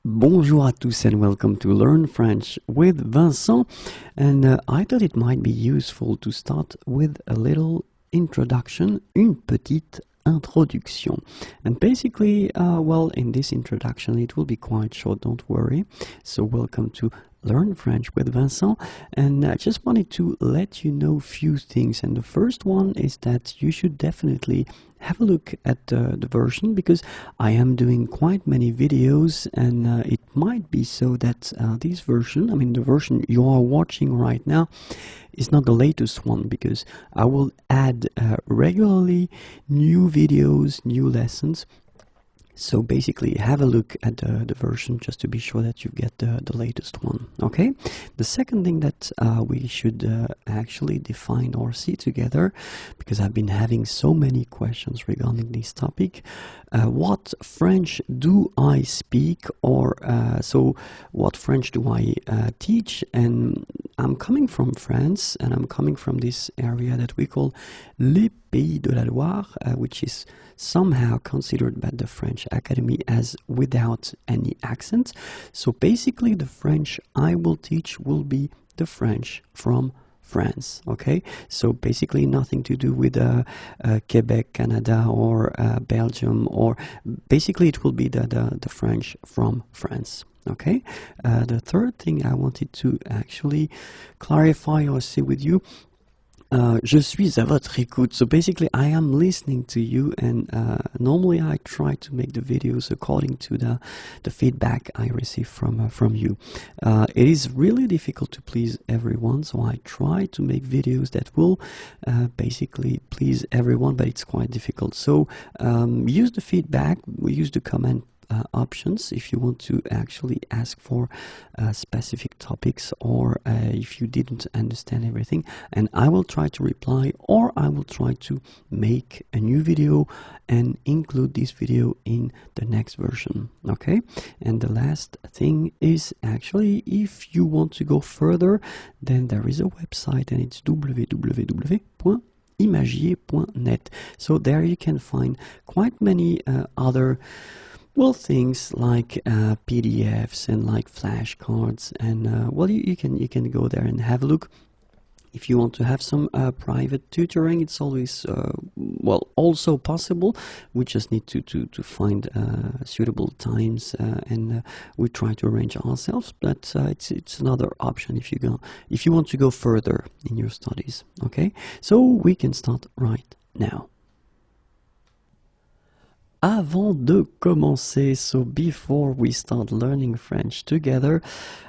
Bonjour à tous and welcome to Learn French with Vincent. And I thought it might be useful to start with a little introduction, une petite introduction. And basically, well, in this introduction, it will be quite short, don't worry. So welcome to Learn French with Vincent, and I just wanted to let you know a few things. And the first one is that you should definitely have a look at the version, because I am doing quite many videos, and it might be so that this version, I mean the version you are watching right now, is not the latest one, because I will add regularly new videos, new lessons. So basically have a look at the version just to be sure that you get the latest one, okay? The second thing that we should actually define or see together, because I've been having so many questions regarding this topic, what French do I speak, or so what French do I teach? And I'm coming from France, and I'm coming from this area that we call les Pays de la Loire, which is somehow considered by the French Academy as without any accent. So basically the French I will teach will be the French from France, okay? So basically nothing to do with Quebec, Canada, or Belgium, or basically it will be the French from France. Okay, the third thing I wanted to actually clarify or see with you, je suis à votre écoute. So basically I am listening to you, and normally I try to make the videos according to the feedback I receive from you. It is really difficult to please everyone, so I try to make videos that will basically please everyone, but it's quite difficult. So use the feedback, use the comment options if you want to actually ask for specific topics, or if you didn't understand everything, and I will try to reply, or I will try to make a new video and include this video in the next version, okay? And the last thing is, actually, if you want to go further, then there is a website, and it's www.imagiers.net. So there you can find quite many other things like PDFs and like flashcards, and well, you can go there and have a look. If you want to have some private tutoring, it's always also possible. We just need to find suitable times, and we try to arrange ourselves. But it's another option if you want to go further in your studies. Okay, so we can start right now. Avant de commencer, so before we start learning French together,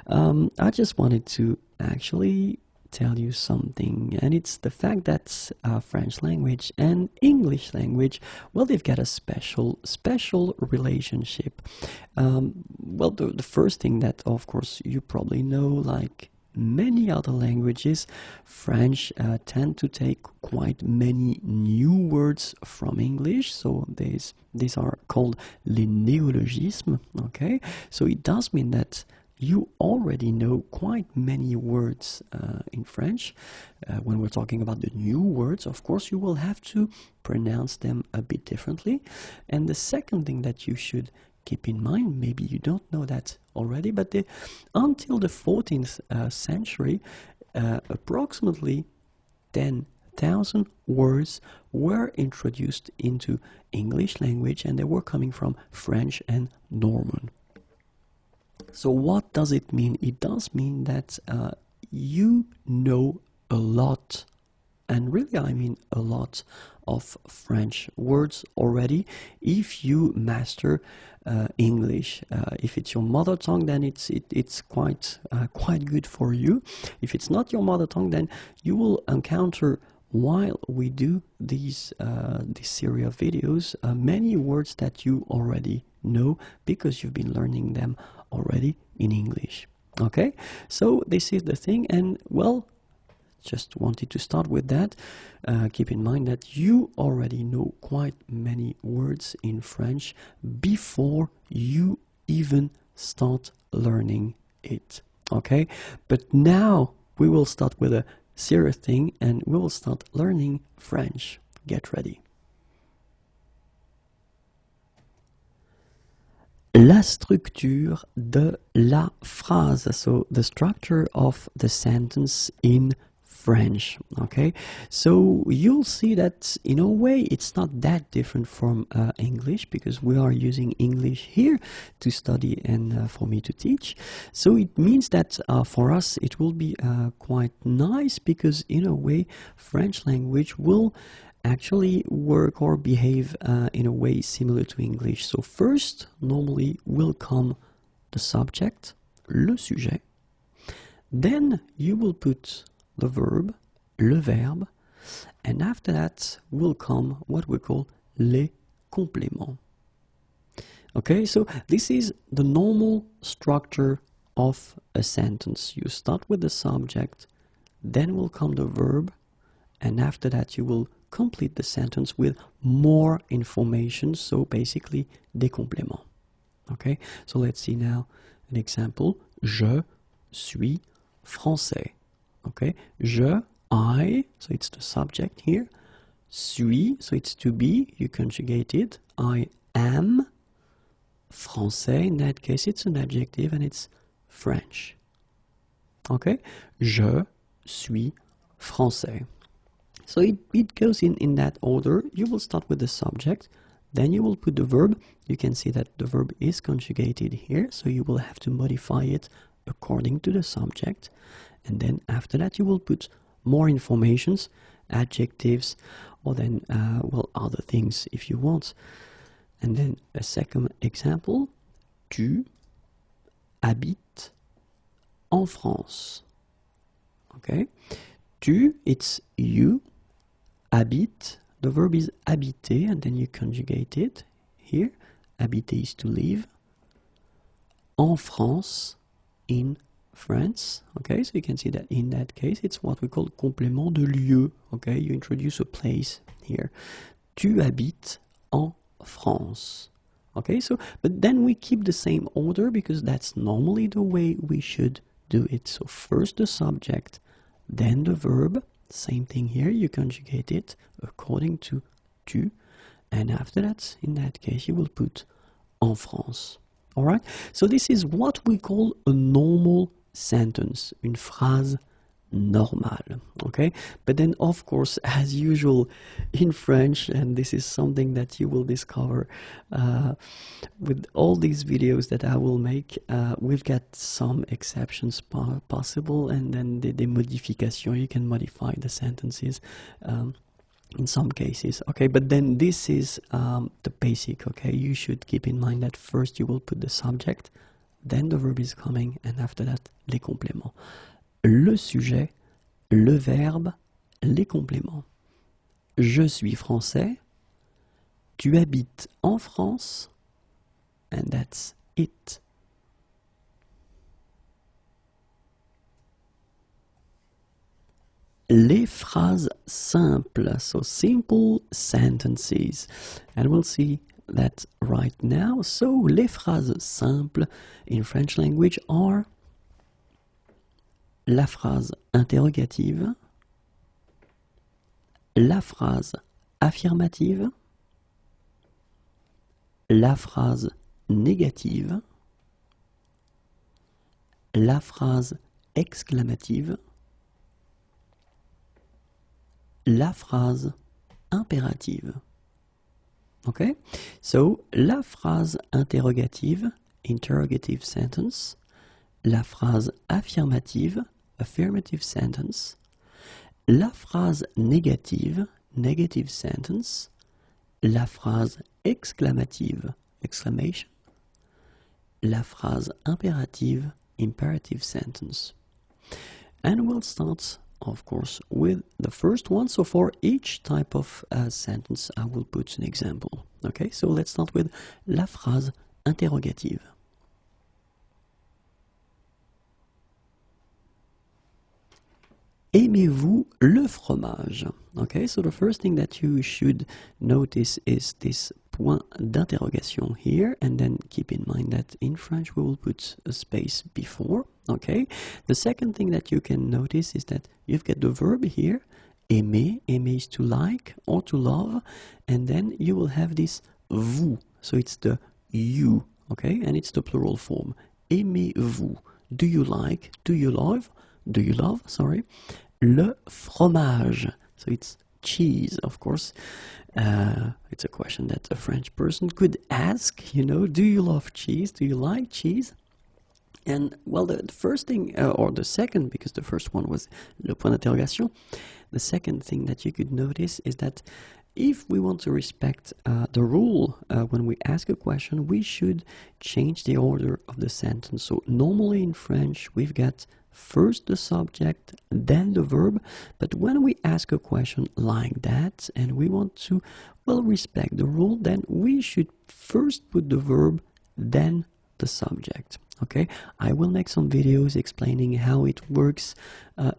I just wanted to actually tell you something, and it's the fact that French language and English language, well, they've got a special relationship. Well, the first thing that, of course, you probably know, like many other languages, French tend to take quite many new words from English, so these are called les néologismes, okay? So it does mean that you already know quite many words in French. When we're talking about the new words, of course, you will have to pronounce them a bit differently. And the second thing that you should keep in mind, maybe you don't know that already, but until the 14th century, approximately 10,000 words were introduced into English language, and they were coming from French and Norman. So what does it mean? It does mean that you know a lot, and really I mean a lot, of French words already if you master English. If it's your mother tongue, then it's quite good for you. If it's not your mother tongue, then you will encounter, while we do this series of videos, many words that you already know because you've been learning them already in English. Okay, so this is the thing, and well, just wanted to start with that. Keep in mind that you already know quite many words in French before you even start learning it. Okay, but now we will start with a serious thing, and we will start learning French. Get ready. La structure de la phrase, so the structure of the sentence in French. Okay, so you'll see that in a way it's not that different from English, because we are using English here to study and for me to teach. So it means that for us it will be quite nice, because in a way French language will actually work or behave in a way similar to English. So first, normally will come the subject, le sujet. Then you will put the verb, le verbe, and after that will come what we call les compléments. Okay, so this is the normal structure of a sentence. You start with the subject, then will come the verb, and after that you will complete the sentence with more information, so basically des compléments. Okay, so let's see now an example. Je suis français. Okay, je, I, so it's the subject here. Suis, so it's to be, you conjugate it. I am français, in that case it's an adjective and it's French. Okay, je suis français. So it goes in that order. You will start with the subject, then you will put the verb. You can see that the verb is conjugated here, so you will have to modify it according to the subject. And then after that you will put more informations, adjectives, or then, well, other things if you want. And then a second example, tu habites en France. Okay, tu, it's you. Habite, the verb is habiter, and then you conjugate it here. Habiter is to live. En France, in France. Okay, so you can see that in that case it's what we call complément de lieu. Okay, you introduce a place here. Tu habites en France. Okay, so but then we keep the same order, because that's normally the way we should do it. So first the subject, then the verb. Same thing here, you conjugate it according to tu, and after that, in that case, you will put en France. Alright, so this is what we call a normal sentence, une phrase normale. Okay, but then of course, as usual in French, and this is something that you will discover with all these videos that I will make, we've got some exceptions possible, and then the modification, you can modify the sentences in some cases. Okay, but then this is the basic. Okay, you should keep in mind that first you will put the subject, then the verb is coming, and after that les compléments. Le sujet, le verbe, les compléments. Je suis français. Tu habites en France. And that's it. Les phrases simples, so simple sentences. And we'll see that right now. So, les phrases simples in French language are la phrase interrogative, la phrase affirmative, la phrase négative, la phrase exclamative, la phrase impérative. Okay? So, la phrase interrogative, interrogative sentence, la phrase affirmative, affirmative sentence, la phrase négative, negative sentence, la phrase exclamative, exclamation, la phrase impérative, imperative sentence. And we'll start, of course, with the first one. So for each type of sentence, I will put an example. Okay, so let's start with la phrase interrogative. Aimez-vous le fromage? Okay, so the first thing that you should notice is this point d'interrogation here, and then keep in mind that in French we will put a space before. Okay, the second thing that you can notice is that you've got the verb here, aimer. Aimer is to like or to love, and then you will have this vous, so it's the you. okay? And it's the plural form. Aimez-vous? Do you like, do you love, sorry, le fromage? So it's cheese, of course. It's a question that a French person could ask, you know, do you love cheese? Do you like cheese? And well, the first thing, or the second, because the first one was le point d'interrogation, the second thing that you could notice is that if we want to respect the rule when we ask a question, we should change the order of the sentence. So normally in French, we've got first the subject, then the verb. But when we ask a question like that, and we want to, well, respect the rule, then we should first put the verb, then the subject. Okay, I will make some videos explaining how it works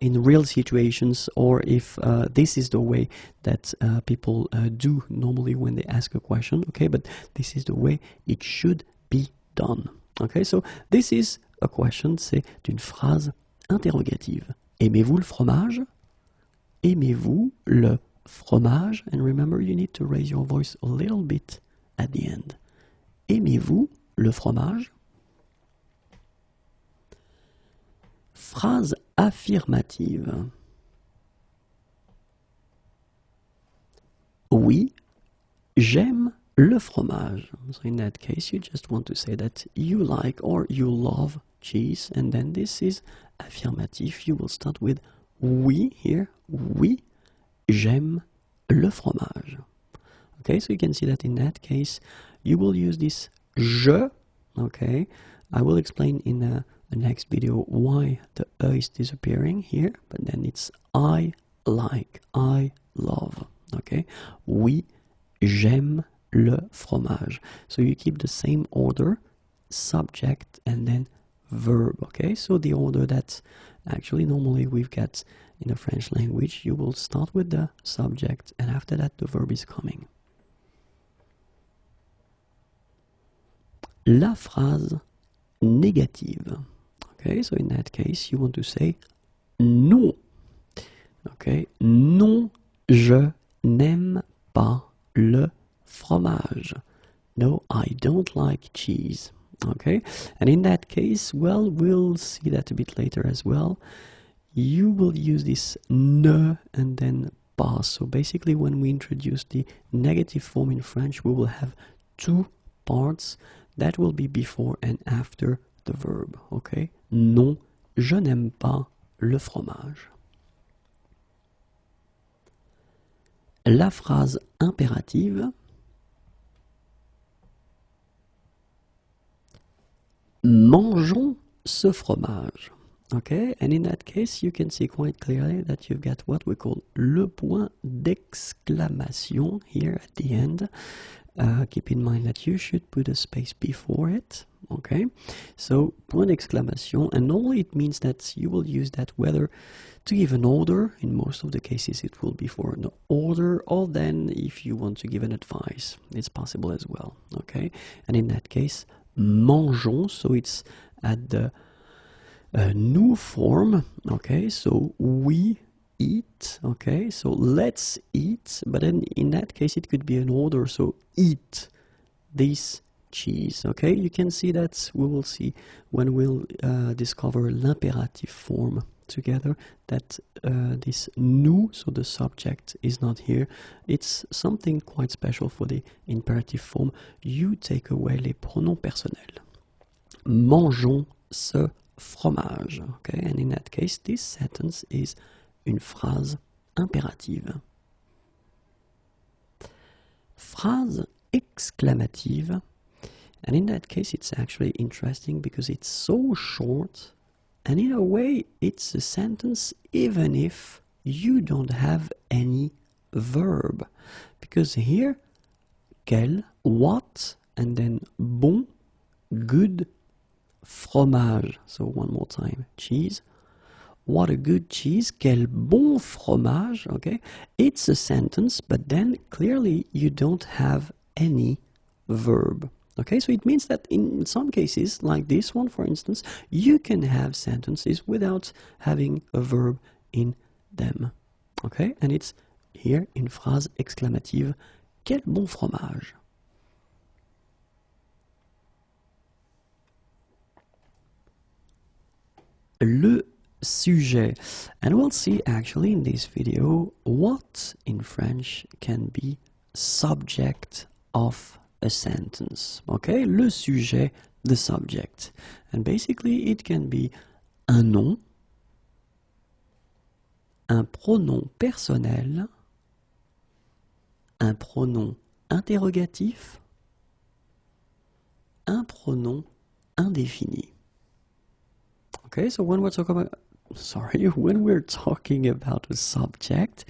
in real situations, or if this is the way that people do normally when they ask a question. Okay, but this is the way it should be done. Okay, so this is a question, c'est une phrase interrogative. Aimez-vous le fromage? Aimez-vous le fromage? And remember, you need to raise your voice a little bit at the end. Aimez-vous le fromage? Phrase affirmative. Oui, j'aime le fromage. So in that case, you just want to say that you like or you love cheese, and then this is affirmative. You will start with oui here. Oui, j'aime le fromage. Okay, so you can see that in that case, you will use this je. Okay, I will explain in the next video why the e is disappearing here, but then it's I like, I love. Okay, oui, j'aime le fromage. So you keep the same order, subject and then verb. Okay, so the order that actually normally we've got in the French language, you will start with the subject and after that the verb is coming. La phrase négative. Okay, so in that case, you want to say non. Okay, non, je n'aime pas le fromage. No, I don't like cheese. Okay, and in that case, well, we'll see that a bit later as well. You will use this ne and then pas. So basically, when we introduce the negative form in French, we will have two parts that will be before and after the verb. Okay, non, je n'aime pas le fromage. La phrase impérative. Mangeons ce fromage. Okay, and in that case, you can see quite clearly that you've got what we call le point d'exclamation here at the end. Keep in mind that you should put a space before it. Okay, so point d'exclamation, and normally it means that you will use that whether to give an order. In most of the cases, it will be for an order, or then if you want to give an advice, it's possible as well. Okay, and in that case, mangeons, so it's at the nous form. Okay, so we eat. Okay, so let's eat, but then in that case it could be an order, so eat this cheese. Okay, you can see that we will see when we'll discover l'imperative form together that this nous, so the subject is not here. It's something quite special for the imperative form. You take away les pronoms personnels. Mangeons ce fromage. Okay, and in that case this sentence is une phrase impérative. Phrase exclamative, and in that case it's actually interesting because it's so short, and in a way it's a sentence even if you don't have any verb, because here quel, what, and then bon, good, fromage. So one more time, cheese. What a good cheese, quel bon fromage. Okay, it's a sentence, but then clearly you don't have any verb. Okay, so it means that in some cases, like this one for instance, you can have sentences without having a verb in them. Okay, and it's here in phrase exclamative, quel bon fromage. le sujet. And we'll see actually in this video what in French can be subject of a sentence. Okay, le sujet, the subject. And basically it can be un nom, un pronom personnel, un pronom interrogatif, un pronom indéfini. Okay, so when we're talking about a subject,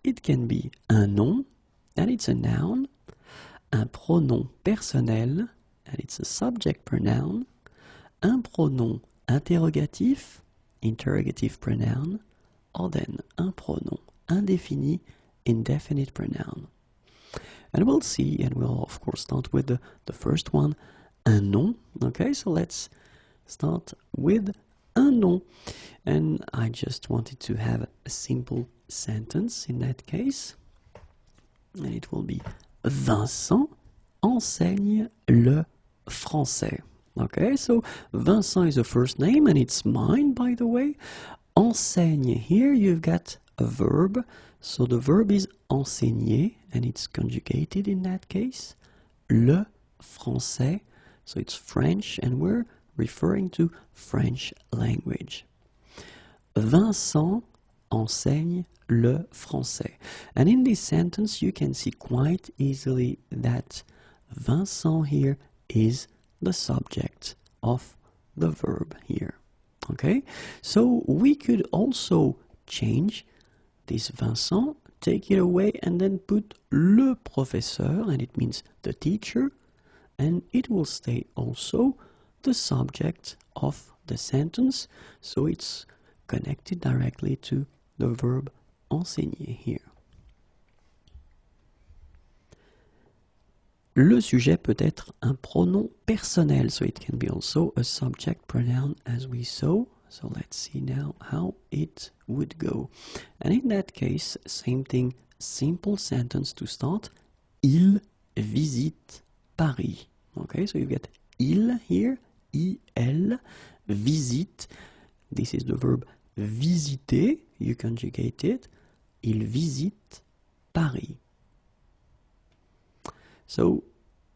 it can be un nom, and it's a noun, un pronom personnel, and it's a subject pronoun, un pronom interrogatif, interrogative pronoun, or then un pronom indéfini, indefinite pronoun. And we'll see, and we'll of course start with the first one, un nom. Okay, so let's start with un nom. And I just wanted to have a simple sentence in that case. And it will be Vincent enseigne le français. Okay, so Vincent is a first name and it's mine, by the way. Enseigne, here you've got a verb. So the verb is enseigner and it's conjugated in that case. Le français, so it's French and we're referring to French language. Vincent enseigne le français. And in this sentence you can see quite easily that Vincent here is the subject of the verb here. Okay, so we could also change this Vincent, take it away and then put le professeur, and it means the teacher, and it will stay also the subject of the sentence, so it's connected directly to the verb enseigner here. Le sujet peut être un pronom personnel, so it can be also a subject pronoun as we saw. So let's see now how it would go. And in that case, same thing, simple sentence to start. Il visite Paris. Okay, so you get il here, il, visite. This is the verb visiter, you conjugate it. Il visite Paris. So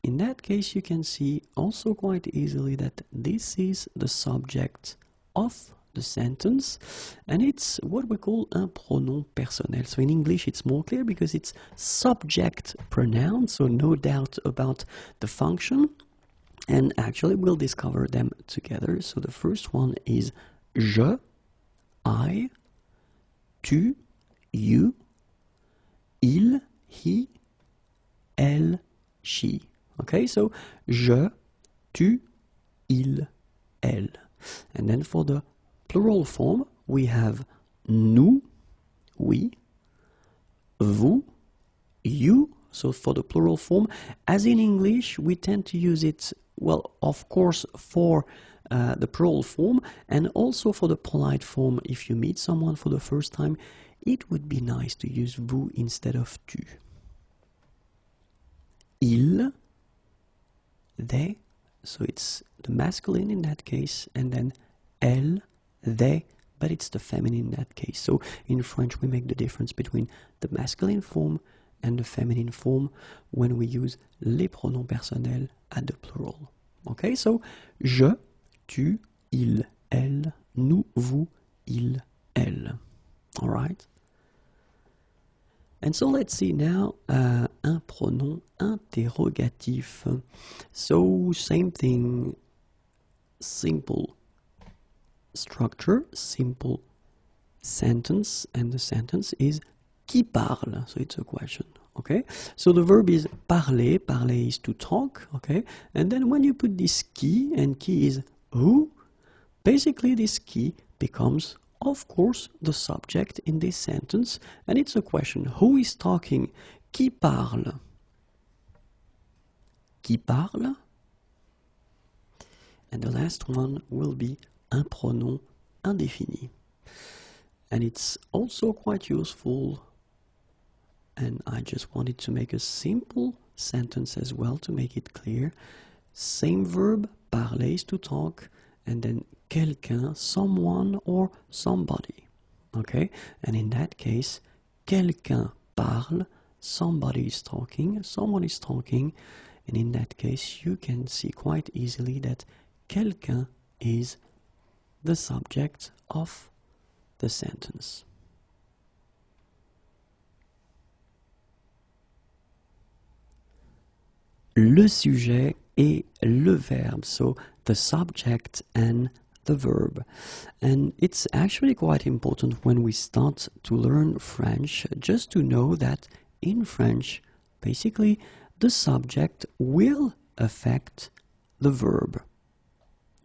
in that case you can see also quite easily that this is the subject of the sentence and it's what we call un pronom personnel. So in English it's more clear because it's subject pronoun, so no doubt about the function, and actually we'll discover them together. So the first one is je, I, tu, you, il, he, elle, she. Okay, so je, tu, il, elle. And then for the plural form, we have nous, we, vous, you. So for the plural form, as in English, we tend to use it, well, of course, for the plural form, and also for the polite form. If you meet someone for the first time, it would be nice to use vous instead of tu. Il, they, so it's the masculine in that case, and then elle, they, but it's the feminine in that case. So in French we make the difference between the masculine form and the feminine form when we use les pronoms personnels at the plural. Okay, so je, tu, il, elle, nous, vous, il, elle. All right? And so let's see now un pronom interrogatif. So same thing, simple structure, simple sentence, and the sentence is qui parle, so it's a question. Okay, so the verb is parler, parler is to talk, okay, and then when you put this qui, and qui is who, basically this qui becomes, of course, the subject in this sentence, and it's a question. Who is talking? Qui parle? Qui parle? And the last one will be un pronom indéfini. And it's also quite useful, and I just wanted to make a simple sentence as well to make it clear. Same verb, parler is to talk, and then quelqu'un, someone or somebody. Okay, and in that case, quelqu'un parle, somebody is talking, someone is talking, and in that case you can see quite easily that quelqu'un is the subject of the sentence. Le sujet et le verbe, so the subject and the verb. And it's actually quite important when we start to learn French, just to know that in French, basically, the subject will affect the verb.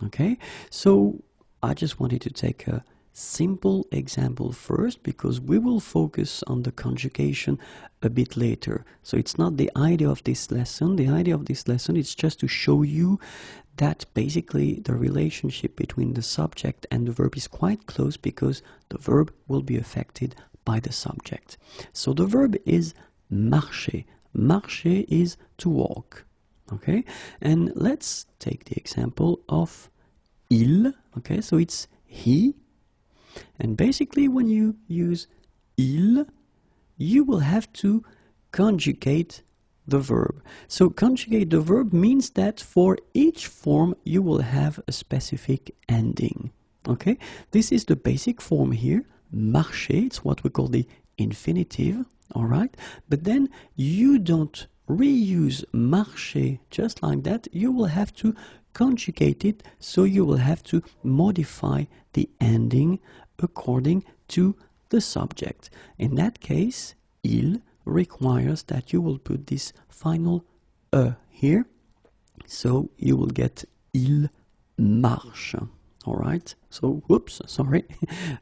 Okay, so I just wanted to take a simple example first, because we will focus on the conjugation a bit later. So it's not the idea of this lesson. The idea of this lesson is just to show you that basically the relationship between the subject and the verb is quite close, because the verb will be affected by the subject. So the verb is marcher. Marcher is to walk. Okay, and let's take the example of il. Okay, so it's he. And basically when you use il, you will have to conjugate the verb. So conjugate the verb means that for each form you will have a specific ending. Okay, this is the basic form here, marcher. It's what we call the infinitive, all right? But then you don't reuse marcher just like that. You will have to conjugate it, so you will have to modify the ending according to the subject. In that case, il requires that you will put this final e here, so you will get il marche. All right, so whoops, sorry,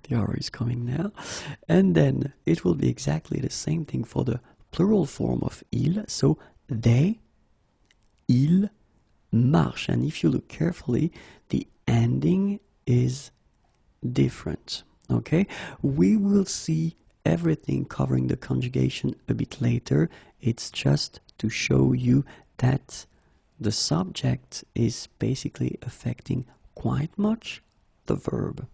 the R is coming now. And then it will be exactly the same thing for the plural form of il, so they, il marche. And if you look carefully, the ending is different. Okay, we will see everything covering the conjugation a bit later. It's just to show you that the subject is basically affecting quite much the verb.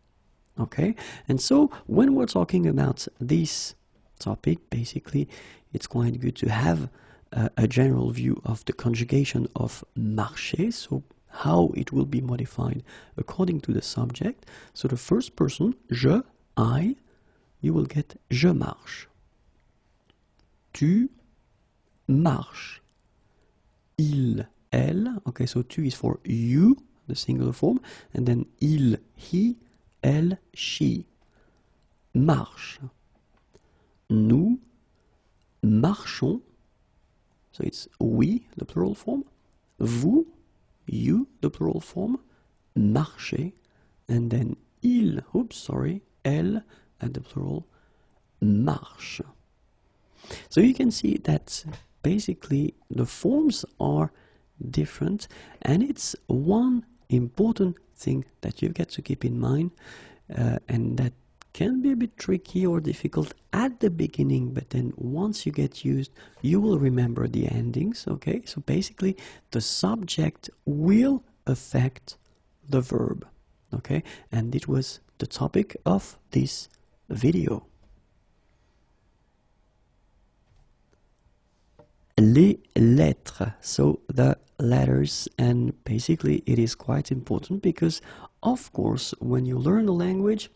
Okay, and so when we're talking about this topic, basically it's quite good to have a general view of the conjugation of marcher, so how it will be modified according to the subject. So the first person, je, I, you will get je marche. Tu marches. Il, elle. Okay, so tu is for you, the singular form, and then il, he, elle, she. Marche. Nous marchons. So it's we, the plural form. Vous, you, the plural form. Marchez. And then il, oops, sorry, elle, and the plural, marche. So you can see that basically the forms are different, and it's one important thing that you've got to keep in mind, and that can be a bit tricky or difficult at the beginning, but then once you get used, you will remember the endings. Okay, so basically the subject will affect the verb. Okay, and it was the topic of this video. Les lettres, so the letters, and basically it is quite important because of course when you learn a language,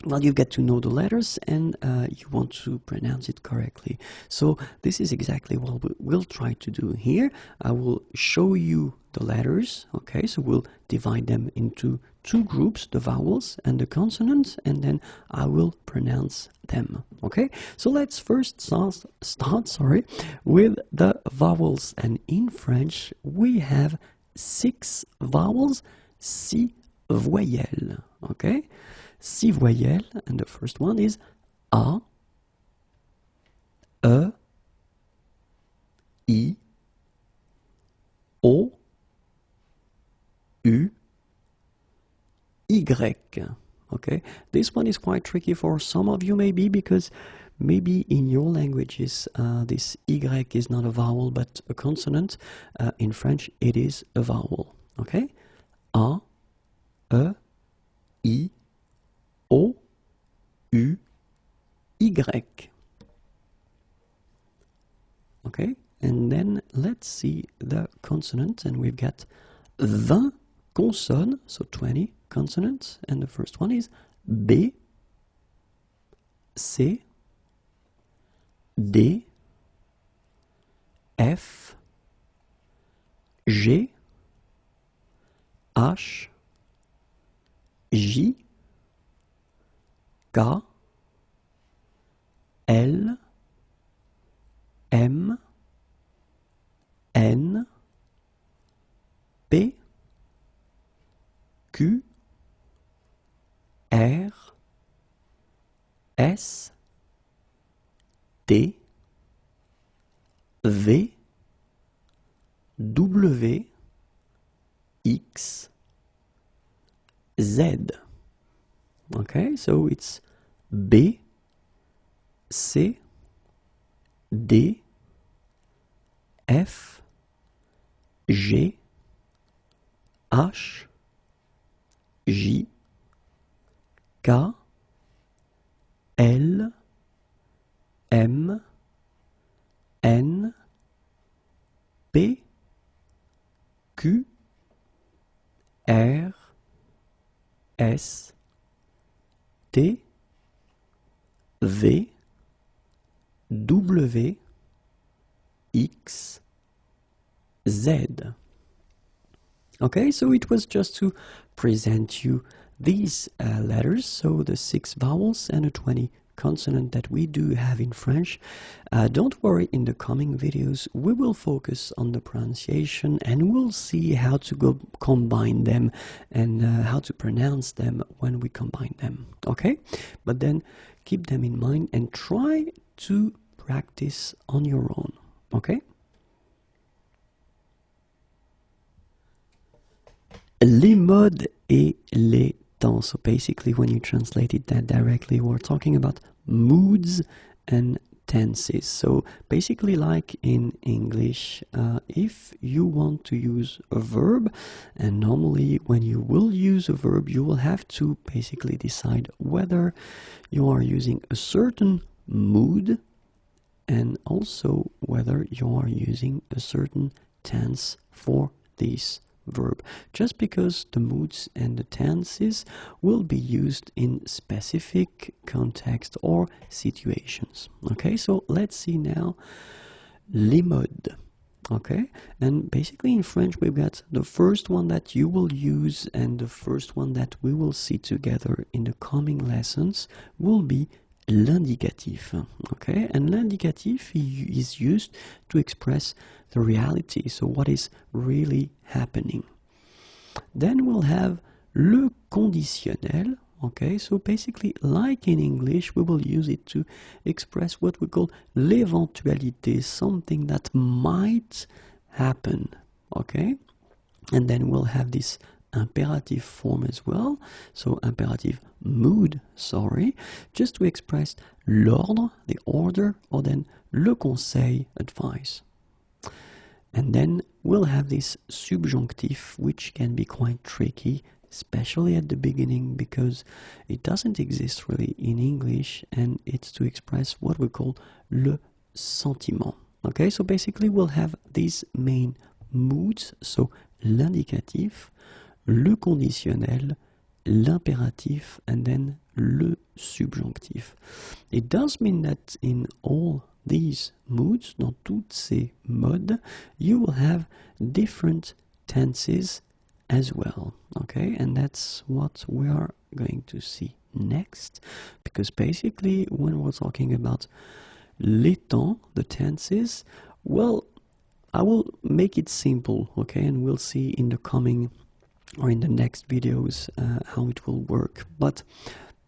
well, you get to know the letters and you want to pronounce it correctly. So this is exactly what we'll try to do here. I will show you the letters, okay, so we'll divide them into two groups, the vowels and the consonants, and then I will pronounce them, okay? So let's first start with the vowels, and in French we have 6 vowels, 6 voyelles, okay? 6 voyelles, and the first one is A, E, I, O, U, Y. Okay, this one is quite tricky for some of you maybe, because maybe in your languages this Y is not a vowel but a consonant. In French it is a vowel. Okay, A, E, I, O, U, Y. Okay, and then let's see the consonants, and we've got 20 consonnes, so 20 consonants, and the first one is B, C, D, F, G, H, J, K, L, M, N, P, Q, R, S, T, V, W, X, Z. Okay, so it's B, C, D, F, G, H, J, K, L, M, N, P, Q, R, S, T, V, W, X, Z. Okay, so it was just to present you these letters, so the 6 vowels and the 20 consonant that we do have in French. Don't worry, in the coming videos we will focus on the pronunciation and we'll see how to combine them and how to pronounce them when we combine them. Okay, but then keep them in mind and try to practice on your own. Okay, les modes et les temps. So basically, when you translated that directly, we're talking about moods and tenses. So basically, like in English, if you want to use a verb, and normally when you will use a verb, you will have to basically decide whether you are using a certain mood and also whether you are using a certain tense for this verb, just because the moods and the tenses will be used in specific context or situations. Okay, so let's see now les modes. Okay, and basically in French we've got the first one that you will use and the first one that we will see together in the coming lessons will be l'indicatif. Okay, and l'indicatif is used to express the reality, so what is really happening. Then we'll have le conditionnel. Okay, so basically like in English we will use it to express what we call l'éventualité, something that might happen. Okay, and then we'll have this imperative form as well, so imperative mood, sorry, just to express l'ordre, the order, or then le conseil, advice. And then we'll have this subjunctive, which can be quite tricky, especially at the beginning, because it doesn't exist really in English, and it's to express what we call le sentiment. Okay, so basically we'll have these main moods, so l'indicatif, le conditionnel, l'impératif, and then le subjonctif. It does mean that in all these moods, dans toutes ces modes, you will have different tenses as well. Okay, and that's what we are going to see next, because basically when we're talking about les temps, the tenses, well, I will make it simple, okay, and we'll see in the coming or in the next videos how it will work. But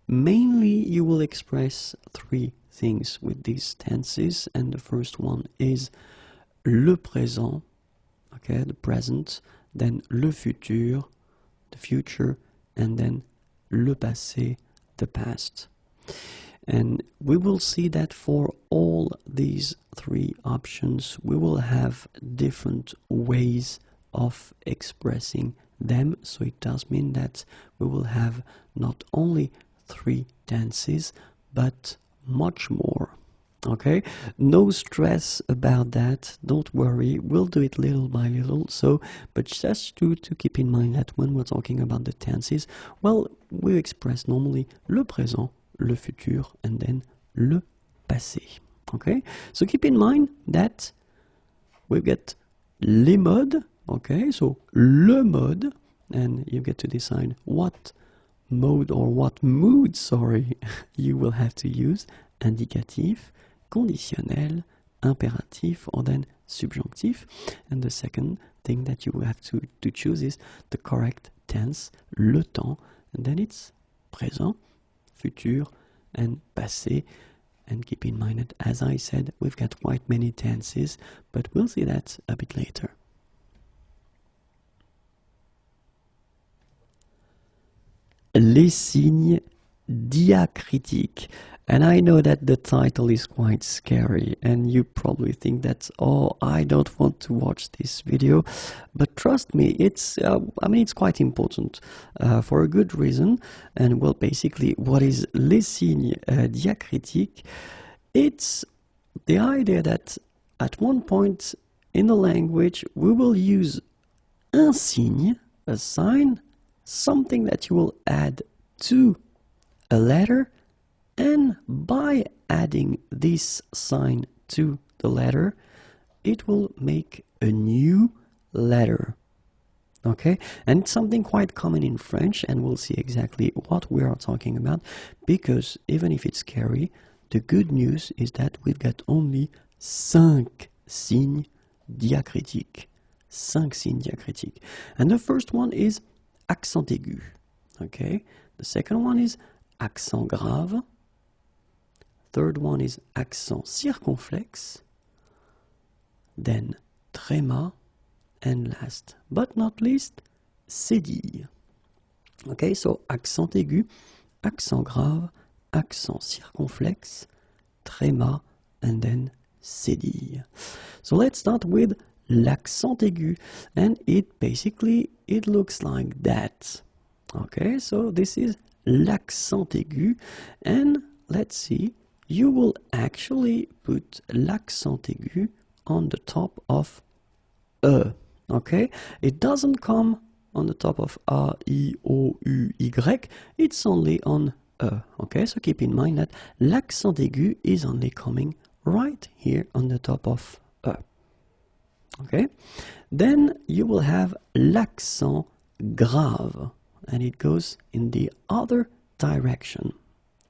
mainly you will express three things with these tenses, and the first one is le présent, okay, the present, then le futur, the future, and then le passé, the past. And we will see that for all these three options we will have different ways of expressing them, so it does mean that we will have not only 3 tenses, but much more. Okay, no stress about that, don't worry, we'll do it little by little. So, but just to keep in mind that when we're talking about the tenses, well, we express normally le présent, le futur, and then le passé. Okay, so keep in mind that we've got les modes, okay, so le mode, and you get to decide what mode or what mood, sorry, you will have to use, indicatif, conditionnel, impératif, or then subjonctif. And the second thing that you have to choose is the correct tense, le temps, and then it's présent, futur, and passé. And keep in mind that, as I said, we've got quite many tenses, but we'll see that a bit later. Les signes diacritiques. And I know that the title is quite scary, and you probably think that, oh, I don't want to watch this video. But trust me, it's quite important for a good reason. And well, basically, what is les signes diacritiques? It's the idea that at one point in the language, we will use un signe, a sign, something that you will add to a letter, and by adding this sign to the letter, it will make a new letter. Okay, and it's something quite common in French, and we'll see exactly what we are talking about, because even if it's scary, the good news is that we've got only 5 signes diacritiques. 5 signes diacritiques. And the first one is accent aigu. Okay, the second one is accent grave. Third one is accent circonflexe, then tréma, and last but not least, cédille. Okay, so accent aigu, accent grave, accent circonflexe, tréma, and then cédille. So let's start with l'accent aigu, and it looks like that. Okay, so this is l'accent aigu, and let's see, you will actually put l'accent aigu on the top of E. Okay, it doesn't come on the top of A, I, O, U, Y, it's only on E. Okay, so keep in mind that l'accent aigu is only coming right here on the top of E. Okay, then you will have l'accent grave, and it goes in the other direction.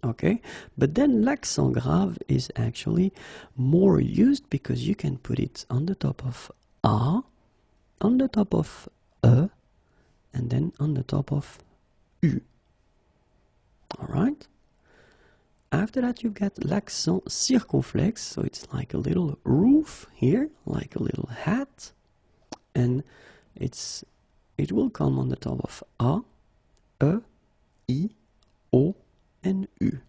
Okay, but then l'accent grave is actually more used because you can put it on the top of A, on the top of E, and then on the top of U. Alright? After that you've got l'accent circonflexe, so it's like a little roof here, like a little hat, and it will come on the top of A, E, I, O, and U.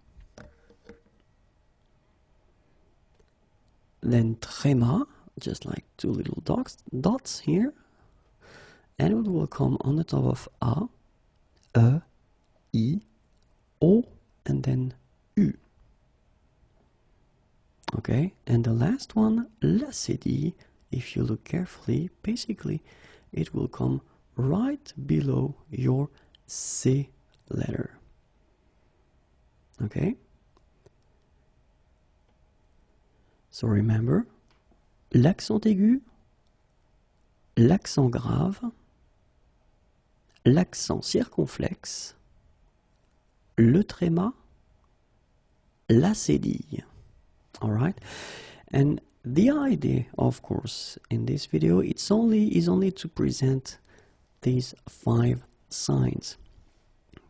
Then tréma, just like 2 little dots here, and it will come on the top of A, E, I, O, and then U. Okay, and the last one, la cédille, if you look carefully, basically it will come right below your C letter. Okay, so remember, l'accent aigu, l'accent grave, l'accent circonflexe, le tréma, la cédille. All right, and the idea, of course, in this video, is only to present these 5 signs.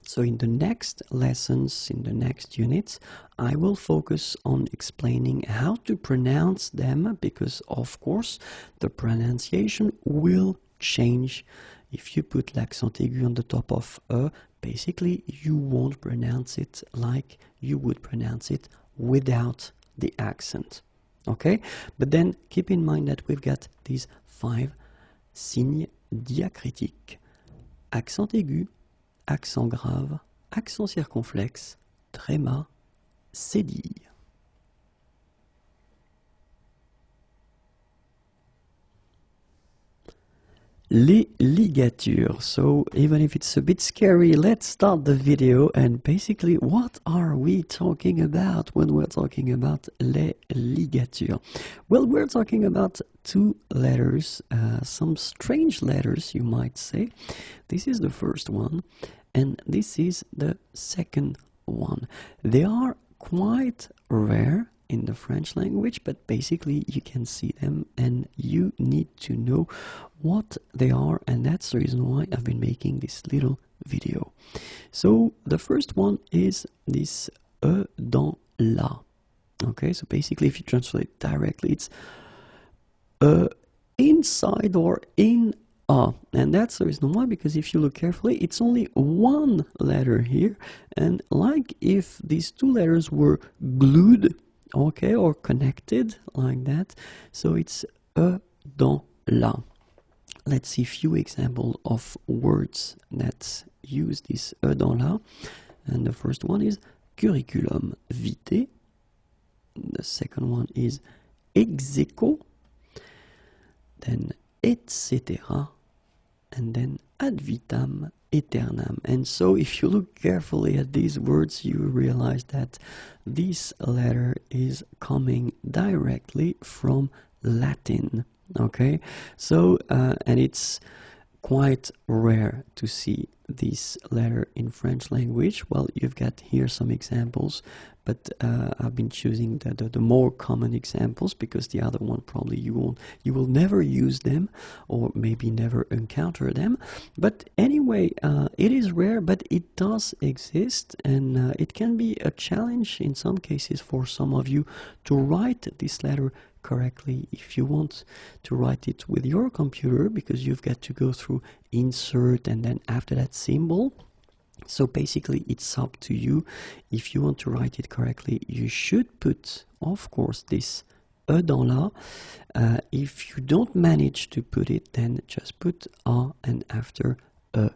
So in the next lessons, in the next units, I will focus on explaining how to pronounce them, because of course the pronunciation will change. If you put l'accent aigu on the top of E, basically you won't pronounce it like you would pronounce it without the accent. Okay? But then keep in mind that we've got these 5 signes diacritiques. accent aigu, accent grave, accent circonflexe, tréma, cédille. Les ligatures. So even if it's a bit scary, let's start the video. And basically, what are we talking about when we're talking about les ligatures? Well, we're talking about two letters, some strange letters, you might say. This is the first one, and this is the second one. They are quite rare in the French language, but basically you can see them and you need to know what they are, and that's the reason why I've been making this little video. So the first one is this e dans la. Okay, so basically if you translate directly, it's inside or in a, and that's the reason why, because if you look carefully, it's only one letter here, and like if these two letters were glued, okay, or connected like that, so it's e dans la. Let's see a few examples of words that use this e dans la, and the first one is curriculum vitae, the second one is ex aequo, then etc., and then ad vitam aeternam. And so if you look carefully at these words, you realize that this letter is coming directly from Latin. Okay, so and it's quite rare to see this letter in French language. Well, you've got here some examples, but I've been choosing the more common examples, because the other one probably you will never use them, or maybe never encounter them. But anyway, it is rare, but it does exist, and it can be a challenge in some cases for some of you to write this letter correctly if you want to write it with your computer, because you've got to go through insert and then after that symbol. So basically it's up to you. If you want to write it correctly, you should put, of course, this e dans la. If you don't manage to put it, then just put a and after e.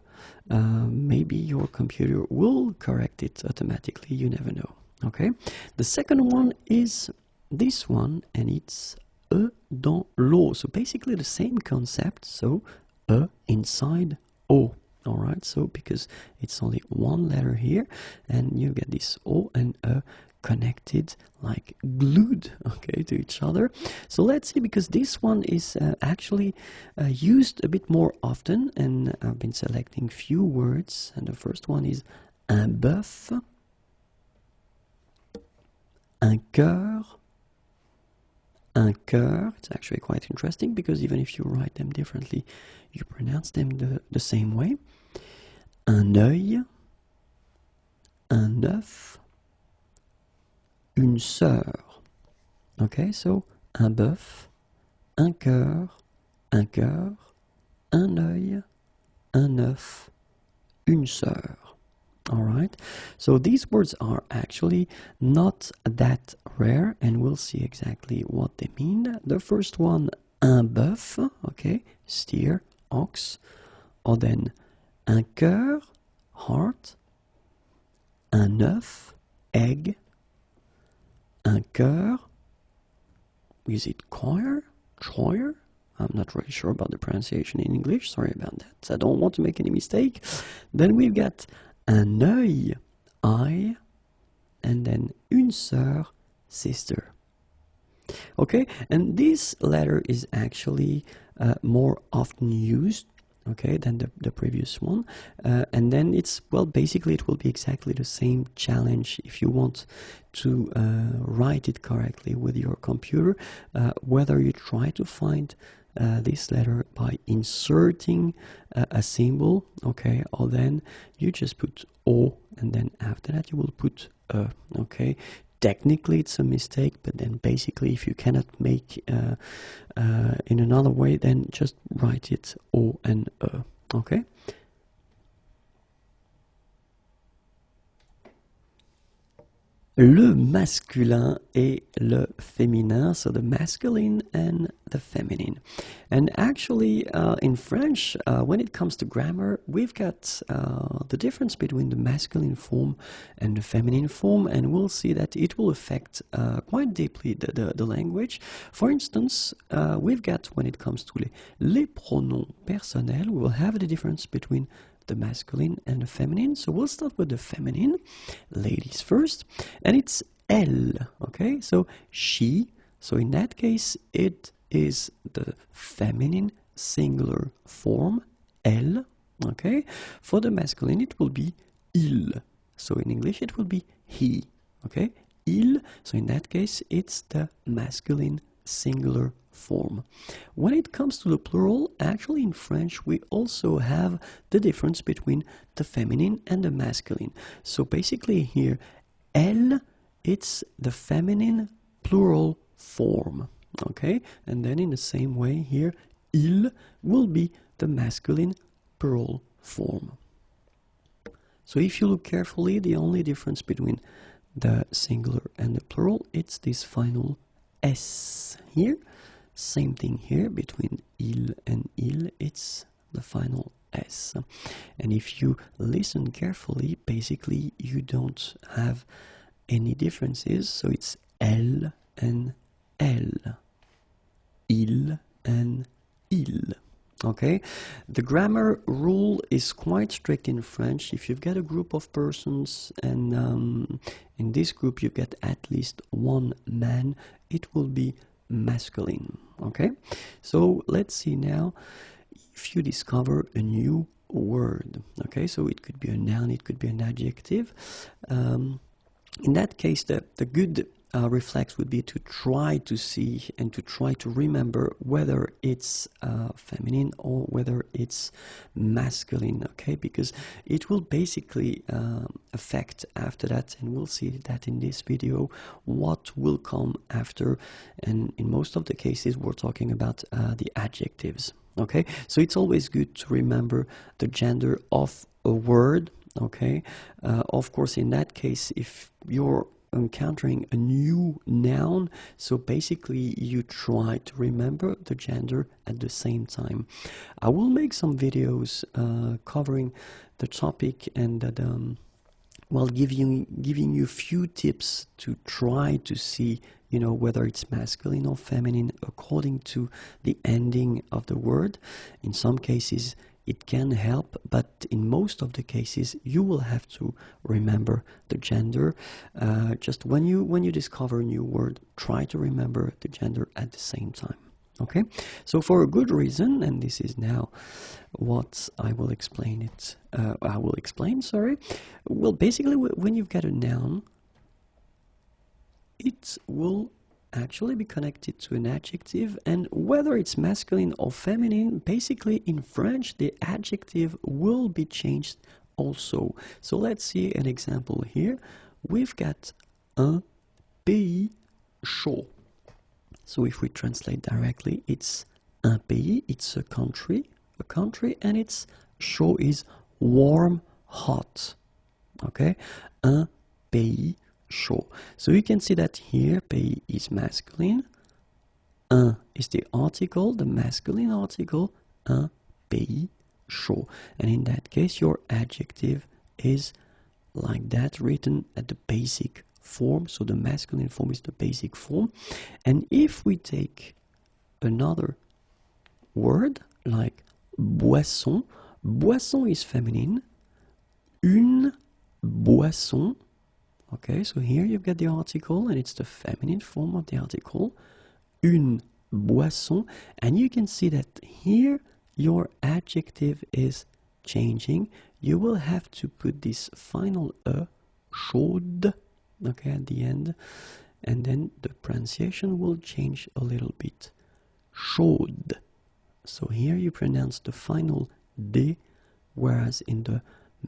Maybe your computer will correct it automatically, you never know. Okay, the second one is this one, and it's e dans l'eau. So basically the same concept, so e inside o. Alright, so because it's only one letter here, and you get this o and e connected, like glued, okay, to each other. So let's see, because this one is actually used a bit more often, and I've been selecting few words, and the first one is un bœuf, un cœur, un cœur. It's actually quite interesting, because even if you write them differently, you pronounce them the same way. Un œil, un œuf, une sœur. Okay, so un bœuf, un cœur, un œil, un œuf, une sœur. Alright, so these words are actually not that rare, and we'll see exactly what they mean. The first one, un bœuf, okay, steer, ox, or then un cœur, heart, un œuf, egg, un cœur, is it choir, choir? I'm not really sure about the pronunciation in English, sorry about that, I don't want to make any mistake. Then we've got un œil, eye, and then une sœur, sister. Okay, and this letter is actually more often used, okay, than the previous one, and then it's, well, basically it will be exactly the same challenge if you want to write it correctly with your computer, whether you try to find this letter by inserting a symbol, okay, or then you just put O, and then after that you will put E, okay. Technically it's a mistake, but then basically if you cannot make in another way, then just write it O and E, okay. le masculin et le féminin, so the masculine and the feminine. And actually, in French, when it comes to grammar, we've got the difference between the masculine form and the feminine form, and we'll see that it will affect quite deeply the language. For instance, we've got, when it comes to les pronoms personnels, we will have the difference between the masculine and the feminine. So we'll start with the feminine, ladies first, and it's elle, okay? So she, so in that case, it is the feminine singular form, elle, okay? For the masculine, it will be il. So in English, it will be he, okay? Il, so in that case, it's the masculine singular form. When it comes to the plural, actually in French we also have the difference between the feminine and the masculine. So basically here, elle, it's the feminine plural form, okay? And then in the same way here, il will be the masculine plural form. So if you look carefully, the only difference between the singular and the plural, it's this final S here. Same thing here between il and il, it's the final S. And if you listen carefully, basically you don't have any differences, so it's elle and elle, il and il. Okay, the grammar rule is quite strict in French. If you've got a group of persons and in this group you get at least one man, it will be masculine. Okay, so let's see now if you discover a new word. Okay, so it could be a noun, it could be an adjective. In that case, the good reflex would be to try to see and to try to remember whether it's feminine or whether it's masculine, okay? Because it will basically affect after that, and we'll see that in this video, what will come after. And in most of the cases, we're talking about the adjectives, okay? So it's always good to remember the gender of a word, okay? Of course, in that case, if you're encountering a new noun, so basically you try to remember the gender at the same time. I will make some videos covering the topic and that well, giving you a few tips to try to see, you know, whether it's masculine or feminine according to the ending of the word. In some cases it can help, but in most of the cases you will have to remember the gender. Just when you discover a new word, try to remember the gender at the same time. Okay, so for a good reason, and this is now what I will explain sorry. Well, basically when you've got a noun, it will actually be connected to an adjective, and whether it's masculine or feminine, basically in French the adjective will be changed also. So let's see an example here. We've got un pays chaud. So if we translate directly, it's un pays, it's a country, and it's chaud is warm, hot. Okay, un pays chaud. So you can see that here pays is masculine, un is the article, the masculine article, un pays chaud. And in that case, your adjective is like that, written at the basic form. So the masculine form is the basic form. And if we take another word like boisson, boisson is feminine, une boisson. Okay, so here you've got the article and it's the feminine form of the article, une boisson, and you can see that here your adjective is changing. You will have to put this final chaude, okay, at the end, and then the pronunciation will change a little bit. Chaude. So here you pronounce the final D, whereas in the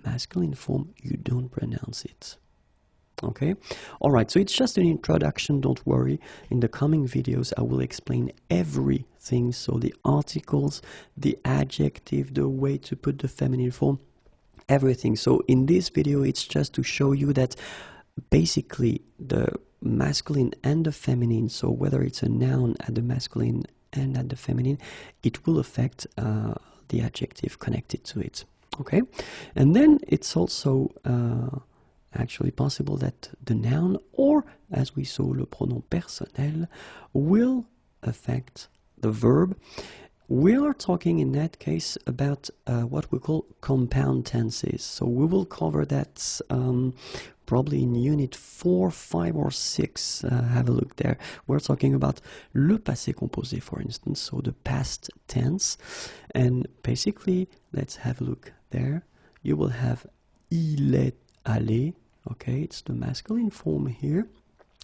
masculine form you don't pronounce it. Okay, all right, so it's just an introduction, don't worry. In the coming videos I will explain everything, so the articles, the adjective, the way to put the feminine form, everything. So in this video it's just to show you that basically the masculine and the feminine, so whether it's a noun at the masculine and at the feminine, it will affect the adjective connected to it. Okay, and then it's also actually possible that the noun, or as we saw, le pronom personnel, will affect the verb. We are talking in that case about what we call compound tenses. So we will cover that probably in unit 4, 5, or 6. Have a look there. We're talking about le passé composé, for instance, so the past tense. And basically, let's have a look there. You will have il est allé. Okay, it's the masculine form here.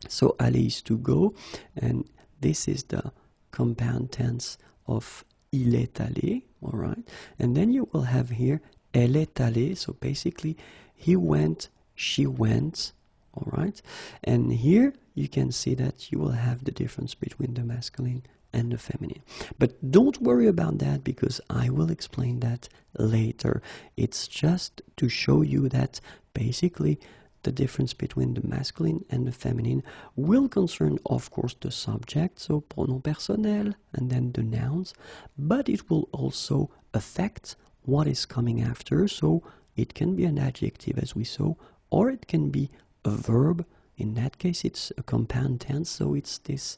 So aller is to go, and this is the compound tense of il est allé, all right? And then you will have here elle est allée, so basically he went, she went, all right? And here you can see that you will have the difference between the masculine and the feminine. But don't worry about that, because I will explain that later. It's just to show you that basically the difference between the masculine and the feminine will concern, of course, the subject, so pronom personnel, and then the nouns, but it will also affect what is coming after, so it can be an adjective, as we saw, or it can be a verb. In that case, it's a compound tense, so it's this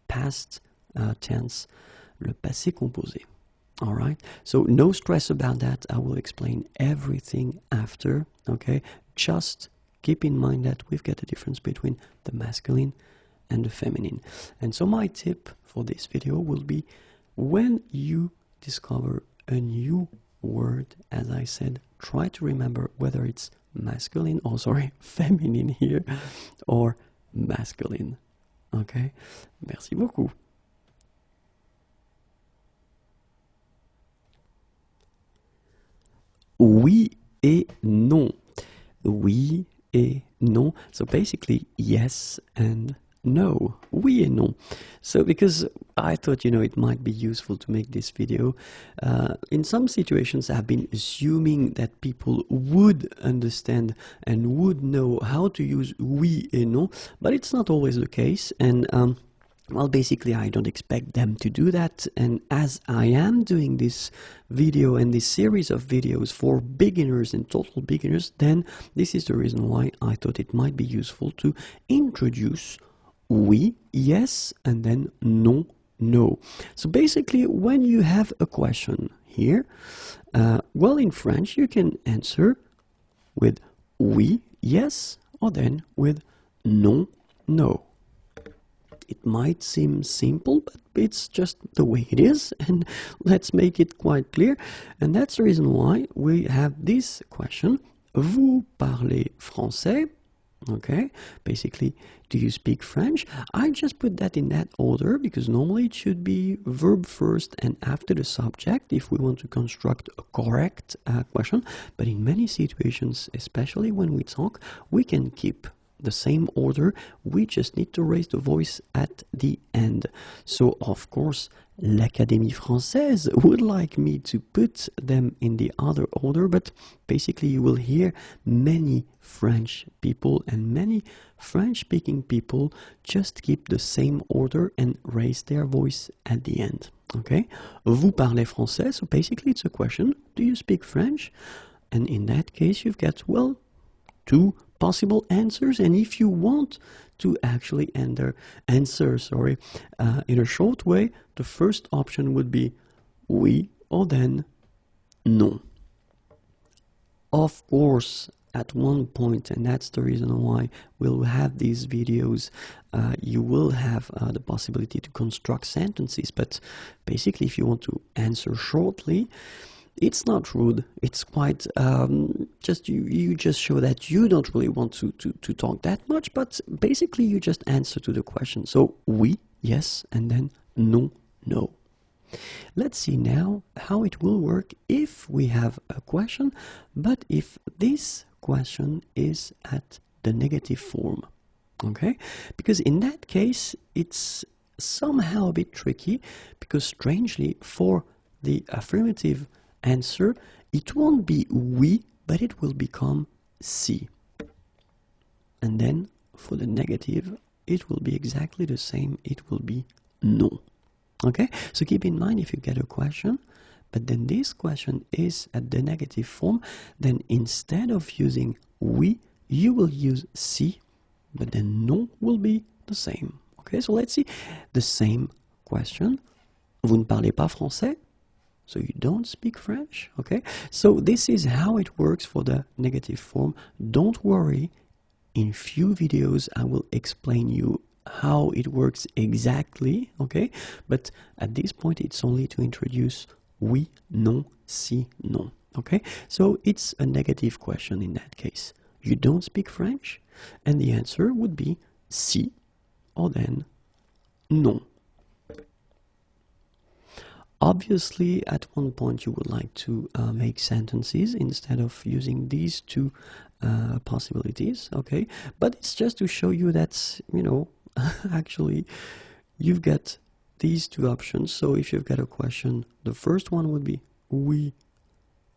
past tense, le passé composé. All right, so no stress about that. I will explain everything after, okay? Just keep in mind that we've got a difference between the masculine and the feminine. And so my tip for this video will be, when you discover a new word, as I said, try to remember whether it's masculine, or sorry, feminine here, or masculine. Okay? Merci beaucoup. Oui et non. Oui et non. So basically, yes and no. Oui et non. So because I thought, it might be useful to make this video. In some situations, I've been assuming that people would understand and would know how to use oui et non, but it's not always the case. And well, basically, I don't expect them to do that, and as I am doing this video and this series of videos for beginners and total beginners, then this is the reason why I thought it might be useful to introduce oui, yes, and then non, no. So basically, when you have a question here, well, in French, you can answer with oui, yes, or then with non, no. It might seem simple, but it's just the way it is, and let's make it quite clear. And that's the reason why we have this question: vous parlez français? Okay, basically, do you speak French? I just put that in that order because normally it should be verb first and after the subject if we want to construct a correct question. But in many situations, especially when we talk, we can keep the same order. We just need to raise the voice at the end. So of course, l'Académie Française would like me to put them in the other order, but basically you will hear many French people and many French-speaking people just keep the same order and raise their voice at the end. Okay? Vous parlez français? So basically it's a question, do you speak French? And in that case you've got, well, two possible answers, and if you want to actually answer in a short way, the first option would be oui or then non. Of course, at one point, and that's the reason why we'll have these videos, you will have the possibility to construct sentences, but basically if you want to answer shortly, it's not rude. It's quite just you just show that you don't really want to talk that much, but basically you just answer to the question. So oui, yes, and then non, no. Let's see now how it will work if we have a question, but if this question is at the negative form. Okay? Because in that case, it's somehow a bit tricky, because strangely, for the affirmative answer, it won't be oui, but it will become si. and then for the negative, it will be exactly the same. It will be non. Okay, so keep in mind if you get a question, but then this question is at the negative form, then instead of using oui, you will use si, but then non will be the same. Okay, so let's see the same question. Vous ne parlez pas français? So you don't speak French, okay? So this is how it works for the negative form. Don't worry, in few videos I will explain you how it works exactly, okay? But at this point it's only to introduce oui, non, si, non, okay? So it's a negative question in that case. You don't speak French, and the answer would be si, or then non. Obviously, at one point you would like to make sentences instead of using these two possibilities, okay? But it's just to show you that, you know, actually you've got these two options. So if you've got a question, the first one would be oui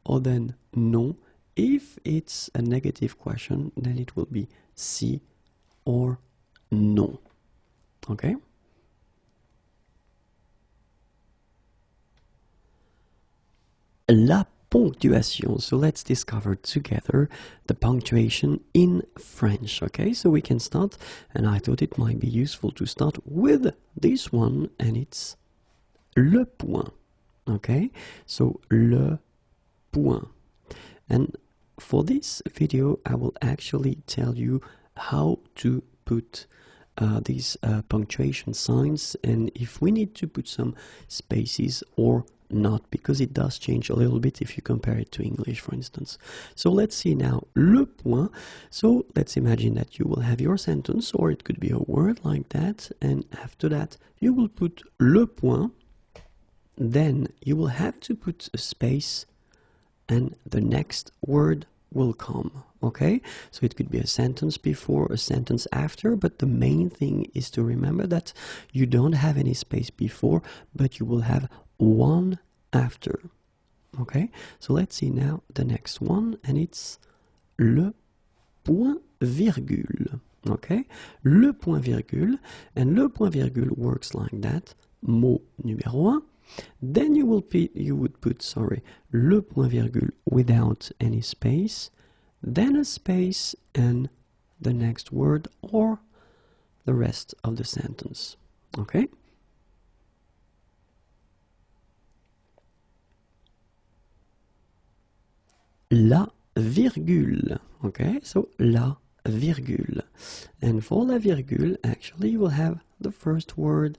or then non. If it's a negative question, then it will be si or non, okay? La ponctuation. So let's discover together the punctuation in French. Okay, so we can start, and I thought it might be useful to start with this one, and it's le point. Okay, so le point. And for this video, I will actually tell you how to put these punctuation signs, and if we need to put some spaces or not, because it does change a little bit if you compare it to English, for instance. So let's see now le point. So let's imagine that you will have your sentence, or it could be a word like that, and after that you will put le point, then you will have to put a space and the next word will come. Okay, so it could be a sentence before, a sentence after, but the main thing is to remember that you don't have any space before, but you will have one after. Okay, so let's see now the next one, and it's le point virgule. Okay, le point virgule, and le point virgule works like that. Mot numéro un. Then you would put le point virgule without any space, then a space and the next word or the rest of the sentence. Okay? La virgule. Okay, so la virgule. And for la virgule, actually you will have the first word,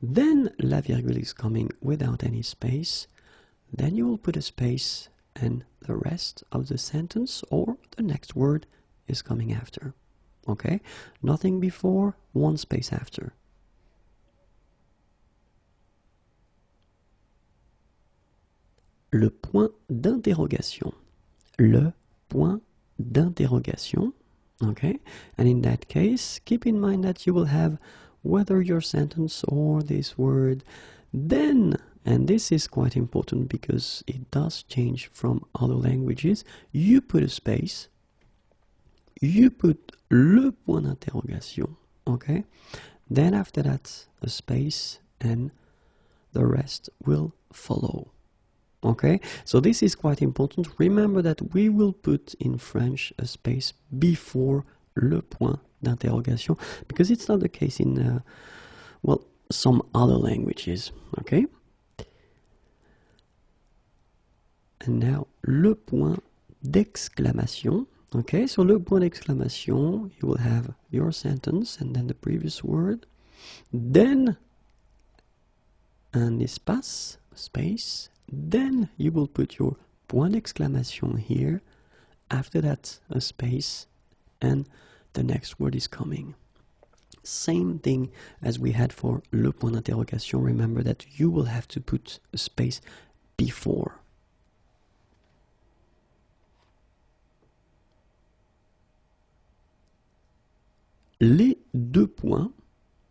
then la virgule is coming without any space, then you will put a space and the rest of the sentence or the next word is coming after. Okay, nothing before, one space after. Le point d'interrogation. Le point d'interrogation. Okay, and in that case, keep in mind that you will have whether your sentence or this word, then, and this is quite important because it does change from other languages, you put a space, you put le point d'interrogation, okay, then after that a space and the rest will follow. Okay, so this is quite important. Remember that we will put in French a space before le point d'interrogation, because it's not the case in, well, some other languages. Okay, and now le point d'exclamation. Okay, so le point d'exclamation, you will have your sentence and then the previous word, then un espace, space, then you will put your point d'exclamation here, after that a space, and the next word is coming. Same thing as we had for le point d'interrogation. Remember that you will have to put a space before. Les deux points,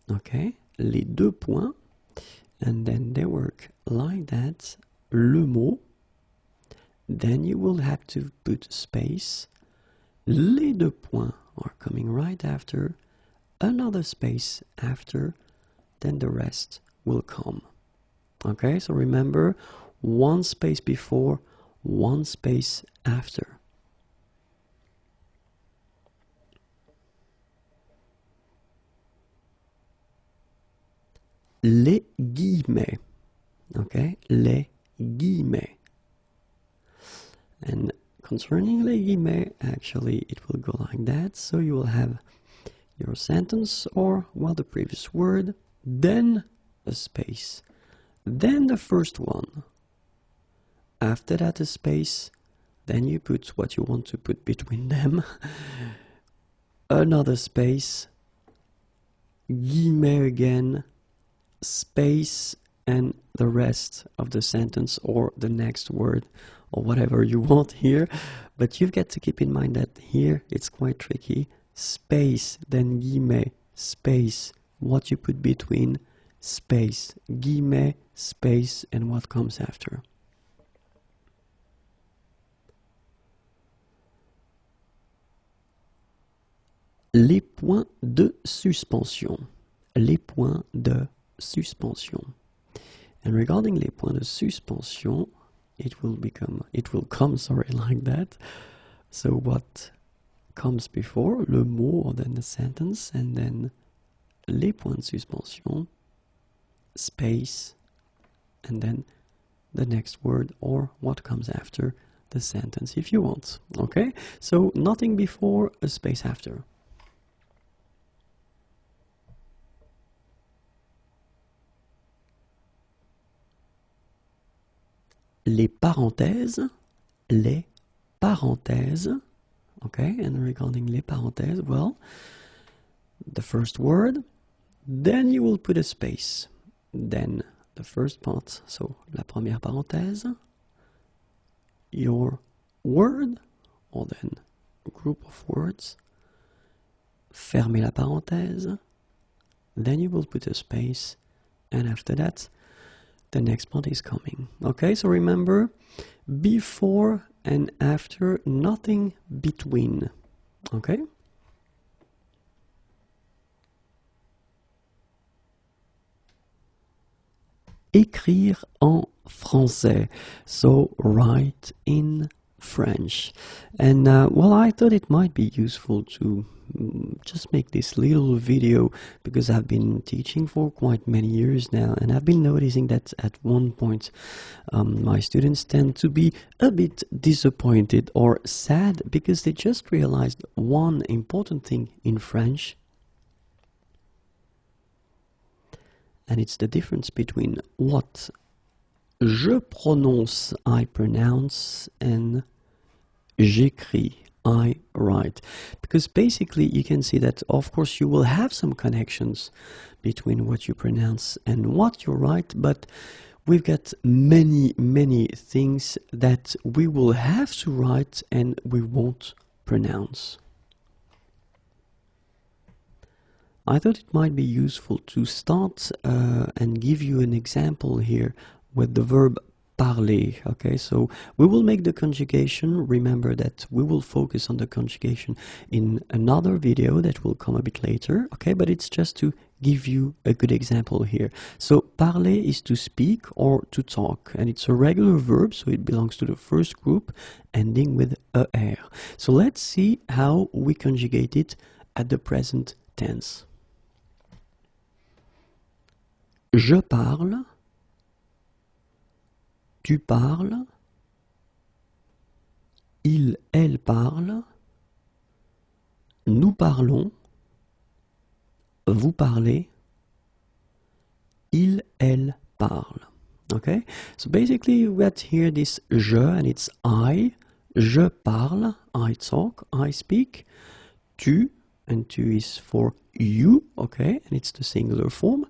okay, les deux points, and then they work like that. Le mot, then you will have to put space, les deux points are coming right after, another space after, then the rest will come. Okay, so remember, one space before, one space after. Les guillemets. Okay, les guillemets. And concerning les guillemets, actually it will go like that. So you will have your sentence, or, well, the previous word, then a space, then the first one. After that a space, then you put what you want to put between them. Another space, guillemets again, space, and the rest of the sentence or the next word or whatever you want here. But you've got to keep in mind that here it's quite tricky. Space, then guillemets, space, what you put between, space, guillemets, space, and what comes after. Les points de suspension. Les points de suspension. And regarding les points de suspension, it will come like that. So what comes before, le mot, or then the sentence, and then les points de suspension, space, and then the next word or what comes after the sentence if you want. Okay, so nothing before, a space after. Les parenthèses, okay, and regarding les parenthèses, well, the first word, then you will put a space, then the first part, so la première parenthèse, your word, or then a group of words, fermez la parenthèse, then you will put a space, and after that, the next part is coming. Okay, so remember, before and after, nothing between. Okay? Écrire en français. So write in French. And well, I thought it might be useful to just make this little video because I've been teaching for quite many years now, and I've been noticing that at one point my students tend to be a bit disappointed or sad because they just realized one important thing in French, and it's the difference between what je prononce, I pronounce, and j'écris, I write. Because basically you can see that of course you will have some connections between what you pronounce and what you write, but we've got many things that we will have to write and we won't pronounce. I thought it might be useful to start and give you an example here with the verb parler. Okay, so we will make the conjugation. Remember that we will focus on the conjugation in another video that will come a bit later. Okay, but it's just to give you a good example here. So parler is to speak or to talk, and it's a regular verb, so it belongs to the first group ending with er. So let's see how we conjugate it at the present tense. Je parle, tu parles, il, elle parle, nous parlons, vous parlez, il, elle parle. Okay, so basically you got here this je and it's I. Je parle, I talk, I speak. Tu, and tu is for you, okay, and it's the singular form.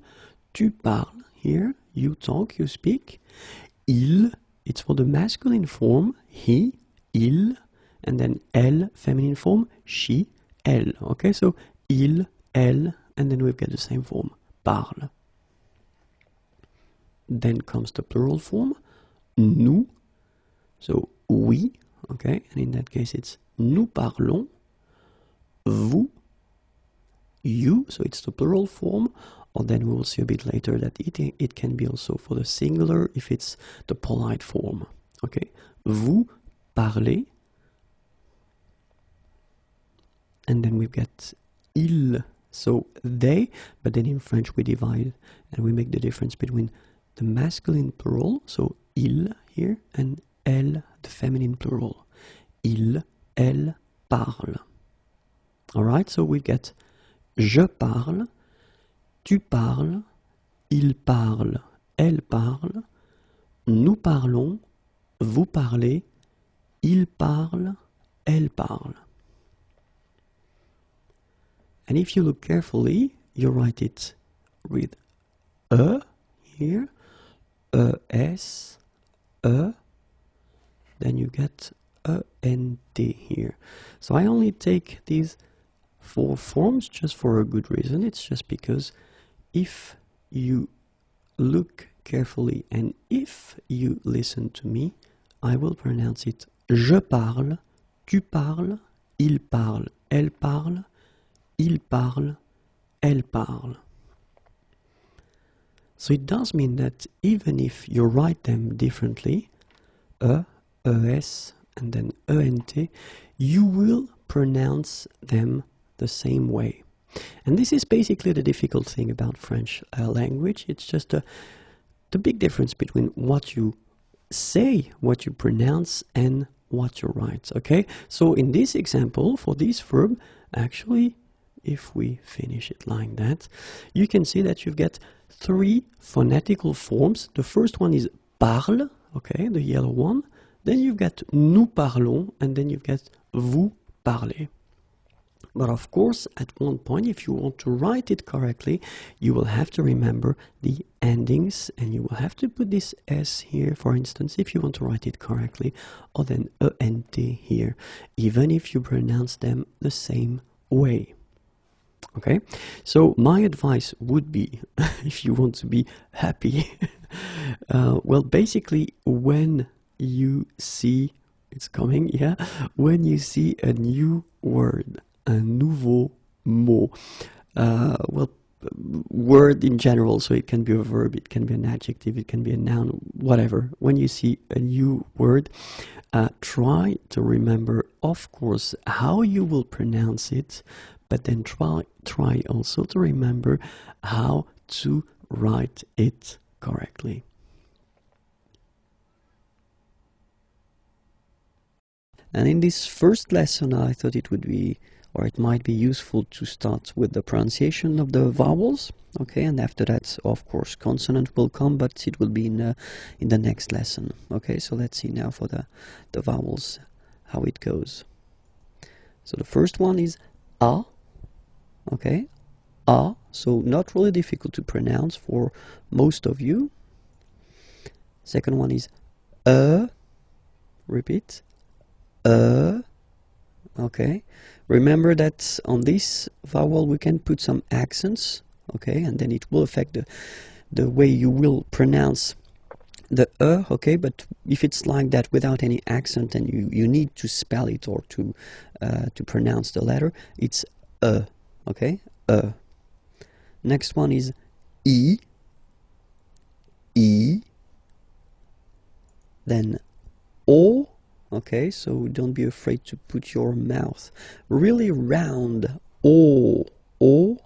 Tu parles, here, you talk, you speak. Il, it's for the masculine form, he, il, and then elle, feminine form, she, elle. Okay, so il, elle, and then we've got the same form, parle. Then comes the plural form, nous, so we, okay, and in that case it's nous parlons, vous, you, so it's the plural form, or then we will see a bit later that it can be also for the singular if it's the polite form. Okay, vous parlez, and then we've got ils, so they, but then in French we divide and we make the difference between the masculine plural, so il here, and elle, the feminine plural. Il, elle parle. Alright, so we get je parle, tu parles, il parle, elle parle, nous parlons, vous parlez, il parle, elle parle. And if you look carefully, you write it with here, es, then you get ent here. So I only take these 4 forms just for a good reason. It's just because if you look carefully and if you listen to me, I will pronounce it je parle, tu parles, il parle, elle parle, il parle, elle parle. So it does mean that even if you write them differently, es, and then ent, you will pronounce them the same way. And this is basically the difficult thing about French language. It's just the big difference between what you say, what you pronounce, and what you write. Okay, so in this example, for this verb, actually, if we finish it like that, you can see that you've got 3 phonetical forms. The first one is parle, okay, the yellow one. Then you've got nous parlons, and then you've got vous parlez. But of course, at one point, if you want to write it correctly, you will have to remember the endings, and you will have to put this S here, for instance, if you want to write it correctly, or then ent here, even if you pronounce them the same way. Okay, so my advice would be, if you want to be happy, well, basically, when you see, it's coming, yeah, when you see a new word, un nouveau mot, well, word in general, so it can be a verb, it can be an adjective, it can be a noun, whatever. When you see a new word, try to remember, of course, how you will pronounce it, but then try also to remember how to write it correctly. And in this first lesson, I thought it would be, or it might be useful to start with the pronunciation of the vowels, okay, and after that, of course, consonant will come, but it will be in the next lesson, okay. So let's see now for the vowels, how it goes. So the first one is A, okay, A, so not really difficult to pronounce for most of you. Second one is repeat, okay. Remember that on this vowel we can put some accents, okay, and then it will affect the way you will pronounce the okay. But if it's like that without any accent and you need to spell it or to pronounce the letter, it's okay. Next one is E, then O. Okay, so don't be afraid to put your mouth really round. O,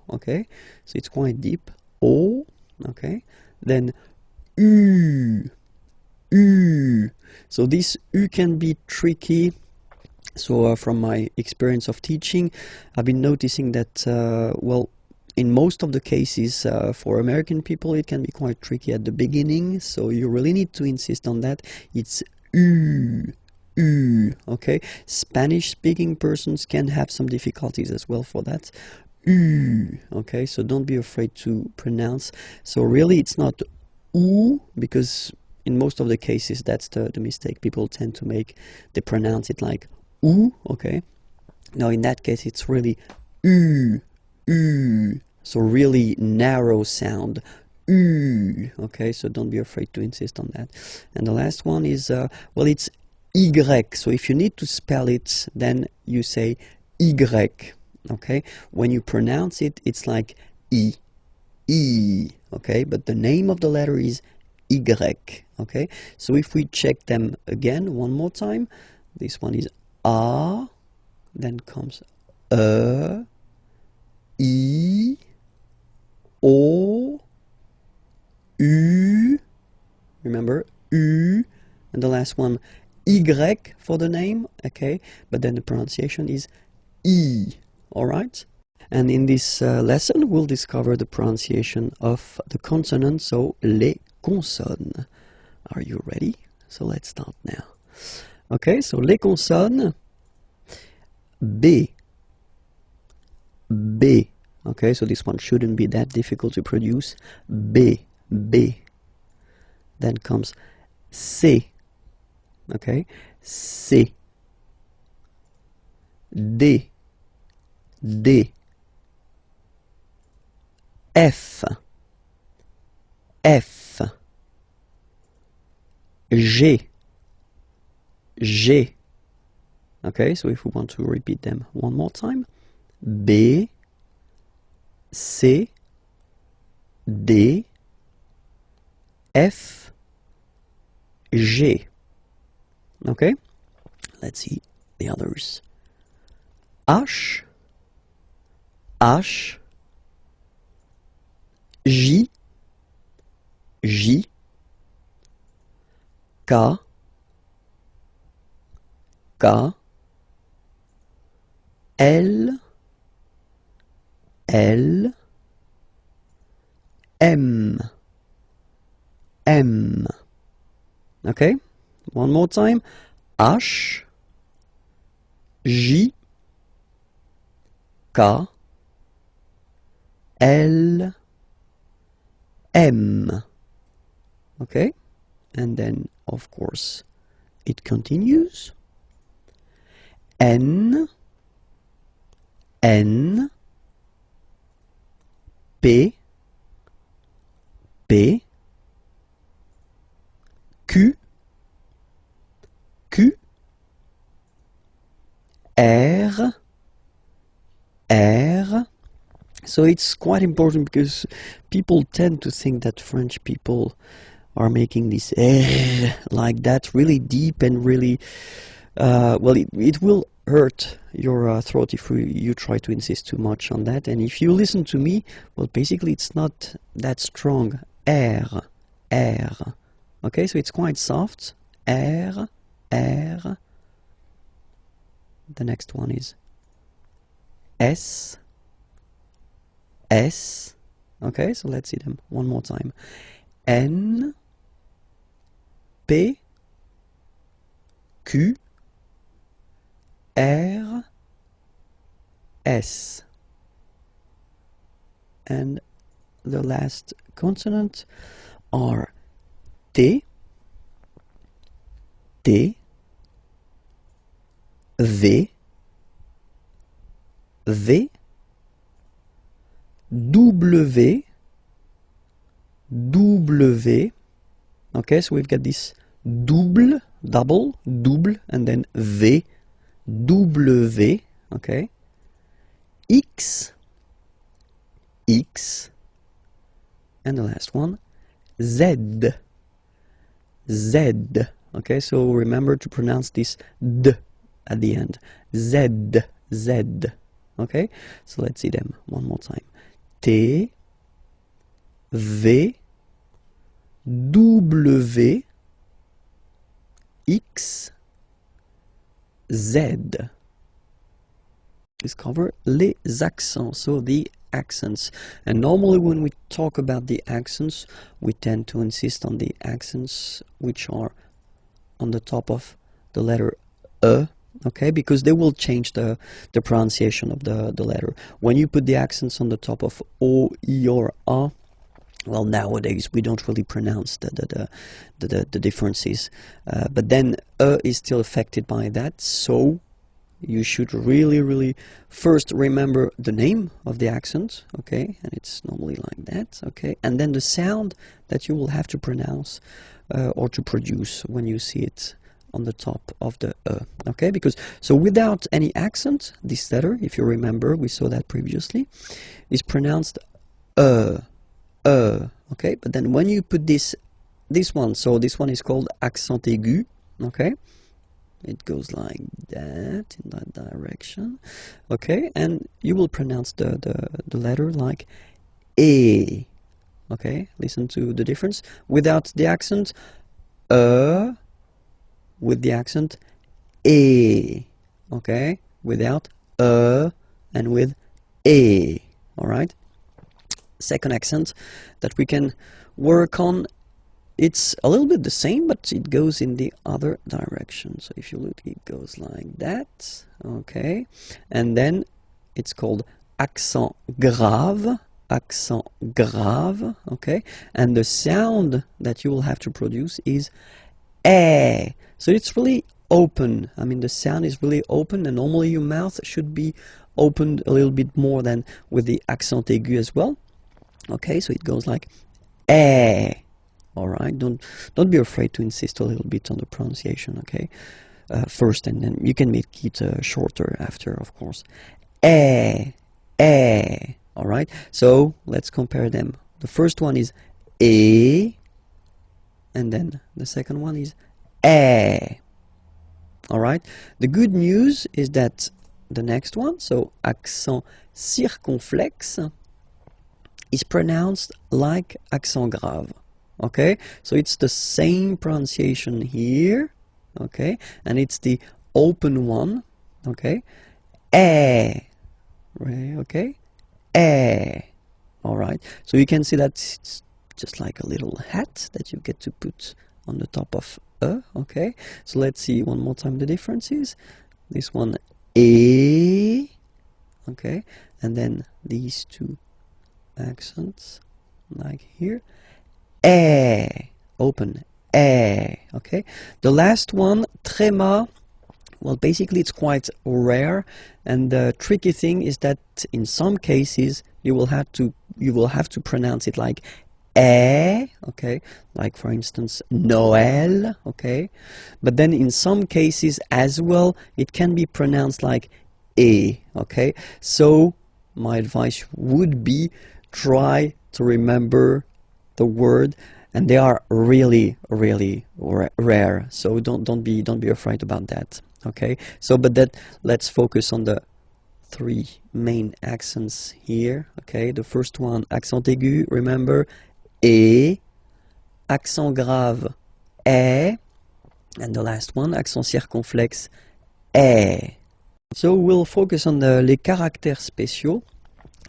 okay, so it's quite deep. O, okay. Then U. So this U can be tricky. So from my experience of teaching, I've been noticing that, well, in most of the cases, for American people, it can be quite tricky at the beginning. So you really need to insist on that. It's U. Okay, Spanish speaking persons can have some difficulties as well for that. Okay, so don't be afraid to pronounce. So really it's not oo, because in most of the cases that's the mistake people tend to make. They pronounce it like oo, okay. Now in that case it's really so really narrow sound. Okay, so don't be afraid to insist on that. And the last one is, well, it's Y, so if you need to spell it, then you say Y, okay? When you pronounce it, it's like I, okay? But the name of the letter is Y, okay? So if we check them again one more time, this one is A, then comes I, O, U, remember, U, and the last one, Y for the name, okay? But then the pronunciation is I, alright? And in this lesson, we'll discover the pronunciation of the consonants, so les consonnes. Are you ready? So let's start now. Okay, so les consonnes, B, B. Okay, so this one shouldn't be that difficult to produce. B, B. Then comes C. Okay, C. D, D. F, F. G, G. Okay, so if we want to repeat them one more time, B, C, D, F, G. Okay, let's see the others. H, H, J, J, K, K, L, L, M, M. Okay, one more time. H, J, K, L, M. Okay, and then of course it continues. N, N, P, P, Q, Q, R, R. So it's quite important because people tend to think that French people are making this R like that, really deep and really, well, it will hurt your throat if you try to insist too much on that. And if you listen to me, well, basically it's not that strong. R, R. Okay, so it's quite soft. R, R. The next one is S, S. Okay, so let's see them one more time. N, P, Q, R, S. And the last consonant are T, T, V, V, W, W. Okay, so we've got this double, and then V, W. Okay, X, X, and the last one, Z, Z. Okay, so remember to pronounce this D at the end. Z, Z. Okay, so let's see them one more time. T, V, W, X, Z. Discover les accents, so the accents. And normally when we talk about the accents, we tend to insist on the accents which are on the top of the letter E, okay, because they will change the pronunciation of the letter. When you put the accents on the top of O, I, or A, well, nowadays we don't really pronounce the differences, but then E is still affected by that, so you should really first remember the name of the accent, okay, and it's normally like that, okay, and then the sound that you will have to pronounce or to produce when you see it on the top of the okay, because so without any accent, this letter, if you remember, we saw that previously, is pronounced okay, but then when you put this one, so this one is called accent aigu, okay, it goes like that, in that direction, okay, and you will pronounce the letter like E, okay, listen to the difference, without the accent, with the accent, E, okay, without and with E, alright. Second accent that we can work on, it's a little bit the same, but it goes in the other direction. So if you look, it goes like that, okay, and then it's called accent grave, okay, and the sound that you will have to produce is eh. So it's really open. I mean, the sound is really open, and normally your mouth should be opened a little bit more than with the accent aigu as well. Okay, so it goes like eh. All right, don't be afraid to insist a little bit on the pronunciation. Okay, first, and then you can make it shorter after, of course. Eh. All right, so let's compare them. The first one is e, and then the second one is eh. All right, the good news is that the next one, so accent circonflexe, is pronounced like accent grave. Okay, so it's the same pronunciation here, okay, and it's the open one, okay, eh, okay, eh. All right, so you can see that it's just like a little hat that you get to put on the top of okay. So let's see one more time the differences. This one e, okay, and then these two accents like here. Open, okay. The last one, tréma, well, basically it's quite rare, and the tricky thing is that in some cases you will have to pronounce it like okay, like for instance Noël, okay, but then in some cases as well it can be pronounced like okay. So my advice would be try to remember the word, and they are really rare, so don't be afraid about that, okay. So but that, let's focus on the three main accents here, okay. The first one, accent aigu, remember, e, accent grave, e, and the last one, accent circonflexe, e. So we'll focus on les caractères spéciaux,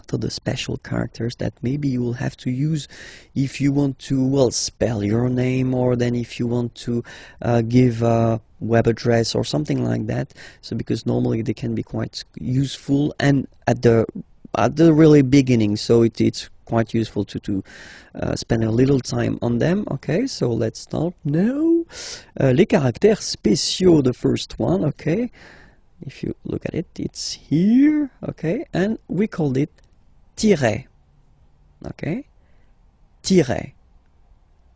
so the special characters that maybe you will have to use if you want to, well, spell your name, or then if you want to give a web address or something like that. So because normally they can be quite useful, and at the really beginning, so it's quite useful to spend a little time on them. Okay, so let's start now. Les caractères spéciaux, the first one, okay. If you look at it, it's here, okay, and we called it tiret, okay, tiret.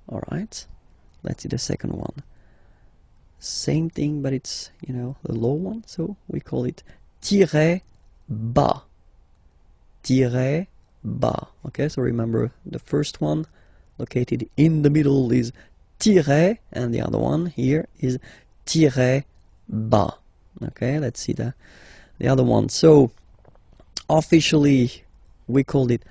All right, let's see the second one. Same thing, but it's, you know, the low one, so we call it tiret bas, tiret bas. Okay, so remember the first one located in the middle is tiret, and the other one here is tiret bas. Okay, let's see the other one. So officially we called it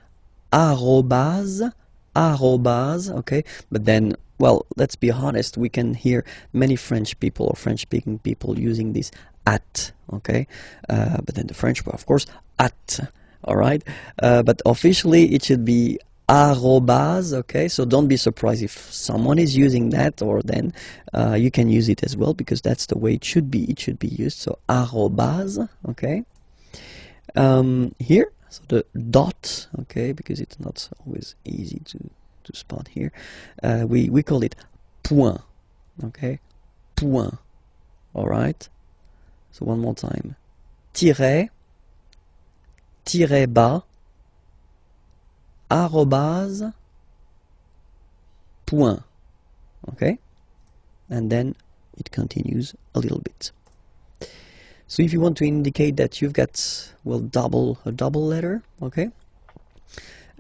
arrobase, okay, but then, well, let's be honest, we can hear many French people or French-speaking people using this at, okay, but then the French, of course, at, all right, but officially it should be arrobase, okay, so don't be surprised if someone is using that, or then you can use it as well, because that's the way it should be used, so arrobase, okay. Here, so the dot, okay, because it's not always easy to spot here, we call it point, okay, point, all right. So one more time, tiret, tiret bas, arrobase, point, okay, and then it continues a little bit. So if you want to indicate that you've got, well, a double letter, okay,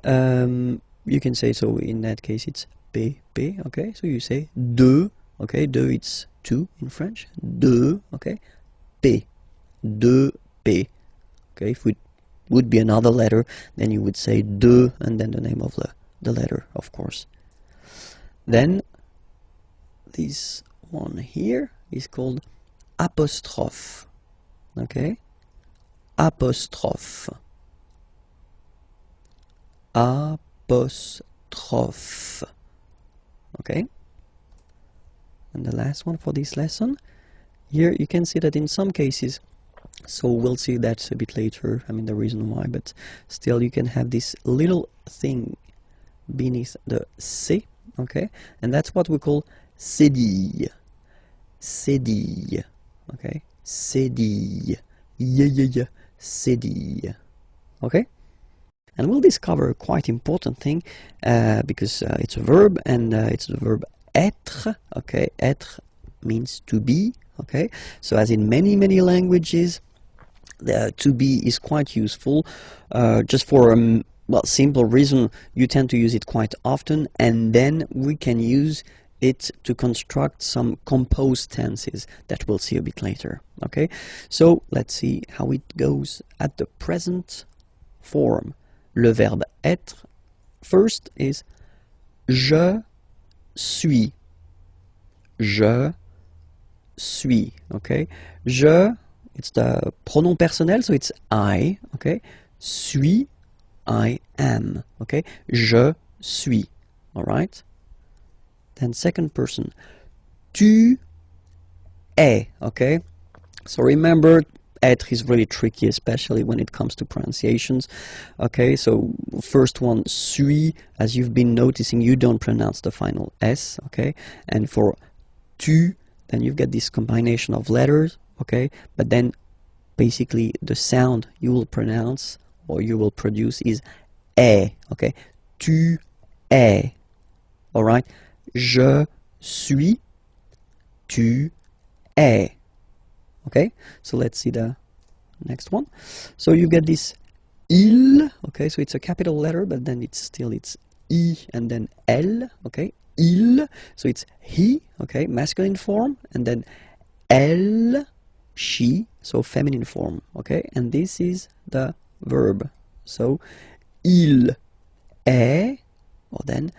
you can say, so in that case it's P, okay, so you say deux, okay, deux it's two in French, deux, okay, P, deux P, okay, if it would be another letter, then you would say deux and then the name of the letter, of course. Then this one here is called apostrophe, okay, apostrophe, apostrophe, okay. And the last one for this lesson, here you can see that in some cases, so we'll see that a bit later, I mean the reason why, but still you can have this little thing beneath the C, okay, and that's what we call cédille, cédille, okay, cédille, cédille, okay. And we'll discover a quite important thing because it's a verb, and it's the verb être, okay, être means to be, okay, so as in many languages, the to be is quite useful, just for well, simple reason, you tend to use it quite often, and then we can use it to construct some composed tenses that we'll see a bit later, okay. So let's see how it goes at the present form. Le verbe être first is je suis, je suis, okay. Je, it's the pronom personnel, so it's I, okay. Suis, I am, okay. Je suis, all right. Then second person, tu es, okay. So remember, être is really tricky, especially when it comes to pronunciations, okay. So first one, suis, as you've been noticing, you don't pronounce the final S, okay. And for tu, then you've got this combination of letters, okay, but then basically the sound you will pronounce or you will produce is est, okay. Tu es, all right. Je suis, tu es, okay. So let's see the next one. So you get this il, okay, so it's a capital letter, but then it's I and then L, okay, il, so it's he, okay, masculine form, and then elle, she, so feminine form, okay, and this is the verb, so il est, or then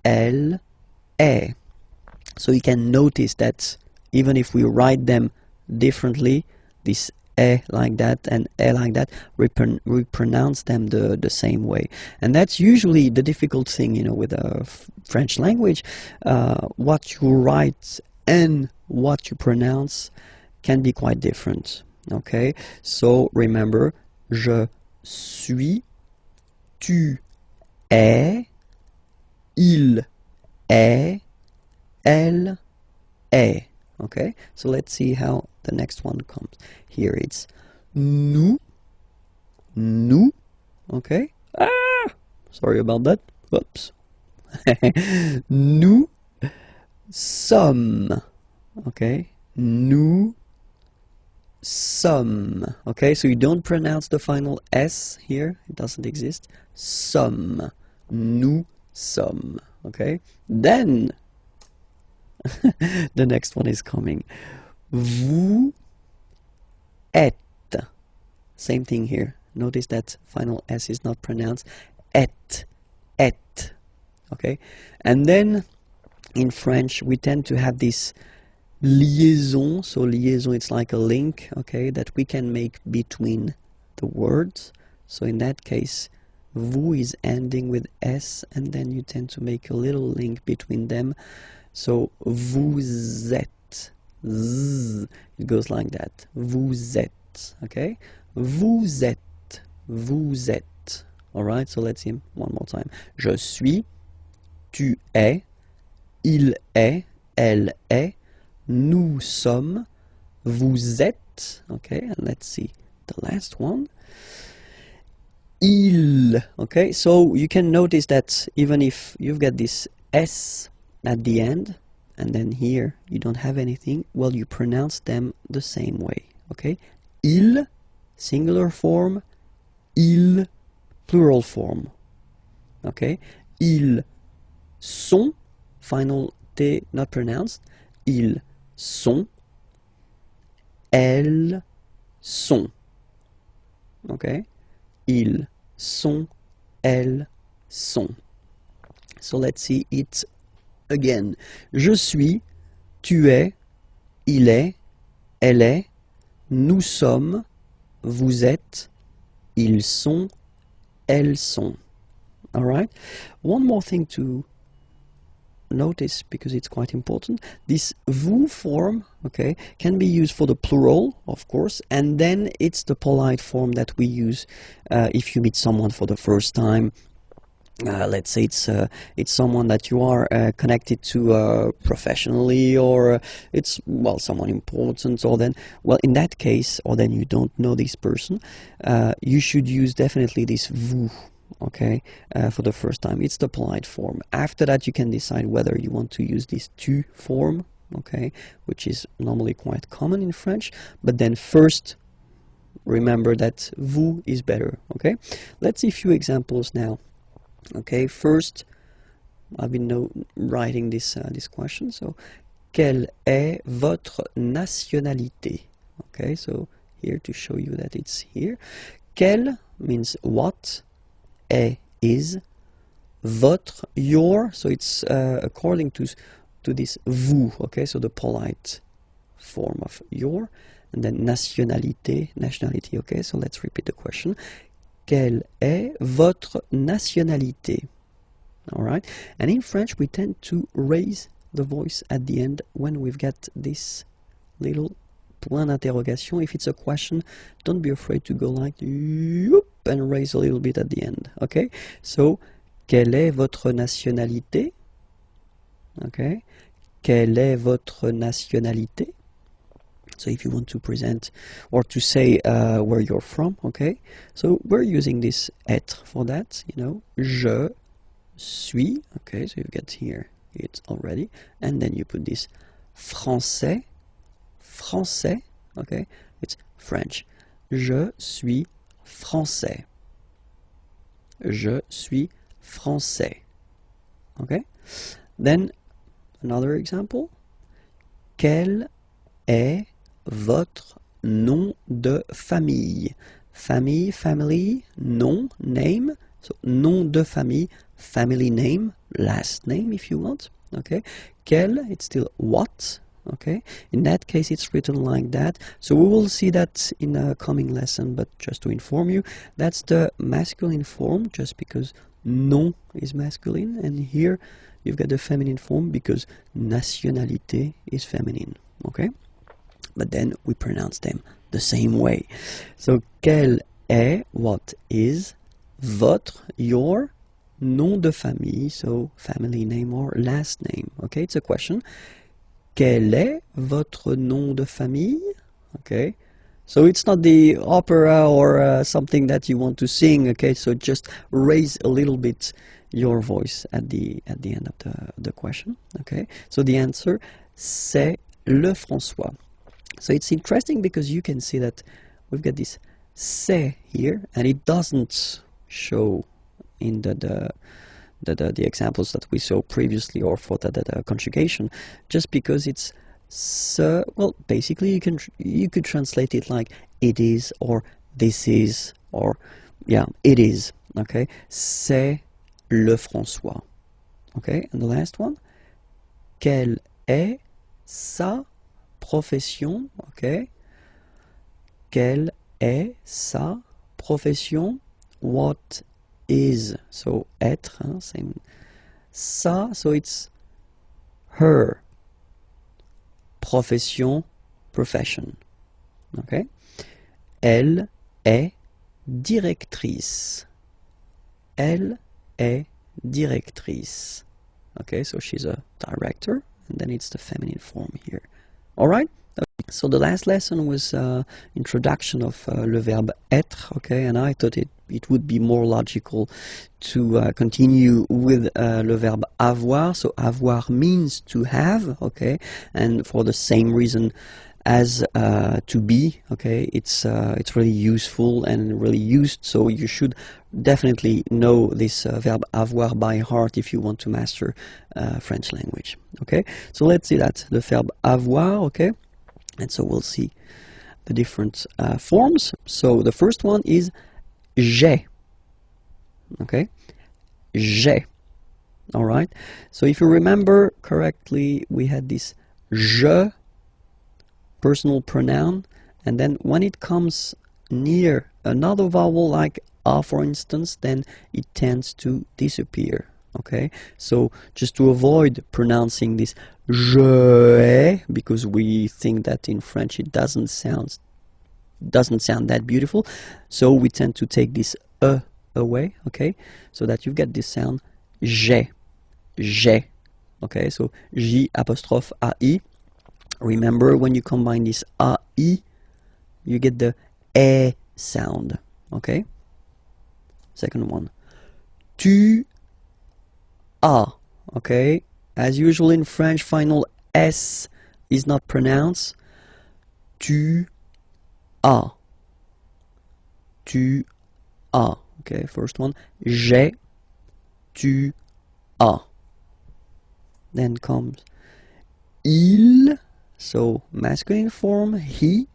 elle est. So you can notice that even if we write them differently, this e like that and e like that, we pronounce them the same way. And that's usually the difficult thing, you know, with the French language. What you write and what you pronounce can be quite different, okay. So remember, je suis, tu es, il est, elle est, okay. So let's see how the next one comes. Here it's nous, okay. Sorry about that. Whoops. Nous sommes, okay. Nous sommes, okay. So you don't pronounce the final S here, it doesn't exist. Sommes, nous sommes, okay. Then the next one is coming. Vous êtes. Same thing here. Notice that final S is not pronounced. Et. Okay. And then in French we tend to have this liaison. So liaison, it's like a link, okay, that we can make between the words. So in that case, vous is ending with S, and then you tend to make a little link between them. So vous êtes, z, it goes like that. Vous êtes, okay. Vous êtes, vous êtes. All right. So let's see one more time. Je suis, tu es, il est, elle est, nous sommes, vous êtes. Okay. And let's see the last one. Il. Okay. So you can notice that even if you've got this S at the end, and then here you don't have anything, well, you pronounce them the same way, okay? Il, singular form, il, plural form, okay? Ils sont, final T not pronounced, ils sont, elles sont, okay? Ils sont, elles sont. So let's see it again. Je suis, tu es, il est, elle est, nous sommes, vous êtes, ils sont, elles sont. All right? One more thing to notice, because it's quite important. This vous form, okay, can be used for the plural, of course, and then it's the polite form that we use if you meet someone for the first time. Let's say it's someone that you are connected to professionally, or it's, well, someone important, or then, well, in that case, or then you don't know this person, you should use definitely this vous, okay, for the first time. It's the polite form. After that, you can decide whether you want to use this tu form, okay, which is normally quite common in French, but then first remember that vous is better, okay? Let's see a few examples now. Okay, first, I've been writing this question. So, quelle est votre nationalité? Okay, so here to show you that it's here. Quelle means what, est is, votre, your. So it's according to this vous. Okay, so the polite form of your, and then nationalité, nationality. Okay, so let's repeat the question. Quelle est votre nationalité? All right. And in French, we tend to raise the voice at the end when we've got this little point d'interrogation. If it's a question, don't be afraid to go like whoop, and raise a little bit at the end. Okay. So, quelle est votre nationalité? Okay. Quelle est votre nationalité? So if you want to present or to say where you're from, okay? So we're using this être for that, you know. Je suis, okay, so you get here it already. And then you put this français, français, okay? It's French. Je suis français. Je suis français. Okay? Then another example. Quel est votre nom de famille? Famille, family, nom, name. So nom de famille, family name, last name if you want. Okay. Quel, it's still what. Okay. In that case, it's written like that. So we will see that in a coming lesson, but just to inform you, that's the masculine form, just because nom is masculine, and here you've got the feminine form because nationalité is feminine. Okay. But then we pronounce them the same way. So, quel est, what is, votre, your, nom de famille, so family name or last name. Okay, it's a question. Quel est votre nom de famille? Okay, so it's not the opera or something that you want to sing. Okay, so just raise a little bit your voice at the end of the question. Okay, so the answer, c'est le François. So it's interesting because you can see that we've got this c'est here, and it doesn't show in the examples that we saw previously, or for the conjugation, just because it's so, well, basically you could translate it like it is, or this is, or yeah, it is. Okay, c'est le François. Okay, and the last one, quelle est sa profession? Okay, quelle est sa profession? What is, so être, hein, same. Sa, so it's her. Profession, profession. Okay. Elle est directrice. Elle est directrice. Okay, so she's a director, and then it's the feminine form here. All right. So the last lesson was introduction of le verbe être. Okay, and I thought it it would be more logical to continue with le verbe avoir. So avoir means to have, okay, and for the same reason as to be, okay, it's really useful and really used, so you should definitely know this verb avoir by heart if you want to master French language, okay. So let's see that, the verb avoir, okay, and so we'll see the different forms. So the first one is j'ai, okay, j'ai, all right. So if you remember correctly, we had this je, personal pronoun, and then when it comes near another vowel like a, for instance, then it tends to disappear, okay. So just to avoid pronouncing this je ai, because we think that in French it doesn't sound that beautiful, so we tend to take this e away, okay, so that you get this sound j'ai, j'ai, okay. So j apostrophe ai. Remember, when you combine this ai, you get the e sound, okay. Second one, tu as, okay. As usual in French, final s is not pronounced. Tu as, tu as, okay. First one, j'ai, tu as. Then comes il, so masculine form, he,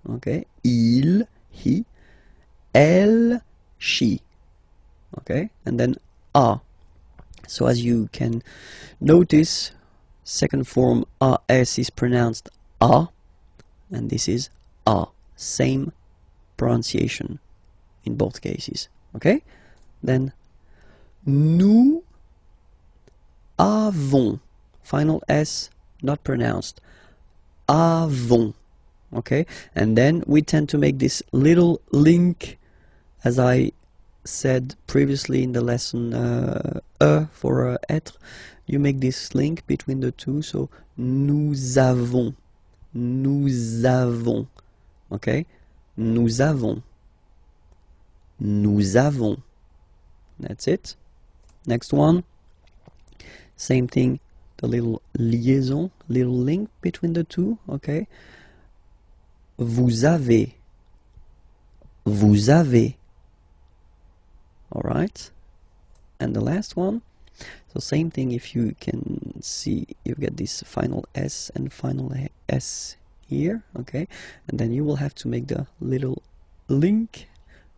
okay, il, he, elle, she, okay, and then a. So as you can notice, second form as is pronounced a, and this is a, same pronunciation in both cases, okay. Then nous avons, final s not pronounced, avons, okay. And then we tend to make this little link, as I said previously in the lesson, for être, you make this link between the two, so nous avons, okay, nous avons, that's it. Next one, same thing, the little liaison, little link between the two, okay. Vous avez, all right. And the last one, so same thing, if you can see, you get this final s and final s here, okay, and then you will have to make the little link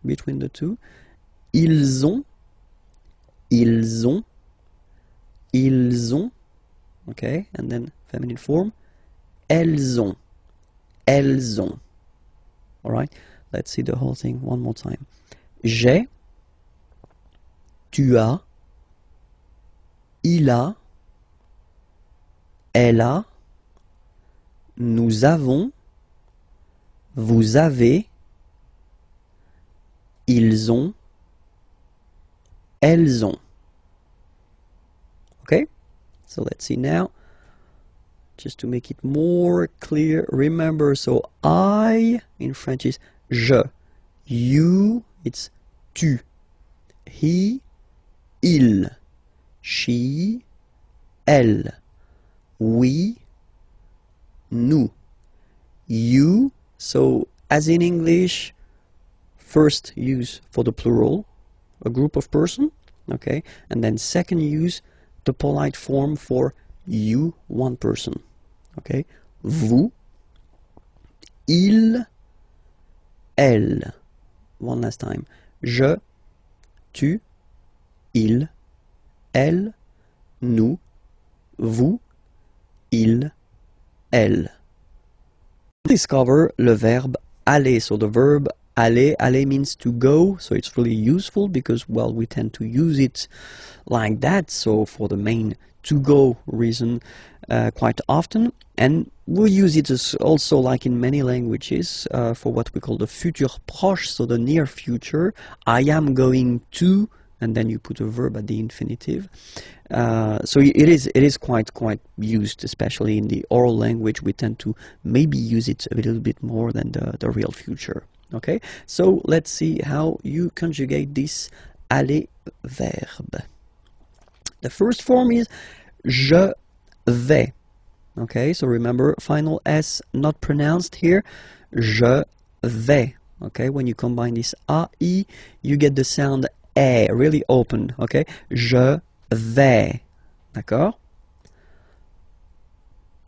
between the two. Ils ont, okay, and then feminine form, elles ont, all right. Let's see the whole thing one more time. J'ai, tu as, il a, elle a, nous avons, vous avez, ils ont, elles ont. Okay, so let's see now, just to make it more clear. Remember, so I in French is je, you it's tu, he, il, she, elle, we, nous, you. So as in English, first use for the plural, a group of person, okay, and then second use the polite form for you, one person, okay. Vous, il, elle. One last time. Je, tu, il, elle, nous, vous, il, elle. Discover le verbe aller. So the verb aller, aller means to go, so it's really useful because, well, we tend to use it like that, so for the main to go reason quite often, and we'll use it as also, like in many languages, for what we call the futur proche, so the near future. I am going to and then you put a verb at the infinitive. So it is quite used, especially in the oral language. We tend to maybe use it a little bit more than the real future. Okay, so let's see how you conjugate this aller verb. The first form is je vais. Okay, so remember, final S not pronounced here. Je vais. Okay, when you combine this AI, you get the sound E, really open. Okay, je vais. D'accord?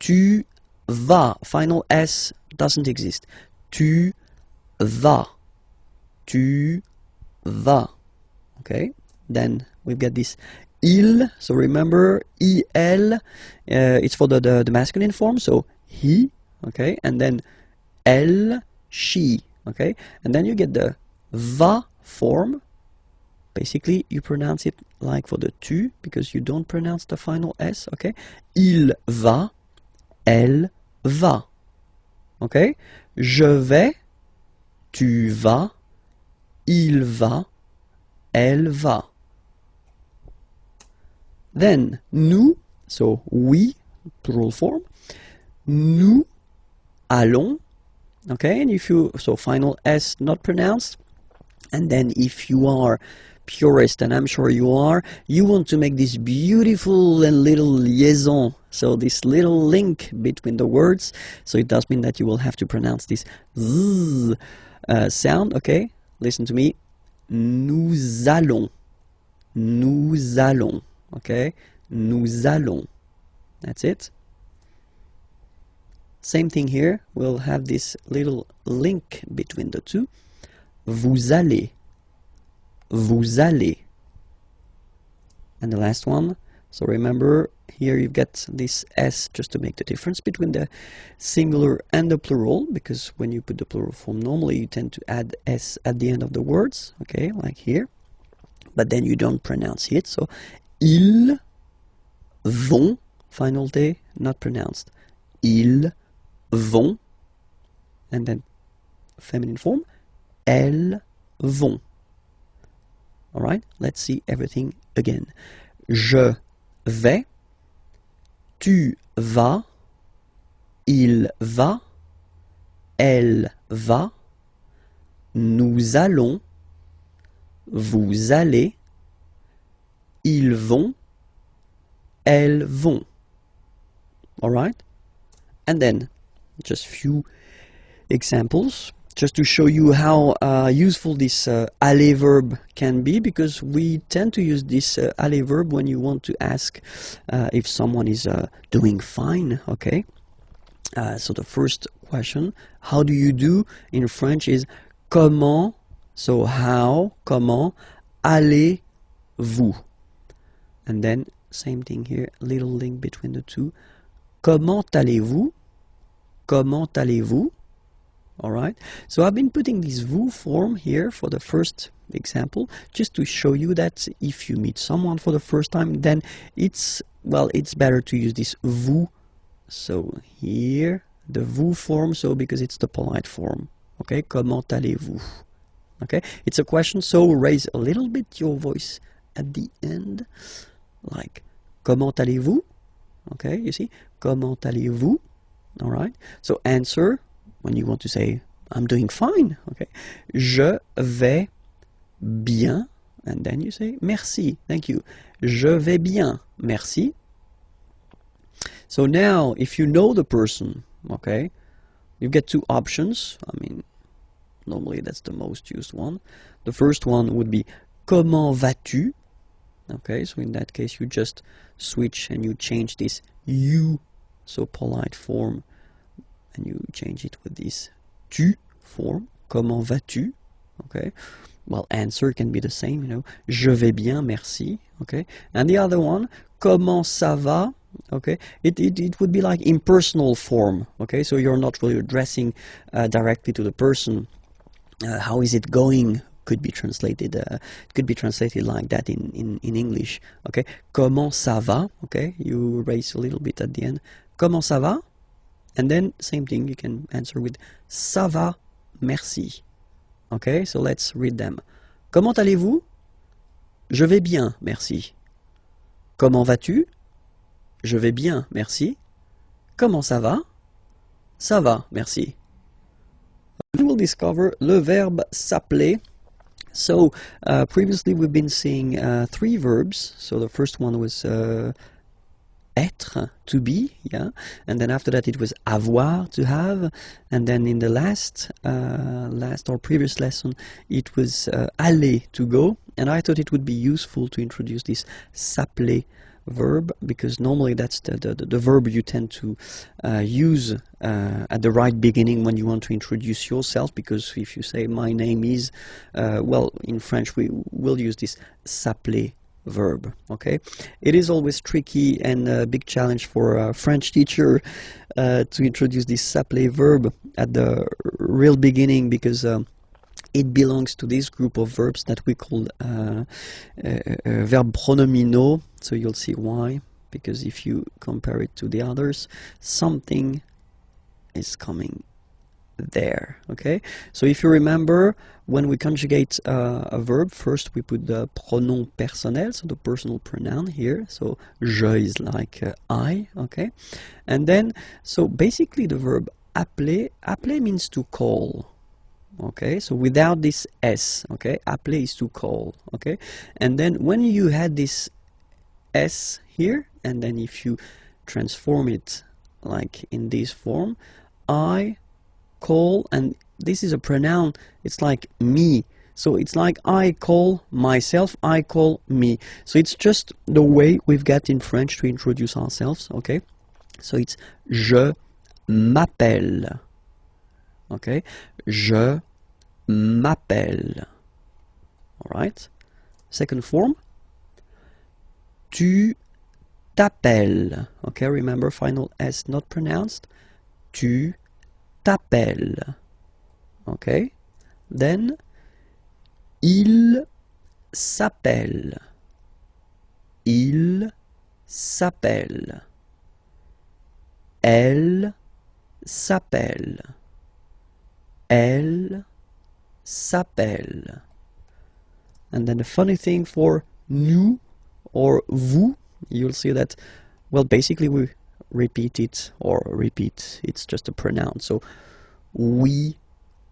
Tu vas. Final S doesn't exist. Tu vas. Tu vas. Okay, then we've got this il. So remember, il, it's for the masculine form, so he. Okay, and then elle, she. Okay, and then you get the va form. Basically, you pronounce it like for the tu, because you don't pronounce the final S. Okay, il va, elle va. Okay, je vais, tu vas, il va, elle va. Then nous, so we, plural form. Nous allons. Okay, and if you, so final S not pronounced, and then if you are purist, and I'm sure you are, you want to make this beautiful and little liaison, so this little link between the words, so it does mean that you will have to pronounce this z sound. Okay, listen to me. Nous allons. Nous allons. Okay, nous allons. That's it. Same thing here, we'll have this little link between the two. Vous allez. Vous allez. And the last one, so remember, here you've got this S just to make the difference between the singular and the plural, because when you put the plural form, normally you tend to add S at the end of the words, okay, like here, but then you don't pronounce it, so ils vont, final T, not pronounced. Ils vont, and then feminine form, elles vont. All right, let's see everything again. Je vais, tu vas, il va, elle va, nous allons, vous allez, ils vont, elles vont. All right, and then just few examples just to show you how useful this aller verb can be, because we tend to use this aller verb when you want to ask if someone is doing fine. Okay, so the first question, how do you do in French, is comment, so how, comment allez-vous, and then same thing here, little link between the two. Comment allez-vous? Comment allez-vous? All right, so I've been putting this vous form here for the first example, just to show you that if you meet someone for the first time, then it's, well, it's better to use this vous. So here, the vous form, so because it's the polite form. Okay, comment allez-vous? Okay, it's a question, so raise a little bit your voice at the end, like comment allez-vous? Okay, you see, comment allez-vous? All right, so answer when you want to say I'm doing fine. Okay, je vais bien, and then you say merci, thank you. Je vais bien, merci. So now, if you know the person, okay, you get two options. I mean, normally that's the most used one. The first one would be comment vas-tu? Okay, so in that case you just switch and you change this you, so polite form, and you change it with this tu form. Comment vas-tu? Okay, well, answer can be the same, you know, je vais bien, merci. Okay, and the other one, comment ça va? Okay, it would be like impersonal form. Okay, so you're not really addressing directly to the person. How is it going? Could be translated. Could be translated like that in English. Okay, comment ça va? Okay, you raise a little bit at the end. Comment ça va? And then same thing. You can answer with ça va, merci. Okay, so let's read them. Comment allez-vous? Je vais bien, merci. Comment vas-tu? Je vais bien, merci. Comment ça va? Ça va, merci. We will discover le verbe s'appeler. So, previously we've been seeing 3 verbs. So the first one was être, to be, yeah, and then after that it was avoir, to have, and then in the last or previous lesson it was aller, to go, and I thought it would be useful to introduce this s'appeler verb, because normally that's the verb you tend to use at the right beginning when you want to introduce yourself, because if you say my name is, well, in French we will use this s'appeler verb. Okay, it is always tricky and a big challenge for a French teacher to introduce this s'appeler verb at the real beginning, because it belongs to this group of verbs that we call verb pronominaux. So you'll see why, because if you compare it to the others, something is coming there. Okay, so if you remember, when we conjugate a verb, first we put the pronom personnel, so the personal pronoun here. So je is like I. Okay, and then so basically the verb appeler, appeler means to call. Okay, so without this s, okay, appeler is to call. Okay, and then when you had this s here, and then if you transform it like in this form, I call, and this is a pronoun, it's like me, so it's like I call myself, I call me. So it's just the way we've got in French to introduce ourselves. Okay, so it's je m'appelle. Okay, je m'appelle. All right, second form, tu t'appelles. Okay, remember, final s not pronounced. Tu t'appelles. Okay, then il s'appelle. Il s'appelle. Elle s'appelle. Elle s'appelle. And then the funny thing for nous or vous, you'll see that, well, basically we repeat it, or repeat, it's just a pronoun. So we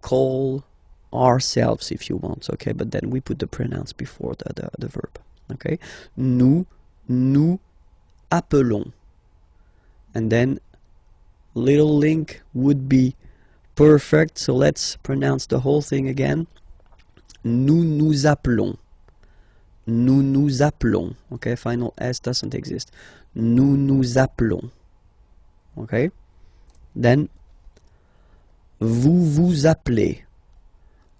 call ourselves, if you want, okay, but then we put the pronouns before the verb. Okay, nous appelons, and then little link would be perfect. So let's pronounce the whole thing again. Nous appelons. Nous appelons. Okay, final s doesn't exist. Nous appelons. Okay, then vous vous appelez.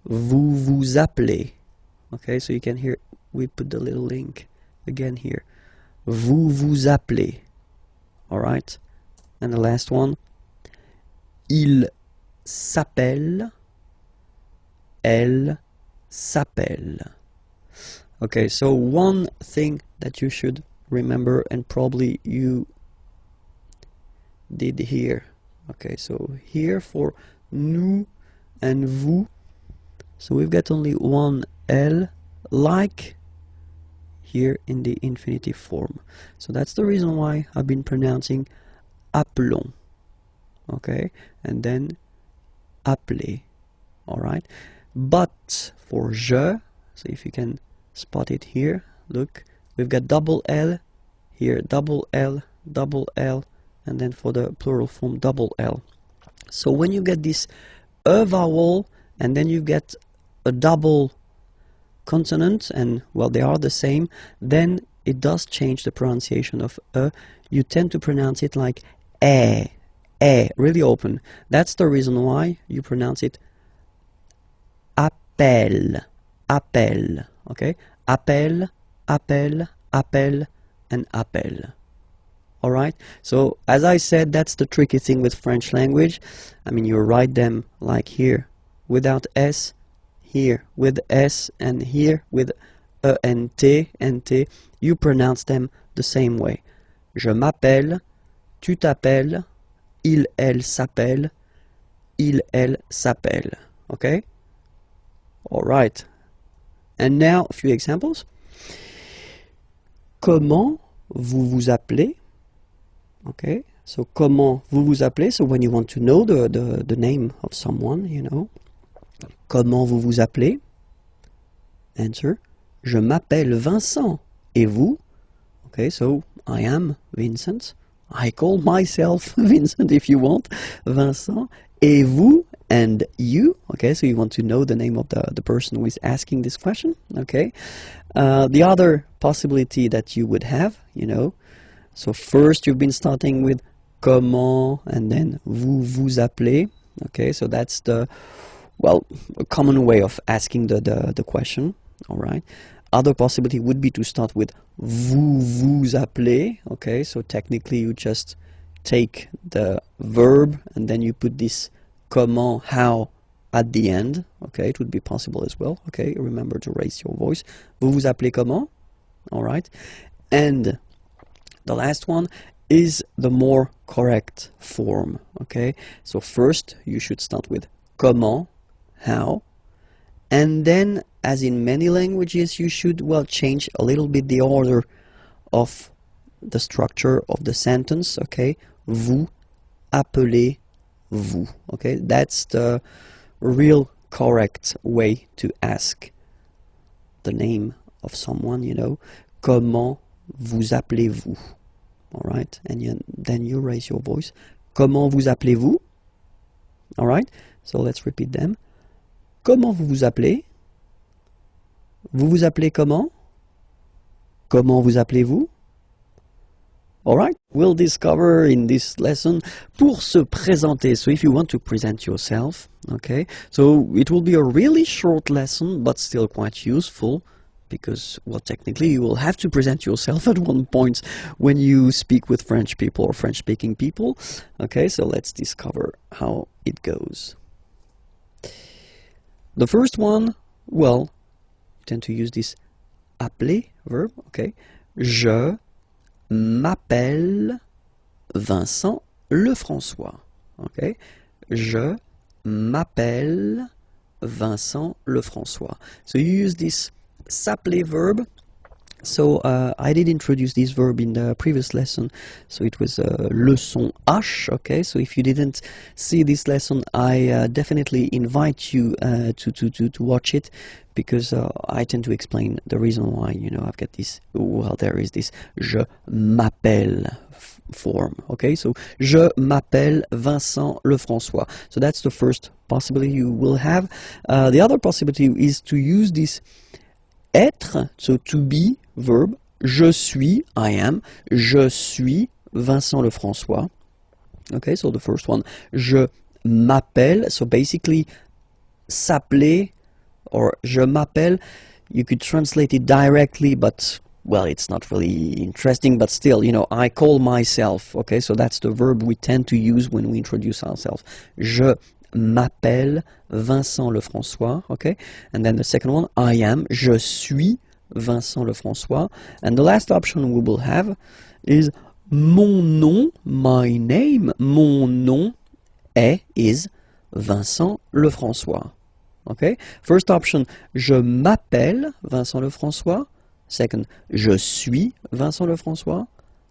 Vous vous appelez. Okay, so you can hear we put the little link again here. Vous vous appelez. All right, and the last one, il s'appelle. Elle s'appelle. Okay, so one thing that you should remember, and probably you did here. Okay, so here for nous and vous, so we've got only one L, like here in the infinitive form. So that's the reason why I've been pronouncing appelons. Okay, and then appeler. Alright, but for je, so if you can spot it here, look, we've got double L here, double L, and then for the plural form double L. So when you get this e vowel and then you get a double consonant, and well, they are the same, then it does change the pronunciation of e. You tend to pronounce it like really open. That's the reason why you pronounce it appel, okay? Appel, and appel. Alright, so as I said, that's the tricky thing with French language. I mean, you write them like here without S, here with S, and here with E and T, you pronounce them the same way. Je m'appelle, tu t'appelles, il, elle s'appelle, il, elle s'appelle. Okay? Alright. And now a few examples. comment vous vous appelez? Okay, so comment vous vous appelez? So when you want to know the name of someone, you know. Comment vous vous appelez? Answer. Je m'appelle Vincent. Et vous? Okay, so I am Vincent. I call myself Vincent if you want. Vincent. Et vous? And you? Okay, so you want to know the name of the person who is asking this question. Okay. The other possibility that you would have, you know. So first you've been starting with comment and then vous vous appelez. Okay, so that's the, well, a common way of asking the question. All right. Other possibility would be to start with vous vous appelez. Okay, so technically you just take the verb and then you put this comment, how, at the end. Okay, it would be possible as well. Okay, remember to raise your voice. Vous vous appelez comment? All right. And the last one is the more correct form. Okay, so first you should start with comment, how, and then, as in many languages, you should, well, change a little bit the order of the structure of the sentence. Okay, vous appelez-vous. Okay, that's the real correct way to ask the name of someone, you know. Comment vous appelez-vous? All right, and then you raise your voice. Comment vous appelez-vous? All right, so let's repeat them. Comment vous vous appelez? Vous vous appelez comment? Comment vous appelez-vous? All right, we'll discover in this lesson pour se présenter. So if you want to present yourself, okay, so it will be a really short lesson, but still quite useful. Because, well, technically you will have to present yourself at one point when you speak with French people or French-speaking people. Okay, so let's discover how it goes. The first one, well, tend to use this appeler verb. Okay, je m'appelle Vincent Lefrançois. Okay, je m'appelle Vincent Lefrançois. So you use this s'appeler verb. So I did introduce this verb in the previous lesson, so it was leçon H. Okay, so if you didn't see this lesson, I definitely invite you to watch it, because I tend to explain the reason why, you know, I've got this, well, there is this je m'appelle form. Okay, so je m'appelle Vincent Lefrançois. So that's the first possibility you will have. The other possibility is to use this être, so to be verb. Je suis, I am, je suis Vincent Lefrançois. Okay, so the first one, je m'appelle, so basically s'appeler or je m'appelle, you could translate it directly, but, well, it's not really interesting, but still, you know, I call myself. Okay, so that's the verb we tend to use when we introduce ourselves. Je m'appelle Vincent Lefrançois. Okay, and then the second one, I am, je suis Vincent Lefrançois. And the last option we will have is mon nom, my name, mon nom is Vincent Lefrançois. Okay, first option, je m'appelle Vincent Lefrançois. Second, je suis Vincent Lefrançois.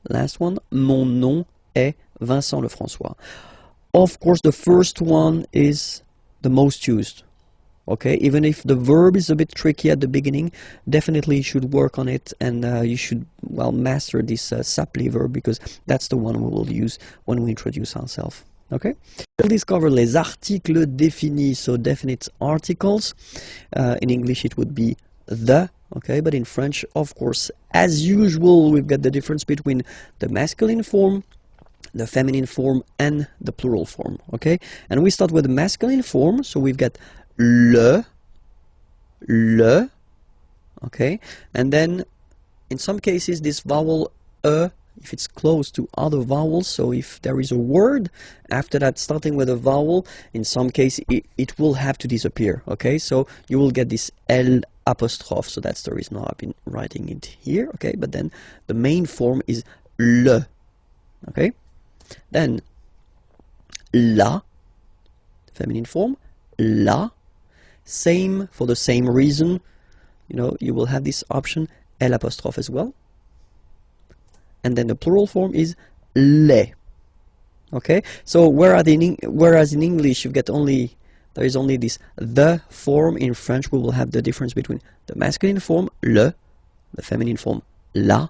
Last one, mon nom est Vincent Lefrançois. Of course, the first one is the most used. Okay, even if the verb is a bit tricky at the beginning, definitely you should work on it, and you should, well, master this s'appeler verb, because that's the one we will use when we introduce ourselves. Okay, we'll discover les articles définis, so definite articles. In English it would be the. Okay, but in French, of course, as usual, we've got the difference between the masculine form, the feminine form, and the plural form. Okay, and we start with the masculine form, so we've got le, okay, and then in some cases this vowel if it's close to other vowels, so if there is a word after that starting with a vowel, in some cases it will have to disappear. Okay, so you will get this L apostrophe, so that's the reason why I've been writing it here. Okay, but then the main form is le. Okay, then la, feminine form, la, same, for the same reason, you know, you will have this option L apostrophe as well. and then the plural form is les. Okay, so whereas in English you get only, there is only this the form, in French we will have the difference between the masculine form le, the feminine form la,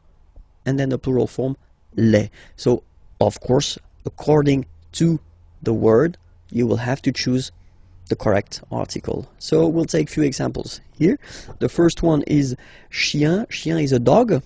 and then the plural form les. So of course, according to the word, you will have to choose the correct article. So we'll take a few examples here. The first one is chien. Chien is a dog.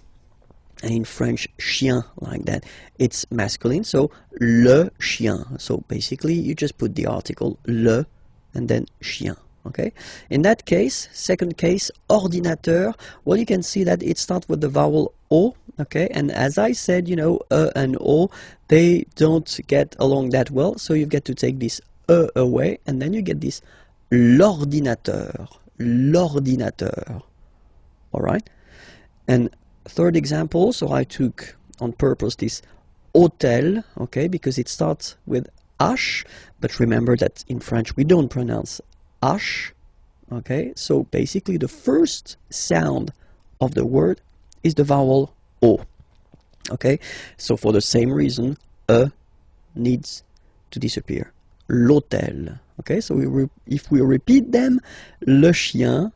And in French, chien, like that, it's masculine, so le chien. So basically, you just put the article le and then chien, okay? In that case, second case, ordinateur, well, you can see that it starts with the vowel O, okay? And as I said, you know, and O, they don't get along that well, so you get to take this away, and then you get this l'ordinateur, l'ordinateur, all right? And third example, so I took on purpose this hôtel, okay, because it starts with H, but remember that in French we don't pronounce H, okay, so basically the first sound of the word is the vowel O, okay, so for the same reason, needs to disappear. L'hôtel, okay, so if we repeat them, le chien,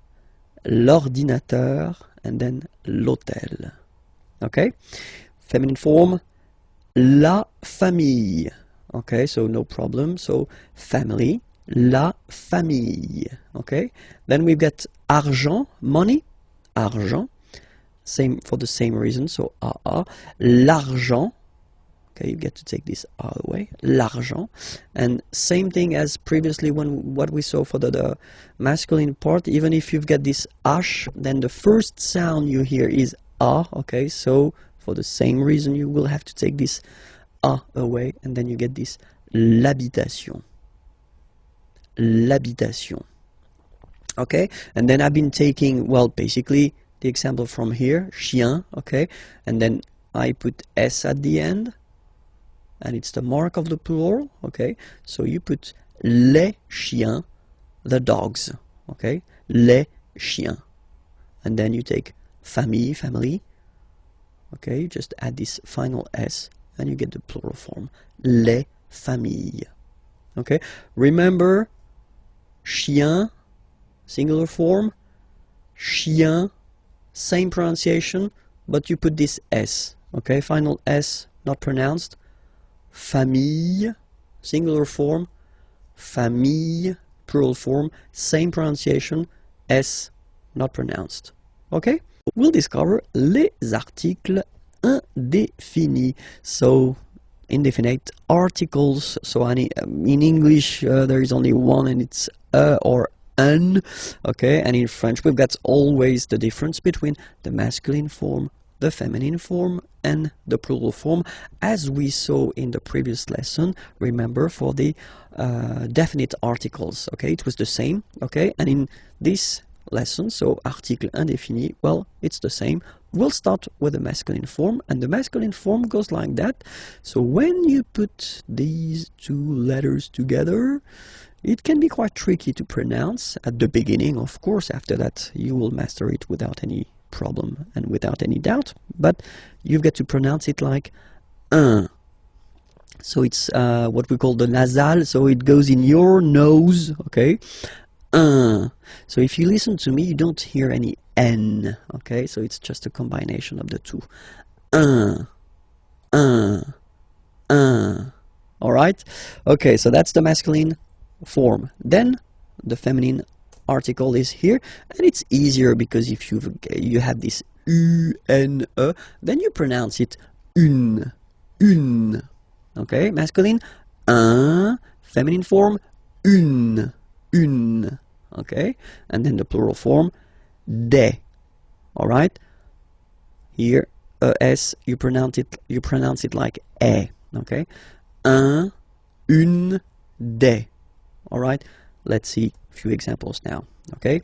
l'ordinateur, and then l'hôtel. Okay? Feminine form, la famille. Okay, so no problem. So family, la famille. Okay? Then we've got argent, money, argent. Same for the same reason. So l'argent. Okay, you get to take this R away. L'argent. And same thing as previously when what we saw for the masculine part. Even if you've got this H, then the first sound you hear is A. Okay, so for the same reason you will have to take this A away, and then you get this l'habitation. L'habitation. Okay, and then I've been taking, well, basically the example from here, chien. Okay, and then I put S at the end. And it's the mark of the plural, okay? So you put les chiens, the dogs, okay? Les chiens. And then you take famille, family, okay? You just add this final S, and you get the plural form, les familles, okay? Remember, chien, singular form, chien, same pronunciation, but you put this S, okay? Final S, not pronounced. Famille, singular form, famille, plural form, same pronunciation, S, not pronounced. Okay? We'll discover les articles indéfinis. So, indefinite articles. So, in English, there is only one, and it's or un. Okay? And in French, we've got always the difference between the masculine form, the feminine form, and the plural form, as we saw in the previous lesson. Remember, for the definite articles, okay, it was the same, okay, and in this lesson, so article indéfini, well, it's the same. We'll start with the masculine form, and the masculine form goes like that. So when you put these two letters together, it can be quite tricky to pronounce at the beginning. Of course, after that you will master it without any problem and without any doubt, but you've got to pronounce it like un. So it's what we call the nasal, so it goes in your nose, okay? Un. So if you listen to me, you don't hear any N, okay? So it's just a combination of the two. Un, un, un. All right? Okay, so that's the masculine form. Then the feminine article is here, and it's easier because if you have this U-N-E, then you pronounce it une, une. Okay, masculine, un, feminine form, une, une. Okay, and then the plural form, des. All right, here S, you pronounce it like e. Okay, un, une, des. All right, let's see a few examples now. Okay,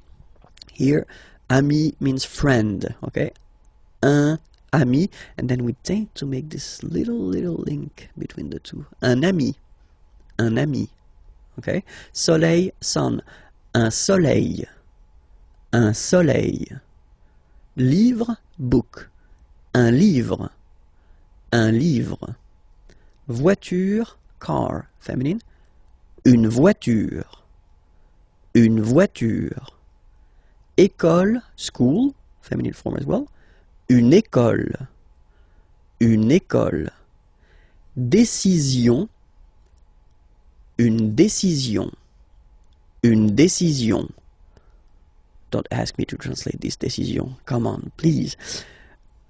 here ami means friend. Okay, un ami, and then we tend to make this little link between the two. Un ami, un ami. Okay, soleil, sun, un soleil, un soleil. Livre, book, un livre, un livre. Voiture, car, feminine. Une voiture. Une voiture. École, school, feminine form as well. Une école. Une école. Décision. Une décision. Une décision. Don't ask me to translate this décision. Come on, please.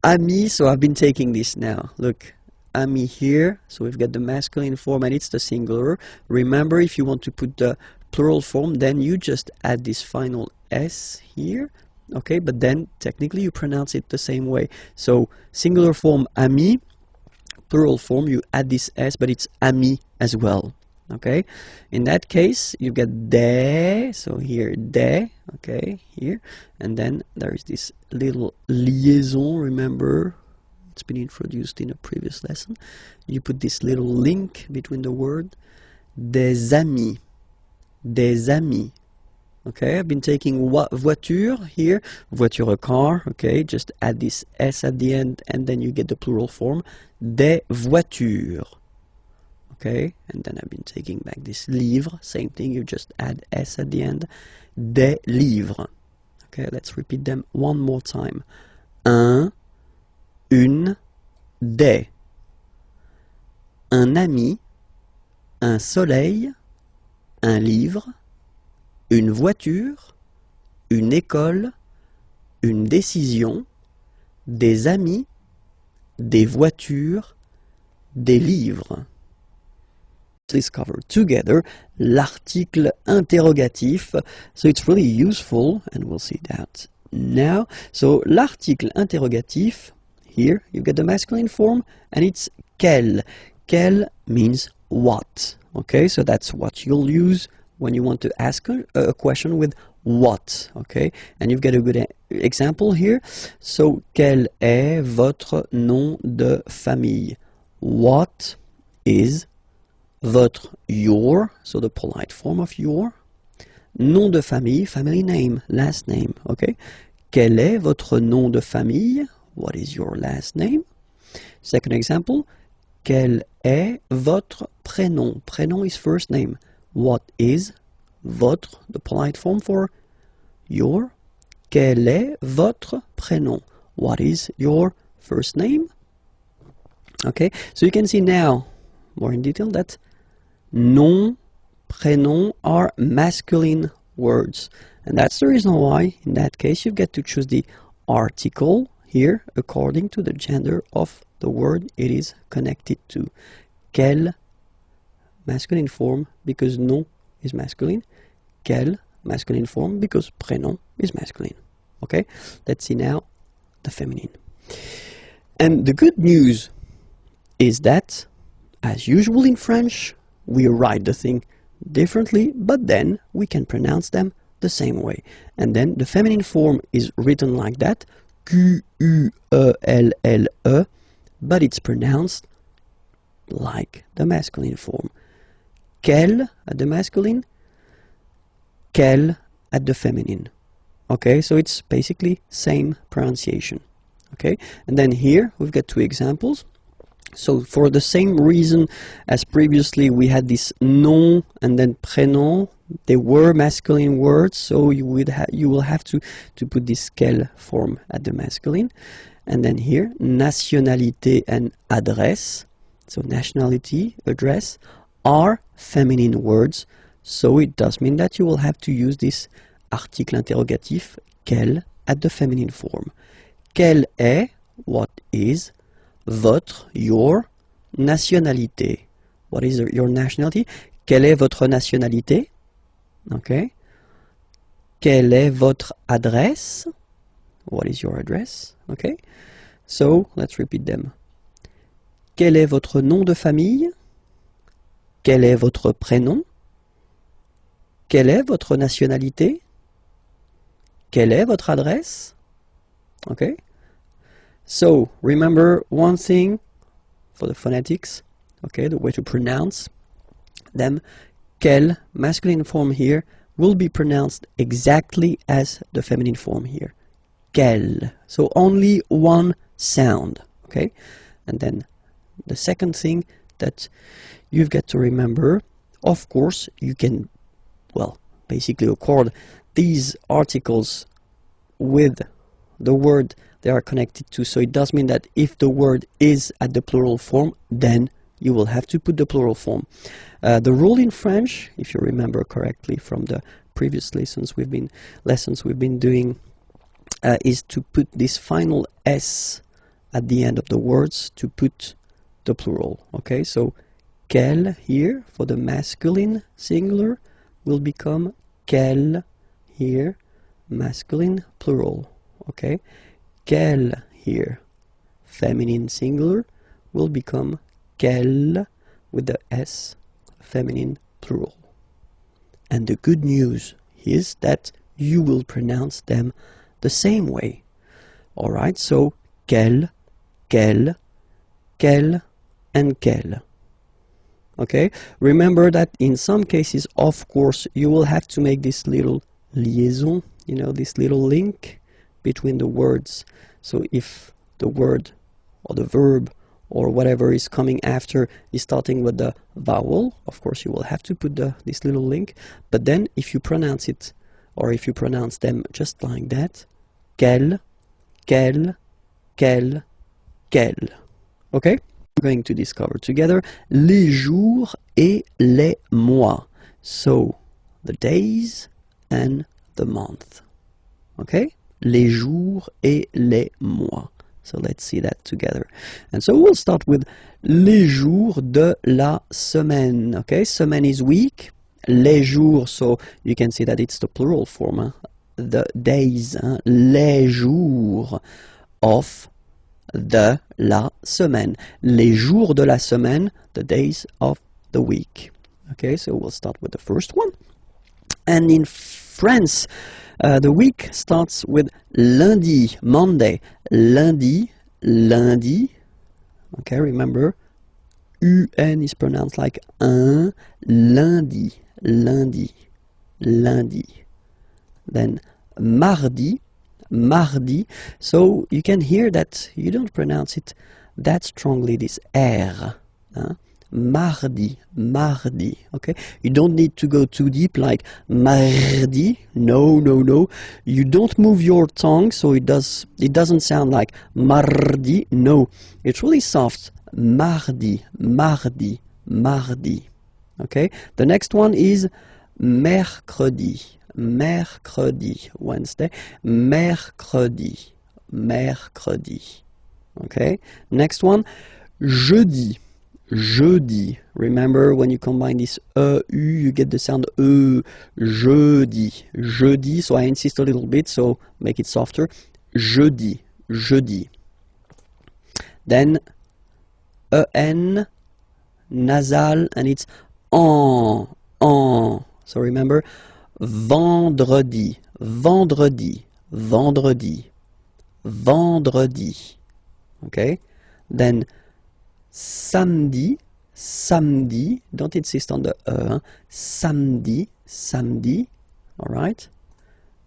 Ami, so I've been taking this now. Look, ami here. So we've got the masculine form and it's the singular. Remember, if you want to put the plural form, then you just add this final S here. Okay, but then technically you pronounce it the same way. So singular form ami, plural form you add this S, but it's ami as well. Okay, in that case you get des, so here des, okay, here, and then there is this little liaison, remember, it's been introduced in a previous lesson. You put this little link between the word, des amis, des amis. Okay, I've been taking voiture here, voiture, a car, okay, just add this S at the end and then you get the plural form, des voitures. Okay, and then I've been taking back this livre, same thing, you just add S at the end, des livres. Okay, let's repeat them one more time. Un, une, des. Un ami, un soleil, un livre, une voiture, une école, une décision, des amis, des voitures, des livres. Let's cover together l'article interrogatif. So it's really useful, and we'll see that now. So l'article interrogatif, here you get the masculine form, and it's quel. Quel means what. Okay, so that's what you'll use when you want to ask a question with what. Okay, and you've got a good example here. So quel est votre nom de famille? What is votre, your, so the polite form of your. Nom de famille, family name, last name, okay? Quel est votre nom de famille? What is your last name? Second example, quel est votre prénom? Prénom is first name. What is votre, the polite form for your? Quel est votre prénom? What is your first name? Okay, so you can see now, more in detail, that nom, prénom are masculine words. And that's the reason why, in that case, you get to choose the article here according to the gender of the word it is connected to. Quel, masculine form, because nom is masculine. Quel, masculine form, because prénom is masculine. Okay, let's see now the feminine. And the good news is that, as usual in French, we write the thing differently, but then we can pronounce them the same way. And then the feminine form is written like that, Q-U-E-L-L-E, but it's pronounced like the masculine form. Quel at the masculine, quel at the feminine. Okay, so it's basically same pronunciation. Okay, and then here we've got two examples. So for the same reason as previously we had this nom and then prénom, they were masculine words, so you will have to put this quel form at the masculine. And then here, nationalité and adresse, so nationality, address, are feminine words, so it does mean that you will have to use this article interrogatif, quel, at the feminine form. Quel est, what is, votre, your, nationalité. What is your nationality? Quelle est votre nationalité? Okay. Quelle est votre adresse? What is your address? Okay. So, let's repeat them. Quel est votre nom de famille? Quel est votre prénom? Quelle est votre nationalité? Quelle est votre adresse? Okay. So, remember one thing for the phonetics, okay, the way to pronounce them. Quel, masculine form here, will be pronounced exactly as the feminine form here. Quel. So only one sound, okay? And then The second thing that you've got to remember, of course, you can, well, basically accord these articles with the word they are connected to. So it does mean that if the word is at the plural form, then you will have to put the plural form. The rule in French, if you remember correctly from the previous lessons we've been doing, is to put this final S at the end of the words to put the plural. Okay, so quel here for the masculine singular will become quel here, masculine plural. Okay, quel here, feminine singular, will become quelle with the S, feminine plural. And the good news is that you will pronounce them the same way. Alright, so quel, quel, quel, and quel. Okay, remember that in some cases, of course, you will have to make this little liaison, you know, this little link between the words. So if the word or the verb or whatever is coming after is starting with the vowel, of course you will have to put this little link. But then if you pronounce it, or if you pronounce them just like that, quel, quel, quel, quel. Okay? We're going to discover together les jours et les mois. So the days and the month. Okay? Les jours et les mois. So let's see that together. And so we'll start with les jours de la semaine. Okay, semaine is week. Les jours, so you can see that it's the plural form. Huh? The days, huh? Les jours of de la semaine. Les jours de la semaine, the days of the week. Okay, so we'll start with the first one. And in France, the week starts with lundi, Monday, lundi, lundi. Okay, remember, UN is pronounced like un, lundi, lundi, lundi. Then mardi, mardi. So you can hear that you don't pronounce it that strongly, this R. Huh? Mardi, mardi, okay? You don't need to go too deep like mardi. No, no, no. You don't move your tongue, so it doesn't sound like mardi. No, it's really soft. Mardi, mardi, mardi. Okay? The next one is mercredi, mercredi, Wednesday, mercredi, mercredi. Okay? Next one, jeudi. Jeudi. Remember, when you combine this u, you get the sound e. Jeudi. Jeudi. So I insist a little bit, so make it softer. Jeudi. Jeudi. Then en, nasal, and it's en, en. So remember, vendredi, vendredi, vendredi, vendredi. Okay? Then samedi, samedi, don't insist on the hein? Samedi, samedi, all right?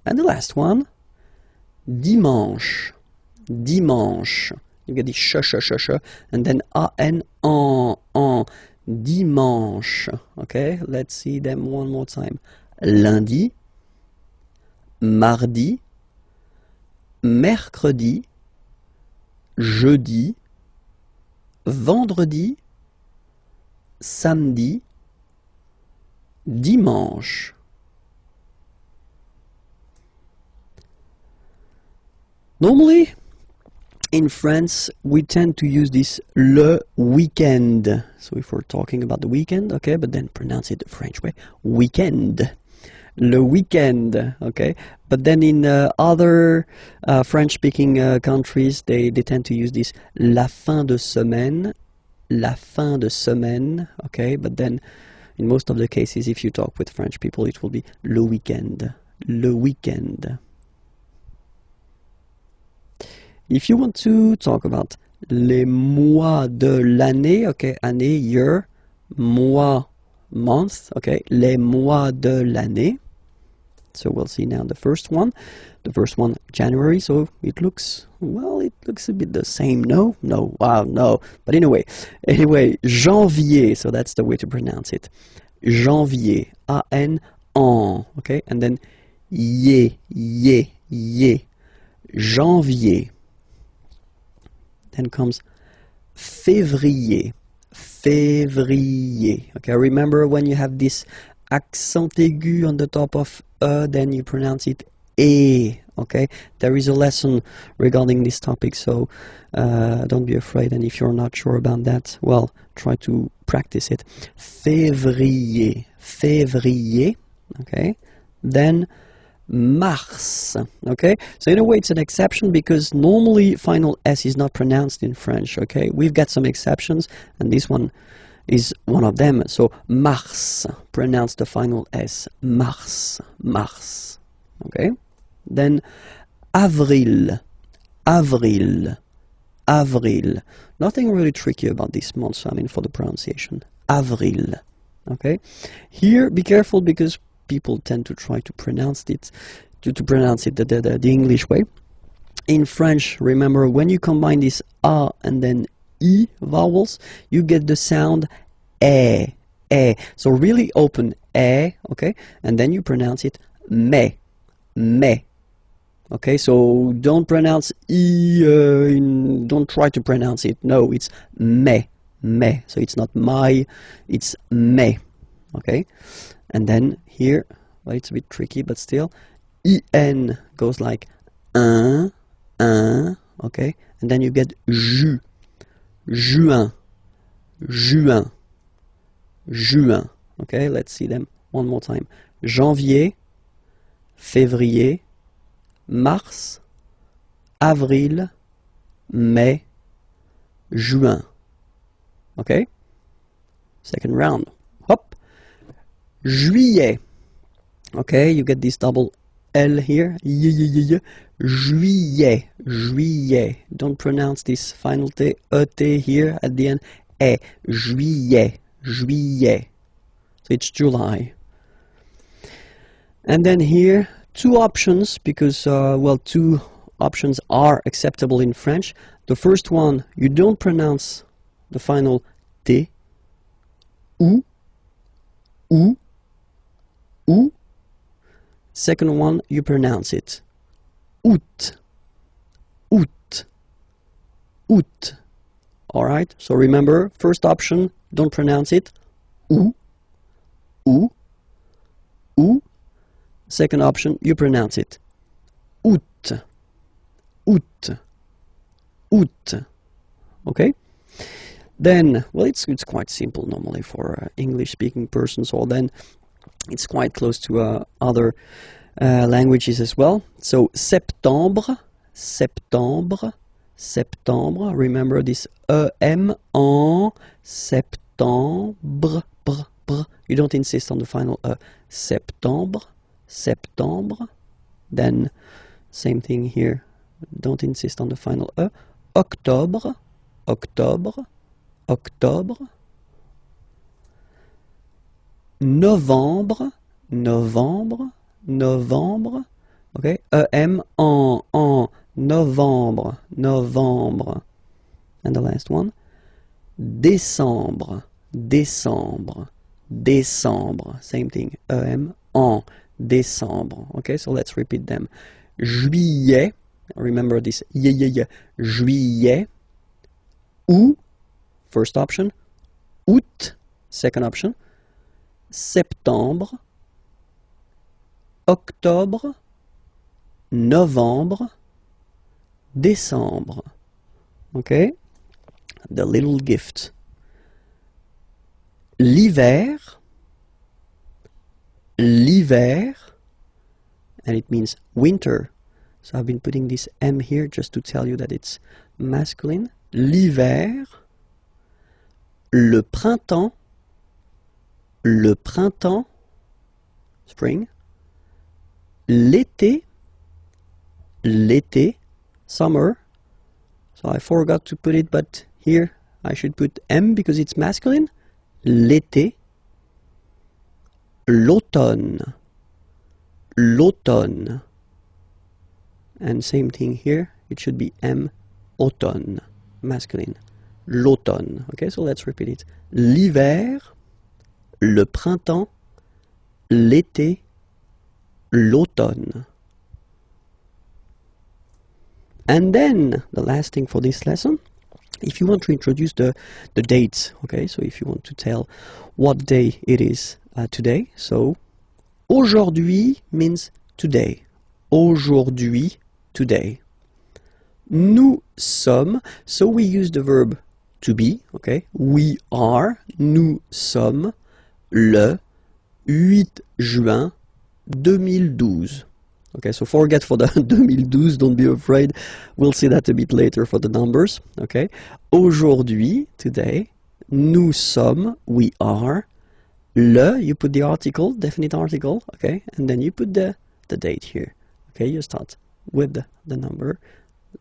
And the last one, dimanche, dimanche. You get the sh, and then an, en, dimanche. Okay, let's see them one more time. Lundi, mardi, mercredi, jeudi, vendredi, samedi, dimanche. Normally, in France, we tend to use this le weekend. So if we're talking about the weekend, okay, but then pronounce it the French way, weekend. Le weekend, okay? But then in other French-speaking countries, they tend to use this la fin de semaine, okay? But then in most of the cases, if you talk with French people, it will be le weekend, le weekend. If you want to talk about les mois de l'année, okay, année, year, mois, month, okay, les mois de l'année. So we'll see now the first one. The first one, January, so it looks, well, it looks a bit the same. No, wow, no. But anyway, janvier, so that's the way to pronounce it. Janvier, A-N, en, okay? And then ye, janvier. Then comes février, okay? Remember when you have this accent aigu on the top of then you pronounce it e, okay? There is a lesson regarding this topic, so don't be afraid, and if you're not sure about that, well, try to practice it. Février, okay? Then mars, okay? So in a way it's an exception because normally final S is not pronounced in French, okay? We've got some exceptions, and this one is one of them. So mars, pronounce the final S, mars, okay? Then avril. Nothing really tricky about this month, I mean, for the pronunciation. Avril, okay? Here, be careful because people tend to try to pronounce it, to pronounce it the English way. In French, remember, when you combine this A and then I vowels, you get the sound E. So really open E, okay? And then you pronounce it me. Okay, so don't pronounce I, don't try to pronounce it. No, it's me. So it's not my, it's me. Okay? And then here, well, it's a bit tricky, but still, IN goes like un, okay? And then you get juin. Okay, let's see them one more time. Janvier, février, mars, avril, mai, juin. Okay? Second round. Hop. Juillet. Okay, you get this double L here. Juillet. Don't pronounce this final T, E-T here at the end. E. Juillet. So it's July. And then here, two options, because, well, two options are acceptable in French. The first one, you don't pronounce the final T. Ou. Second one, you pronounce it août. Alright, so remember, first option, don't pronounce it ou. Second option, you pronounce it août. Okay? Then, well, it's quite simple normally for English-speaking persons, or then it's quite close to other languages as well. So septembre. Remember this EM en septembre. You don't insist on the final septembre. Then same thing here. Don't insist on the final octobre. Novembre. Okay, EM en novembre. And the last one, décembre. Same thing, EM en décembre. Okay, so let's repeat them. Juillet, remember this, juillet. Août, first option. Août, second option. Septembre. Octobre, novembre, décembre. Okay? The little gift. L'hiver, and it means winter. So I've been putting this M here just to tell you that it's masculine. L'hiver, le printemps, spring. L'été, summer. So I forgot to put it, but here I should put M because it's masculine. L'été. L'automne. l'automne. And same thing here, it should be M, automne, masculine. L'automne. Okay, so let's repeat it. L'hiver, le printemps, l'été, l'automne. And then, the last thing for this lesson, if you want to introduce the dates, okay, so if you want to tell what day it is today, so aujourd'hui means today. Aujourd'hui, today. Nous sommes, so we use the verb to be, okay, we are, nous sommes, le 8 juin 2012. Okay, so forget for the 2012, don't be afraid. We'll see that a bit later for the numbers. Okay, aujourd'hui, today, nous sommes, we are, le, you put the article, definite article, okay, and then you put the date here. Okay, you start with the number,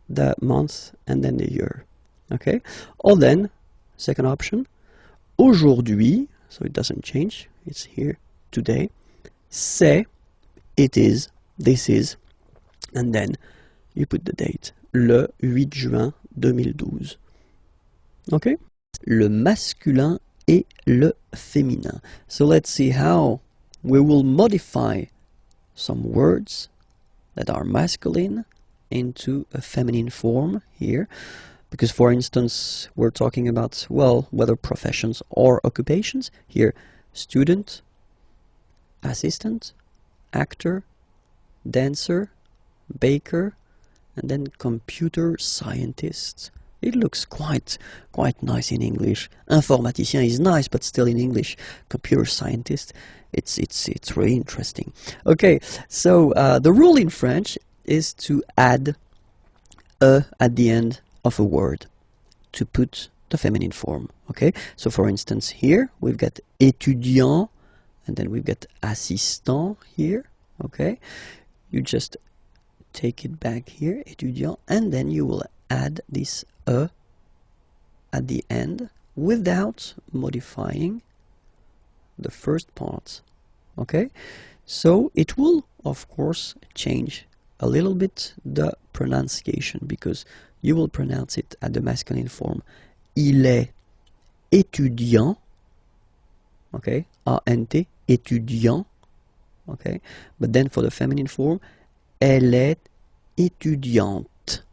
the month, and then the year. Okay, or then, second option, aujourd'hui, so it doesn't change, it's here, today, c'est, it is, this is, and then you put the date, le 8 juin 2012. Okay? Le masculin et le féminin. So let's see how we will modify some words that are masculine into a feminine form here. Because for instance, we're talking about, well, whether professions or occupations. Here, student, assistant, actor, dancer, baker, and then computer scientist. It looks quite nice in English. Informaticien is nice, but still in English. Computer scientist, it's really interesting. Okay, so the rule in French is to add a at the end of a word to put the feminine form. Okay, so for instance here we've got étudiant, and then we've got assistant here. Okay. You just take it back here, étudiant, and then you will add this a at the end without modifying the first part. Okay, so it will of course change a little bit the pronunciation, because you will pronounce it at the masculine form. Il est étudiant. Okay, A-N-T, étudiant. Okay, but then for the feminine form, elle est étudiante.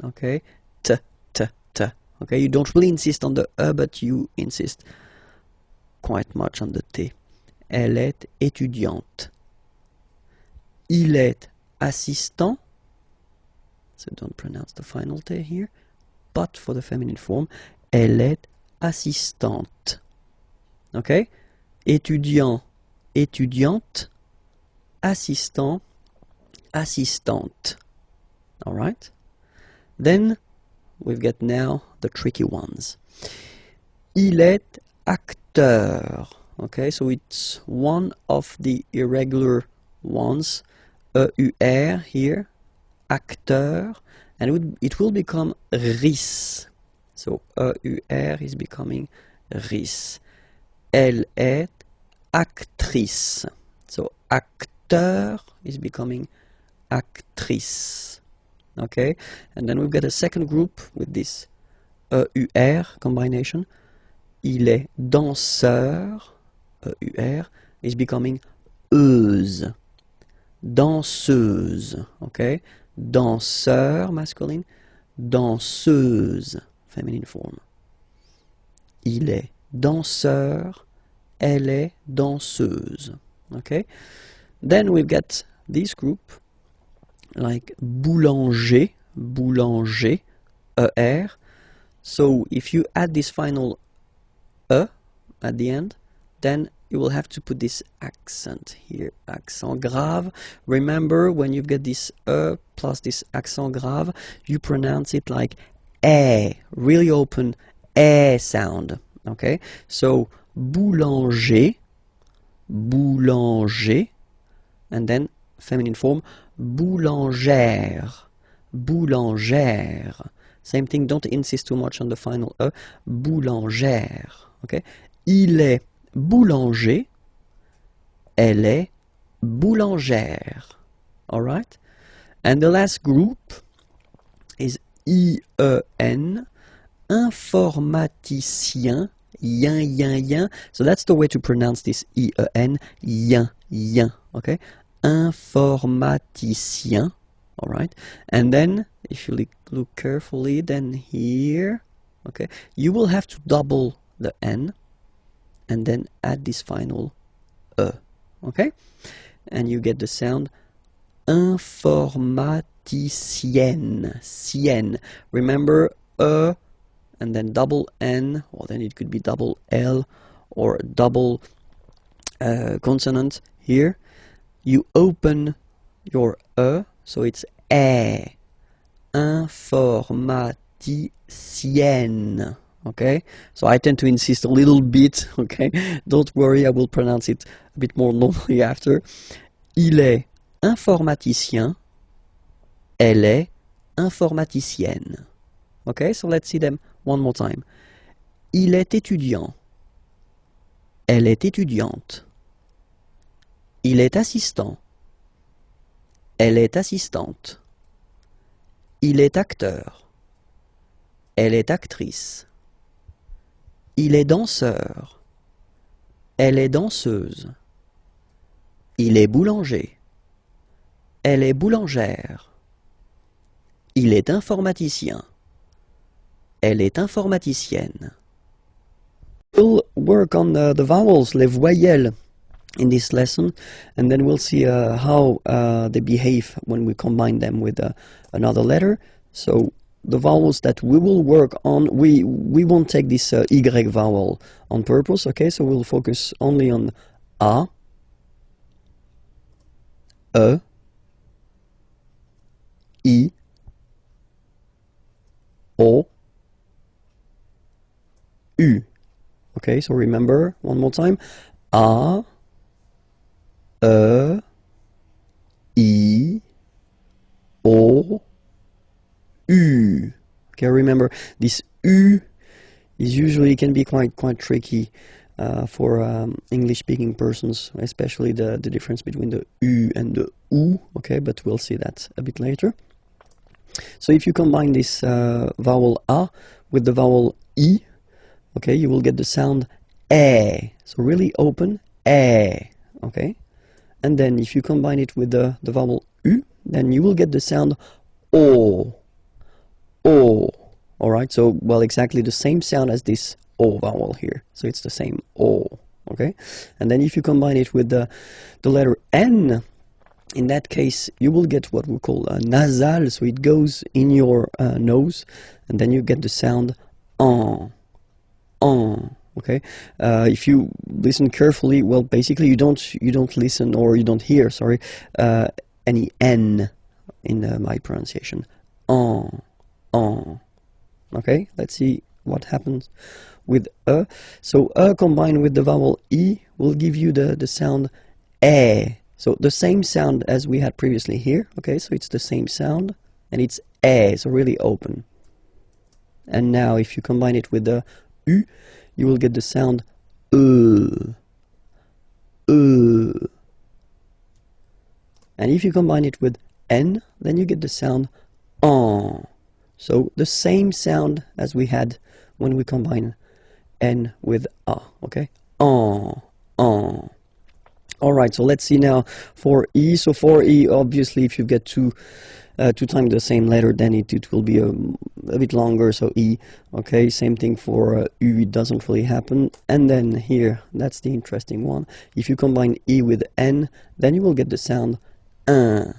Okay, t. Okay, you don't really insist on the e, but you insist quite much on the t. Elle est étudiante. Il est assistant. So don't pronounce the final t here. But for the feminine form, elle est assistante. Okay, étudiant, étudiante. Assistant, assistante. All right. Then we've got now the tricky ones. Il est acteur. Okay, so it's one of the irregular ones. EUR here, acteur, and it will become RIS. So EUR is becoming RIS. Elle est actrice. So acteur is becoming actrice. Okay, and then we've got a second group with this EUR combination. Il est danseur. EUR is becoming euse. Danseuse. Okay, danseur masculine, danseuse feminine form. Il est danseur. Elle est danseuse. Okay, then we've got this group like boulanger, boulanger, ER. So if you add this final E at the end, then you will have to put this accent here, accent grave. Remember, when you've got this E plus this accent grave, you pronounce it like E, really open E sound. Okay, so boulanger, boulanger, and then feminine form, boulangère, boulangère. Same thing, don't insist too much on the final E, boulangère. Okay, il est boulanger, elle est boulangère. All right? And the last group is IEN, informaticien, yin. So that's the way to pronounce this IEN, yin, okay? Informaticien, all right? And then, if you look carefully, then here, okay, you will have to double the N and then add this final E, okay? And you get the sound informaticienne, sienne. Remember, E and then double N, or then it could be double L or double consonant here. You open your E, so it's E, informaticienne. Okay, so I tend to insist a little bit, okay, don't worry, I will pronounce it a bit more normally after. Il est informaticien, elle est informaticienne. Okay, so let's see them one more time. Il est étudiant, elle est étudiante. Il est assistant, elle est assistante. Il est acteur, elle est actrice. Il est danseur, elle est danseuse. Il est boulanger, elle est boulangère. Il est informaticien, elle est informaticienne. We'll work on the vowels, les voyelles, in this lesson, and then we'll see how they behave when we combine them with another letter. So the vowels that we will work on, we won't take this Y vowel on purpose, okay? So we'll focus only on A, E, I, O, U. Okay, so remember, one more time, A, E, I, O, U. Okay, remember this U is usually can be quite tricky for English-speaking persons, especially the difference between the U and the U. Okay, but we'll see that a bit later. So if you combine this vowel A with the vowel I, okay, you will get the sound E. So really open E. Okay, and then if you combine it with the vowel U, then you will get the sound O. O. Alright, so, well, exactly the same sound as this O vowel here. So it's the same O. Okay? And then if you combine it with the letter N, in that case, you will get what we call a nasal. So it goes in your nose, and then you get the sound on. Okay? If you listen carefully, well, basically you don't listen, or you don't hear, sorry, any N in my pronunciation. On. Okay, let's see what happens with E. So E combined with the vowel I will give you the sound E. So the same sound as we had previously here. Okay, so it's the same sound, and it's E, so really open. And now if you combine it with the U, you will get the sound E. And if you combine it with N, then you get the sound on. So the same sound as we had when we combine N with A, okay? On. Alright, so let's see now for E. So for E, obviously, if you get two times the same letter, then it will be a bit longer, so E, okay? Same thing for U, it doesn't really happen. And then here, that's the interesting one. If you combine E with N, then you will get the sound un.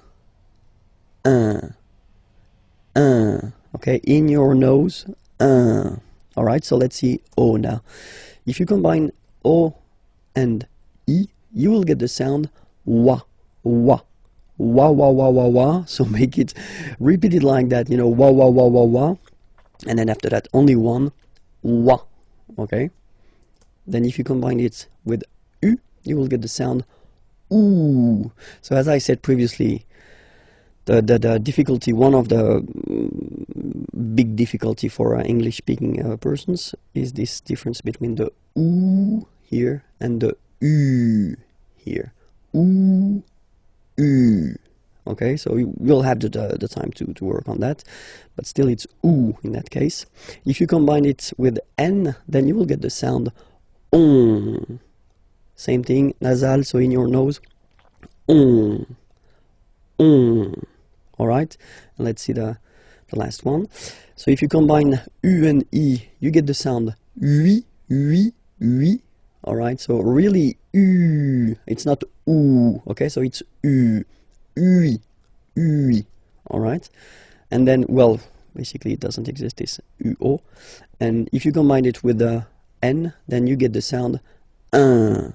Okay, in your nose, Alright, so let's see O now. If you combine O and I, you will get the sound wa. So repeat it like that, you know, wa. And then after that, only one, wa. Okay? Then if you combine it with U, you will get the sound oo. So as I said previously, the difficulty, one of the big difficulty for English-speaking persons is this difference between the oo here and the u here. Oo, U. Okay, so you'll have the time to work on that, but still it's OU in that case. If you combine it with N, then you will get the sound ON. Same thing, nasal, so in your nose, ON, ON. Alright, let's see the last one. So if you combine U and E, you get the sound UI, UI, UI. Alright, so really U, it's not OU, okay, so it's U. Ui, ui, alright? And then, well, basically it doesn't exist, this uo. And if you combine it with the N, then you get the sound un.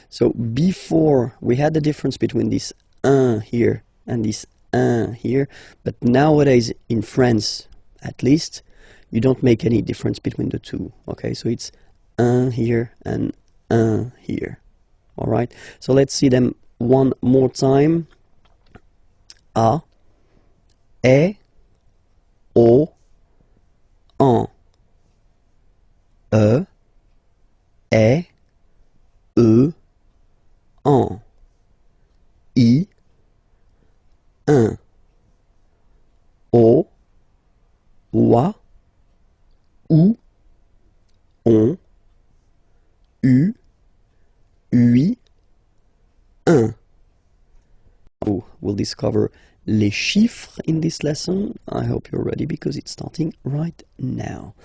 So before, we had the difference between this un here and this un here, but nowadays in France, at least, you don't make any difference between the two, okay? So it's un here and un here, alright? So let's see them one more time. A, E, O, en, E, E, en, I, un, O, oie, ou, on, U, ui, un. We'll discover les chiffres in this lesson. I hope you're ready because it's starting right now.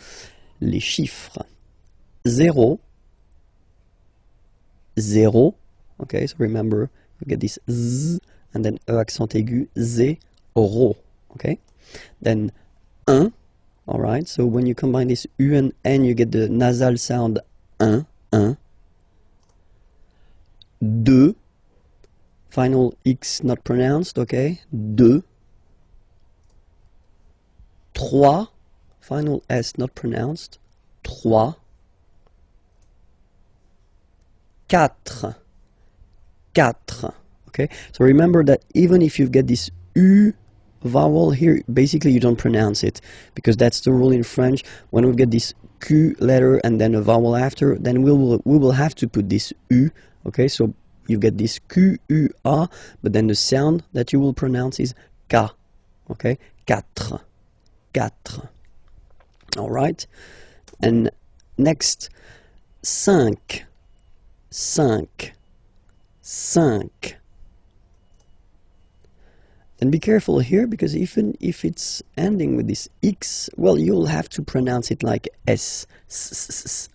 Les chiffres. 0, 0. Okay, so remember, you get this Z and then E accent aigu, zéro. Okay, then 1. Alright, so when you combine this U and N, you get the nasal sound 1, 1. 2. Final X not pronounced, okay? 2. 3. Final S not pronounced. 3. 4. 4. Okay? So remember that even if you get this U vowel here, basically you don't pronounce it, because that's the rule in French. When we get this Q letter and then a vowel after, then we will have to put this U, okay? So you get this Q-U-A, but then the sound that you will pronounce is K, okay? 4, 4. All right? And next, 5, 5, 5. And be careful here, because even if it's ending with this X, well, you'll have to pronounce it like S,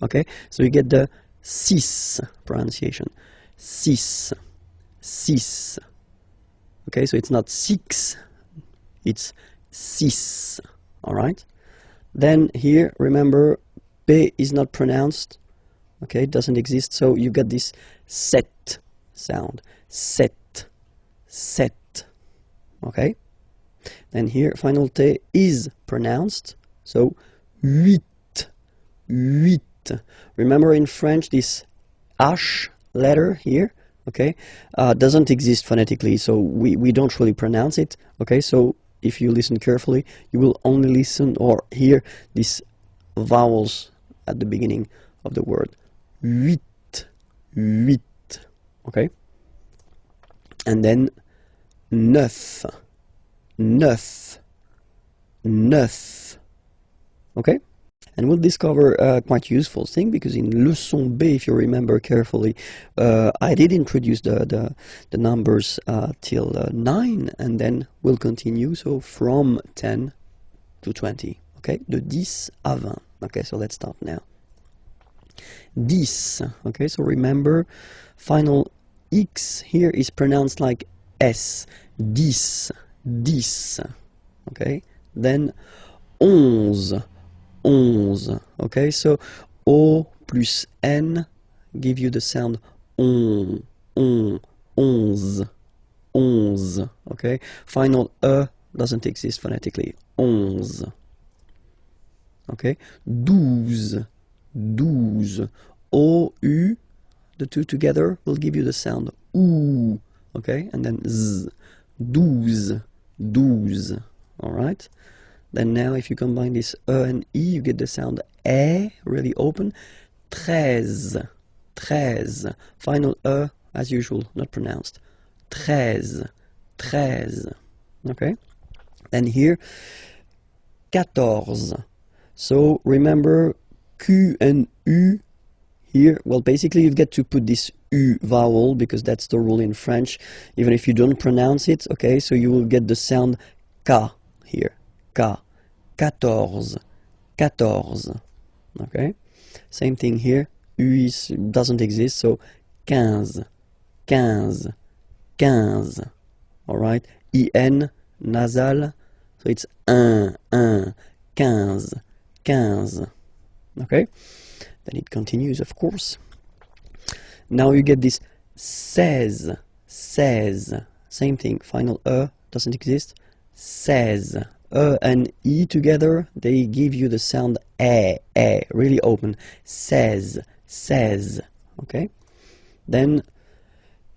okay? So you get the 6 pronunciation. 6, 6. Okay, so it's not 6, it's 6. All right. Then here, remember, P is not pronounced. Okay, it doesn't exist. So you get this set sound. Set, set. Okay. Then here, final T is pronounced. So huit, huit. Remember in French, this H letter here, okay, doesn't exist phonetically, so we don't really pronounce it, okay? So if you listen carefully, you will only listen or hear these vowels at the beginning of the word. Huit, huit, okay? And then neuf, neuf, neuf, okay? And we'll discover a quite useful thing, because in leçon B, if you remember carefully, I did introduce the numbers till 9, and then we'll continue, so from 10 to 20, okay? De 10 à 20. Okay, so let's start now. 10, okay, so remember, final X here is pronounced like S. 10, 10, okay? Then 11. 11, okay, so O plus N give you the sound on, 11, 11, okay? Final E doesn't exist phonetically, 11, okay? 12, 12, O, U, the two together will give you the sound OU, okay? And then Z, 12, 12, all right? Then now if you combine this E and E, you get the sound E, really open. 13, 13. Final E, as usual, not pronounced. 13, 13. Okay? And here, 14. So remember Q and U here. Well, basically you get to put this U vowel because that's the rule in French, even if you don't pronounce it. Okay, so you will get the sound K here. K. 14. 14. Okay? Same thing here. U doesn't exist, so 15. 15. 15. Alright? IN, nasal, so it's 1, 1. 15. 15. Okay? Then it continues, of course. Now you get this 16. 16. Same thing. Final doesn't exist. 16. And E together, they give you the sound really open. 16. 16. Okay? Then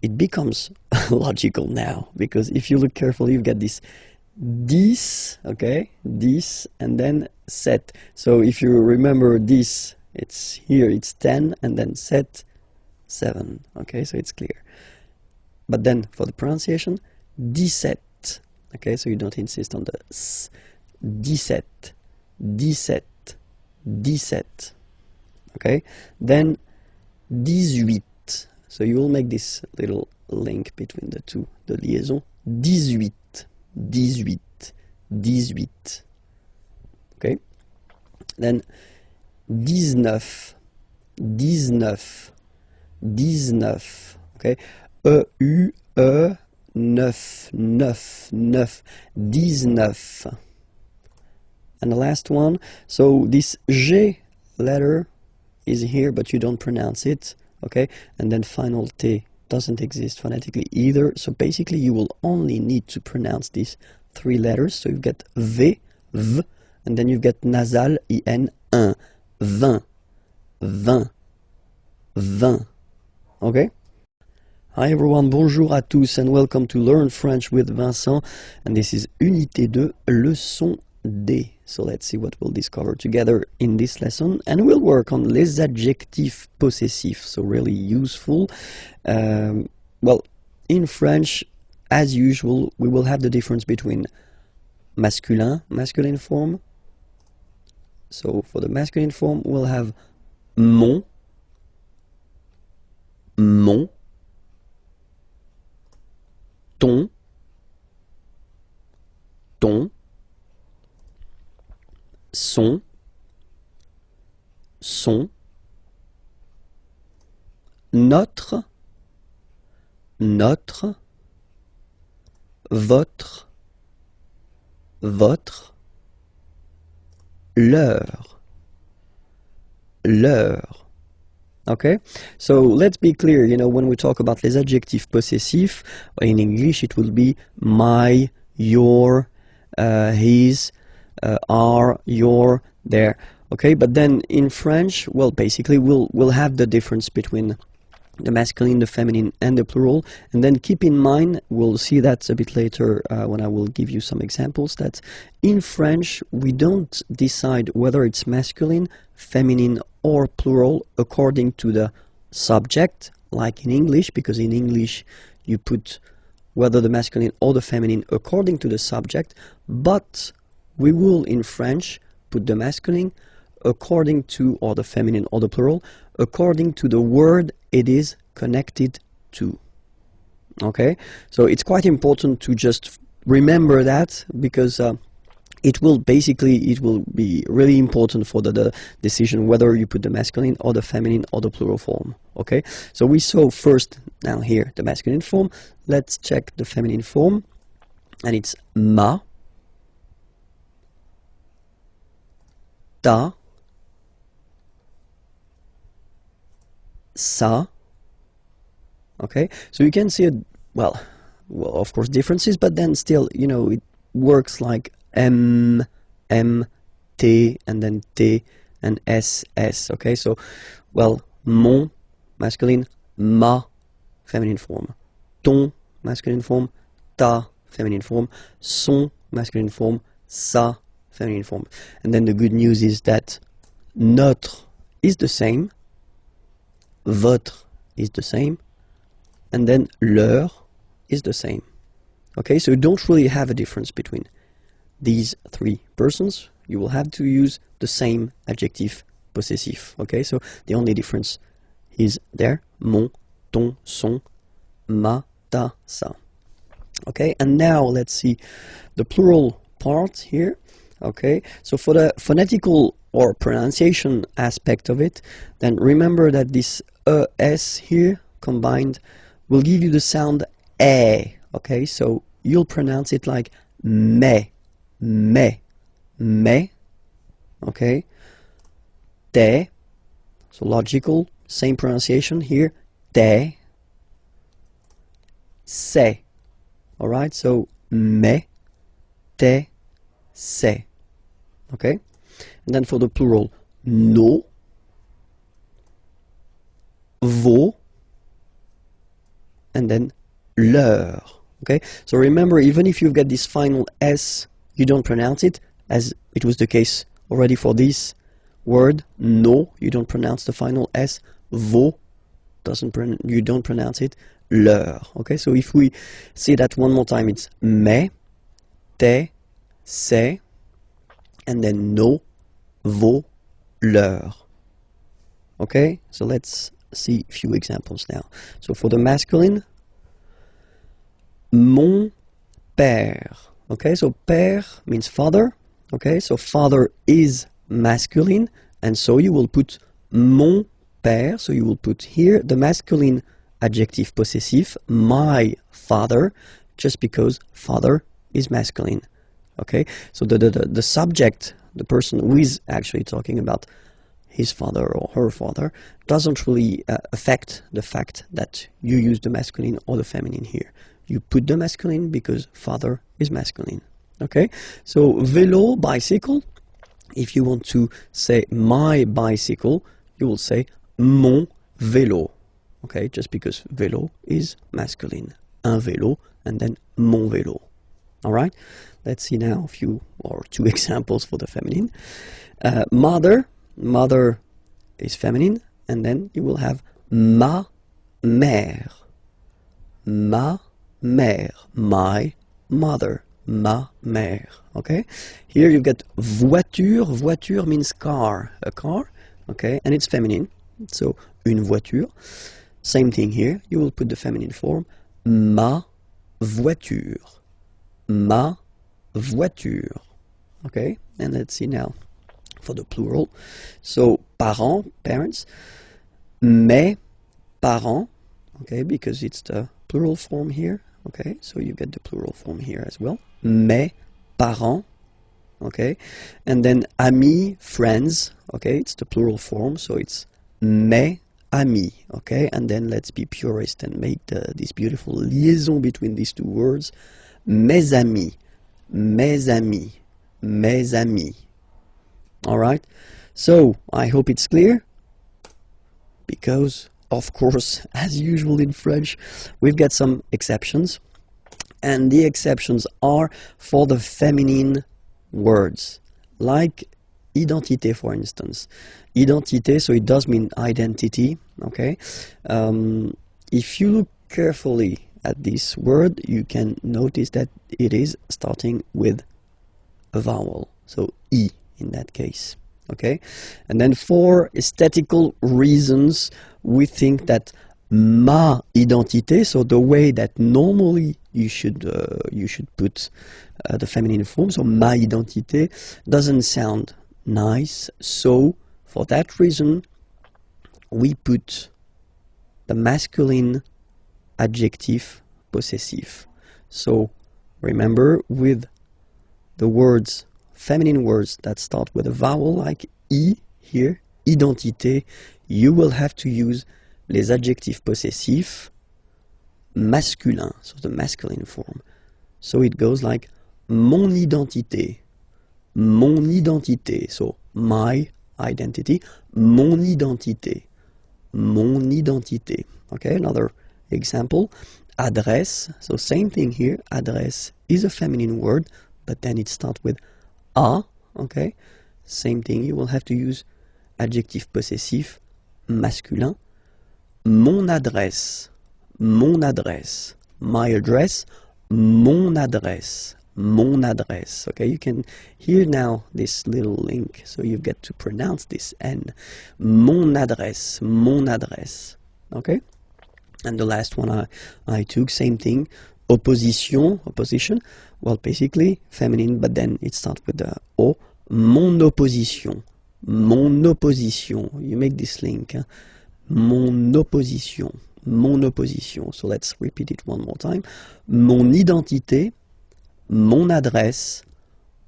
it becomes logical now, because if you look carefully, you get this 10, okay? 10, and then 7. So if you remember this, it's here, it's 10, and then 7, 7. Okay, so it's clear. But then for the pronunciation, 17. Okay, so you don't insist on the s. 17, 17, 17. Okay, then 18. So you will make this little link between the two, the liaison. 18, 18, 18. Okay, then 19, 19, 19. Okay, E-U-E, 9, 9, 9, 19. And the last one, so this G letter is here, but you don't pronounce it, okay? And then final T doesn't exist phonetically either, so basically you will only need to pronounce these 3 letters. So you get V, V, and then you get nasal, IN, 1, 20, 20, 20, okay? Hi everyone, bonjour à tous and welcome to Learn French with Vincent, and this is Unité 2, leçon D. So let's see what we'll discover together in this lesson, and we'll work on les adjectifs possessifs, so really useful. Well, in French, as usual, we will have the difference between masculine form. So for the masculine form, we'll have mon, mon, ton, ton, son, son, notre, notre, votre, votre, leur, leur. Okay, so let's be clear, you know, when we talk about les adjectifs possessifs, in English it will be my, your, his, our, your, their. Okay, but then in French, well, basically we'll have the difference between the masculine, the feminine, and the plural. And then keep in mind, we'll see that a bit later when I will give you some examples, that in French we don't decide whether it's masculine, feminine, or plural according to the subject, like in English, because in English you put whether the masculine or the feminine according to the subject, but we will in French put the masculine according to, or the feminine or the plural, according to the word it is connected to. Okay, so it's quite important to just remember that, because it will be really important for the decision whether you put the masculine or the feminine or the plural form. Okay, so we saw first now here the masculine form. Let's check the feminine form, and it's ma, ta, sa. Okay, so you can see well, of course differences, but then still, you know, it works like M, T, and then T, and S. Okay, so, well, mon, masculine, ma, feminine form, ton, masculine form, ta, feminine form, son, masculine form, sa, feminine form. And then the good news is that notre is the same, votre is the same, and then leur, is the same. Okay, so you don't really have a difference between these three persons. You will have to use the same adjectif possessif. Okay, so the only difference is there. Mon, ton, son, ma, ta, sa. Okay, and now let's see the plural part here. Okay, so for the phonetical or pronunciation aspect of it, then remember that this es here combined will give you the sound eh. Okay, so you'll pronounce it like me, me, me. Okay, te. So logical, same pronunciation here. Te, se. All right, so me, te, se. Okay, and then for the plural, nos, vos, and then leur. Okay, so remember, even if you've got this final S, you don't pronounce it, as it was the case already for this word, no, you don't pronounce the final S, vos, you don't pronounce it, leur. Okay, so if we say that one more time, it's me, te, se, and then nos, vos, leur. Okay, so let's see a few examples now. So for the masculine, mon père. Okay, so père means father. Okay, so father is masculine, and so you will put mon père. So you will put here the masculine adjective possessive, my father, just because father is masculine. Okay, so the subject, the person who is actually talking about his father or her father, doesn't really affect the fact that you use the masculine or the feminine here. You put the masculine because father is masculine. Okay, so vélo, bicycle. If you want to say my bicycle, you will say mon vélo. Okay, just because vélo is masculine. Un vélo, and then mon vélo. All right, let's see now a few or two examples for the feminine. Mother, mother is feminine, and then you will have ma mère. Ma mère, my mother, ma mère. Okay, here you've got voiture. Voiture means car, a car. Okay, and it's feminine, so une voiture. Same thing here, you will put the feminine form, ma voiture. Ma voiture. Okay, and let's see now for the plural. So parents, parents, mes parents. Okay, because it's the plural form here. Okay, so you get the plural form here as well. Mes parents. Okay, and then amis, friends. Okay, it's the plural form, so it's mes amis. Okay, and then let's be purist and make this beautiful liaison between these two words. Mes amis, mes amis, mes amis. All right, so I hope it's clear, because of course, as usual in French, we've got some exceptions, and the exceptions are for the feminine words, like identité, for instance. Identité, so it does mean identity. Okay, if you look carefully at this word, you can notice that it is starting with a vowel, so I in that case. Okay, and then for aesthetical reasons, we think that ma identité, so the way that normally you should put the feminine form, so ma identité, doesn't sound nice. So for that reason, we put the masculine adjective possessive. So remember, with the words, feminine words that start with a vowel like I here, identité, you will have to use les adjectifs possessifs masculins, so the masculine form. So it goes like mon identité, so my identity, mon identité, mon identité. Okay, another example, adresse, so same thing here, adresse is a feminine word, but then it starts with a, okay, same thing, you will have to use adjectif possessif masculin, mon adresse, my address, mon adresse, mon adresse. Okay, you can hear now this little link, so you get to pronounce this N. Mon adresse, mon adresse. Okay, and the last one I took, same thing, opposition, opposition. Well, basically feminine, but then it starts with the O. Mon opposition, mon opposition. You make this link. Huh? Mon opposition, mon opposition. So let's repeat it one more time. Mon identité, mon adresse,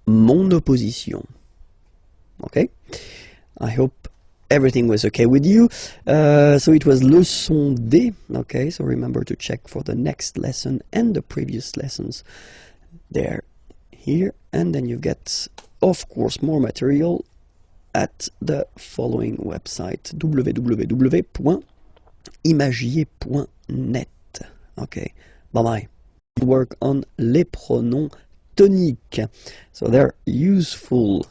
mon opposition. Okay? I hope everything was okay with you. So it was leçon D. Okay, so remember to check for the next lesson and the previous lessons there, here, and then you get, of course, more material at the following website, www.imagiers.net. Okay, bye-bye. Work on les pronoms toniques. So they're useful,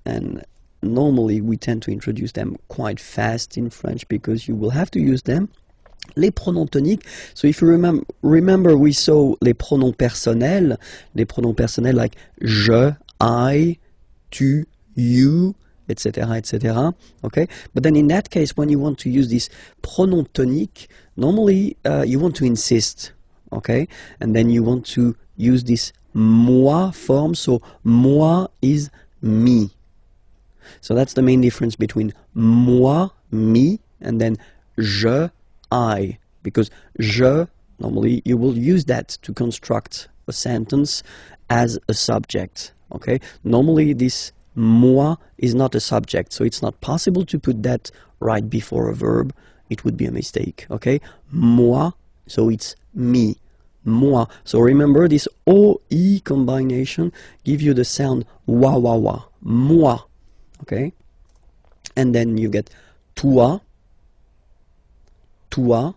and normally we tend to introduce them quite fast in French because you will have to use them. Les pronoms toniques, so if you remember we saw les pronoms personnels like je, I, tu, you, etc., etc. Okay, but then in that case, when you want to use this pronom tonique, normally you want to insist, okay, and then you want to use this moi form. So moi is me. So that's the main difference between moi, me, and then je, I, because je, normally you will use that to construct a sentence as a subject. Okay, normally this moi is not a subject, so it's not possible to put that right before a verb. It would be a mistake. Okay, moi, so it's me, moi. So remember this OI combination give you the sound wa wa wa, moi. Okay, and then you get toi, toi.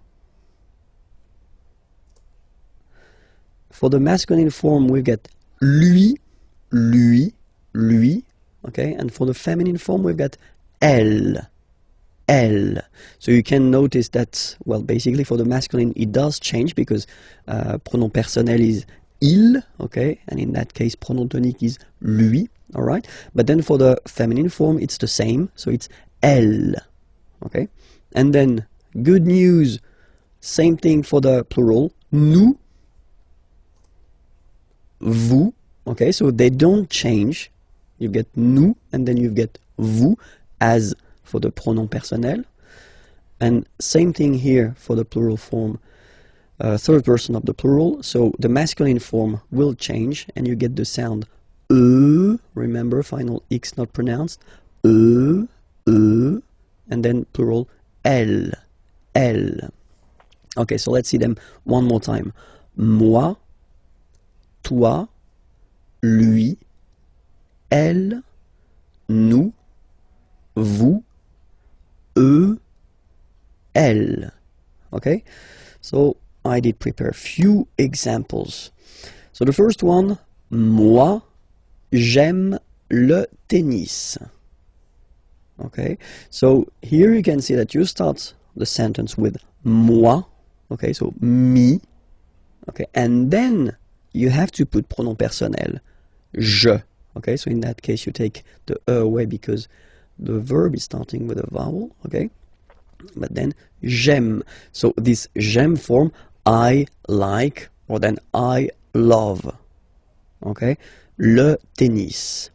For the masculine form, we get lui, lui, lui. Okay, and for the feminine form, we've got elle, elle. So you can notice that, well, basically for the masculine, it does change because pronom personnel is il, okay, and in that case, pronom tonique is lui, all right. But then for the feminine form, it's the same, so it's elle, okay. And then good news, same thing for the plural, nous, vous, okay, so they don't change. You get nous, and then you get vous, as for the pronom personnel. And same thing here for the plural form, third person of the plural. So the masculine form will change, and you get the sound remember, final X not pronounced, and then plural, elle, elle. Okay, so let's see them one more time. Moi, toi, lui, elle, nous, vous, eux, elle. Okay, so I did prepare a few examples. So the first one, moi, j'aime le tennis. Okay, so here you can see that you start the sentence with moi, okay, so me, okay, and then you have to put pronom personnel, je. Okay, so in that case you take the away because the verb is starting with a vowel, okay? But then j'aime. So this j'aime form, I like, or then I love. Okay? Le tennis.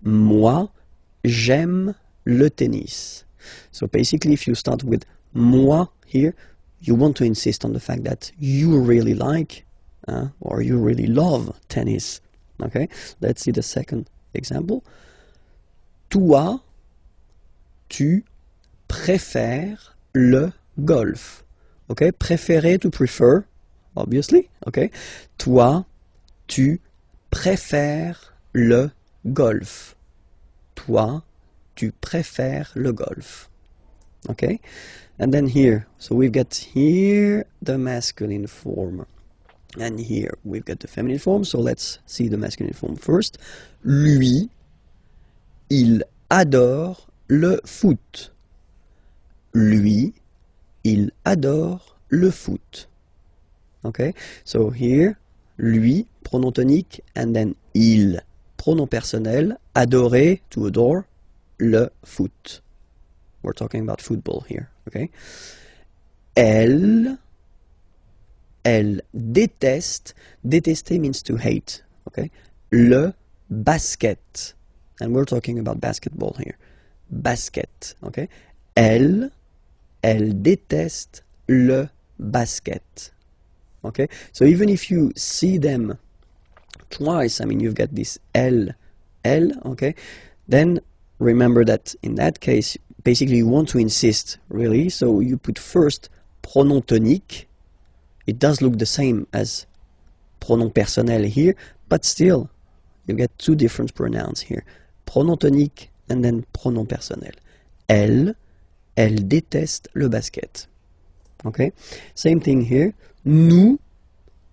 Moi, j'aime le tennis. So basically if you start with moi here, you want to insist on the fact that you really like or you really love tennis. Okay, let's see the second example. Toi, tu préfères le golf. Okay, préférer, to prefer, obviously. Okay, toi, tu préfères le golf. Toi, tu préfères le golf. Okay, and then here, so we've got here the masculine form. And here we've got the feminine form, so let's see the masculine form first. Lui, il adore le foot. Lui, il adore le foot. Okay, so here, lui, pronom tonique, and then il, pronom personnel, adorer, to adore, le foot. We're talking about football here, okay? Elle déteste, détester means to hate, okay? Le basket, and we're talking about basketball here. Basket, okay? Elle déteste le basket, okay? So even if you see them twice, I mean, you've got this elle, okay? Then remember that in that case, basically you want to insist, really, so you put first pronom tonique. It does look the same as pronom personnel here, but still, you get two different pronouns here. Pronom tonique and then pronom personnel. Elle déteste le basket. Okay? Same thing here. Nous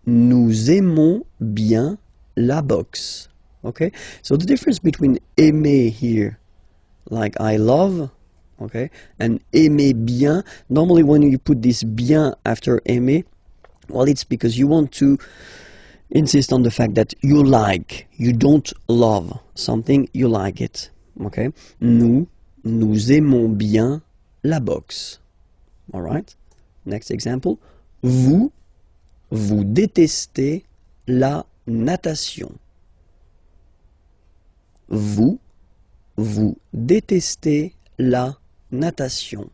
aimons bien la boxe. Okay? So the difference between aimer here, like I love, okay, and aimer bien, normally when you put this bien after aimer, well, it's because you want to insist on the fact that you like, you don't love something, you like it. Okay? Nous aimons bien la boxe. All right? Next example. Vous détestez la natation. Vous détestez la natation.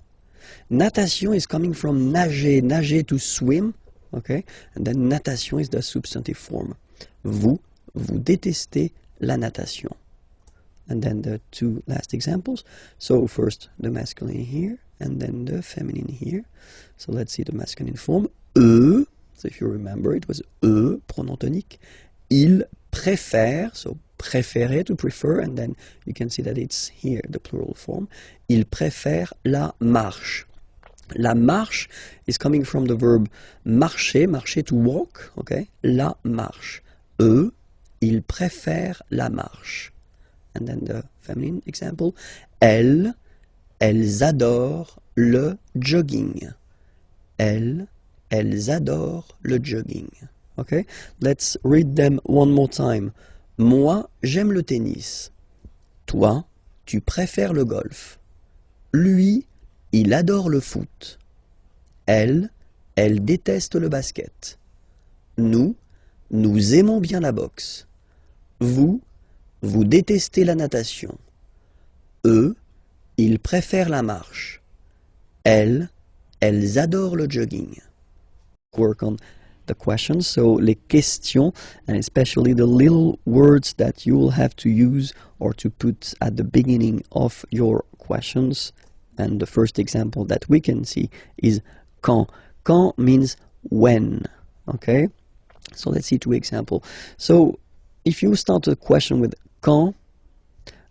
Natation is coming from nager to swim, okay? And then natation is the substantive form. Vous détestez la natation. And then the two last examples. So first the masculine here, and then the feminine here. So let's see the masculine form. Eux, so if you remember, it was eux, pronom tonique. Ils préfèrent, so préférer, to prefer, and then you can see that it's here, the plural form. Ils préfèrent la marche. La marche is coming from the verb marcher, to walk, okay? La marche. Eux, ils préfèrent la marche. And then the feminine example. Elles adorent le jogging. Elles adorent le jogging. Okay? Let's read them one more time. Moi, j'aime le tennis. Toi, tu préfères le golf. Lui, il adore le foot. Elle déteste le basket. Nous aimons bien la boxe. Vous détestez la natation. Eux, ils préfèrent la marche. Elles adorent le jogging. Work on the questions, so les questions, and especially the little words that you will have to use or to put at the beginning of your questions. And the first example that we can see is quand. Quand means when, okay? So let's see two examples. So if you start a question with quand,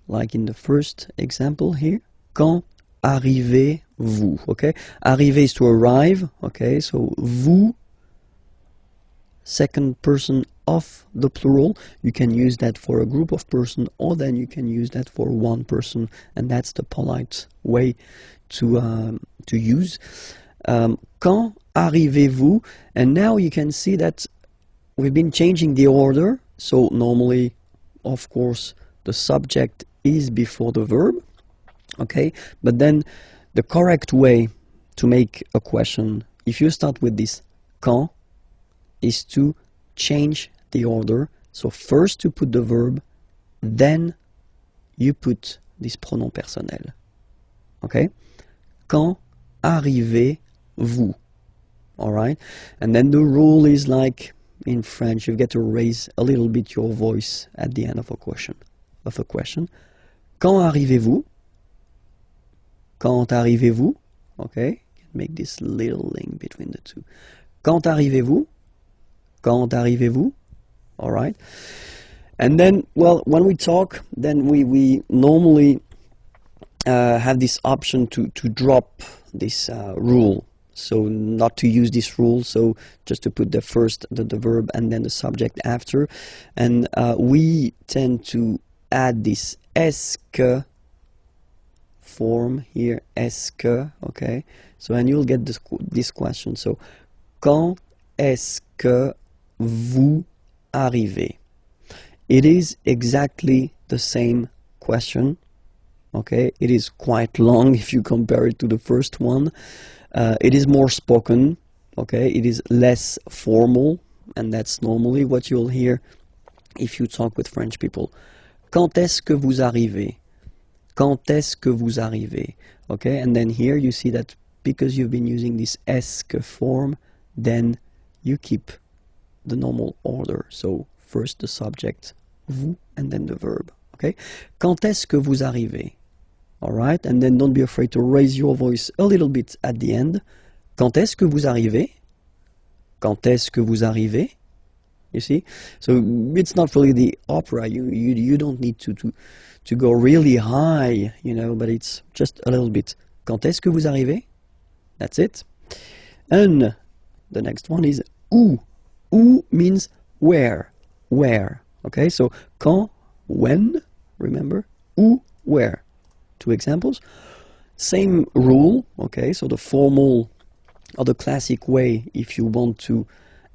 like in the first example here, quand arrivez-vous, okay? Arriver is to arrive, okay? So vous, second person of the plural, you can use that for a group of person, or then you can use that for one person, and that's the polite way to use. Quand arrivez-vous? And now you can see that we've been changing the order. So normally, of course, the subject is before the verb, okay? But then the correct way to make a question, if you start with this quand, is to change the order. So first you put the verb, then you put this pronom personnel. Okay? Quand arrivez-vous? Alright? And then the rule is like in French, you get to raise a little bit your voice at the end of a question. Quand arrivez-vous? Quand arrivez-vous? Okay? Make this little link between the two. Quand arrivez-vous? Quand arrivez-vous? All right. And then, well, when we talk, then we normally have this option to drop this rule. So not to use this rule, so just to put the first, the verb, and then the subject after. And we tend to add this est-ce que form here, est-ce que, okay? So, and you'll get this question. So, quand est-ce que vous arrivez? It is exactly the same question. Okay, it is quite long if you compare it to the first one. It is more spoken. Okay, it is less formal, and that's normally what you'll hear if you talk with French people. Quand est-ce que vous arrivez? Quand est-ce que vous arrivez? Okay, and then here you see that because you've been using this est-ce que form, then you keep the normal order. So first the subject, vous, and then the verb. Okay, quand est-ce que vous arrivez? All right, and then don't be afraid to raise your voice a little bit at the end. Quand est-ce que vous arrivez? Quand est-ce que vous arrivez? You see? So it's not really the opera. You don't need to go really high, you know, but it's just a little bit. Quand est-ce que vous arrivez? That's it. And the next one is où. Où means where. Where. Okay, so quand, when, remember? Où, where. Two examples. Same rule, okay, so the formal or the classic way if you want to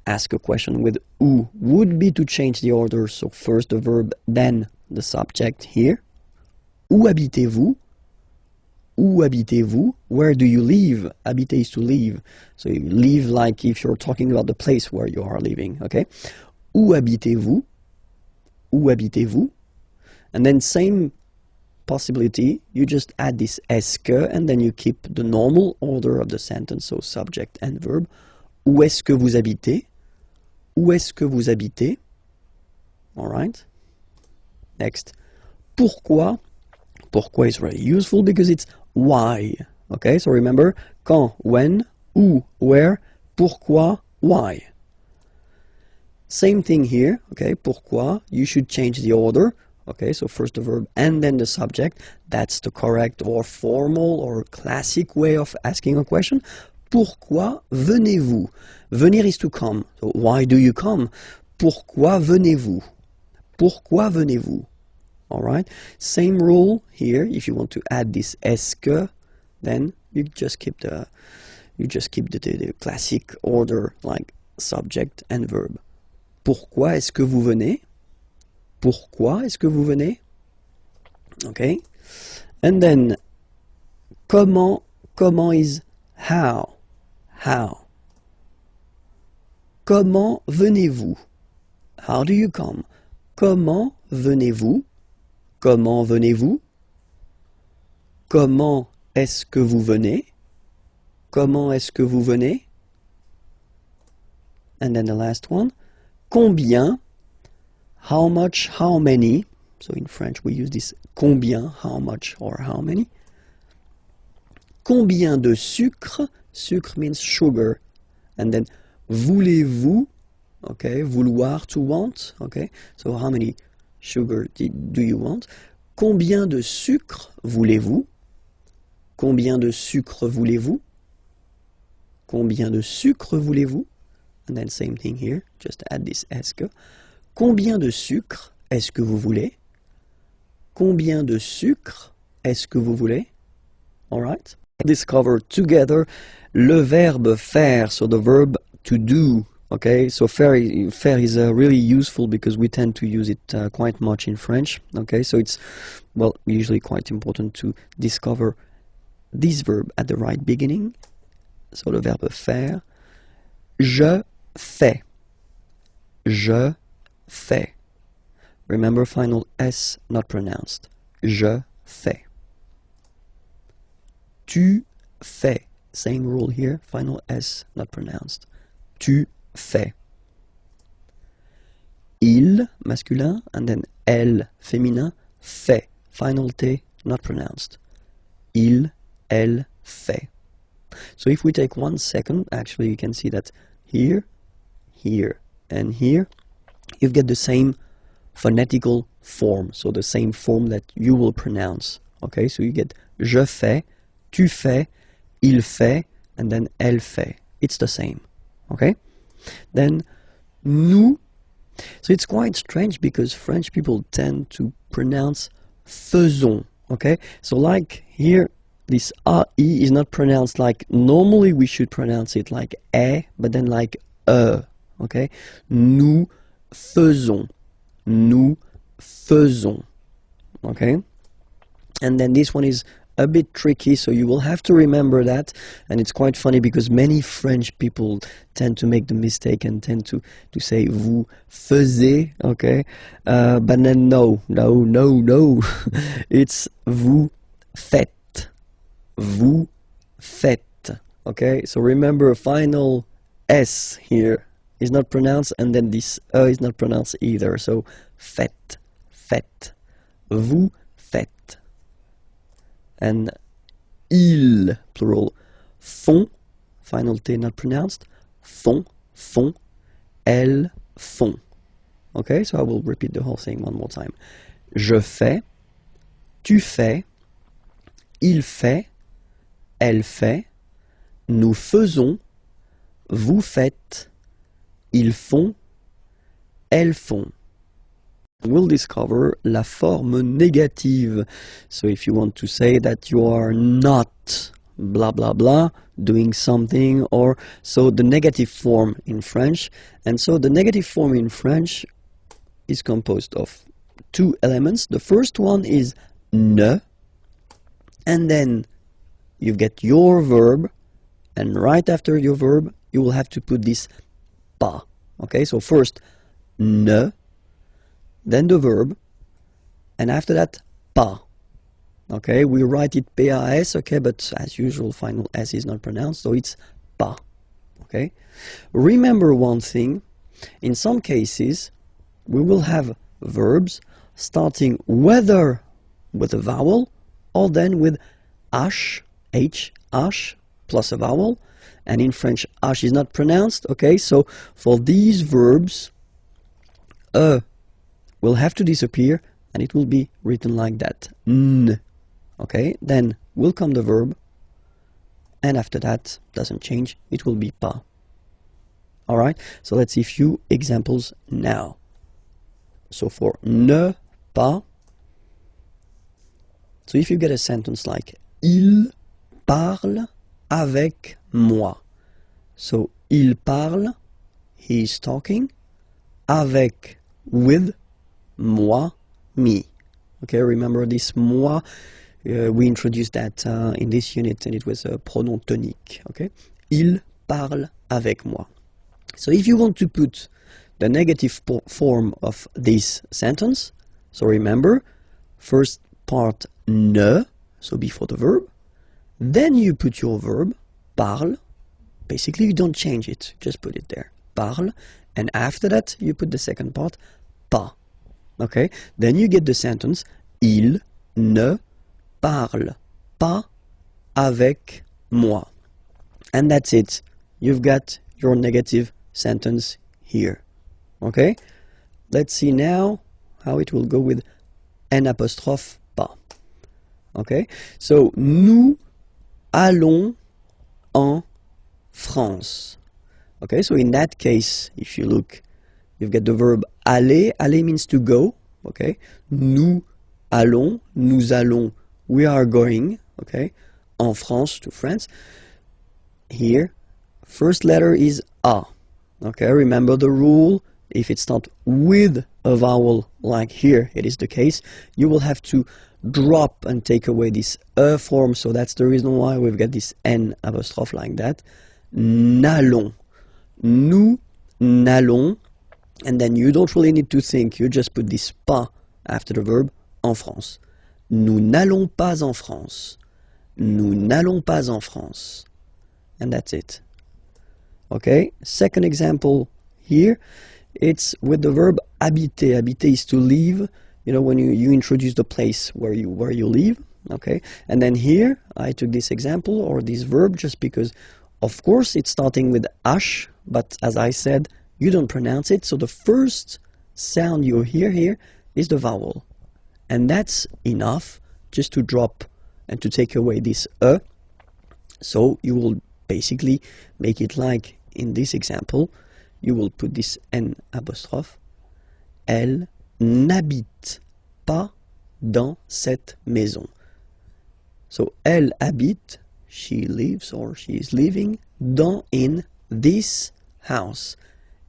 ask a question with où would be to change the order, so first the verb, then the subject here. Où habitez-vous? Où habitez-vous? Where do you live? Habiter is to live, so you live like if you're talking about the place where you are living, okay? Où habitez-vous? Où habitez-vous? And then same possibility, you just add this est-ce que, and then you keep the normal order of the sentence, so subject and verb. Où est-ce que vous habitez? Où est-ce que vous habitez? All right. Next. Pourquoi? Pourquoi is really useful because it's why. Okay, so remember, quand, when, où, where, pourquoi, why. Same thing here, okay, pourquoi, you should change the order. Okay, so first the verb and then the subject. That's the correct or formal or classic way of asking a question. Pourquoi venez-vous? Venir is to come. So why do you come? Pourquoi venez-vous? Pourquoi venez-vous? All right. Same rule here. If you want to add this est-ce que, then you just keep the classic order like subject and verb. Pourquoi est-ce que vous venez? Pourquoi est-ce que vous venez? Okay. And then, comment is how. How. Comment venez-vous? How do you come? Comment venez-vous? Comment venez-vous? Comment est-ce que vous venez? Comment est-ce que vous venez? And then the last one. Combien? How much, how many? So in French we use this combien, how much or how many. Combien de sucre? Sucre means sugar. And then voulez-vous? Okay, vouloir, to want. Okay, so how many sugar do you want? Combien de sucre voulez-vous? Combien de sucre voulez-vous? Combien de sucre voulez-vous? And then same thing here, just add this est-ce que. Combien de sucre est-ce que vous voulez? Combien de sucre est-ce que vous voulez? All right. Discover together le verbe faire, so the verb to do. Okay, so faire is really useful because we tend to use it quite much in French. Okay, so it's, well, usually quite important to discover this verb at the right beginning. So le verbe faire. Je fais. Je fais. Remember, final S not pronounced. Je fais. Tu fais. Same rule here, final S not pronounced. Tu fais. Il, masculin, and then elle, féminin, fait. Final T not pronounced. Il, elle, fait. So if we take 1 second, actually you can see that here, here, and here, you get the same phonetical form, so the same form that you will pronounce. Okay, so you get je fais, tu fais, il fait, and then elle fait. It's the same. Okay? Then nous. So it's quite strange because French people tend to pronounce faisons. Okay? So like here, this AE is not pronounced like normally we should pronounce it like E, but then like okay? Nous faisons. Nous faisons. Okay? And then this one is a bit tricky, so you will have to remember that. And it's quite funny because many French people tend to make the mistake and tend to say vous faisiez, okay? But then no. It's vous faites. Vous faites. Okay? So remember, final S here is not pronounced, and then this is not pronounced either. So faites, faites. Vous faites. And ils, plural, font, final T not pronounced, font, font, elles font. Okay, so I will repeat the whole thing one more time. Je fais, tu fais, il fait, elle fait, nous faisons, vous faites, ils font, elles font. We'll discover la forme négative. So if you want to say that you are not blah blah blah doing something, or so the negative form in French. And so the negative form in French is composed of two elements. The first one is ne, and then you get your verb, and right after your verb you will have to put this pas. Okay, so first ne, then the verb, and after that, pas. Okay, we write it PAS, okay, but as usual, final S is not pronounced, so it's pas. Okay, remember one thing, in some cases, we will have verbs starting whether with a vowel, or then with H, plus a vowel, and in French, H is not pronounced, okay, so for these verbs, will have to disappear, and it will be written like that. N. Okay, then will come the verb, and after that, doesn't change, it will be pas. Alright, so let's see a few examples now. So for ne pas, so if you get a sentence like il parle avec moi. So il parle, he is talking, avec, with, moi, me. Okay, remember this moi, we introduced that in this unit, and it was a pronom tonique. Okay, il parle avec moi. So if you want to put the negative form of this sentence, so remember, first part ne, so before the verb, then you put your verb, parle, basically you don't change it, just put it there, parle, and after that you put the second part, pas. Okay, then you get the sentence, il ne parle pas avec moi. And that's it. You've got your negative sentence here. Okay, let's see now how it will go with N apostrophe pas. Okay, so nous allons en France. Okay, so in that case, if you look, you've got the verb aller. Aller means to go. Okay, nous allons, we are going. Okay, en France, to France. Here, first letter is A. Okay, remember the rule. If it's not with a vowel, like here it is the case, you will have to drop and take away this form. So that's the reason why we've got this N apostrophe like that. N'allons. Nous n'allons. And then you don't really need to think. You just put this pas after the verb, en France. Nous n'allons pas en France. Nous n'allons pas en France. And that's it. Okay, second example here. It's with the verb habiter. Habiter is to live. You know, when you introduce the place where you live. Okay, and then here I took this example or this verb just because, of course, it's starting with H, but as I said, you don't pronounce it. So the first sound you hear here is the vowel, and that's enough just to drop and to take away this e. So you will basically make it like in this example. You will put this N apostrophe. Elle n'habite pas dans cette maison. So elle habite, she lives or she is living, dans, in this house.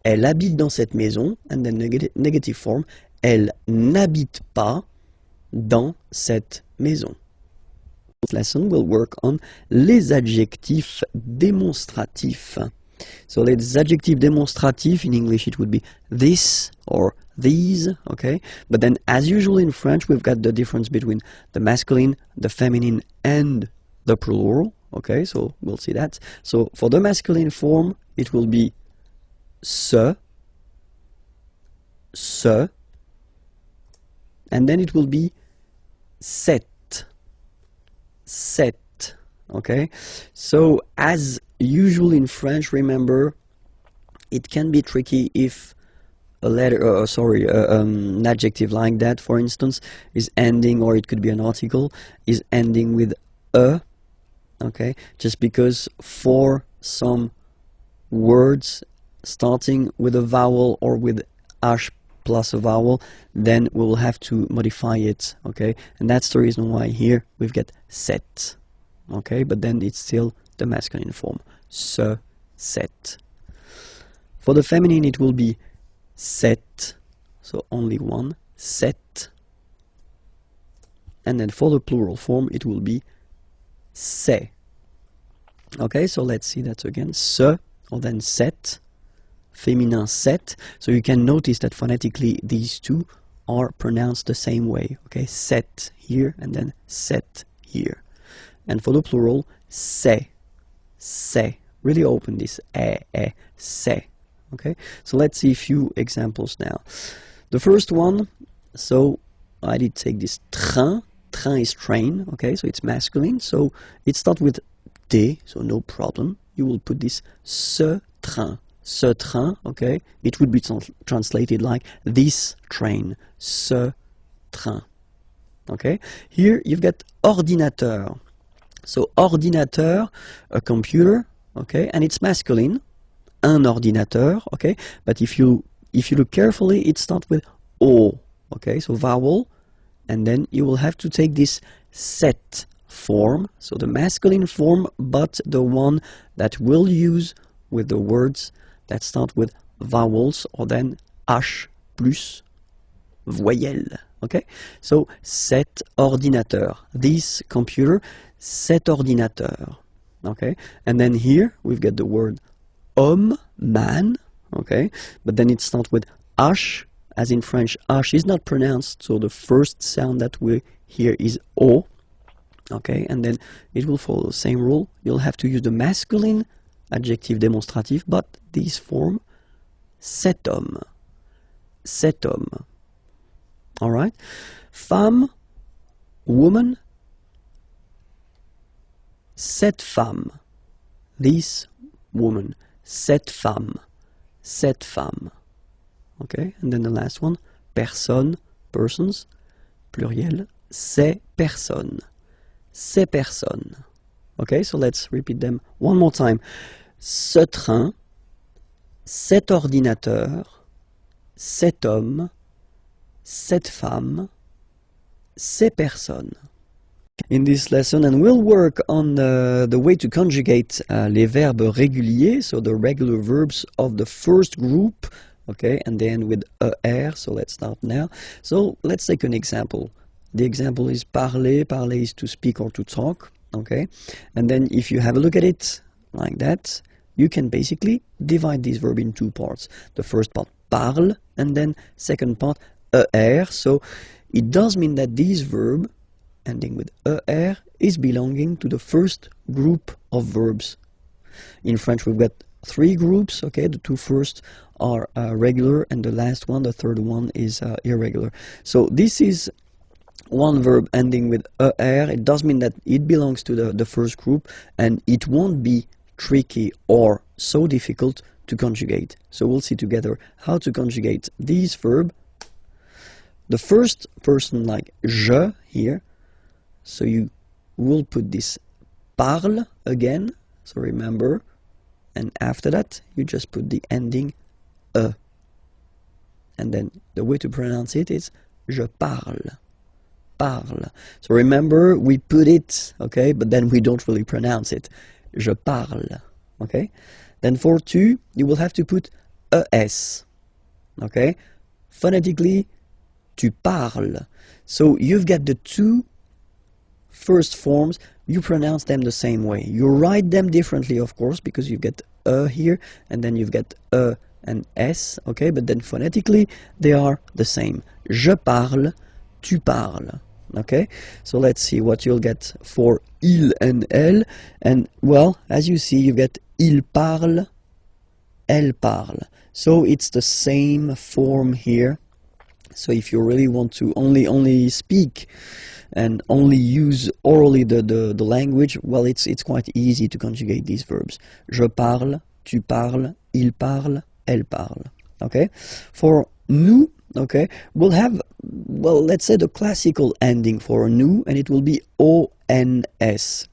Elle habite dans cette maison, and then negative form. Elle n'habite pas dans cette maison. This lesson will work on les adjectifs démonstratifs. So les adjectifs démonstratifs, in English it would be this or these, okay? But then as usual in French, we've got the difference between the masculine, the feminine, and the plural, okay? So we'll see that. So for the masculine form, it will be ce, and then it will be cette, okay? So as usual in French, remember, it can be tricky if a letter, an adjective like that, for instance, is ending, or it could be an article, is ending with a, okay? Just because for some words starting with a vowel or with h plus a vowel, then we will have to modify it, okay? And that's the reason why here we've got cette, okay? But then it's still the masculine form, ce, cette. For the feminine it will be cette, so only one, cette. And then for the plural form it will be c'est. Okay, so let's see that again, ce, or then cette, féminin cette. So you can notice that phonetically these two are pronounced the same way, okay? Cette here and then cette here. And for the plural, c'est. Really open this c'est. Okay, so let's see a few examples now. The first one, so I did take this train. Train is train, okay, so it's masculine. So it starts with T, so no problem. You will put this ce train, okay. It would be translated like this train, ce train. Okay, here you've got ordinateur. So ordinateur, a computer, okay, and it's masculine. Un ordinateur, okay, but if you look carefully, it starts with O, okay, so vowel, and then you will have to take this cette form, so the masculine form, but the one that we'll use with the words that start with vowels, or then H plus voyelle, okay, so cet ordinateur, this computer, cet ordinateur, okay, and then here we've got the word homme, man, okay, but then it starts with H, as in French, H is not pronounced, so the first sound that we hear is O, okay, and then it will follow the same rule. You'll have to use the masculine adjective démonstratif, but this form, cet homme, alright, femme, woman, cette femme, this woman, cette femme, okay, and then the last one, personne, persons, pluriel, ces personnes, okay, so let's repeat them one more time. Ce train, cet ordinateur, cet homme, cette femme, ces personnes. In this lesson, and we'll work on the way to conjugate les verbes réguliers, so the regular verbs of the first group, okay, and then with er, so let's start now. So let's take an example. The example is parler. Parler is to speak or to talk, okay, and then if you have a look at it like that, you can basically divide this verb in two parts. The first part, parle, and then second part, er. So it does mean that this verb ending with er is belonging to the first group of verbs. In French we've got three groups, okay, the two first are regular, and the last one, the third one, is irregular. So this is one verb ending with er. It does mean that it belongs to the first group, and it won't be tricky or so difficult to conjugate. So we'll see together how to conjugate this verb. The first person, like je here, so you will put this parle again, so remember, and after that you just put the ending e, and then the way to pronounce it is je parle, parle. So remember, we put it, okay, but then we don't really pronounce it, je parle, okay. Then for tu, you will have to put es. Okay? Phonetically, tu parles. So you've got the two first forms, you pronounce them the same way. You write them differently, of course, because you've got here, and then you've got and s, okay? But then phonetically, they are the same. Je parle, tu parles. Okay? So let's see what you'll get for il and elle. And, well, as you see, you've got il parle, elle parle. So it's the same form here. So if you really want to only speak and only use orally the language, well, it's quite easy to conjugate these verbs. Je parle, tu parles, il parle, elle parle. Okay? For nous, okay, we'll have, well, let's say the classical ending for nous, and it will be ons.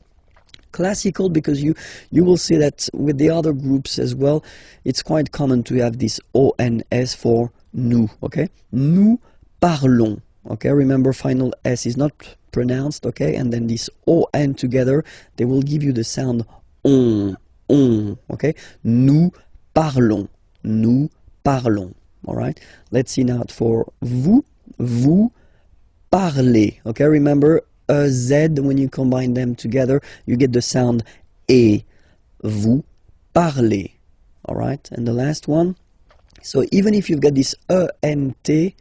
Classical because you will see that with the other groups as well, it's quite common to have this ons for nous, okay? Nous parlons, okay? Remember, final S is not pronounced, okay? And then this on together, they will give you the sound on, okay? Nous parlons, all right? Let's see now for vous, vous parlez, okay? Remember, a Z, when you combine them together, you get the sound E. Vous parlez, all right? And the last one, so even if you've got this ENT,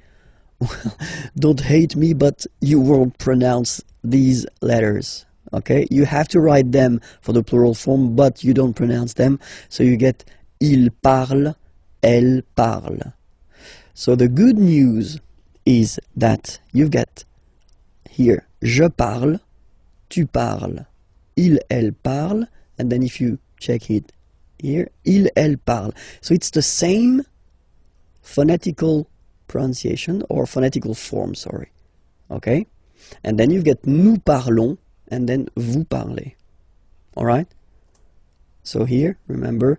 well, don't hate me, but you won't pronounce these letters, okay? You have to write them for the plural form, but you don't pronounce them, so you get il parle, elle parle. So the good news is that you've got here, je parle, tu parles, il, elle parle, and then if you check it here, il, elle parle. So it's the same phonetical pronunciation, or phonetical form, sorry. Okay? And then you've got nous parlons, and then vous parlez. Alright? So here, remember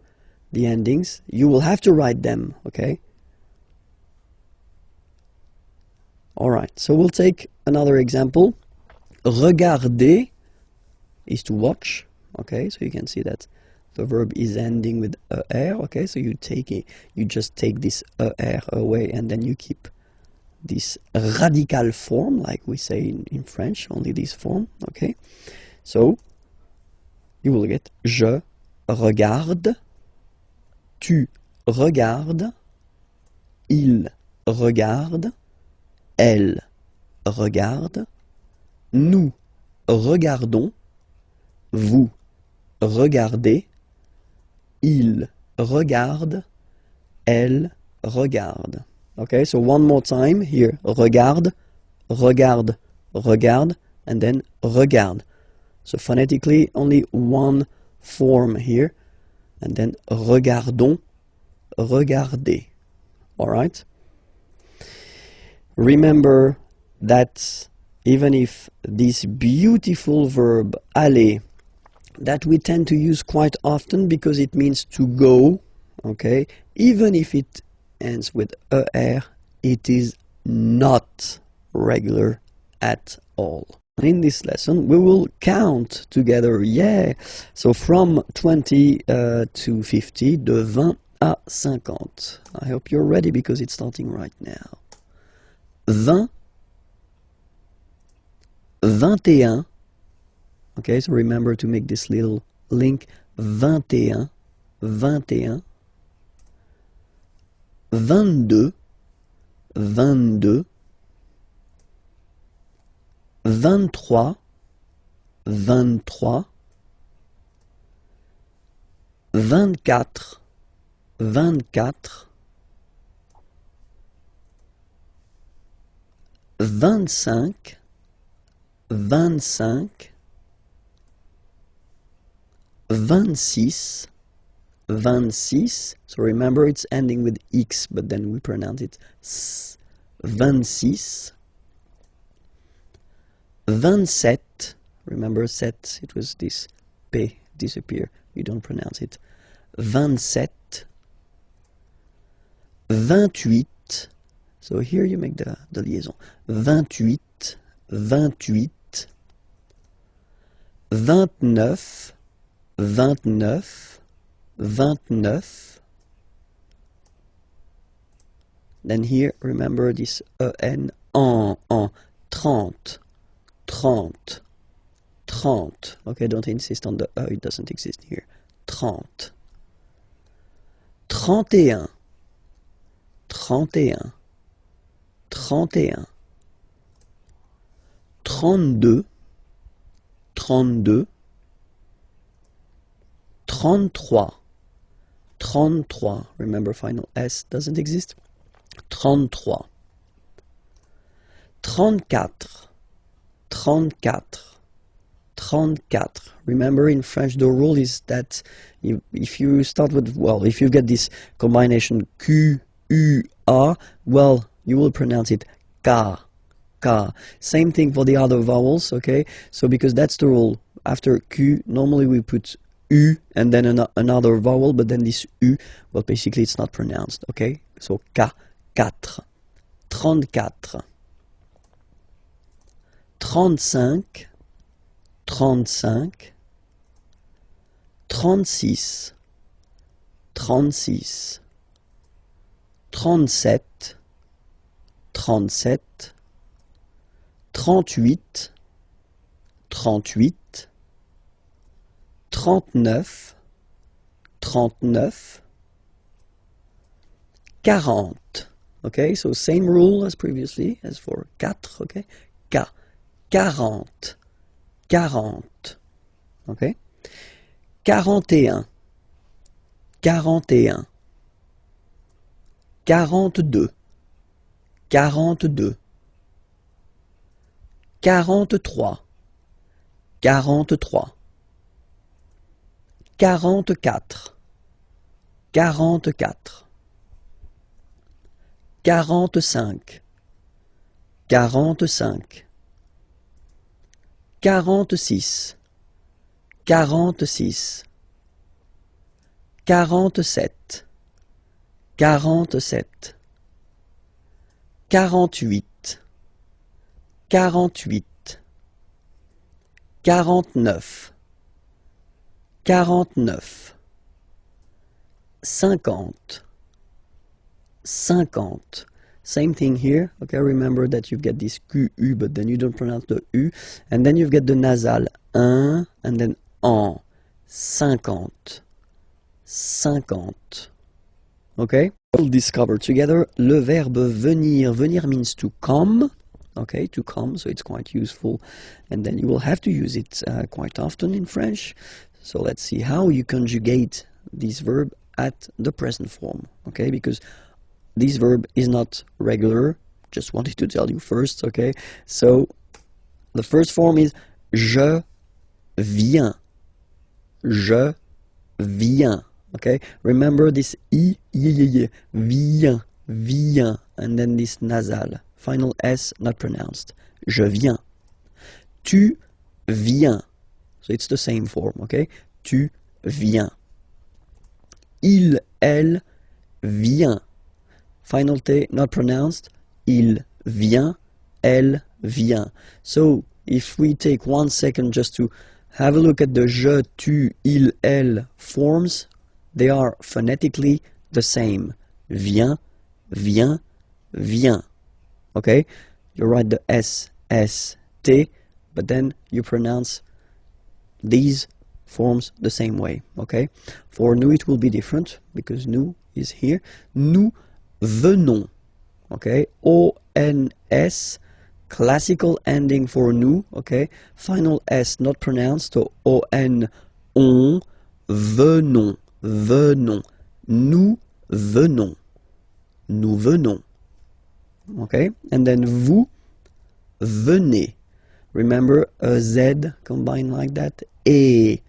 the endings. You will have to write them, okay? Alright, so we'll take another example. Regarder is to watch, okay? So you can see that the verb is ending with er, okay? So you just take this er away, and then you keep this radical form, like we say in French, only this form, okay? So you will get je regarde, tu regardes, il regarde, elle regarde, nous regardons, vous regardez, il regarde, elle regarde. Okay, so one more time here. Regarde, regarde, regarde, and then regarde. So phonetically, only one form here, and then regardons, regardez. All right? Remember that even if this beautiful verb aller, that we tend to use quite often because it means to go, okay, even if it ends with er, it is not regular at all. In this lesson, we will count together, yeah, so from 20 to 50, de 20 à 50. I hope you're ready because it's starting right now. 20, 21, okay, so remember to make this little link, 21, 21, 22, 22, 23, 23, 24, 24, 25, 25, 26, 26, so remember it's ending with X, but then we pronounce it S, 26, 27, remember set, it was this P disappear, we don't pronounce it, 27, 28, so here you make the liaison, 28, 28, 29, 29, 29. Then here, remember this en, 30, 30, 30. Okay, don't insist on the it doesn't exist here. 30. 31, 31, 31. 32, 32. 33, 33. Remember, final S doesn't exist. 33. 34, 34, 34. Remember, in French, the rule is that if you start with, well, if you get this combination Q, U, A, well, you will pronounce it K, K. Same thing for the other vowels, okay? So because that's the rule, after Q, normally we put U and then another vowel, but then this U, well, basically it's not pronounced, okay? So K, 4, 34, 35, 35, 36, 36, 37, 37, 38, 38, 39, 39, 40. Okay, so same rule as previously, as for 4, okay? 40, 40, okay? 41, 41, 42, 42, 43, 43, 44, 44, 45, 45, 46, 46, 47, 47, 48, 48, 49, 49, 50, 50. Same thing here, okay? Remember that you get this QU, but then you don't pronounce the U. And then you get the nasal, un, and then en. 50, 50. Okay? We'll discover together le verbe venir. Venir means to come, okay? To come, so it's quite useful. And then you will have to use it quite often in French. So let's see how you conjugate this verb at the present form, okay? Because this verb is not regular, just wanted to tell you first, okay? So, the first form is je viens. Je viens, okay? Remember this I, viens, viens, and then this nasal, final S not pronounced. Je viens. Tu viens. So it's the same form, okay? Tu viens. Il, elle, vient. Final T not pronounced. Il vient, elle vient. So if we take 1 second just to have a look at the je, tu, il, elle forms, they are phonetically the same. Vient, vient, vient. Okay? You write the S, S, T, but then you pronounce these forms the same way. Okay? For nous it will be different because nous is here. Nous venons. Okay? O-N-S, classical ending for nous. Okay? Final S not pronounced. So O-N, on, venons, venons. Nous venons. Nous venons. Okay? And then vous venez. Remember a Z combined like that. Et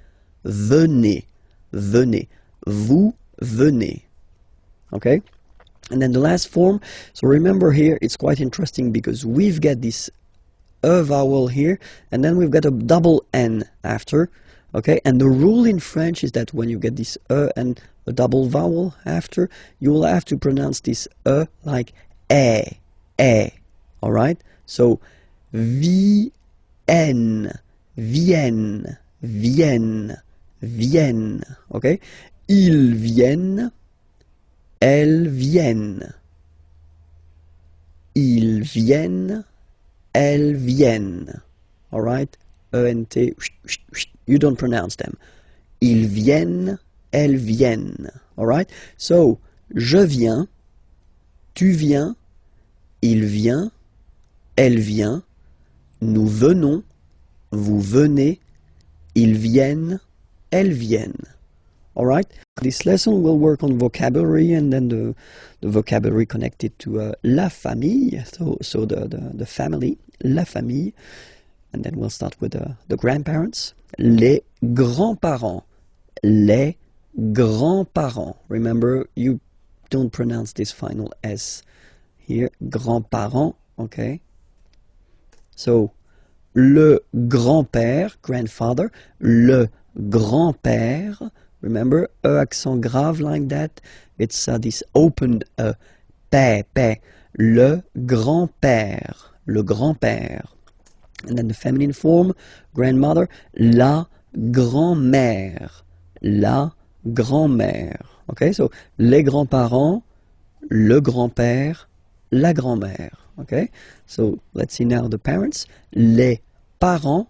venez, venez. Vous venez. Okay? And then the last form, so remember here, it's quite interesting because we've got this a vowel here, and then we've got a double N after, okay? And the rule in French is that when you get this and a double vowel after, you will have to pronounce this like all right? So, Vienne, Vienne, Vienne, Vienne, okay? Ils viennent, elles viennent. Ils viennent, elles viennent. All right? E-N-T, you don't pronounce them. Ils viennent, elles viennent. All right? So, je viens, tu viens, il vient, elle vient, nous venons, vous venez, ils viennent, elles viennent. All right? This lesson will work on vocabulary and then the vocabulary connected to la famille, so the family, la famille. And then we'll start with the grandparents. Les grands-parents. Les grands-parents. Remember, you don't pronounce this final S here. Grands-parents, okay? So, le grand-père, grandfather. Le grand-père. Remember, accent grave like that. It's this opened père. Le grand-père. Le grand-père. And then the feminine form, grandmother, la grand-mère. La grand-mère. Okay, so les grands-parents, le grand-père, la grand-mère. Okay, so let's see now the parents. Les parents,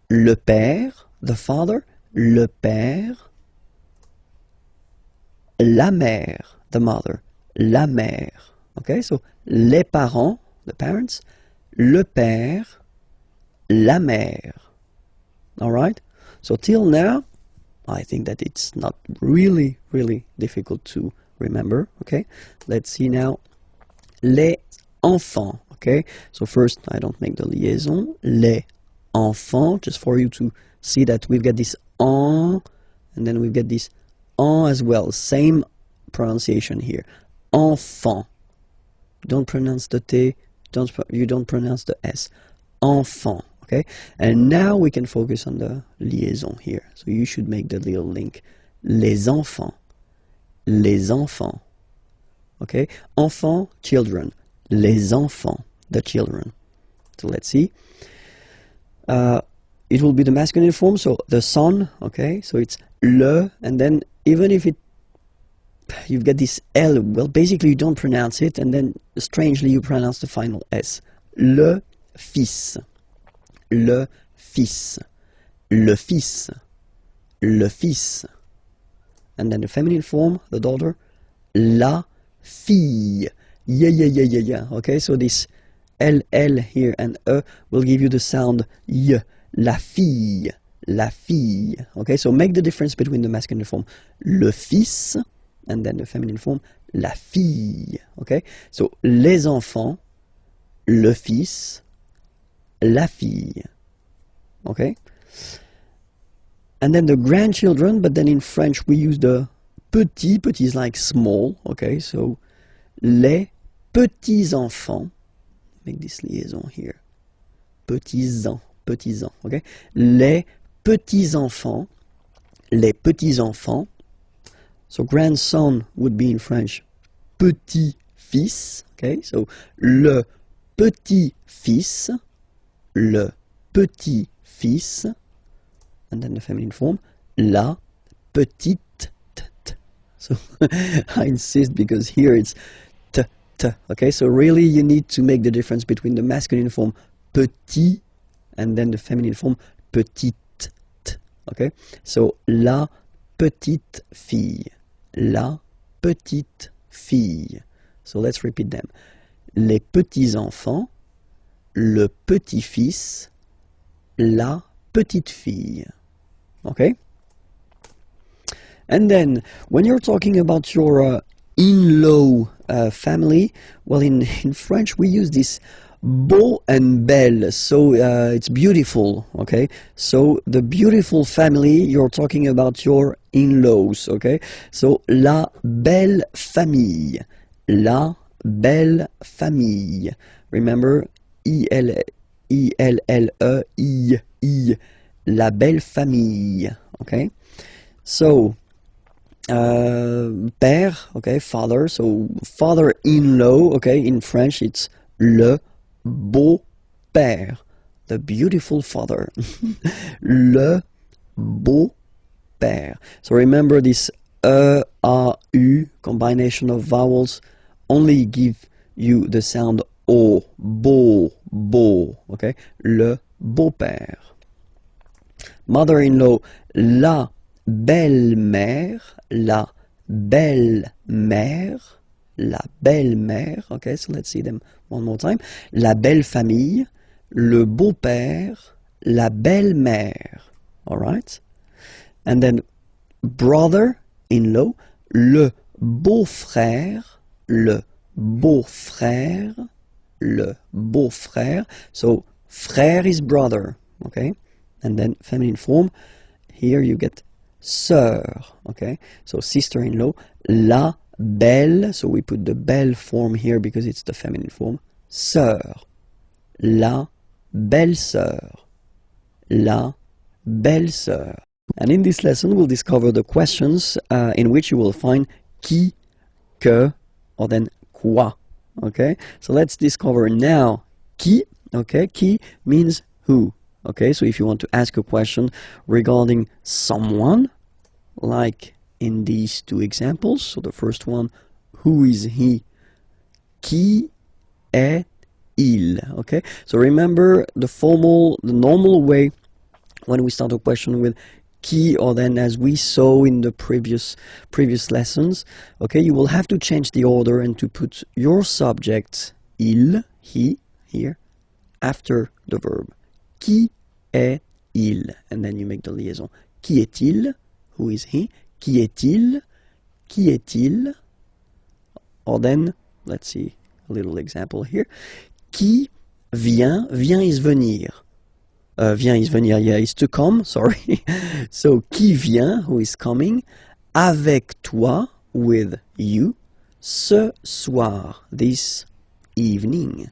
le père, the father, le père, la mère, the mother, la mère. Okay, so les parents, the parents, le père, la mère. All right? So till now, I think that it's not really difficult to remember. Okay? Let's see now. Les enfants. Okay? So first, I don't make the liaison. Les enfants, just for you to see that we've got this en, and then we've got this en as well. Same pronunciation here. Enfant. Don't pronounce the T, you don't pronounce the S. Enfant, okay? And now we can focus on the liaison here. So you should make the little link. Les enfants. Les enfants. Okay? Enfants, children. Les enfants, the children. So let's see. It will be the masculine form, so the son, okay? So it's le, and then even if you've got this L, well, basically you don't pronounce it, and then strangely you pronounce the final S. Le fils. Le fils. Le fils. Le fils. And then the feminine form, the daughter, la fille. Yeah. Okay, so this L here and E will give you the sound Y. La fille. La fille. Okay, so make the difference between the masculine form, le fils, and then the feminine form, la fille. Okay, so les enfants, le fils, la fille. Okay, and then the grandchildren, but then in French we use the petit. Petit is like small. Okay, so les petits enfants. Make this liaison here. Petits enfants. Okay, les petits enfants. Les petits enfants. So grandson would be in French petit-fils, okay? So le petit-fils, le petit-fils, and then the feminine form, la petite. So I insist because here it's t, okay? So really you need to make the difference between the masculine form petit and then the feminine form petite, okay? So la petite fille. La petite fille. So let's repeat them. Les petits enfants, le petit-fils, la petite fille. Okay? And then, when you're talking about your in-law family, well, in French we use this beau and belle, so it's beautiful, okay? So the beautiful family, you're talking about your in-laws, okay? So la belle famille, la belle famille. Remember, I-L-L-E, I, la belle famille, okay? So, père, okay, father, so father-in-law, okay, in French it's le beau-père, the beautiful father. Le beau-père. So remember this E, A, U combination of vowels only give you the sound O, beau, beau, okay? Le beau-père. Mother-in-law, la belle-mère, la belle-mère, la belle-mère, okay, so let's see them one more time. La belle-famille, le beau-père, la belle-mère, all right? And then brother-in-law, le beau-frère, le beau-frère, le beau-frère. So frère is brother, okay? And then feminine form, here you get sœur, okay? So sister-in-law, la belle, so we put the belle form here because it's the feminine form, sœur, la belle-sœur, la belle-sœur. And in this lesson we'll discover the questions in which you will find qui, que, or then quoi, okay? So let's discover now qui, okay? Qui means who, okay? So if you want to ask a question regarding someone, like in these two examples, so the first one, who is he? Qui est-il? Okay, so remember the normal way when we start a question with qui, or then as we saw in the previous lessons, okay, you will have to change the order and to put your subject, il, he, here, after the verb. Qui est-il? And then you make the liaison. Qui est-il? Who is he? Qui est-il? Qui est-il? Or then, let's see a little example here. Qui vient? Vient is venir. Vient is venir, yeah, is to come, sorry. So, qui vient, who is coming, avec toi, with you, ce soir, this evening.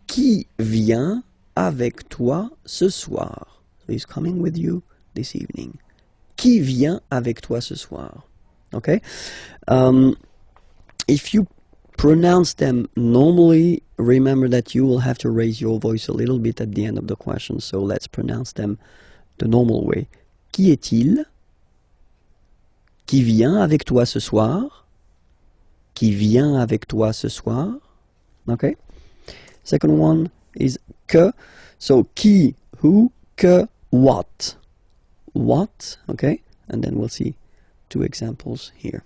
Qui vient avec toi ce soir? So, he's coming with you this evening. Qui vient avec toi ce soir? Okay? If you pronounce them normally, remember that you will have to raise your voice a little bit at the end of the question. So let's pronounce them the normal way. Qui est-il? Qui vient avec toi ce soir? Qui vient avec toi ce soir? Okay? Second one is que. So qui, who, que, what? What, okay? And then we'll see two examples here.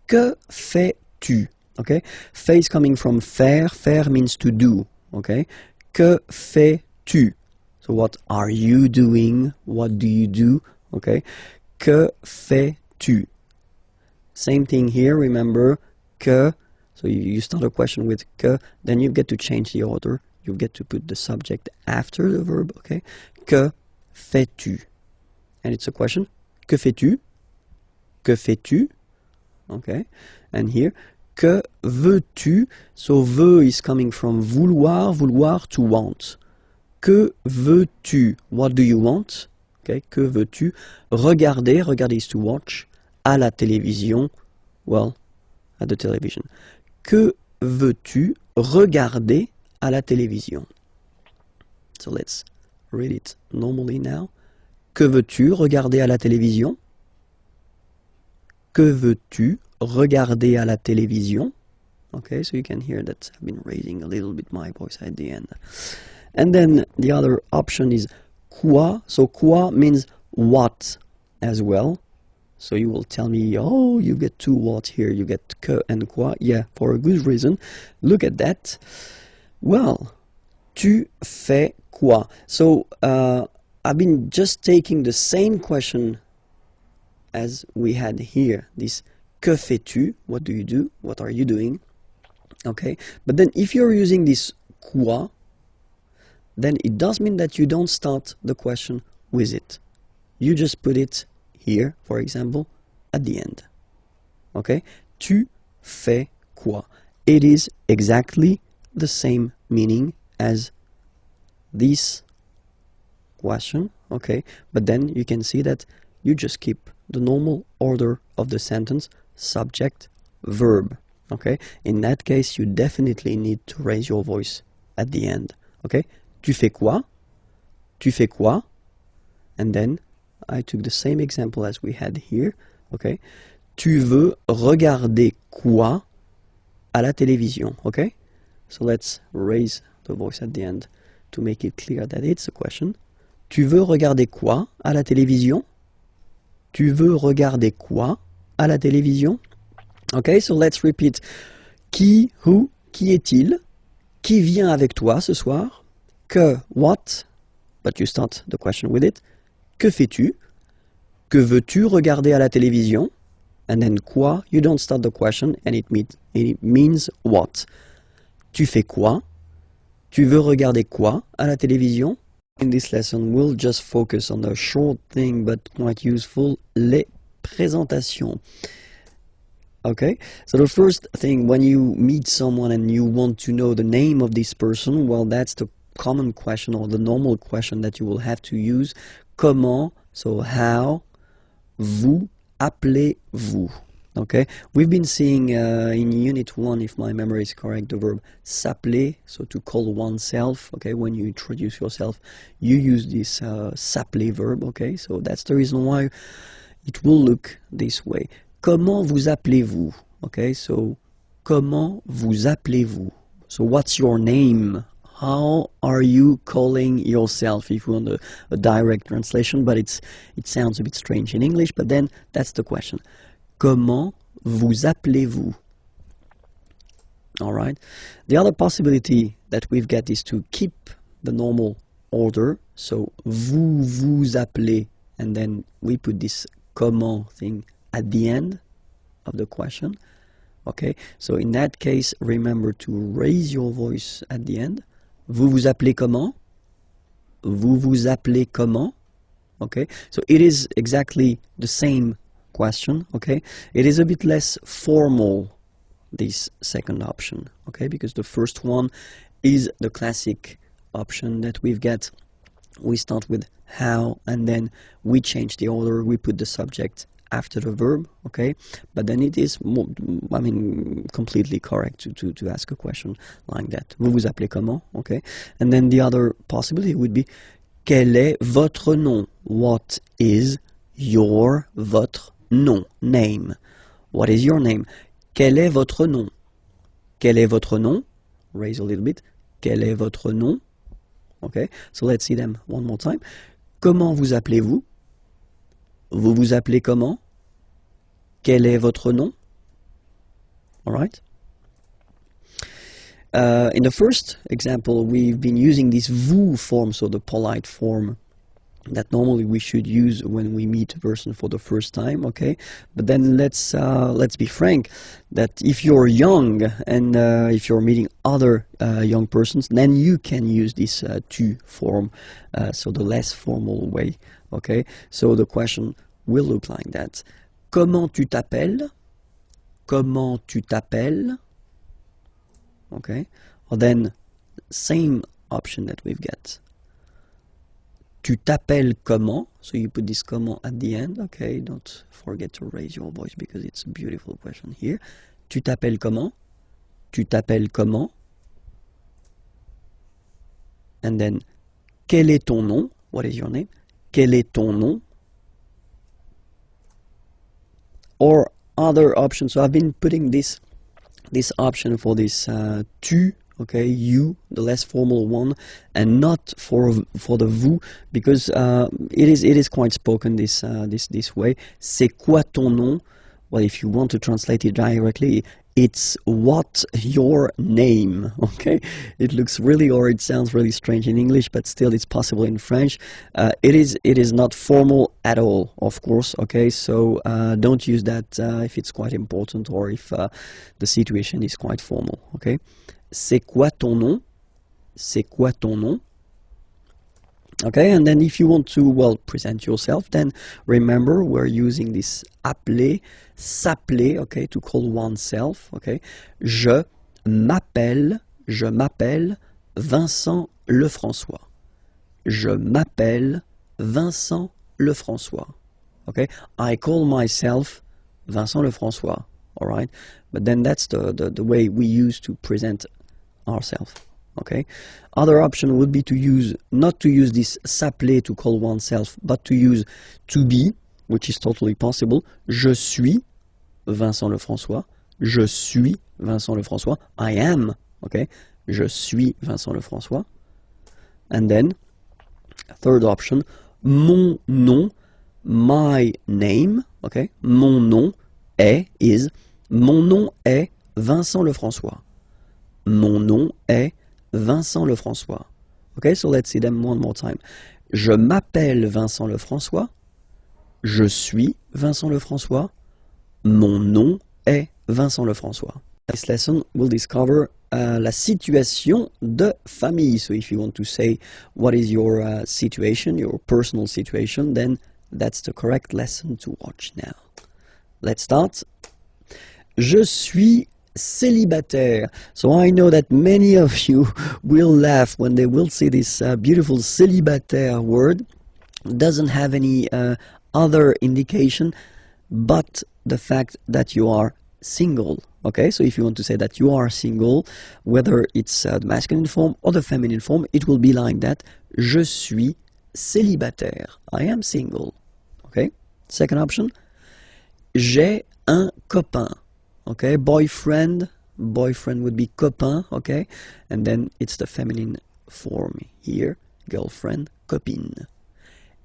Que fais-tu? Okay? Fais is coming from faire. Faire means to do, okay? Que fais-tu? So what are you doing? What do you do? Okay? Que fais-tu? Same thing here, remember, que, so you start a question with que, then you get to change the order. You get to put the subject after the verb, okay? Que fais-tu? And it's a question. Que fais-tu? Que fais-tu? Okay. And here, que veux-tu? So veux is coming from vouloir, vouloir to want. Que veux-tu? What do you want? Okay. Que veux-tu? Regarder, regarder is to watch. À la télévision, well, at the television. Que veux-tu? Regarder à la télévision. So let's read it normally now. Que veux-tu regarder à la télévision? Que veux-tu regarder à la télévision? Okay, so you can hear that I've been raising a little bit my voice at the end. And then the other option is quoi. So quoi means what as well. So you will tell me, oh, you get two what here, you get que and quoi. Yeah, for a good reason. Look at that. Well, tu fais quoi? So, I've been just taking the same question as we had here, this que fais-tu? What do you do? What are you doing? Okay, but then if you're using this quoi, then it does mean that you don't start the question with it. You just put it here, for example, at the end. Okay, tu fais quoi? It is exactly the same meaning as this question, okay, but then you can see that you just keep the normal order of the sentence, subject, verb, okay. In that case, you definitely need to raise your voice at the end, okay. Tu fais quoi? Tu fais quoi? And then I took the same example as we had here. Okay. Tu veux regarder quoi à la télévision? Okay. So let's raise the voice at the end to make it clear that it's a question. Tu veux regarder quoi à la télévision? Tu veux regarder quoi à la télévision? Okay, so let's repeat. Qui, who, qui est-il? Qui vient avec toi ce soir? Que, what? But you start the question with it. Que fais-tu? Que veux-tu regarder à la télévision? And then quoi? You don't start the question and it means what? Tu fais quoi? Tu veux regarder quoi à la télévision? In this lesson, we'll just focus on a short thing but quite useful, les présentations. Okay, so the first thing, when you meet someone and you want to know the name of this person, well, that's the common question or the normal question that you will have to use. Comment, so how, vous appelez-vous? Okay, we've been seeing in Unit 1, if my memory is correct, the verb s'appeler, so to call oneself. Okay, when you introduce yourself, you use this s'appeler verb. Okay, so that's the reason why it will look this way. Comment vous appelez-vous? Okay, so comment vous appelez-vous? So what's your name? How are you calling yourself? If you want a direct translation, but it sounds a bit strange in English, but then that's the question. Comment vous appelez-vous? All right. The other possibility that we've got is to keep the normal order. So vous vous appelez, and then we put this comment thing at the end of the question. Okay. So in that case, remember to raise your voice at the end. Vous vous appelez comment? Vous vous appelez comment? Okay. So it is exactly the same question. Okay, it is a bit less formal, this second option. Okay, because the first one is the classic option that we've got. We start with how, and then we change the order. We put the subject after the verb. Okay, but then it is more, I mean, completely correct to ask a question like that. Vous vous appelez comment? Okay, and then the other possibility would be quel est votre nom? What is your, votre nom, name? What is your name? Quel est votre nom? Quel est votre nom? Raise a little bit. Quel est votre nom? Okay, so let's see them one more time. Comment vous appelez-vous? Vous vous appelez comment? Quel est votre nom? All right. In the first example, we've been using this vous form, so the polite form that normally we should use when we meet a person for the first time. Okay, but then let's be frank that if you're young and if you're meeting other young persons, then you can use this tu form, so the less formal way. Okay, so the question will look like that. Comment tu t'appelles? Comment tu t'appelles? Okay, or then same option that we've got. Tu t'appelles comment? So you put this comment at the end. Okay, don't forget to raise your voice because it's a beautiful question here. Tu t'appelles comment? Tu t'appelles comment? And then, quel est ton nom? What is your name? Quel est ton nom? Or other options. So I've been putting this option for this tu. Okay, you, the less formal one, and not for the vous, because it is quite spoken this way. C'est quoi ton nom? Well, if you want to translate it directly, it's what your name. Okay, it looks really, or it sounds really strange in English, but still it's possible in French. It is not formal at all, of course. Okay, so don't use that if it's quite important or if the situation is quite formal. Okay. C'est quoi ton nom? C'est quoi ton nom? Okay, and then if you want to, well, present yourself, then remember we're using this appeler, s'appeler, okay, to call oneself, okay. Je m'appelle Vincent Lefrançois. Je m'appelle Vincent Lefrançois. Okay, I call myself Vincent Lefrançois. All right, but then that's the way we use to present ourselves. Okay. Other option would be to use, not to use this s'appeler to call oneself, but to use to be, which is totally possible. Je suis Vincent Lefrançois. Je suis Vincent Lefrançois. I am, okay. Je suis Vincent Lefrançois. And then, third option, mon nom, my name, okay. Mon nom is, mon nom est Vincent Lefrançois. Mon nom est Vincent Lefrançois. Okay, so let's see them one more time. Je m'appelle Vincent Lefrançois. Je suis Vincent Lefrançois. Mon nom est Vincent Lefrançois. This lesson will discover la situation de famille. So if you want to say what is your situation, your personal situation, then that's the correct lesson to watch now. Let's start. Je suis célibataire. So I know that many of you will laugh when they will see this beautiful célibataire word. It doesn't have any other indication but the fact that you are single. Okay, so if you want to say that you are single, whether it's the masculine form or the feminine form, it will be like that. Je suis célibataire. I am single. Okay, second option. J'ai un copain. Okay, boyfriend would be copain, okay, and then it's the feminine form here, girlfriend, copine.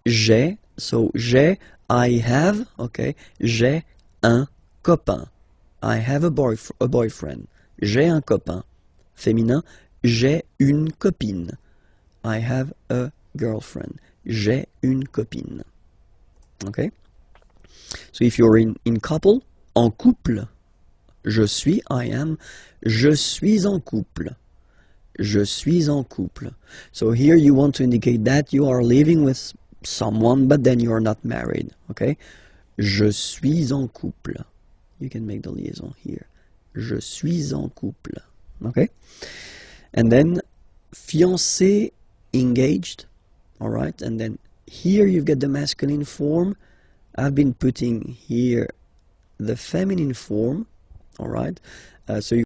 J'ai, so j'ai, I have, okay, j'ai un copain. I have a boyfriend. J'ai un copain. Féminin, j'ai une copine. I have a girlfriend. J'ai une copine. Okay, so if you're in couple, en couple, je suis, I am, je suis en couple. Je suis en couple. So here you want to indicate that you are living with someone, but then you are not married, okay? Je suis en couple. You can make the liaison here. Je suis en couple, okay? And then fiancé, engaged, all right? And then here you've got the masculine form. I've been putting here the feminine form. All right, so you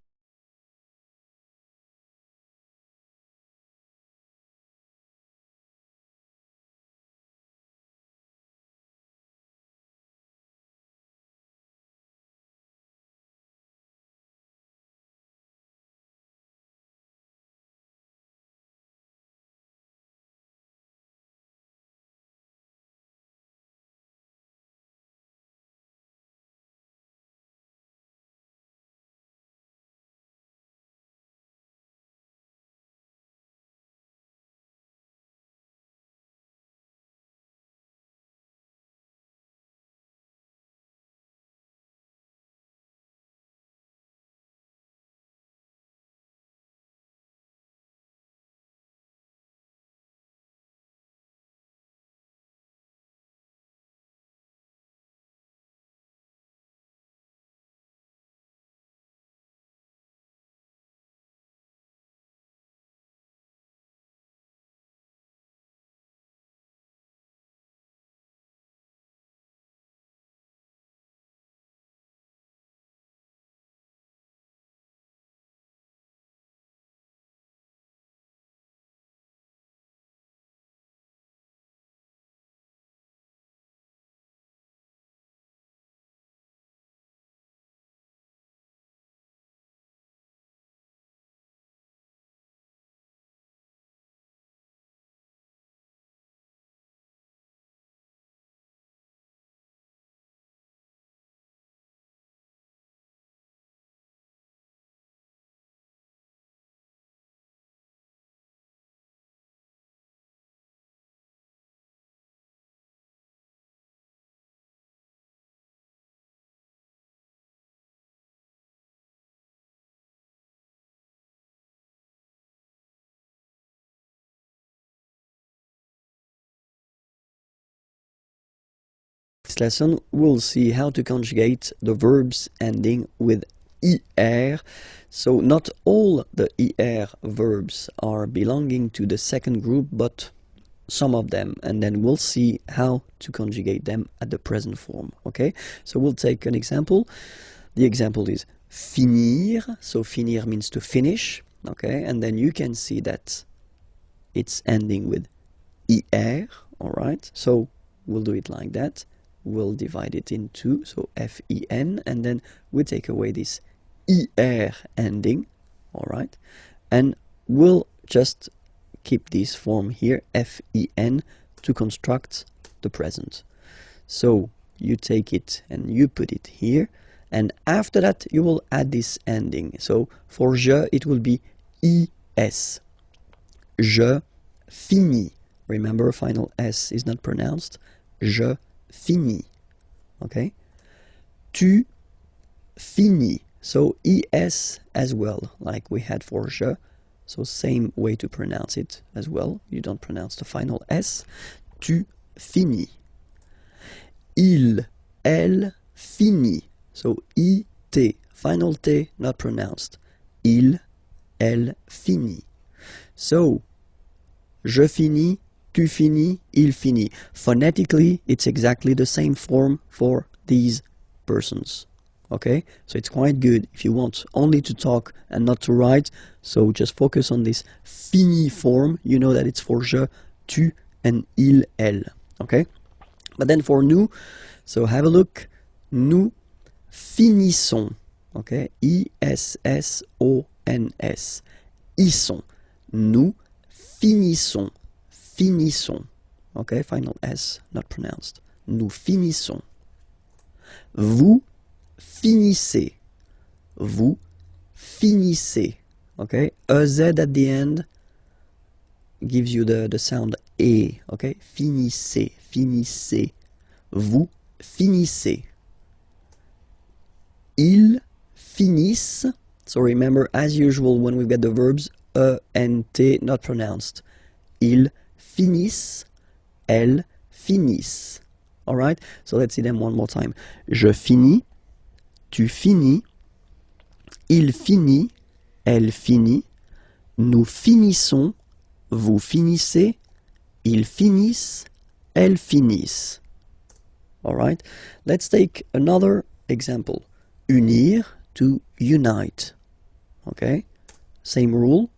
this lesson we'll see how to conjugate the verbs ending with IR. So not all the IR verbs are belonging to the second group, but some of them, and then we'll see how to conjugate them at the present form. Okay, so we'll take an example. The example is finir. So finir means to finish. okay, and then you can see that it's ending with IR, alright, so we'll do it like that. We'll divide it in two, so FEN, and then we take away this IR ending, alright, and we'll just keep this form here, FEN, to construct the present. So you take it and you put it here, and after that you will add this ending. So for je, it will be IS. Je finis. Remember, final S is not pronounced. Je finis. Okay? Tu finis. So ES as well, like we had for je. So same way to pronounce it as well. You don't pronounce the final S. Tu finis. Il, elle finit. So IT, final T not pronounced. Il, elle finit. So je finis, tu finis, il finit. Phonetically, it's exactly the same form for these persons. Okay, so it's quite good if you want only to talk and not to write. So just focus on this fini form. You know that it's for je, tu, and il, elle. Okay, but then for nous, so have a look. Nous finissons. Okay, I-S-S-O-N-S. Issons. Nous finissons. Finissons. Okay, final S not pronounced. Nous finissons. Vous finissez. Vous finissez. Okay, EZ at the end gives you the sound E. Okay, finissez. Finissez. Vous finissez. Ils finissent. So remember, as usual, when we get the verbs E and T not pronounced. Ils finissent. Elles finissent. Alright, so let's see them one more time. Je finis. Tu finis. Il finit. Elle finit. Nous finissons. Vous finissez. Ils finissent. Elles finissent. Alright, let's take another example. Unir, to unite. Okay, same rule.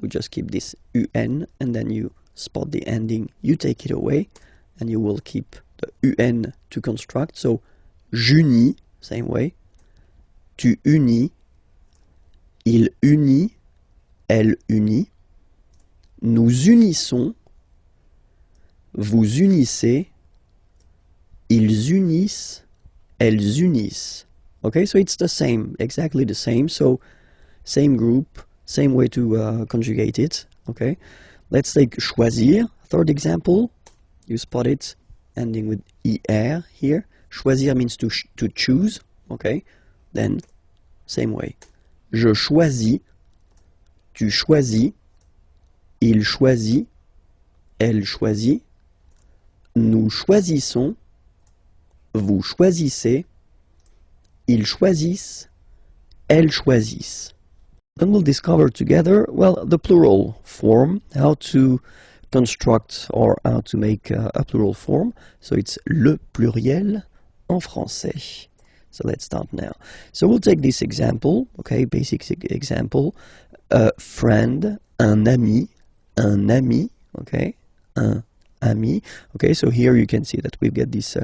We just keep this UN and then you spot the ending, you take it away, and you will keep the UN to construct. So, j'unis, same way. Tu unis. Il unit. Elle unit. Nous unissons. Vous unissez. Ils unissent. Elles unissent. Okay, so it's the same, exactly the same. So, same group, same way to conjugate it. Okay, let's take choisir, third example. You spot it ending with er here. Choisir means to choose. Okay, then same way. Je choisis. Tu choisis. Il choisit. Elle choisit. Nous choisissons. Vous choisissez. Ils choisissent. Elles choisissent. Then we'll discover together, well, the plural form, how to construct or how to make a plural form. So it's le pluriel en français. So let's start now. So we'll take this example, okay, basic example. A friend, un ami, okay, un ami. Okay, so here you can see that we've got this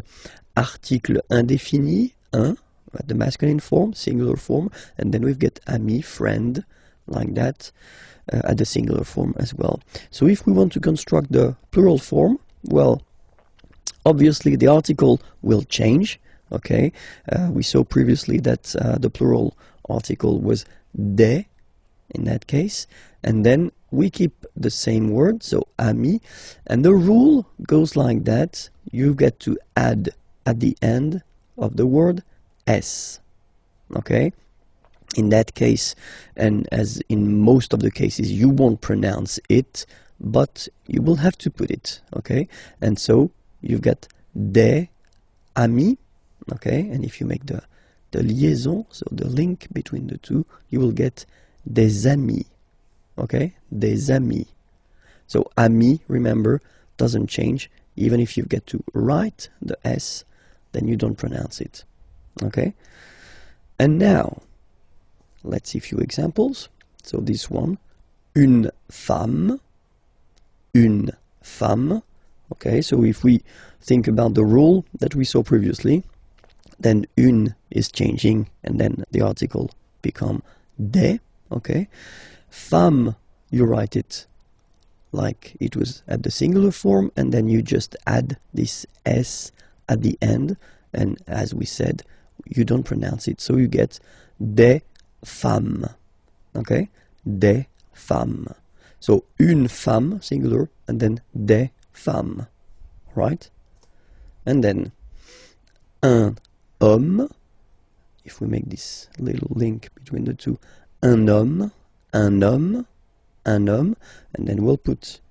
article indéfini, un, at the masculine form, singular form, and then we've got ami, friend, like that, at the singular form as well. So if we want to construct the plural form, well, obviously the article will change, okay? We saw previously that the plural article was des, in that case, and then we keep the same word, so ami, and the rule goes like that. You get to add at the end of the word S, okay? In that case, and as in most of the cases, you won't pronounce it, but you will have to put it, okay? And so you've got des amis, okay? And if you make the liaison, so the link between the two, you will get des amis, okay? Des amis. So ami, remember, doesn't change. Even if you get to write the S, then you don't pronounce it. Okay, and now let's see a few examples. So this one, une femme, une femme. Okay, so if we think about the rule that we saw previously, then une is changing and then the article become des. Okay, femme, you write it like it was at the singular form, and then you just add this s at the end, and as we said, you don't pronounce it, so you get des femmes. Okay, des femmes. So une femme, singular, and then des femmes, right? And then un homme, if we make this little link between the two, un homme, un homme, un homme, and then we'll put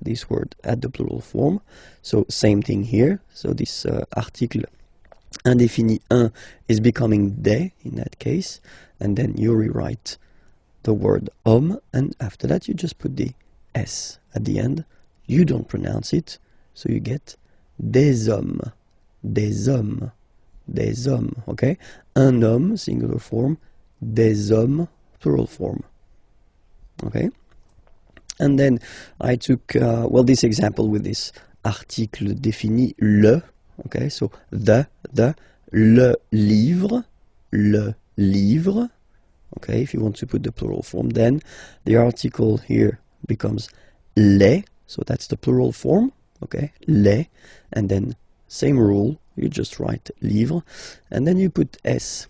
this word at the plural form. So same thing here. So this article indéfini un is becoming des in that case, and then you rewrite the word homme, and after that you just put the s at the end. You don't pronounce it, so you get des hommes, des hommes, des hommes. Okay, un homme, singular form, des hommes, plural form. Okay, and then I took well, this example with this article défini le. Okay, so le livre, le livre. Okay, if you want to put the plural form, then the article here becomes les, so that's the plural form. Okay, les, and then same rule, you just write livre, and then you put s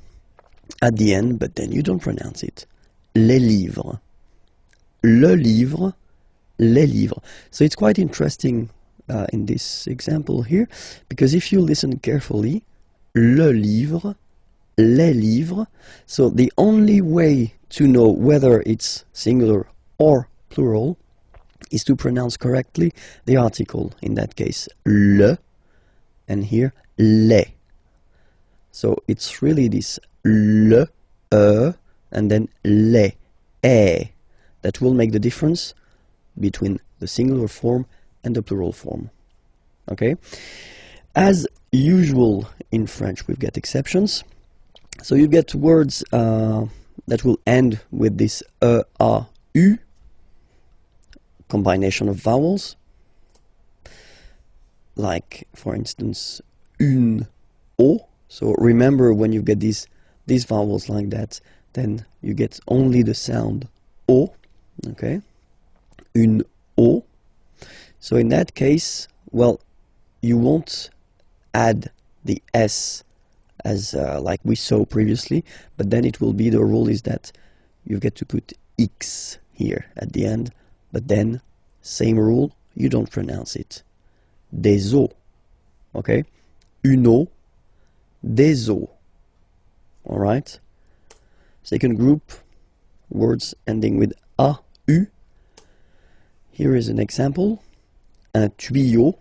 at the end, but then you don't pronounce it. Les livres, le livre, les livres. So it's quite interesting in this example here, because if you listen carefully, le livre, les livres, so the only way to know whether it's singular or plural is to pronounce correctly the article, in that case le, and here les. So it's really this le, and then les, that will make the difference between the singular form and the plural form. Okay, as usual in French we've got exceptions. So you get words that will end with this a, u, combination of vowels, like for instance une, o. So remember, when you get these vowels like that, then you get only the sound o. Okay, une o. So in that case, well, you won't add the s as like we saw previously, but then it will be, the rule is that you get to put x here at the end, but then same rule, you don't pronounce it. Des os. Okay, une eau, des os. All right. Second group, words ending with a, u. Here is an example. Un tuyau.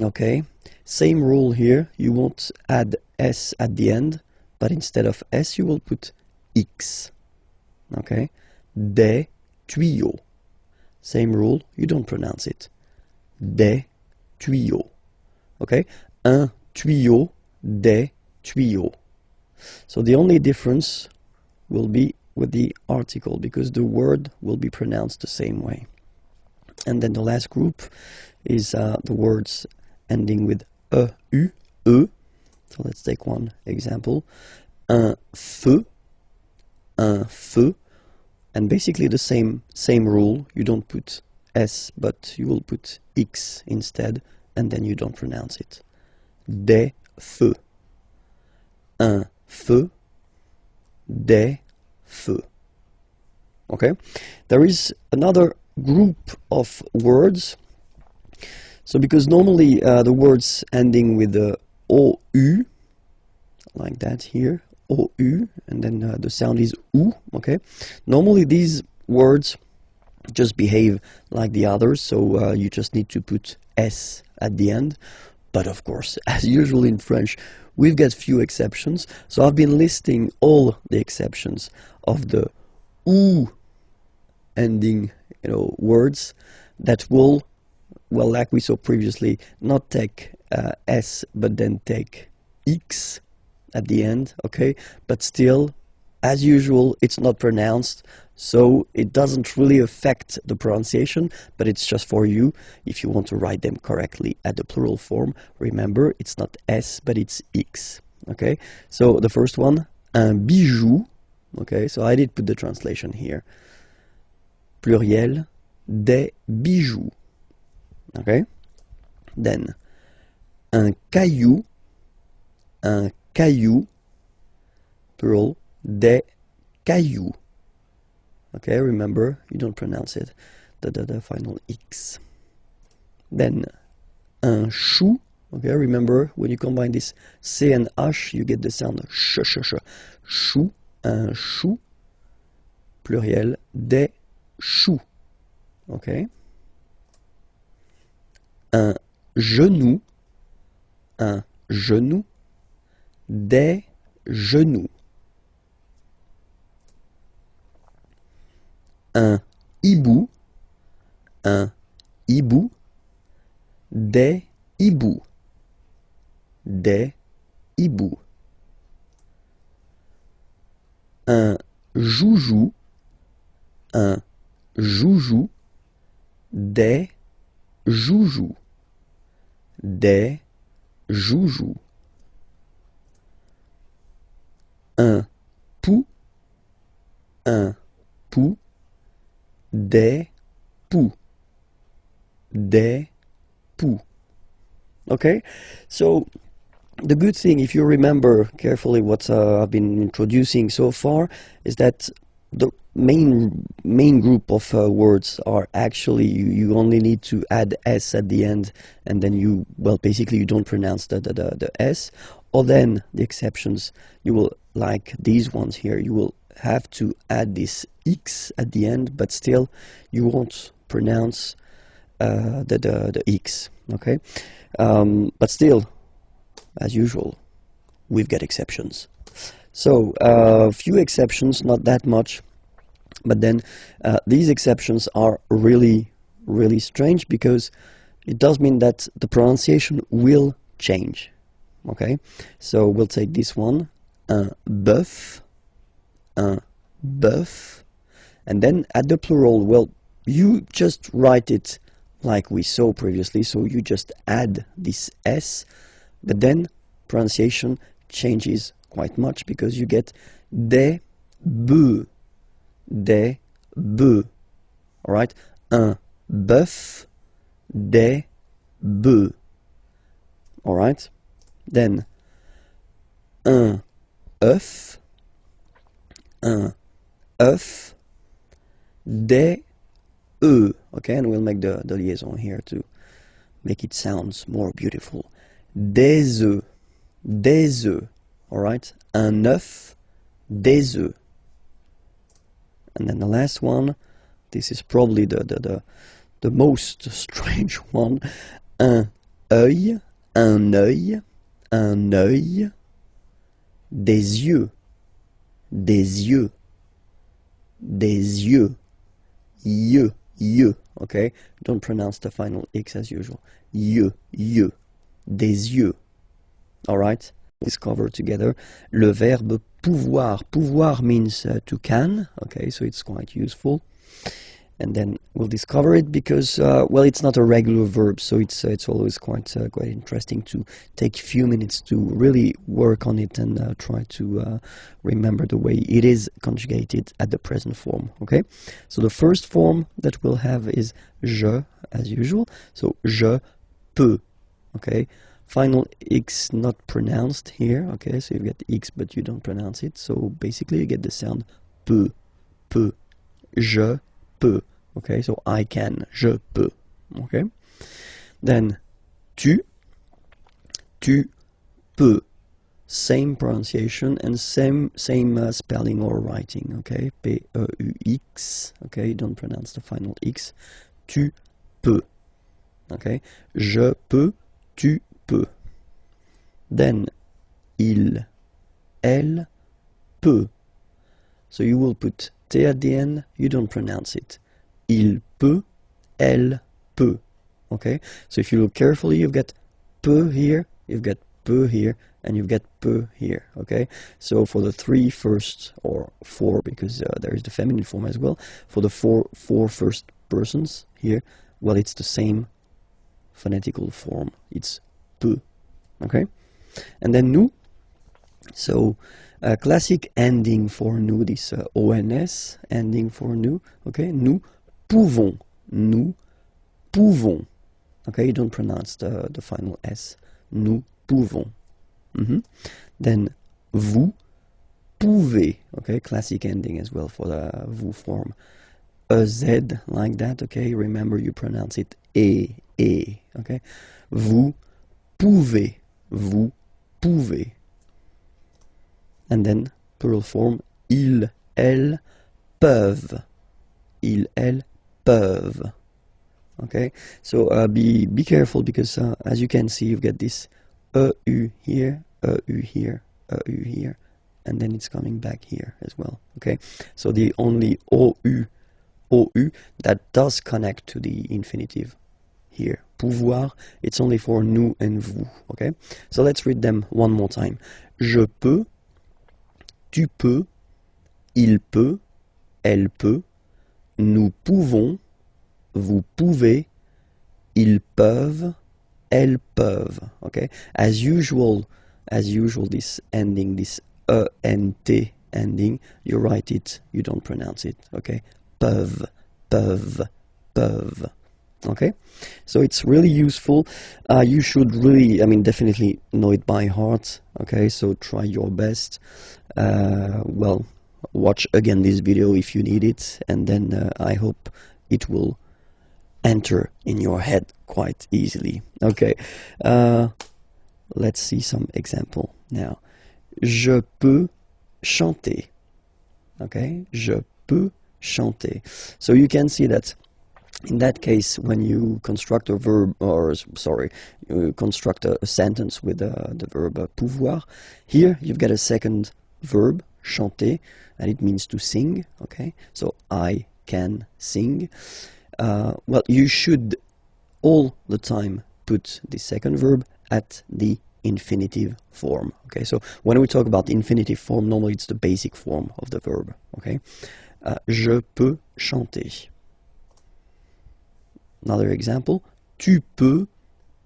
Okay, same rule here, you won't add s at the end, but instead of s you will put x. Okay, des tuyaux. Same rule, you don't pronounce it. Des tuyaux. Okay, un tuyau, des tuyaux. So the only difference will be with the article, because the word will be pronounced the same way. And then the last group is the words ending with e. So let's take one example. Un feu, and basically the same rule. You don't put s, but you will put x instead, and then you don't pronounce it. Des feux, un feu, des feux. Okay, there is another group of words. So because normally the words ending with the ou, like that here, ou, and then the sound is ou. Okay, normally these words just behave like the others, so you just need to put s at the end. But of course, as usual in French, we've got few exceptions. So I've been listing all the exceptions of the ou ending, words that will, well, like we saw previously, not take s, but then take x at the end, okay? But still, as usual, it's not pronounced, so it doesn't really affect the pronunciation, but it's just for you if you want to write them correctly at the plural form. Remember, it's not S, but it's X. Okay, so the first one, un bijou. Okay, so I did put the translation here. Pluriel, des bijoux. Okay, then un caillou, plural, des cailloux. Okay, remember, you don't pronounce it, the final X. Then, un chou. Okay, remember, when you combine this C and H, you get the sound sh. Chou, un chou. Pluriel, des choux. Okay. Un genou, des genoux. Un hibou, des hiboux, des hiboux. Un joujou, des joujous, des joujous. Un pou, des poux, des poux. Okay, so the good thing, if you remember carefully what I've been introducing so far, is that the main group of words are actually you only need to add S at the end, and then you, well, basically you don't pronounce the S. Or then the exceptions, you will, like these ones here, you will have to add this X at the end, but still you won't pronounce the X. Okay, but still, as usual, we've got exceptions. So a few exceptions, not that much, but then these exceptions are really strange, because it does mean that the pronunciation will change. Okay, so we'll take this one, un bœuf, and then at the plural, well, you just write it like we saw previously, so you just add this S, but then pronunciation changes quite much, because you get des bœufs, alright, un bœuf, des bœufs, alright. Then, un œuf, des œufs. Okay, and we'll make the liaison here to make it sound more beautiful. Des œufs, alright? Un œuf, des œufs. And then the last one, this is probably the most strange one. Un œil, des yeux, okay? Don't pronounce the final X as usual. Des yeux, alright? Let's cover together le verbe pouvoir. Pouvoir means to can, okay, so it's quite useful. And then we'll discover it because, well, it's not a regular verb, so it's always quite interesting to take a few minutes to really work on it and try to remember the way it is conjugated at the present form. Okay, so the first form that we'll have is je, as usual. So je peux. Okay, final X not pronounced here. Okay, so you get X, but you don't pronounce it. So basically, you get the sound peut. Je peux. Okay, so I can, je peux. Okay, then tu peux. Same pronunciation and same spelling or writing. Okay, P-E-U-X. Okay, you don't pronounce the final X. Tu peux. Okay, je peux, tu peux. Then il, elle peut. So you will put T at the end, you don't pronounce it. Il peut, elle peut. Okay, so if you look carefully, you've got peut here, you've got peut here, and you get peut here, okay? So for the 3 first, or 4, because there is the feminine form as well, for the four first persons here, well, it's the same phonetical form. It's peut, okay? And then nous, so classic ending for nous, this ONS ending for nous, okay? Nous pouvons, okay? You don't pronounce the final S. Nous pouvons. Then vous pouvez, okay? Classic ending as well for the vous form. A Z like that, okay? Remember you pronounce it E, okay? Vous pouvez, vous pouvez. And then plural form, ils, elles peuvent, ils, elles peuvent. Okay, so be careful, because as you can see, you get this EU here, EU here, EU here, and then it's coming back here as well. Okay, so the only OU that does connect to the infinitive here, pouvoir, it's only for nous and vous. Okay, so let's read them one more time. Je peux, tu peux, il peut, elle peut, nous pouvons, vous pouvez, ils peuvent, elles peuvent. Okay, as usual, this ending, this ENT ending, you write it, you don't pronounce it. Okay, peuvent, peuvent, peuvent. Okay, so it's really useful. You should really, I mean, definitely know it by heart. Okay, so try your best. Well, watch again this video if you need it, and then I hope it will enter in your head quite easily. Okay, let's see some example now. Je peux chanter. Okay, je peux chanter. So you can see that in that case, when you construct a verb, or sorry, you construct a sentence with the verb pouvoir, here you've got a second verb, chanter, and it means to sing. Okay, so I can sing. Well, you should all the time put the second verb at the infinitive form. Okay, so when we talk about the infinitive form, normally it's the basic form of the verb. Okay, je peux chanter. Another example, tu peux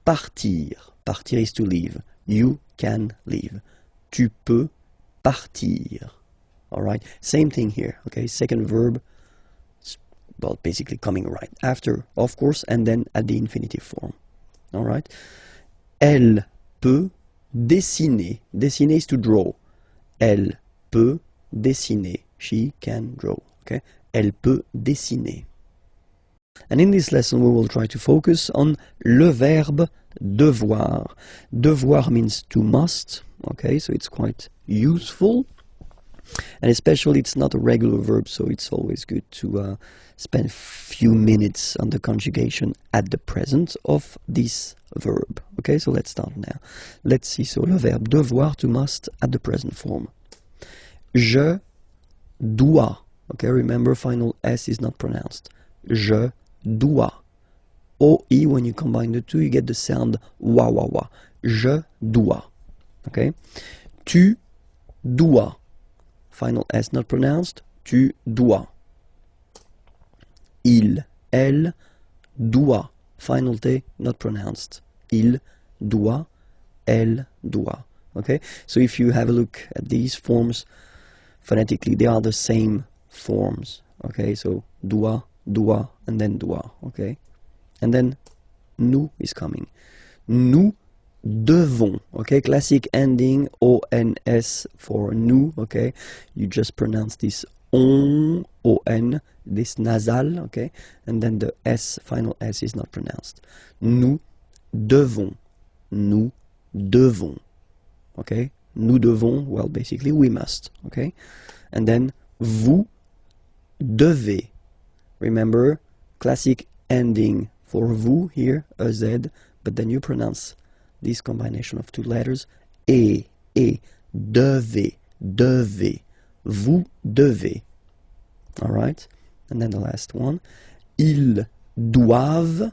partir. Partir is to leave. You can leave. Tu peux partir. All right, same thing here. Okay, second verb, well, basically coming right after, of course, and then at the infinitive form. All right. Elle peut dessiner. Dessiner is to draw. Elle peut dessiner. She can draw. Okay. Elle peut dessiner. And in this lesson, we will try to focus on le verbe devoir. Devoir means to must. Okay, so it's quite useful. And especially it's not a regular verb, so it's always good to spend a few minutes on the conjugation at the present of this verb. Okay, so let's start now. Let's see, so le verbe devoir, to must, at the present form. Je dois. Okay, remember final S is not pronounced. Je dois. OE, when you combine the two, you get the sound wa wa wa. Je dois. Okay, tu dois. Final S not pronounced, tu dois. Il, elle, doit. Final T not pronounced. Il doit, elle doit. Okay, so if you have a look at these forms, phonetically they are the same forms. Okay, so doit, doit, and then doit. Okay, and then nous is coming. Nous devons. Okay, classic ending ONS for nous. Okay, you just pronounce this on, this nasal. Okay, and then the S, final S is not pronounced. Nous devons. Nous devons. Okay, nous devons, well, basically we must. Okay, and then vous devez. Remember, classic ending for vous here, a Z, but then you pronounce this combination of two letters, et, devez, devez, vous devez. All right, and then the last one, ils doivent.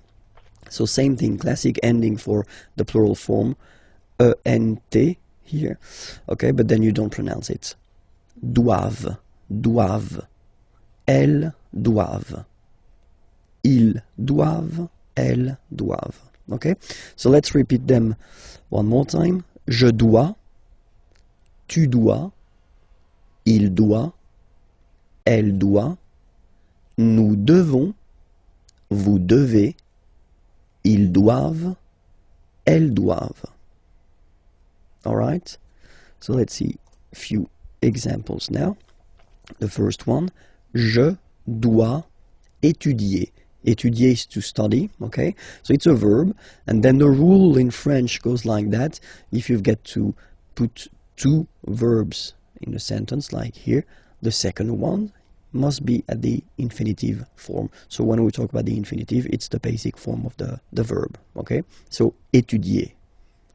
So same thing, classic ending for the plural form, E-N-T here, okay, but then you don't pronounce it. Doivent, doivent. Elles doivent. Ils doivent, elles doivent. Okay, so let's repeat them one more time. Je dois, tu dois, il doit, elle doit, nous devons, vous devez, ils doivent, elles doivent. All right, so let's see a few examples now. The first one, je dois étudier. Étudier is to study, okay? So it's a verb, and then the rule in French goes like that. If you get to put two verbs in a sentence, like here, the second one must be at the infinitive form. So when we talk about the infinitive, it's the basic form of the verb, okay? So étudier,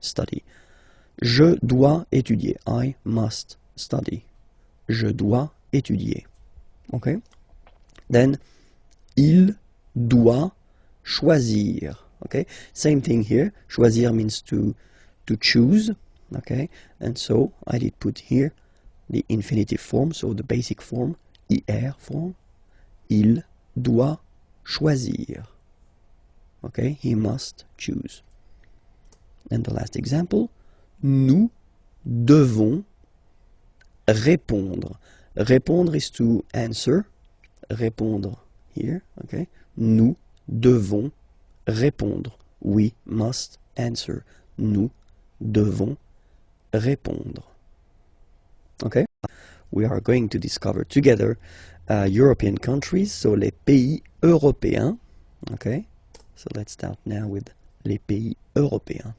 study. Je dois étudier. I must study. Je dois étudier. Okay? Then, il doit choisir. Okay? Same thing here. Choisir means to choose. Okay? And so, I did put here the infinitive form, so the basic form, IR form. Il doit choisir. Okay? He must choose. And the last example, nous devons répondre. Répondre is to answer. Répondre here, okay? Nous devons répondre. We must answer. Nous devons répondre. Okay? We are going to discover together European countries, so les pays européens. Okay? So let's start now with les pays européens.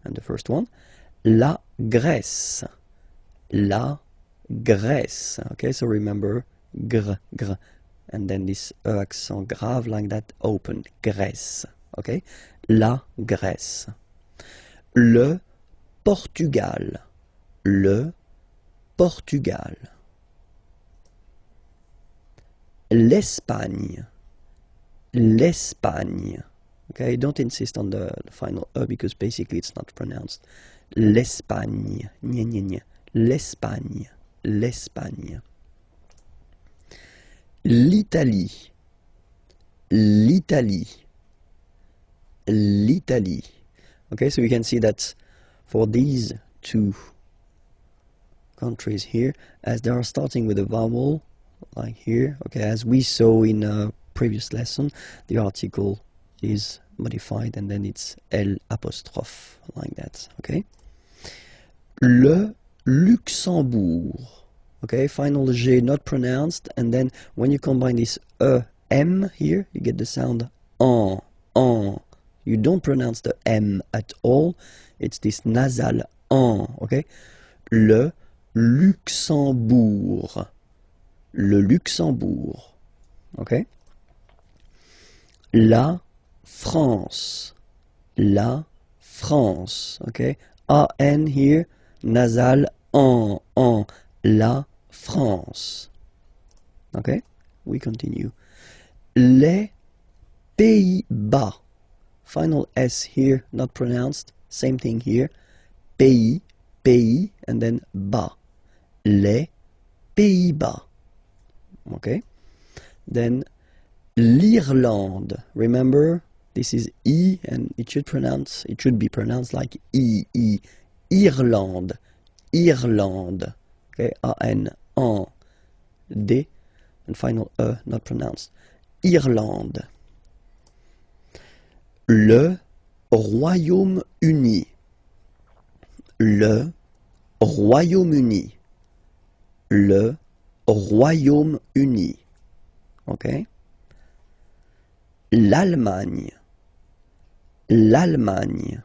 And the first one, la Grèce. La Grèce. Okay, so remember gr, gr. And then this accent grave like that, open. Grèce. Okay, la Grèce. Le Portugal. Le Portugal. L'Espagne. L'Espagne. Okay, don't insist on the final E because basically it's not pronounced. L'Espagne. Gna, gna, gna. L'Espagne. L'Espagne. L'Italie. L'Italie. L'Italie. Okay, so you can see that for these two countries here, as they are starting with a vowel, like here, okay, as we saw in a previous lesson, the article is modified and then it's L apostrophe, like that, okay? Le Luxembourg, okay, final G not pronounced, and then when you combine this M here, you get the sound en. You don't pronounce the M at all, it's this nasal en, okay? Le Luxembourg. Le Luxembourg, okay? La France. La France, okay? A-N here, nasal en. La France. Okay? We continue. Les Pays-Bas. Final S here, not pronounced. Same thing here. Pays, and then bas. Les Pays-Bas. Okay? Then l'Irlande. Remember, this is E, and it should be pronounced like E. Irlande. Irlande. Okay, A-N, en, D, and final E, not pronounced. Irlande. Le Royaume-Uni. Le Royaume-Uni. Le Royaume-Uni. Okay? L'Allemagne. L'Allemagne.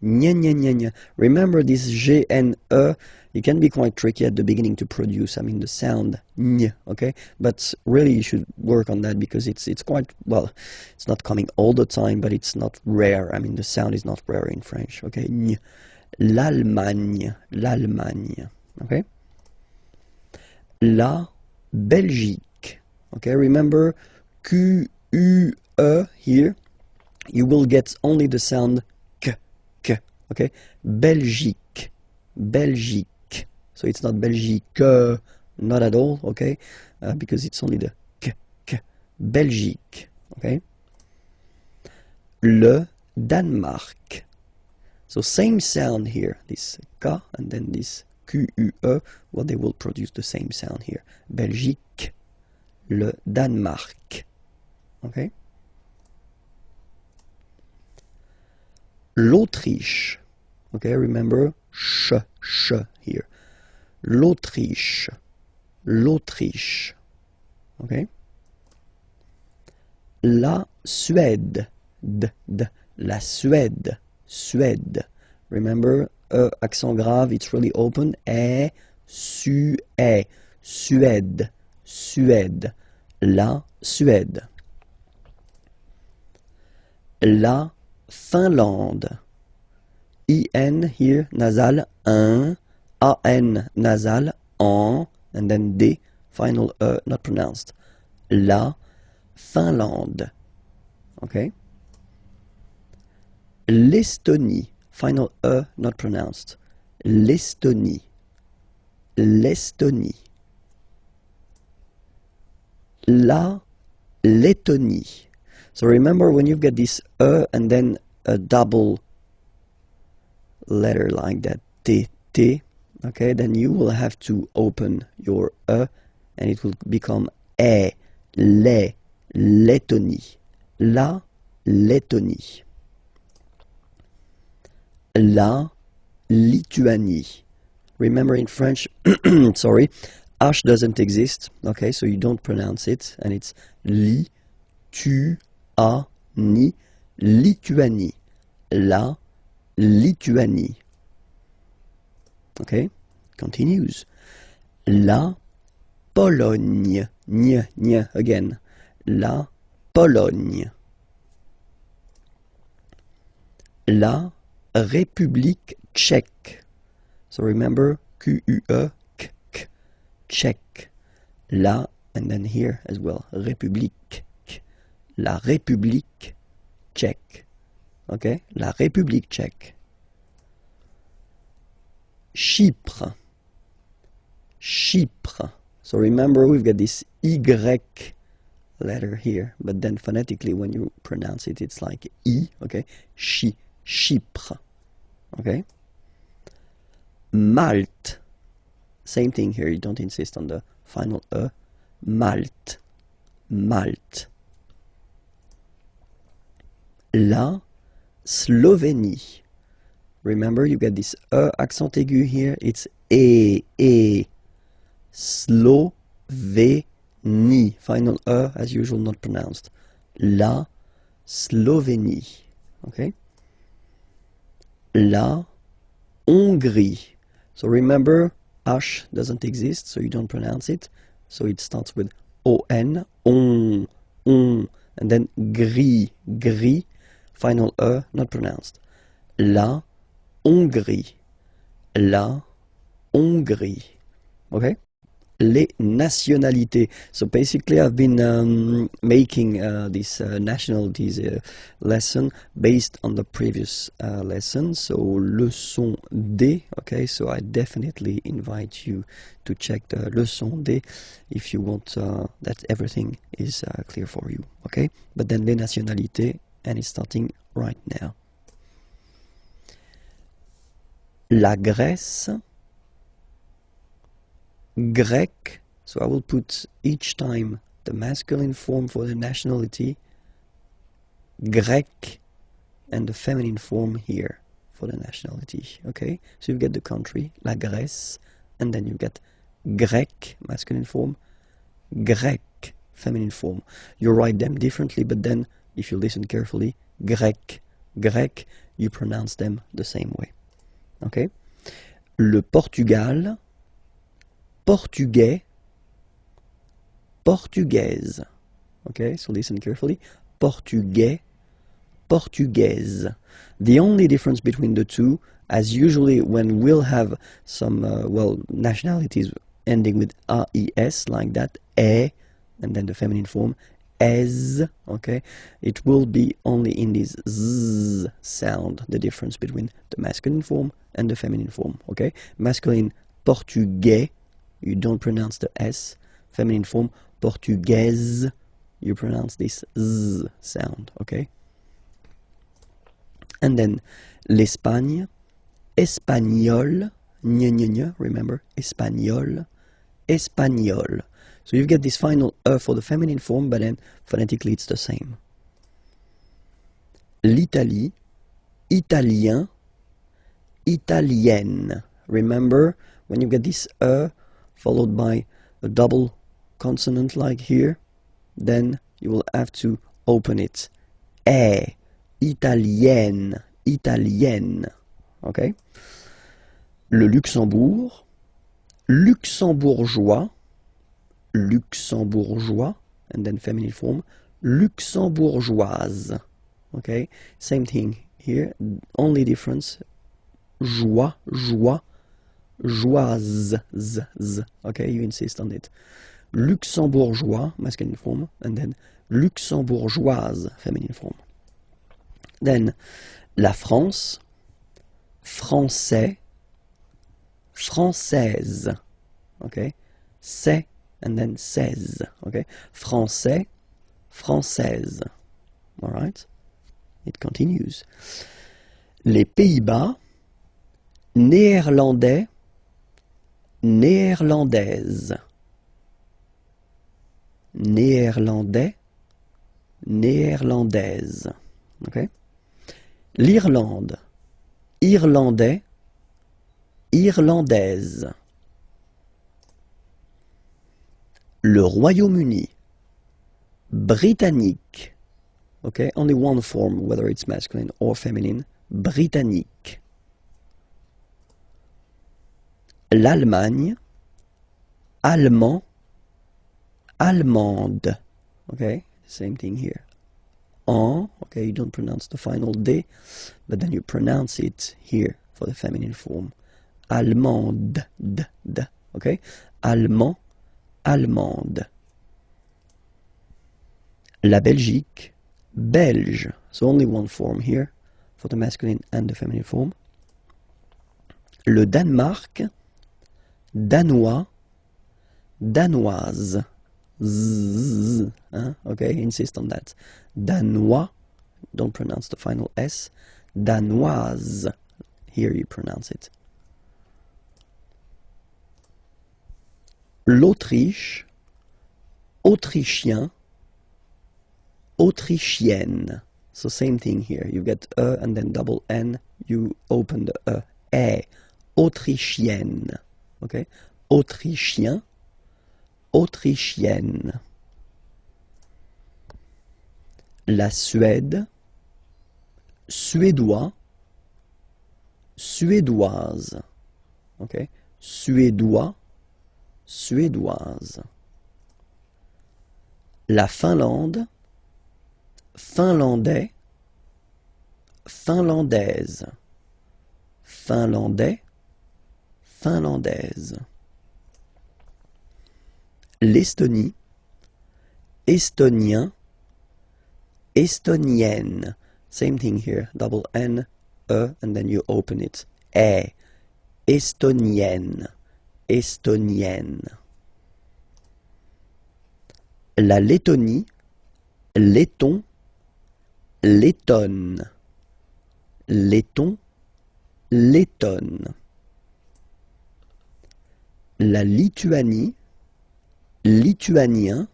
Gna, gna, gna, gna. Remember this G and E, it can be quite tricky at the beginning to produce, I mean the sound N, okay? But really you should work on that because it's quite, well, it's not coming all the time, but it's not rare. I mean the sound is not rare in French, okay? N. L'Allemagne. L'Allemagne. Okay? La Belgique. Okay, remember Q-U-E here. You will get only the sound K, okay? Belgique, Belgique. So it's not Belgique, not at all, okay? Because it's only the k. Belgique, okay? Le Danemark. So same sound here, this K and then this QUE, well, they will produce the same sound here. Belgique, le Danemark, okay? L'Autriche, okay, remember, sh here. L'Autriche, l'Autriche, okay? La Suède, la Suède, Suède. Remember, accent grave, it's really open. Suède, Suède. La Suède. La Finlande. IN here, nasal, un. AN, nasal, en. And then D, final not pronounced. La Finlande. Okay? L'Estonie, final not pronounced. L'Estonie, l'Estonie. La Lettonie. So remember when you've got this and then a double letter like that, T, okay, then you will have to open your and it will become Lettonie. La Lettonie. La Lituanie. Remember in French, sorry, H doesn't exist, okay, so you don't pronounce it, and it's Lituanie, Lituanie. La Lituanie. Okay, continues. La Pologne, again. La Pologne. La République tchèque. So remember, QUE, k, tchèque. La, and then here as well, République. La République tchèque. Okay, la République tchèque. Chypre. Chypre. So remember, we've got this Y letter here, but then phonetically when you pronounce it, it's like I, okay? Chypre. Okay? Malte. Same thing here, you don't insist on the final E. Malte. Malte. La Slovénie. Remember, you get this accent aigu here, it's E. Slovénie. Final as usual, not pronounced. La Slovénie. Okay? La Hongrie. So remember, H doesn't exist, so you don't pronounce it. So it starts with on, and then gris. Final not pronounced. La Hongrie. La Hongrie. Okay? Les nationalités. So basically I've been making this nationalities lesson based on the previous lesson. So leçon D. Okay, so I definitely invite you to check the leçon D if you want that everything is clear for you. Okay, but then les nationalités, and it's starting right now. La Grèce. Grec, so I will put each time the masculine form for the nationality, Grec, and the feminine form here for the nationality, okay? So you get the country, la Grèce, and then you get Grec, masculine form, Grec, feminine form. You write them differently, but then, if you listen carefully, Grec, you pronounce them the same way, okay? Le Portugal, Portugais, portugaise. Okay, so listen carefully. Portugais, portugaise. The only difference between the two, as usually when we'll have some, nationalities ending with AES, like that, and then the feminine form, as, okay? It will be only in this z sound, the difference between the masculine form and the feminine form, okay? Masculine, portugais, you don't pronounce the S. Feminine form, portugaise, you pronounce this z sound, okay? And then l'Espagne, espagnol, remember, espagnol, espagnol. So you get this final E for the feminine form, but then phonetically it's the same. L'Italie, italien, italienne. Remember, when you get this E followed by a double consonant like here, then you will have to open it. Italienne, italienne. Okay? Le Luxembourg, luxembourgeois, luxembourgeois, and then feminine form, luxembourgeoise. Okay? Same thing here, only difference, joie, joie, joise, okay? You insist on it. Luxembourgeois, masculine form, and then luxembourgeoise, feminine form. Then, la France, français, française, okay? C'est, and then seize, okay? Français, française, all right? It continues. Les Pays-Bas, néerlandais, néerlandaise. Néerlandais, néerlandaise. Okay? L'Irlande, irlandais, irlandaise. Le Royaume-Uni, britannique. Okay? Only one form, whether it's masculine or feminine. Britannique. L'Allemagne, allemand, allemande. Okay, same thing here. En, okay, you don't pronounce the final D, but then you pronounce it here for the feminine form. Allemande, okay? Allemand, allemande. La Belgique, belge. So only one form here for the masculine and the feminine form. Le Danemark, danois, danoise. Z, okay, insist on that. Danois, don't pronounce the final S. Danoise, here you pronounce it. L'Autriche, autrichien, autrichienne. So same thing here. You get E and then double N. You open the E. Autrichienne. Okay? Autrichien, autrichienne. La Suède, suédois, suédoise. Okay? Suédois, suédoise. La Finlande, finlandais, finlandaise. Finlandais, finlandaise. L'Estonie, estonien, estonienne. Same thing here, double N, E, and then you open it. E, estonienne, estonienne. La Lettonie, letton, lettonne. Letton, lettonne. La Lituanie, lituanien,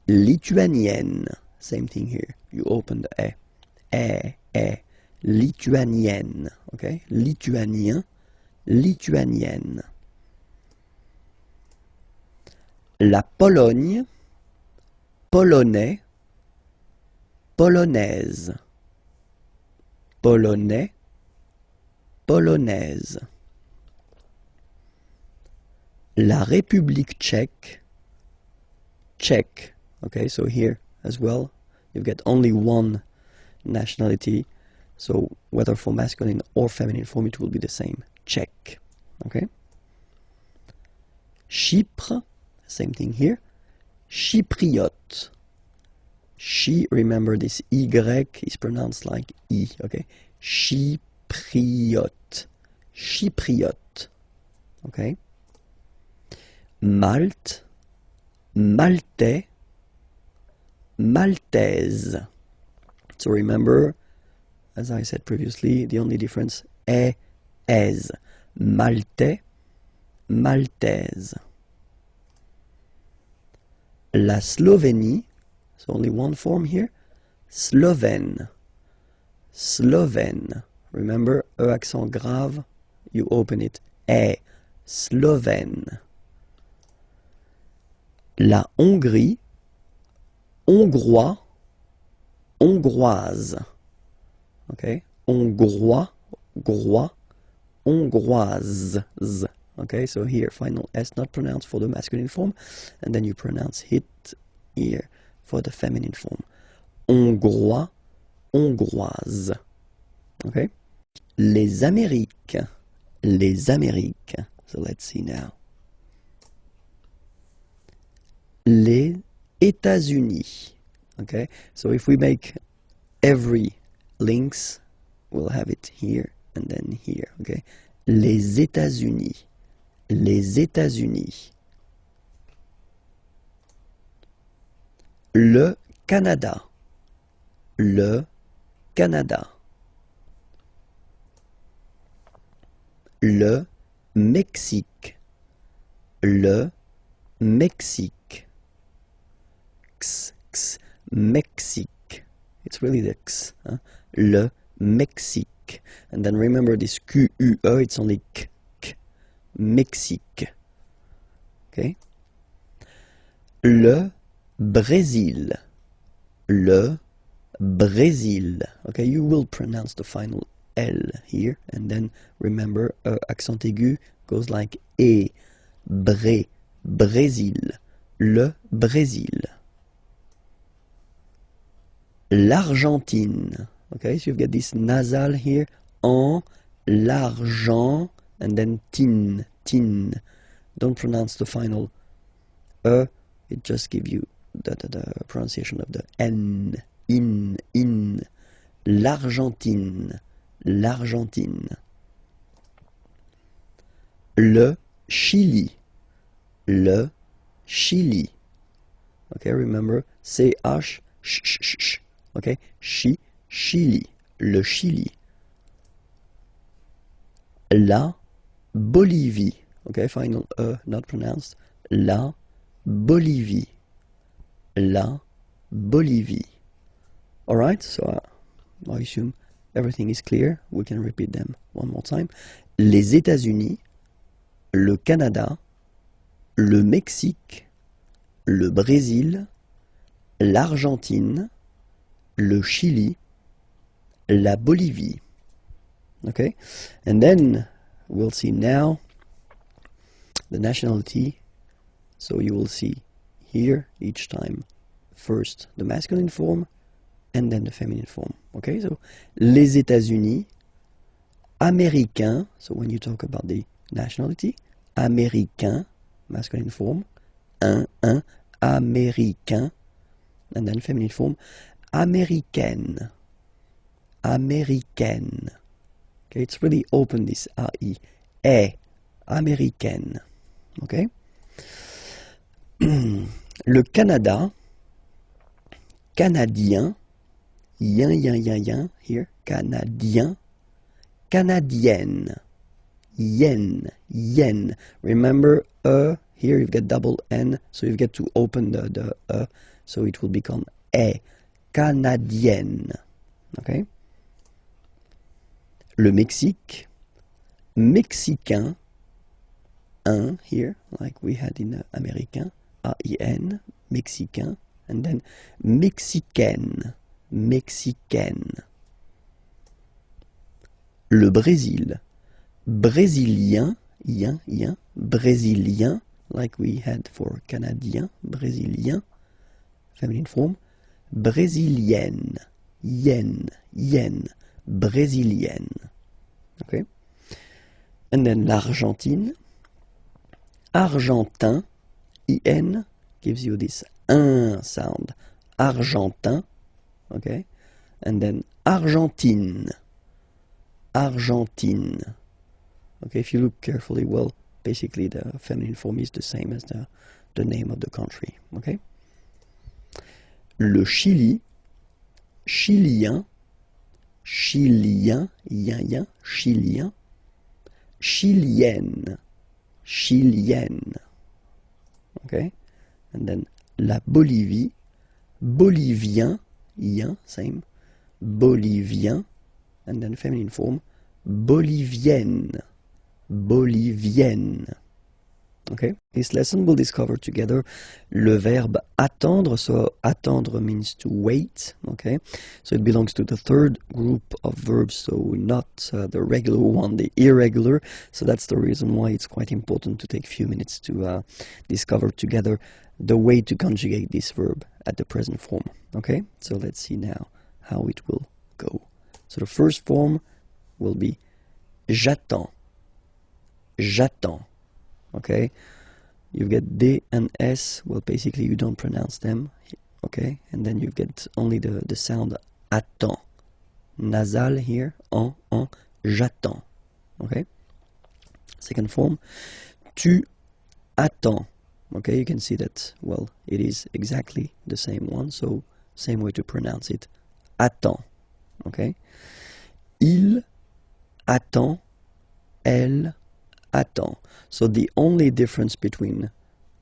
lituanienne. Same thing here. You open the E. Lituanienne. Okay? Lituanien, lituanienne. La Pologne, polonais, polonaise. Polonais, polonaise. La République tchèque, tchèque. Okay, so here as well, you get only one nationality. So whether for masculine or feminine form, it will be the same. Czech. Okay. Chypre, same thing here. Chypriote. Chi, remember this Y is pronounced like I, okay? Chypriote. Chypriote. Okay? Malte, Maltais, Maltaise. So remember, as I said previously, the only difference est. Maltais, Maltaise. La Slovénie, so only one form here, Slovène. Slovène. Remember, E accent grave, you open it. Slovène. La Hongrie, Hongrois, Hongroise. Okay? Hongrois, Grois, Hongroise. Okay, so here final S not pronounced for the masculine form, and then you pronounce it here for the feminine form. Hongrois, Hongroise. Okay? Les Amériques. Les Amériques. So let's see now. Les États-Unis. Okay, so if we make every links, we'll have it here and then here. Okay, les États-Unis. Les États-Unis. Le Canada. Le Canada. Le Mexique. Le Mexique. Mexique. It's really the X. Huh? Le Mexique. And then remember this Q-U-E, it's only K. Mexique. Okay? Le Brésil. Le Brésil. Okay, you will pronounce the final L here, and then remember, accent aigu goes like E. Brésil. Le Brésil. L'Argentine. Okay, so you've got this nasal here, en, l'argent, and then tin. Don't pronounce the final it just gives you the pronunciation of the N, in. L'Argentine. L'Argentine. Le Chili. Le Chili. Okay, remember, CH, sh. Okay, Chili. Le Chili. La Bolivie. Okay, final not pronounced. La Bolivie. La Bolivie. Alright, so I assume everything is clear. We can repeat them one more time. Les États-Unis, le Canada, le Mexique, le Brésil, l'Argentine, le Chili, la Bolivie. Okay, and then we'll see now the nationality. So you will see here each time first the masculine form and then the feminine form. Okay, so les États-Unis, américain. So when you talk about the nationality, américain, masculine form, un, américain, and then feminine form, américaine, américaine. Okay, it's really open, this A-I, américaine. Okay. Le Canada, canadien, yin, here, canadien, canadienne, yen. Remember, here you've got double N, so you've got to open the so it will become canadienne. Okay. Le Mexique, mexicain, un here, like we had in américain, A-I-N, mexicain, and then mexicaine, mexicaine. Le Brésil, brésilien, yin, brésilien, like we had for canadien, brésilien, feminine form, brésilienne, yen, brésilienne. Okay. And then l'Argentine, argentin, in, gives you this un sound. argentin, okay, and then Argentine, Argentine. Okay, if you look carefully, well, basically the feminine form is the same as the name of the country, okay. Le Chili, chilien, chilien, yin, chilien, chilienne, chilienne, okay, and then la Bolivie, bolivien, yin, same, bolivien, and then feminine form, bolivienne, bolivienne. Okay, this lesson we'll discover together le verbe attendre. So attendre means to wait. Okay, so it belongs to the third group of verbs, so not the regular one, the irregular. So that's the reason why it's quite important to take a few minutes to discover together the way to conjugate this verb at the present form. Okay, so let's see now how it will go. So the first form will be j'attends, j'attends. Okay, you get D and S, well basically you don't pronounce them, okay, and then you get only the sound attends, nasal here, en, j'attends, okay. Second form, tu attends, okay, you can see that, well, it is exactly the same one, so same way to pronounce it, attends, okay. Il attend, elle attend. So the only difference between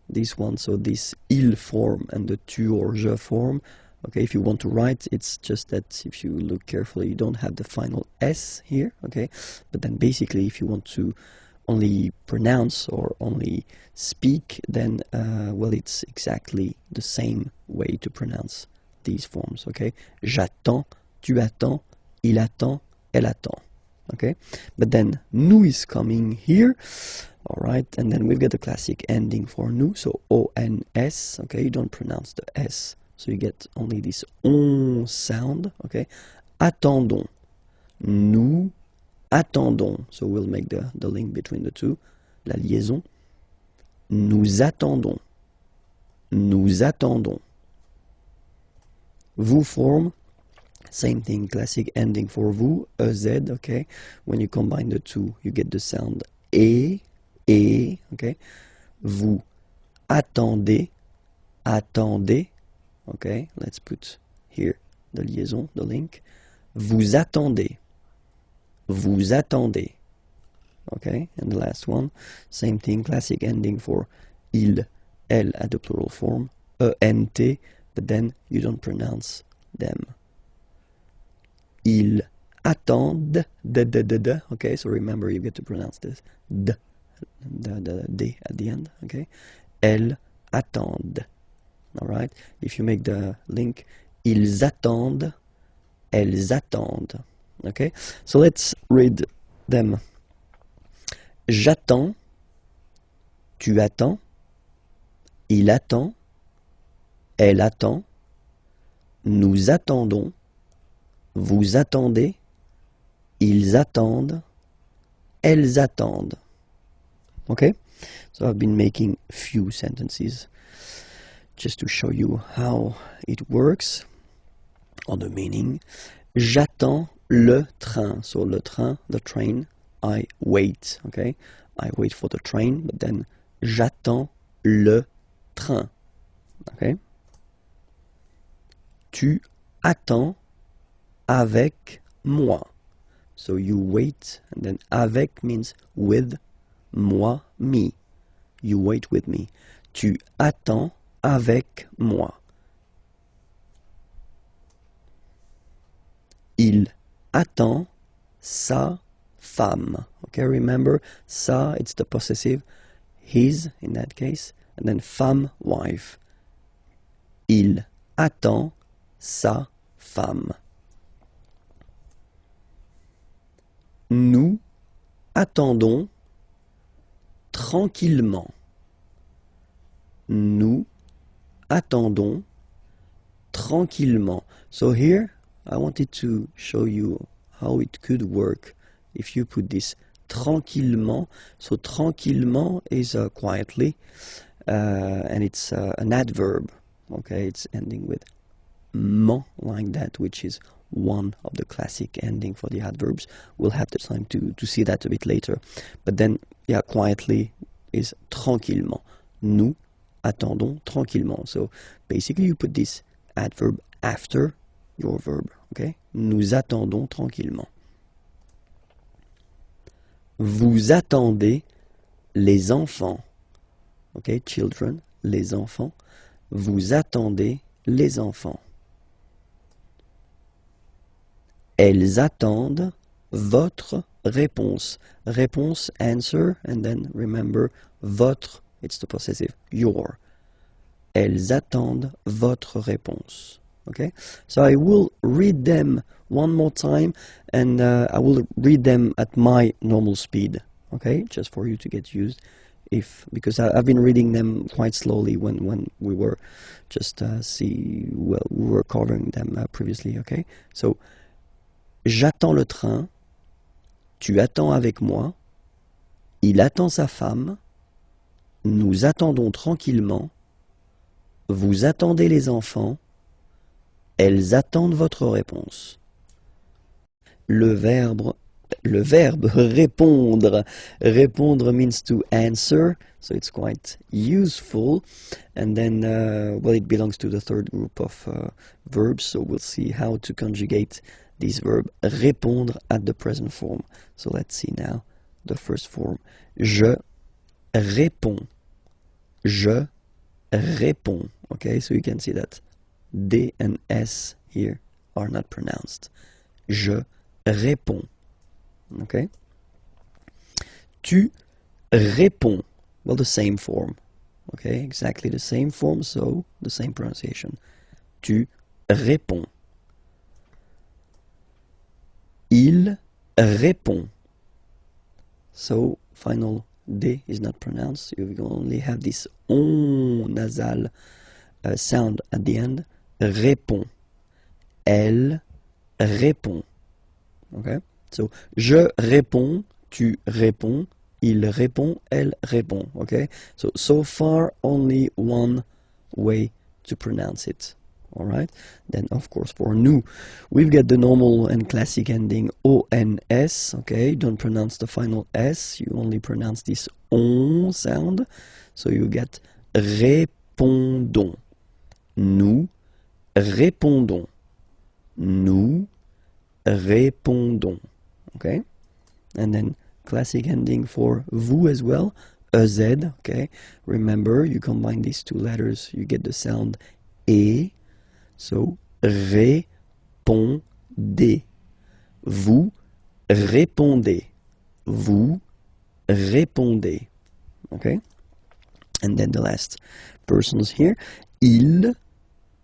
this one, so this il form and the tu or je form, okay, if you want to write, it's just that if you look carefully, you don't have the final S here, okay, but then basically if you want to only pronounce or only speak, then, well, it's exactly the same way to pronounce these forms, okay, j'attends, tu attends, il attend, elle attend. Okay, but then nous is coming here, all right, and then we've got the classic ending for nous, so O-N-S, okay, you don't pronounce the S, so you get only this on sound, okay, attendons, nous attendons, so we'll make the link between the two, la liaison, nous attendons, nous attendons, vous form, same thing, classic ending for vous, EZ, okay. When you combine the two, you get the sound et, okay. Vous attendez, attendez, okay. Let's put here the liaison, the link. Vous attendez, vous attendez, okay. And the last one, same thing, classic ending for il, elle at the plural form, ENT, but then you don't pronounce them. Ils attendent, okay, so remember you get to pronounce this, d at the end, okay. Elles attendent, all right. If you make the link, ils attendent, elles attendent, okay. So let's read them. J'attends, tu attends, il attend, elle attend, nous attendons, vous attendez, ils attendent, elles attendent. Okay? So I've been making few sentences just to show you how it works, or the meaning. J'attends le train. So le train, the train, I wait. Okay? I wait for the train, but then j'attends le train. Okay? Tu attends avec moi. So you wait, and then avec means with, moi, me. You wait with me. Tu attends avec moi. Il attend sa femme. Okay, remember, sa, it's the possessive, his in that case, and then femme, wife. Il attend sa femme. Nous attendons tranquillement. Nous attendons tranquillement. So here I wanted to show you how it could work if you put this tranquillement. So tranquillement is quietly, and it's an adverb. Okay, it's ending with régulièrement like that, which is one of the classic ending for the adverbs. We'll have the time to see that a bit later. But then, yeah, quietly is tranquillement. Nous attendons tranquillement. So basically you put this adverb after your verb, okay? Nous attendons tranquillement. Vous attendez les enfants. Okay, children, les enfants. Vous attendez les enfants. Elles attendent votre réponse. Réponse, answer, and then remember, votre, it's the possessive, your. Elles attendent votre réponse. Okay, so I will read them one more time, and I will read them at my normal speed. Okay, just for you to get used, because I've been reading them quite slowly when we were just we were covering them previously. Okay, so j'attends le train, tu attends avec moi, il attend sa femme, nous attendons tranquillement, vous attendez les enfants, elles attendent votre réponse. Le verbe répondre. Répondre means to answer, so it's quite useful. And then, well, it belongs to the third group of verbs, so we'll see how to conjugate this verb répondre at the present form. So let's see now the first form. Je réponds. Je réponds. Okay, so you can see that D and S here are not pronounced. Je réponds. Okay. Tu réponds. Well, the same form. Okay, exactly the same form, so the same pronunciation. Tu réponds. Il répond. So, final D is not pronounced. You only have this on nasal sound at the end. Répond. Elle répond. Okay? So, je réponds, tu réponds, il répond, elle répond. Okay? So far, only one way to pronounce it. Alright? Then, of course, for nous, we've got the normal and classic ending ONS. Okay? Don't pronounce the final S. You only pronounce this on sound. So you get répondons. Nous répondons. Nous répondons. Okay? And then classic ending for vous as well. EZ. Okay? Remember, you combine these two letters, you get the sound et. So, répondez. Vous répondez. Vous répondez. Okay? And then the last persons here. Ils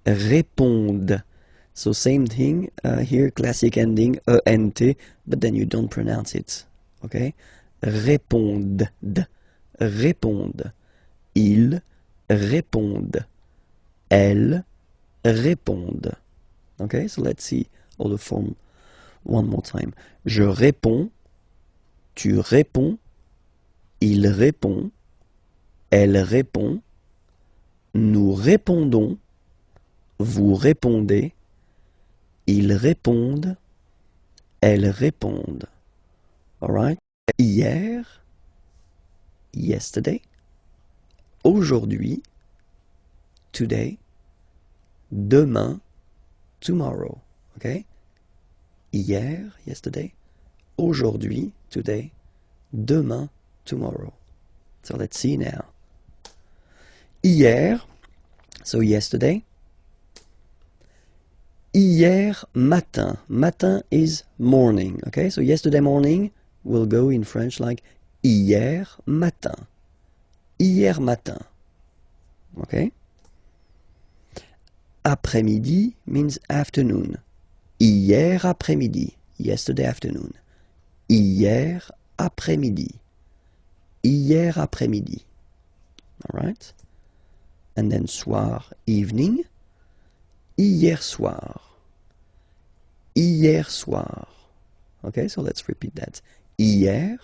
répondent. So same thing here, classic ending, ENT, but then you don't pronounce it. Okay? Répondent. Répondent. Ils répondent. Elles répondent. Okay, so let's see all the form one more time. Je réponds, tu réponds, il répond, elle répond, nous répondons, vous répondez, ils répondent, elles répondent. Alright? Hier, yesterday, aujourd'hui, today, demain, tomorrow. Okay? Hier, yesterday, aujourd'hui, today, demain, tomorrow. So let's see now. Hier, so yesterday. Hier matin. Matin is morning. Okay? So yesterday morning will go in French like hier matin. Hier matin. Okay? Après-midi means afternoon. Hier après-midi. Yesterday afternoon. Hier après-midi. Hier après-midi. Alright? And then soir, evening. Hier soir. Hier soir. Okay, so let's repeat that. Hier.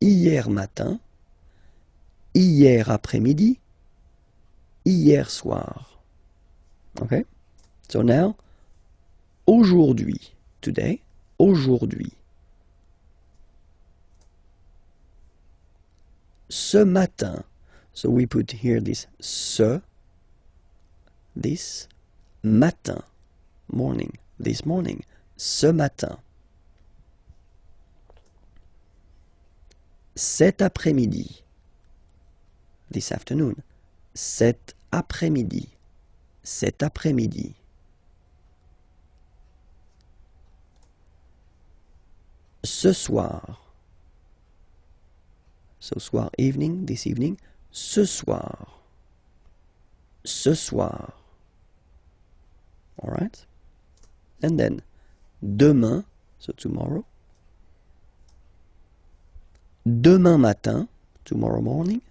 Hier matin. Hier après-midi. Hier soir. Okay? So now, aujourd'hui, today, aujourd'hui. Ce matin, so we put here this this matin, morning, this morning, ce matin. Cet après-midi, this afternoon, cet après-midi, cet après-midi. Ce soir, so soir, evening, this evening, ce soir, ce soir. All right? And then, demain, so tomorrow. Demain matin, tomorrow morning.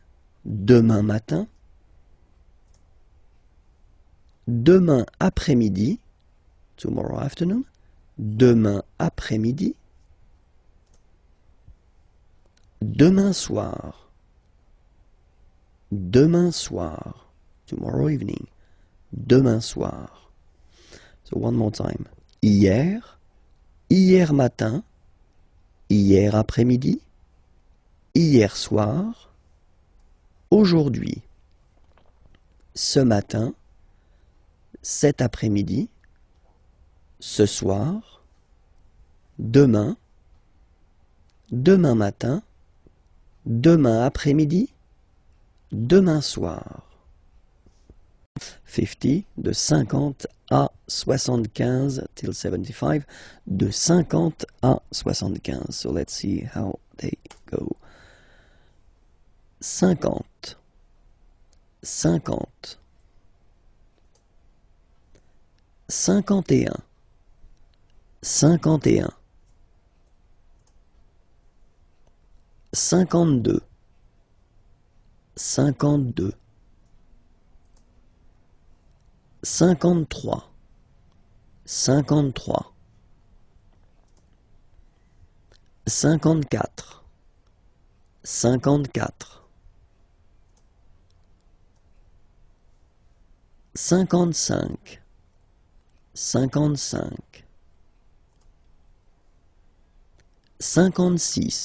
Demain matin. Demain après-midi, tomorrow afternoon. Demain après-midi. Demain soir. Demain soir. Tomorrow evening. Demain soir. So one more time. Hier. Hier matin. Hier après-midi. Hier soir. Aujourd'hui. Ce matin. Cet après-midi. Ce soir. Demain. Demain matin. Demain après-midi, demain soir. 50, de 50 à 75, till 75, de 50 à 75. So let's see how they go. 50, 50, 51, 51. 52, 52, 53, 53, 54,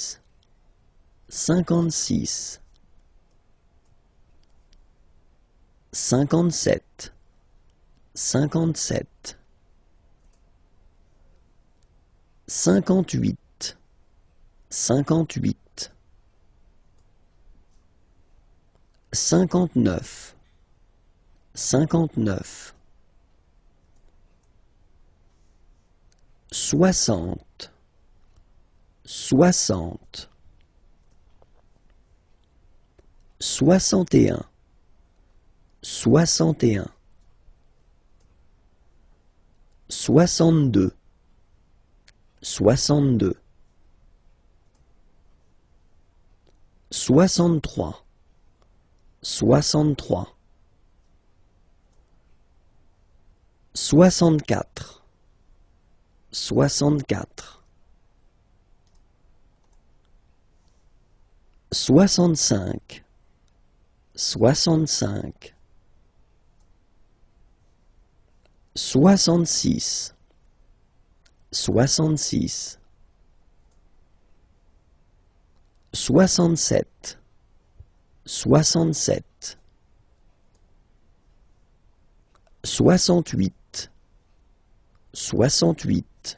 54, 55, 55, 56, 56, 57, 57, 58, 58, 59, 59, 60, 60, 61, 61, 62, 62, 63, 63, 64, 64, 65, 65, 66, 66, 67, 67, 68, 68,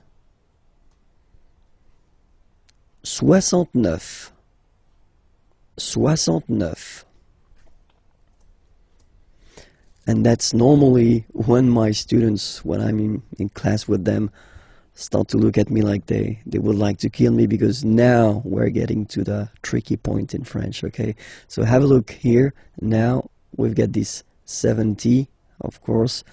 69, 69. And that's normally when my students, when I'm in class with them, start to look at me like they would like to kill me, because now we're getting to the tricky point in French, okay? So have a look here. Now we've got this 70, of course,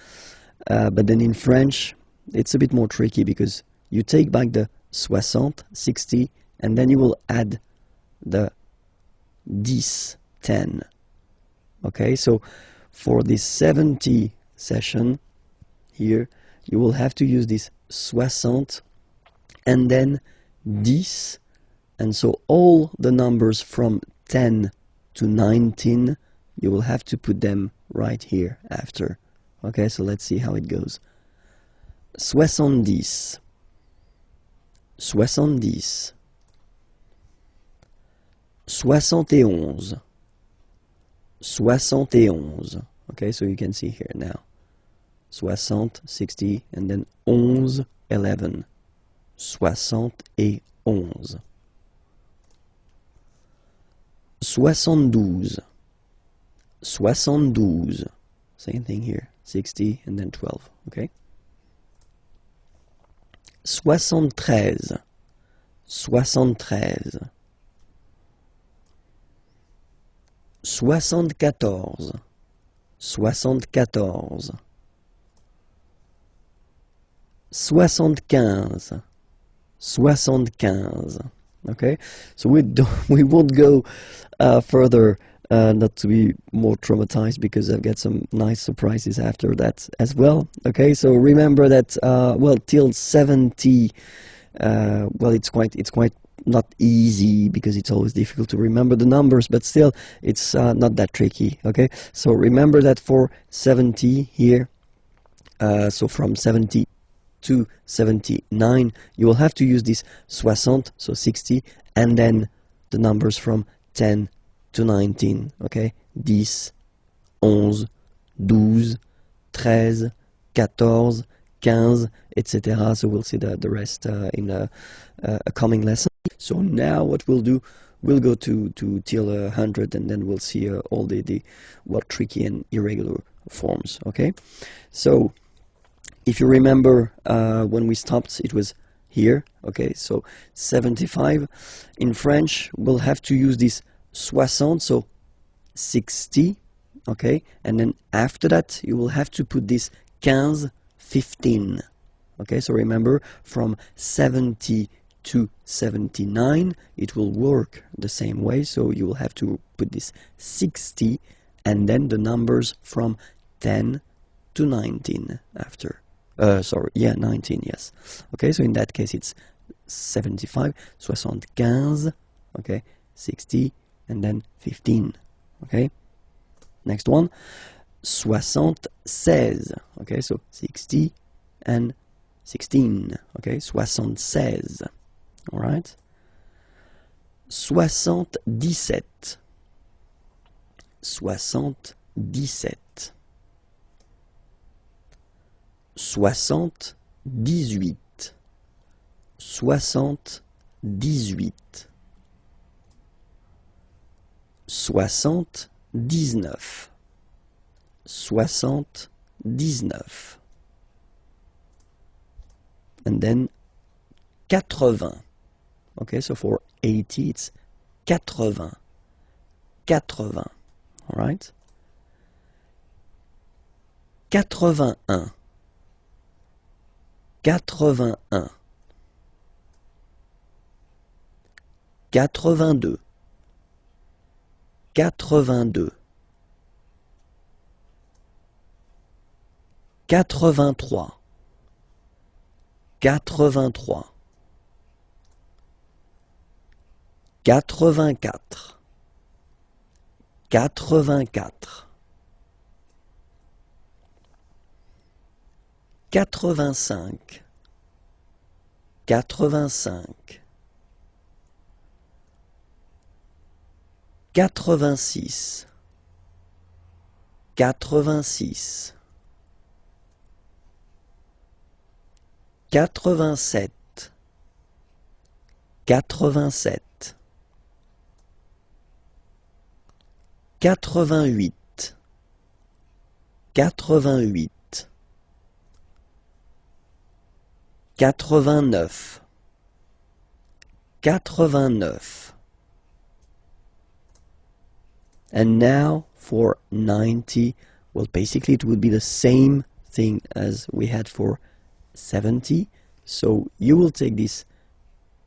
but then in French, it's a bit more tricky, because you take back the 60, and then you will add the 10, okay? So for this 70 session here, you will have to use this 60 and then 10, and so all the numbers from 10 to 19, you will have to put them right here after. Okay, so let's see how it goes. 70, 70, 71, 71. Okay, so you can see here now. 60, 60, and then 11, 11. 71. 72, 72. Same thing here. 60 and then 12. Okay. 73, 73. 74, 74. 75, 75. Okay, so we won't go further, not to be more traumatized, because I've got some nice surprises after that as well. Okay, so remember that well, till 70, well, it's quite not easy, because it's always difficult to remember the numbers, but still it's not that tricky. Okay, so remember that for 70 here, so from 70 to 79, you will have to use this 60, so 60, and then the numbers from 10 to 19, okay? 10, 11, 12, 13, 14, 15, etc. So we'll see the rest in a coming lesson. So now what we'll do, we'll go to till 100, and then we'll see all the well, tricky and irregular forms, okay? So if you remember, when we stopped, it was here, okay, so 75. In French, we'll have to use this 60, so 60, okay, and then after that, you will have to put this 15, 15, okay, so remember, from 70 to 79, it will work the same way, so you will have to put this 60, and then the numbers from 10 to 19 after. Sorry, yeah, 19, yes. Okay, so in that case it's 75, 75, okay, 60, and then 15, okay. Next one, 76, okay, so 60 and 16, okay, 76, all right. 77, 77. 78, 78, 79, 79, and then 80. Okay, so for 80 it's 80, 80, all right. 81, 81, 82, 82, 83, 83, 84, 84, 85, 85, 86, 86, 87, 87, 88, 88, 89, 89. And now for 90, well, basically it would be the same thing as we had for 70. So you will take this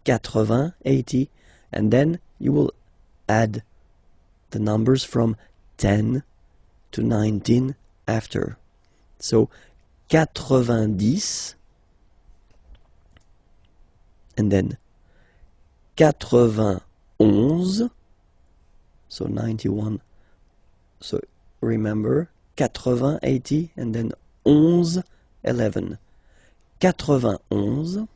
80, 80, and then you will add the numbers from 10 to 19 after. So 90, and then 91, so 91, so remember 80, 80, and then 11, 11, 91,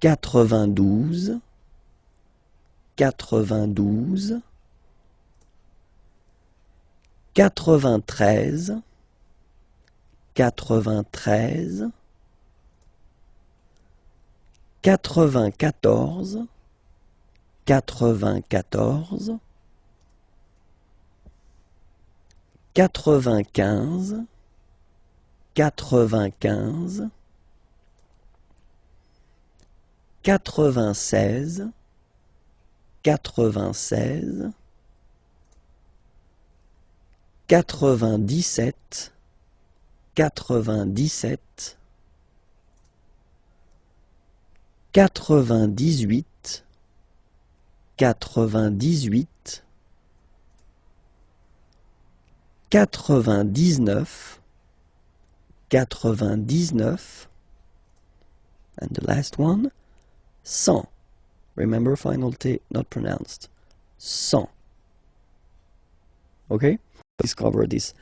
92, 92, 93, 93, 94, 94, 95, 95, 96, 96, 97, 97, 98, 98, 99, 99, and the last one, 100. Remember, final T not pronounced. 100. Okay? Discover this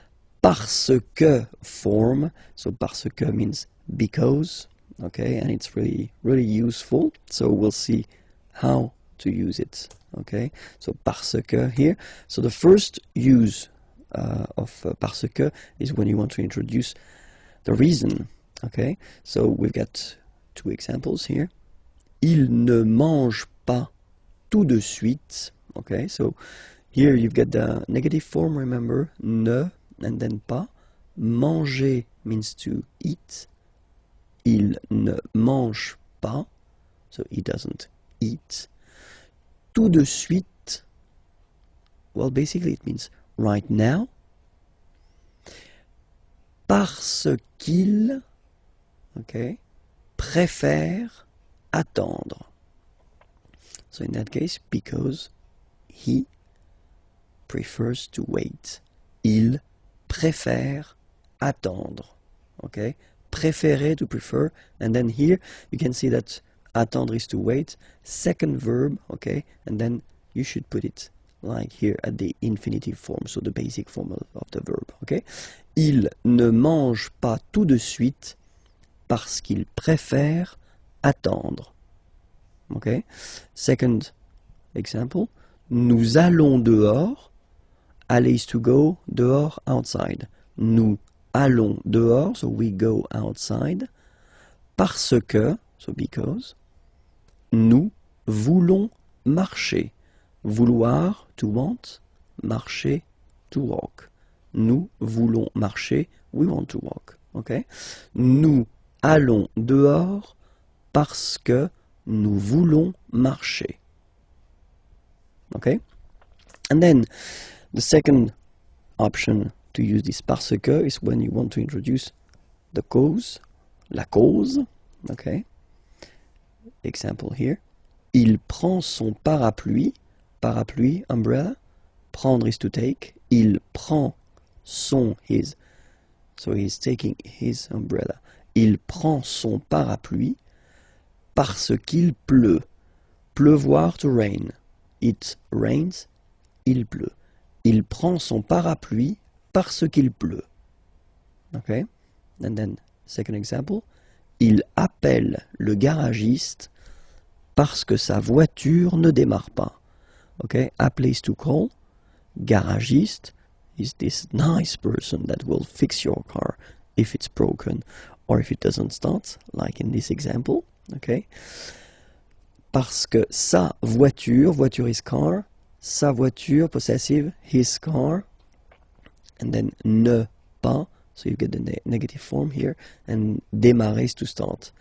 parce que form. So parce que means because. Okay, and it's really useful. So we'll see how to use it. Okay, so parce que here. So the first use of parce que is when you want to introduce the reason. Okay, so we've got two examples here. Il ne mange pas tout de suite. Okay, so here you've got the negative form, remember, ne, and then pas. Manger means to eat. Il ne mange pas, so he doesn't eat. Tout de suite, well, basically it means right now. Parce qu'il, okay, préfère attendre. So in that case, because he prefers to wait. Il préfère attendre. Okay? Préférer, to prefer. And then here you can see that attendre is to wait. Second verb, okay? And then you should put it like here at the infinitive form, so the basic form of the verb, okay? Il ne mange pas tout de suite parce qu'il préfère attendre. Okay? Second example, nous allons dehors. Aller is to go, dehors, outside. Nous allons dehors, so we go outside. Parce que, so because, nous voulons marcher. Vouloir, to want, marcher, to walk. Nous voulons marcher, we want to walk. Okay? Nous allons dehors parce que nous voulons marcher. Okay? And then the second option to use this parce que is when you want to introduce the cause, la cause. Okay? Example here. Il prend son parapluie. Parapluie, umbrella. Prendre is to take. Il prend son, his. So he's taking his umbrella. Il prend son parapluie parce qu'il pleut. Pleuvoir, to rain. It rains, il pleut. Il prend son parapluie parce qu'il pleut. Okay? And then, second example. Il appelle le garagiste parce que sa voiture ne démarre pas. Okay? Appeler is to call. Garagiste is this nice person that will fix your car if it's broken or if it doesn't start, like in this example. Okay? Parce que sa voiture, voiture is car, sa voiture, possessive, his car, and then ne pas, so you get the negative form here, and démarrer is to start.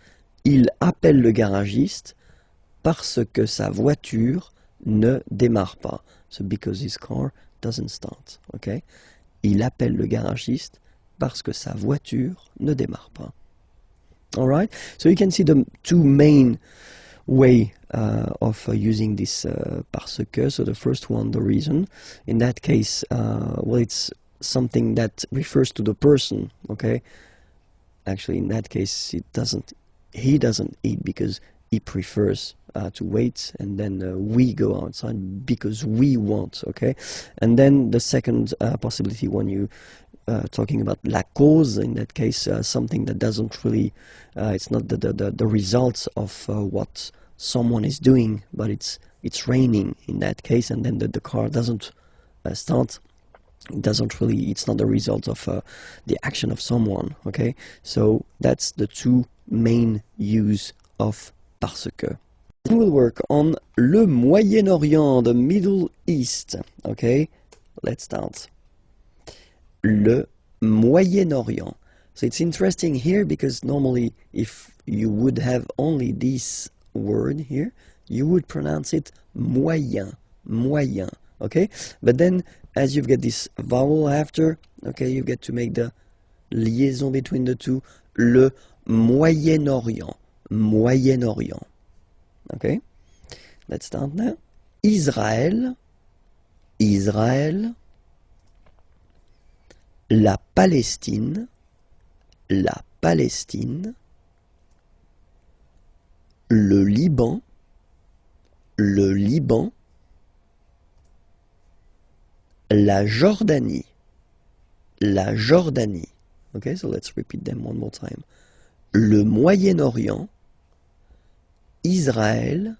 Il appelle le garagiste parce que sa voiture ne démarre pas. So because his car doesn't start. Okay? Il appelle le garagiste parce que sa voiture ne démarre pas. Alright? So you can see the two main way of using this parce que. So the first one, the reason. In that case, well, it's something that refers to the person. Okay? Actually, in that case, he doesn't eat because he prefers to wait, and then we go outside because we want. Okay? And then the second possibility when you talking about la cause, in that case, something that doesn't really, it's not the results of what someone is doing, but it's raining in that case, and then the car doesn't start. It doesn't really, it's not the result of the action of someone, okay? So that's the two main use of parce que. Then we'll work on le Moyen-Orient, the Middle East, okay? Let's start. Le Moyen-Orient. So it's interesting here because normally if you would have only this word here, you would pronounce it moyen, moyen, okay? But then as you get this vowel after, okay, you get to make the liaison between the two, le Moyen-Orient, Moyen-Orient, okay? Let's start now. Israël, Israël, la Palestine, la Palestine, le Liban, le Liban, la Jordanie, la Jordanie. Okay, so let's repeat them one more time. Le Moyen-Orient, Israël,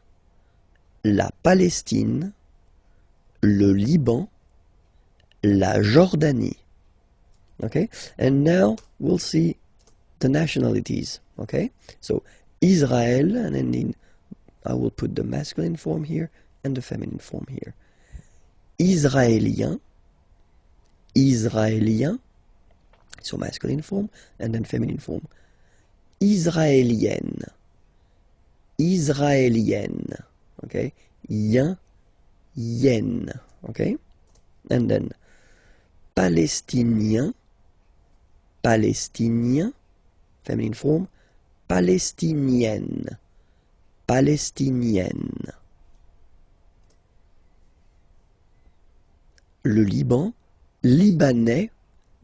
la Palestine, le Liban, la Jordanie. Okay, and now we'll see the nationalities. Okay, so Israel, and then I will put the masculine form here and the feminine form here. Israélien, Israélien, so masculine form, and then feminine form. Israélienne, Israélienne, okay, yen, yen, okay, and then Palestinien, Palestinien, feminine form, Palestinienne, Palestinienne. Le Liban, Libanais,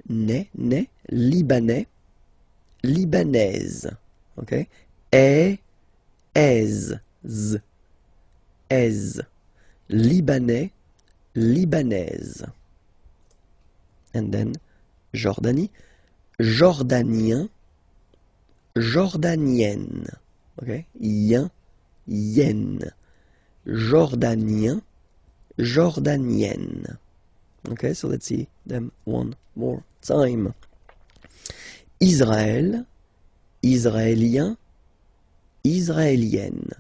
Libanais, Libanaise, okay? Z, Libanais, Libanaise. And then Jordanie, Jordanien, Jordanienne, okay? Yen, yen. Jordanien, Jordanienne. Okay, so let's see them one more time. Israël, Israélien, Israélienne.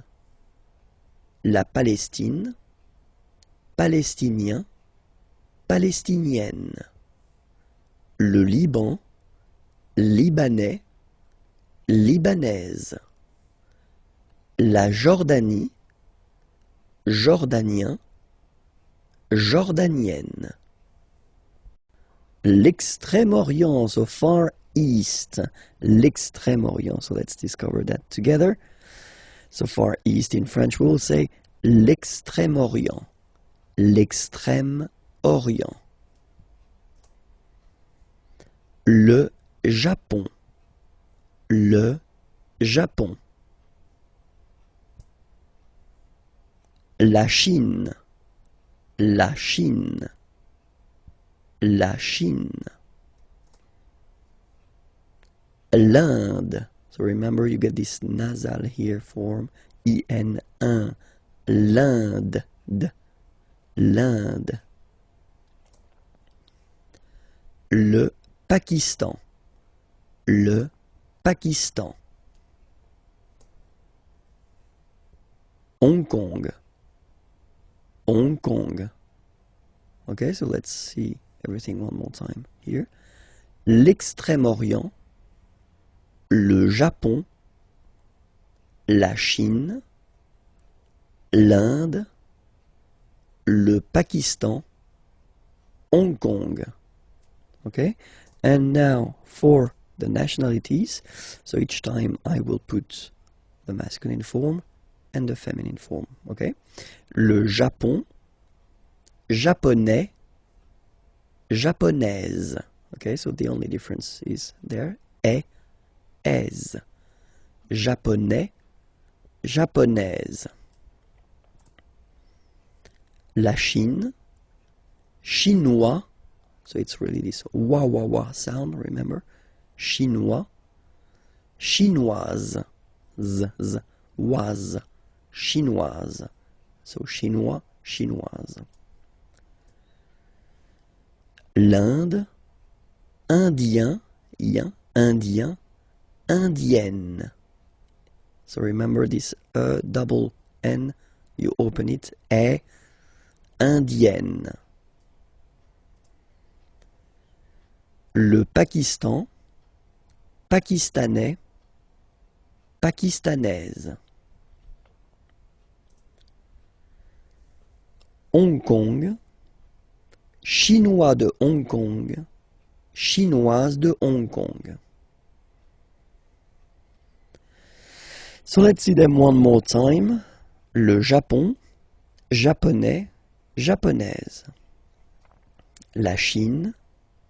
La Palestine, Palestinien, Palestinienne. Le Liban, Libanais, Libanaise. La Jordanie, Jordanien, Jordanienne. L'extrême-orient, so Far East, l'extrême-orient, so let's discover that together. So Far East in French we will say l'extrême-orient, l'extrême-orient. Le Japon, le Japon. La Chine, la Chine, la Chine. L'Inde, so remember you get this nasal here form, IN1, l'Inde, l'Inde. Le Pakistan, le Pakistan. Hong Kong, Hong Kong. Okay, so let's see everything one more time here. L'extrême-orient, le Japon, la Chine, l'Inde, le Pakistan, Hong Kong. Okay, and now for the nationalities, so each time I will put the masculine form and the feminine form. Okay, le Japon, japonais, japonaise. Okay, so the only difference is there, aise. Japonais, japonaise. La Chine, chinois, So it's really this wa wa wa sound, remember? Chinois, chinoise, z, z, was, chinoise. So chinois, chinoise. L'Inde, indien, yen, indien, indienne. So remember this double N, you open it, indienne. Le Pakistan, pakistanais, pakistanaise. Hong Kong, chinois de Hong Kong, chinoise de Hong Kong. So let's see them one more time. Le Japon, japonais, japonaise. La Chine,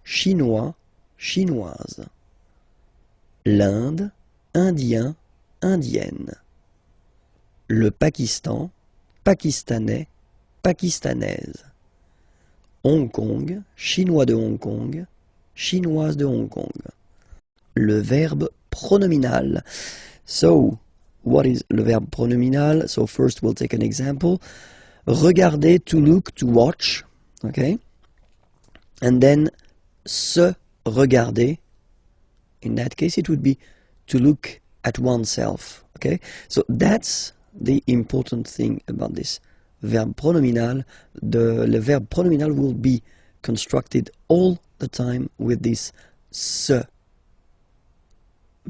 chinois, chinoise. L'Inde, indien, indienne. Le Pakistan, pakistanais, pakistanaise. Hong Kong, chinois de Hong Kong, chinoise de Hong Kong. Le verbe pronominal. So, what is le verbe pronominal? So first we'll take an example. Regarder, to look, to watch. Okay? And then se regarder. In that case it would be to look at oneself. Okay? So that's the important thing about this verb pronominal. Le verb pronominal will be constructed all the time with this se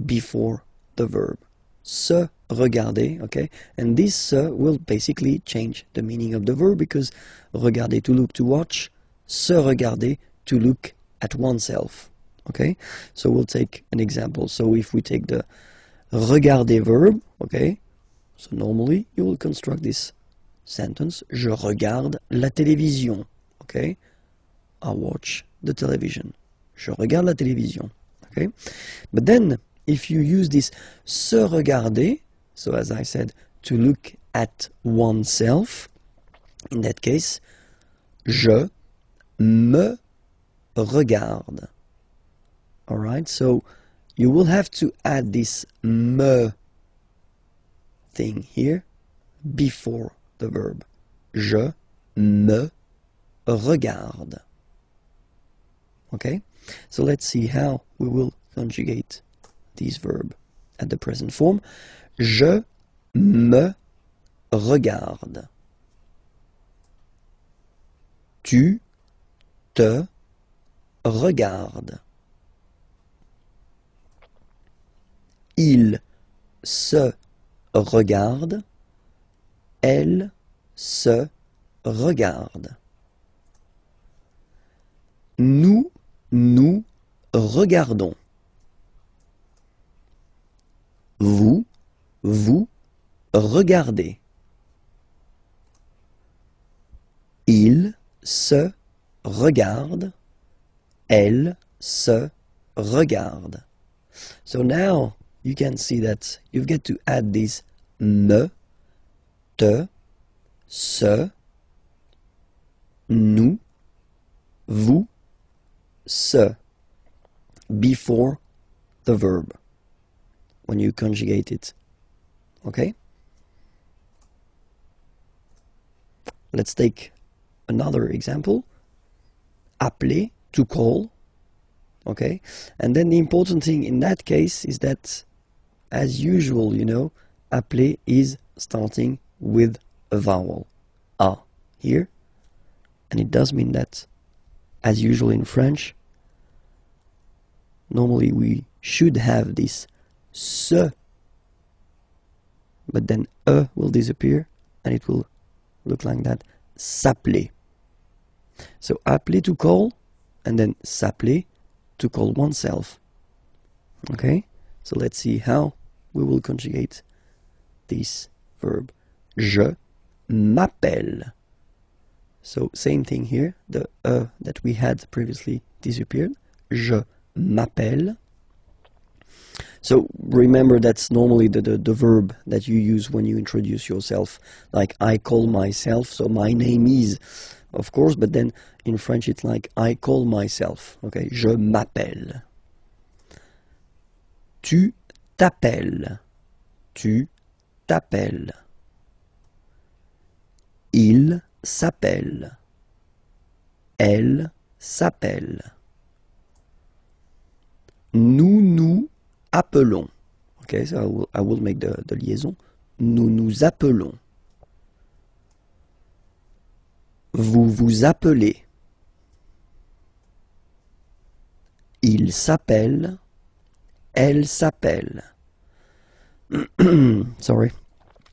before the verb. Se regarder, okay? And this se will basically change the meaning of the verb because regarder, to look, to watch, se regarder, to look at oneself, okay? So we'll take an example. So if we take the regarder verb, okay? So normally you will construct this sentence, je regarde la télévision, okay? I watch the television. Je regarde la télévision, okay? But then, if you use this se regarder, so as I said, to look at oneself, in that case, je me regarde. Alright, so you will have to add this me thing here before the verb. Je me regarde. Okay, so let's see how we will conjugate this verb at the present form. Je me regarde. Tu te regardes. Il se regarde. Elle se regarde. Nous nous regardons. Vous, vous regardez. Il se regarde. Elle se regarde. So now you can see that you've got to add this me, te, se, nous, vous, se before the verb when you conjugate it. Okay? Let's take another example. Appeler, to call. Okay? And then the important thing in that case is that, as usual, you know, appeler is starting with a vowel. A here. And it does mean that, as usual in French, normally we should have this se, but then e will disappear and it will look like that, s'appeler. So appeler, to call, and then s'appeler, to call oneself. Okay, so let's see how we will conjugate this verb. Je m'appelle. So same thing here, the e that we had previously disappeared. Je m'appelle. So remember, that's normally the verb that you use when you introduce yourself. Like I call myself, so my name is, of course, but then in French it's like I call myself. Okay, je m'appelle. Tu t'appelles. Tu t'appelles. Il s'appelle. Elle s'appelle. Nous nous appelons. Okay, so I will make the liaison. Nous nous appelons. Vous vous appelez. Il s'appelle. Elle s'appelle. Sorry.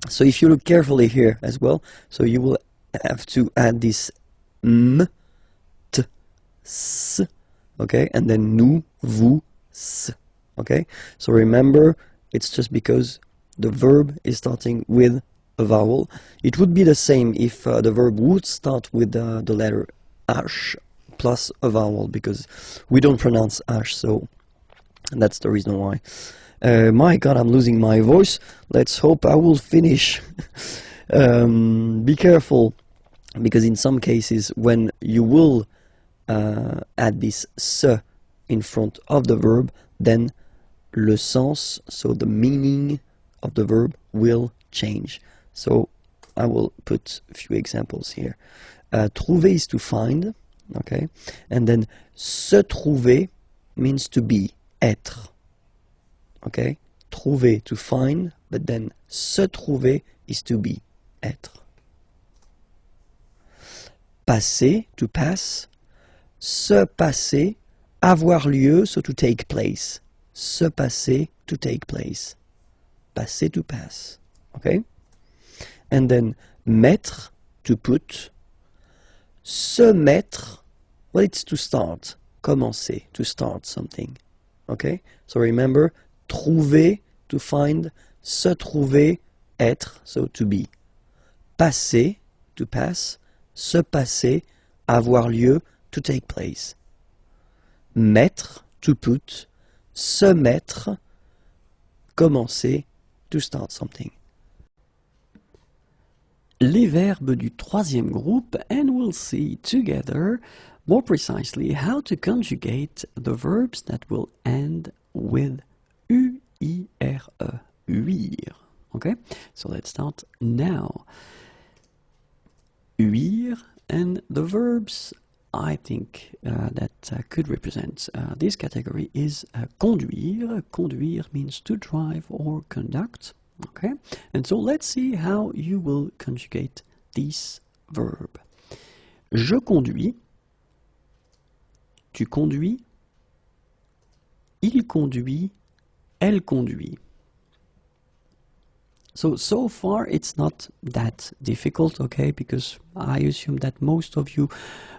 So if you look carefully here as well, so you will have to add this m, t, s, okay, and then nous, vous, s, okay. So remember, it's just because the verb is starting with a vowel. It would be the same if the verb would start with the letter h plus a vowel, because we don't pronounce h, so that's the reason why. My God, I'm losing my voice. Let's hope I will finish. Be careful, because in some cases when you will add this se in front of the verb, then le sens, so the meaning of the verb, will change. So I will put a few examples here. Trouver is to find, okay, and then se trouver means to be, être. Okay, trouver, to find, but then se trouver is to be, être. Passer, to pass. Se passer, avoir lieu, so to take place. Se passer, to take place. Passer, to pass. Okay? And then mettre, to put. Se mettre, well, it's to start. Commencer, to start something. Okay? So remember, trouver, to find. Se trouver, être, so to be. Passer, to pass. Se passer, avoir lieu, to take place. Mettre, to put. Se mettre, commencer, to start something. Les verbes du troisième groupe, and we'll see together more precisely how to conjugate the verbs that will end with uire, uire. Okay, so let's start now. Uire, and the verbs I think that could represent this category is conduire. Conduire means to drive or conduct. Okay, and so let's see how you will conjugate this verb. Je conduis. Tu conduis. Il conduit. Elle conduit. So far it's not that difficult, okay, because I assume that most of you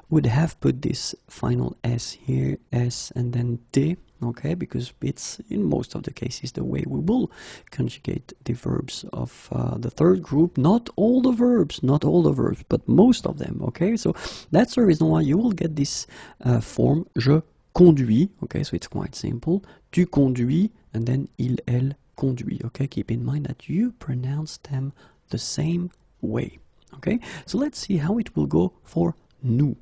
would have put this final S here, S and then T, okay, because it's in most of the cases the way we will conjugate the verbs of the third group. Not all the verbs, but most of them, okay, so that's the reason why you will get this form, je conduis, okay, so it's quite simple, tu conduis, and then il, elle conduit, okay, keep in mind that you pronounce them the same way, okay, so let's see how it will go for nous.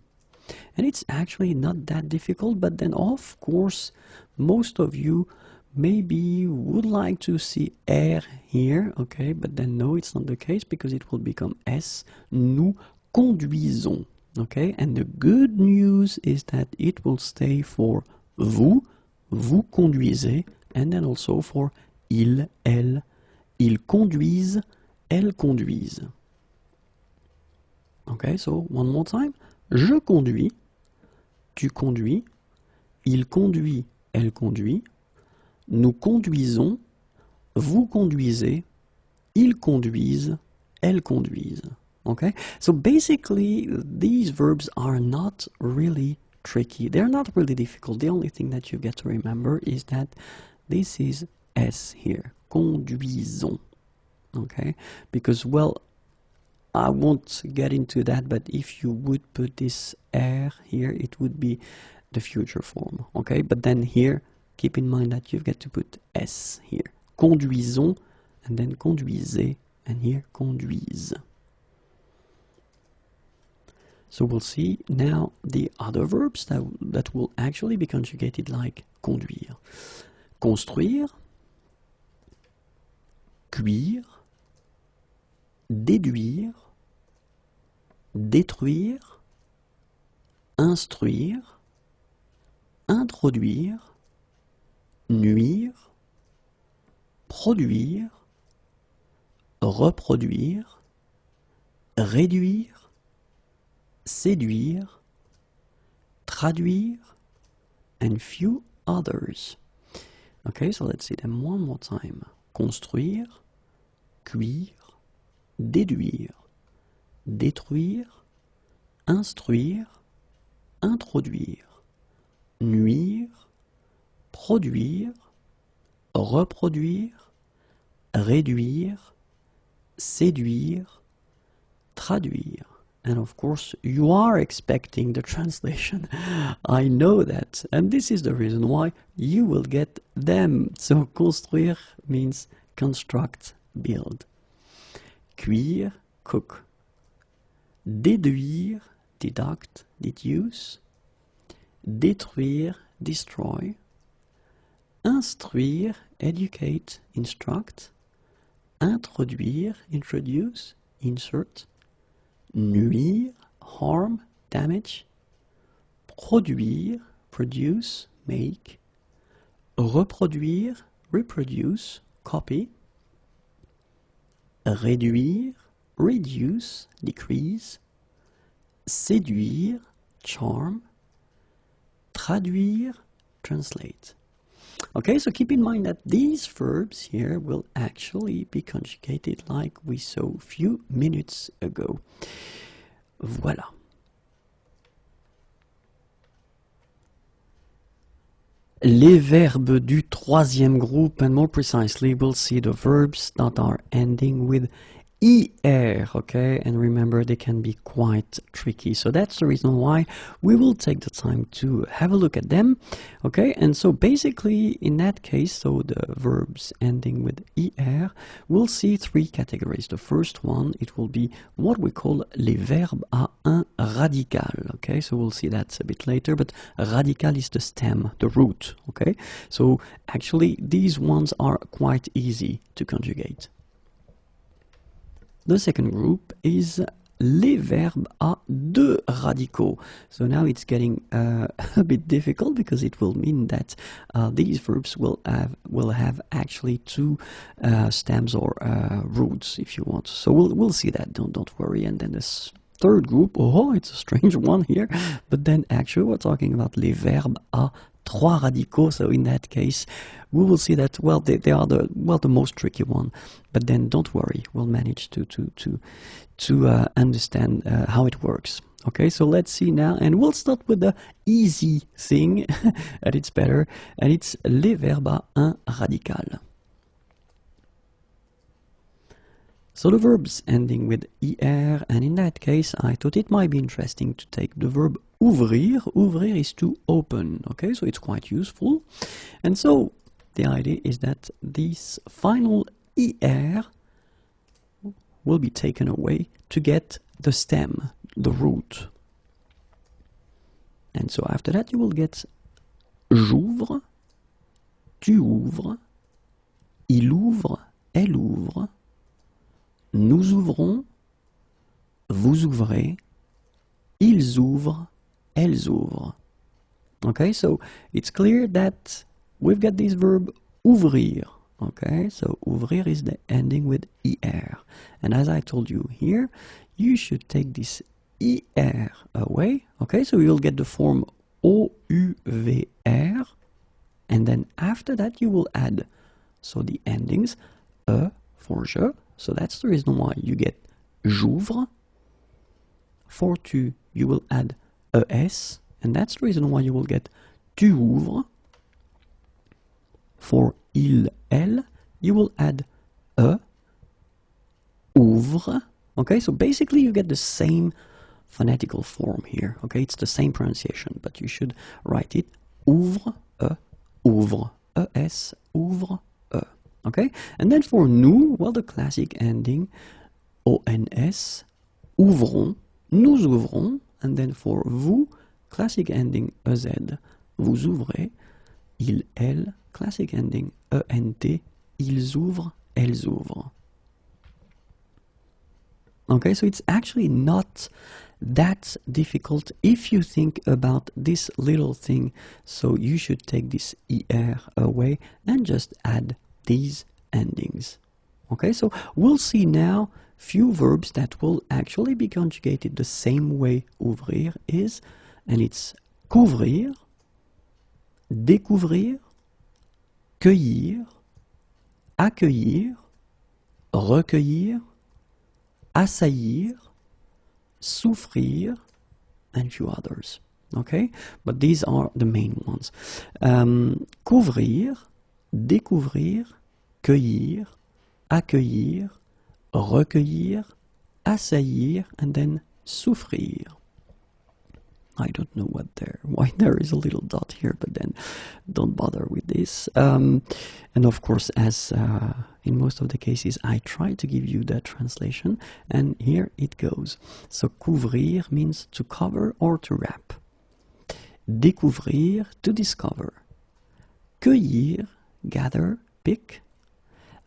And it's actually not that difficult, but then of course most of you maybe would like to see R here, okay, but then no, it's not the case because it will become S. Nous conduisons, okay, and the good news is that it will stay for vous, vous conduisez, and then also for il, elle, ils conduisent, elles conduisent. Okay, so one more time. Je conduis, tu conduis, il conduit, elle conduit, nous conduisons, vous conduisez, ils conduisent, elles conduisent. Okay, so basically these verbs are not really tricky. They're not really difficult. The only thing that you get to remember is that this is S here, conduisons. Okay, because, well, I won't get into that, but if you would put this R here, it would be the future form, okay? But then here, keep in mind that you've got to put S here. Conduisons, and then conduisez, and here conduisent. So we'll see now the other verbs that will actually be conjugated like conduire. Construire, cuire, déduire, détruire, instruire, introduire, nuire, produire, reproduire, réduire, séduire, traduire, and few others. Okay, so let's see them one more time. Construire, cuire, déduire, détruire, instruire, introduire, nuire, produire, reproduire, réduire, séduire, traduire. And of course, you are expecting the translation. I know that. And this is the reason why you will get them. So, construire means construct, build. Cuire, cook. Déduire, deduct, deduce. Détruire, destroy. Instruire, educate, instruct. Introduire, introduce, insert. Nuire, harm, damage. Produire, produce, make. Reproduire, reproduce, copy. Réduire, reduce, decrease. Séduire, charm. Traduire, translate. Okay, so keep in mind that these verbs here will actually be conjugated like we saw a few minutes ago. Voilà. Les verbes du troisième groupe, and more precisely, we'll see the verbs that are ending with ER, okay? And remember, they can be quite tricky. So that's the reason why we will take the time to have a look at them, okay? And so basically, in that case, so the verbs ending with ER, we'll see three categories. The first one, it will be what we call les verbes à un radical, okay? So we'll see that a bit later, but radical is the stem, the root, okay? So actually, these ones are quite easy to conjugate. The second group is les verbes à deux radicaux. So now it's getting a bit difficult because it will mean that these verbs will have actually two stems or roots, if you want. So we'll see that. Don't worry. And then this third group, oh, it's a strange one here. But then actually we're talking about les verbes à trois radicaux. So in that case, we will see that, well, they are the most tricky one. But then don't worry, we'll manage to understand how it works. Okay, so let's see now, and we'll start with the easy thing, and it's better, and it's les verbes à un radical. So the verbs ending with ER, and in that case, I thought it might be interesting to take the verb ouvrir. Ouvrir is to open, okay, so it's quite useful. And so the idea is that this final ER will be taken away to get the stem, the root. And so after that you will get j'ouvre, tu ouvres, il ouvre, elle ouvre, nous ouvrons, vous ouvrez, ils ouvrent, elles ouvrent. Okay, so it's clear that we've got this verb ouvrir. Okay, so ouvrir is the ending with ER. And as I told you here, you should take this ER away. Okay, so you'll get the form OUVR. And then after that you will add, so the endings, E for je. So that's the reason why you get j'ouvre. For tu, you will add ES. And that's the reason why you will get tu ouvres. For il, elle, you will add e, ouvre. Okay, so basically you get the same phonetical form here. Okay, it's the same pronunciation, but you should write it ouvre, ouvre, es, ouvre, e. Okay? And then for nous, well, the classic ending, ons, ouvrons, nous ouvrons. And then for vous, classic ending, ez, vous ouvrez, il, elle, classic ending, ent, ils ouvrent, elles ouvrent. Okay, so it's actually not that difficult if you think about this little thing. So you should take this er away and just add these endings. Okay, so we'll see now few verbs that will actually be conjugated the same way ouvrir is, and it's couvrir, découvrir, cueillir, accueillir, recueillir, assaillir, souffrir, and a few others. Okay, but these are the main ones. Couvrir, découvrir, cueillir, accueillir, recueillir, assaillir, and then souffrir. I don't know why there is a little dot here, but then don't bother with this. And of course, as in most of the cases, I try to give you the translation, and here it goes. So couvrir means to cover or to wrap. Découvrir, to discover. Cueillir, gather, pick.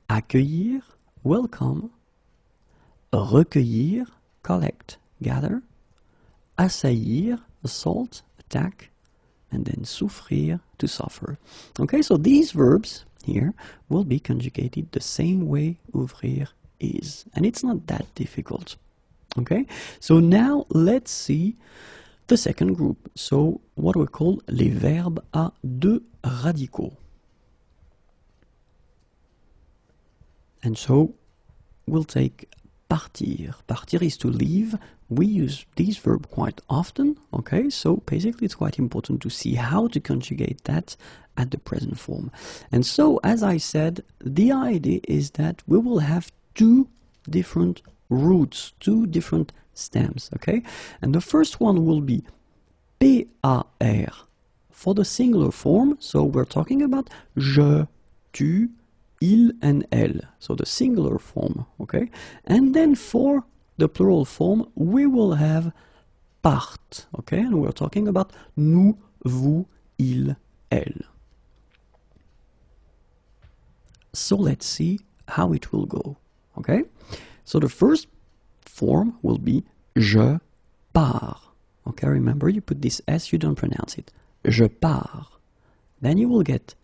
Accueillir, welcome. Recueillir, collect, gather. Assaillir, assault, attack, and then souffrir, to suffer. Okay, so these verbs here will be conjugated the same way ouvrir is, and it's not that difficult. Okay, so now let's see the second group, so what we call les verbes à deux radicaux. And so we'll take partir. Partir is to leave. We use this verb quite often, okay? So basically it's quite important to see how to conjugate that at the present form. And so, as I said, the idea is that we will have two different roots, two different stems, okay? And the first one will be par for the singular form. So we're talking about je, tu, il and elle, so the singular form, okay? And then for the plural form, we will have part, okay? And we're talking about nous, vous, il, elle. So let's see how it will go, okay? So the first form will be je pars, okay? Remember, you put this S, you don't pronounce it. Je pars. Then you will get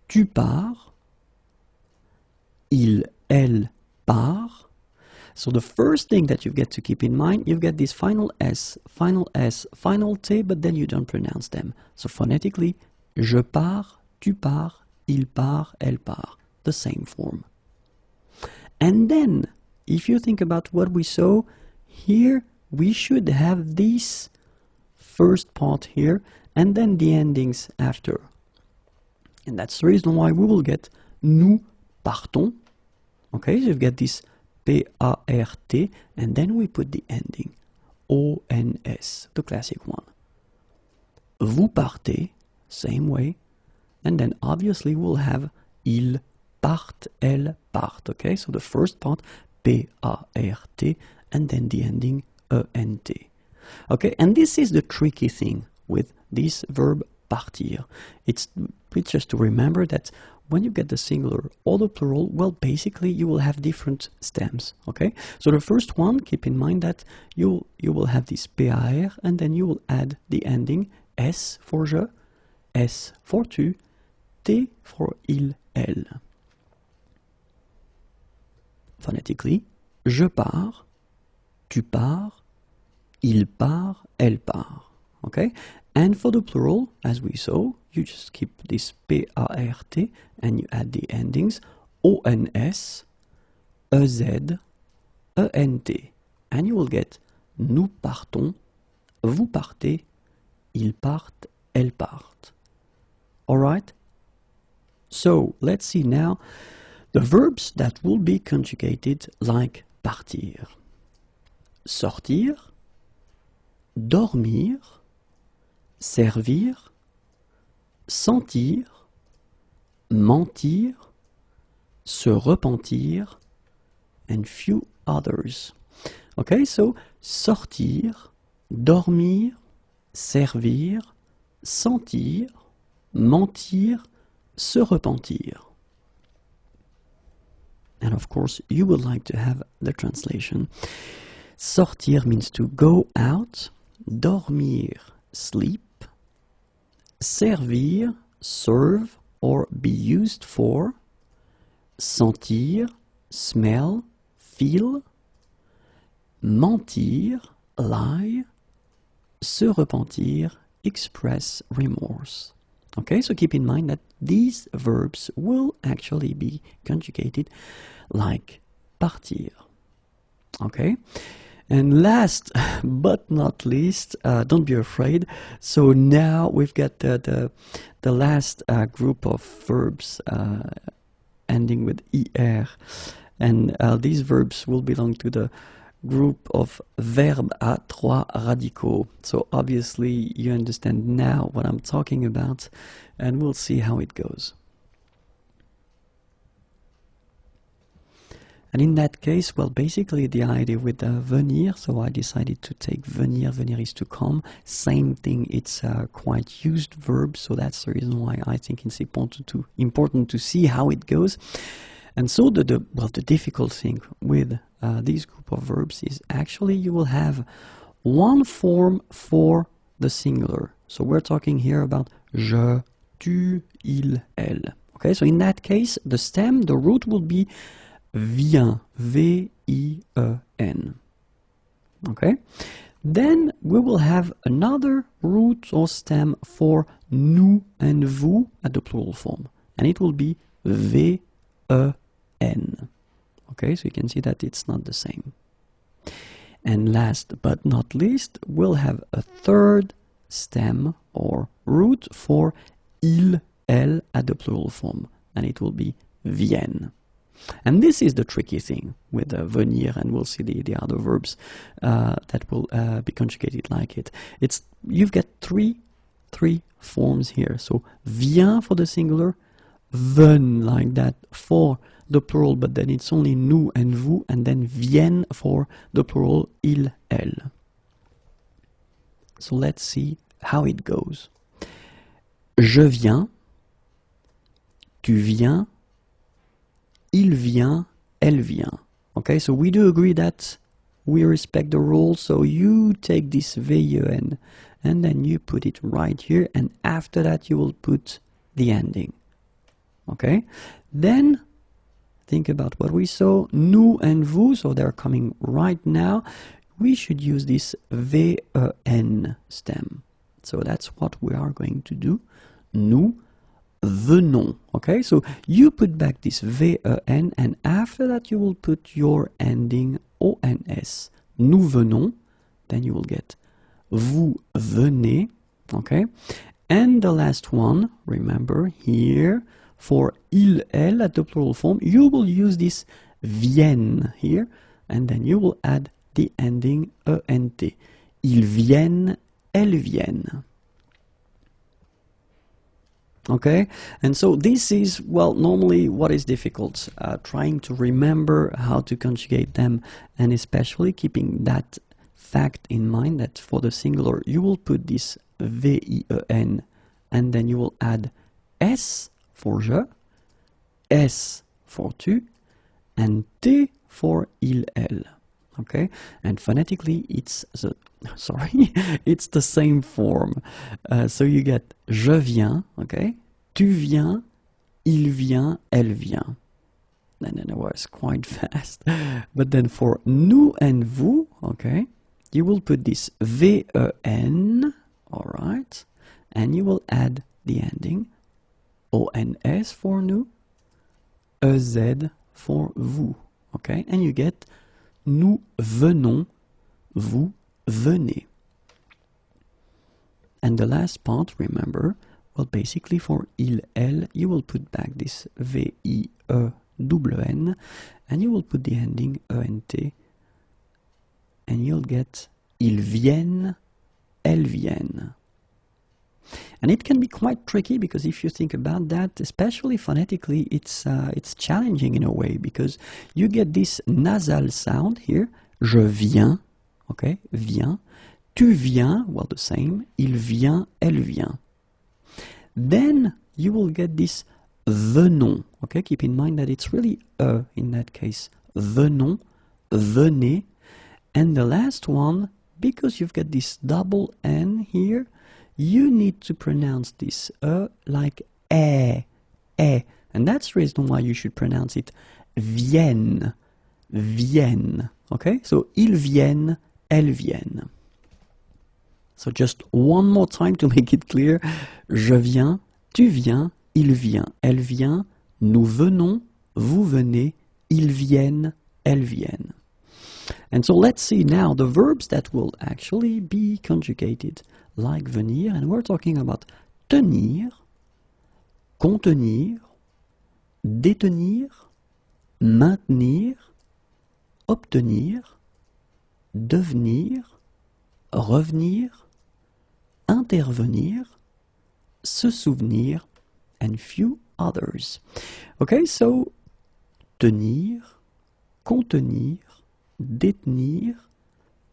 tu pars, il, elle part. So the first thing that you get to keep in mind, you've got this final S, final T, but then you don't pronounce them. So phonetically, je pars, tu pars, il part, elle part. The same form. And then, if you think about what we saw, here we should have this first part here, and then the endings after. And that's the reason why we will get nous partons. Okay, so you've got this P-A-R-T, and then we put the ending O-N-S, the classic one. Vous partez, same way, and then obviously we'll have ils partent, elles partent. Okay, so the first part P-A-R-T, and then the ending E-N-T. Okay, and this is the tricky thing with this verb partir. It's just to remember that when you get the singular or the plural, well, basically you will have different stems, okay? So the first one, keep in mind that you will have this PAR, and then you will add the ending S for je, S for tu, T for il, elle. Phonetically, je pars, tu pars, il part, elle part, okay? And for the plural, as we saw, you just keep this P-A-R-T and you add the endings O-N-S, E-Z, E-N-T. And you will get nous partons, vous partez, ils partent, elles partent. Alright? So, let's see now the verbs that will be conjugated like partir. Sortir, dormir, servir, sentir, mentir, se repentir, and few others. Okay, so sortir, dormir, servir, sentir, mentir, se repentir. And of course, you would like to have the translation. Sortir means to go out, dormir, sleep, servir, serve or be used for, sentir, smell, feel, mentir, lie, se repentir, express remorse. Okay, so keep in mind that these verbs will actually be conjugated like partir. Okay, and last but not least, don't be afraid. So now we've got the last group of verbs ending with er, and these verbs will belong to the group of verbes à trois radicaux. So obviously you understand now what I'm talking about, and we'll see how it goes. And in that case, well, basically the idea with venir, so I decided to take venir. Venir is to come. Same thing, it's a quite used verb, so that's the reason why I think it's important to see how it goes. And so the difficult thing with this group of verbs is actually you will have one form for the singular. So we're talking here about je, tu, il, elle. Okay, so in that case, the stem, the root will be vient, V-I-E-N. Okay, then we will have another root or stem for nous and vous at the plural form, and it will be V-E-N. Okay, so you can see that it's not the same. And last but not least, we'll have a third stem or root for il, elle at the plural form, and it will be viennent. And this is the tricky thing with venir, and we'll see the other verbs that will be conjugated like it. You've got three forms here. So vient for the singular, ven like that for the plural, but then it's only nous and vous, and then viennent for the plural, il, elle. So let's see how it goes. Je viens, tu viens, il vient, elle vient. Okay, so we do agree that we respect the rule, so you take this VEN and then you put it right here, and after that you will put the ending. Okay, then think about what we saw, nous and vous, so they're coming right now. We should use this VEN stem. So that's what we are going to do. Nous venons. Okay, so you put back this VEN, and after that you will put your ending ONS. Nous venons, then you will get vous venez. Okay, and the last one, remember here, for il, elle at the plural form, you will use this viennent here, and then you will add the ending ENT. Ils viennent, elles viennent. Okay, and so this is, well, normally what is difficult, trying to remember how to conjugate them, and especially keeping that fact in mind that for the singular you will put this VIEN, and then you will add S for je, S for tu, and T for il, elle. Okay, and phonetically it's it's the same form. So you get je viens, okay, tu viens, il vient, elle vient. And then it was quite fast. But then for nous and vous, okay, you will put this VEN, all right, and you will add the ending ONS for nous, EZ for vous, okay, and you get nous venons, vous venez. And the last part, remember, well, basically for il, elle, you will put back this VIEN, and you will put the ending ENT, and you'll get ils viennent, elles viennent. And it can be quite tricky because if you think about that, especially phonetically, it's challenging in a way because you get this nasal sound here. Je viens, okay, viens. Tu viens, well, the same. Il vient, elle vient. Then you will get this venons, okay? Keep in mind that it's really in that case. Venons, venez. And the last one, because you've got this double N here, you need to pronounce this like eh. And that's the reason why you should pronounce it viennent, viennent. Okay, so ils viennent, elles viennent. So just one more time to make it clear. Je viens, tu viens, il vient, elle vient, nous venons, vous venez, ils viennent, elles viennent. And so let's see now the verbs that will actually be conjugated like venir, and we're talking about tenir, contenir, détenir, maintenir, obtenir, devenir, revenir, intervenir, se souvenir, and few others. Okay, so tenir, contenir, détenir,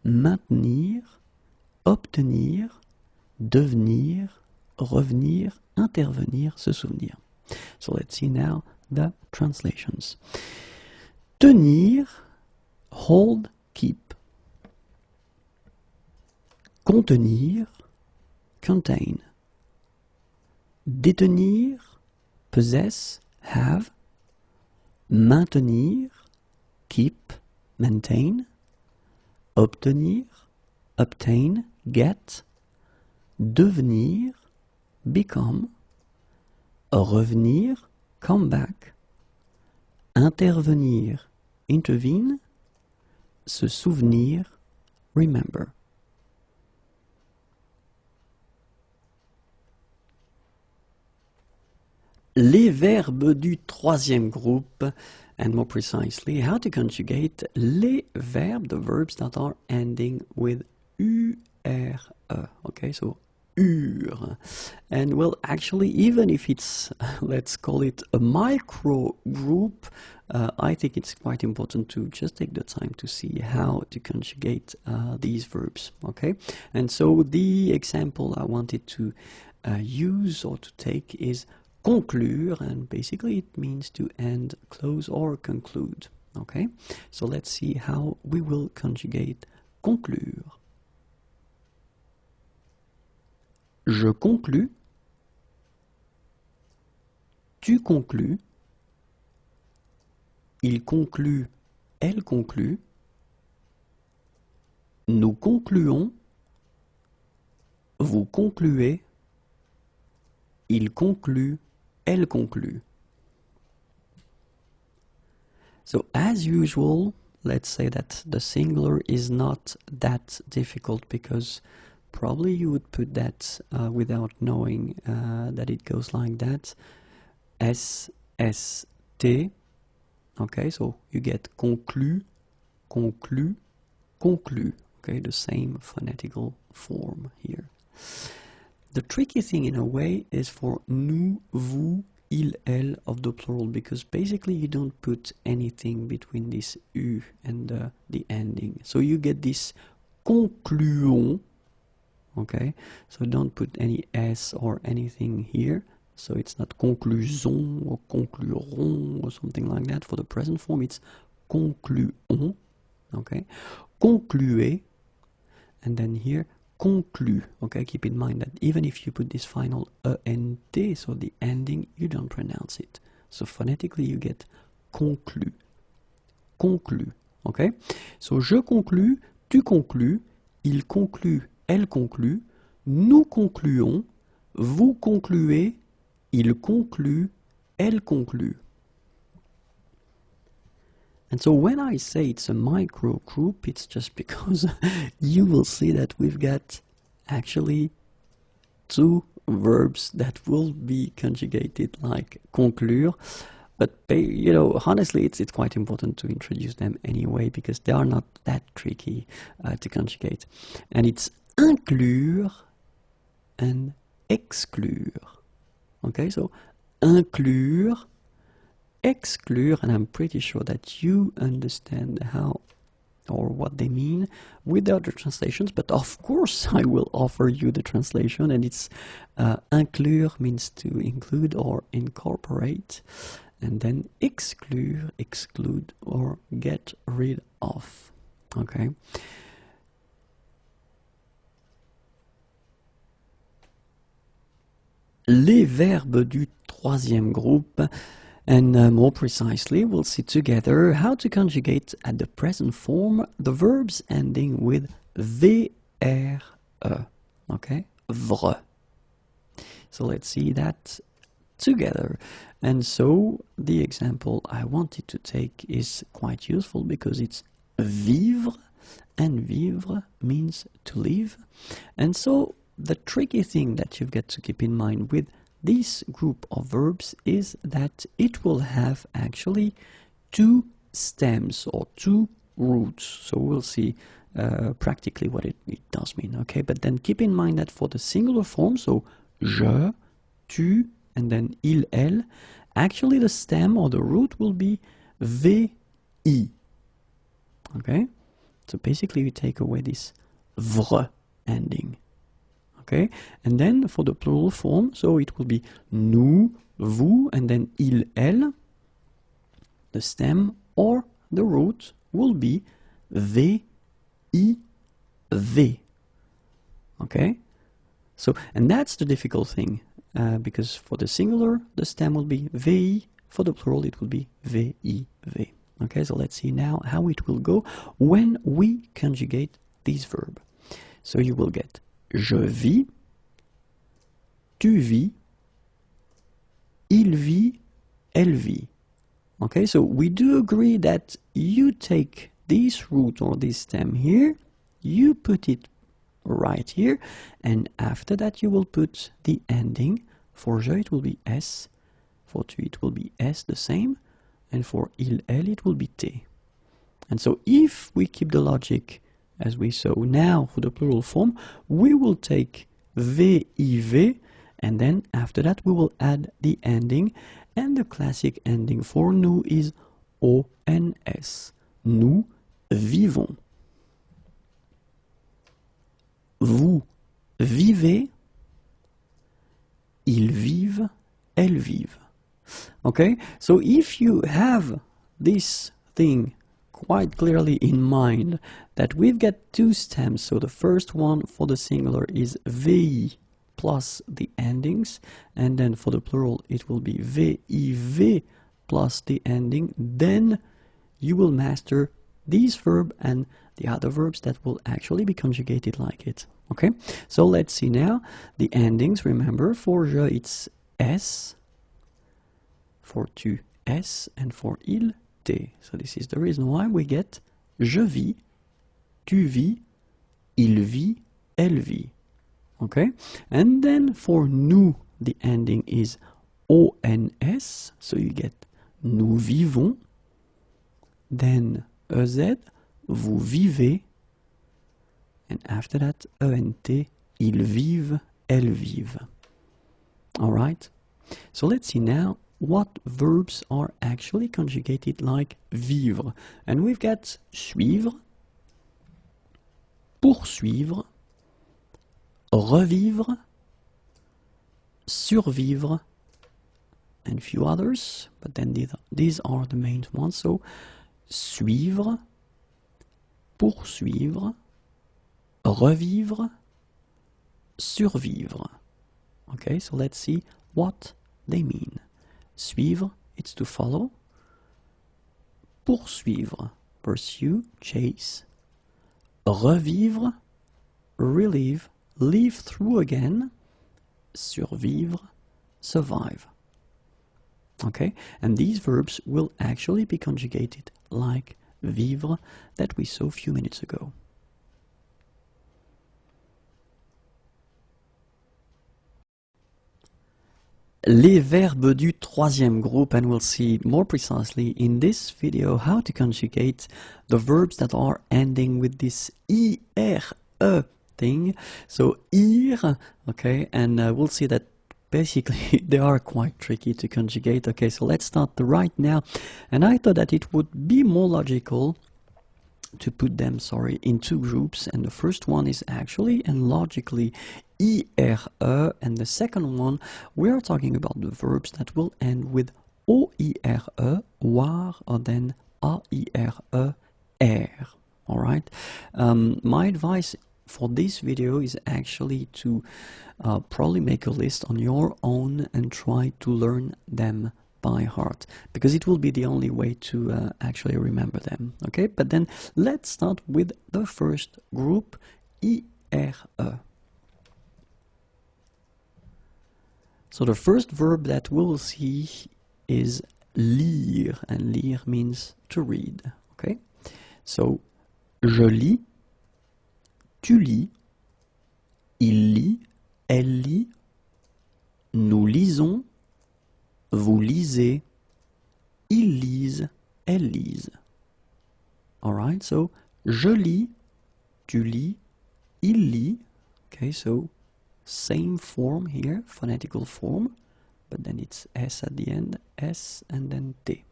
maintenir, obtenir, devenir, revenir, intervenir, se souvenir. So let's see now the translations. Tenir, hold, keep. Contenir, contain. Détenir, possess, have. Maintenir, keep, maintain. Obtenir, obtain, get. Devenir, become. Revenir, come back. Intervenir, intervene. Se souvenir, remember. Les verbes du troisième groupe, and more precisely, how to conjugate les verbes, the verbs that are ending with URE. Okay, so UR. And well, actually, even if it's, let's call it a micro group, I think it's quite important to just take the time to see how to conjugate these verbs. Okay, and so the example I wanted to use or to take is conclure, and basically it means to end, close, or conclude. Okay, so let's see how we will conjugate conclure. Je conclus, tu conclus, il conclut, elle conclut, nous concluons, vous concluez, il conclut, elle conclut. So as usual, let's say that the singular is not that difficult because probably you would put that without knowing that it goes like that. S, S, T. Okay, so you get conclu, conclu, conclu. Okay, the same phonetical form here. The tricky thing in a way is for nous, vous, il, elle of the plural, because basically you don't put anything between this U and the ending. So you get this concluons, okay? So don't put any S or anything here. So it's not conclusion or conclurons or something like that. For the present form, it's concluons, okay? Concluez, and then here, conclu. Okay, keep in mind that even if you put this final ENT, so the ending, you don't pronounce it. So phonetically you get conclu. Conclu. Okay, so je conclus, tu conclus, il conclut, elle conclut, nous concluons, vous concluez, il conclut, elle conclut. And so when I say it's a micro group, it's just because you will see that we've got actually two verbs that will be conjugated like conclure. But you know, honestly, it's quite important to introduce them anyway because they are not that tricky to conjugate. And it's inclure and exclure. Okay, so inclure, exclure, and I'm pretty sure that you understand how or what they mean with the other translations, but of course I will offer you the translation, and it's inclure means to include or incorporate, and then exclure, exclude or get rid of. Okay. Les verbes du troisième groupe, and more precisely, we'll see together how to conjugate at the present form the verbs ending with VRE, okay, vre. So let's see that together. And so the example I wanted to take is quite useful because it's vivre, and vivre means to live. And so the tricky thing that you've got to keep in mind with this group of verbs is that it will have actually two stems or two roots. So we'll see practically what it does mean, okay? But then keep in mind that for the singular form, so je, tu, and then il, elle, actually the stem or the root will be vi, okay? So basically you take away this vre ending. Okay, and then for the plural form, so it will be nous, vous, and then il, elle. The stem or the root will be v, v. Okay, so and that's the difficult thing because for the singular the stem will be vi, for the plural it will be v. Okay, so let's see now how it will go when we conjugate this verb. So you will get je vis, tu vis, il vit, elle vit. Okay, so we do agree that you take this root or this stem here, you put it right here, and after that you will put the ending. For je it will be s, for tu it will be s the same, and for il, elle it will be t. And so if we keep the logic as we saw now for the plural form, we will take VIV, and then after that we will add the ending, and the classic ending for nous is ONS. Nous vivons. Vous vivez. Ils vivent. Elles vivent. Okay, so if you have this thing quite clearly in mind that we've got two stems, so the first one for the singular is VI plus the endings, and then for the plural it will be VIV plus the ending, then you will master this verb and the other verbs that will actually be conjugated like it. Okay, so let's see now the endings. Remember, for je it's S, for tu S, and for il T. So this is the reason why we get je vis, tu vis, il vit, elle vit. Okay, and then for nous the ending is ONS, so you get nous vivons, then EZ, vous vivez, and after that ENT, ils vivent, elles vivent. Alright, so let's see now what verbs are actually conjugated like vivre. And we've got suivre, poursuivre, revivre, survivre, and a few others, but then these are the main ones. So suivre, poursuivre, revivre, survivre. Okay, so let's see what they mean. Suivre, it's to follow. Poursuivre, pursue, chase. Revivre, relive, live through again. Survivre, survive. Okay, and these verbs will actually be conjugated like vivre that we saw a few minutes ago. Les verbes du troisième groupe, and we'll see more precisely in this video how to conjugate the verbs that are ending with this IRE thing. So ir, okay, and we'll see that basically they are quite tricky to conjugate. Okay, so let's start right now. And I thought that it would be more logical to put them, in two groups, and the first one is actually and logically IRE, and the second one we are talking about the verbs that will end with OIRE, war, or then AIRE, R. All right. My advice for this video is actually to probably make a list on your own and try to learn them by heart, because it will be the only way to actually remember them. Okay, but then let's start with the first group, IRE. So the first verb that we'll see is lire, and lire means to read. Okay, so je lis, tu lis, il lit, elle lit, nous lisons, vous lisez, ils lisent, elles lisent. Alright, so je lis, tu lis, il lit. Okay, so same form here, phonetical form, but then it's S at the end, S and then T.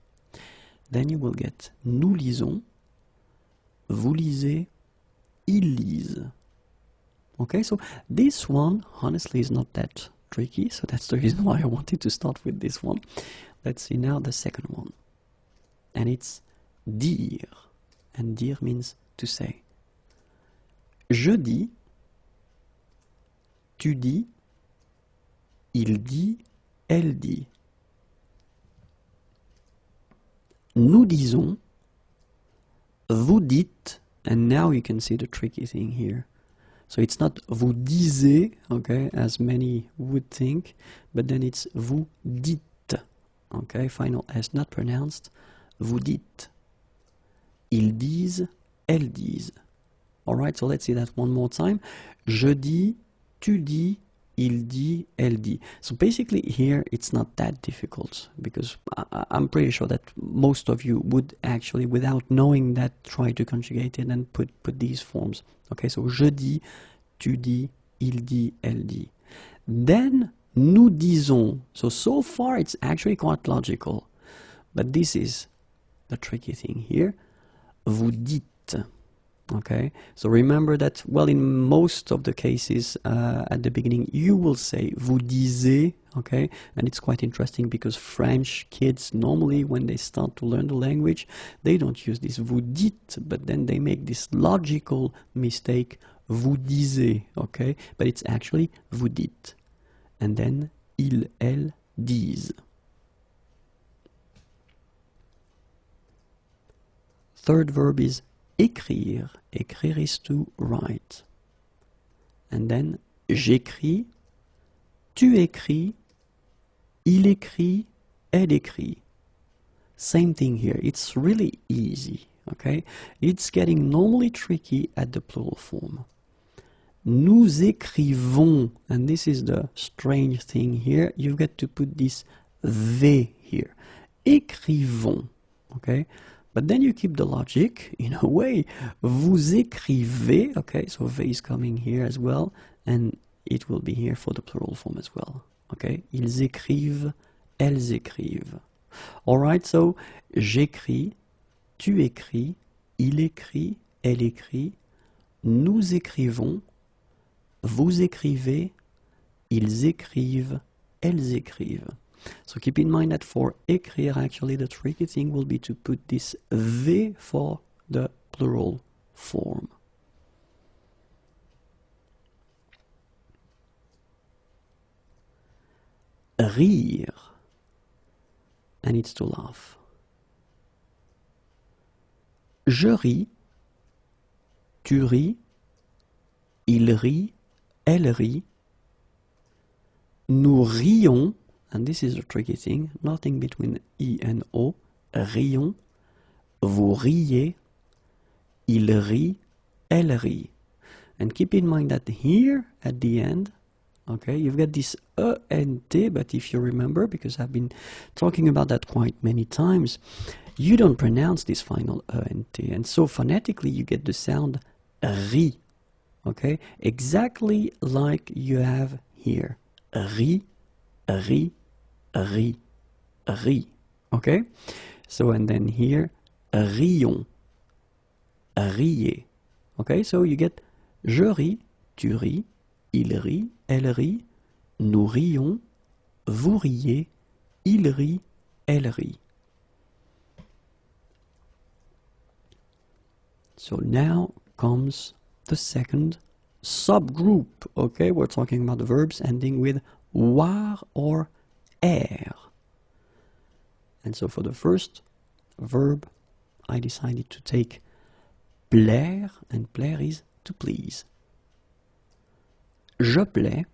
Then you will get nous lisons, vous lisez, ils lisent. Okay, so this one honestly is not that tricky, so that's the reason why I wanted to start with this one. Let's see now the second one, and it's dire, and dire means to say. Je dis, tu dis, il dit, elle dit. Nous disons, vous dites, and now you can see the tricky thing here. So it's not vous disiez, okay, as many would think, but then it's vous dites, okay, final S not pronounced, vous dites. Ils disent, elles disent. Alright, so let's see that one more time. Je dis, tu dis, il dit, elle dit. So basically here it's not that difficult, because I'm pretty sure that most of you would actually, without knowing that, try to conjugate it and put these forms. Okay, so je dis, tu dis, il dit, elle dit. Then nous disons. So far it's actually quite logical, but this is the tricky thing here. Vous dites. Okay, so remember that, well, in most of the cases at the beginning you will say vous disiez, okay, and it's quite interesting because French kids normally when they start to learn the language they don't use this vous dites, but then they make this logical mistake, vous disiez, okay, but it's actually vous dites, and then ils, elles disent. Third verb is écrire. Écrire is to write. And then j'écris, tu écris, il écrit, elle écrit. Same thing here. It's really easy, okay? It's getting normally tricky at the plural form. Nous écrivons, and this is the strange thing here. You've got to put this V here. Écrivons, okay? But then you keep the logic, in a way, vous écrivez, okay, so V is coming here as well, and it will be here for the plural form as well, okay, ils écrivent, elles écrivent. Alright, so j'écris, tu écris, il écrit, elle écrit, nous écrivons, vous écrivez, ils écrivent, elles écrivent. So keep in mind that for écrire, actually the tricky thing will be to put this V for the plural form. Rire, and it's to laugh. Je ris, tu ris, il rit, elle rit, nous rions. And this is a tricky thing, nothing between I and O, rions, vous riez, il rit, elle rit. And keep in mind that here at the end, okay, you've got this E and T, but if you remember, because I've been talking about that quite many times, you don't pronounce this final E and T, and so phonetically you get the sound ri. okay? Exactly like you have here. Ri, ri, ri, ri, okay? So, and then here, rions, riez, okay? So you get je ris, tu ris, il rit, elle rit, nous rions, vous riez, il rit, elle rit. So now comes the second subgroup, okay? We're talking about the verbs ending with war or er. And so for the first verb, I decided to take plaire, and plaire is to please. Je plais,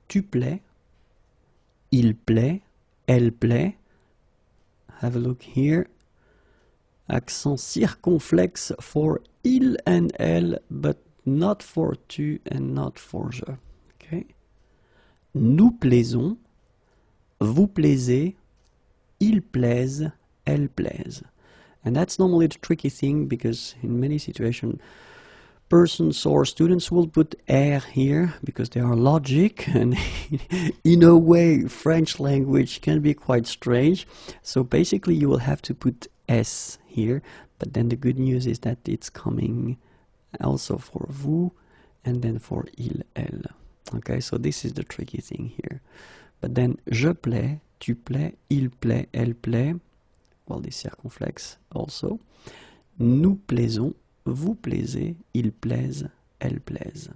tu plais, il plaît, elle plaît. Have a look here. Accent circonflexe for il and elle, but not for tu and not for je. Okay? Nous plaisons, vous plaisez, ils plaisent, elles plaisent. And that's normally the tricky thing, because in many situations persons or students will put er here because they are logic, and in a way French language can be quite strange. So basically you will have to put s here, but then the good news is that it's coming also for vous and then for il, elle. Okay, so this is the tricky thing here. But then je plais, tu plais, il plaît, elle plaît. Well, this circonflexe also. Nous plaisons, vous plaisez, ils plaisent, elles plaisent.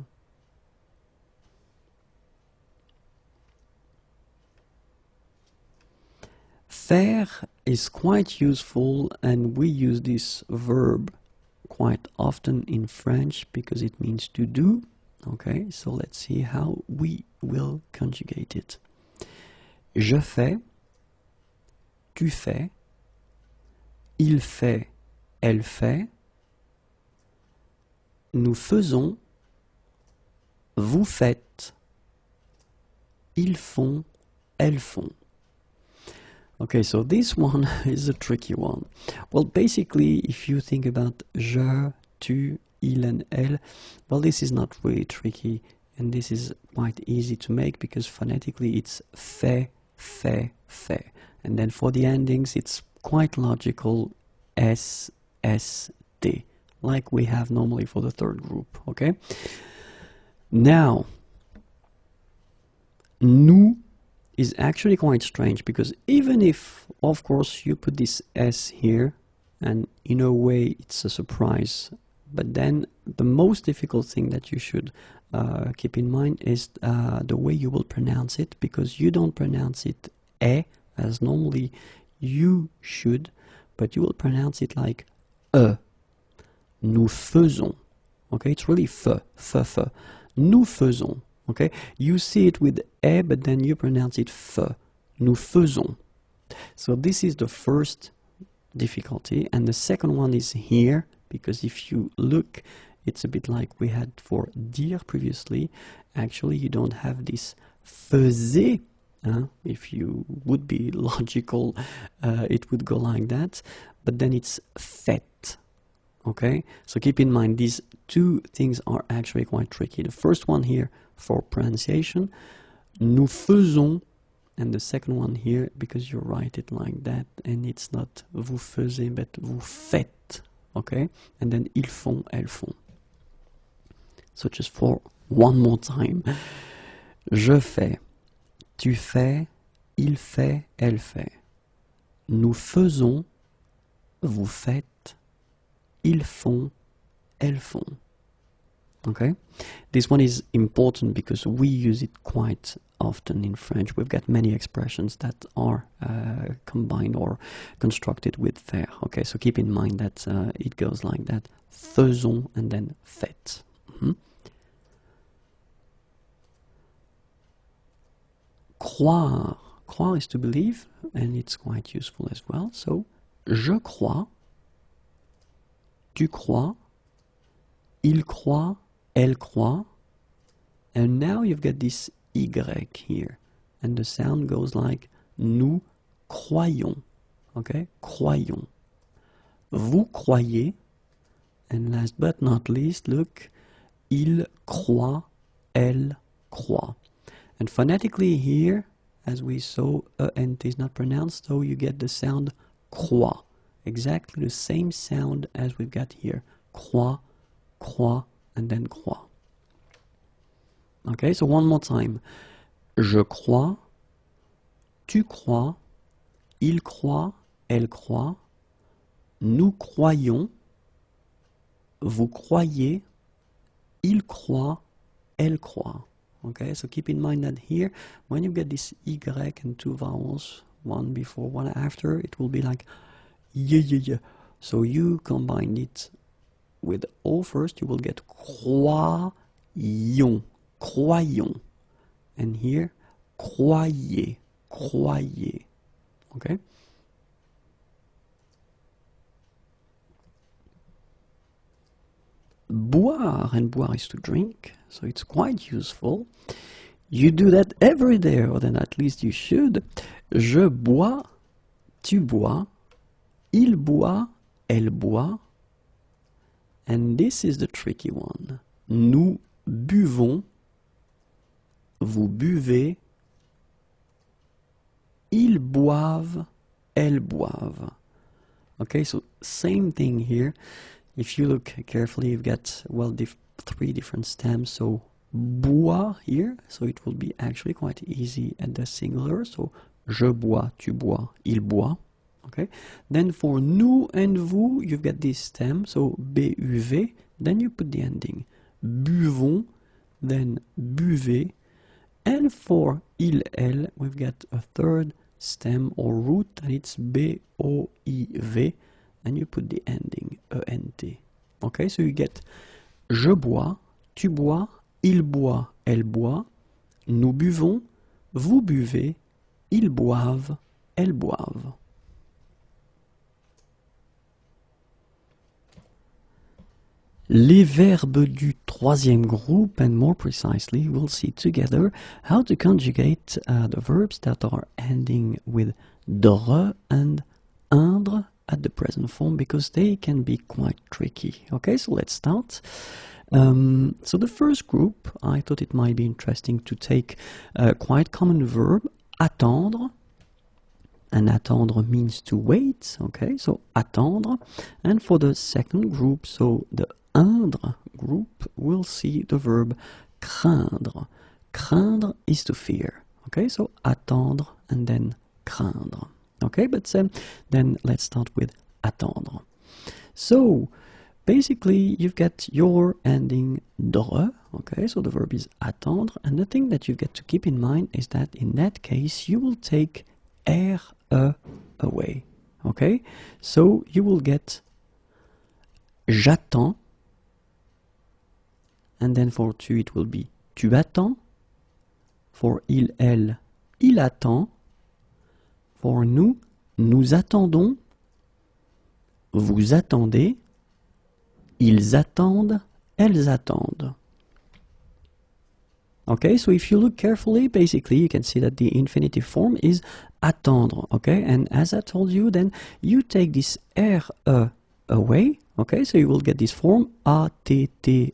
Faire is quite useful, and we use this verb quite often in French because it means to do. Okay, so let's see how we will conjugate it. Je fais, tu fais, il fait, elle fait, nous faisons, vous faites, ils font, elles font. Okay, so this one is a tricky one. Well, basically, if you think about je, tu, il and elle, well, this is not really tricky, and this is quite easy to make because phonetically it's fait, fait, fait. And then for the endings, it's quite logical, s, s, t, like we have normally for the third group, okay? Now, nous is actually quite strange because even if, of course, you put this s here, and in a way it's a surprise, but then the most difficult thing that you should keep in mind is the way you will pronounce it, because you don't pronounce it e as normally you should, but you will pronounce it like e. Nous faisons. Okay, it's really fe, fe, fe. Nous faisons. Okay, you see it with e, but then you pronounce it fe. Nous faisons. So this is the first difficulty, and the second one is here, because if you look, it's a bit like we had for dire previously. Actually, you don't have this faisait. If you would be logical, it would go like that, but then it's fait. Okay, so keep in mind these two things are actually quite tricky. The first one here for pronunciation, nous faisons, and the second one here because you write it like that and it's not vous faisiez but vous faites. Okay, and then ils font, elles font. So just for one more time, je fais, tu fais, il fait, elle fait. Nous faisons, vous faites, ils font, elles font. Okay, this one is important because we use it quite often in French. We've got many expressions that are combined or constructed with faire. Okay, so keep in mind that it goes like that: faisons and then faites. Croire. Croire is to believe, and it's quite useful as well. So, je crois, tu crois, il croit, elle croit, and now you've got this Y here, and the sound goes like nous croyons. Okay, croyons. Vous croyez, and last but not least, look, il croit, elle croit. And phonetically here, as we saw, ent is not pronounced, so you get the sound croit. Exactly the same sound as we've got here. Croit, croit, and then croit. Okay, so one more time. Je crois, tu crois, il croit, elle croit, nous croyons, vous croyez, il croit, elle croit. Okay, so keep in mind that here, when you get this Y and two vowels, one before, one after, it will be like y. So you combine it with O first, you will get croyons, croyons. And here, croyez, croyez. Okay? Boire, and boire is to drink, so it's quite useful. You do that every day, or then at least you should. Je bois, tu bois, il boit, elle boit. And this is the tricky one. Nous buvons, vous buvez, ils boivent, elles boivent. Okay, so same thing here. If you look carefully, you've got, well, three different stems. So bois here, so it will be actually quite easy at the singular. So je bois, tu bois, il boit. Okay. Then for nous and vous, you've got this stem. So buv, then you put the ending. Buvons, then buvez. And for il, elle, we've got a third stem or root, and it's boiv. And you put the ending, ent. Okay, so you get je bois, tu bois, il boit, elle boit, nous buvons, vous buvez, ils boivent, elles boivent. Les verbes du troisième groupe, and more precisely, we'll see together how to conjugate the verbs that are ending with dre and indre at the present form, because they can be quite tricky. Okay, so let's start. So the first group, I thought it might be interesting to take a quite common verb, attendre. And attendre means to wait, okay, so attendre. And for the second group, so the indre group, we'll see the verb craindre. Craindre is to fear, okay, so attendre and then craindre. Okay, but then let's start with attendre. So basically you've got your ending dre, okay, so the verb is attendre, and the thing that you've got to keep in mind is that in that case you will take re away, okay, so you will get j'attends, and then for tu it will be tu attends, for il, elle, il attend. For nous, nous attendons, vous attendez, ils attendent, elles attendent. Okay, so if you look carefully, basically you can see that the infinitive form is attendre, okay? And as I told you, then you take this re away, okay? So you will get this form attend,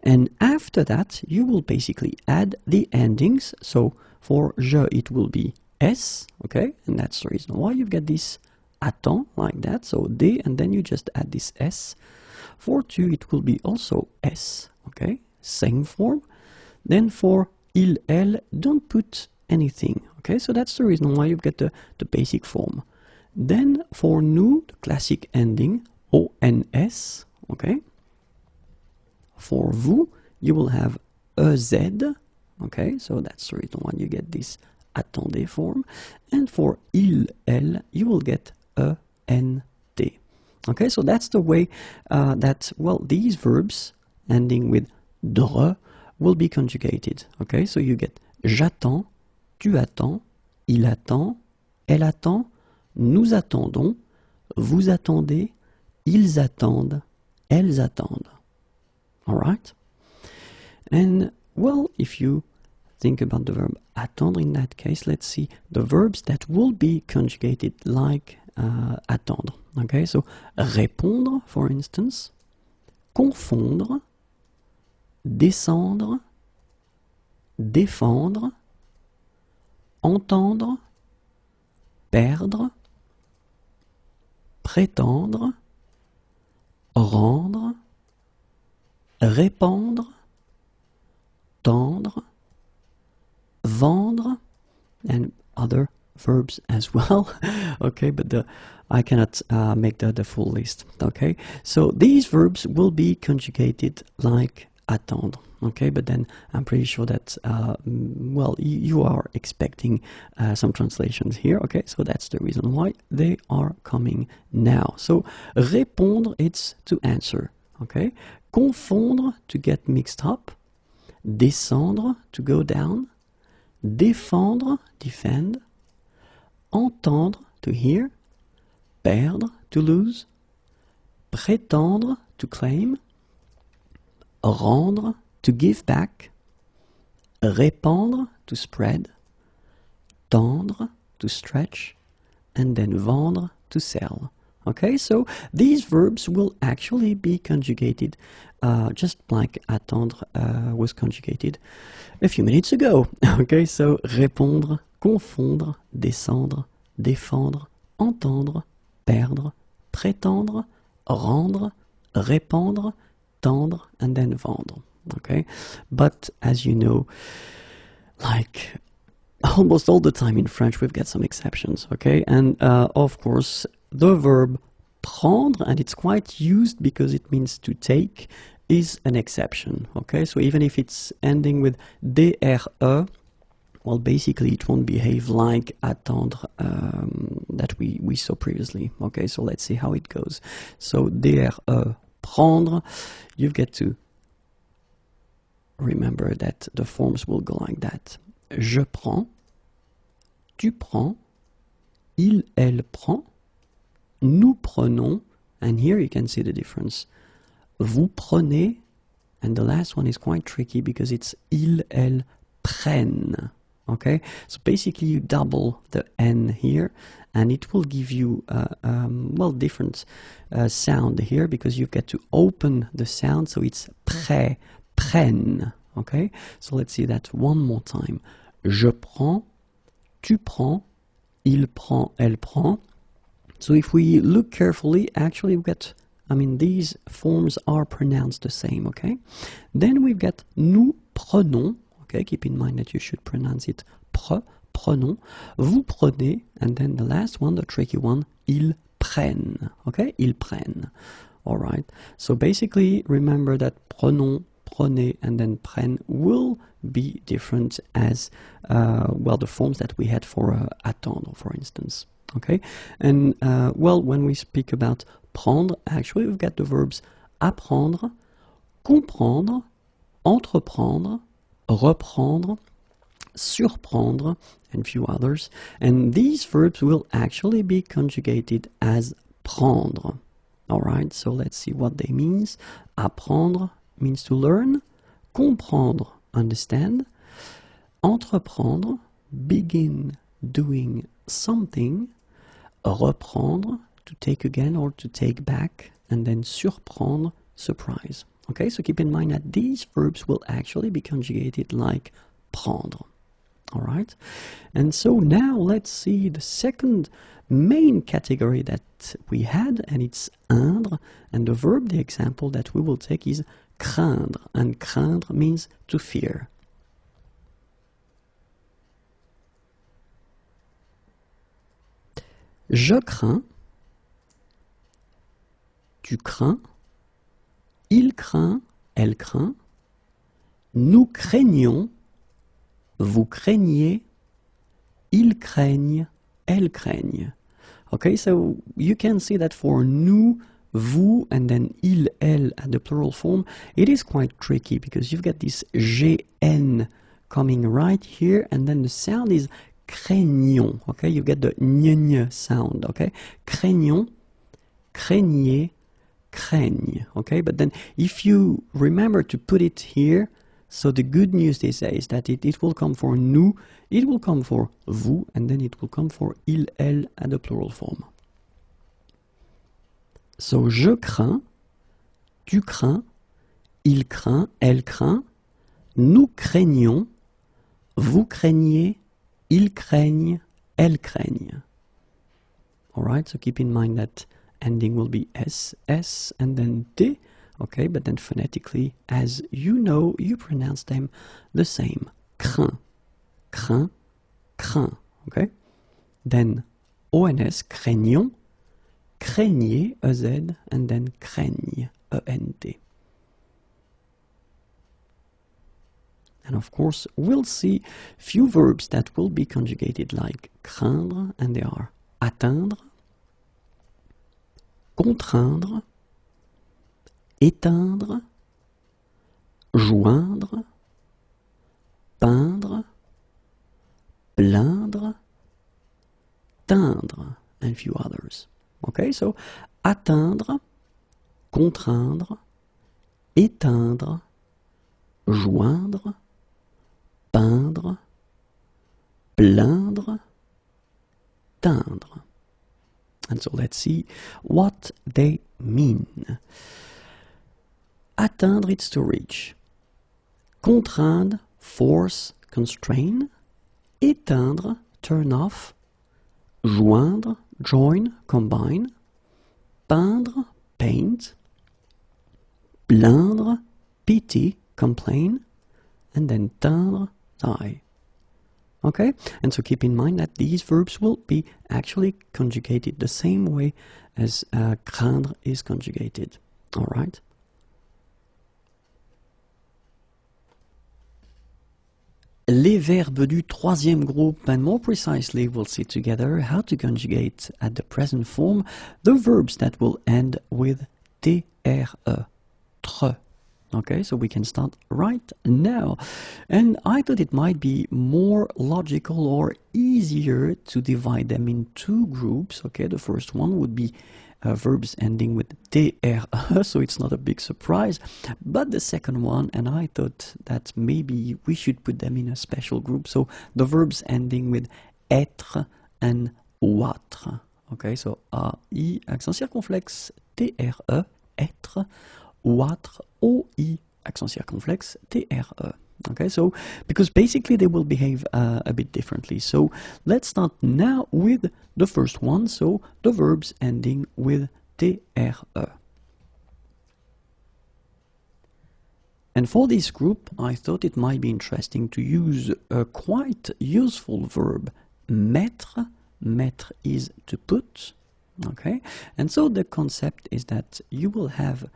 and after that you will basically add the endings. So for je it will be S, okay, and that's the reason why you get this attend like that, so D, and then you just add this S. For tu, it will be also S, okay, same form. Then for il, elle, don't put anything, okay, so that's the reason why you get the basic form. Then for nous, the classic ending, ONS, okay. For vous, you will have EZ, okay, so that's the reason why you get this attendez form, and for il, elle, you will get ent. Okay, so that's the way that, well, these verbs ending with dre will be conjugated. Okay, so you get j'attends, tu attends, il attend, elle attend, nous attendons, vous attendez, ils attendent, elles attendent. All right, and well, if you think about the verb attendre in that case, let's see the verbs that will be conjugated like attendre. Okay, so répondre, for instance, confondre, descendre, défendre, entendre, perdre, prétendre, rendre, répandre, tendre, vendre, and other verbs as well. Okay, but I cannot make the full list. Okay, so these verbs will be conjugated like attendre. Okay, but then I'm pretty sure that well, you are expecting some translations here. Okay, so that's the reason why they are coming now. So répondre, it's to answer. Okay, confondre, to get mixed up. Descendre, to go down. Défendre, defend. Entendre, to hear. Perdre, to lose. Prétendre, to claim. Rendre, to give back. Répandre, to spread. Tendre, to stretch. And then vendre, to sell. Okay, so these verbs will actually be conjugated just like attendre was conjugated a few minutes ago. Okay, so répondre, confondre, descendre, défendre, entendre, perdre, prétendre, rendre, répandre, tendre, and then vendre. Okay, but as you know, like almost all the time in French, we've got some exceptions. Okay, and of course, the verb prendre, and it's quite used because it means to take, is an exception. Okay, so even if it's ending with DRE, well, basically it won't behave like attendre that we saw previously. Okay, so let's see how it goes. So DRE, prendre, you've got to remember that the forms will go like that. Je prends, tu prends, il, elle prend, nous prenons, and here you can see the difference. Vous prenez, and the last one is quite tricky because it's ils, elles prennent. Okay, so basically you double the N here, and it will give you well, different sound here because you've got to open the sound, so it's prêt, prennent. Okay, so let's see that one more time. Je prends, tu prends, il prend, elle prend. So if we look carefully, actually we've got, I mean, these forms are pronounced the same, okay? Then we've got nous prenons, okay? Keep in mind that you should pronounce it prenons. Vous prenez, and then the last one, the tricky one, ils prennent, okay? Ils prennent, all right? So basically, remember that prenons, prenez, and then prennent will be different as, well, the forms that we had for attendre, for instance. Okay, and well, when we speak about prendre, actually we've got the verbs apprendre, comprendre, entreprendre, reprendre, surprendre, and a few others. And these verbs will actually be conjugated as prendre. All right, so let's see what they mean. Apprendre means to learn, comprendre, understand, entreprendre, begin doing something, reprendre, to take again or to take back, and then surprendre, surprise. Okay, so keep in mind that these verbs will actually be conjugated like prendre. All right, and so now let's see the second main category that we had, and it's indre, and the verb, the example that we will take is craindre, and craindre means to fear. Je crains, tu crains, il craint, elle craint, nous craignons, vous craignez, ils craignent, elles craignent. Okay, so you can see that for nous, vous, and then il, elle at the plural form, it is quite tricky because you've got this GN coming right here, and then the sound is craignons, okay? You get the ñ sound, okay? Craignons, craignez, craignent, okay? But then if you remember to put it here, so the good news they say is that it will come for nous, it will come for vous, and then it will come for il, elle at the plural form. So je crains, tu crains, il craint, elle craint, nous craignons, vous craignez, ils craignent, elles craignent. Alright, so keep in mind that ending will be S, S, and then T, okay, but then phonetically, as you know, you pronounce them the same. Craint, craint, craint, okay? Then ONS, craignons, craignez, EZ, and then craigne, ENT. And of course, we'll see few verbs that will be conjugated like craindre, and they are atteindre, contraindre, éteindre, joindre, peindre, plaindre, teindre, and few others. Okay, so atteindre, contraindre, éteindre, joindre, peindre, plaindre, teindre. And so let's see what they mean. Atteindre, it's to reach. Contraindre, force, constrain. Éteindre, turn off. Joindre, join, combine. Peindre, paint. Plaindre, pity, complain. And then teindre, die. Okay, and so keep in mind that these verbs will be actually conjugated the same way as craindre is conjugated. All right. Les verbes du troisième groupe, and more precisely, we'll see together how to conjugate at the present form the verbs that will end with TRE, tre. Okay, so we can start right now. And I thought it might be more logical or easier to divide them in two groups. Okay, the first one would be verbs ending with TRE, so it's not a big surprise. But the second one, and I thought that maybe we should put them in a special group. So the verbs ending with être and votre. Okay, so AI, accent circonflexe, TRE, être, votre, OI, accent circonflexe, TRE. Okay, so because basically they will behave a bit differently. So let's start now with the first one, so the verbs ending with TRE. And for this group, I thought it might be interesting to use a quite useful verb, mettre. Mettre is to put. Okay, and so the concept is that you will have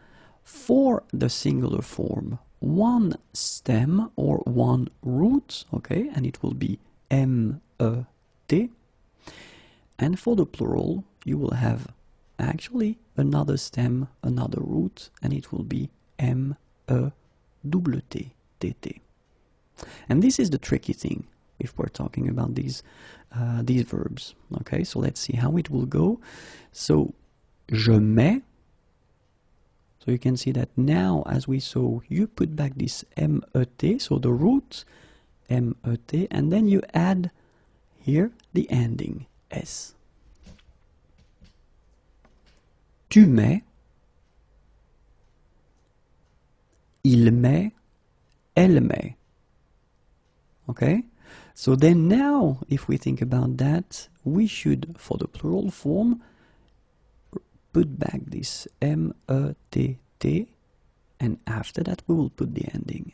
for the singular form one stem or one root, okay, and it will be M-E-T. And for the plural, you will have actually another stem, another root, and it will be M-E-T-T, T-T. And this is the tricky thing if we're talking about these verbs. Okay, so let's see how it will go. So, je mets. So you can see that now, as we saw, you put back this M-E-T, so the root, M-E-T, and then you add here the ending, S. Tu mets, il met, elle met. Okay? So then now, if we think about that, we should, for the plural form, put back this M-E-T-T, and after that we will put the ending.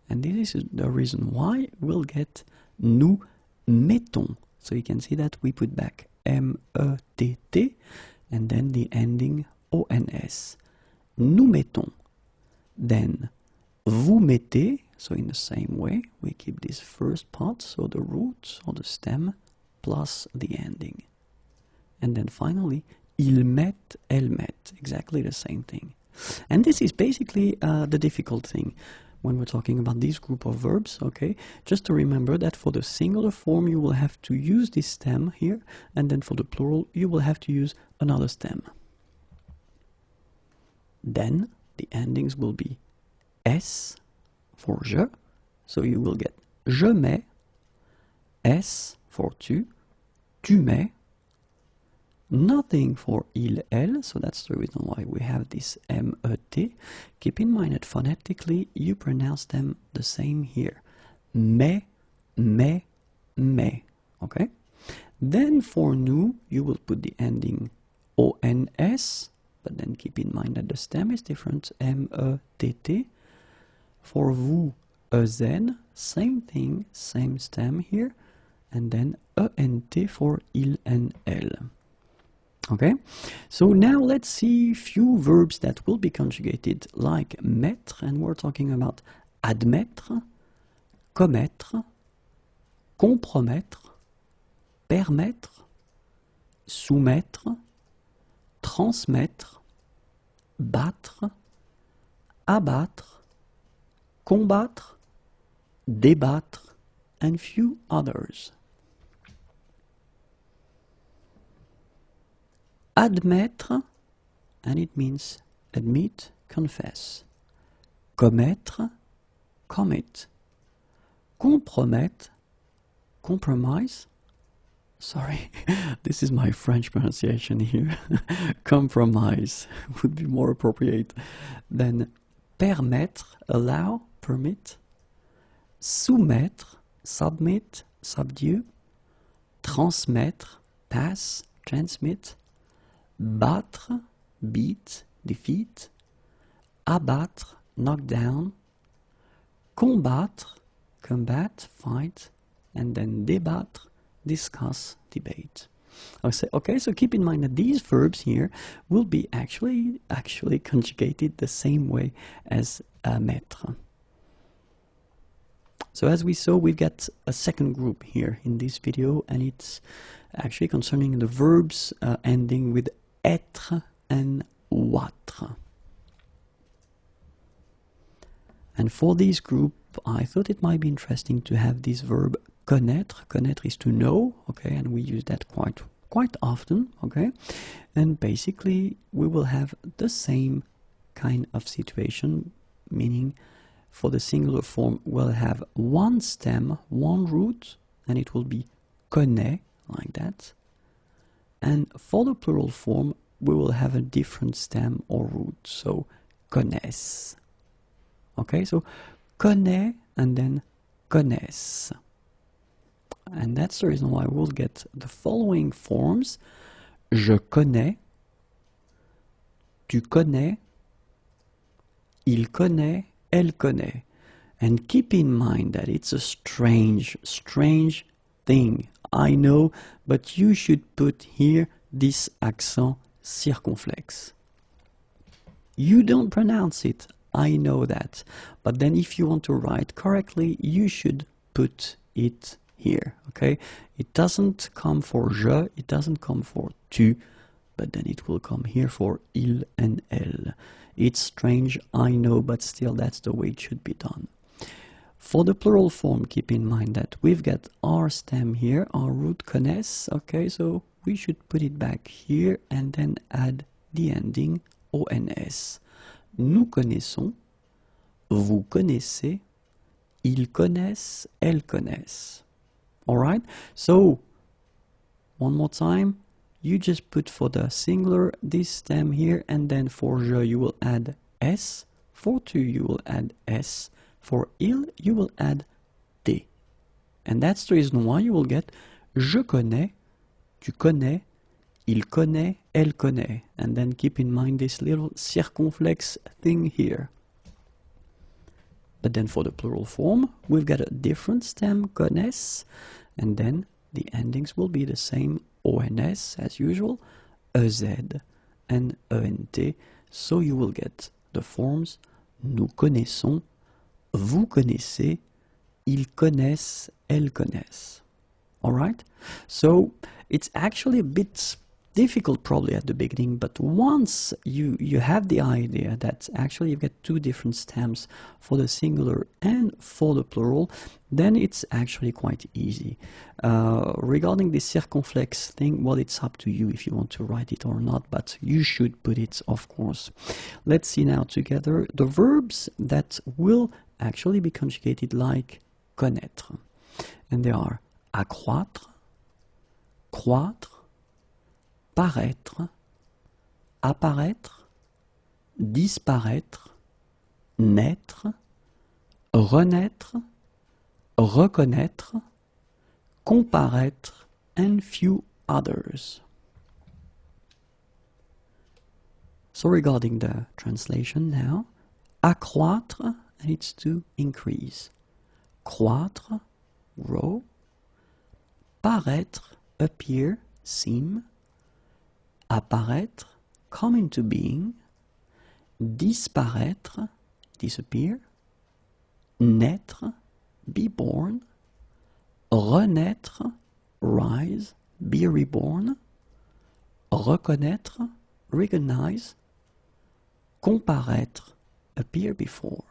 And this is the reason why we'll get nous mettons. So you can see that we put back M-E-T-T, and then the ending O-N-S. Nous mettons. Then vous mettez, so in the same way, we keep this first part, so the root or the stem, plus the ending. And then finally, ils mettent, elles mettent, exactly the same thing. And this is basically the difficult thing when we're talking about this group of verbs, okay? Just to remember that for the singular form you will have to use this stem here, and then for the plural you will have to use another stem. Then the endings will be S for je, so you will get je mets, S for tu, tu mets, Nothing for il, elle, so that's the reason why we have this M-E-T. Keep in mind that phonetically you pronounce them the same here. Mais, okay? Then for nous, you will put the ending ONS, but then keep in mind that the stem is different, M-E-T-T. For vous, EZ, same thing, same stem here, and then ENT for il and elle. Okay, so now let's see few verbs that will be conjugated like mettre, and we're talking about admettre, commettre, compromettre, permettre, soumettre, transmettre, battre, abattre, combattre, débattre, and few others. Admettre, and it means admit, confess. Commettre, commit. Compromettre, compromise. Sorry, this is my French pronunciation here. Compromise would be more appropriate. Then permettre, allow, permit. Soumettre, submit, subdue. Transmettre, pass, transmit. Battre, beat, defeat. Abattre, knock down. Combattre, combat, fight. And then débattre, discuss, debate. Okay, so keep in mind that these verbs here will be actually conjugated the same way as mettre. So as we saw, we've got a second group here in this video, and it's actually concerning the verbs ending with être and voitre. And for this group, I thought it might be interesting to have this verb connaître. Connaître is to know, okay, and we use that quite often, okay. And basically, we will have the same kind of situation, meaning for the singular form, we'll have one stem, one root, and it will be connaît, like that. And for the plural form, we will have a different stem or root, so connaissent. Okay, so connaît and then connaissent. And that's the reason why we'll get the following forms. Je connais, tu connais, il connaît, elle connaît. And keep in mind that it's a strange thing. I know, but you should put here this accent circonflexe. You don't pronounce it, I know that. But then if you want to write correctly, you should put it here, okay? It doesn't come for je, it doesn't come for tu, but then it will come here for il and elle. It's strange, I know, but still that's the way it should be done. For the plural form, keep in mind that we've got our stem here, our root connaissent, okay, so we should put it back here and then add the ending ons. Nous connaissons, vous connaissez, ils connaissent, elles connaissent. Alright, so one more time, you just put for the singular this stem here, and then for je you will add s, for tu you will add s, for il you will add t. And that's the reason why you will get je connais, tu connais, il connaît, elle connaît. And then keep in mind this little circumflex thing here. But then for the plural form, we've got a different stem, connaissent, and then the endings will be the same, ons as usual, ez and ent, so you will get the forms nous connaissons, vous connaissez, ils connaissent, elles connaissent. Alright? So it's actually a bit difficult probably at the beginning, but once you have the idea that actually you've got two different stems for the singular and for the plural, then it's actually quite easy. Regarding the circumflex thing, well, it's up to you if you want to write it or not, but you should put it, of course. Let's see now together the verbs that will actually be conjugated like connaître. And they are accroître, croître, paraître, apparaître, disparaître, naître, renaître, reconnaître, comparaître, and few others. So regarding the translation now, accroître, and it's to increase. Croître, grow. Paraître, appear, seem. Apparaître, come into being. Disparaître, disappear. Naître, be born. Renaître, rise, be reborn. Reconnaître, recognize. Comparaître, appear before.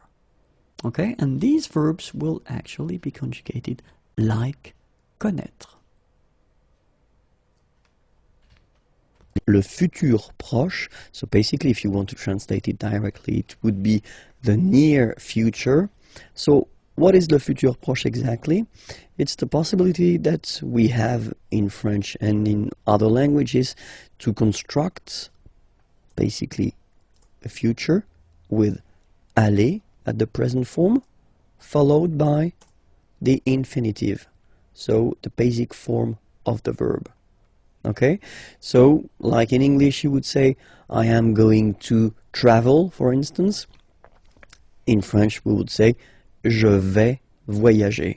Okay, and these verbs will actually be conjugated like connaître. Le futur proche, so basically if you want to translate it directly, it would be the near future. So what is le futur proche exactly? It's the possibility that we have in French and in other languages to construct basically a future with aller at the present form followed by the infinitive, so the basic form of the verb. Okay, so like in English you would say I am going to travel, for instance. In French we would say je vais voyager.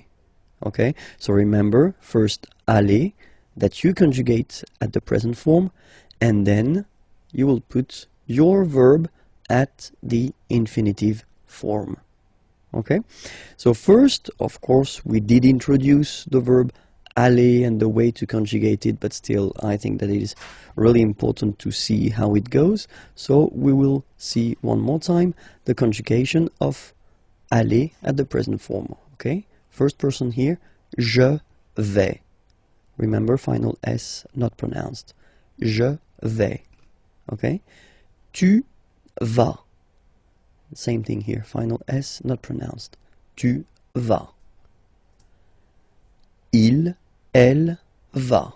Okay, so remember, first aller that you conjugate at the present form, and then you will put your verb at the infinitive form. Okay, so first, of course, we did introduce the verb aller and the way to conjugate it, but still I think that it is really important to see how it goes. So we will see one more time the conjugation of aller at the present form. Okay, first person here, je vais. Remember, final S not pronounced. Je vais. Okay, tu vas. Same thing here, final S not pronounced. Tu vas. Il, elle va.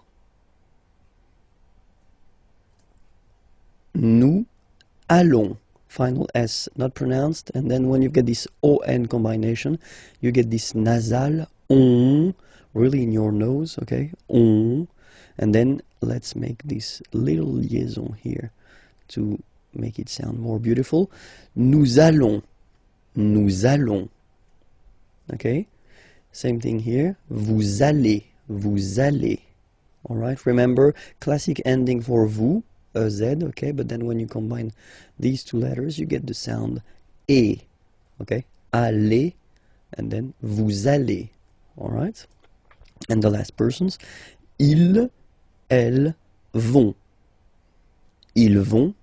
Nous allons. Final S not pronounced, and then when you get this ON combination, you get this nasal on, really in your nose, okay? On. And then let's make this little liaison here to make it sound more beautiful. Nous allons. Nous allons. Okay? Same thing here. Vous allez. Vous allez. Alright? Remember, classic ending for vous, Z, okay? But then when you combine these two letters, you get the sound E. Okay? Allez. And then vous allez. Alright? And the last persons. Ils, elles vont. Ils vont.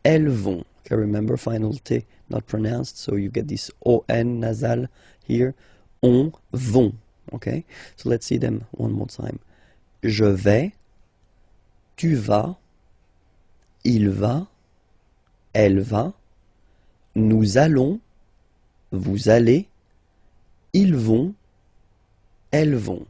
Elles vont. Okay, remember, final T not pronounced, so you get this ON nasal here. On, vont. Okay, so let's see them one more time. Je vais, tu vas, il va, elle va, nous allons, vous allez, ils vont, elles vont.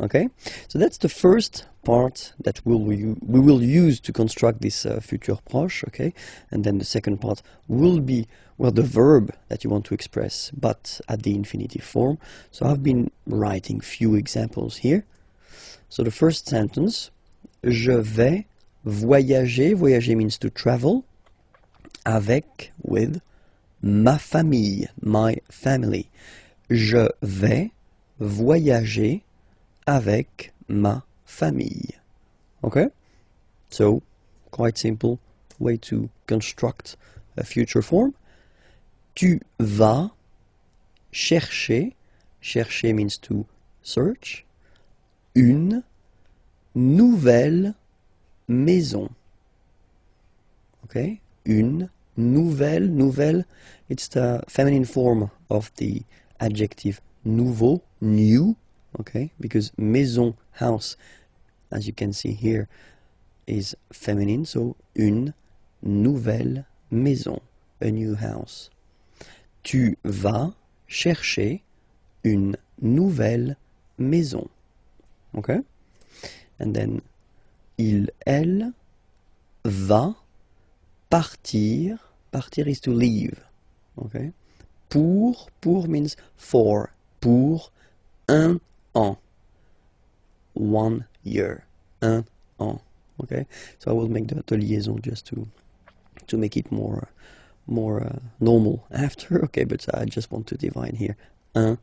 Okay, so that's the first part that we will use to construct this futur proche, okay? And then the second part will be, well, the verb that you want to express, but at the infinitive form. So I've been writing few examples here. So the first sentence, je vais voyager. Voyager means to travel. Avec, with, ma famille, my family. Je vais voyager avec ma famille. Okay? So, quite simple way to construct a future form. Tu vas chercher. Chercher means to search. Une nouvelle maison. Okay? Une nouvelle. Nouvelle, it's the feminine form of the adjective nouveau, new. Okay, because maison, house, as you can see here, is feminine, so une nouvelle maison, a new house. Tu vas chercher une nouvelle maison. Okay, and then il, elle va partir. Partir is to leave. Okay? Pour means for. Pour un an. 1 year. Un an. Okay? So I will make the liaison just to make it more normal after. Okay, but I just want to divide here. Un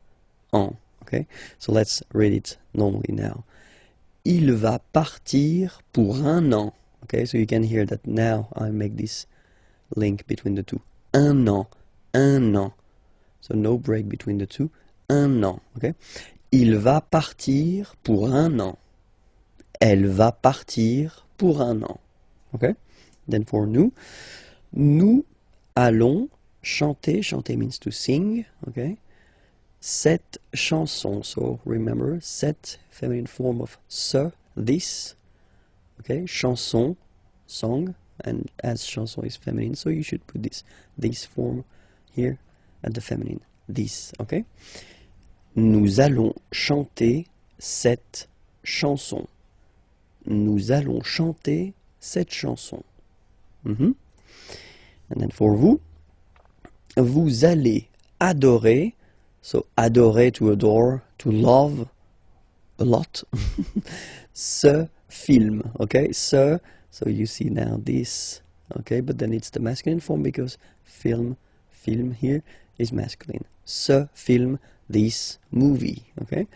an. Okay? So let's read it normally now. Il va partir pour un an. Okay, so you can hear that now I make this link between the two. Un an. Un an. So no break between the two. Un an. Okay? Il va partir pour un an. Elle va partir pour un an. Okay? Then for nous. Nous allons chanter. Chanter means to sing. Okay? Cette chanson. So remember, cette feminine form of ce, this. Okay? Chanson, song. And as chanson is feminine, so you should put this form here at the feminine. This, okay? Nous allons chanter cette chanson. Nous allons chanter cette chanson. And then for vous, vous allez adorer. So adorer, to adore, to love a lot. Ce film, okay? Ce. So you see now this, okay, but then it's the masculine form because film here is masculine. Ce film, this movie, okay.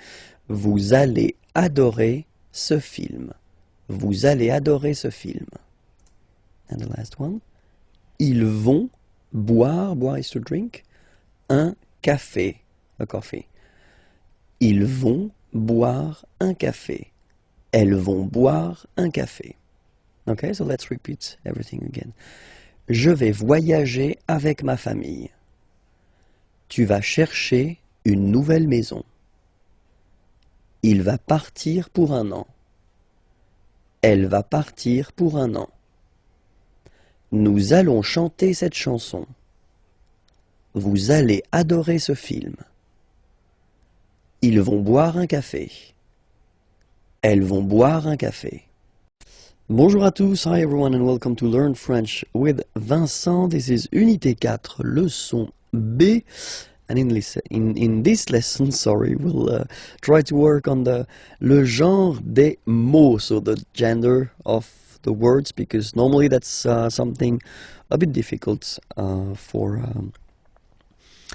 Vous allez adorer ce film. Vous allez adorer ce film. And the last one. Ils vont boire, boire is to drink, un café, a coffee. Ils vont boire un café. Elles vont boire un café. Okay, so let's repeat everything again. Je vais voyager avec ma famille. Tu vas chercher une nouvelle maison. Il va partir pour un an. Elle va partir pour un an. Nous allons chanter cette chanson. Vous allez adorer ce film. Ils vont boire un café. Elles vont boire un café. Bonjour à tous, hi everyone and welcome to Learn French with Vincent. This is Unité 4, leçon B. And in this lesson, we'll try to work on le genre des mots, so the gender of the words, because normally that's something a bit difficult for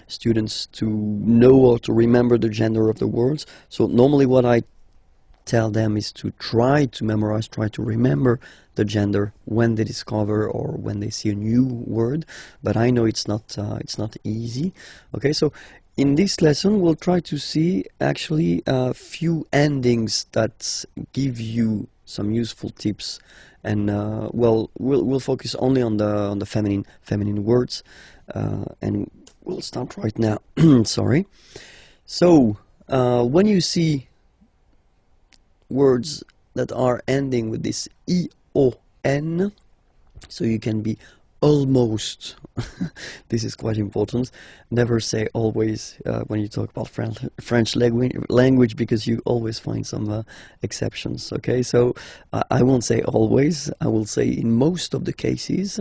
students to know or to remember the gender of the words. So normally what I tell them is to try to memorize, try to remember the gender when they discover or when they see a new word, but I know it's not easy. Okay, so in this lesson we'll try to see actually a few endings that give you some useful tips, and well, we'll focus only on the feminine words, and we'll start right now. Sorry. So when you see words that are ending with this ion, so you can be almost, this is quite important, never say always when you talk about French language, because you always find some exceptions, okay? So I won't say always, I will say in most of the cases,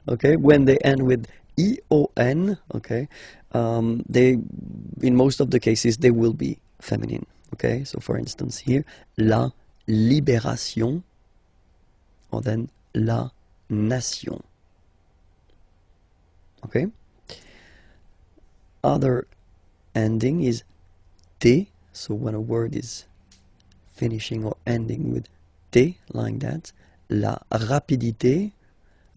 okay? When they end with ion, okay, in most of the cases they will be feminine. Okay, so for instance here, la libération, or then la nation. Okay. Other ending is t, so when a word is finishing or ending with t, like that. La rapidité,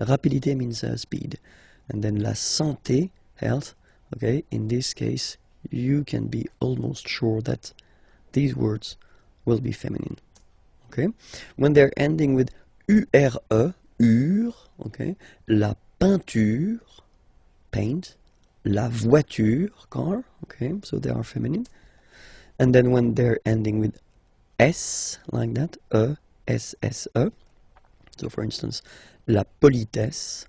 rapidité means speed, and then la santé, health. Okay, in this case, you can be almost sure that these words will be feminine. Okay, when they're ending with ure, ur, okay, la peinture, paint, la voiture, car, okay, so they are feminine. And then when they're ending with s, like that, s, so for instance, la politesse,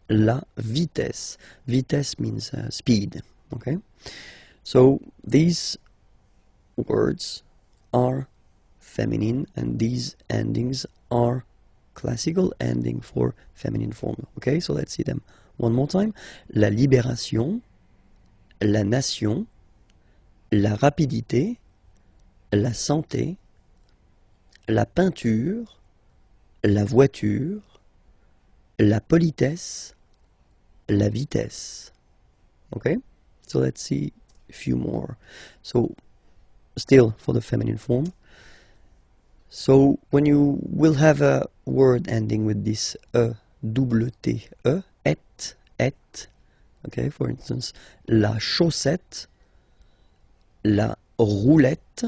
la vitesse. Vitesse means speed, okay? So these words are feminine, and these endings are classical ending for feminine form. Okay, so let's see them one more time. La libération, la nation, la rapidité, la santé, la peinture, la voiture, la politesse, la vitesse. Okay, so let's see a few more. So still for the feminine form. So when you will have a word ending with this double T, et, okay, for instance, la chaussette, la roulette,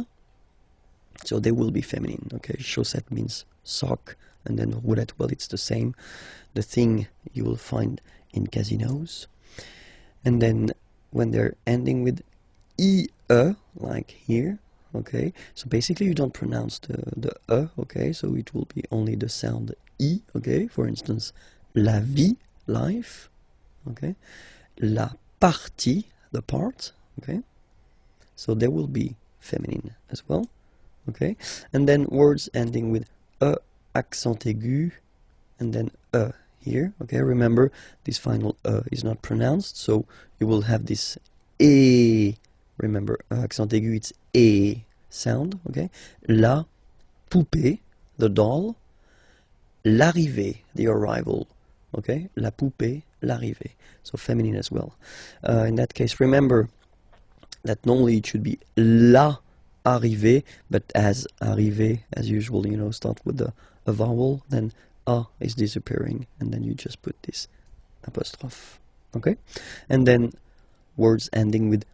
so they will be feminine. Okay, chaussette means sock, and then roulette, well, it's the same, the thing you will find in casinos. And then when they're ending with ie, like here, okay, so basically you don't pronounce the okay, so it will be only the sound i, okay, for instance, la vie, life, okay, la partie, the part, okay, so they will be feminine as well, okay, and then words ending with accent aigu, and then here, okay, remember this final is not pronounced, so you will have this e, remember accent aigu, it's e sound, okay, la poupée, the doll, l'arrivée, the arrival, okay, la poupée, l'arrivée, so feminine as well. In that case, remember that normally it should be la arrivée, but as arrivée, as usual, you know, start with a vowel, then a is disappearing, and then you just put this apostrophe, okay, and then words ending with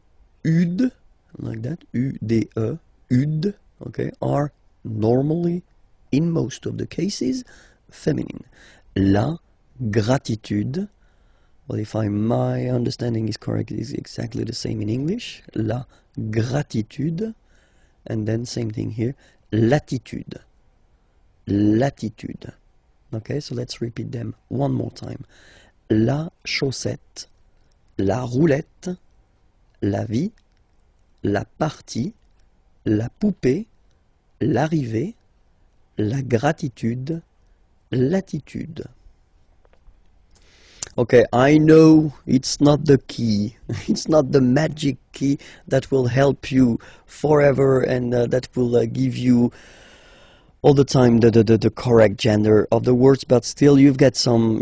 ud, like that, ude, ud, okay, are normally, in most of the cases, feminine. La gratitude, well, if my understanding is correct, it is exactly the same in English. La gratitude, and then same thing here, latitude, latitude. Okay, so let's repeat them one more time. La chaussette, la roulette, la vie, la partie, la poupée, l'arrivée, la gratitude, latitude. Okay, I know it's not the key, it's not the magic key that will help you forever and that will give you all the time the correct gender of the words, but still you've got some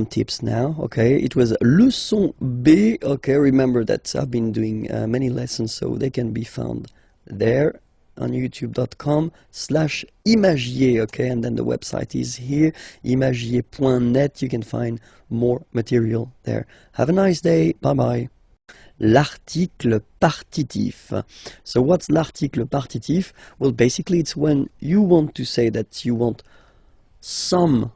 tips now. Okay, it was leçon B. Okay, remember that I've been doing many lessons, so they can be found there on youtube.com/imagier. Okay, and then the website is here, imagier.net. You can find more material there. Have a nice day. Bye bye. L'article partitif. So what's l'article partitif? Well, basically it's when you want to say that you want some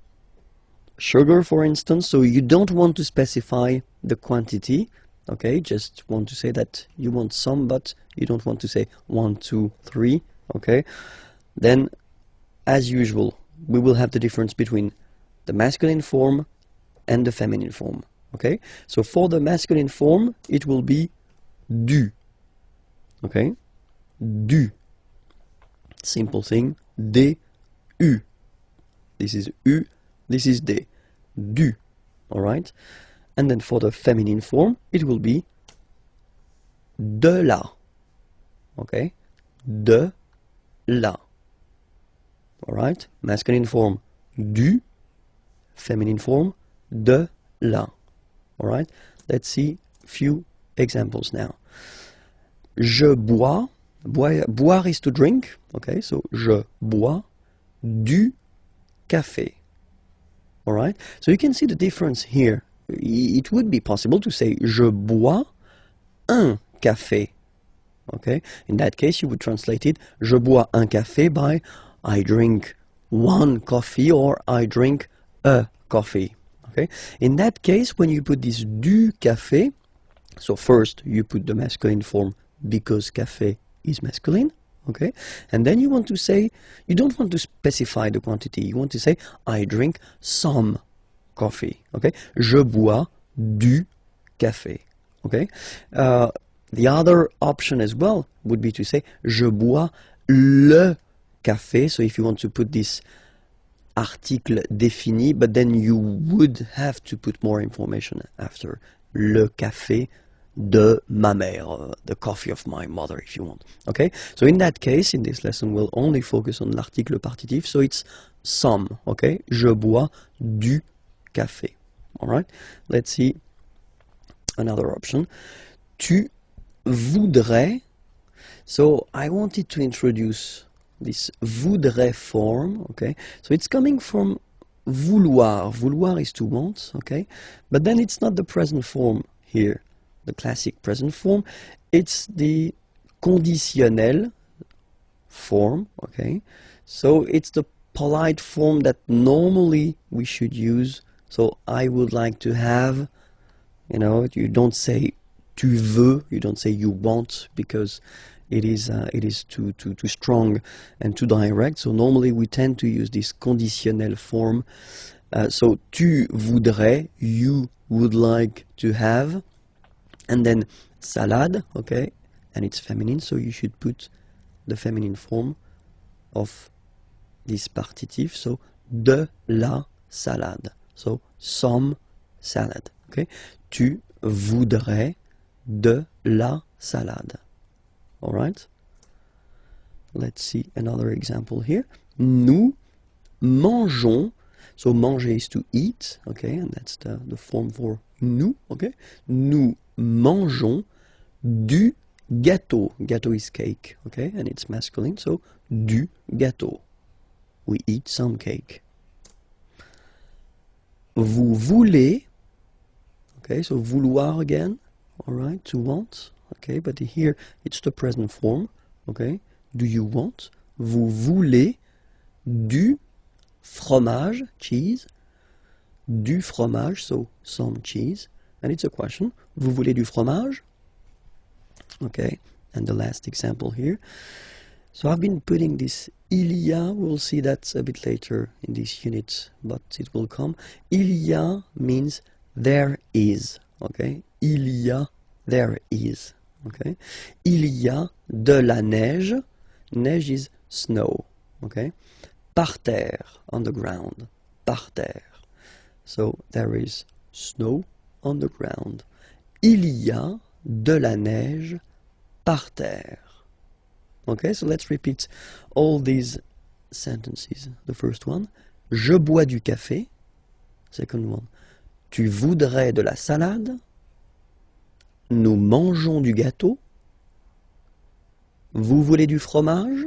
sugar, for instance, so you don't want to specify the quantity, okay, just want to say that you want some, but you don't want to say 1, 2, 3, okay, then as usual we will have the difference between the masculine form and the feminine form. Okay, so for the masculine form, it will be du. Okay, du. Simple thing, d, u. This is u, this is d. Du. Alright? And then for the feminine form, it will be de la. Okay, de la. Alright? Masculine form, du. Feminine form, de la. Alright, let's see a few examples now. Je bois, boire is to drink, okay, so je bois du café. Alright, so you can see the difference here. It would be possible to say je bois un café. Okay, in that case you would translate it je bois un café by I drink one coffee or I drink a coffee. Okay. In that case, when you put this du café, so first you put the masculine form because café is masculine, okay, and then you want to say, you don't want to specify the quantity, you want to say I drink some coffee, okay, je bois du café, okay. The other option as well would be to say je bois le café, so if you want to put this article défini, but then you would have to put more information after. Le café de ma mère, the coffee of my mother, if you want. Okay, so in that case, in this lesson, we'll only focus on l'article partitif, so it's some. Okay, je bois du café. All right, let's see another option. Tu voudrais. So I wanted to introduce this voudrais form. Okay, so it's coming from vouloir. Vouloir is to want. Okay, but then it's not the present form here. The classic present form, it's the conditionnel form, okay? So it's the polite form that normally we should use. So I would like to have, you know, you don't say tu veux, you don't say you want, because it is too strong and too direct. So normally we tend to use this conditionnel form. So tu voudrais, you would like to have. And then salade, okay, and it's feminine, so you should put the feminine form of this partitif, so de la salade, so some salad, okay. Tu voudrais de la salade. All right. Let's see another example here. Nous mangeons, so manger is to eat, okay, and that's the form for nous, okay. Nous mangeons du gâteau. Gâteau is cake, okay, and it's masculine, so du gâteau. We eat some cake. Vous voulez, okay, so vouloir again, all right, to want, okay, but here it's the present form, okay. Do you want? Vous voulez du fromage, cheese, du fromage, so some cheese. And it's a question. Vous voulez du fromage? Okay, and the last example here. So I've been putting this il y a, we'll see that a bit later in this unit, but it will come. Il y a means there is, okay? Il y a, there is, okay? Il y a de la neige. Neige is snow, okay? Par terre, on the ground, par terre. So there is snow on the ground. Il y a de la neige par terre. Okay, so let's repeat all these sentences. The first one, je bois du café. Second one, tu voudrais de la salade. Nous mangeons du gâteau. Vous voulez du fromage?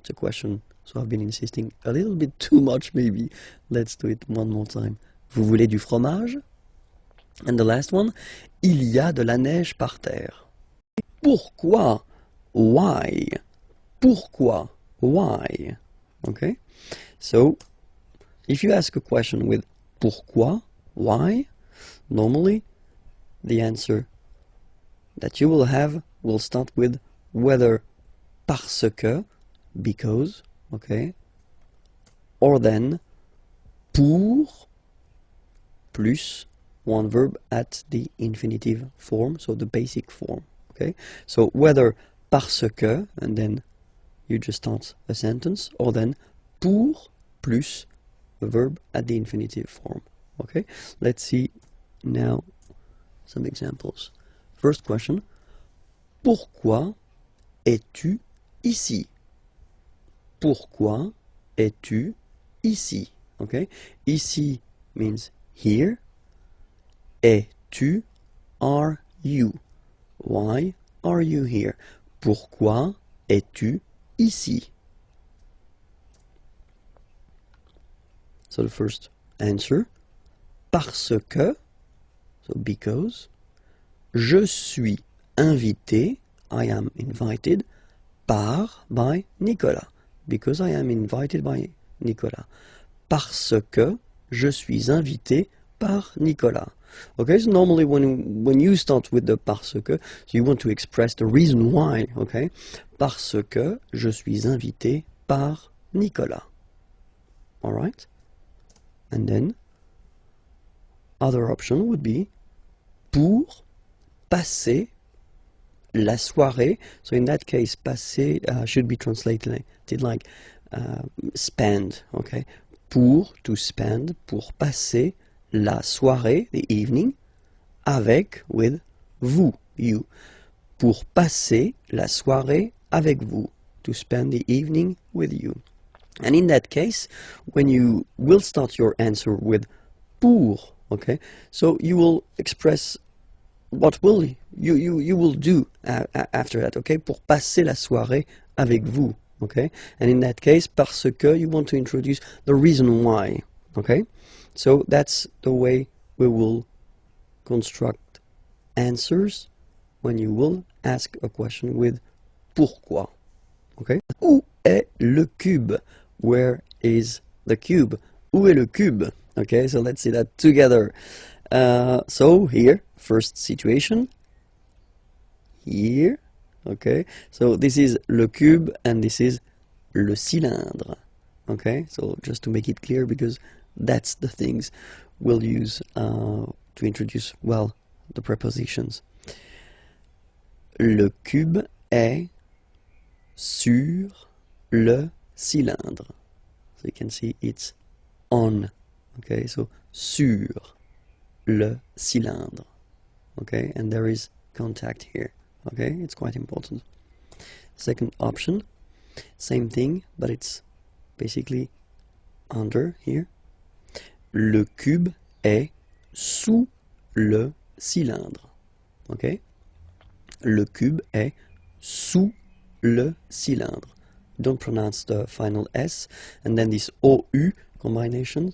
It's a question, so I've been insisting a little bit too much maybe. Let's do it one more time. Vous voulez du fromage? And the last one, il y a de la neige par terre. Pourquoi? Why? Pourquoi? Why? Okay? So, if you ask a question with pourquoi? Why? Normally, the answer that you will have will start with whether parce que, because, okay? Or then pour plus one verb at the infinitive form, so the basic form, okay? So whether parce que, and then you just start a sentence, or then pour plus a verb at the infinitive form, okay? Let's see now some examples. First question, pourquoi es-tu ici? Pourquoi es-tu ici? Okay? Ici means here. Es-tu, are you? Why are you here? Pourquoi es-tu ici? So the first answer, parce que, so because, je suis invité, I am invited, by Nicolas. Because I am invited by Nicolas. Parce que je suis invité par Nicolas. Okay, so normally when you start with the parce que, so you want to express the reason why, okay? Parce que je suis invité par Nicolas. Alright? And then, other option would be pour passer la soirée. So in that case, passer should be translated like spend, okay? pour, to spend, pour passer la soirée, the evening, avec, with, vous, you. Pour passer la soirée avec vous, to spend the evening with you. And in that case, when you will start your answer with pour, okay, so you will express what will you will do after that, okay, pour passer la soirée avec vous, okay, and in that case, parce que you want to introduce the reason why, okay, so that's the way we will construct answers when you will ask a question with pourquoi, okay. Où est le cube? Where is the cube? Où est le cube? Okay, so let's see that together. So here, first situation, here, okay, so this is le cube and this is le cylindre, okay, so just to make it clear, because that's the things we'll use to introduce, well, the prepositions. Le cube est sur le cylindre. So you can see it's on, okay, so sur le cylindre, okay, and there is contact here, okay, it's quite important. Second option, same thing, but it's basically under here. Le cube est sous le cylindre, okay, le cube est sous le cylindre. Don't pronounce the final S, and then this OU combination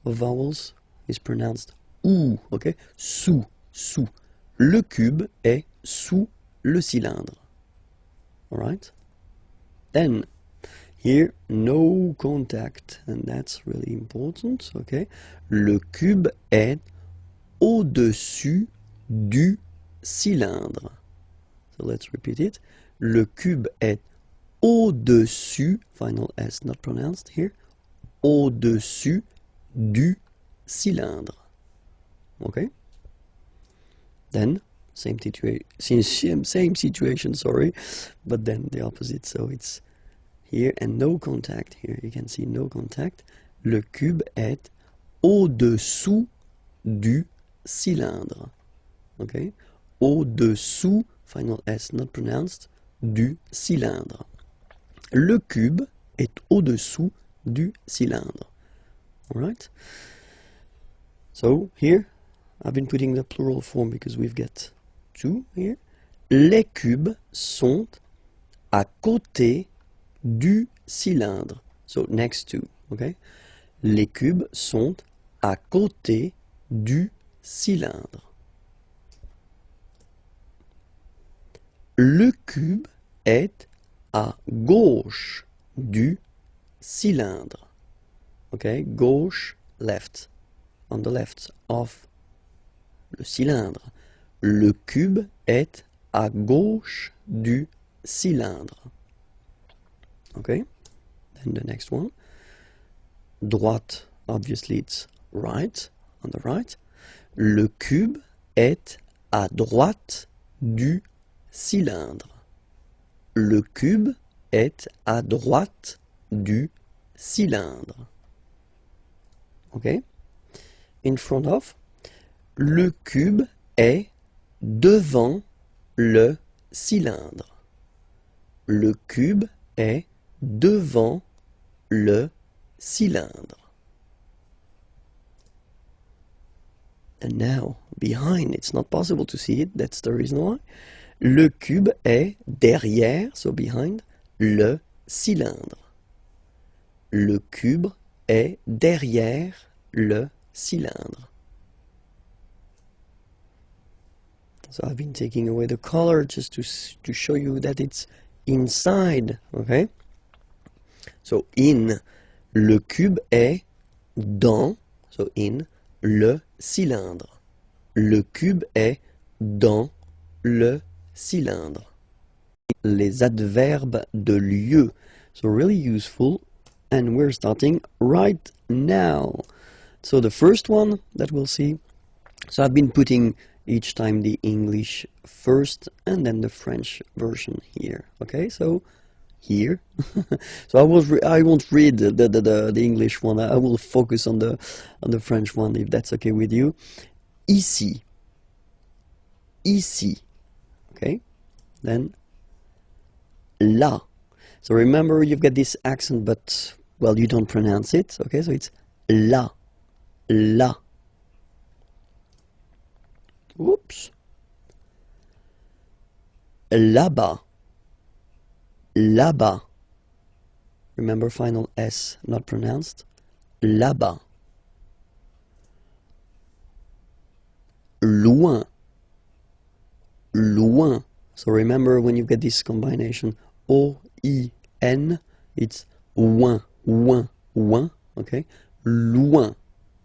of vowels is pronounced OU, okay? Sous, sous. Le cube est sous le cylindre. Alright? Then, here, no contact, and that's really important, okay? Le cube est au-dessus du cylindre. So let's repeat it. Le cube est au-dessus, final S not pronounced here, au-dessus du cylindre. Okay? Then, same situation, sorry, but then the opposite, so it's here and no contact here. You can see no contact. Le cube est au-dessous du cylindre. Okay? Au-dessous, final S not pronounced, du cylindre. Le cube est au-dessous du cylindre. Alright? So here, I've been putting the plural form because we've got two here. Les cubes sont à côté du cylindre. So next to, okay? Les cubes sont à côté du cylindre. Le cube est à gauche du cylindre. Okay, gauche, left. On the left of le cylindre. Le cube est à gauche du cylindre. Okay, then the next one. Droite, obviously it's right, on the right. Le cube est à droite du cylindre. Le cube est à droite du cylindre. Okay? In front of. Le cube est devant le cylindre. Le cube est devant le cylindre. And now, behind, it's not possible to see it, that's the reason why. Le cube est derrière, so behind, le cylindre. Le cube est derrière le cylindre. So I've been taking away the color just to show you that it's inside, okay? So in, le cube est dans, so in, le cylindre. Le cube est dans le cylindre. Les adverbes de lieu. So really useful, and we're starting right now. So the first one that we'll see, so I've been putting each time the English first and then the French version here. Okay, so here. So I won't read the English one. I will focus on the French one, if that's okay with you. Ici, ici, okay. Then là. So remember, you've got this accent, but well, you don't pronounce it. Okay, so it's là, là. Whoops. Là-bas, là-bas. Remember, final S not pronounced. Là-bas. Loin, loin. So remember, when you get this combination O-I-N, it's ouin, ouin, ouin, okay? Loin,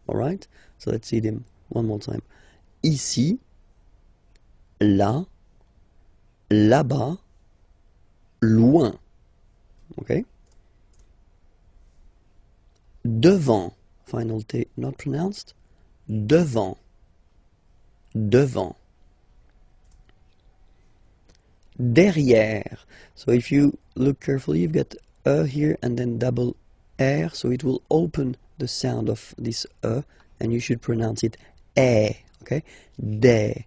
all right? So let's see them one more time. Ici, là, là-bas, loin, okay? Devant, final T not pronounced. Devant, devant. Derrière. So if you look carefully, you've got E here and then double R, so it will open the sound of this E, and you should pronounce it E, okay? De,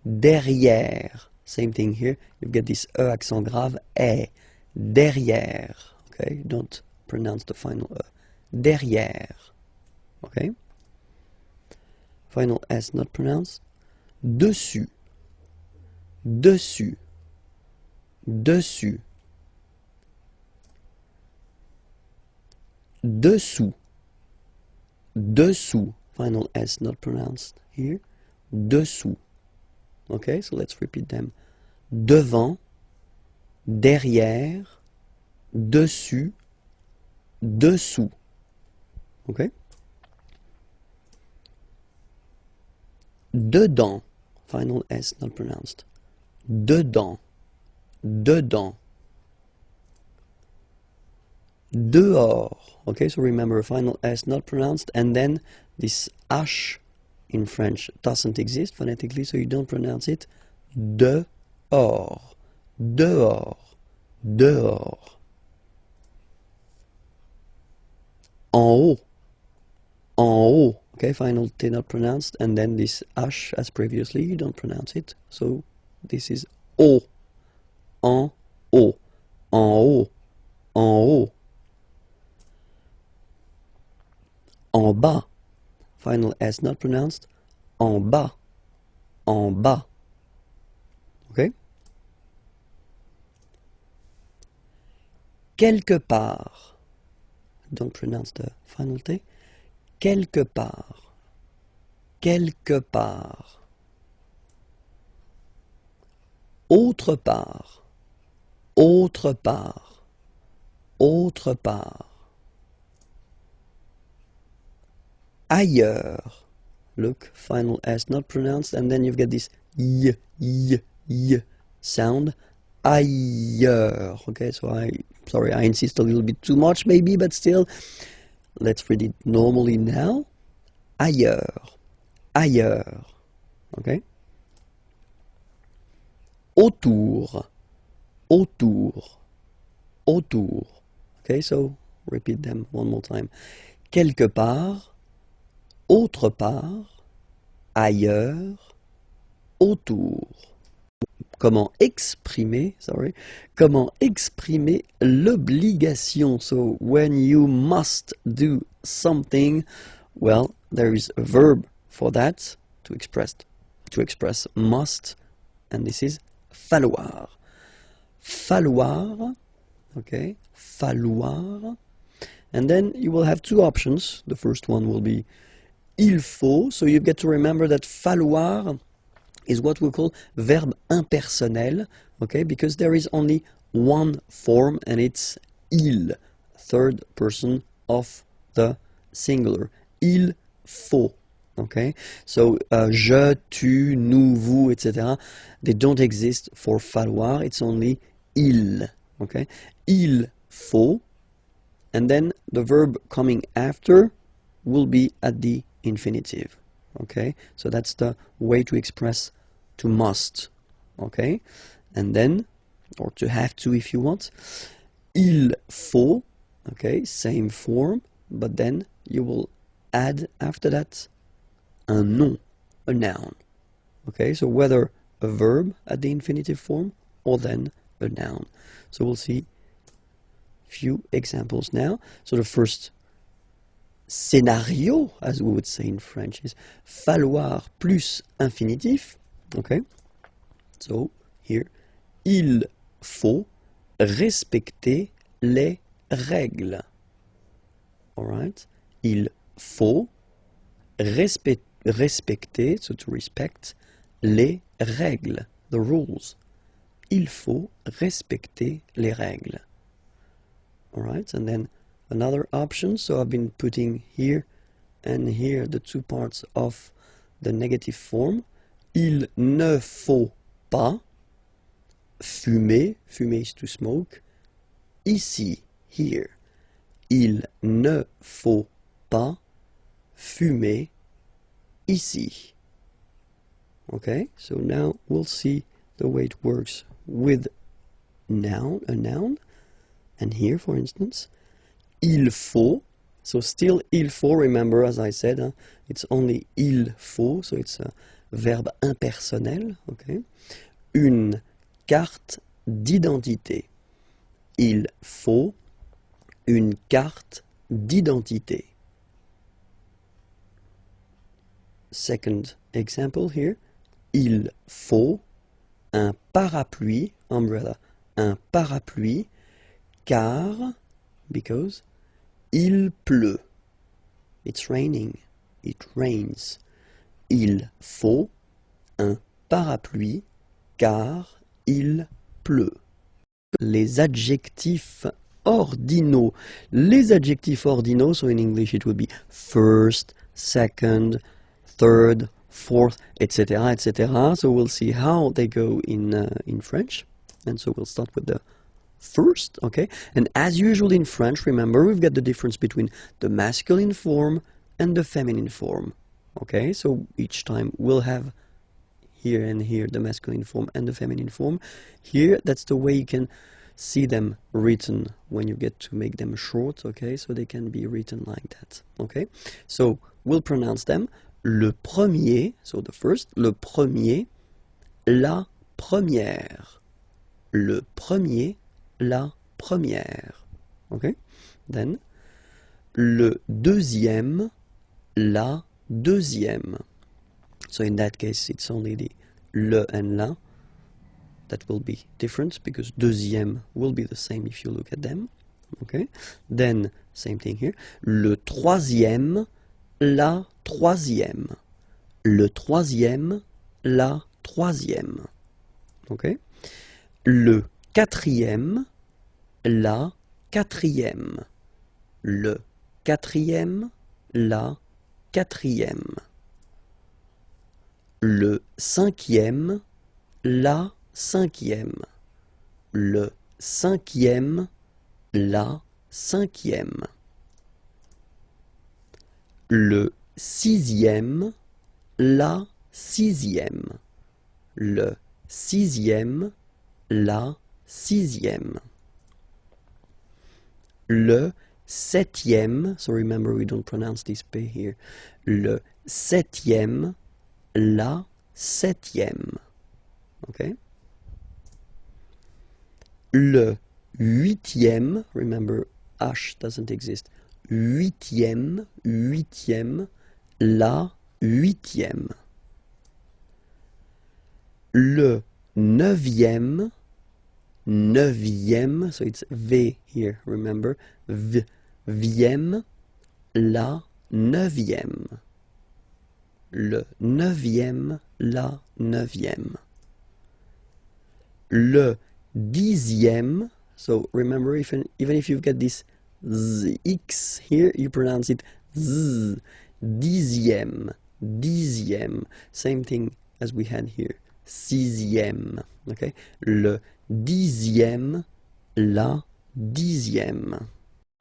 derrière. Same thing here, you've got this E accent grave, E, derrière, okay? Don't pronounce the final E. Derrière, okay? Final S not pronounced. Dessus, dessus, dessus. Dessous, dessous. Final S not pronounced here. Dessous. Okay, so let's repeat them. Devant, derrière, dessus, dessous. Okay? Dedans. Final S not pronounced. Dedans, dedans. Dehors. Okay, so remember, final S not pronounced, and then this H in French doesn't exist phonetically, so you don't pronounce it. Dehors, dehors, dehors. En haut, en haut. Okay, final T not pronounced, and then this H as previously, you don't pronounce it, so this is O. En haut, en haut, en haut. En bas, final S not pronounced. En bas, en bas. Okay? Quelque part. Don't pronounce the final T. Quelque part. Quelque part. Autre part. Autre part. Autre part. Ailleurs. Look, final S not pronounced, and then you've got this y sound. Ailleurs. Okay, so sorry, I insist a little bit too much maybe, but still, let's read it normally now. Ailleurs. Ailleurs. Okay? Autour. Autour. Autour. Okay, so repeat them one more time. Quelque part. Autre part, ailleurs, autour. Comment exprimer l'obligation? So when you must do something, well, there is a verb for that to express must, and this is falloir. Falloir, okay, falloir. And then you will have two options. The first one will be il faut, so you get to remember that falloir is what we call verb impersonnel, okay, because there is only one form and it's il, third person of the singular. Il faut, okay, so je, tu, nous, vous, etc. they don't exist for falloir, it's only il, okay, il faut, and then the verb coming after will be at the infinitive, okay, so that's the way to express to must, okay, and then, or to have to if you want. il faut, okay, same form, but then you will add after that un nom, a noun. Okay, so whether a verb at the infinitive form or then a noun. So we'll see few examples now. So the first scénario, as we would say in French, is falloir plus infinitif. Okay, so here, il faut respecter les règles. All right, il faut respecter, so to respect, les règles, the rules. Il faut respecter les règles. All right, and then another option, so I've been putting here and here the two parts of the negative form. Il ne faut pas fumer, fumer is to smoke, ici, here. Il ne faut pas fumer ici. Okay, so now we'll see the way it works with noun, a noun. And here, for instance, il faut, so still il faut, remember, as I said, it's only il faut, so it's a verbe impersonnel, okay? Une carte d'identité. Il faut une carte d'identité. Second example here, il faut un parapluie, umbrella, un parapluie, car, because, il pleut. It's raining. It rains. Il faut un parapluie, car il pleut. Les adjectifs ordinaux. Les adjectifs ordinaux, so in English it would be first, second, third, fourth, etc., etc. So we'll see how they go in French. And so we'll start with the first, okay? And as usual in French, remember, we've got the difference between the masculine form and the feminine form, okay? So each time we'll have here and here the masculine form and the feminine form. Here, that's the way you can see them written when you get to make them short, okay? So they can be written like that, okay? So we'll pronounce them. Le premier, so the first, le premier, la première. Le premier, la première. Okay? Then, le deuxième, la deuxième. So in that case, it's only the le and la that will be different, because deuxième will be the same if you look at them. Okay? Then, same thing here. Le troisième, la troisième. Le troisième, la troisième. Okay? Le quatrième, la quatrième. Le quatrième, la quatrième. Le cinquième, la cinquième. Le cinquième, la cinquième. Le sixième, la sixième. Le sixième, la sixième. Le septième, so remember we don't pronounce this P here. Le septième, la septième. Okay? Le huitième, remember H doesn't exist. Huitième, huitième, la huitième. Le neuvième, neuvième, so it's V here, remember, vième, la neuvième. Le neuvième, la neuvième. Le dixième, so remember, even if you've got this X here, you pronounce it Z. Dixième, dixième. Same thing as we had here. Sixième. Okay? Le dixième, la dixième.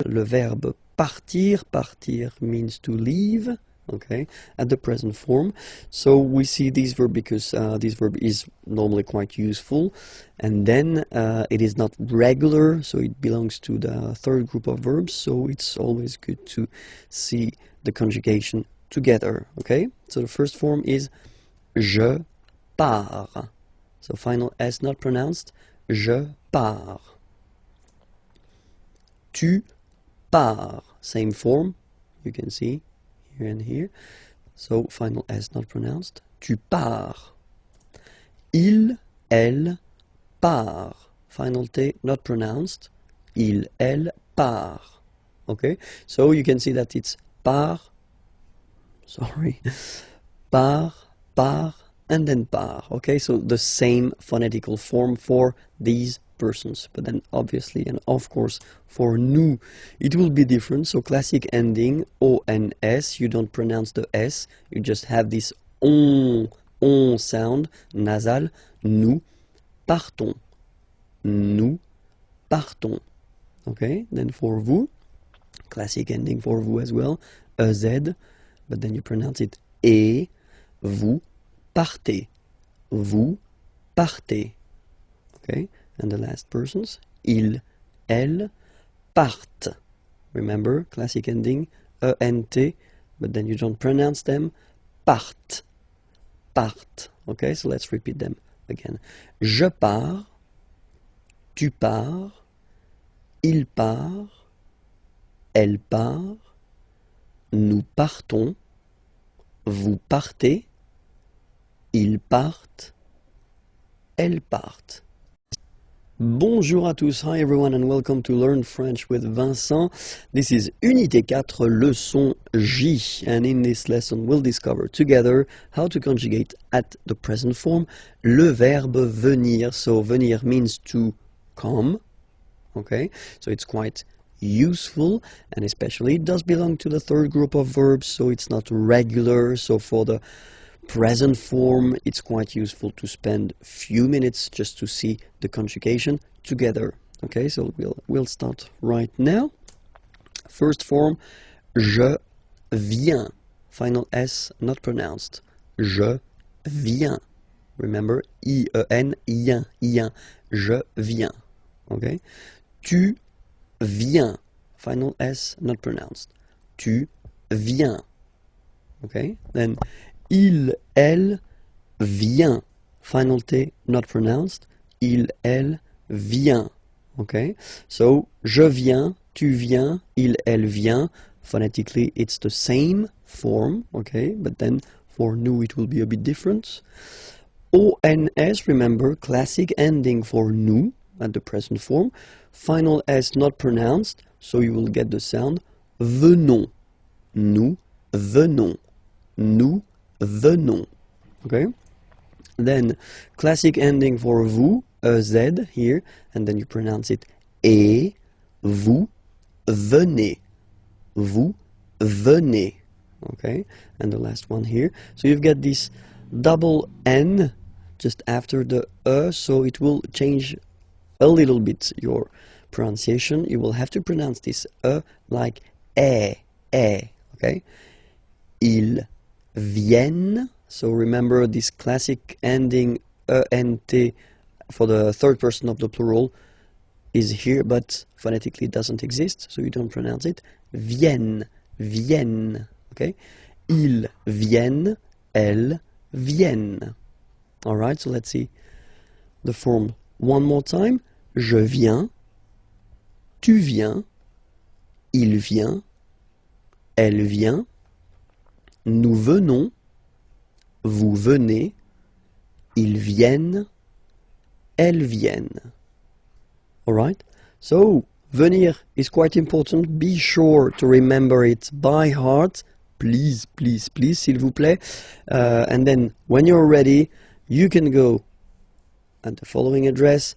Le verbe partir, partir means to leave. okay, at the present form. So we see this verb because this verb is normally quite useful, and then it is not regular, so it belongs to the third group of verbs, so it's always good to see the conjugation together, okay? So the first form is je pars. So final S not pronounced, je pars. Tu pars, same form, you can see here and here. So final S not pronounced, tu pars. Il, elle, part. Final T not pronounced, il, elle, part. Okay, so you can see that it's part, and then part. Okay, so the same phonetical form for these persons, but then obviously and of course for nous it will be different. So classic ending ONS, you don't pronounce the S, you just have this on sound nasal. Nous partons, nous partons. Okay, then for vous, classic ending for vous as well, EZ, but then you pronounce it et. Vous partez, vous partez. Okay, and the last persons, il, elle, partent. Remember, classic ending, ENT, but then you don't pronounce them, partent, partent. Okay, so let's repeat them again. Je pars, tu pars, il part, elle part, nous partons, vous partez, ils partent, elles partent. Bonjour à tous, hi everyone and welcome to Learn French with Vincent. This is Unité 4, leçon J, and in this lesson we'll discover together how to conjugate at the present form le verbe venir. So venir means to come, okay, so it's quite useful, and especially it does belong to the third group of verbs, so it's not regular. So for the present form it's quite useful to spend a few minutes just to see the conjugation together. Okay, so we'll start right now. First form, je viens, final S not pronounced, je viens. Remember, I-E-N, ien, je viens. Okay, tu viens, final S not pronounced, tu viens. Okay, then il, elle, vient, final T not pronounced, il, elle, vient. Okay, so je viens, tu viens, il, elle, vient. Phonetically it's the same form, okay, but then for nous it will be a bit different. ONS, remember, classic ending for nous at the present form. Final S not pronounced, so you will get the sound venons. Nous venons. Nous venons. Okay? Then classic ending for vous, Z here, and then you pronounce it et, vous venez. Vous venez. Okay? And the last one here. So you've got this double N just after the so it will change a little bit your pronunciation. You will have to pronounce this like okay? Ils viennent. So remember this classic ending ENT for the third person of the plural is here, but phonetically it doesn't exist, so you don't pronounce it. Viennent, viennent, okay? Ils viennent, elles viennent. Alright, so let's see the form one more time. Je viens, tu viens, il vient, elle vient, nous venons, vous venez, ils viennent, elles viennent. Alright? So, venir is quite important. Be sure to remember it by heart. Please, please, please, s'il vous plaît. And then, when you're ready, you can go at the following address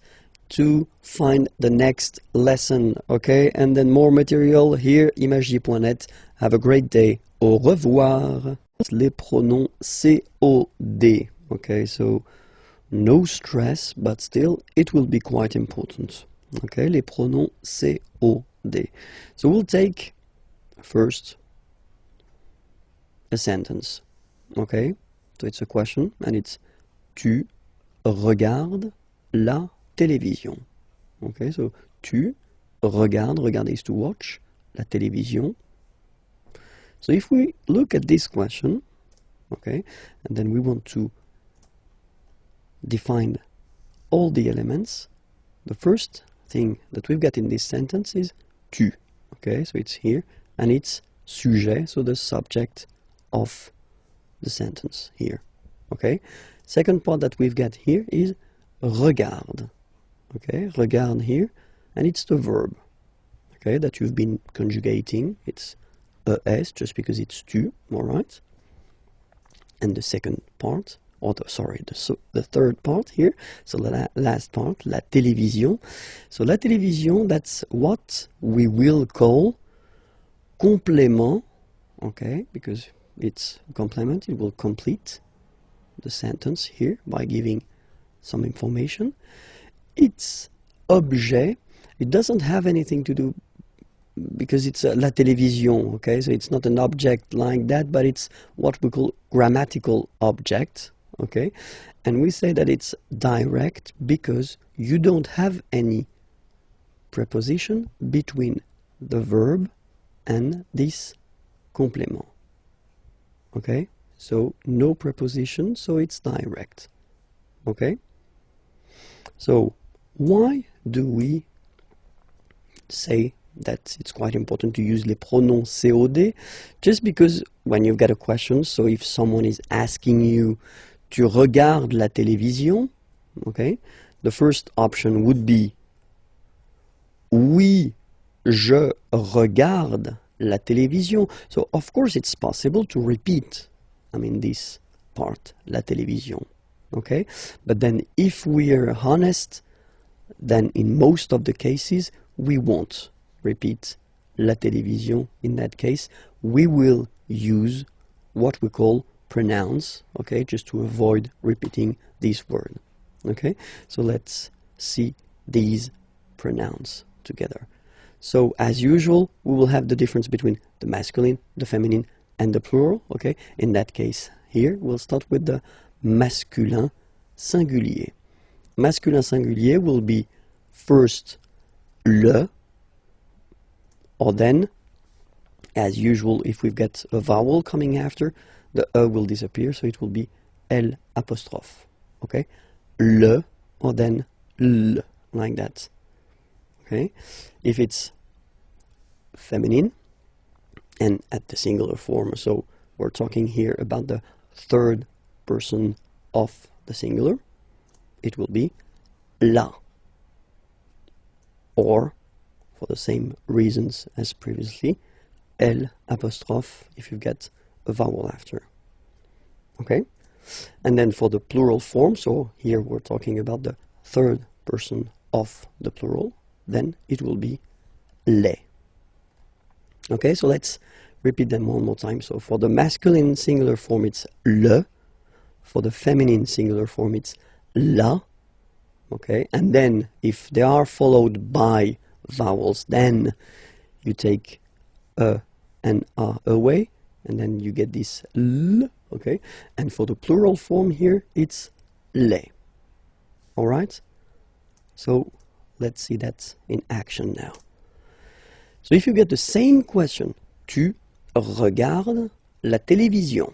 to find the next lesson, okay? And then more material here, imagiers.net. Have a great day. Au revoir. Les pronoms COD, okay? So, no stress, but still, it will be quite important. Okay, les pronoms COD. So we'll take first a sentence. Okay, so it's a question, and it's tu regardes la télévision. Okay, so tu regardes, regarder is to watch, la télévision. So if we look at this question, okay, and then we want to define all the elements, the first thing that we've got in this sentence is tu. Okay, so it's here, and it's sujet, so the subject of the sentence here. Okay, second part that we've got here is regarde. Okay, regarde here, and it's the verb. Okay, that you've been conjugating. It's es, just because it's tu, all right? And the second part, or the third part here, so the last part, la télévision. So la télévision, that's what we will call complément, okay, because it's a complement, it will complete the sentence here by giving some information. It's objet, it doesn't have anything to do, because it's la télévision, okay, so it's not an object like that, but it's what we call grammatical object, okay, and we say that it's direct because you don't have any preposition between the verb and this complément. Okay, so no preposition, so it's direct. Okay, so why do we say that it's quite important to use les pronoms COD? Just because when you've got a question, so if someone is asking you, tu regardes la télévision, okay, the first option would be oui, je regarde la télévision. So of course it's possible to repeat, I mean, this part, la télévision, okay? But then if we are honest, then in most of the cases we won't repeat la télévision. In that case, we will use what we call pronouns, okay, just to avoid repeating this word, okay? So let's see these pronouns together. So as usual, we will have the difference between the masculine, the feminine, and the plural, okay? In that case here, we'll start with the masculin singulier. Masculin singulier will be first le, or then, as usual, if we've got a vowel coming after, the e will disappear, so it will be L apostrophe, okay? Le, or then l, like that. Okay, if it's feminine and at the singular form, so we're talking here about the third person of the singular, it will be la, or for the same reasons as previously, L apostrophe if you've got a vowel after. Okay, and then for the plural form, so here we're talking about the third person of the plural, then it will be les. Okay, so let's repeat them one more time. So for the masculine singular form, it's le. For the feminine singular form, it's la. Okay, and then if they are followed by vowels, then you take e and a away, and then you get this l. Okay, and for the plural form here, it's les. All right, so let's see that in action now. So if you get the same question, tu regardes la télévision.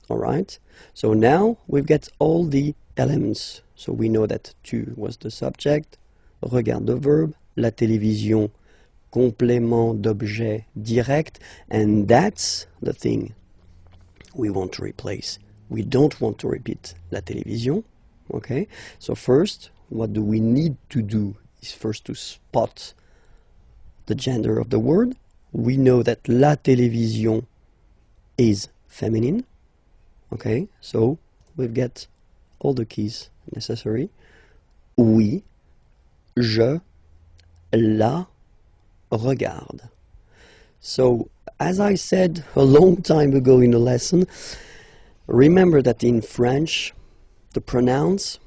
All right, so now we've got all the elements. So we know that tu was the subject, regarde the verb, la télévision, complément d'objet direct, and that's the thing we want to replace. We don't want to repeat la télévision, okay? So first, what do we need to do is first to spot the gender of the word. We know that la télévision is feminine, okay? So we've got all the keys necessary. Oui, je la regarde. So as I said a long time ago in a lesson, remember that in French, the pronouns,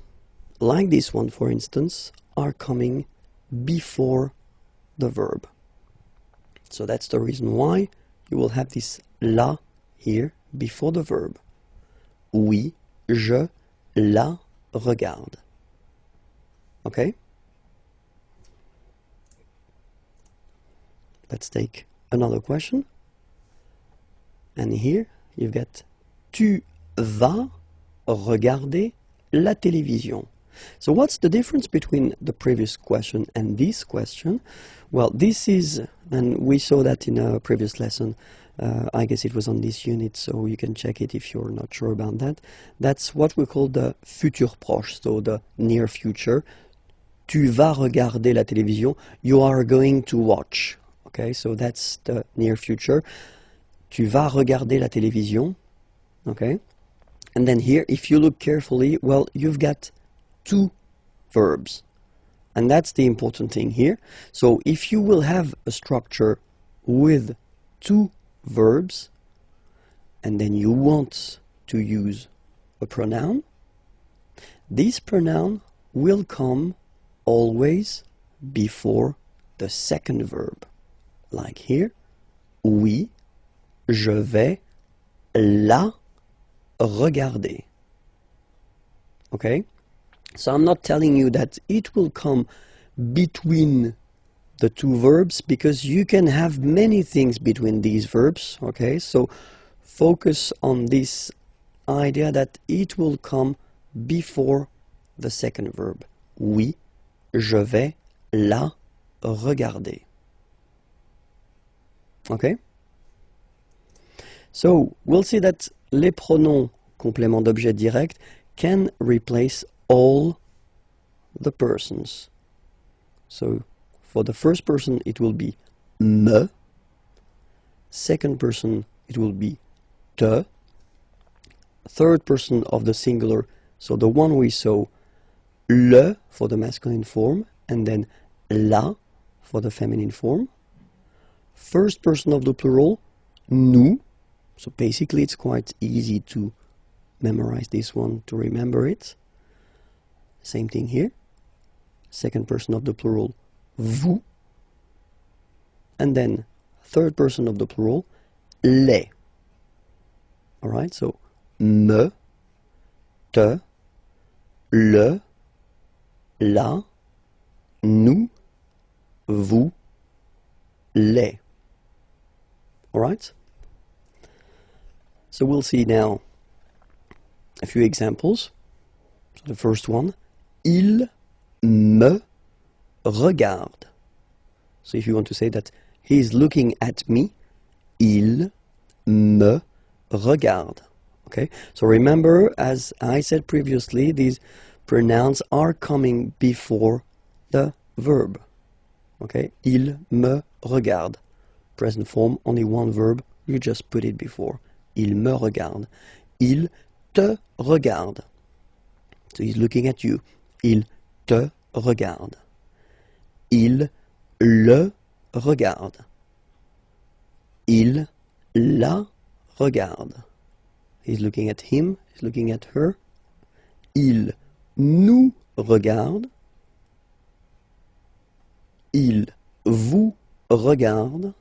like this one for instance, are coming before the verb. So that's the reason why you will have this la here before the verb. Oui, je la regarde. Okay? Let's take another question. And here you've got tu vas regarder la télévision. So what's the difference between the previous question and this question? Well, this is, and we saw that in a previous lesson, I guess it was on this unit, so you can check it if you're not sure about that. That's what we call the futur proche, so the near future. Tu vas regarder la télévision, you are going to watch. Okay, so that's the near future. Tu vas regarder la télévision. Okay, and then here, if you look carefully, well, you've got two verbs. And that's the important thing here. So if you will have a structure with two verbs, and then you want to use a pronoun, this pronoun will come always before the second verb. Like here, oui, je vais la regarder. Okay? So I'm not telling you that it will come between the two verbs, because you can have many things between these verbs. Okay? So focus on this idea that it will come before the second verb. Oui, je vais la regarder. Okay? So we'll see that les pronoms complément d'objet direct can replace all the persons. So for the first person it will be me, second person it will be te, third person of the singular, so the one we saw, le for the masculine form, and then la for the feminine form. First person of the plural, nous. So basically it's quite easy to memorize this one, to remember it. Same thing here. Second person of the plural, vous. And then third person of the plural, les. Alright, so me, te, le, la, nous, vous, les. Alright? So we'll see now a few examples. So the first one, il me regarde. So if you want to say that he is looking at me, il me regarde. Okay? So remember, as I said previously, these pronouns are coming before the verb. Okay? Il me regarde. Present form, only one verb, you just put it before. Il me regarde. Il te regarde. So he's looking at you. Il te regarde. Il le regarde. Il la regarde. He's looking at him, he's looking at her. Il nous regarde. Il vous regarde.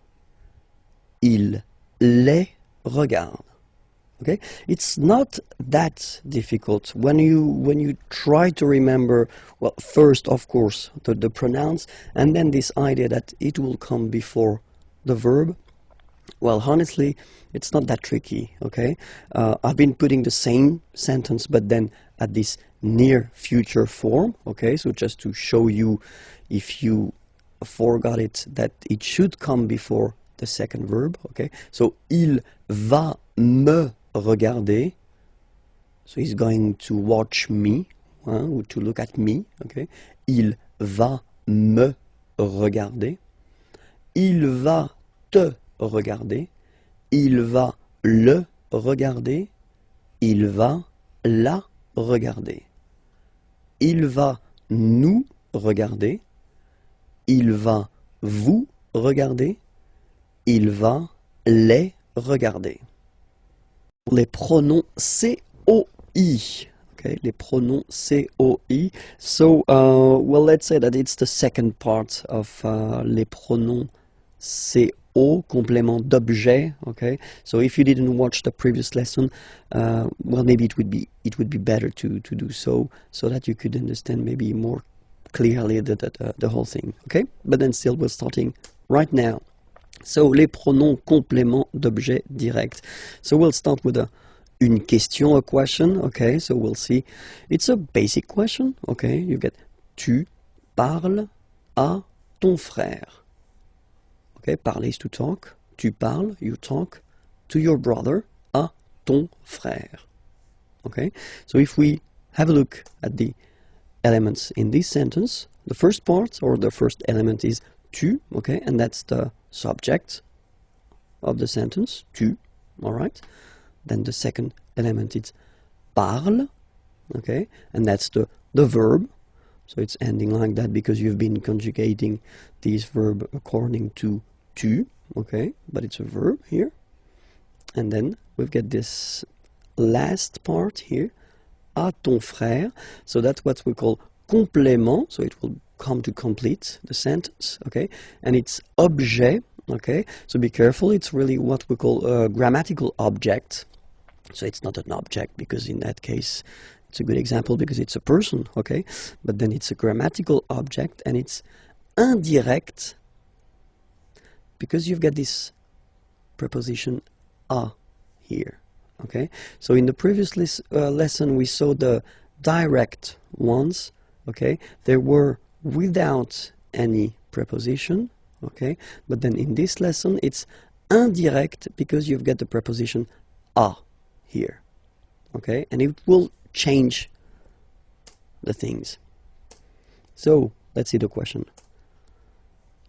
Il les regarde. Okay, it's not that difficult when you try to remember. Well, first, of course, the pronouns, and then this idea that it will come before the verb. Well, honestly, it's not that tricky. Okay, I've been putting the same sentence, but then at this near future form. Okay, so just to show you, if you forgot it, that it should come before the second verb. Okay, so il va me regarder. So he's going to watch me, or to look at me. Okay, il va me regarder. Il va te regarder. Il va le regarder. Il va la regarder. Il va nous regarder. Il va vous regarder. Il va les regarder. Les pronoms COI. Okay, les pronoms COI. So, well, let's say that it's the second part of les pronoms au complément d'objet. Okay, so if you didn't watch the previous lesson, well, maybe it would be better to do so that you could understand maybe more clearly the whole thing. Okay, but then still we're starting right now. So les pronoms compléments d'objet direct. So we'll start with une question, a question. Okay, so we'll see. It's a basic question. Okay, you get tu parles à ton frère. Okay, parler is to talk. Tu parles, you talk to your brother, à ton frère. Okay, so if we have a look at the elements in this sentence, the first part or the first element is tu, okay, and that's the subject of the sentence, tu, all right. Then the second element is parle, okay, and that's the verb. So it's ending like that because you've been conjugating this verb according to tu, okay, but it's a verb here. And then we've got this last part here, à ton frère. So that's what we call complément, so it will come to complete the sentence, okay, and it's objet, okay, so be careful, it's really what we call a grammatical object. So it's not an object because in that case it's a good example because it's a person, okay, but then it's a grammatical object and it's indirect because you've got this preposition à here, okay. So in the previous lesson we saw the direct ones, okay, they were without any preposition, okay, but then in this lesson it's indirect because you've got the preposition à here, okay, and it will change the things. So let's see the question.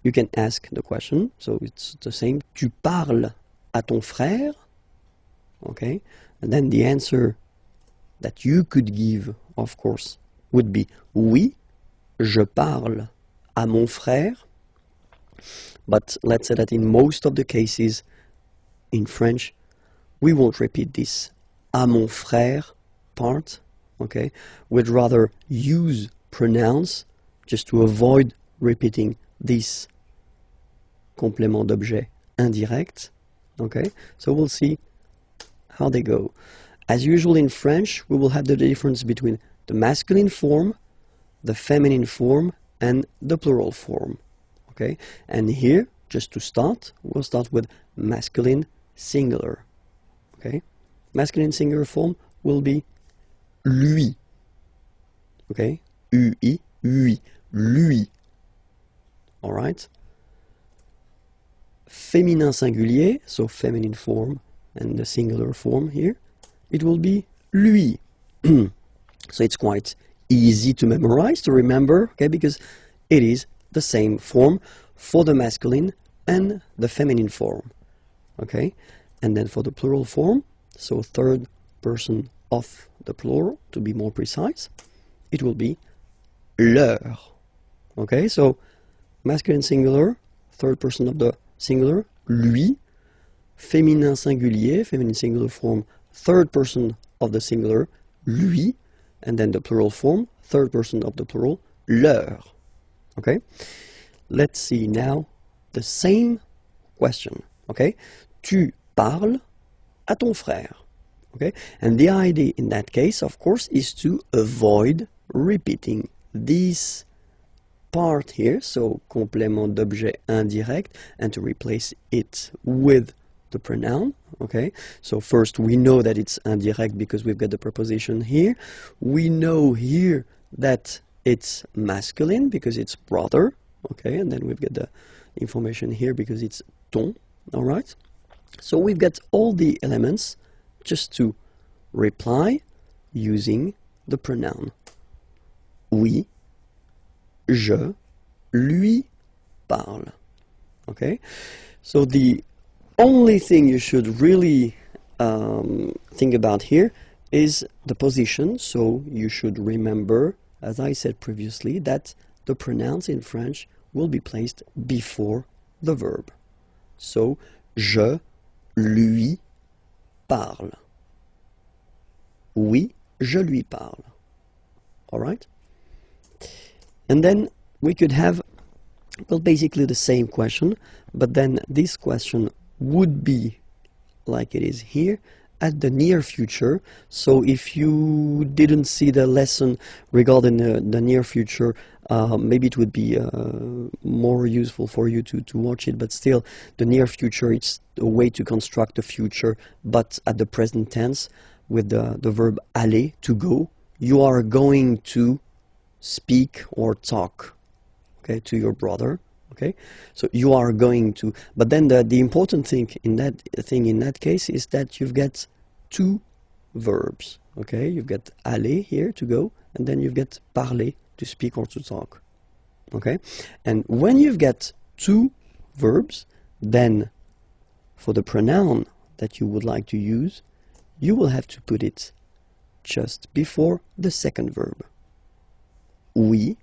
You can ask the question, so it's the same. Tu parles à ton frère, okay, and then the answer that you could give, of course, would be oui, je parle à mon frère. But let's say that in most of the cases in French, we won't repeat this à mon frère part, okay? We'd rather use pronouns just to avoid repeating this complément d'objet indirect, okay? So we'll see how they go. As usual in French, we will have the difference between the masculine form, the feminine form, and the plural form, okay? And here, just to start, we'll start with masculine singular, okay? Masculine singular form will be lui, okay? Ui, lui, lui, all right? Féminin singulier, so feminine form and the singular form here, it will be lui. So it's quite easy to memorize, to remember, okay, because it is the same form for the masculine and the feminine form, okay? And then for the plural form, so third person of the plural, to be more precise, it will be leur, okay? So masculine singular, third person of the singular, lui, féminin singulier, feminine singular form, third person of the singular, lui, and then the plural form, third person of the plural, leur. Okay? Let's see now the same question. Okay? Tu parles à ton frère. Okay? And the idea in that case, of course, is to avoid repeating this part here, so complément d'objet indirect, and to replace it with the pronoun, okay? So first we know that it's indirect because we've got the preposition here. We know here that it's masculine because it's brother, okay? And then we've got the information here because it's ton, all right? So we've got all the elements just to reply using the pronoun. Oui, je lui parle, okay? So the only thing you should really think about here is the position. So you should remember, as I said previously, that the pronouns in French will be placed before the verb. So, je lui parle. Oui, je lui parle. All right? And then we could have Well, basically the same question, but then this question would be like it is here at the near future. So if you didn't see the lesson regarding the near future, maybe it would be more useful for you to watch it, but still the near future, it's a way to construct the future, but at the present tense with the verb aller, to go. You are going to speak or talk, okay, to your brother. Okay, so you are going to, but then the important thing in that case is that you've got two verbs. Okay, you've got aller here, to go, and then you've got parler, to speak or to talk. Okay, and when you've got two verbs, then for the pronoun that you would like to use, you will have to put it just before the second verb. Oui,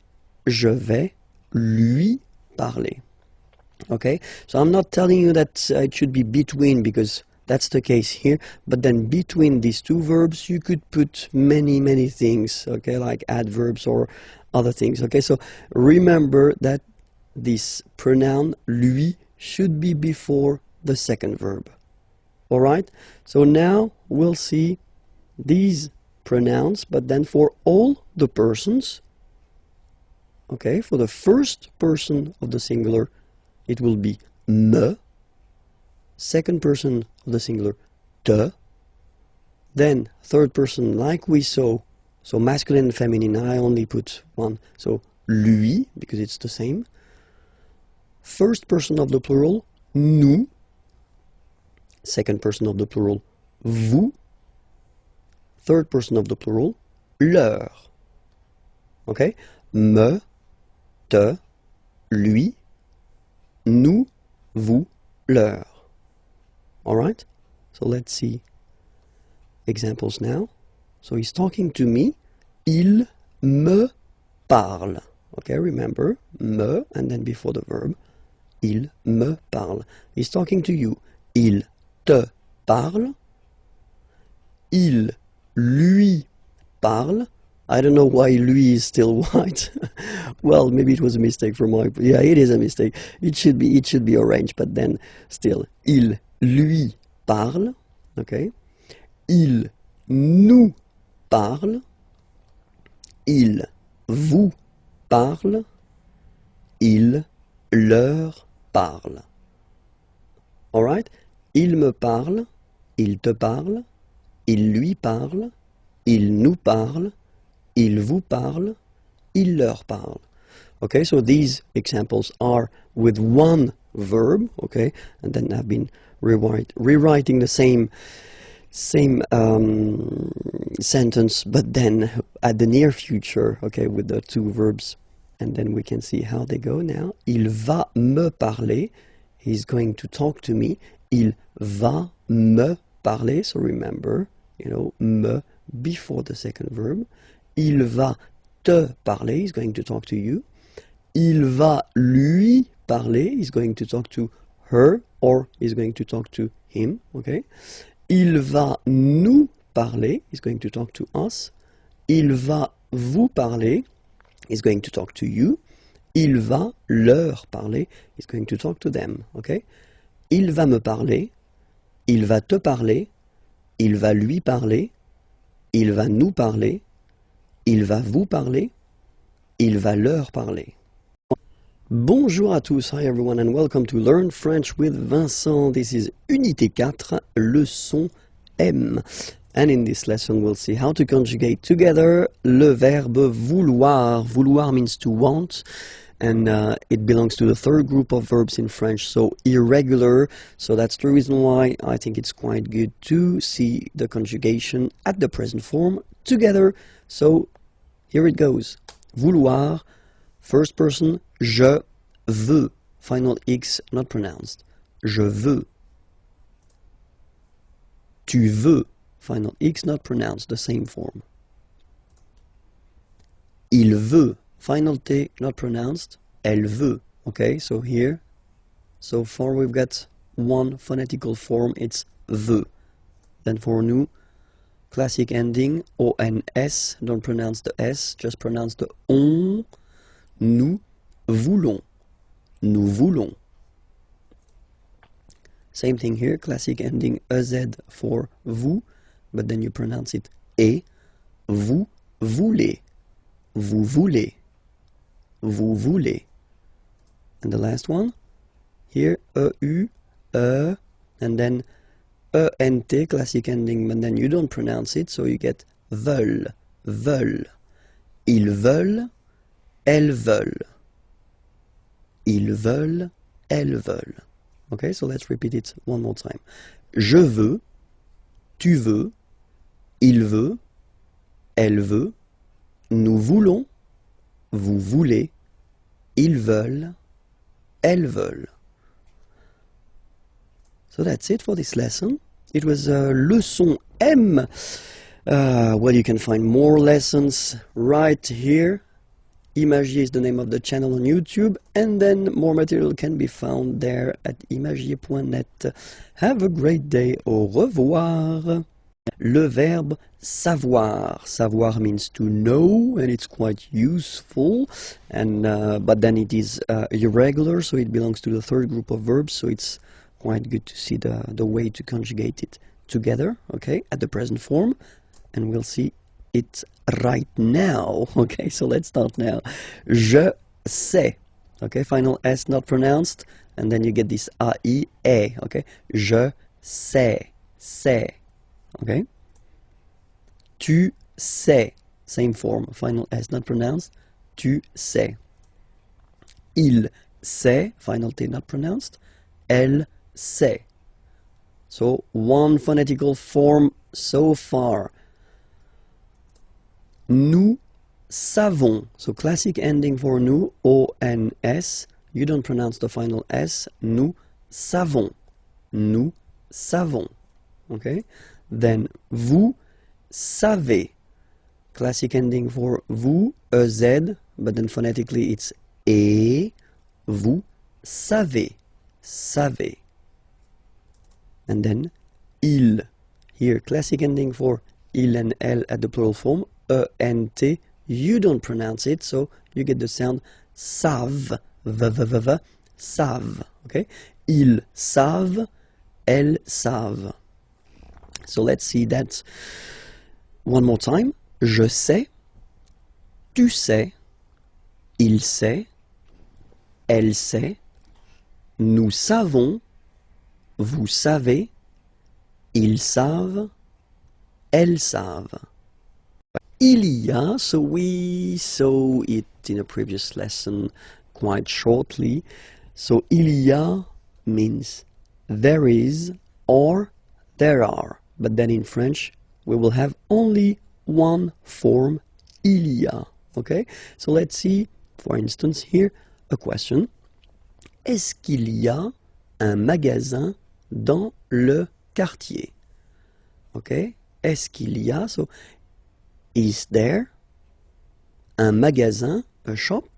je vais lui parler. Okay, so I'm not telling you that it should be between, because that's the case here, but then between these two verbs you could put many things, okay, like adverbs or other things. Okay, so remember that this pronoun lui should be before the second verb. All right, so now we'll see these pronouns, but then for all the persons. Okay, for the first person of the singular, it will be me. Second person of the singular, te. Then third person, like we saw, so masculine and feminine, I only put one, so lui, because it's the same. First person of the plural, nous. Second person of the plural, vous. Third person of the plural, leur. Okay, me, te, lui, nous, vous, leur. Alright? So let's see examples now. So he's talking to me. Il me parle. Okay, remember, me, and then before the verb. Il me parle. He's talking to you. Il te parle. Il lui parle. I don't know why lui is still white. Well, maybe it was a mistake from my... Yeah, it is a mistake. It should be orange, but then still. Il lui parle. Okay. Il nous parle. Il vous parle. Il leur parle. Alright? Il me parle. Il te parle. Il lui parle. Il nous parle. Il vous parle, il leur parle. Okay, so these examples are with one verb, okay, and then I've been rewriting the same sentence, but then at the near future, okay, with the two verbs, and then we can see how they go now. Il va me parler, he's going to talk to me. Il va me parler, so remember, you know, me before the second verb. Il va te parler, he's going to talk to you. Il va lui parler, he's going to talk to her, or he's going to talk to him, okay? Il va nous parler, he's going to talk to us. Il va vous parler, he's going to talk to you. Il va leur parler, he's going to talk to them, okay? Il va me parler, il va te parler, il va lui parler, il va nous parler, il va vous parler, il va leur parler. Bonjour à tous, hi everyone, and welcome to Learn French with Vincent. This is Unité 4, leçon M. And in this lesson we'll see how to conjugate together le verbe vouloir. Vouloir means to want, and it belongs to the third group of verbs in French, so irregular. So that's the reason why I think it's quite good to see the conjugation at the present form together. So here it goes. Vouloir, first person, je veux. Final X not pronounced. Je veux. Tu veux. Final X not pronounced, the same form. Il veut. Final T not pronounced. Elle veut. Okay, so here, so far we've got one phonetical form, it's veut. Then for nous, classic ending, ONS, don't pronounce the S, just pronounce the on. Nous voulons. nous voulons. Same thing here, classic ending EZ for vous, but then you pronounce it et. Vous voulez. Vous voulez. Vous voulez. And the last one, here, EU, and then ENT, classic ending, but then you don't pronounce it, so you get veulent, veulent. Ils veulent, elles veulent. Ils veulent, elles veulent. Okay, so let's repeat it one more time. Je veux, tu veux, il veut, elle veut, nous voulons, vous voulez, ils veulent, elles veulent. So that's it for this lesson. It was leçon M. Well, you can find more lessons right here. IMAGIERS is the name of the channel on YouTube, and then more material can be found there at imagiers.net. Have a great day. Au revoir. Le verbe savoir. Savoir means to know, and it's quite useful. And but then it is irregular, so it belongs to the third group of verbs. So it's quite good to see the way to conjugate it together. Okay, at the present form, and we'll see it right now. Okay, so let's start now. Je sais. Okay, final S not pronounced, and then you get this A-I, E. Okay, je sais, sais. Okay, tu sais, same form, final S not pronounced, tu sais. Il sait, final T not pronounced, elle sait. So one phonetical form so far. Nous savons, so classic ending for nous, O-N-S, you don't pronounce the final S, nous savons, nous savons, okay? Then vous savez, classic ending for vous, EZ, but then phonetically it's et, vous savez, savez. And then il, here classic ending for il and elle at the plural form, E-N-T, you don't pronounce it, so you get the sound savent, v-v-v-v, savent, okay? Ils savent, elles savent. So let's see that one more time. Je sais, tu sais, il sait, elle sait, nous savons, vous savez, ils savent, elles savent. Il y a, so we saw it in a previous lesson quite shortly. So il y a means there is or there are. But then in French, we will have only one form, il y a. Okay? So let's see, for instance, here, a question. Est-ce qu'il y a un magasin dans le quartier? Okay? Est-ce qu'il y a, so is there un magasin, a shop,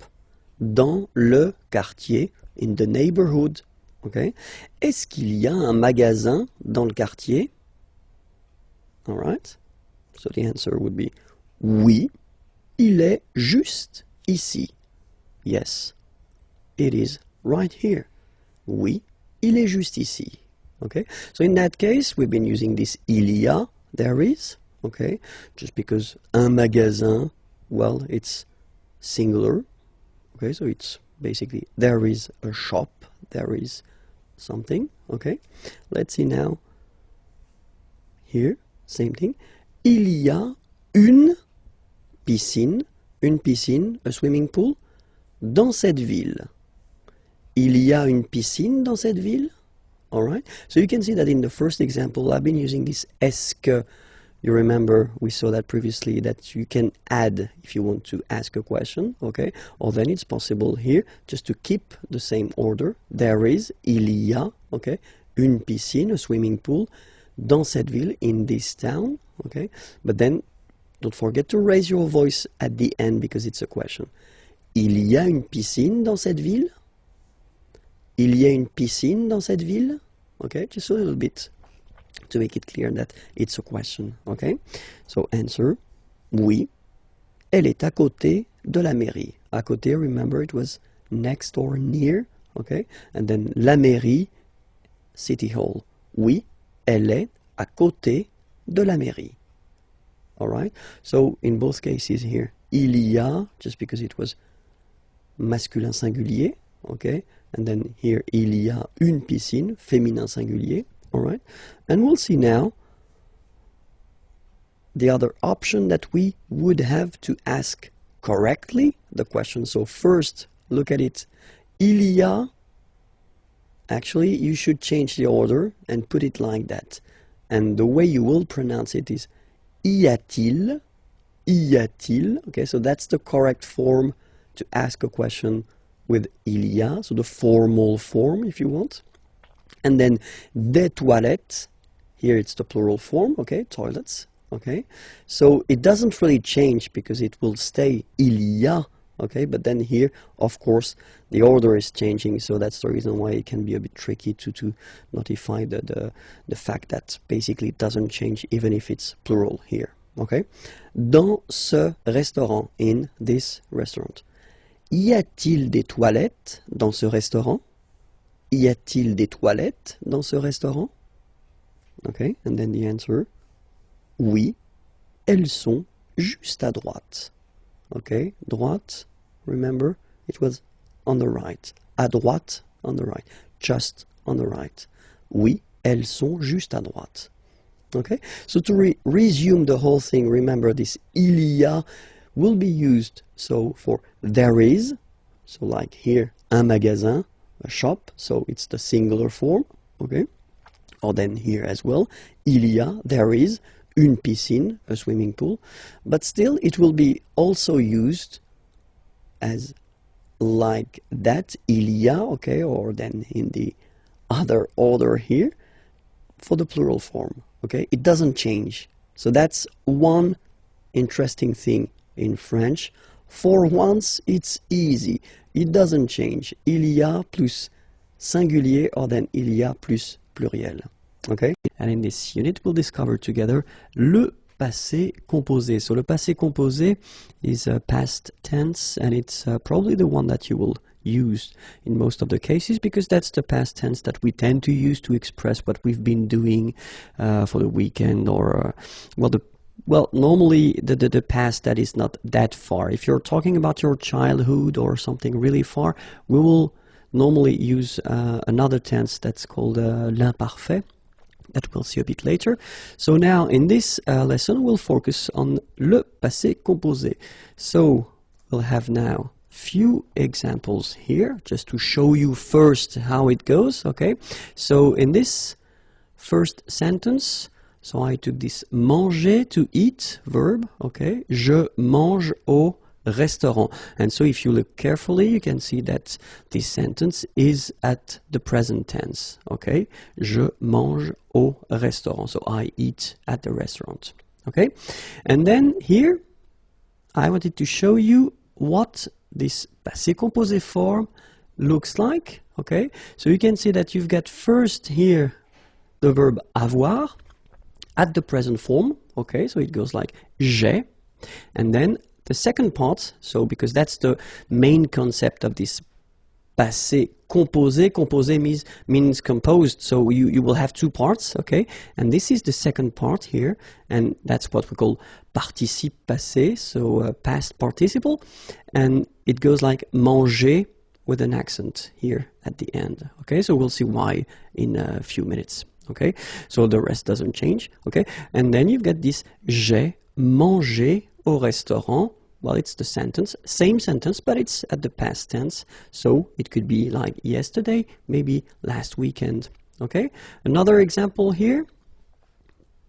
dans le quartier, in the neighborhood? Okay? Est-ce qu'il y a un magasin dans le quartier? All right. So the answer would be oui, il est juste ici. Yes, it is right here. Oui, il est juste ici. Okay? So in that case, we've been using this il y a, there is. Okay? Just because un magasin, well, it's singular. Okay? So it's basically there is a shop, there is something. Okay? Let's see now. Here, same thing. Il y a une piscine, a swimming pool, dans cette ville. Il y a une piscine dans cette ville. All right. So you can see that in the first example, I've been using this est-ce que. You remember we saw that previously that you can add if you want to ask a question, okay? Or then it's possible here just to keep the same order. There is, il y a, okay? Une piscine, a swimming pool, dans cette ville, in this town, okay? But then don't forget to raise your voice at the end because it's a question. Il y a une piscine dans cette ville? Il y a une piscine dans cette ville? Okay, just a little bit to make it clear that it's a question, okay? So answer, oui, elle est à côté de la mairie. À côté, remember it was next or near, okay? And then la mairie, city hall. Oui, elle est à côté de la mairie. All right? So in both cases here, il y a, just because it was masculin singulier, okay? And then here, il y a une piscine, féminin singulier, all right? And we'll see now the other option that we would have to ask correctly the question. So first, look at it. Il y a, actually, you should change the order and put it like that. And the way you will pronounce it is y a-t-il, y a-t-il. Okay, so that's the correct form to ask a question with il y a, so the formal form if you want. And then des toilettes, here it's the plural form, okay, toilets, okay. So it doesn't really change because it will stay il y a, okay, but then here, of course, the order is changing, so that's the reason why it can be a bit tricky to notify the fact that basically it doesn't change even if it's plural here, okay. Dans ce restaurant, in this restaurant. Y a-t-il des toilettes dans ce restaurant? Y a-t-il des toilettes dans ce restaurant? Okay, and then the answer, oui, elles sont juste à droite. Okay, droite, remember, it was on the right. À droite, on the right. Just on the right. Oui, elles sont juste à droite. Okay, so to resume the whole thing, remember this il y a will be used so for there is, so like here, un magasin, a shop, so it's the singular form, okay? Or then here as well, il y a, there is, une piscine, a swimming pool, but still it will be also used as like that, il y a, okay, or then in the other order here, for the plural form, okay? It doesn't change. So that's one interesting thing in French. For once, it's easy. It doesn't change. Il y a plus singulier, or then il y a plus pluriel. Okay? And in this unit, we'll discover together le passé composé. So le passé composé is a past tense, and it's probably the one that you will use in most of the cases, because that's the past tense that we tend to use to express what we've been doing for the weekend, or well, normally the past that is not that far. If you're talking about your childhood or something really far, we will normally use another tense that's called l'imparfait, that we'll see a bit later. So now in this lesson we'll focus on le passé composé. So we'll have now few examples here just to show you first how it goes, okay? So in this first sentence, so I took this manger, to eat verb, okay? Je mange au restaurant. And so if you look carefully, you can see that this sentence is at the present tense, okay? Je mange au restaurant. So I eat at the restaurant, okay? And then here, I wanted to show you what this passé composé form looks like, okay? So you can see that you've got first here the verb avoir at the present form, okay? So it goes like j'ai, and then the second part, so because that's the main concept of this passé composé. Composé means composed, so you will have two parts, okay? And this is the second part here, and that's what we call participe passé, so past participle, and it goes like manger with an accent here at the end, okay? So we'll see why in a few minutes, okay? So the rest doesn't change, okay? And then you've got this j'ai mangé au restaurant. Well, it's the sentence, same sentence, but it's at the past tense. So it could be like yesterday, maybe last weekend. Okay? Another example here.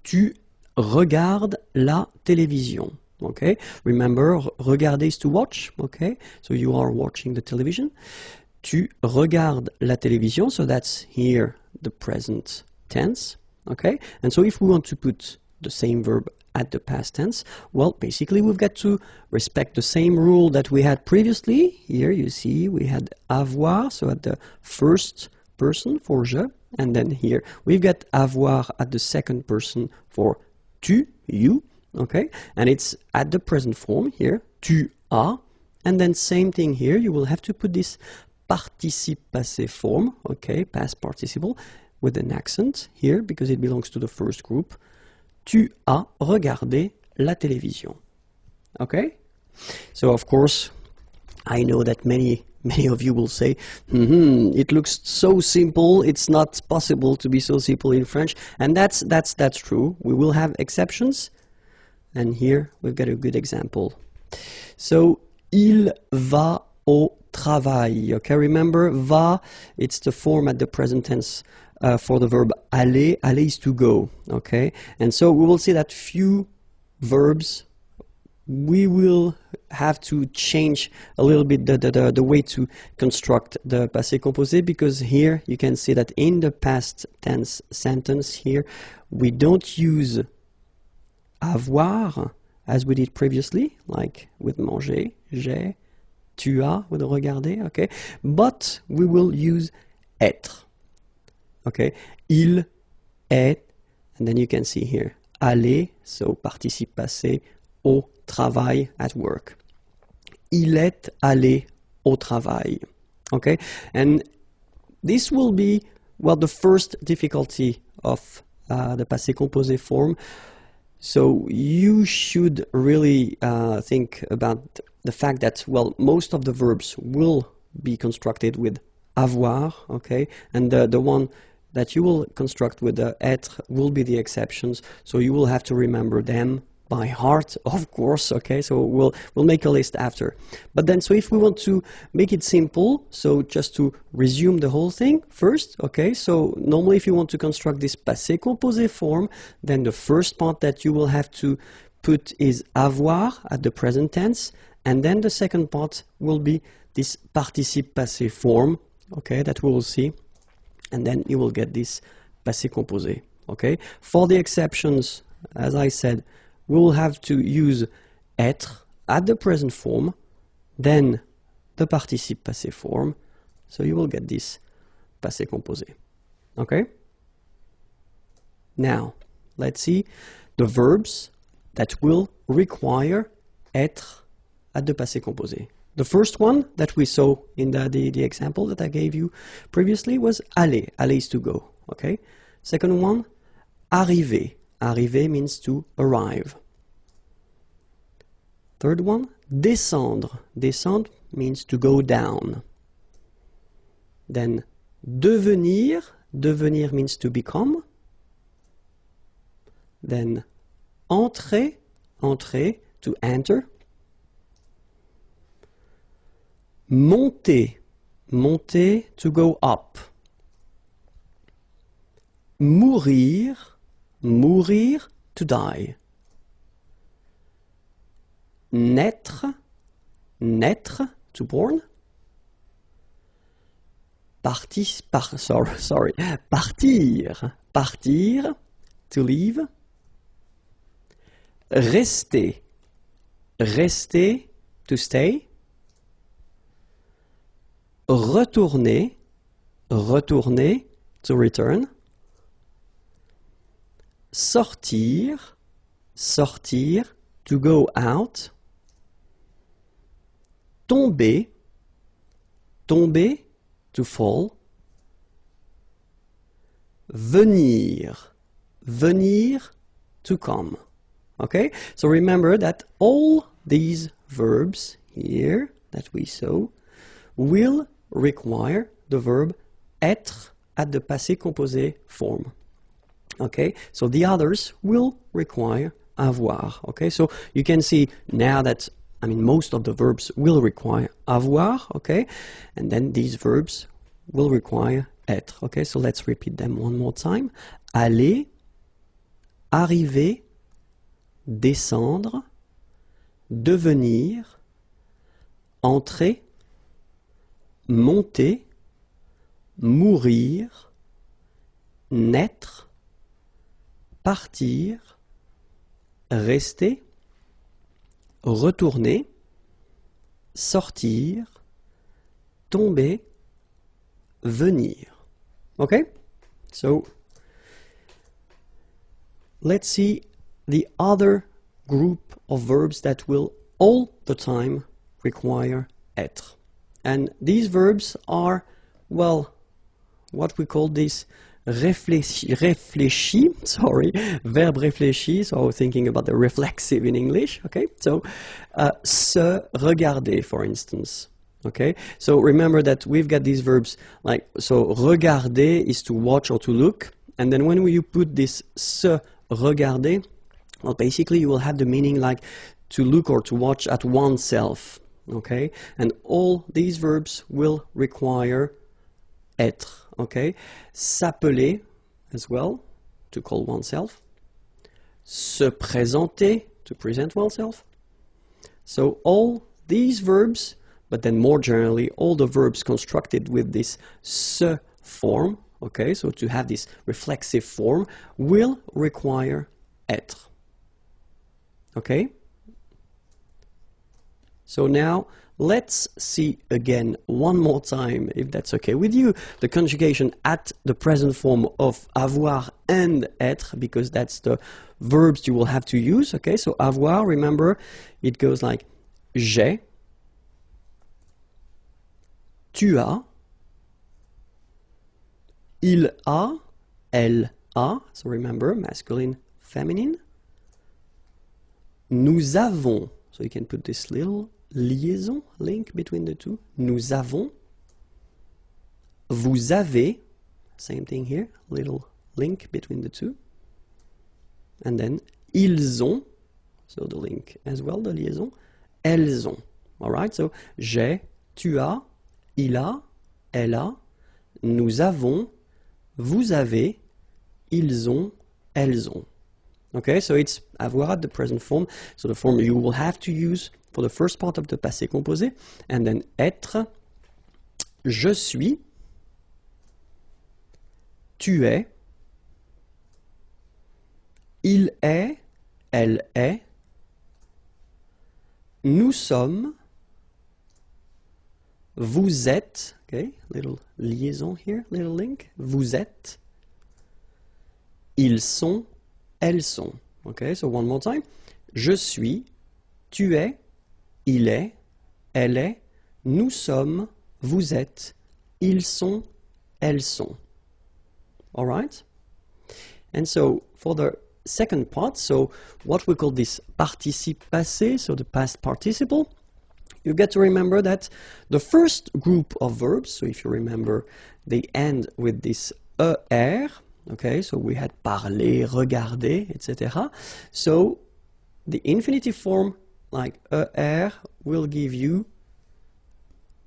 Tu regardes la télévision. Okay? Remember, regarder is to watch. Okay? So you are watching the television. Tu regardes la télévision. So that's here the present tense. Okay? And so if we want to put the same verb at the past tense, well, basically we've got to respect the same rule that we had previously. Here you see we had avoir, so at the first person for je, and then here we've got avoir at the second person for tu, you, okay? And it's at the present form here, tu as, and then same thing here, you will have to put this participe passé form, okay, past participle, with an accent here, because it belongs to the first group. Tu as regardé la télévision. Okay? So, of course, I know that many of you will say, it looks so simple, it's not possible to be so simple in French. And that's true. We will have exceptions. And here we've got a good example. So, il va au travail. Okay, remember, va, it's the form at the present tense for the verb aller. Aller is to go. Okay, and so we will see that few verbs, we will have to change a little bit the way to construct the passé composé, because here you can see that in the past tense sentence here, we don't use avoir as we did previously, like with manger, j'ai, tu as, with regarder, okay? But we will use être, okay? Il est, and then you can see here, aller, so participe passé, au travail, at work. Il est allé au travail, okay? And this will be, well, the first difficulty of the passé composé form. So you should really think about the fact that, well, most of the verbs will be constructed with avoir, okay? And the one that you will construct with the être will be the exceptions. So you will have to remember them by heart, of course, okay? So we'll make a list after. But then, so if we want to make it simple, so just to resume the whole thing first, okay? So normally if you want to construct this passé composé form, then the first part that you will have to put is avoir at the present tense, and then the second part will be this participe passé form, okay, that we will see, and then you will get this passé composé, okay? For the exceptions, as I said, we will have to use être at the present form, then the participe passé form, so you will get this passé composé, okay? Now, let's see the verbs that will require être at the passé composé. The first one that we saw in the example that I gave you previously was aller. Aller is to go, okay? Second one, arriver. Arriver means to arrive. Third one, descendre. Descendre means to go down. Then devenir. Devenir means to become. Then entrer. Entrer, to enter. Monter. Monter, to go up. Mourir. Mourir, to die. Naître. Naître, to born. Partir. Partir, to leave. Rester. Rester, to stay. Retourner. Retourner, to return. Sortir. Sortir, to go out. Tomber. Tomber, to fall. Venir. Venir, to come. Okay? So remember that all these verbs here that we saw will require the verb être at the passé composé form. Okay? So the others will require avoir. Okay? So you can see now that, I mean, most of the verbs will require avoir. Okay? And then these verbs will require être. Okay? So let's repeat them one more time. Aller, arriver, descendre, devenir, entrer, monter, mourir, naître, partir, rester, retourner, sortir, tomber, venir. Okay? So let's see the other group of verbs that will all the time require être. And these verbs are, well, what we call this réfléchi, sorry, verbe réfléchi, so I was thinking about the reflexive in English, okay? So, se regarder, for instance, okay? So remember that we've got these verbs, like, so regarder is to watch or to look, and then when you put this se regarder, well, basically you will have the meaning like to look or to watch at oneself, okay? And all these verbs will require être, okay? S'appeler as well, to call oneself. Se présenter, to present oneself. So all these verbs, but then more generally, all the verbs constructed with this se form, okay, so to have this reflexive form, will require être. Okay? So now, let's see again one more time, if that's okay with you, the conjugation at the present form of avoir and être, because that's the verbs you will have to use, okay? So avoir, remember, it goes like j'ai, tu as, il a, elle a, so remember, masculine, feminine. Nous avons, so you can put this little liaison, link between the two. Nous avons. Vous avez, same thing here, little link between the two. And then, ils ont, so the link as well, the liaison. Elles ont. Alright, so j'ai, tu as, il a, elle a, nous avons, vous avez, ils ont, elles ont. Okay, so it's avoir at the present form, so the form you will have to use for the first part of the passé composé, and then être, je suis, tu es, il est, elle est, nous sommes, vous êtes, okay, little liaison here, little link, vous êtes, ils sont, elles sont. Okay, so one more time. Je suis, tu es, il est, elle est, nous sommes, vous êtes, ils sont, elles sont. All right? And so for the second part, so what we call this participe passé, so the past participle, you get to remember that the first group of verbs, so if you remember, they end with this er. Okay, so we had parler, regarder, etc. So the infinitive form, like er, will give you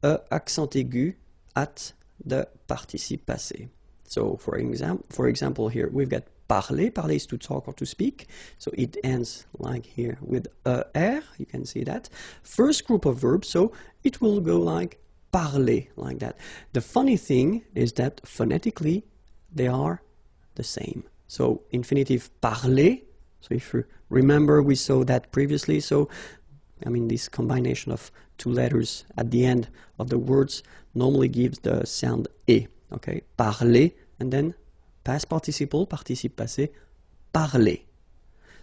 accent aigu at the participe passé. So for example here, we've got parler. Parler is to talk or to speak. So it ends like here with er. You can see that. First group of verbs, so it will go like parler, like that. The funny thing is that phonetically, they are the same. So infinitive parler, so if you remember we saw that previously, so I mean this combination of two letters at the end of the words normally gives the sound e, okay? Parler, and then past participle, participe passé, parler.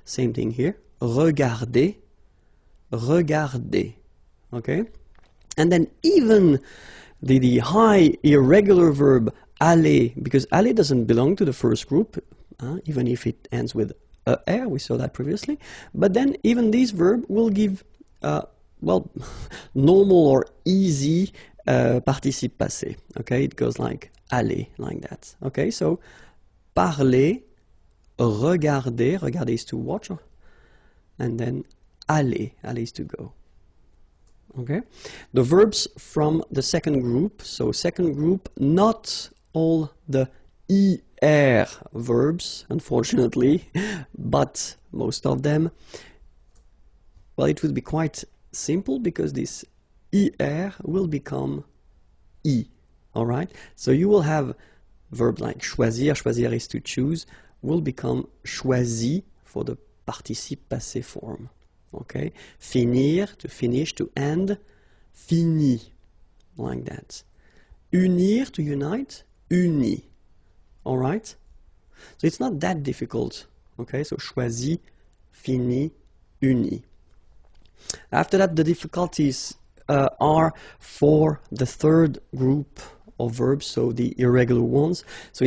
Same thing here, regarder, regarder, okay? And then even the high irregular verb aller, because aller doesn't belong to the first group, even if it ends with er, we saw that previously. But then even this verb will give, well, normal or easy participe passé. Okay, it goes like aller, like that. Okay, so parler, regarder, regarder is to watch, and then aller, aller is to go. Okay, the verbs from the second group, so second group, not all the er verbs, unfortunately, but most of them. Well, it would be quite simple because this er will become I, all right? So you will have verb like choisir, choisir is to choose, will become choisi for the participe passé form, okay? Finir, to finish, to end, fini, like that. Unir, to unite, uni. All right? So it's not that difficult. Okay, so choisi, fini, uni. After that, the difficulties are for the third group of verbs, so the irregular ones. So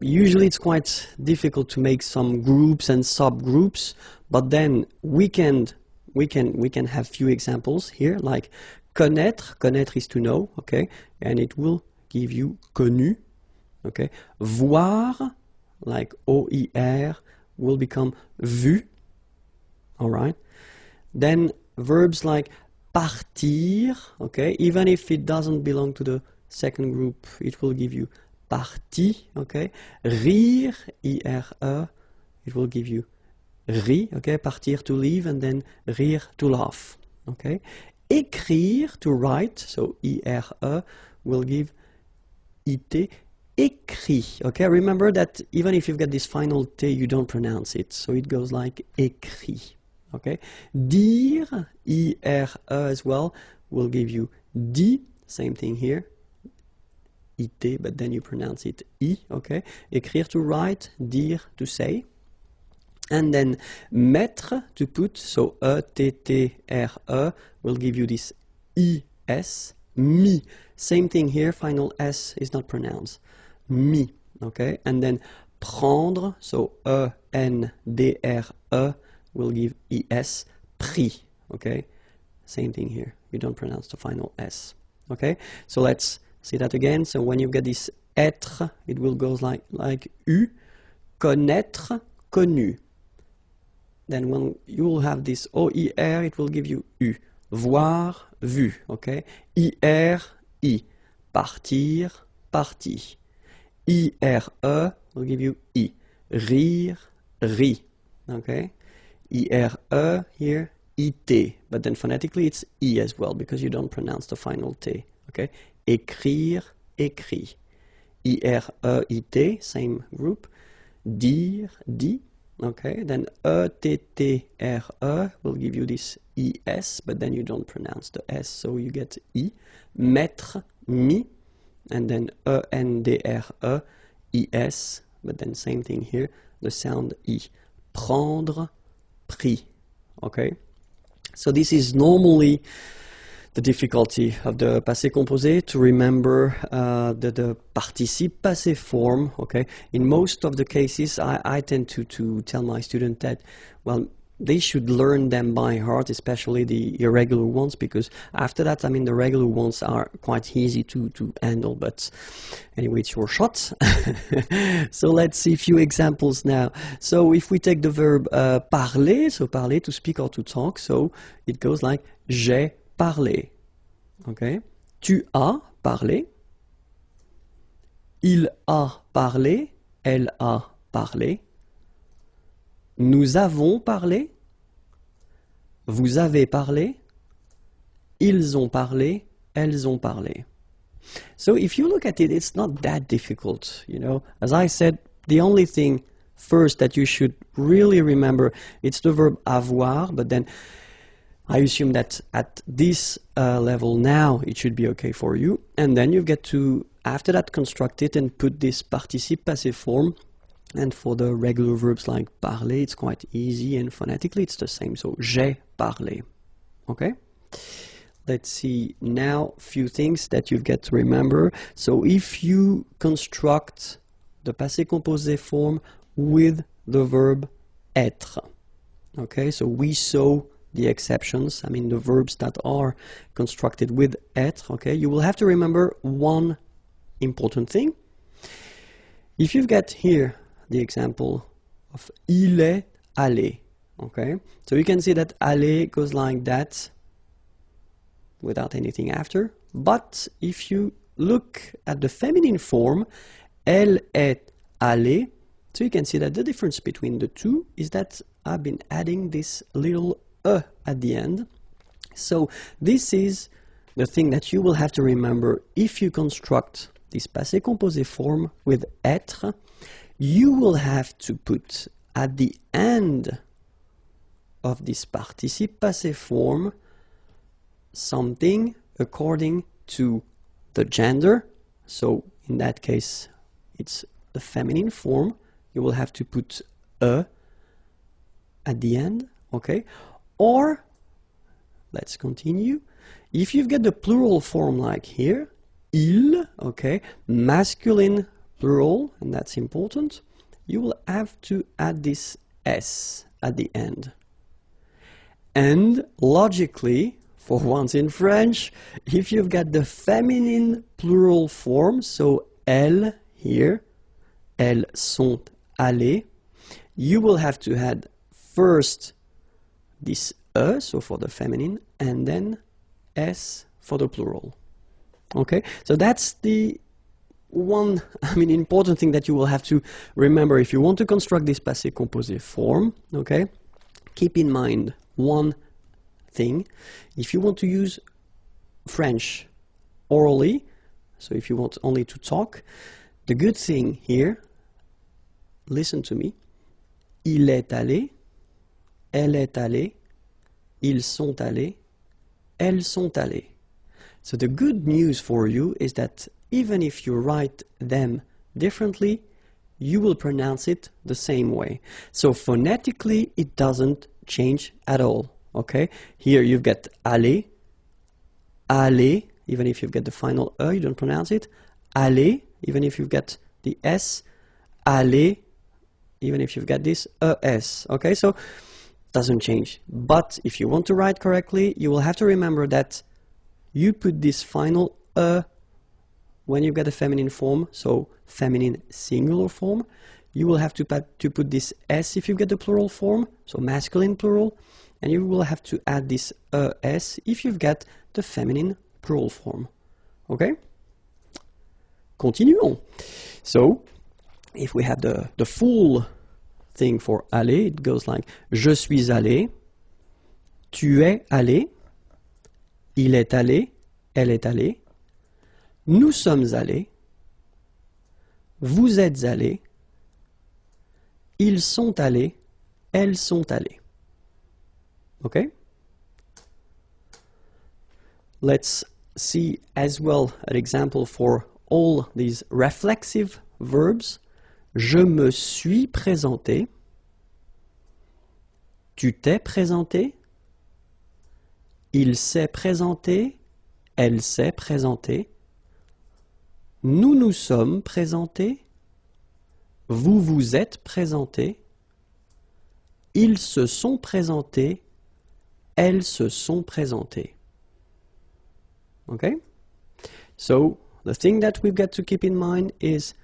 usually it's quite difficult to make some groups and subgroups, but then we can have few examples here, like connaître. Connaître is to know, okay, and it will give you connu, okay. Voir, like oeil, will become vu, all right. Then verbs like partir, okay, even if it doesn't belong to the second group, it will give you parti, okay. Rire, ire, it will give you ri, okay. Partir, to leave, and then rire, to laugh, okay. Écrire, to write, so ire, will give it, écrit, okay. Remember that even if you've got this final t, you don't pronounce it, so it goes like écrit, okay. Dire, ire as well, will give you dit, same thing here, it, but then you pronounce it I, okay. Écrire, to write, dire, to say. And then mettre, to put, so e-t-t-r-e, will give you this is. Mi, same thing here, final s is not pronounced. Mi, okay. And then prendre, so e-n-d-r-e, will give es. Prix, okay. Same thing here, you don't pronounce the final s, okay. So let's see that again. So when you get this être, it will go like u, connaître, connu. Then when you will have this oir, it will give you u, voir, vu, okay. Ir, I, partir, parti. IRE will give you I, rire, ri, okay. IRE here, IT, but then phonetically it's I as well because you don't pronounce the final T, okay. Écrire, écrit. IRE-IT, same group. Dire, dit, okay. Then E-T-T-R-E will give you this ES, but then you don't pronounce the S, so you get I. Mettre, mi, and then E-N-D-R-E, ES, but then same thing here, the sound I. Prendre, prix, okay. So this is normally the difficulty of the passé composé, to remember the participe passé form, okay. In most of the cases, I tend to tell my students that, well, they should learn them by heart, especially the irregular ones, because after that, I mean, the regular ones are quite easy to handle, but anyway, it's your shot. So let's see a few examples now. So if we take the verb parler, so parler, to speak or to talk, so it goes like j'ai parlé, okay. Tu as parlé, il a parlé, elle a parlé, nous avons parlé, vous avez parlé, ils ont parlé, elles ont parlé. So if you look at it, it's not that difficult, you know. As I said, the only thing first that you should really remember, it's the verb avoir, but then I assume that at this level now, it should be okay for you. And then you get to, after that, construct it and put this participe passé form. And for the regular verbs like parler, it's quite easy, and phonetically it's the same. So, j'ai parlé. Okay? Let's see now a few things that you've got to remember. So, if you construct the passé composé form with the verb être, okay? So, we saw the exceptions, I mean the verbs that are constructed with être, okay? You will have to remember one important thing. If you've got here the example of il est allé, okay? So you can see that aller goes like that without anything after, but if you look at the feminine form, elle est allée, so you can see that the difference between the two is that I've been adding this little e at the end. So this is the thing that you will have to remember if you construct this passé composé form with être. You will have to put at the end of this participe passé form something according to the gender. So in that case, it's the feminine form. You will have to put e at the end, okay? Or let's continue. If you've got the plural form like here, il, okay, masculine plural, and that's important, you will have to add this S at the end. And logically, for once in French, if you've got the feminine plural form, so elles here, elles sont allées, you will have to add first this E, so for the feminine, and then S for the plural. Okay, so that's the one, important thing that you will have to remember if you want to construct this passé composé form. Okay, keep in mind one thing. If you want to use French orally, so if you want only to talk, the good thing here, listen to me, il est allé, elle est allée, ils sont allés, elles sont allées. So the good news for you is that even if you write them differently, you will pronounce it the same way. So phonetically, it doesn't change at all. Okay? Here you've got aller, aller, even if you've got the final E, you don't pronounce it. Aller, even if you've got the S. Aller, even if you've got this ES. Okay? So doesn't change. But if you want to write correctly, you will have to remember that you put this final E when you've got a feminine form, so feminine singular form. You will have to put this S if you get the plural form, so masculine plural, and you will have to add this ES if you've got the feminine plural form. Okay? Continuons. So, if we have the full thing for aller, it goes like je suis allé, tu es allé, il est allé, elle est allée, nous sommes allés, vous êtes allés, ils sont allés, elles sont allées. Okay? Let's see as well an example for all these reflexive verbs. Je me suis présenté, tu t'es présenté, il s'est présenté, elle s'est présentée, nous nous sommes présentés, vous vous êtes présentés, ils se sont présentés, elles se sont présentées. Okay? So, the thing that we've got to keep in mind is,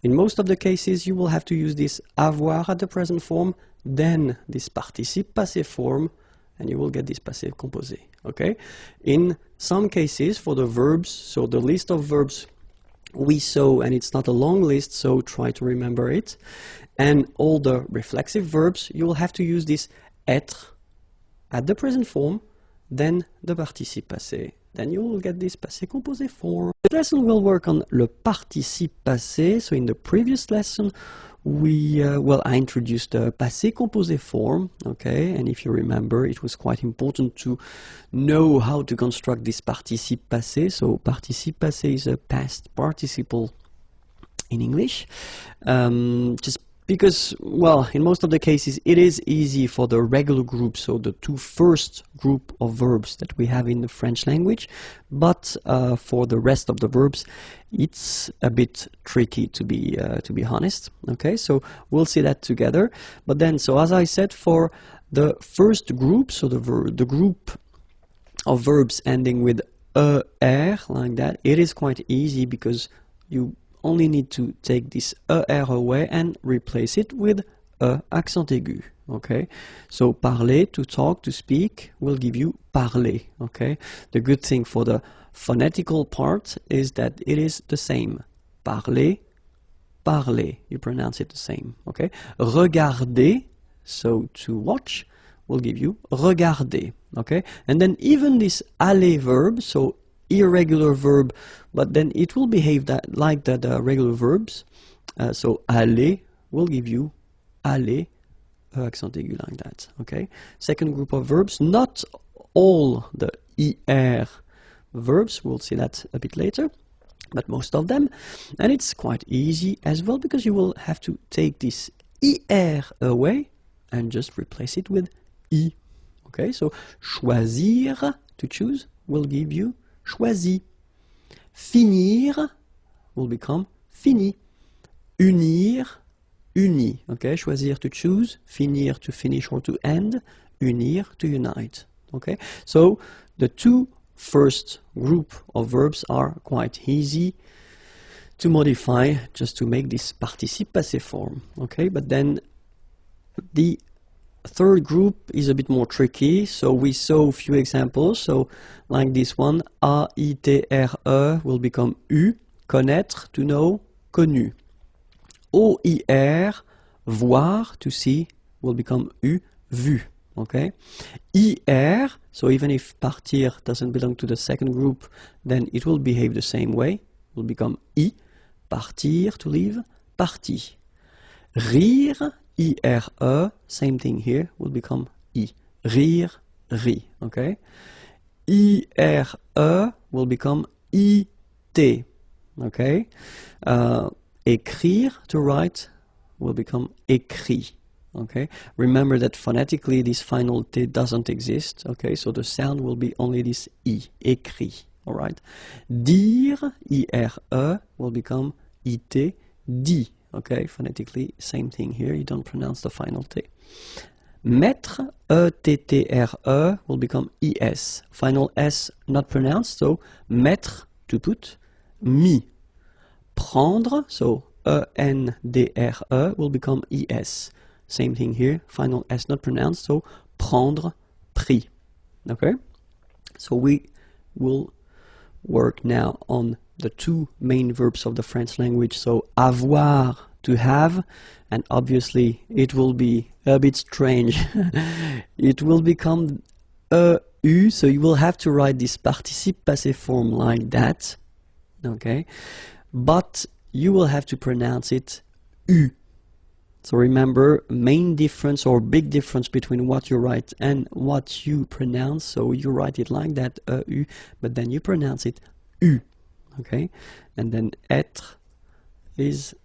in most of the cases, you will have to use this avoir at the present form, then this participe passé form, and you will get this passé composé. Okay? In some cases, for the verbs, so the list of verbs we saw, and it's not a long list, so try to remember it. And all the reflexive verbs, you will have to use this être at the present form, then the participe passé. Then you will get this passé composé form. This lesson will work on le participe passé. So in the previous lesson, I introduced the passé composé form, okay? And if you remember, it was quite important to know how to construct this participe passé. So participe passé is a past participle in English. Just because, well, in most of the cases, it is easy for the regular group, so the two first group of verbs that we have in the French language, but for the rest of the verbs, it's a bit tricky, to be honest. Okay, so we'll see that together. But then, so as I said, for the first group, so the group of verbs ending with er, like that, it is quite easy because you only need to take this er away and replace it with accent aigu. Okay, so parler, to talk, to speak, will give you parler. Okay, the good thing for the phonetical part is that it is the same. Parler, parler, you pronounce it the same. Okay, regarder, so to watch, will give you regarder. Okay, and then even this aller verb, so irregular verb, but then it will behave like the regular verbs. So aller will give you aller, accent aigu, like that. Okay. Second group of verbs, not all the er verbs. We'll see that a bit later, but most of them, and it's quite easy as well because you will have to take this er away and just replace it with I. Okay, so choisir, to choose, will give you choisi. Finir will become fini. Unir, uni. Okay, choisir to choose, finir to finish or to end, unir to unite. Okay, so the two first group of verbs are quite easy to modify just to make this participe passé form. Okay, but then the third group is a bit more tricky, so we saw a few examples. So like this one, A-I-T-R-E will become U, connaître, to know, connu. O-I-R, voir, to see, will become U, vu. Okay, IR, so even if partir doesn't belong to the second group, then it will behave the same way, will become I, partir, to leave, parti. Rire, I-R-E, same thing here, will become I, rire, ri, okay. I-R-E will become I-T, okay. Écrire, to write, will become écrit. Okay, remember that phonetically this final T doesn't exist. Okay, so the sound will be only this I, écrit. All right. Dire, I-R-E, will become I-T, dit. Okay, phonetically same thing here. You don't pronounce the final T. Mettre, E-T-T-R-E, will become I-S. Final S not pronounced, so mettre, to put, mis. Prendre, so E-N-D-R-E, will become I-S. Same thing here, final S not pronounced, so prendre, prix. Okay? So we will work now on the two main verbs of the French language. So avoir, to have, and obviously it will be a bit strange. It will become EU, so you will have to write this participe passé form like that. Okay? But you will have to pronounce it U. So remember, main difference or big difference between what you write and what you pronounce. So you write it like that, U, but then you pronounce it U. Okay? And then être is,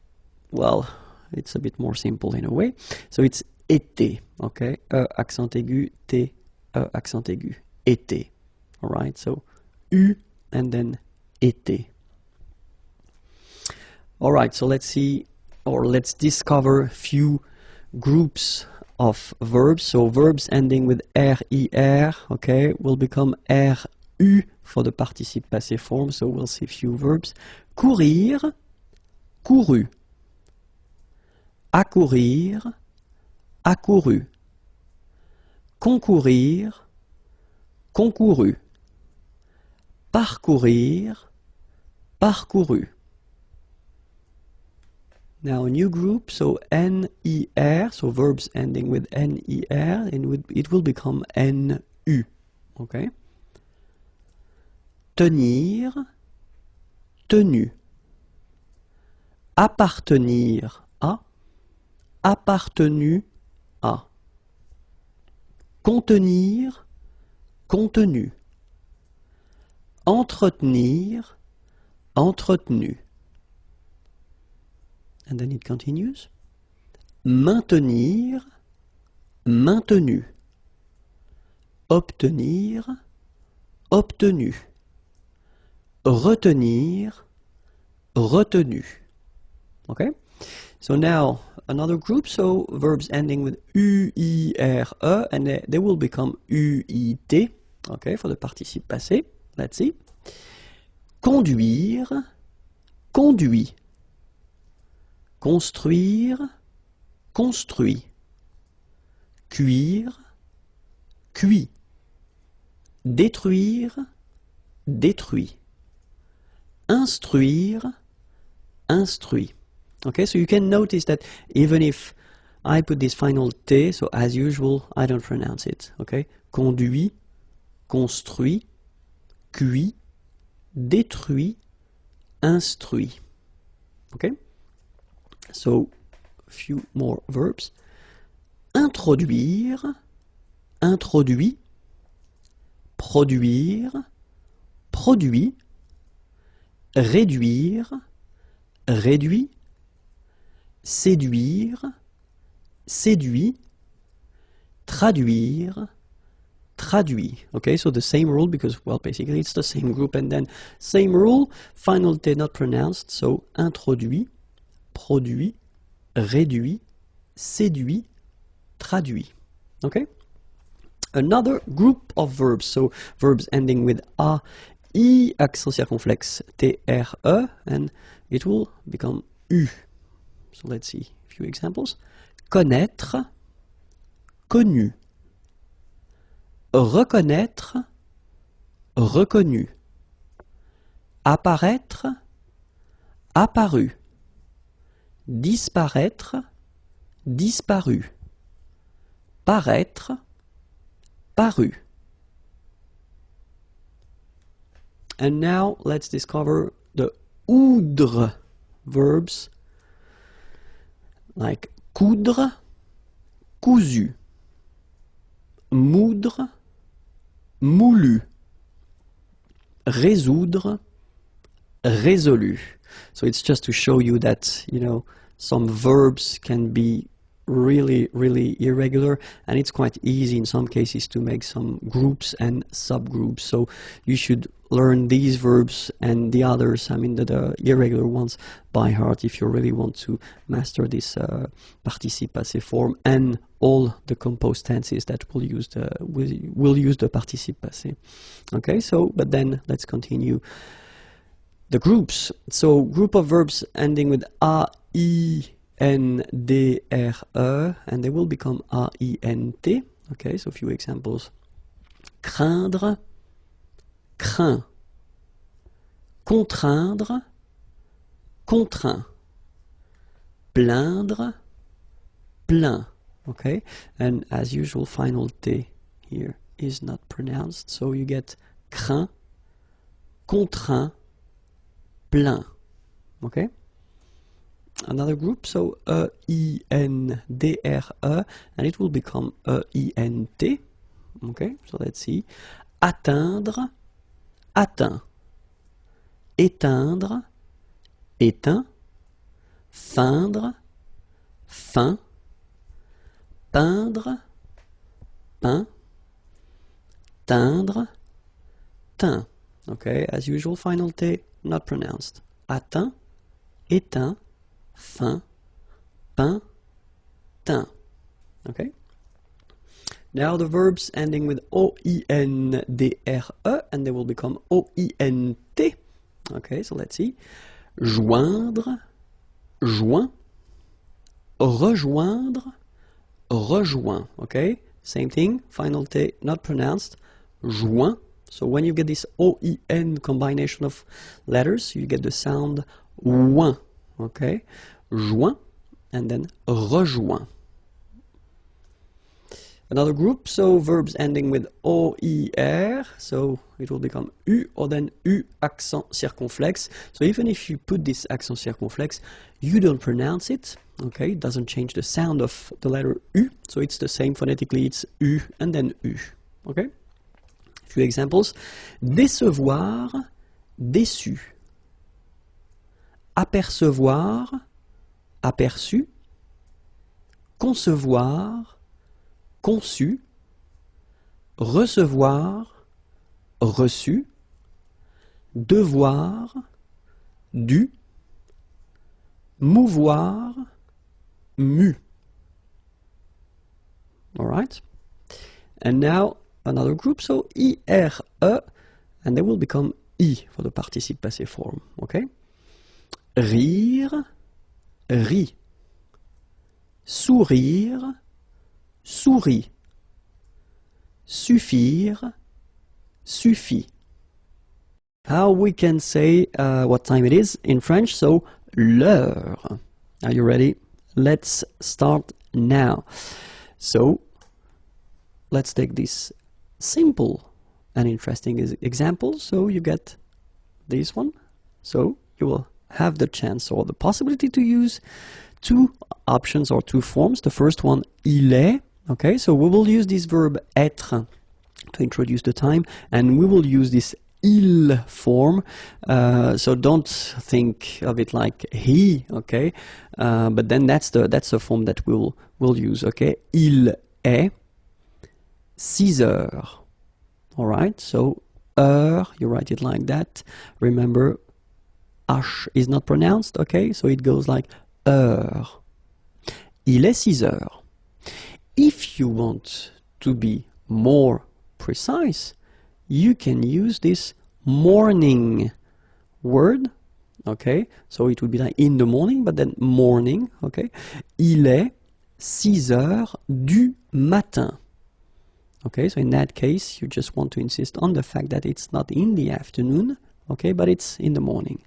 well, it's a bit more simple in a way. So it's été. Okay? Accent aigu, T, accent aigu, été. Alright? So U and then été. Alright, so let's see. Or let's discover a few groups of verbs. So verbs ending with RIR, okay, will become RU for the participe passé form. So we'll see a few verbs. Courir, couru. Accourir, accouru. Concourir, concouru. Parcourir, parcouru. Now a new group, so NER, so verbs ending with NER, and it will become NU, okay? Tenir, tenu. Appartenir à, appartenu à. Contenir, contenu. Entretenir, entretenu. And then it continues. Maintenir, maintenu. Obtenir, obtenu. Retenir, retenu. Okay? So now another group, so verbs ending with UIRE, and they will become UIT, okay, for the participe passé. Let's see. Conduire, conduit. Construire, construit. Cuire, cuit. Détruire, détruit. Instruire, instruit. Okay, so you can notice that even if I put this final T, so as usual, I don't pronounce it. Okay, conduit, construit, cuit, détruit, instruit. Okay? So, a few more verbs. Introduire, introduit. Produire, produit. Réduire, réduit. Séduire, séduit. Traduire, traduit. Okay, so the same rule because, well, basically it's the same group, and then same rule, final T not pronounced, so introduit, produit, réduit, séduit, traduit. Okay? Another group of verbs, so verbs ending with A, I, accent circonflexe, T, R, E, and it will become U. So let's see a few examples. Connaître, connu. Reconnaître, reconnu. Apparaître, apparu. Disparaître, disparu. Paraître, paru. And now let's discover the oudre verbs like coudre, cousu, moudre, moulu, résoudre, résolu. So it's just to show you that, you know, some verbs can be really irregular, and it's quite easy in some cases to make some groups and subgroups. So you should learn these verbs and the others, I mean the irregular ones, by heart if you really want to master this participe passé form and all the composed tenses that will use the participe passé. Okay, so but then let's continue the groups. So group of verbs ending with A, I, N, D, R, E, and they will become A, I, N, T. Okay, so a few examples. Craindre, craint. Contraindre, contraint. Plaindre, plaint. Okay, and as usual, final T here is not pronounced, so you get craint, contraint, plaint. Okay. Another group, so E, I, N, D, R, E, and it will become I, N, T. Okay, so let's see. Atteindre, atteint. Éteindre, éteint. Feindre, feint. Peindre, peint. Teindre, teint. Okay, as usual, final T not pronounced. Atteint, éteint. Fin, pain, teint. Okay. Now the verbs ending with O-I-N-D-R-E, and they will become O-I-N-T. Okay, so let's see. Joindre, joint. Rejoindre, rejoint. Okay, same thing. Final T not pronounced. Joint. So when you get this O-I-N combination of letters, you get the sound ouin. Okay, joint, and then rejoint. Another group, so verbs ending with O-I-R, so it will become U, or then U accent circonflexe. So even if you put this accent circonflexe, you don't pronounce it, okay, it doesn't change the sound of the letter U, so it's the same phonetically, it's U and then U, okay. A few examples. Décevoir, déçu. Apercevoir, aperçu. Concevoir, conçu. Recevoir, reçu. Devoir, dû. Mouvoir, mu. All right. And now another group, so I-R-E, and they will become I for the participe passé form, okay? Rire, rit. Sourire, sourit. Suffire, suffit. How we can say what time it is in French, so l'heure. Are you ready? Let's start now. So let's take this simple and interesting example. So you get this one. So you will have the chance or the possibility to use two options or two forms. The first one, il est. Okay, so we will use this verb être to introduce the time, and we will use this il form. So don't think of it like he, okay? But then that's the form that we'll use, okay? Il est 6 heures. All right, so you write it like that. Remember, H is not pronounced, okay? So it goes like heure. Il est 6 heures. If you want to be more precise, you can use this morning word, okay? So it would be like in the morning, but then morning, okay? Il est 6 heures du matin. Okay, so in that case, you just want to insist on the fact that it's not in the afternoon, okay, but it's in the morning.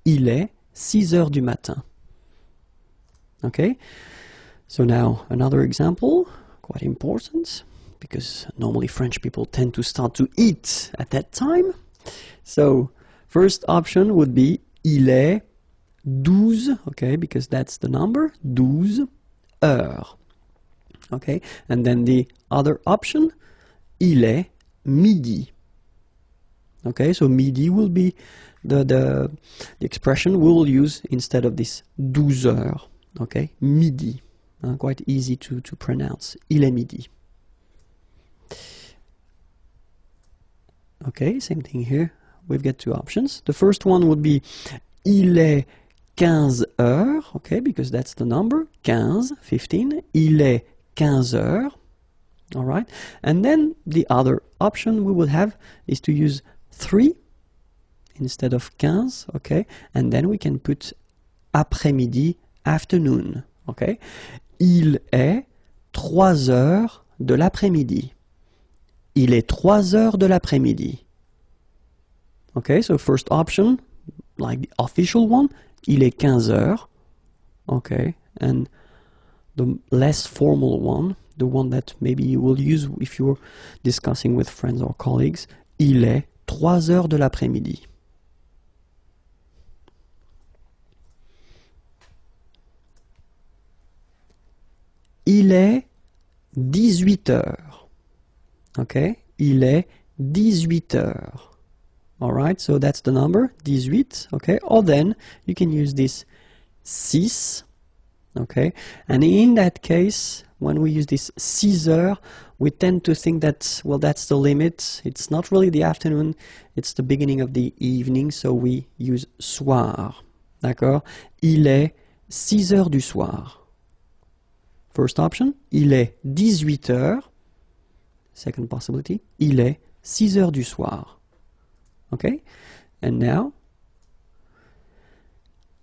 Il est 6 heures du matin. Okay, so now another example, quite important, because normally French people tend to start to eat at that time. So, first option would be il est 12, okay, because that's the number, 12 heures. Okay, and then the other option, il est midi. Okay, so midi will be the expression we will use instead of this 12 heures. Okay, midi. Quite easy to pronounce. Il est midi. Okay, same thing here. We've got two options. The first one would be il est 15 heures. Okay, because that's the number. 15, 15. Il est 15 heures. All right. And then the other option we will have is to use 3 instead of 15. Okay. And then we can put après-midi, afternoon. Okay. Il est 3 heures de l'après-midi. Il est 3 heures de l'après-midi. Okay. So first option, like the official one, il est 15 heures. Okay. And the less formal one, the one that maybe you will use if you're discussing with friends or colleagues, il est 3 heures de l'après-midi. Il est 18 heures. Okay? Il est 18 heures. All right, so that's the number, 18, okay? Or then you can use this 6, okay? And in that case, when we use this 6 heures, we tend to think that, well, that's the limit. It's not really the afternoon, it's the beginning of the evening, so we use soir. D'accord? Il est 6 heures du soir. First option, il est 18 heures. Second possibility, il est 6 heures du soir. Okay? And now,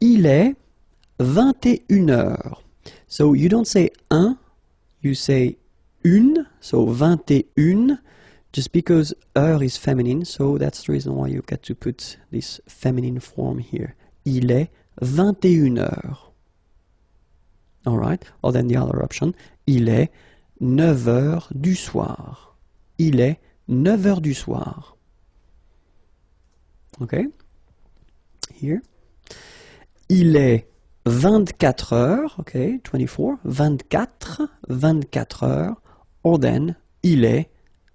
il est 21 heures. So you don't say un, you say une, so 21, just because heure is feminine, so that's the reason why you've got to put this feminine form here. Il est 21 heures. Alright, or then the other option, il est 9 heures du soir. Il est 9 heures du soir. Okay, here. Il est 24 heures, okay, 24, 24 heures, or then, il est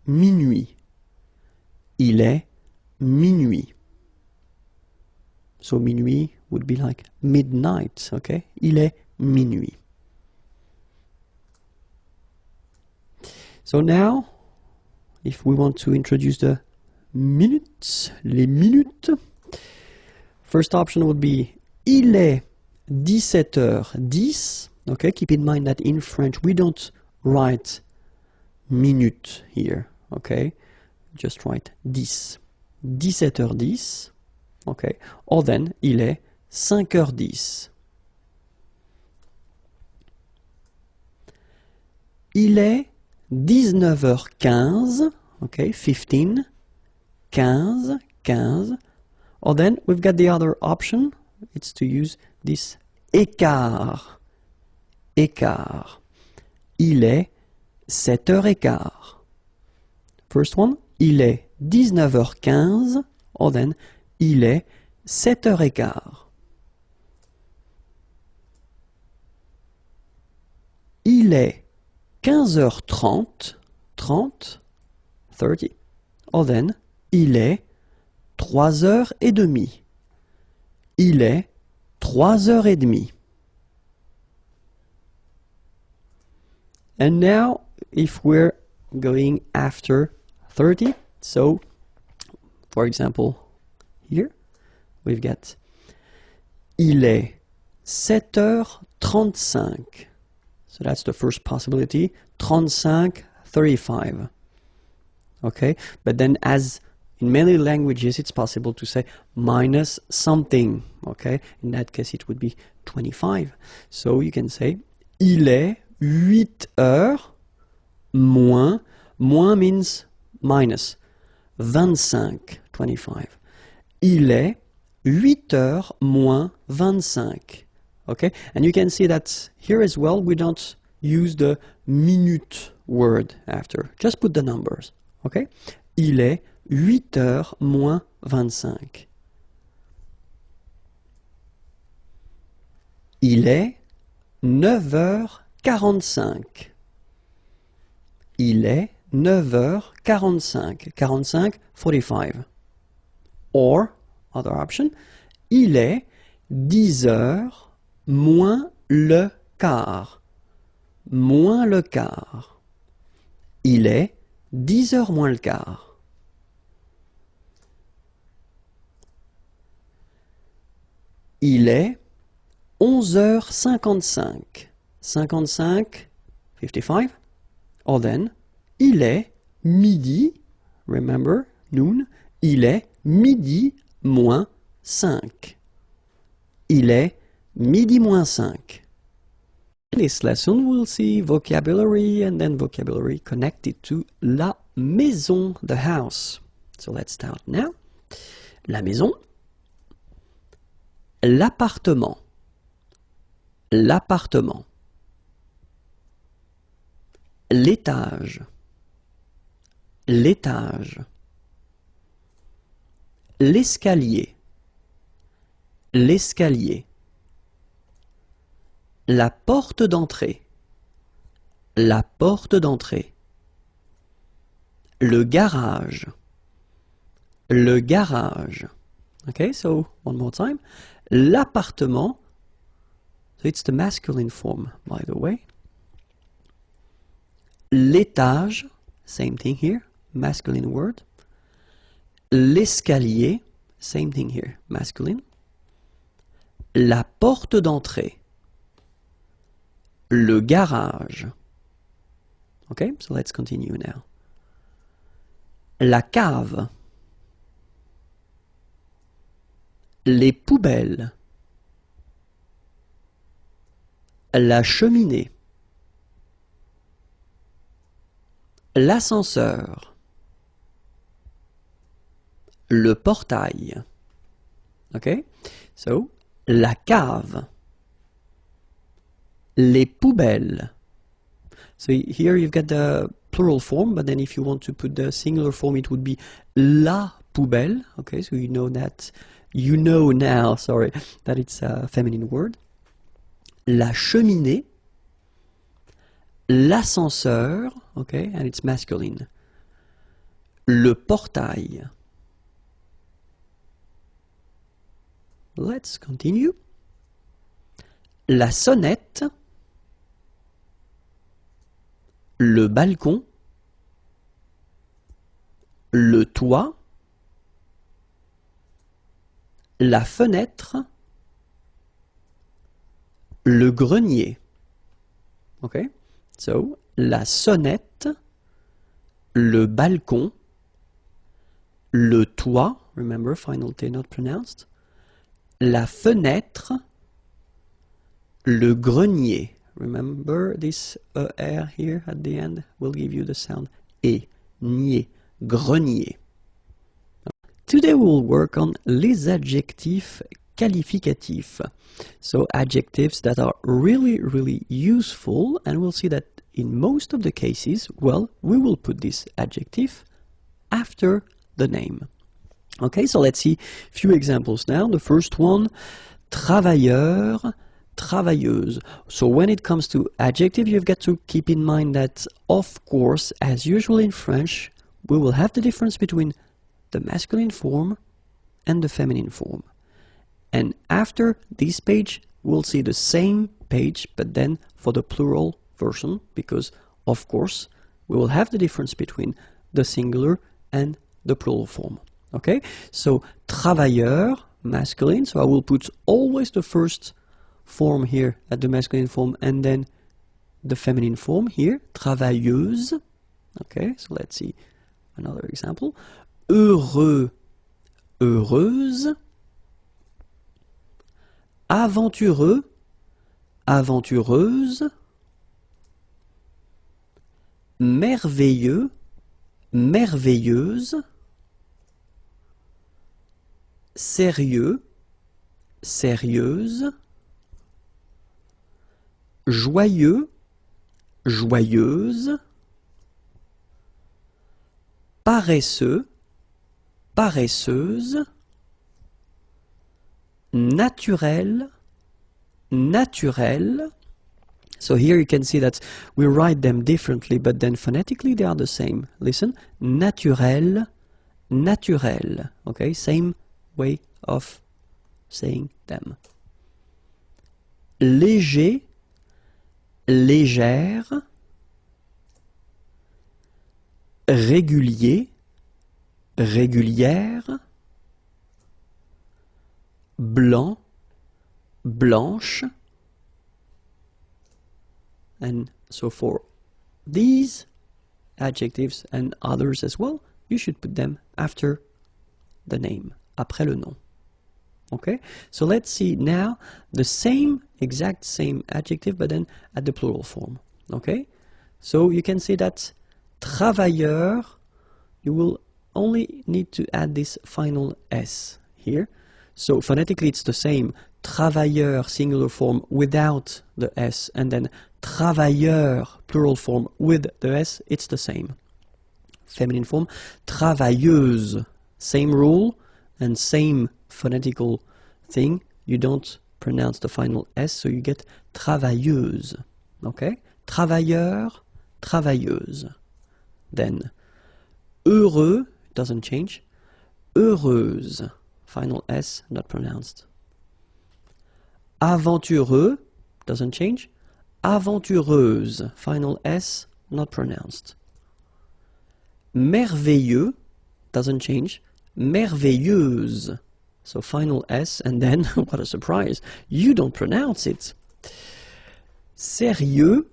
minuit. Il est minuit. So minuit would be like midnight, okay? Il est minuit. So now, if we want to introduce the minutes, les minutes, first option would be il est 17h10. Okay, keep in mind that in French we don't write minute here. Okay, just write 10. 17h10. Okay, or then il est 5h10. Il est 19h15. Okay, 15. 15. Or then we've got the other option. It's to use this écart. Écart. Il est 7h15. First one, il est 19h15. Or then, il est 7h15. Il est 15h30. 30. Or then, il est 3h30. Il est 3h30. And now, if we're going after 30, So, for example, here we've got il est 7h35. So that's the first possibility. 35, 35. Okay, but then as in many languages, it's possible to say minus something. Okay, in that case, it would be 25. So you can say il est 8 heures moins. Moins means minus. 25, 25. Il est 8 heures moins 25. Okay, and you can see that here as well, we don't use the minute word after. Just put the numbers. Okay, il est 8 heures moins 25. Il est 9h45. Il est 9h45. 45, 45. Or, other option, il est 10 heures moins le quart. Moins le quart. Il est 10 heures moins le quart. Il est 11h55. 55, 55. Or then, il est midi, remember, noon, il est midi moins 5. Il est midi moins 5. In this lesson, we'll see vocabulary and then vocabulary connected to la maison, the house. So let's start now. La maison, l'appartement, l'appartement, l'étage, l'étage, l'escalier, l'escalier, la porte d'entrée, la porte d'entrée, le garage, le garage. Okay, so one more time. L'appartement, so it's the masculine form, by the way. L'étage, same thing here, masculine word. L'escalier, same thing here, masculine. La porte d'entrée. Le garage. Okay, so let's continue now. La cave. Les poubelles. La cheminée. L'ascenseur. Le portail. Okay, so la cave. Les poubelles. So here you've got the plural form, but then if you want to put the singular form, it would be la poubelle. Okay, so you know that, you know now, sorry, that it's a feminine word. La cheminée. L'ascenseur, okay, and it's masculine. Le portail. Let's continue. La sonnette. Le balcon, le toit, la fenêtre, le grenier. Okay, so la sonnette, le balcon, le toit, remember final T not pronounced, la fenêtre, le grenier. Remember this ER here at the end will give you the sound E, nier, grenier. Today we will work on les adjectifs qualificatifs. So adjectives that are really useful, and we'll see that in most of the cases, well, we will put this adjective after the name. Okay, so let's see a few examples now. The first one, travailleur, travailleuse. So when it comes to adjective, you've got to keep in mind that, of course, as usual in French, we will have the difference between the masculine form and the feminine form. And after this page, we'll see the same page, but then for the plural version, because, of course, we will have the difference between the singular and the plural form. Okay, so travailleur, masculine, so I will put always the first form here at the masculine form and then the feminine form here, travailleuse. Okay, so let's see another example. Heureux, heureuse. Aventureux, aventureuse. Merveilleux, merveilleuse. Sérieux, sérieuse. Joyeux, joyeuse. Paresseux, paresseuse. Naturel, naturel. So here you can see that we write them differently, but then phonetically they are the same. Listen, naturel, naturel. Okay, same way of saying them. Léger, légère. Régulier, régulière. Blanc, blanche. And so for these adjectives and others as well, you should put them after the name, après le nom. Okay, so let's see now the same, exact same adjective, but then at the plural form. Okay, so you can see that travailleur, you will only need to add this final S here. So phonetically it's the same, travailleur singular form without the S, and then travailleur plural form with the S, it's the same. Feminine form, travailleuse, same rule and same phonetical thing, you don't pronounce the final S, so you get travailleuse. Okay, travailleur, travailleuse. Then heureux, doesn't change, heureuse, final S, not pronounced. Aventureux, doesn't change, aventureuse, final S, not pronounced. Merveilleux, doesn't change, merveilleuse, so final S, and then, what a surprise, you don't pronounce it. Sérieux,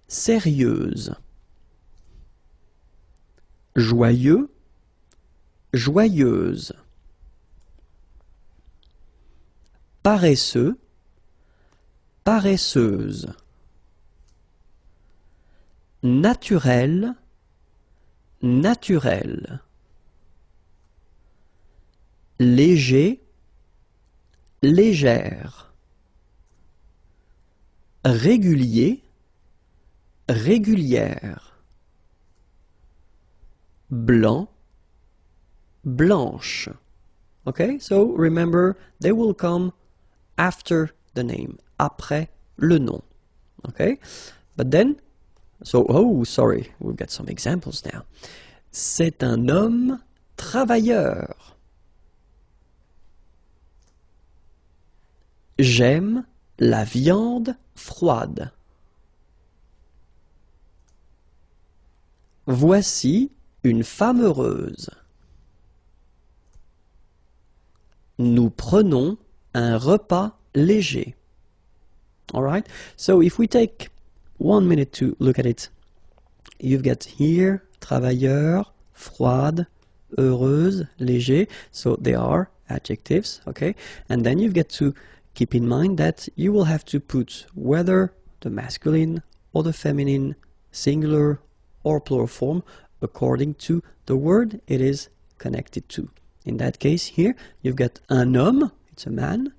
sérieuse. Joyeux, joyeuse. Paresseux, paresseuse. Naturel, naturel. Léger, légère. Régulier, régulière. Blanc, blanche. Okay, so remember, they will come after the name, après le nom. Okay, but then, so, oh, sorry, we've got some examples now. C'est un homme travailleur. J'aime la viande froide. Voici une femme heureuse. Nous prenons un repas léger. All right, so if we take 1 minute to look at it, you've got here travailleur, froide, heureuse, léger, so they are adjectives, okay? And then you've got to keep in mind that you will have to put whether the masculine or the feminine, singular or plural form according to the word it is connected to. In that case here, you've got un homme, it's a man,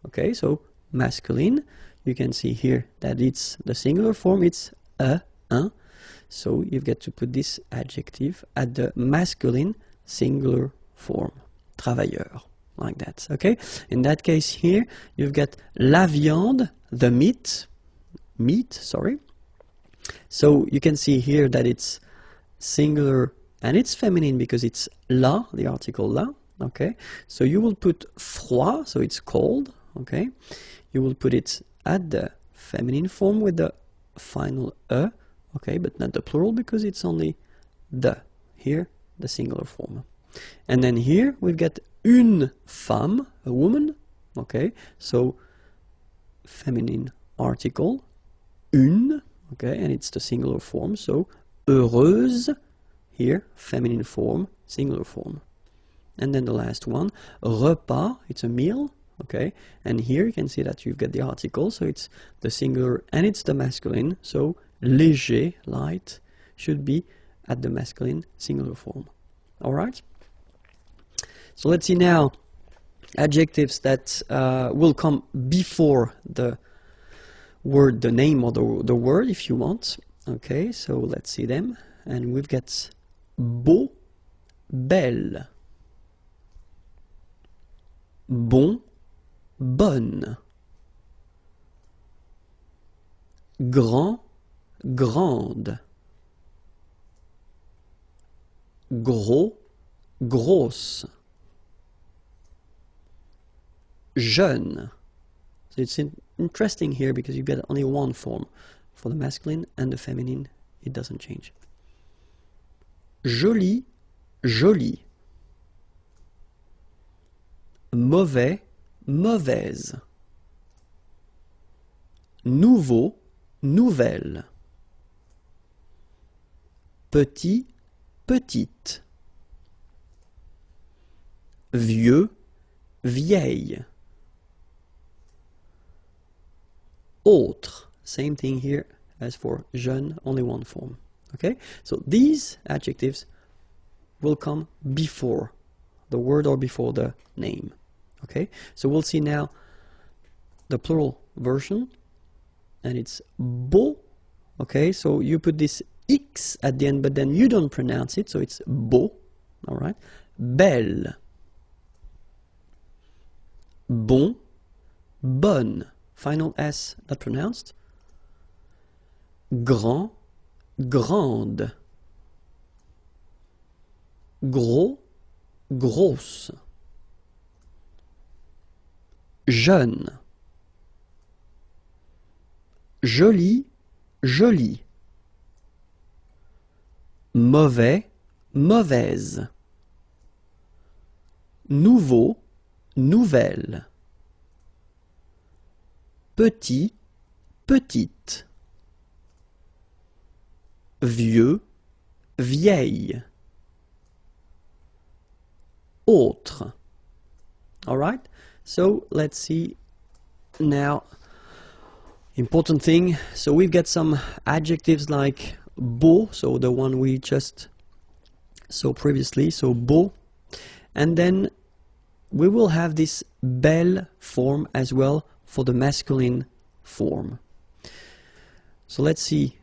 okay, so masculine. You can see here that it's the singular form, it's un, so you've got to put this adjective at the masculine singular form, travailleur, like that, okay? In that case here, you've got la viande, the meat, sorry. So you can see here that it's singular and it's feminine because it's la, the article la, okay? So you will put froid, so it's cold, okay? You will put it at the feminine form with the final okay, but not the plural because it's only the. Here, the singular form. And then here we've got une femme, a woman, okay, so feminine article, une, okay, and it's the singular form, so heureuse, here, feminine form, singular form. And then the last one, repas, it's a meal, okay, and here you can see that you've got the article, so it's the singular and it's the masculine, so léger, light, should be at the masculine singular form. Alright? So let's see now adjectives that will come before the word, the name or the word if you want. Okay, so let's see them. And we've got beau, belle, bon, bonne, grand, grande, gros, grosse, jeune. So it's interesting here because you get only one form. For the masculine and the feminine, it doesn't change. Joli, jolie. Mauvais, mauvaise. Nouveau, nouvelle. Petit, petite. Vieux, vieille. Autre, same thing here as for jeune, only one form. Okay, so these adjectives will come before the word or before the name. Okay, so we'll see now the plural version, and it's beau. Okay, so you put this X at the end, but then you don't pronounce it, so it's beau. All right, belle, bon, bonne. Final S not pronounced. Grand, grande. Gros, grosse. Jeune. Joli, jolie. Mauvais, mauvaise. Nouveau, nouvelle. Petit, petite. Vieux, vieille. Autre. All right, so let's see now. Important thing, so we've got some adjectives like beau, so the one we just saw previously, so beau, and then we will have this belle form as well for the masculine form. So let's see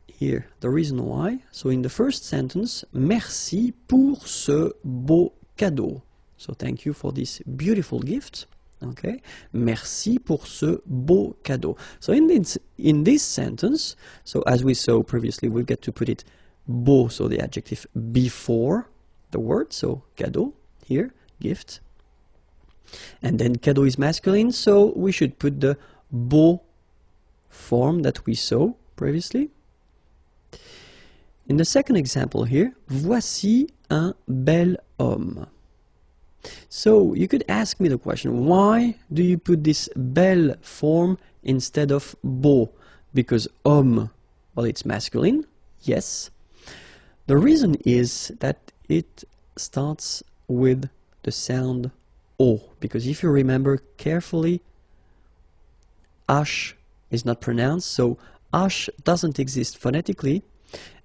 here the reason why. So in the first sentence, merci pour ce beau cadeau. So thank you for this beautiful gift. Okay, merci pour ce beau cadeau. So in this sentence, so as we saw previously, we get to put it beau, so the adjective before the word, so cadeau here, gift. And then cadeau is masculine, so we should put the beau form that we saw previously. In the second example here, voici un bel homme. So you could ask me the question, why do you put this belle form instead of beau? Because homme, well, it's masculine, yes. The reason is that it starts with the sound O, because if you remember carefully, H is not pronounced, so H doesn't exist phonetically.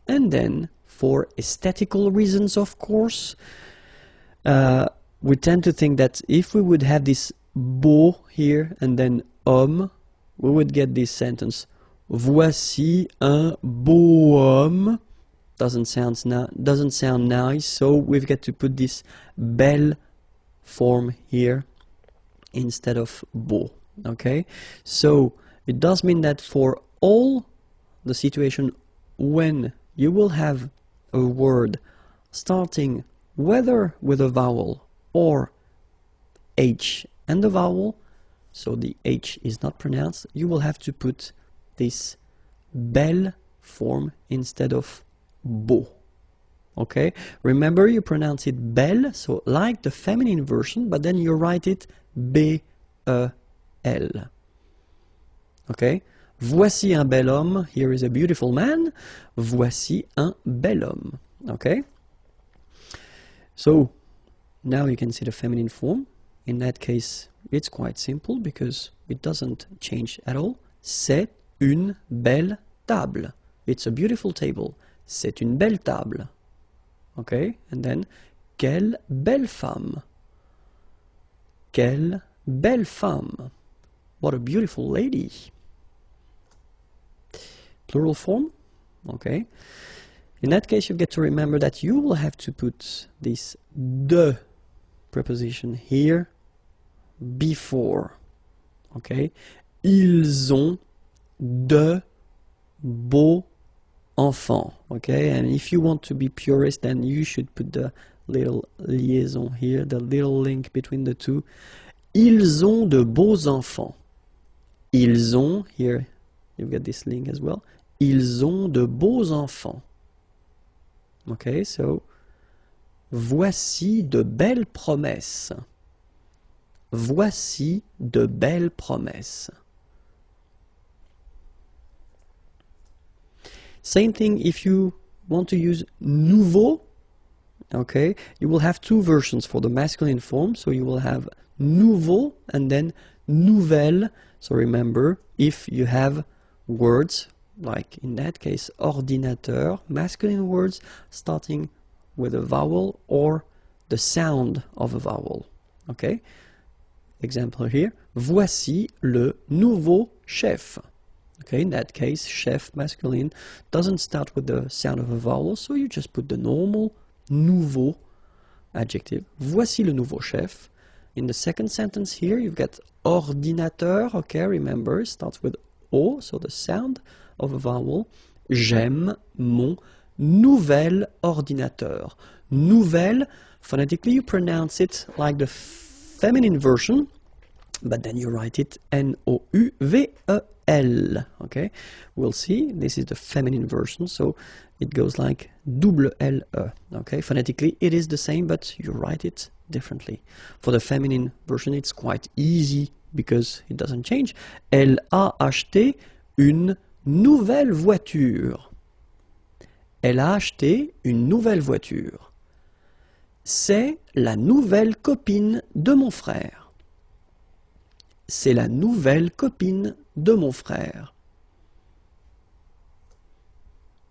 And then, for aesthetical reasons, of course, we tend to think that if we would have this beau here and then homme, we would get this sentence, voici un beau homme. Doesn't sound nice, so we've got to put this belle form here instead of beau. Okay, so it does mean that for all the situation when you will have a word starting whether with a vowel or H and the vowel, so the H is not pronounced, you will have to put this belle form instead of beau. Okay, remember you pronounce it belle, so like the feminine version, but then you write it B-E-L. Okay, voici un bel homme, here is a beautiful man, voici un bel homme. Okay, so now you can see the feminine form. In that case, it's quite simple because it doesn't change at all. C'est une belle table. It's a beautiful table. C'est une belle table. Okay, and then, quelle belle femme. Quelle belle femme. What a beautiful lady. Plural form. Okay. In that case, you get to remember that you will have to put this de preposition here before. Okay. Ils ont de beaux enfants. Okay. And if you want to be purist, then you should put the little liaison here, the little link between the two. Ils ont de beaux enfants. Ils ont, here you've got this link as well. Ils ont de beaux enfants. Okay, so voici de belles promesses. Voici de belles promesses. Same thing if you want to use nouveau. Okay, you will have two versions for the masculine form. So you will have nouveau and then nouvelle. So remember, if you have words, like in that case, ordinateur, masculine words starting with a vowel or the sound of a vowel. Okay? Example here, voici le nouveau chef. Okay, in that case, chef, masculine, doesn't start with the sound of a vowel, so you just put the normal nouveau adjective. Voici le nouveau chef. In the second sentence here, you've got ordinateur. Okay, remember, it starts with O, so the sound of a vowel. J'aime mon nouvel ordinateur. Nouvelle, phonetically you pronounce it like the feminine version, but then you write it N-O-U-V-E-L. Okay, we'll see, this is the feminine version, so it goes like double L-E. Okay, phonetically it is the same, but you write it differently. For the feminine version, it's quite easy because it doesn't change. Elle a acheté une nouvelle voiture. Elle a acheté une nouvelle voiture. C'est la nouvelle copine de mon frère. C'est la nouvelle copine de mon frère.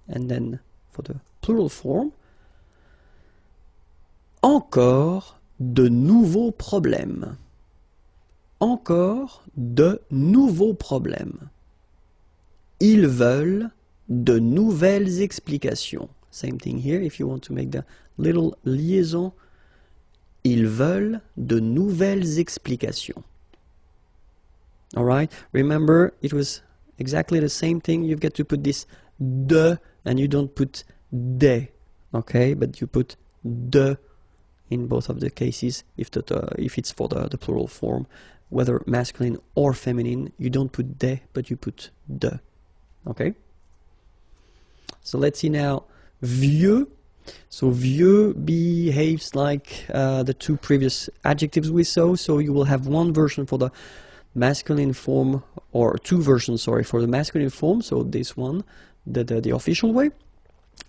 And then for the plural form, encore de nouveaux problèmes. Encore de nouveaux problèmes. Ils veulent de nouvelles explications. Same thing here, if you want to make the little liaison. Ils veulent de nouvelles explications. Alright, remember it was exactly the same thing. You've got to put this de and you don't put des. Okay, but you put de in both of the cases if it's for the plural form, whether masculine or feminine. You don't put des, but you put de. Okay, so let's see now vieux. So vieux behaves like the two previous adjectives we saw, so you will have one version for the masculine form, or two versions, sorry, for the masculine form, so this one, the official way,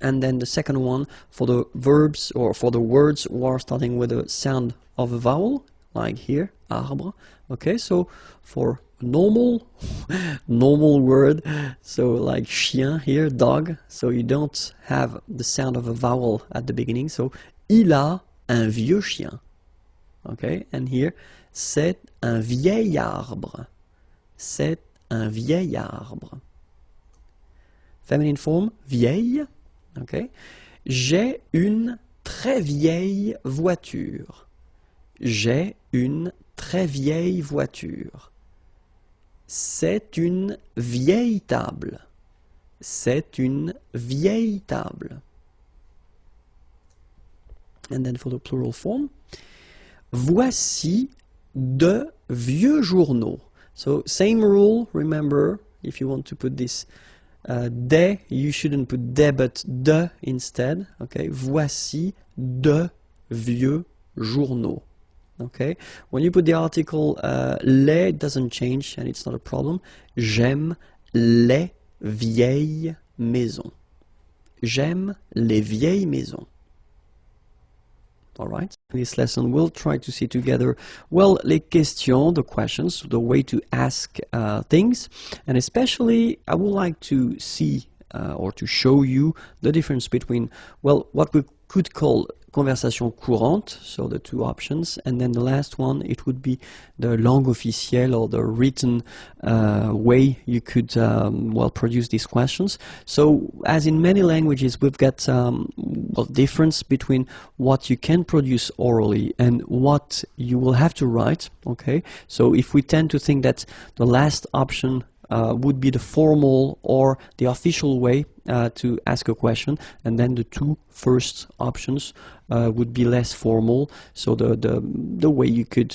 and then the second one for the verbs or for the words who are starting with the sound of a vowel, like here, arbre. Okay, so for normal word, so like chien here, dog, so you don't have the sound of a vowel at the beginning, so il a un vieux chien. Okay, and here, c'est un vieil arbre. C'est un vieil arbre. Feminine form, vieille. Okay. J'ai une très vieille voiture. J'ai une très vieille voiture. C'est une vieille table. C'est une vieille table. And then for the plural form, voici de vieux journaux. So same rule, remember, if you want to put this Des, you shouldn't put des but de instead. Okay, voici de vieux journaux. Okay, when you put the article les, it doesn't change and it's not a problem. J'aime les vieilles maisons. J'aime les vieilles maisons. All right. In this lesson, we'll try to see together, well, les questions, the questions, the way to ask things, and especially I would like to see or to show you the difference between, well, what we could call conversation courante, so the two options, and then the last one, it would be the langue officielle or the written way you could, well, produce these questions. So, as in many languages, we've got, well, difference between what you can produce orally and what you will have to write, okay? So, if we tend to think that the last option would be the formal or the official way to ask a question, and then the two first options would be less formal, so the way you could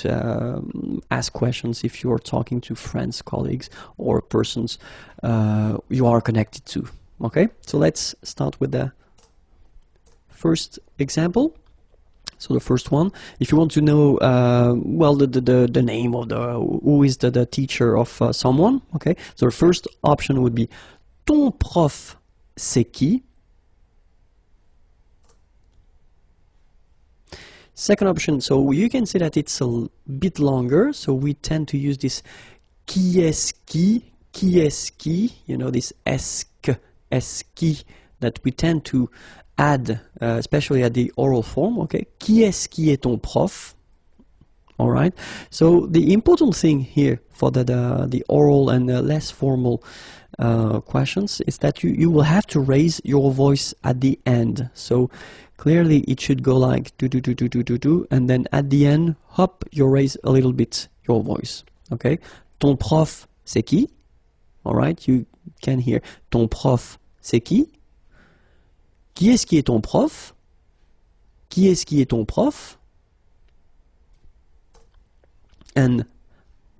ask questions if you are talking to friends, colleagues, or persons you are connected to. Okay, so let's start with the first example. So the first one, if you want to know, well, the name of who is the teacher of someone, okay? So the first option would be ton prof, c'est qui? Second option, so you can see that it's a bit longer, so we tend to use this qui est-ce qui, you know, this est-ce qui that we tend to add, especially at the oral form, okay? Qui est ton prof? All right. So the important thing here for the oral and less formal questions is that you will have to raise your voice at the end. So clearly it should go like do do do do do do do, and then at the end, hop, you raise a little bit your voice. Okay. Ton prof, c'est qui? All right. You can hear ton prof, c'est qui? Qui est ton prof? Qui est ton prof? And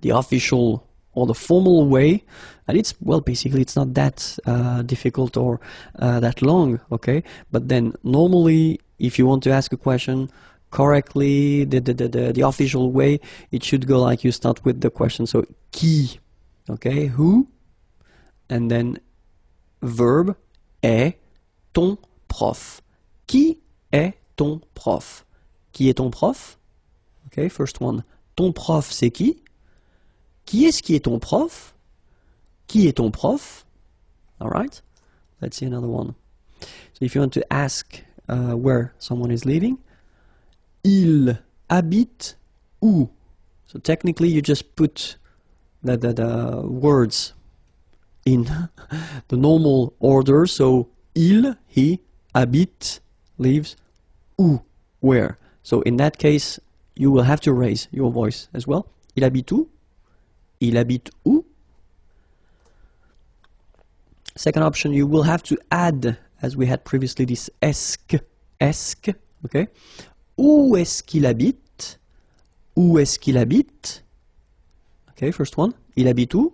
the official or the formal way, and it's, well, basically it's not that difficult or that long, okay? But then normally, if you want to ask a question correctly, the official way, it should go like you start with the question. So qui, okay? Who? And then verb est ton prof. Qui est ton prof? Qui est ton prof? Okay, first one. Ton prof, c'est qui? Qui est ton prof? Qui est ton prof? All right. Let's see another one. So if you want to ask where someone is living, il habite où? So technically you just put the words in the normal order. So il, he, habite, lives, où, where. So in that case, you will have to raise your voice as well. Il habite où? Il habite où? Second option, you will have to add, as we had previously, this est-ce, okay? Où est-ce qu'il habite? Où est-ce qu'il habite? Okay, first one. Il habite où?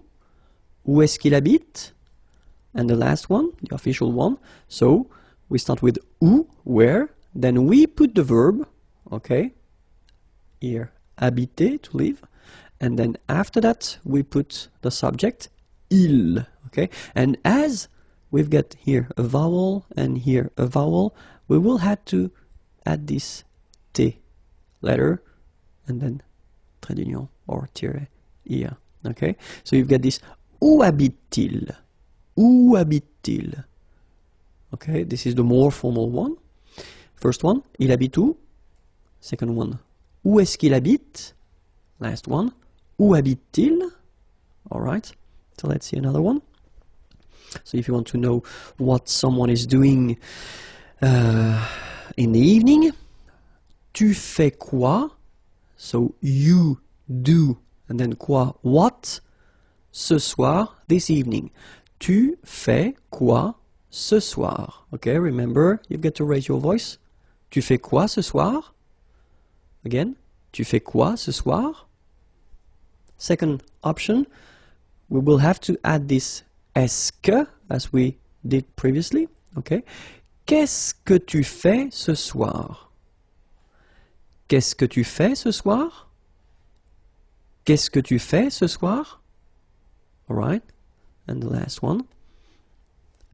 Où est-ce qu'il habite? And the last one, the official one. So we start with où, where, then we put the verb, okay? Here, habiter, to live, and then after that we put the subject, il, okay? And as we've got here a vowel and here a vowel, we will have to add this T letter and then trait d'union or tiret, ir, okay? So you've got this où habite-t-il? Où habite-t-il? Okay, this is the more formal one. First one, il habite où? Second one, où est-ce qu'il habite? Last one, où habite-t-il? All right, so let's see another one. So if you want to know what someone is doing in the evening, tu fais quoi? So you do, and then quoi? What? Ce soir, this evening. Tu fais quoi ce soir? Okay, remember, you've got to raise your voice. Tu fais quoi ce soir? Again, tu fais quoi ce soir? Second option, we will have to add this est-ce que, as we did previously, okay? Qu'est-ce que tu fais ce soir? Qu'est-ce que tu fais ce soir? Qu'est-ce que tu fais ce soir? All right. And the last one.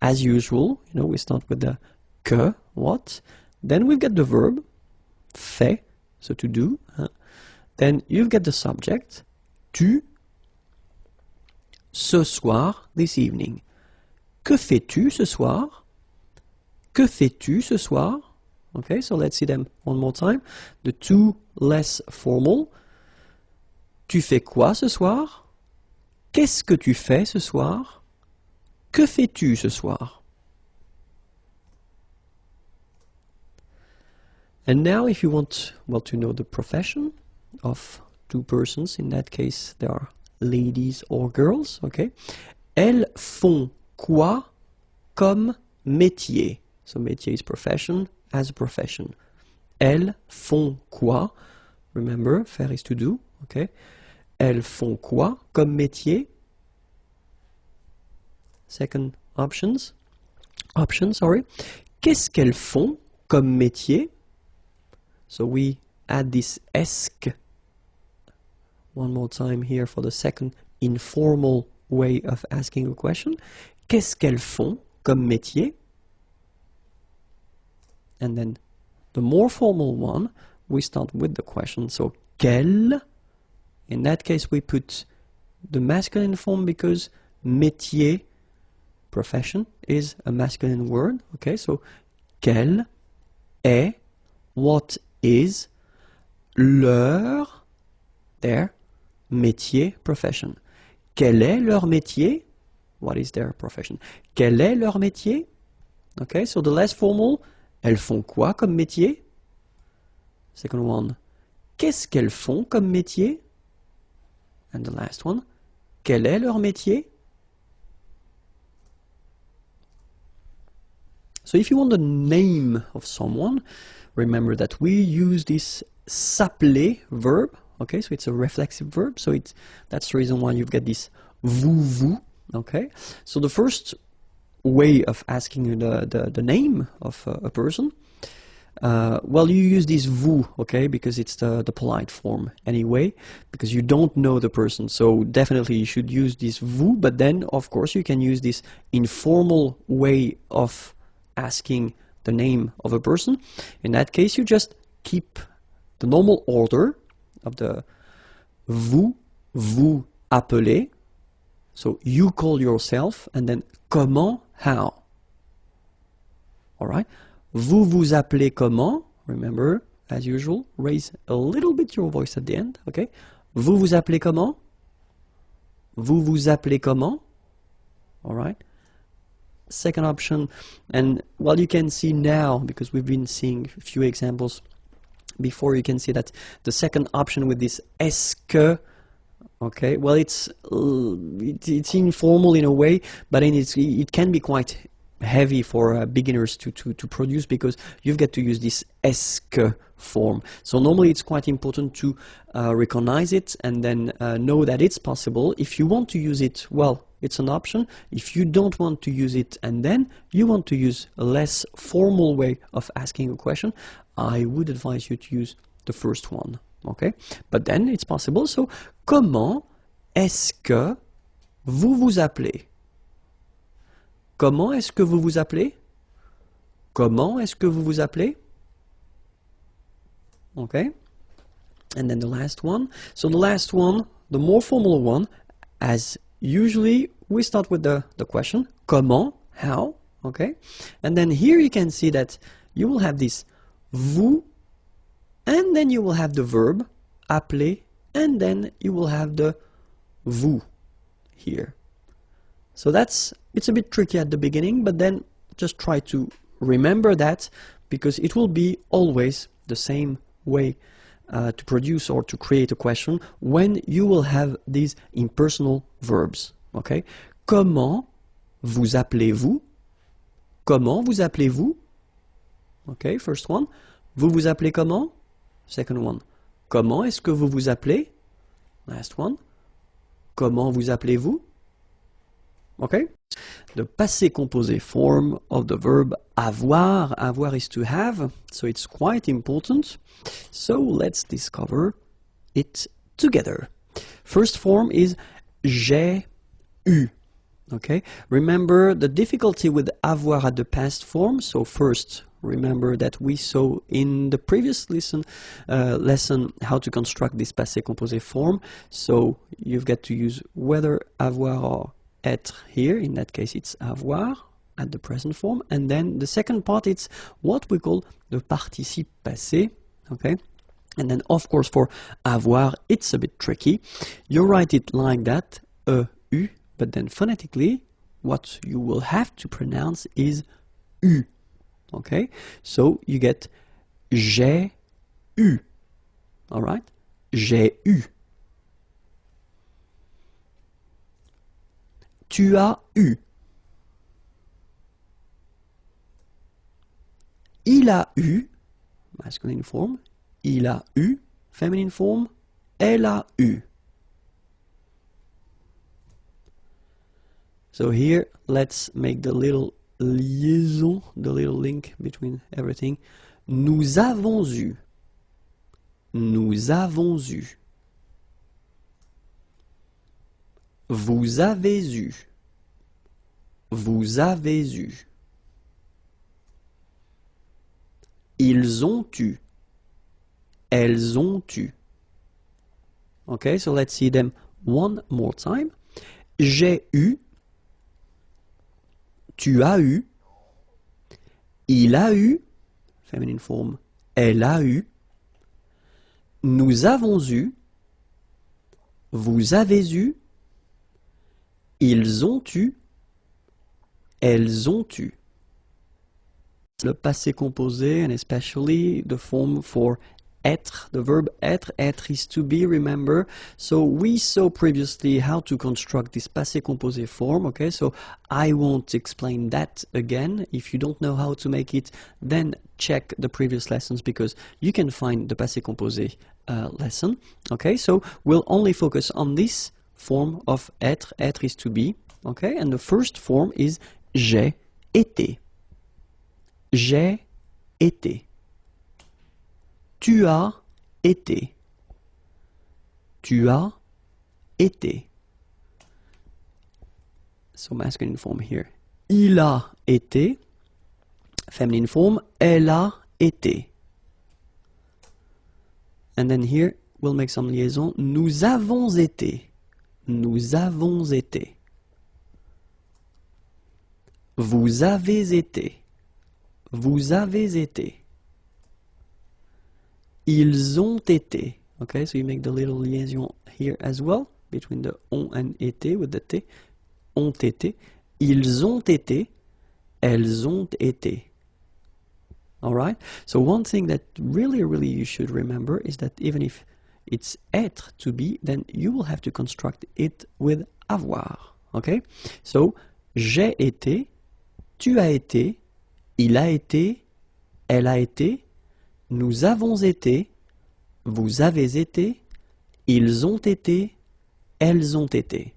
As usual, you know, we start with the que, what. Then we've got the verb, fait, so to do. Then you've got the subject, tu, ce soir, this evening. Que fais-tu ce soir? Que fais-tu ce soir? Okay, so let's see them one more time. The two less formal. Tu fais quoi ce soir? Qu'est-ce que tu fais ce soir? Que fais-tu ce soir? And now if you want, well, to know the profession of two persons, in that case they are ladies or girls, okay? Elles font quoi comme métier? So métier is profession, as a profession. Elles font quoi? Remember, faire is to do, okay? Elles font quoi comme métier? Second option, sorry. Qu'est-ce qu'elles font comme métier? So we add this esque one more time here for the second informal way of asking a question. Qu'est-ce qu'elles font comme métier? And then the more formal one, we start with the question. So, quelle? In that case, we put the masculine form because métier, profession, is a masculine word. Okay, so, quelle est, what is, their métier, profession. Quel est leur métier? What is their profession? Quel est leur métier? Okay, so the less formal, elles font quoi comme métier? Second one, qu'est-ce qu'elles font comme métier? And the last one, quel est leur métier? So if you want the name of someone, remember that we use this s'appeler verb. Okay, so it's a reflexive verb, so that's the reason why you've got this vous. Okay, so the first way of asking the name of a person, well, you use this vous, okay, because it's the polite form anyway, because you don't know the person, so definitely you should use this vous, but then of course you can use this informal way of asking the name of a person. In that case, you just keep the normal order of the vous appelez. So you call yourself, and then comment, how. All right. Vous vous appelez comment? Remember, as usual, raise a little bit your voice at the end. Okay. Vous vous appelez comment? Vous vous appelez comment? All right. Second option, and well, you can see now, because we've been seeing a few examples before, you can see that the second option with this est-ce que, okay, well, it's informal in a way, but it can be quite heavy for beginners to produce, because you've got to use this est-ce que form. So normally it's quite important to recognize it and then know that it's possible. If you want to use it, well, it's an option. If you don't want to use it and then you want to use a less formal way of asking a question, I would advise you to use the first one. Okay, but then it's possible. So, comment est-ce que vous vous appelez? Comment est-ce que vous vous appelez? Comment est-ce que vous vous appelez? Okay, and then the last one. So the last one, the more formal one, as usually we start with the question, comment, how, okay? And then here you can see that you will have this vous, and then you will have the verb, appeler, and then you will have the vous here. So it's a bit tricky at the beginning, but then just try to remember that, because it will be always the same way to produce or to create a question when you will have these impersonal verbs. Okay? Comment vous appelez-vous? Comment vous appelez-vous? Okay, first one. Vous vous appelez comment? Second one. Comment est-ce que vous vous appelez? Last one. Comment vous appelez-vous? Okay? The passé composé form of the verb avoir. Avoir is to have, so it's quite important. So let's discover it together. First form is j'ai eu. Okay, remember the difficulty with avoir at the past form. So first, remember that we saw in the previous lesson how to construct this passé composé form. So you've got to use whether avoir or être here. In that case, it's avoir at the present form. And then the second part, it's what we call the participe passé. Okay. And then, of course, for avoir, it's a bit tricky. You write it like that, eu, but then phonetically, what you will have to pronounce is u. Okay? So you get j'ai eu. All right? J'ai eu. Tu as eu. Il a eu, masculine form. Il a eu, feminine form. Elle a eu. So here, let's make the little liaison, the little link between everything. Nous avons eu. Nous avons eu. Vous avez eu. Vous avez eu. Ils ont eu. Elles ont eu. Okay, so let's see them one more time. J'ai eu. Tu as eu. Il a eu. Feminine form. Elle a eu. Nous avons eu. Vous avez eu. Ils ont eu. Elles ont eu. Le passé composé, and especially the form for être, the verb être. Être is to be, remember. So we saw previously how to construct this passé composé form, okay? So I won't explain that again. If you don't know how to make it, then check the previous lessons because you can find the passé composé lesson, okay? So we'll only focus on this form of être. Être is to be, okay? And the first form is j'ai été. J'ai été. Tu as été. Tu as été. So masculine form here. Il a été. Feminine form. Elle a été. And then here, we'll make some liaison. Nous avons été. Nous avons été. Vous avez été. Vous avez été. Ils ont été. Okay, so you make the little liaison here as well, between the on and été with the t. Ont été. Ils ont été. Elles ont été. Alright? So one thing that really you should remember is that even if it's être to be, then you will have to construct it with avoir. Okay? So, j'ai été, tu as été, il a été, elle a été, nous avons été, vous avez été, ils ont été, elles ont été.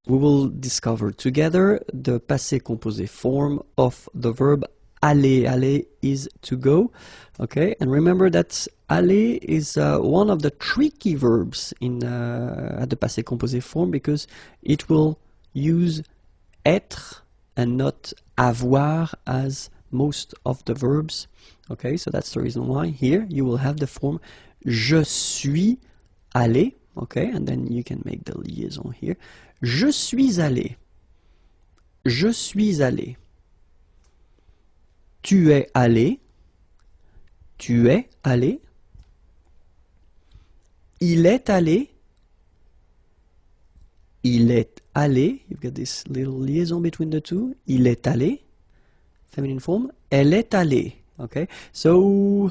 We will discover together the passé composé form of the verb aller. Aller is to go. Okay, and remember that aller is one of the tricky verbs in at the passé composé form because it will use être and not avoir as most of the verbs. Okay, so that's the reason why here you will have the form je suis allé. Okay, and then you can make the liaison here. Je suis allé. Je suis allé. Tu es allé. Tu es allé. Il est allé. Il est allé. You've got this little liaison between the two. Il est allé. Feminine form. Elle est allée. Okay, so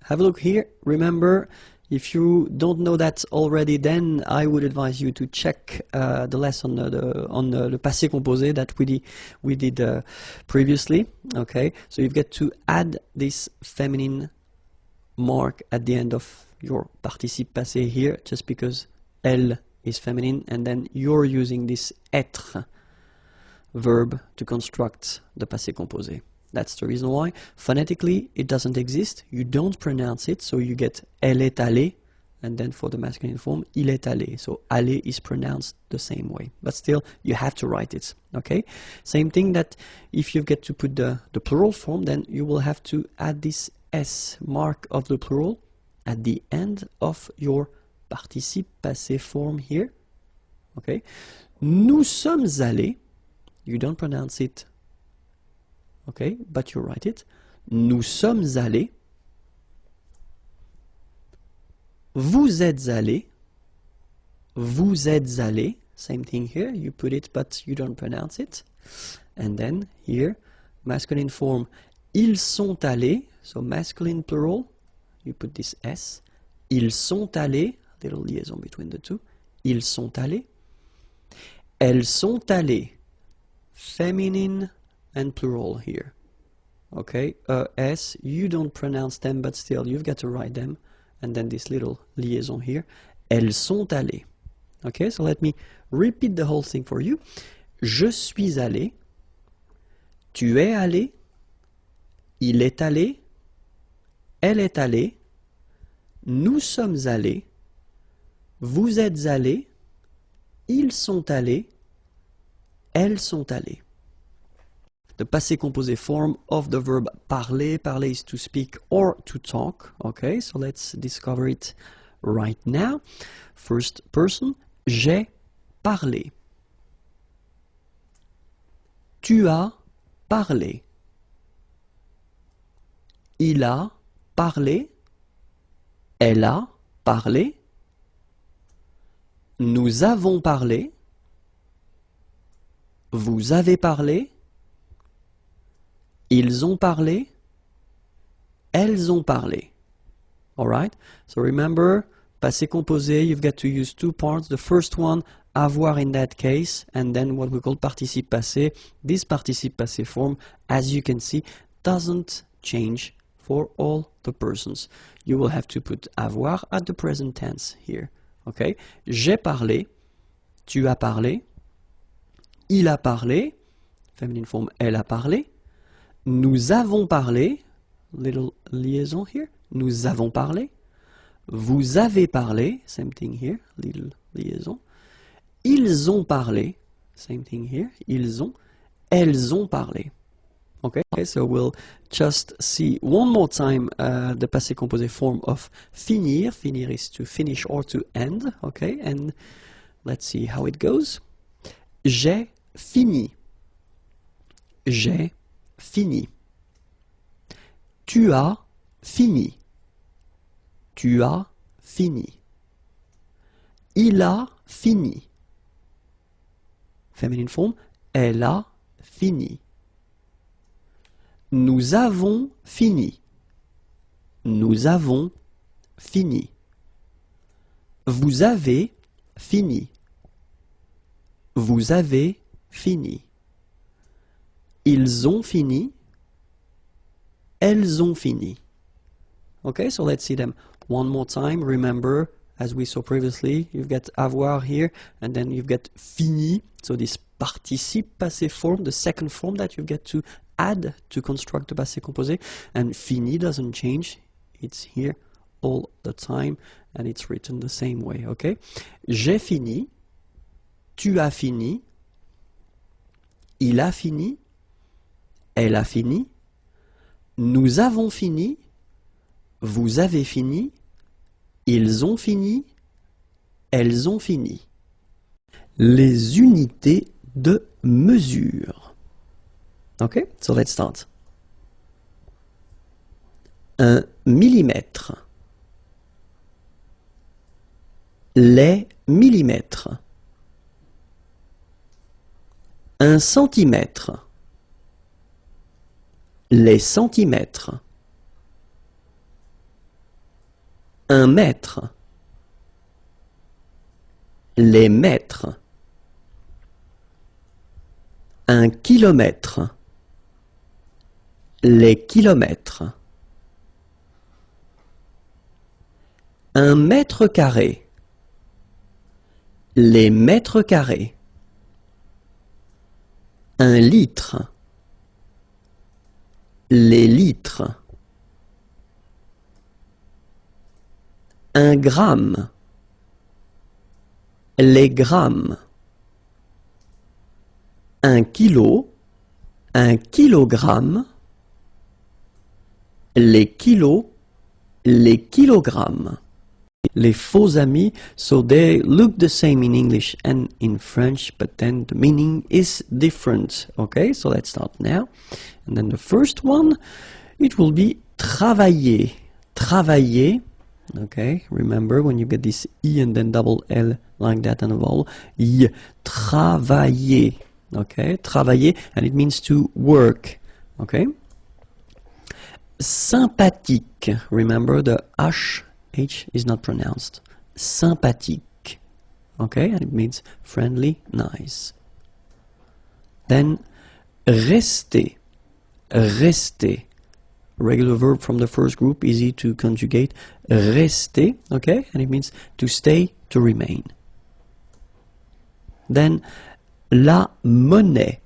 have a look here. Remember, if you don't know that already, then I would advise you to check the lesson on the passé composé that we did previously. Okay, so you've got to add this feminine mark at the end of your participe passé here, just because elle is feminine, and then you're using this être verb to construct the passé composé. That's the reason why. Phonetically, it doesn't exist. You don't pronounce it, so you get elle est allée, and then for the masculine form, il est allé. So aller is pronounced the same way, but still you have to write it. Okay. Same thing that if you get to put the plural form, then you will have to add this S mark of the plural at the end of your participe passé form here. Okay. Nous sommes allés. You don't pronounce it. Okay, but you write it. Nous sommes allés. Vous êtes allés. Vous êtes allés. Same thing here. You put it, but you don't pronounce it. And then here, masculine form. Ils sont allés. So masculine plural. You put this S. Ils sont allés. Little liaison between the two. Ils sont allés. Elles sont allées. Feminine and plural here. Okay, S, you don't pronounce them, but still you've got to write them. And then this little liaison here. Elles sont allées. Okay, so let me repeat the whole thing for you. Je suis allé. Tu es allé. Il est allé. Elle est allée. Nous sommes allés. Vous êtes allés. Ils sont allés. Elles sont allées. The passé composé form of the verb parler. Parler is to speak or to talk. Okay, so let's discover it right now. First person, j'ai parlé. Tu as parlé. Il a parlé. Elle a parlé. Nous avons parlé. Vous avez parlé. Ils ont parlé. Elles ont parlé. Alright? So remember, passé composé, you've got to use two parts. The first one, avoir in that case, and then what we call participe passé. This participe passé form, as you can see, doesn't change for all the persons. You will have to put avoir at the present tense here. Okay? J'ai parlé. Tu as parlé. Il a parlé. Feminine form, elle a parlé. Nous avons parlé. Little liaison here. Nous avons parlé. Vous avez parlé. Same thing here. Little liaison. Ils ont parlé. Same thing here. Ils ont. Elles ont parlé. Okay, so we'll just see one more time the passé composé form of finir. Finir is to finish or to end. Okay, and let's see how it goes. J'ai fini. J'ai fini. Tu as fini. Tu as fini. Il a fini. Feminine form, elle a fini. Nous avons fini. Nous avons fini. Vous avez fini. Vous avez fini. Ils ont fini. Elles ont fini. Okay, so let's see them one more time. Remember, as we saw previously, you've got avoir here, and then you've got fini. So this participe passé form, the second form that you get to add to construct the passé composé. And fini doesn't change. It's here all the time, and it's written the same way. Okay, j'ai fini. Tu as fini. Il a fini. Elle a fini. Nous avons fini. Vous avez fini. Ils ont fini. Elles ont fini. Les unités de mesure. Okay, so let's start. 1 millimètre. Les millimètres. 1 centimètre. Les centimètres. 1 mètre. Les mètres. 1 kilomètre. Les kilomètres. 1 mètre carré. Les mètres carrés. Un litre. Les litres. Un gramme. Les grammes. Un kilo. Un kilogramme. Les kilos. Les kilogrammes. Les faux amis, so they look the same in English and in French, but then the meaning is different. Okay, so let's start now. And then the first one, it will be travailler. Travailler. Okay, remember when you get this I and then double L like that and a vowel. Y. Travailler. Okay, travailler, and it means to work. Okay. Sympathique. Remember the H is not pronounced. Sympathique. Okay, and it means friendly, nice. Then rester. Rester. Regular verb from the first group, easy to conjugate. Rester, okay, and it means to stay, to remain. Then la monnaie.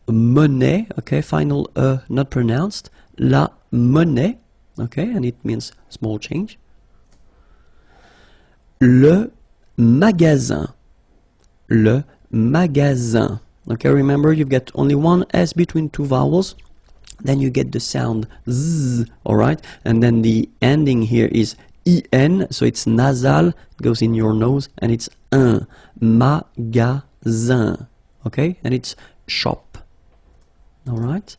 Monnaie, okay, final not pronounced. La monnaie, okay, and it means small change. Le magasin. Le magasin. Okay, remember you've got only one S between two vowels. Then you get the sound Z, alright? And then the ending here is IN, so it's nasal, it goes in your nose, and it's un. Magasin. Okay, and it's shop. Alright?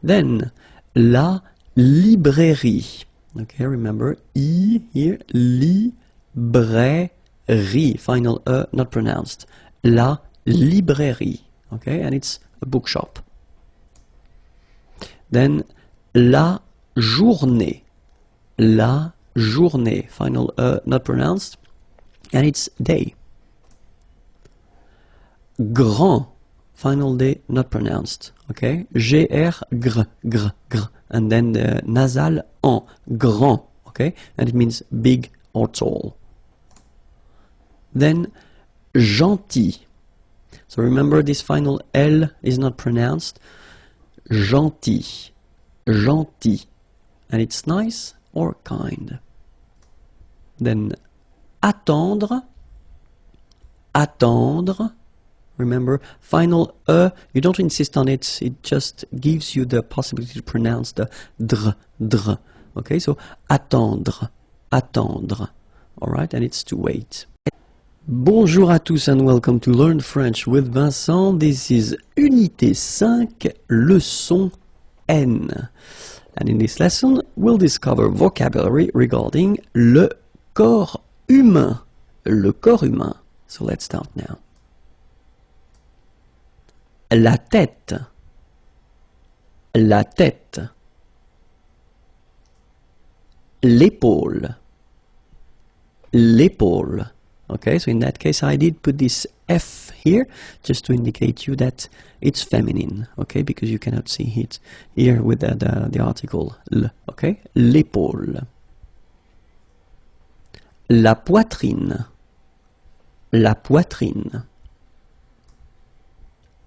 Then la librairie. Okay, remember I here, librairie, final not pronounced. La librairie, okay, and it's a bookshop. Then la journée, final not pronounced, and it's day. Grand, final day not pronounced, okay, gr, gr, gr, and then the nasal en, grand, okay, and it means big or tall. Then gentil. So remember this final L is not pronounced. Gentil, gentil, and it's nice or kind. Then attendre, attendre. Remember, final you don't insist on it, it just gives you the possibility to pronounce the dr. Okay, so attendre, attendre. Alright, and it's to wait. Bonjour à tous and welcome to Learn French with Vincent. This is Unité 5, leçon N. And in this lesson, we'll discover vocabulary regarding le corps humain. Le corps humain. So let's start now. La tête. La tête. L'épaule. L'épaule. Okay, so in that case I did put this F here just to indicate you that it's feminine, okay, because you cannot see it here with the article L, okay? L'épaule. La poitrine. La poitrine.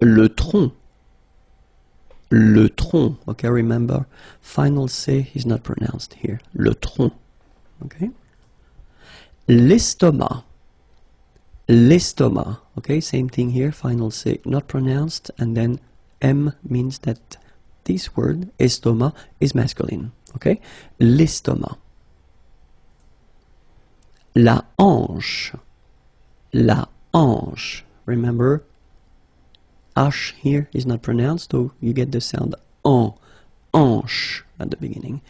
Le tronc. Le tronc, okay, remember, final C is not pronounced here. Le tronc, okay? L'estomac. L'estomac, okay, same thing here, final C not pronounced, and then M means that this word, estomac, is masculine, okay? L'estomac. La hanche. La hanche. Remember, H here is not pronounced, so you get the sound en, hanche at the beginning.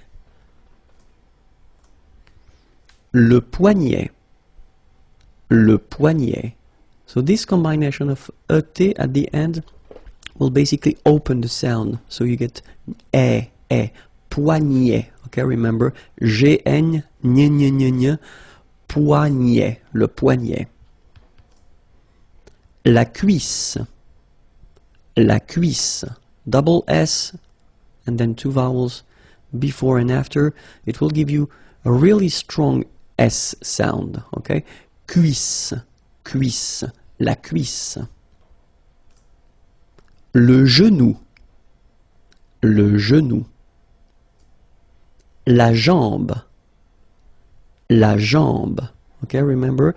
Le poignet. Le poignet. So this combination of ET at the end will basically open the sound. So you get poignet. Okay, remember, GN, poignet, le poignet. La cuisse. La cuisse. Double S and then two vowels before and after. It will give you a really strong S sound. Okay. Cuisse, cuisse, la cuisse. le genou, le genou. La jambe, la jambe. Okay, remember,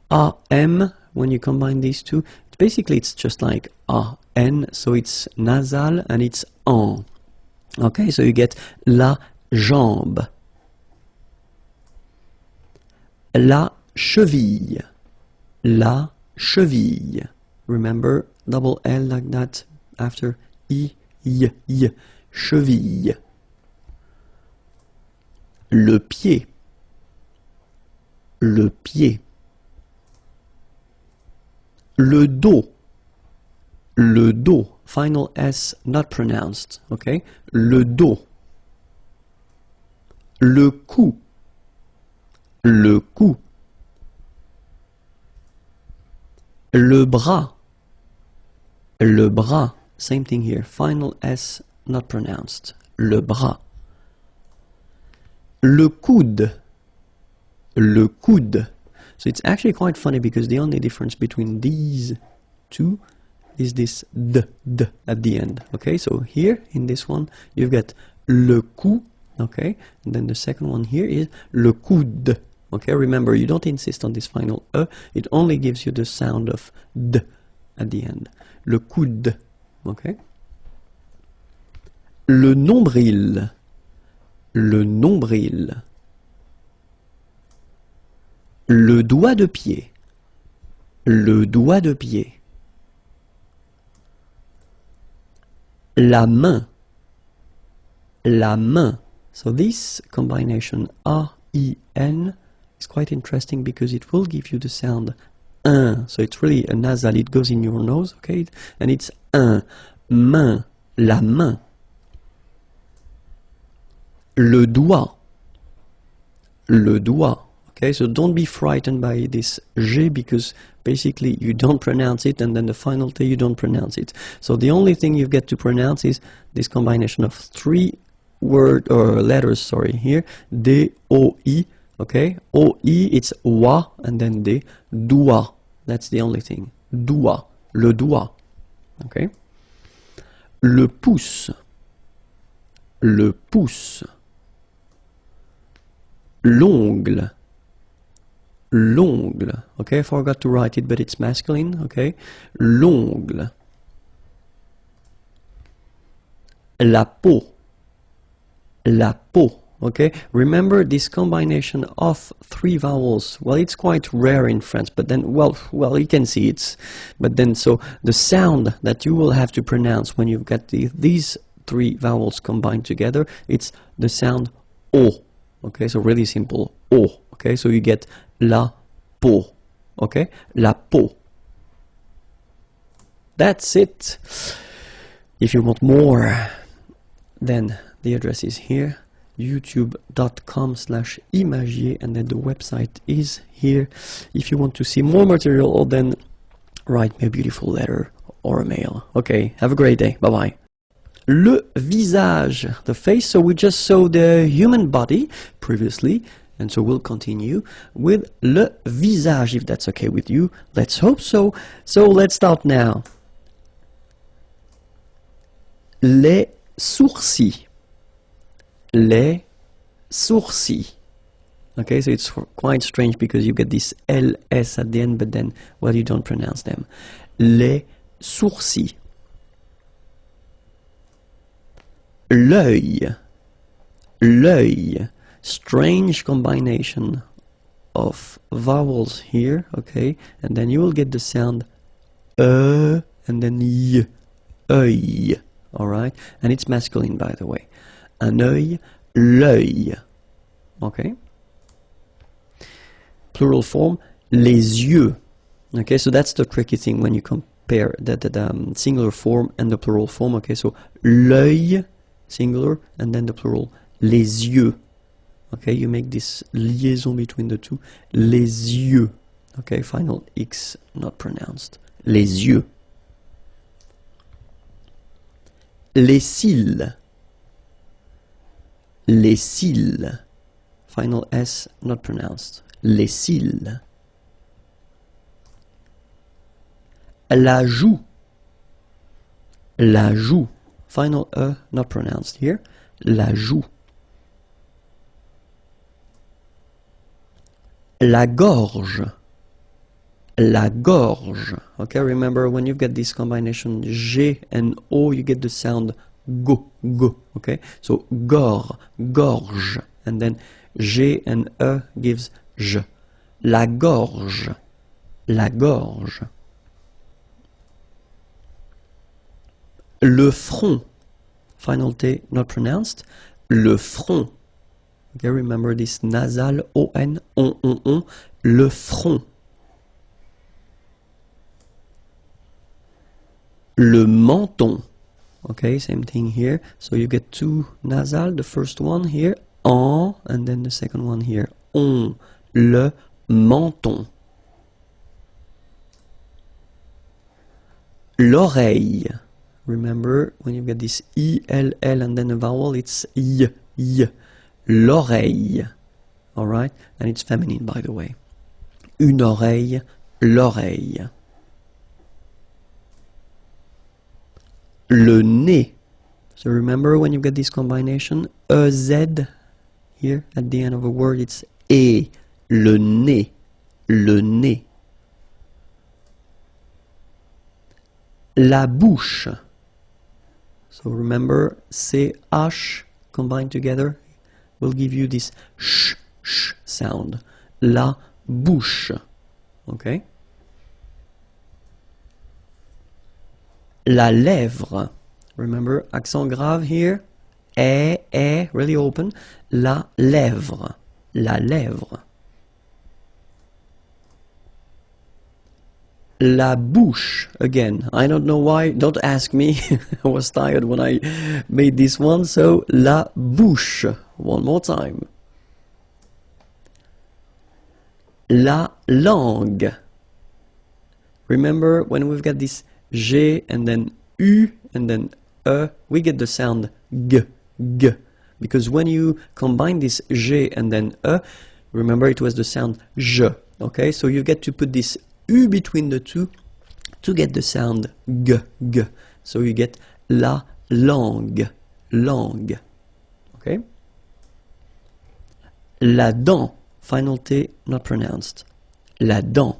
A, M, when you combine these two, basically it's just like A, N, so it's nasal and it's en. Okay, so you get la jambe. La cheville, la cheville. Remember, double L like that after I, Y, cheville. Le pied, le pied. Le dos, final S not pronounced, okay? Le dos. Le cou, le cou. Le bras, same thing here, final S not pronounced, le bras. Le coude, le coude. So it's actually quite funny because the only difference between these two is this d at the end. Okay, so here in this one you've got le cou, okay, and then the second one here is le coude. Okay, remember you don't insist on this final e, it only gives you the sound of d at the end. Le coude, okay. Le nombril, le nombril. Le doigt de pied, le doigt de pied. La main, la main. So this combination A-I-N is quite interesting because it will give you the sound un. So it's really a nasal, it goes in your nose, okay? And it's un, main, la main. Le doigt, le doigt. Okay, so don't be frightened by this G because basically you don't pronounce it and then the final T you don't pronounce it. So the only thing you get to pronounce is this combination of three letters, sorry, here, D, O, I, okay? O, I, it's wa and then D, doigt. That's the only thing. Doigt, le doigt, okay? Le pouce, le pouce. L'ongle, l'ongle, okay, I forgot to write it, but it's masculine, okay, l'ongle. La peau, okay, remember this combination of three vowels, well, it's quite rare in French, but then, well, you can see it, but then, so the sound that you will have to pronounce when you've got these three vowels combined together, it's the sound O, okay, so really simple, O, okay, so you get la peau, okay, la peau. That's it. If you want more, then the address is here, youtube.com/imagier, and then the website is here. If you want to see more material, then write me a beautiful letter or a mail. Okay, have a great day. Bye-bye. Le visage, the face, so we just saw the human body previously, and so we'll continue with le visage, if that's okay with you. Let's hope so. So let's start now. Les sourcils. Les sourcils. Okay, so it's quite strange because you get this LS at the end, but then, well, you don't pronounce them. Les sourcils. L'œil. L'œil. Strange combination of vowels here, okay, and then you will get the sound and then y, oeil, alright, and it's masculine, by the way. Un oeil, l'œil, okay. Plural form, les yeux, okay, so that's the tricky thing when you compare the singular form and the plural form, okay, so l'œil, singular, and then the plural, les yeux. Okay, you make this liaison between the two. Les yeux. Okay, final X not pronounced. Les yeux. Les cils. Les cils. Final S not pronounced. Les cils. La joue. La joue. Final E not pronounced here. La joue. La gorge. La gorge. Okay, remember when you've got this combination G and O, you get the sound go, go. Okay, so gorge. And then G and E gives J. La gorge. La gorge. Le front. Final T not pronounced. Le front. Okay, remember this nasal on, on. Le front. Le menton. Okay, same thing here. So you get two nasal. The first one here, en, and then the second one here, on. Le menton. L'oreille. Remember, when you get this I-L-L and then a vowel, it's y. L'oreille. Alright? And it's feminine, by the way. Une oreille, l'oreille. Le nez. So remember, when you get this combination, E-Z, here at the end of a word, it's E. Le nez. Le nez. La bouche. So remember, C-H combined together will give you this sh sound. La bouche. Okay? La lèvre. Remember, accent grave here. Really open. La lèvre. La lèvre. La bouche, again, I don't know why, don't ask me, I was tired when I made this one, so la bouche, one more time. La langue. Remember, when we've got this G and then U and then E, we get the sound G, G. Because when you combine this G and then E, remember it was the sound J, okay? So you get to put this U between the two to get the sound G, G. So you get la langue, langue. Okay? La dent, final T not pronounced. La dent.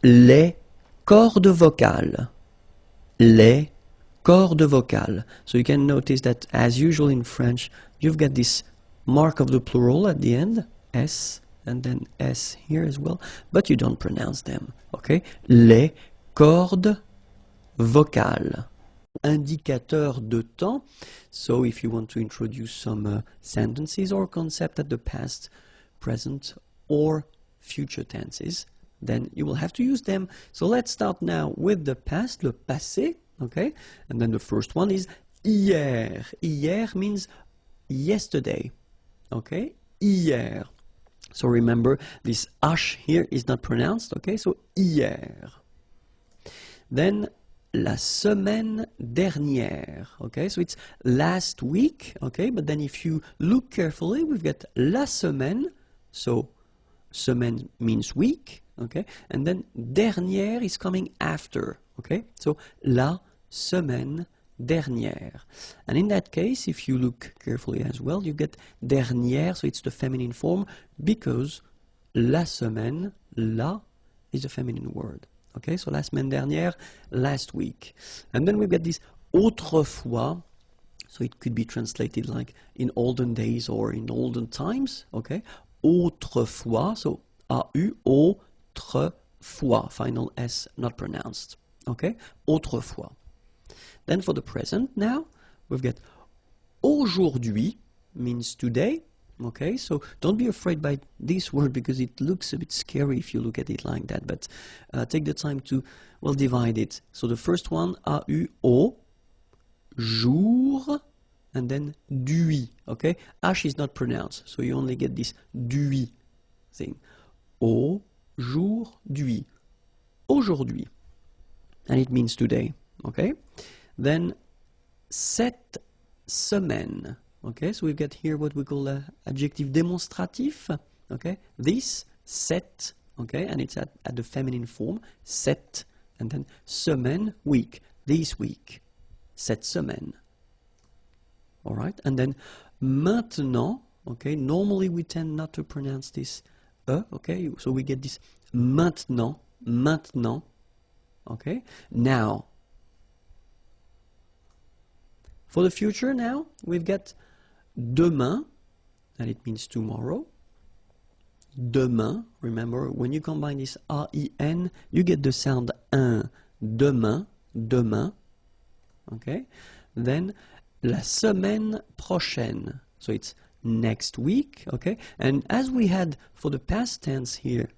Les cordes vocales. Les cordes vocales. So you can notice that as usual in French, you've got this mark of the plural at the end, S, and then S here as well, but you don't pronounce them, okay? Les cordes vocales. Indicateur de temps. So if you want to introduce some sentences or concept at the past, present, or future tenses, then you will have to use them. So let's start now with the past, le passé, okay? And then the first one is hier. Hier means yesterday, okay? Hier. So remember, this H here is not pronounced, okay? So hier. Then la semaine dernière, okay? So it's last week, okay? But then if you look carefully, we've got la semaine, so semaine means week, okay? And then dernière is coming after, okay? So la semaine dernière. And in that case, if you look carefully as well, you get dernière, so it's the feminine form, because la semaine, la is a feminine word. Okay, so la semaine dernière, last week. And then we've got this autrefois, so it could be translated like in olden days or in olden times, okay? Autrefois, so A-U, autrefois, final S not pronounced, okay? Autrefois. Then for the present now, we've got aujourd'hui means today. Okay, so don't be afraid by this word because it looks a bit scary if you look at it like that. But take the time to, well, divide it. So the first one, A-U-O, jour, and then dui. Okay, H is not pronounced, so you only get this dui thing. Aujourd'hui. Aujourd'hui. And it means today. Okay. Then cette semaine. Okay, so we've got here what we call adjective démonstratif. Okay, this, cette, okay, and it's at the feminine form, cette and then semaine, week, this week, cette semaine. All right, and then maintenant, okay, normally we tend not to pronounce this okay, so we get this maintenant, maintenant, okay, now. For the future now, we've got demain, and it means tomorrow. Demain, remember, when you combine this R-I-N, you get the sound un. Demain, demain, okay. Then, la semaine prochaine, so it's next week, okay. And as we had for the past tense here,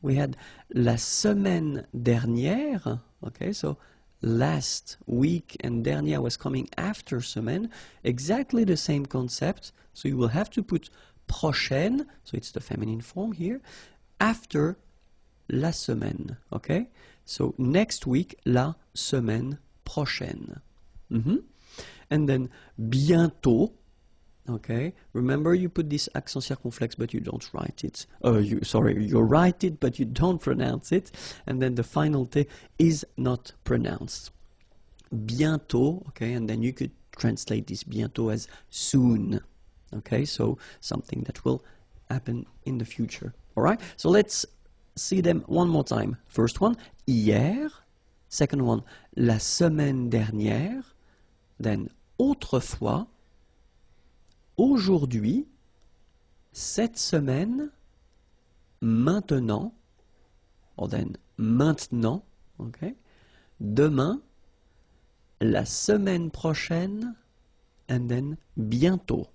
we had la semaine dernière, okay, so last week, and dernier was coming after semaine, exactly the same concept, so you will have to put prochaine, so it's the feminine form here, after la semaine, okay? So next week, la semaine prochaine. And then bientôt, okay? Remember, you put this accent circonflexe, but you don't write it. You write it, but you don't pronounce it. And then the final T is not pronounced. Bientôt, okay? And then you could translate this bientôt as soon. Okay, so something that will happen in the future. All right, so let's see them one more time. First one, hier. Second one, la semaine dernière. Then, autrefois. Aujourd'hui. Cette semaine. Maintenant. Or then, maintenant. Okay. Demain. La semaine prochaine. And then, bientôt.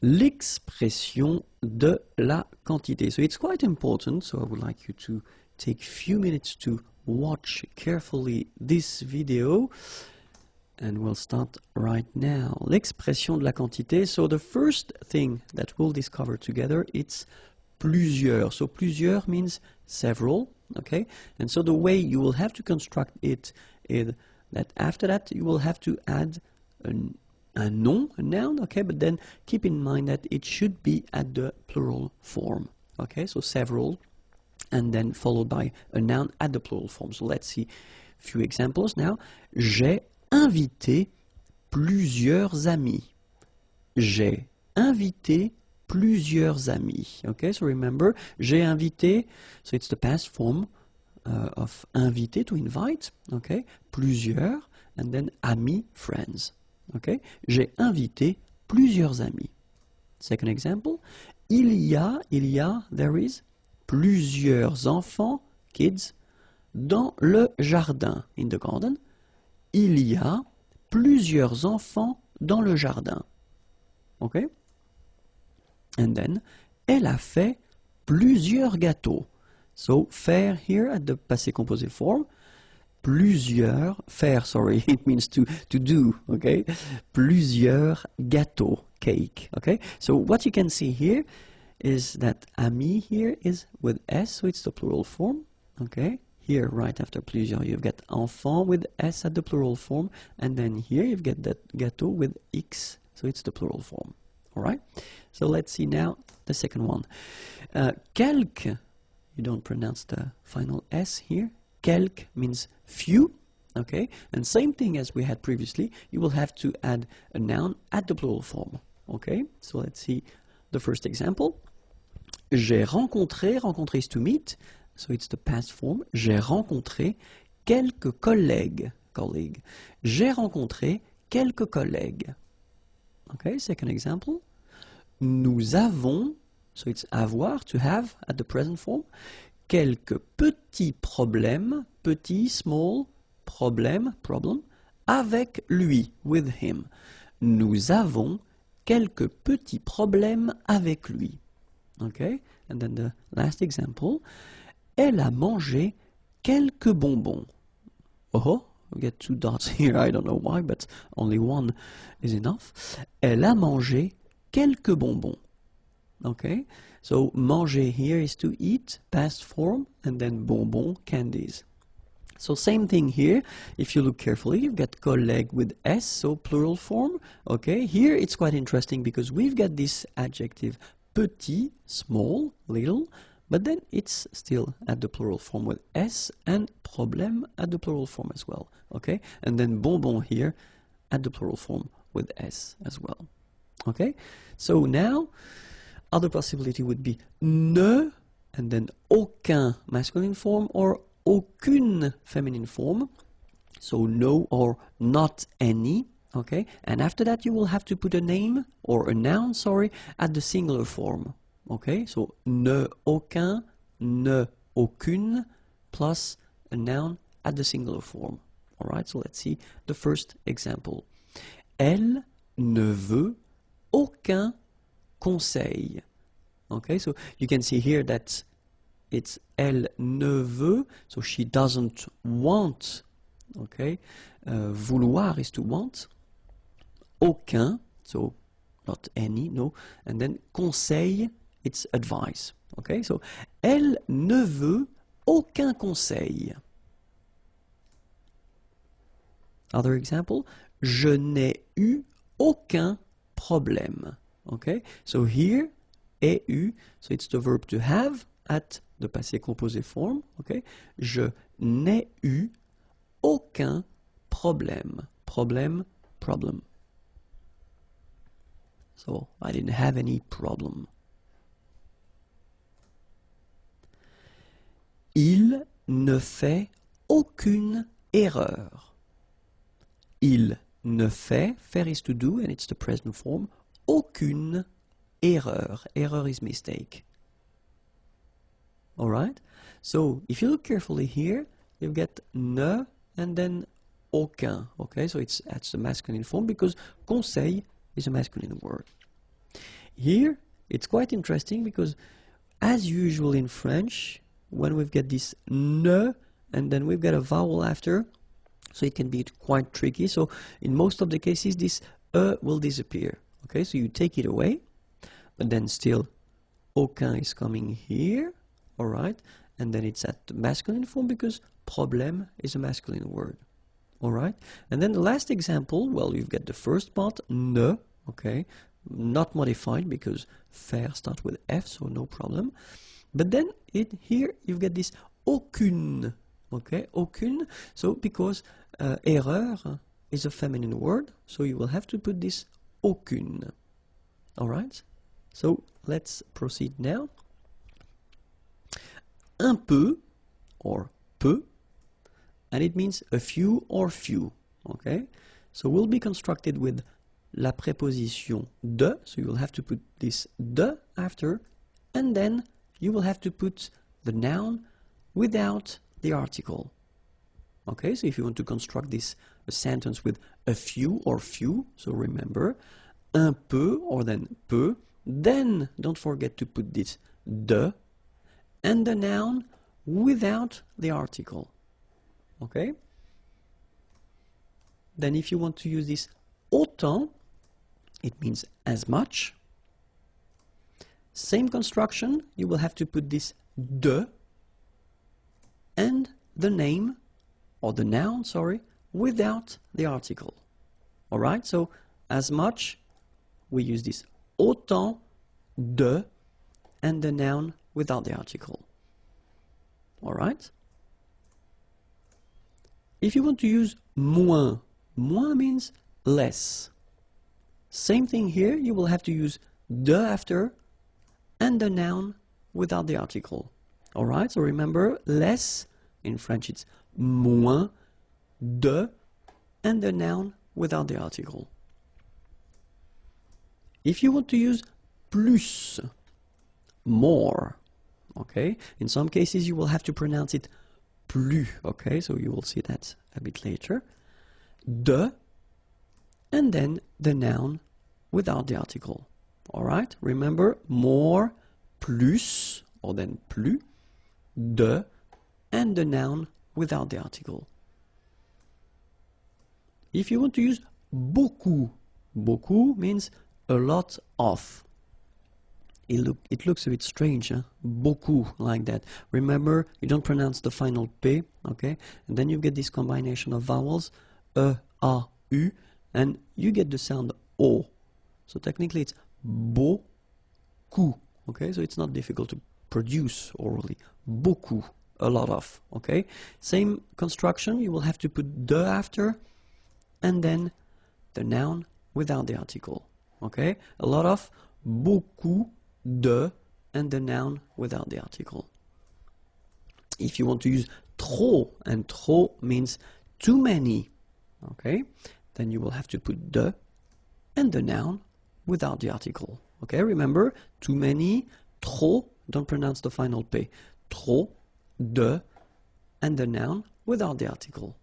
L'expression de la quantité. So it's quite important, so I would like you to take a few minutes to watch carefully this video, and we'll start right now. L'expression de la quantité. So the first thing that we'll discover together, it's plusieurs. So plusieurs means several, okay? And so the way you will have to construct it is that after that you will have to add a noun, okay, but then keep in mind that it should be at the plural form, okay, so several, and then followed by a noun at the plural form. So let's see a few examples now. J'ai invité plusieurs amis. J'ai invité plusieurs amis, okay, so remember, j'ai invité, so it's the past form of inviter, to invite, okay, plusieurs, and then amis, friends. Okay, j'ai invité plusieurs amis. Second example, il y a, there is, plusieurs enfants, kids, dans le jardin, in the garden. Il y a plusieurs enfants dans le jardin. Okay? And then, elle a fait plusieurs gâteaux. So, faire here at the passé composé form. Plusieurs, faire, sorry, it means to do, okay? Plusieurs gâteaux, cake, okay? So what you can see here is that ami here is with S, so it's the plural form, okay? Here, right after plusieurs, you've got enfant with S at the plural form, and then here you've got that gâteau with X, so it's the plural form, all right? So let's see now the second one. Quelques, you don't pronounce the final S here. Quelques means few, okay? And same thing as we had previously, you will have to add a noun at the plural form, okay? So let's see the first example. J'ai rencontré, rencontrer is to meet, so it's the past form. J'ai rencontré quelques collègues, colleague. J'ai rencontré quelques collègues. Okay, second example. Nous avons, so it's avoir, to have at the present form. Quelques petits problèmes, petit, small, problème, problem, avec lui, with him. Nous avons quelques petits problèmes avec lui. Okay, and then the last example. Elle a mangé quelques bonbons. Oh, we get two dots here, I don't know why, but only one is enough. Elle a mangé quelques bonbons. Okay, so manger here is to eat, past form, and then bonbon, candies. So same thing here, if you look carefully, you've got collègue with S, so plural form. Okay, here it's quite interesting because we've got this adjective petit, small, little, but then it's still at the plural form with S, and problème at the plural form as well, okay? And then bonbon here at the plural form with S as well, okay? So now, other possibility would be ne, and then aucun masculine form, or aucune feminine form, so no or not any, okay? And after that you will have to put a name, or a noun, sorry, at the singular form, okay? So ne aucun, ne aucune, plus a noun at the singular form. Alright, so let's see the first example. Elle ne veut aucun conseil. Okay, so you can see here that it's elle ne veut, so she doesn't want, okay? Vouloir is to want. Aucun, so not any, no. And then conseil, it's advice. Okay, so elle ne veut aucun conseil. Other example, je n'ai eu aucun problème. Okay, so here, ai eu, so it's the verb to have at the passé composé form. Okay, je n'ai eu aucun problème. Problème, problem. So I didn't have any problem. Il ne fait aucune erreur. Il ne fait, faire is to do, and it's the present form, aucune erreur. Erreur is mistake. Alright? So, if you look carefully here, you get ne and then aucun. Okay, so that's the masculine form because conseil is a masculine word. Here, it's quite interesting because, as usual in French, when we've got this ne and then we've got a vowel after, so it can be quite tricky. So in most of the cases this will disappear. Okay, so you take it away, but then still aucun is coming here, alright, and then it's at the masculine form because problème is a masculine word. Alright, and then the last example, well, you've got the first part, ne, okay, not modified because faire starts with F, so no problem. But then here you've got this aucune. Okay, aucune, so because erreur is a feminine word, so you will have to put this aucune. Alright, so let's proceed now. Un peu, or peu, and it means a few or few. Okay, so will be constructed with la préposition de, so you will have to put this de after, and then you will have to put the noun without the article. Okay, so if you want to construct this sentence with a few or few, so remember, un peu or then peu, then don't forget to put this de and the noun without the article. Okay? Then if you want to use this autant, it means as much. Same construction, you will have to put this de and the name, or the noun, sorry, without the article. Alright, so as much, we use this autant de and the noun without the article. Alright? If you want to use moins, moins means less. Same thing here, you will have to use de after and the noun without the article. Alright, so remember, less, in French it's moins, de, and the noun without the article. If you want to use plus, more, okay, in some cases you will have to pronounce it plus, okay, so you will see that a bit later. De, and then the noun without the article. Alright, remember, more, plus, or then plus, de, and the noun without the article. If you want to use beaucoup, beaucoup means a lot of. It looks a bit strange, huh? Beaucoup, like that. Remember, you don't pronounce the final P, okay? And then you get this combination of vowels, E, A, U, and you get the sound O. So technically it's beaucoup, okay? So it's not difficult to produce orally. Beaucoup, a lot of, okay? Same construction, you will have to put de after, and then the noun without the article, okay? A lot of, beaucoup de, and the noun without the article. If you want to use trop, and trop means too many, okay? Then you will have to put de and the noun without the article, okay? Remember, too many, trop, don't pronounce the final P. Trop, de, and the noun without the article.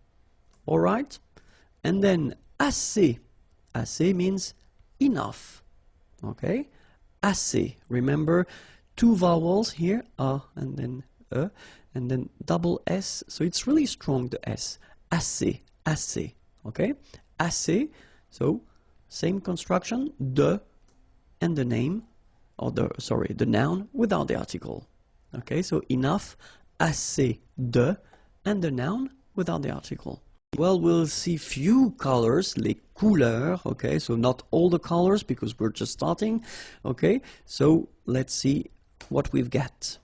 All right? And then assez. Assez means enough, okay? Assez. Remember, two vowels here, a and then e, and then double S, so it's really strong, the S. Assez, assez, okay? Assez, so same construction, de, and the name, or the noun without the article. Okay, so enough, assez de, and the noun without the article. Well, we'll see few colors, les couleurs, okay, so not all the colors because we're just starting, okay, so let's see what we've got.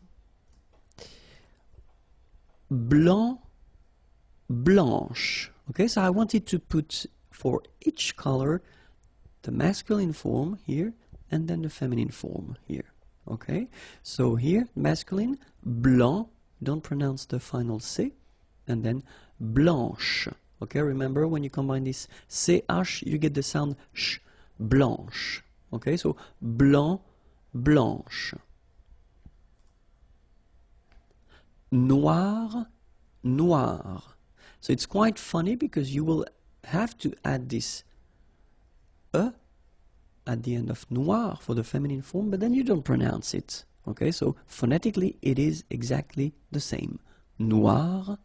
Blanc, blanche, okay, so I wanted to put for each color the masculine form here and then the feminine form here, okay, so here masculine, blanc, don't pronounce the final C, and then blanche, okay, remember when you combine this CH you get the sound sh, blanche, okay, so blanc, blanche. Noir, noir. So it's quite funny because you will have to add this E at the end of noir for the feminine form, but then you don't pronounce it. Okay, so phonetically it is exactly the same. Noir,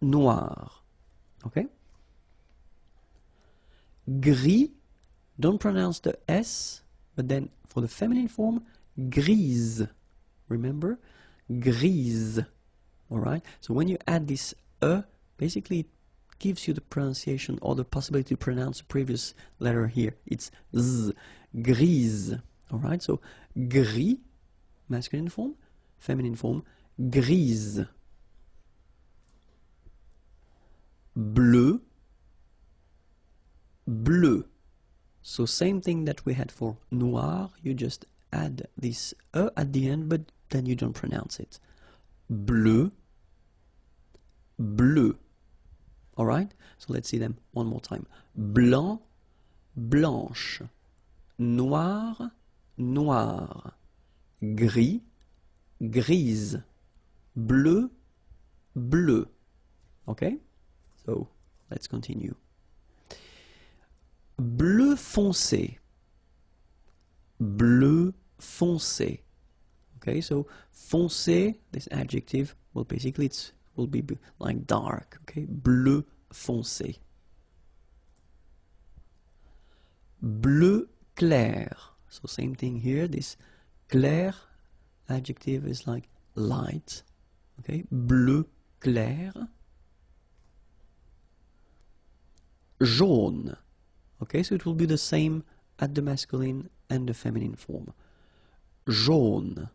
noir. Okay? Gris, don't pronounce the S, but then for the feminine form, grise. Remember? Grise. Alright? So when you add this E, basically it gives you the pronunciation or the possibility to pronounce the previous letter here. It's Z. Grise. Alright? So gris, masculine form, feminine form, grise. Bleu, bleu. So same thing that we had for noir, you just add this E at the end, but then you don't pronounce it. Bleu, bleu. Alright? So let's see them one more time. Blanc, blanche. Noir, noir. Gris, grise. Bleu, bleu. Okay? So let's continue. Bleu foncé. Bleu foncé. Okay, so foncé, this adjective, well basically it will be like dark. Okay, bleu foncé. Bleu clair. So same thing here, this clair adjective is like light. Okay, bleu clair. Jaune. Okay, so it will be the same at the masculine and the feminine form. Jaune.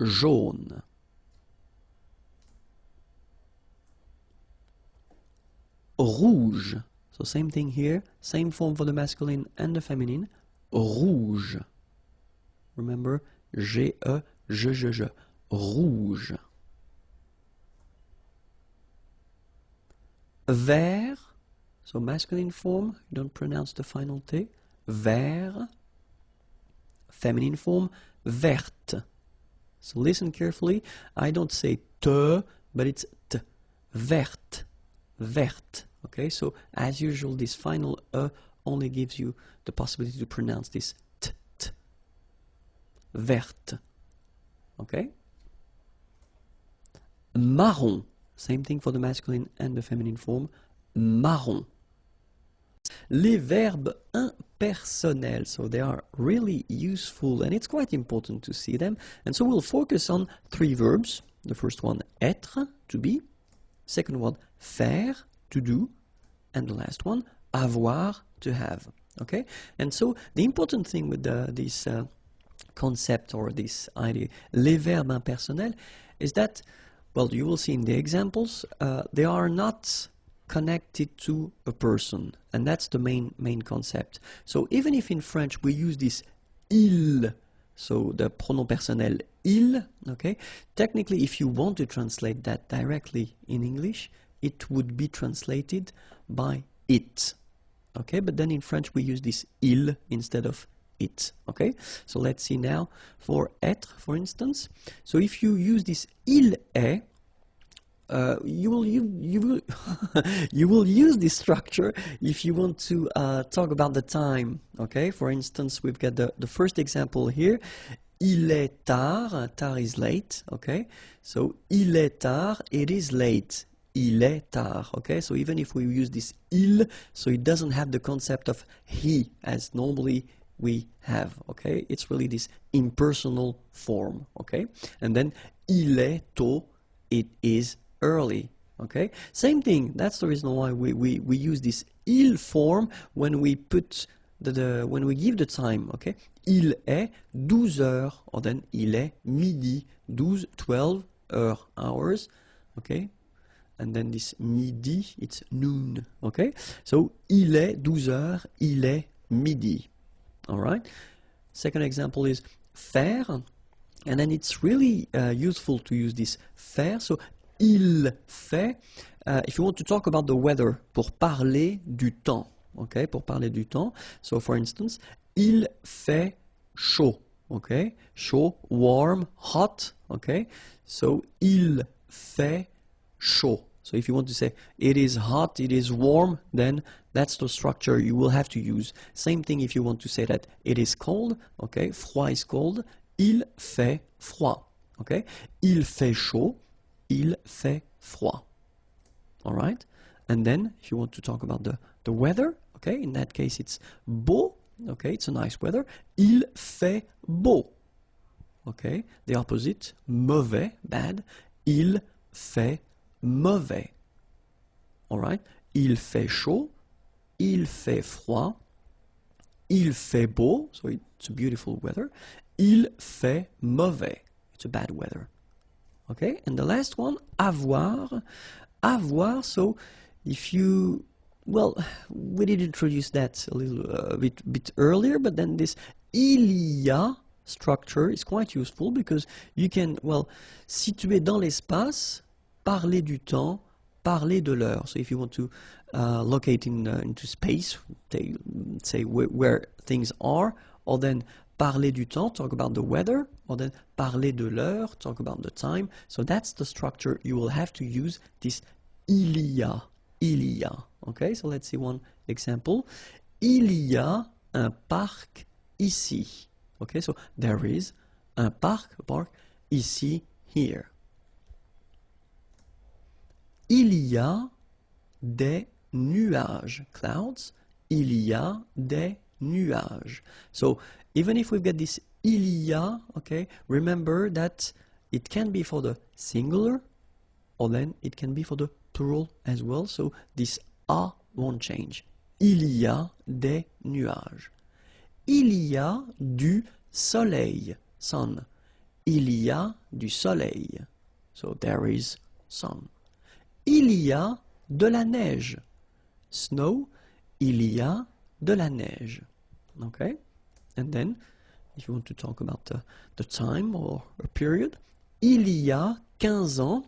Jaune. Rouge. So same thing here, same form for the masculine and the feminine. Rouge. Remember, G-E, je. Rouge. Vert. So masculine form, don't pronounce the final T. Vert. Feminine form, verte. So listen carefully. I don't say te, but it's t. Verte. Verte. Okay, so as usual, this final E only gives you the possibility to pronounce this t. Verte. Okay? Marron. Same thing for the masculine and the feminine form. Marron. Les verbes impersonnels, so they are really useful and it's quite important to see them. And so we'll focus on three verbs. The first one, être, to be. Second one, faire, to do. And the last one, avoir, to have. Okay? And so the important thing with these concept or this idea, les verbes impersonnels, is that, well, you will see in the examples, they are not connected to a person, and that's the main concept. So even if in French we use this il, so the pronom personnel il, okay, technically if you want to translate that directly in English, it would be translated by it, okay, but then in French we use this il instead of it, okay. So let's see now for être, for instance. So if you use this il est, you will use this structure if you want to talk about the time, okay. For instance, we've got the first example here. Il est tard. Tard is late, okay. So il est tard, it is late. Il est tard, okay. So even if we use this il, so it doesn't have the concept of he as normally we have, okay. It's really this impersonal form, okay. And then il est tôt, it is early, okay. Same thing, that's the reason why we use this il form when we put when we give the time, okay. Il est 12 heures, or then il est midi, 12 hours, okay. And then this midi, it's noon, okay. So il est 12 heures, il est midi, all right. Second example is faire, and then it's really useful to use this faire. So il fait, if you want to talk about the weather, pour parler du temps, okay, pour parler du temps. So for instance, il fait chaud, okay, chaud, warm, hot, okay. So il fait chaud. So if you want to say it is hot, it is warm, then that's the structure you will have to use. Same thing if you want to say that it is cold, okay, froid is cold, il fait froid, okay. Il fait chaud, il fait froid, all right. And then if you want to talk about the weather, okay, in that case it's beau, okay, it's a nice weather. Il fait beau, okay. The opposite, mauvais, bad. Il fait mauvais, all right. Il fait chaud, il fait froid, il fait beau, so it's a beautiful weather. Il fait mauvais, it's a bad weather. Okay, and the last one, avoir. Avoir, so if you, well, we did introduce that a little bit earlier, but then this il y a structure is quite useful because you can, well, situer dans l'espace, parler du temps, parler de l'heure. So if you want to locate into space, say where things are, or then parler du temps, talk about the weather, or then parler de l'heure, talk about the time. So that's the structure you will have to use, this il y a, il y a. Okay, so let's see one example. Il y a un parc ici. Okay, so there is un parc, a park, ici, here. Il y a des nuages, clouds. Il y a des nuages. So even if we've got this il y a, okay, remember that it can be for the singular, or then it can be for the plural as well. So this a won't change. Il y a des nuages. Il y a du soleil, sun. Il y a du soleil. So there is sun. Il y a de la neige, snow. Il y a de la neige. Okay, and then if you want to talk about the time or a period, il y a 15 ans.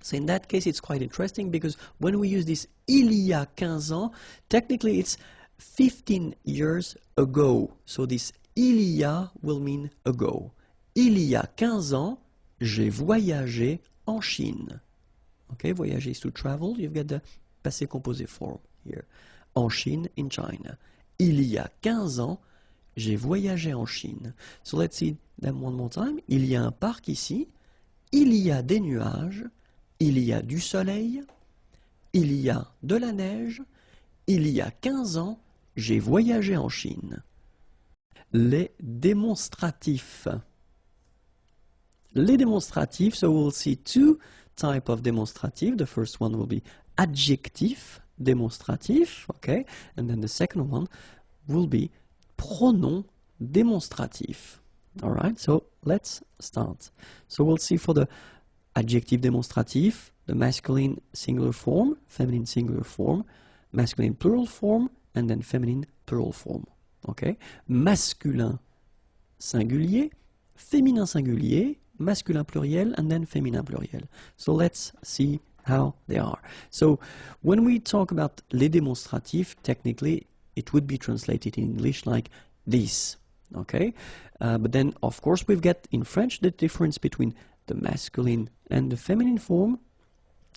So in that case it's quite interesting because when we use this il y a 15 ans, technically it's 15 years ago. So this il y a will mean ago. Il y a 15 ans, j'ai voyagé en Chine. Okay, voyager is to travel. You've got the passé composé form here. En Chine, in China. Il y a 15 ans, j'ai voyagé en Chine. So let's see them one more time. Il y a un parc ici. Il y a des nuages. Il y a du soleil. Il y a de la neige. Il y a 15 ans, j'ai voyagé en Chine. Les démonstratifs. Les démonstratifs, so we'll see two type of demonstrative. The first one will be adjectif, démonstratif, okay, and then the second one will be pronom démonstratif. Alright, so let's start. So we'll see for the adjective démonstratif, the masculine singular form, feminine singular form, masculine plural form, and then feminine plural form. Okay? Masculin singulier, féminin singulier, masculin pluriel, and then féminin pluriel. So let's see how they are. So when we talk about les démonstratifs, technically it would be translated in English like this. Okay? But then of course we've got in French the difference between the masculine and the feminine form,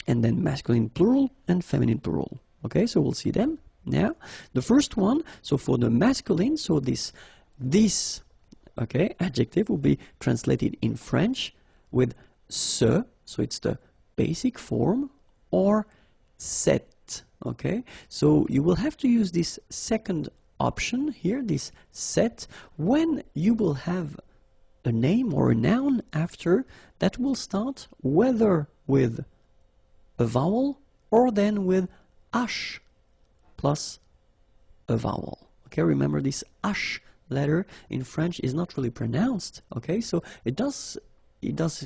and then masculine plural and feminine plural. Okay, so we'll see them now. The first one, so for the masculine, so this okay, adjective will be translated in French with ce, so it's the basic form, or cette. Okay, so you will have to use this second option here, this cette, when you will have a name or a noun after that will start whether with a vowel or then with H plus a vowel. Okay, remember this H letter in French is not really pronounced. Okay, so it does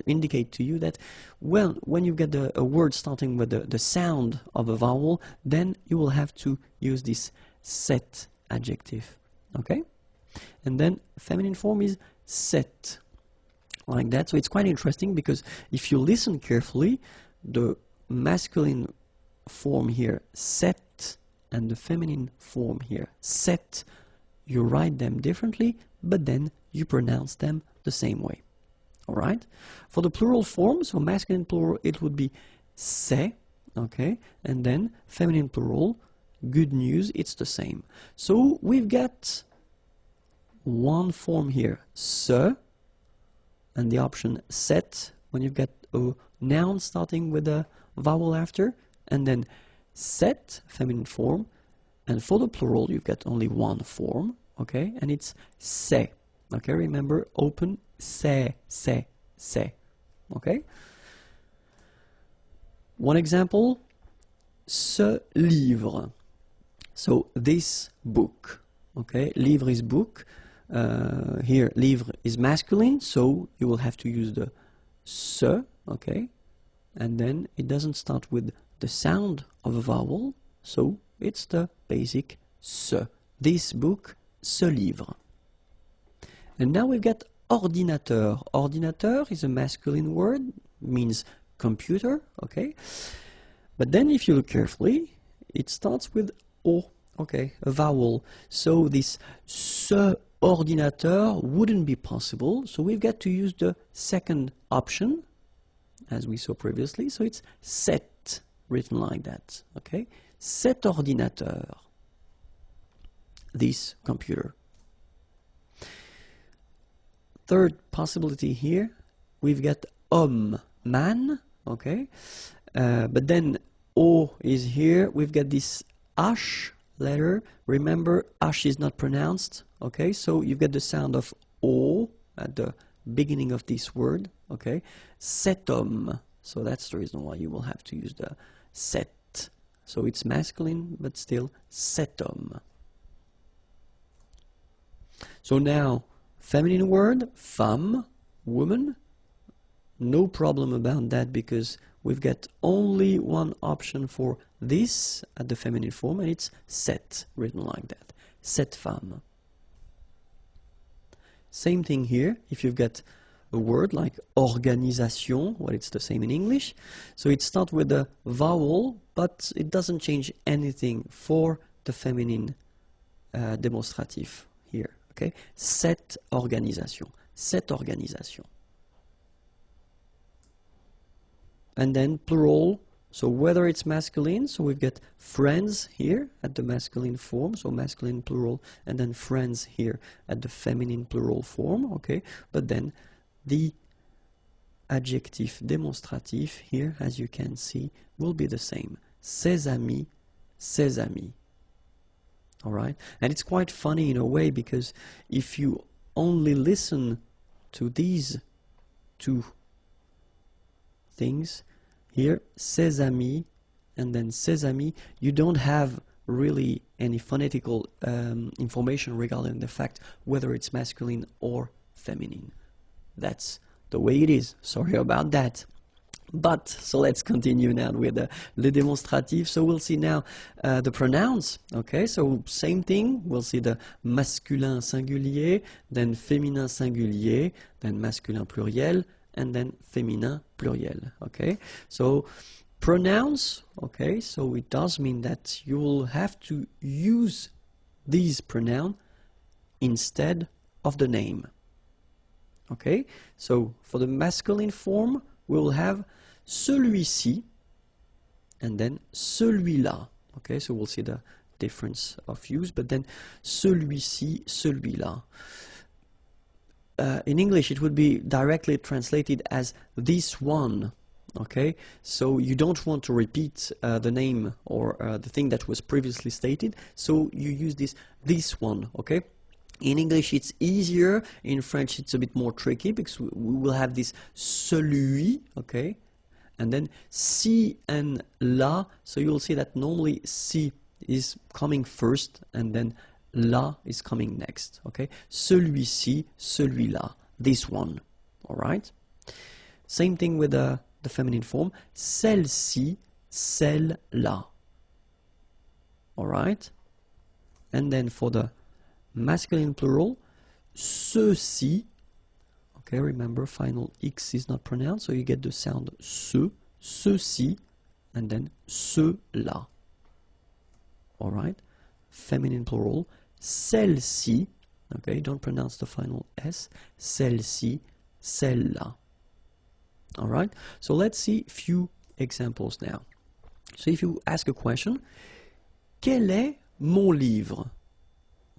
indicate to you that, well, when you get a word starting with the sound of a vowel, then you will have to use this cette adjective. Okay, and then feminine form is cette, like that. So it's quite interesting because if you listen carefully, the masculine form here, cette, and the feminine form here, cette, you write them differently, but then you pronounce them the same way. Alright? For the plural form, so masculine plural, it would be c'est, okay? And then feminine plural, good news, it's the same. So we've got one form here, ce, and the option cette, when you've got a noun starting with a vowel after, and then cette, feminine form, and for the plural you've got only one form, okay, and it's c'est. Okay, remember, open, c'est, okay. One example, ce livre, so this book, okay, livre is book, here livre is masculine, so you will have to use the ce, okay, and then it doesn't start with the sound of a vowel, so it's the basic ce. This book, ce livre. And now we've got ordinateur. Ordinateur is a masculine word, means computer, okay? But then if you look carefully, it starts with O, okay, a vowel. So this ce ordinateur wouldn't be possible, so we've got to use the second option, as we saw previously, so it's cet, written like that, okay? Cet ordinateur, this computer. Third possibility here, we've got homme, man, okay? But then O is here, we've got this H letter. Remember, H is not pronounced, okay? So you've got the sound of O at the beginning of this word, okay? Cet homme, so that's the reason why you will have to use the cet. So it's masculine, but still cet homme. So now, feminine word, femme, woman. No problem about that because we've got only one option for this at the feminine form, and it's cette, written like that. Cette femme. Same thing here, if you've got a word like organisation, well, it's the same in English. So it starts with a vowel, but it doesn't change anything for the feminine démonstratif here. Okay, cette organisation, cette organisation. And then plural, so whether it's masculine, so we've got friends here at the masculine form, so masculine plural, and then friends here at the feminine plural form, okay, but then the adjectif démonstratif here, as you can see, will be the same. Ses amis, ses amis. Alright, and it's quite funny in a way because if you only listen to these two things here, ses amis and then ses amis, you don't have really any phonetical information regarding the fact whether it's masculine or feminine. That's the way it is. Sorry about that. But, so let's continue now with le démonstratif. So we'll see now the pronouns, okay? So same thing, we'll see the masculin singulier, then féminin singulier, then masculin pluriel, and then féminin pluriel, okay? So pronouns, okay, so it does mean that you will have to use these pronouns instead of the name, okay? So for the masculine form, we will have celui-ci and then celui-là, okay? So we'll see the difference of use, but then celui-ci, celui-là. In English, it would be directly translated as this one, okay? So you don't want to repeat the name or the thing that was previously stated, so you use this one, okay? In English, it's easier. In French, it's a bit more tricky because we will have this celui, okay? And then ci and là, so you'll see that normally ci is coming first and then là is coming next, okay? Celui-ci, celui-là, this one, all right? Same thing with the feminine form, celle-ci, celle-là, all right? And then for the masculine plural, ceux-ci, okay, remember final X is not pronounced, so you get the sound ce, ceux-ci, and then ceux-là. All right, feminine plural, celle-ci, okay, don't pronounce the final S, celle-ci, celle-là. All right, so let's see a few examples now. So if you ask a question, quel est mon livre?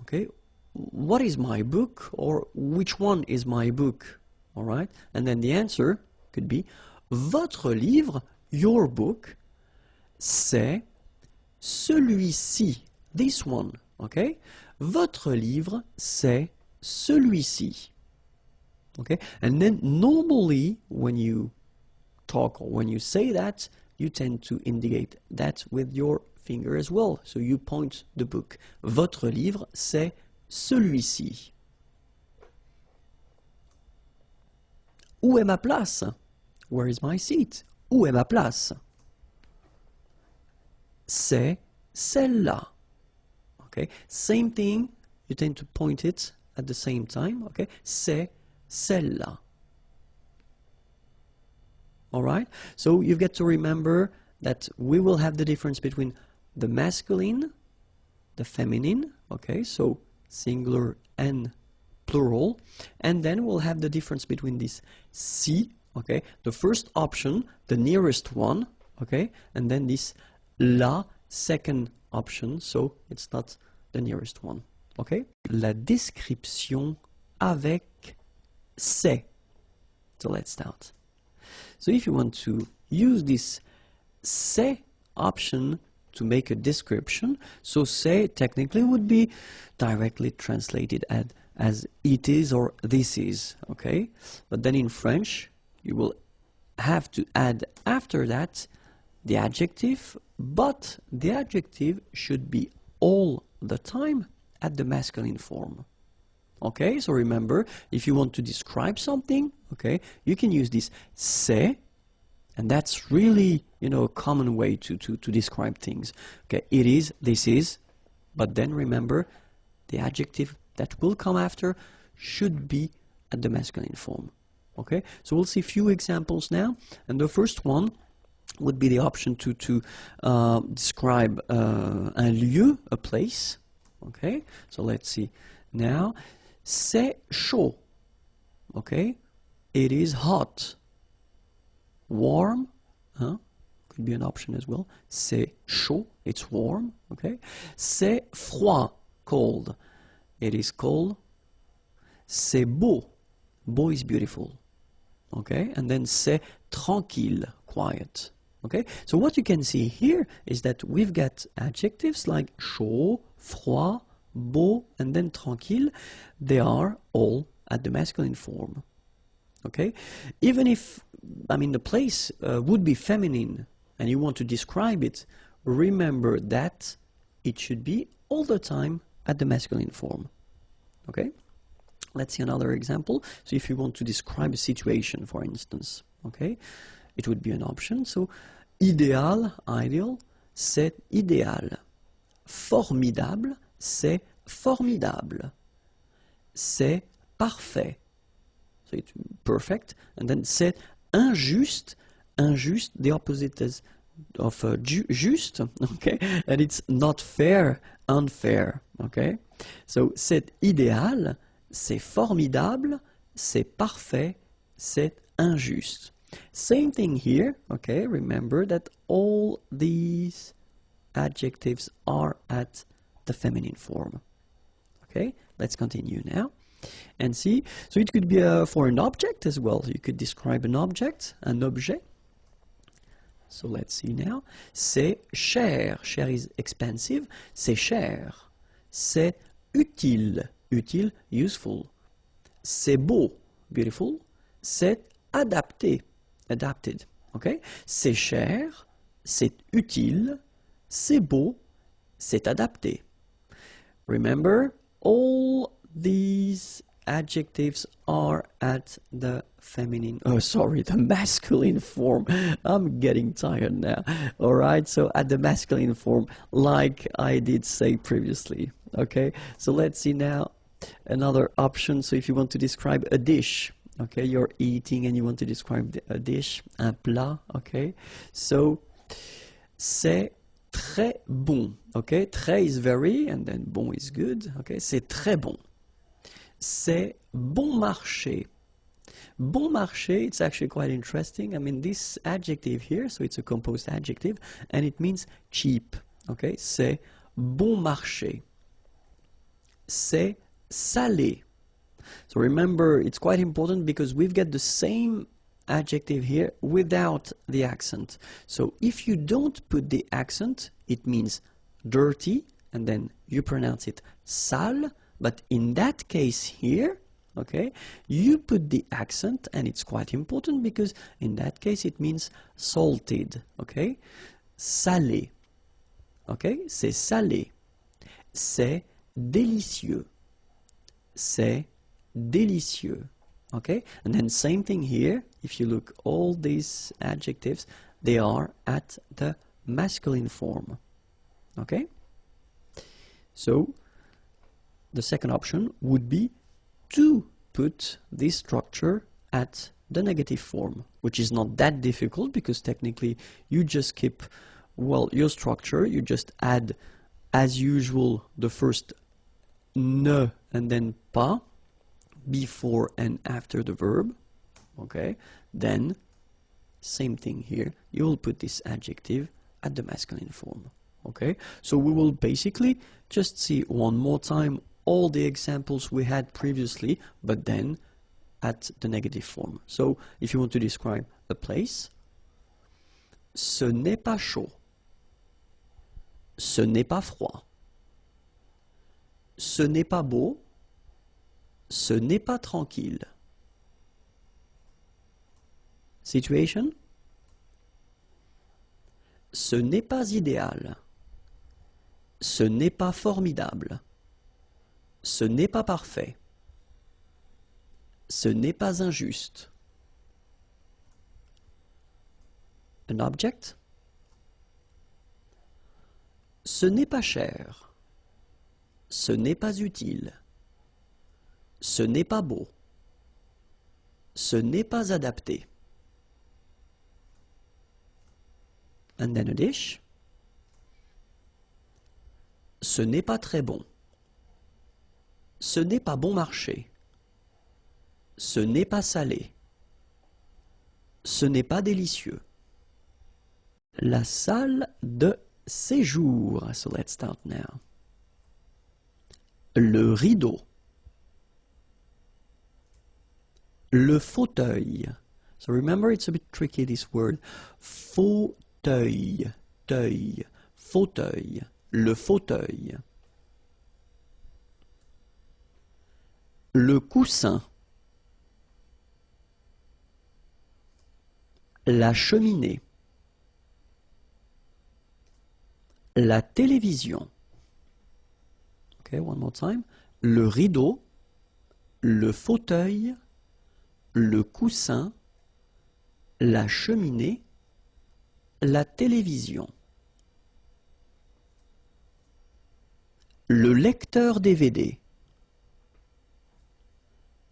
Okay, what is my book, or which one is my book? All right, and then the answer could be votre livre, your book, c'est celui-ci, this one. Okay, votre livre, c'est celui-ci. Okay, and then normally when you talk or when you say that, you tend to indicate that with your finger as well. So you point the book. Votre livre, c'est celui-ci. Où est ma place? Where is my seat? Où est ma place? C'est celle-là. Okay, same thing, you tend to point it at the same time. Okay, c'est celle-là. All right, so you've got to remember that we will have the difference between the masculine, the feminine, okay, so singular and plural, and then we'll have the difference between this ci, okay, the first option, the nearest one, okay, and then this la, second option, so it's not the nearest one, okay. La description avec c'est. So let's start. So if you want to use this c'est option to make a description, so c'est technically would be directly translated as it is or this is, okay? But then in French, you will have to add after that the adjective, but the adjective should be all the time at the masculine form. Okay, so remember, if you want to describe something, okay, you can use this c'est, and that's really, you know, a common way to describe things. Okay, it is, this is, but then remember, the adjective that will come after should be at the masculine form. Okay, so we'll see a few examples now, and the first one would be the option to describe un lieu, a place. Okay, so let's see now. C'est chaud. Okay, it is hot. Warm, huh? Could be an option as well. C'est chaud, it's warm. Okay, c'est froid, cold. It is cold. C'est beau. Beau is beautiful. Okay, and then c'est tranquille, quiet. Okay, so what you can see here is that we've got adjectives like chaud, froid, beau, and then tranquille. They are all at the masculine form. Okay, even if, I mean, the place would be feminine and you want to describe it, remember that it should be all the time at the masculine form. Okay, Let's see another example. So if you want to describe a situation, for instance, okay, it would be an option. So, idéal, ideal, c'est idéal. Formidable, c'est formidable. C'est parfait. So it's perfect. And then c'est injuste. Injuste, the opposite is of juste, okay? And it's not fair, unfair, okay? So c'est idéal, c'est formidable, c'est parfait, c'est injuste. Same thing here, okay? Remember that all these adjectives are at the feminine form. Okay, let's continue now and see. So it could be for an object as well. You could describe an object, un objet. So let's see now. C'est cher. Cher is expensive. C'est cher. C'est utile. Utile, useful. C'est beau. Beautiful. C'est adapté. Adapted. Okay? C'est cher. C'est utile. C'est beau. C'est adapté. Remember, all these adjectives are at the feminine, the masculine form. I'm getting tired now. Alright, so at the masculine form, like I did say previously. Okay, so let's see now another option. So if you want to describe a dish, okay, you're eating and you want to describe a dish, un plat, okay, so c'est très bon, okay, très is very, and then bon is good, okay, c'est très bon. C'est bon marché. Bon marché, it's actually quite interesting. I mean, this adjective here, so it's a composed adjective, and it means cheap, okay, c'est bon marché. C'est salé. So remember, it's quite important because we've got the same adjective here without the accent. So if you don't put the accent, it means dirty, and then you pronounce it sale. But in that case here, okay, you put the accent, and it's quite important because in that case it means salted, okay? Salé, okay? C'est salé. C'est délicieux. C'est délicieux, okay? And then same thing here. If you look, all these adjectives, they are at the masculine form, okay? So the second option would be to put this structure at the negative form, which is not that difficult because technically you just keep, well, your structure, you just add as usual the first ne and then pas before and after the verb, okay? Then same thing here, you will put this adjective at the masculine form, okay? So we will basically just see one more time all the examples we had previously, but then at the negative form. So if you want to describe a place, ce n'est pas chaud. Ce n'est pas froid. Ce n'est pas beau. Ce n'est pas tranquille. Situation. Ce n'est pas idéal. Ce n'est pas formidable. Ce n'est pas parfait. Ce n'est pas injuste. An object. Ce n'est pas cher. Ce n'est pas utile. Ce n'est pas beau. Ce n'est pas adapté. And then a dish. Ce n'est pas très bon. Ce n'est pas bon marché. Ce n'est pas salé. Ce n'est pas délicieux. La salle de séjour. So let's start now. Le rideau. Le fauteuil. So remember, it's a bit tricky, this word. Fauteuil. Teuil. Fauteuil. Le fauteuil. Le coussin. La cheminée. La télévision. Okay, one more time. Le rideau. le fauteuil, le coussin, la cheminée, la télévision. Le lecteur DVD,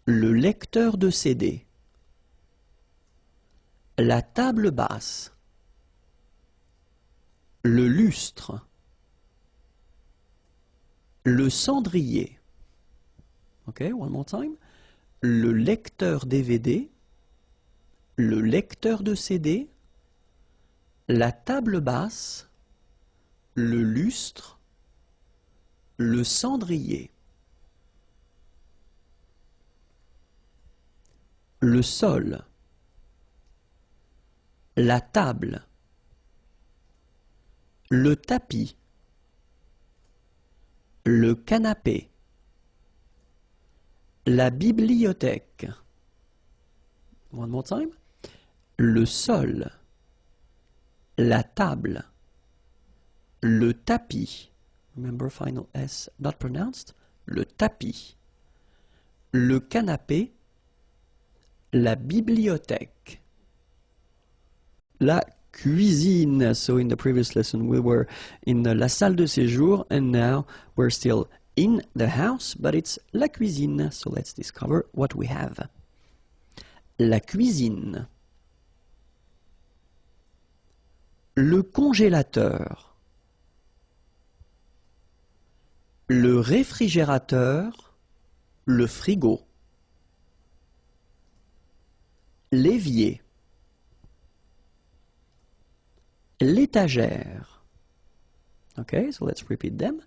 le lecteur de CD, la table basse, le lustre, le cendrier. Okay, one more time. Le lecteur DVD, le lecteur de CD, la table basse, le lustre, le cendrier. Le sol, la table, le tapis, le canapé, la bibliothèque. One more time. Le sol, la table, le tapis. Remember final S not pronounced. Le tapis, le canapé, la bibliothèque, la cuisine. So in the previous lesson we were in la salle de séjour and now we're still in the house, but it's la cuisine. So let's discover what we have. La cuisine. Le congélateur. Le réfrigérateur. Le frigo. L'évier. L'étagère. Okay, so let's repeat them.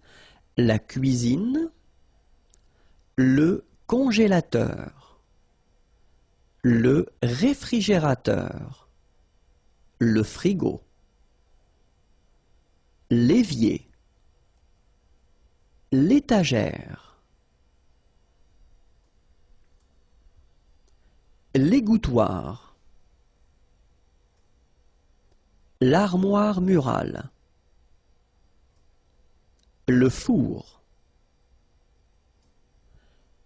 La cuisine, le congélateur, le réfrigérateur, le frigo, l'évier, l'étagère, l'égouttoir, l'armoire murale, le four,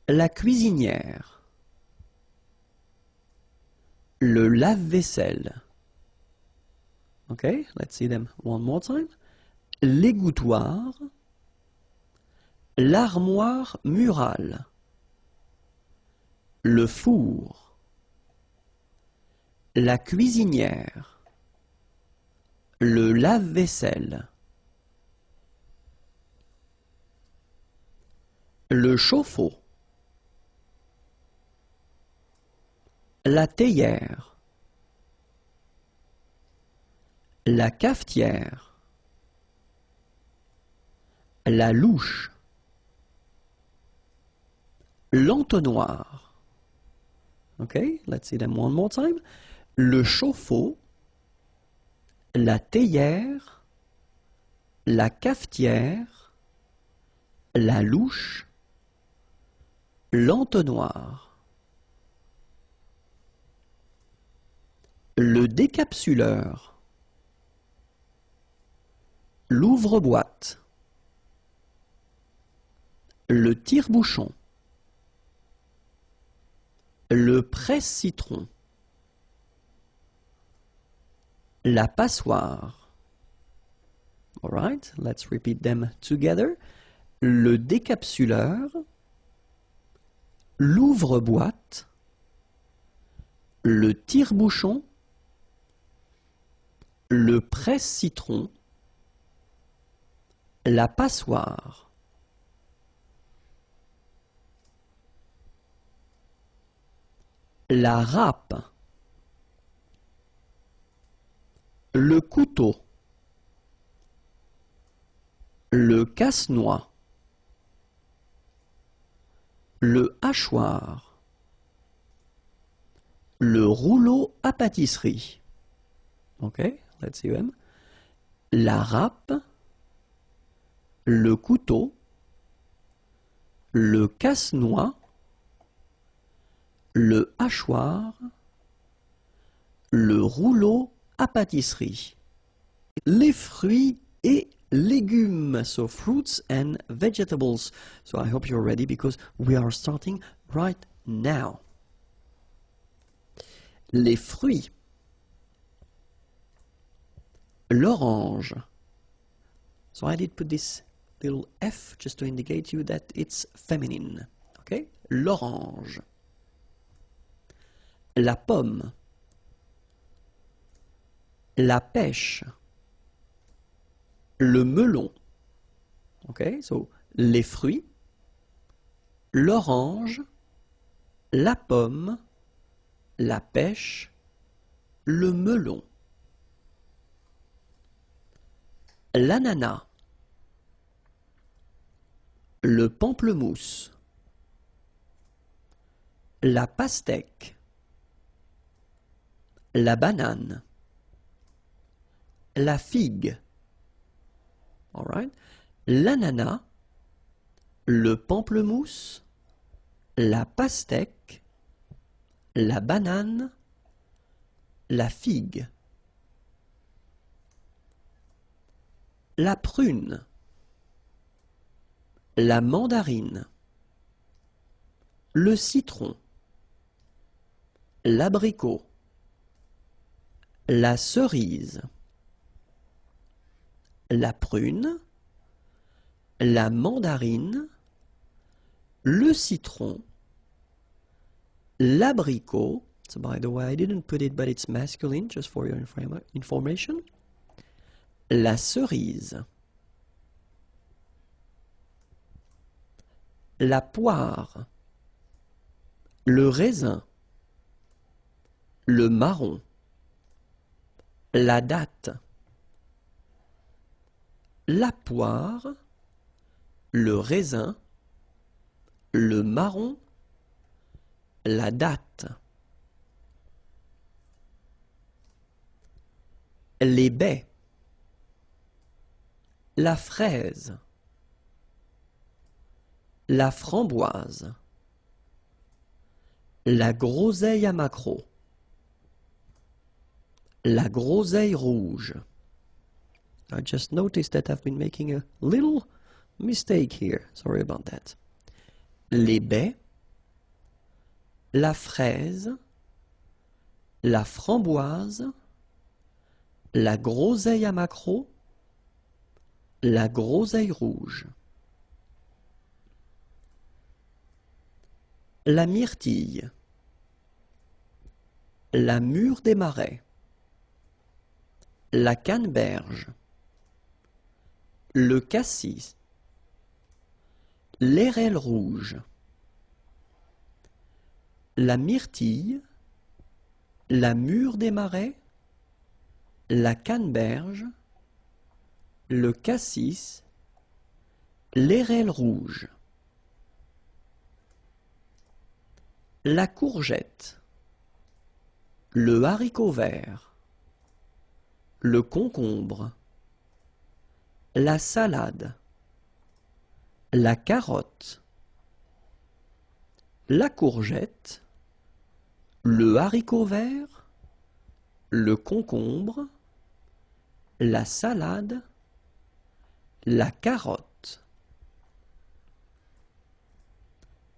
la cuisinière, le lave-vaisselle. Okay, let's see them one more time. L'égouttoir, l'armoire murale, le four, la cuisinière, le lave-vaisselle, le chauffe-eau, la théière, la cafetière, la louche, l'entonnoir. Okay, let's see them one more time. Le chauffe-eau, la théière, la cafetière, la louche, l'entonnoir. Le décapsuleur, l'ouvre-boîte, le tire-bouchon, le presse-citron, la passoire. All right, let's repeat them together. Le décapsuleur, l'ouvre-boîte, le tire-bouchon, le presse-citron, la passoire. La râpe, le couteau, le casse-noix, le hachoir, le rouleau à pâtisserie. Okay, let's see them. La râpe, le couteau, le casse-noix, le hachoir, le rouleau à pâtisserie. Les fruits et légumes, so fruits and vegetables. So I hope you're ready because we are starting right now. Les fruits. L'orange. So I did put this little F just to indicate you that it's feminine. Okay? L'orange. La pomme. La pêche. Le melon. Okay? So, les fruits. L'orange. La pomme. La pêche. Le melon. L'ananas. Le pamplemousse. La pastèque. La banane. La figue. All right. L'ananas. Le pamplemousse. La pastèque. La banane. La figue. La prune. La mandarine. Le citron. L'abricot. La cerise. La prune. La mandarine. Le citron. L'abricot. So by the way, I didn't put it, but it's masculine, just for your information. La cerise. La poire. Le raisin. Le marron. La date. La poire. Le raisin. Le marron. La date. Les baies. La fraise. La framboise. La groseille à maquereau. La groseille rouge. I just noticed that I've been making a little mistake here. Sorry about that. Les baies. La fraise. La framboise. La groseille à maquereau. La groseille rouge. La myrtille. La mûre des marais. La canneberge. Le cassis. L'érelle rouge. La myrtille. La mûre des marais. La canneberge. Le cassis. L'érelle rouge. La courgette. Le haricot vert. Le concombre. La salade. La carotte. La courgette. Le haricot vert. Le concombre. La salade. La carotte.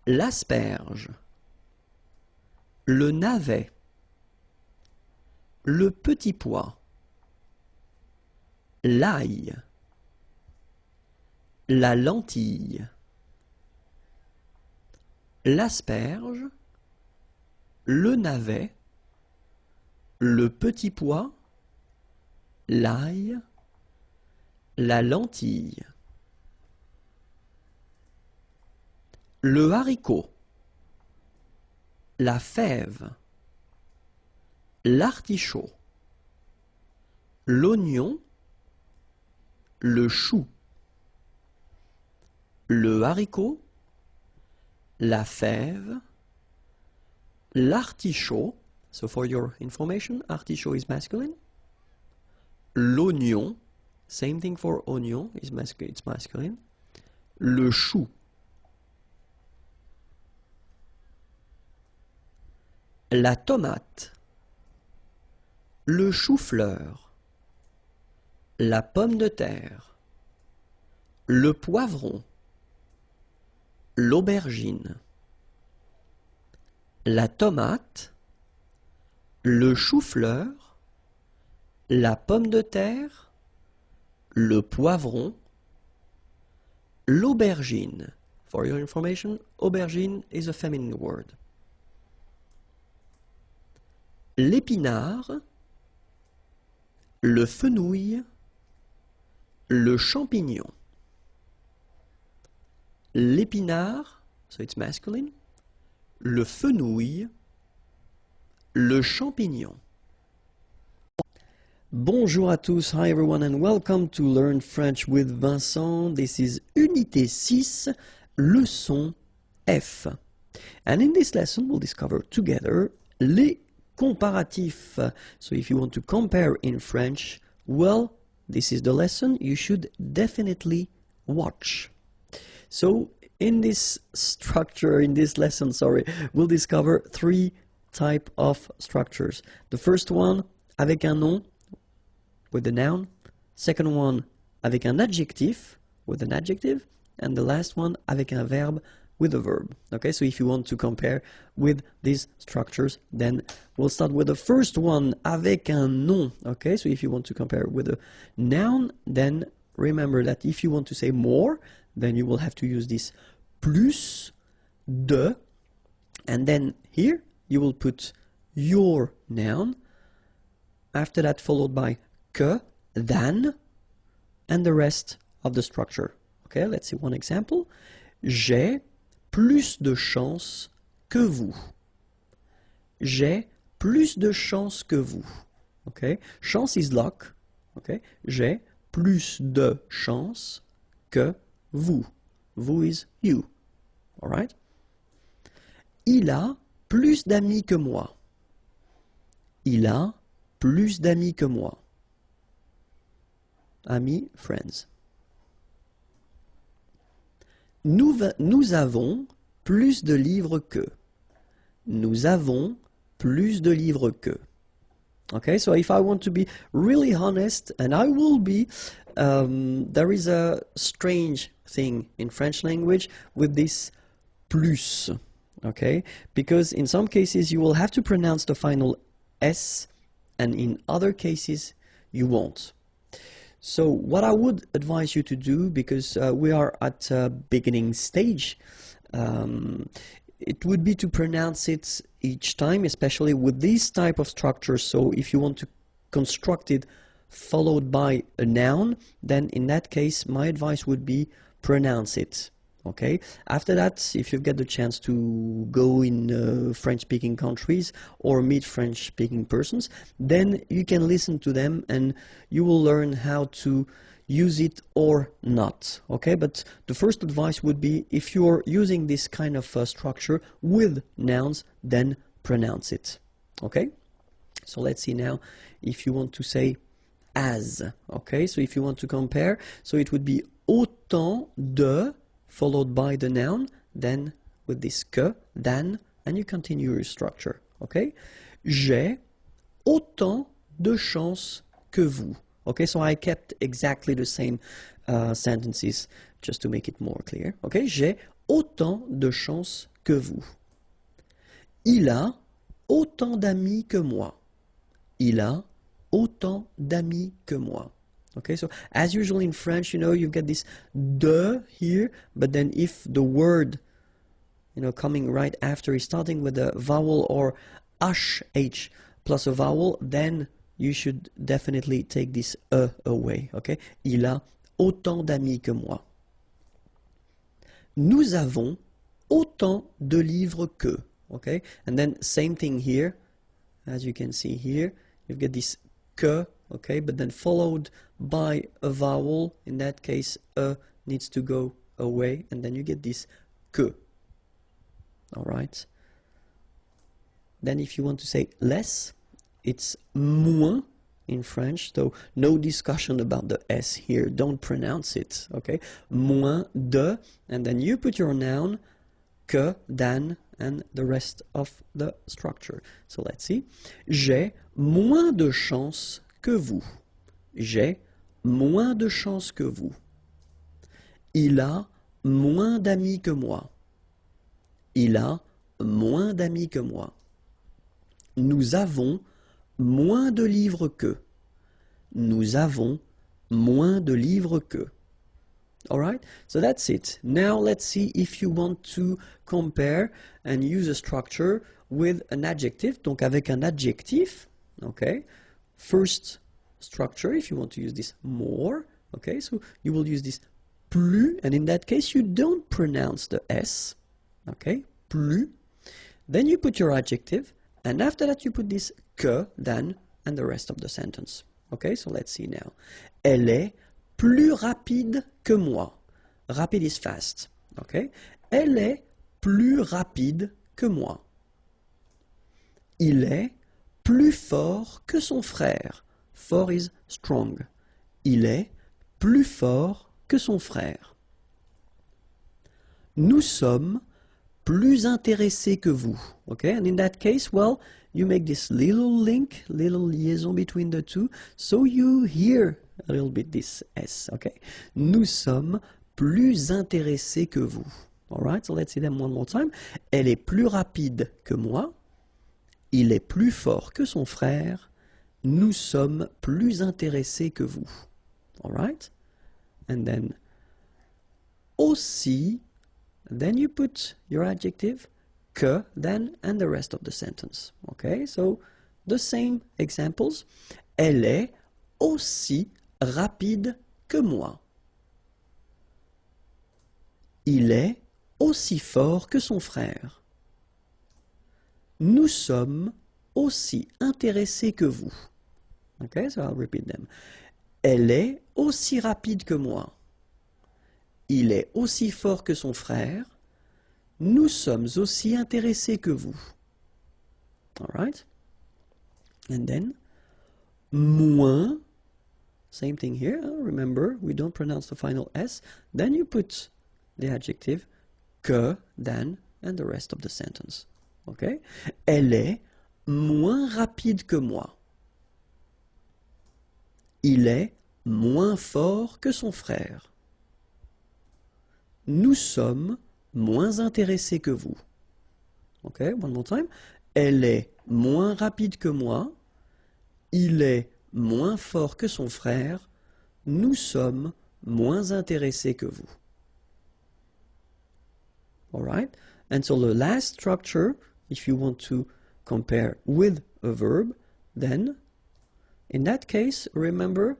L'asperge. Le navet. Le petit pois. L'ail. La lentille. L'asperge. Le navet. Le petit pois. L'ail. La lentille. Le haricot. La fève. L'artichaut. L'oignon. Le chou. Le haricot. La fève. L'artichaut. So for your information, artichaut is masculine. L'oignon. Same thing for oignon, it's masculine. Le chou. La tomate. Le chou-fleur. La pomme de terre. Le poivron. L'aubergine. la tomate, le chou-fleur, la pomme de terre, le poivron, l'aubergine. For your information, aubergine is a feminine word. L'épinard, le fenouil, le champignon. L'épinard, so it's masculine, le fenouil, le champignon. Bonjour à tous, hi everyone and welcome to Learn French with Vincent. This is Unité 6, leçon F. And in this lesson we'll discover together les comparatifs. So if you want to compare in French, well, this is the lesson you should definitely watch. So in this structure, in this lesson, we'll discover three types of structures. The first one, avec un nom, with the noun. Second one, avec un adjectif, with an adjective. And the last one, avec un verbe, with a verb. Okay, so if you want to compare with these structures, then we'll start with the first one, avec un nom. Okay, so if you want to compare with a noun, then remember that if you want to say more, then you will have to use this plus, de, and then here you will put your noun, after that followed by que, than, and the rest of the structure. Okay, let's see one example. J'ai plus de chance que vous. J'ai plus de chance que vous. Okay, chance is luck. Okay, j'ai plus de chance que vous. Vous is you. All right. Il a plus d'amis que moi. Il a plus d'amis que moi. Amis, friends. Nous avons plus de livres que. Nous avons plus de livres que. Okay, so if I want to be really honest, and I will be, there is a strange thing in French language with this plus. Okay, because in some cases you will have to pronounce the final S, and in other cases you won't. So what I would advise you to do, because we are at a beginning stage, it would be to pronounce it each time, especially with this type of structure. So if you want to construct it followed by a noun, then in that case my advice would be pronounce it. Okay. After that, if you get the chance to go in French-speaking countries or meet French-speaking persons, then you can listen to them and you will learn how to use it or not. Okay, but the first advice would be, if you're using this kind of structure with nouns, then pronounce it. Okay, so let's see now if you want to say as. Okay, so if you want to compare, so it would be autant de followed by the noun, then with this que, than, and you continue your structure. Okay, j'ai autant de chance que vous. Okay, so I kept exactly the same sentences just to make it more clear. Okay, j'ai autant de chance que vous. Il a autant d'amis que moi. Il a autant d'amis que moi. Okay, so as usual in French, you know, you get this de here, but then if the word, you know, coming right after is starting with a vowel or sh plus a vowel, then you should definitely take this away. Okay, il a autant d'amis que moi. Nous avons autant de livres que. Okay, and then same thing here, as you can see here, you get this que. Okay, but then followed by a vowel. In that case, needs to go away, and then you get this que. All right. Then if you want to say less, it's moins in French, so no discussion about the S here. Don't pronounce it, okay? Moins de, and then you put your noun, que, than, and the rest of the structure. So let's see. J'ai moins de chance que vous. J'ai moins de chance que vous. Il a moins d'amis que moi. Il a moins d'amis que moi. Nous avons moins de livres qu'eux. Nous avons moins de livres qu'eux. Alright, so that's it. Now let's see if you want to compare and use a structure with an adjective. Donc avec un adjectif, okay. First structure, if you want to use this more, okay, so you will use this plus, and in that case you don't pronounce the S, okay, plus. Then you put your adjective, and after that you put this que, than, and the rest of the sentence. Okay, so let's see now. Elle est plus rapide que moi. Rapide is fast. Okay? Elle est plus rapide que moi. Il est plus fort que son frère. Fort is strong. Il est plus fort que son frère. Nous sommes plus intéressés que vous. Okay? And in that case, well, you make this little link, little liaison between the two, so you hear a little bit this S, okay? Nous sommes plus intéressés que vous. Alright, so let's see them one more time. Elle est plus rapide que moi. Il est plus fort que son frère. Nous sommes plus intéressés que vous. Alright? And then, aussi, then you put your adjective, que, then, and the rest of the sentence. Okay, so the same examples. Elle est aussi rapide que moi. Il est aussi fort que son frère. Nous sommes aussi intéressés que vous. Okay, so I'll repeat them. Elle est aussi rapide que moi. Il est aussi fort que son frère. Nous sommes aussi intéressés que vous. All right? And then, moins, same thing here. Remember, we don't pronounce the final S. Then you put the adjective que, than, and the rest of the sentence. Okay? Elle est moins rapide que moi. Il est moins fort que son frère. Nous sommes moins intéressés que vous. Okay, one more time. Elle est moins rapide que moi. Il est moins fort que son frère. Nous sommes moins intéressés que vous. All right? And so the last structure, if you want to compare with a verb, then in that case, remember,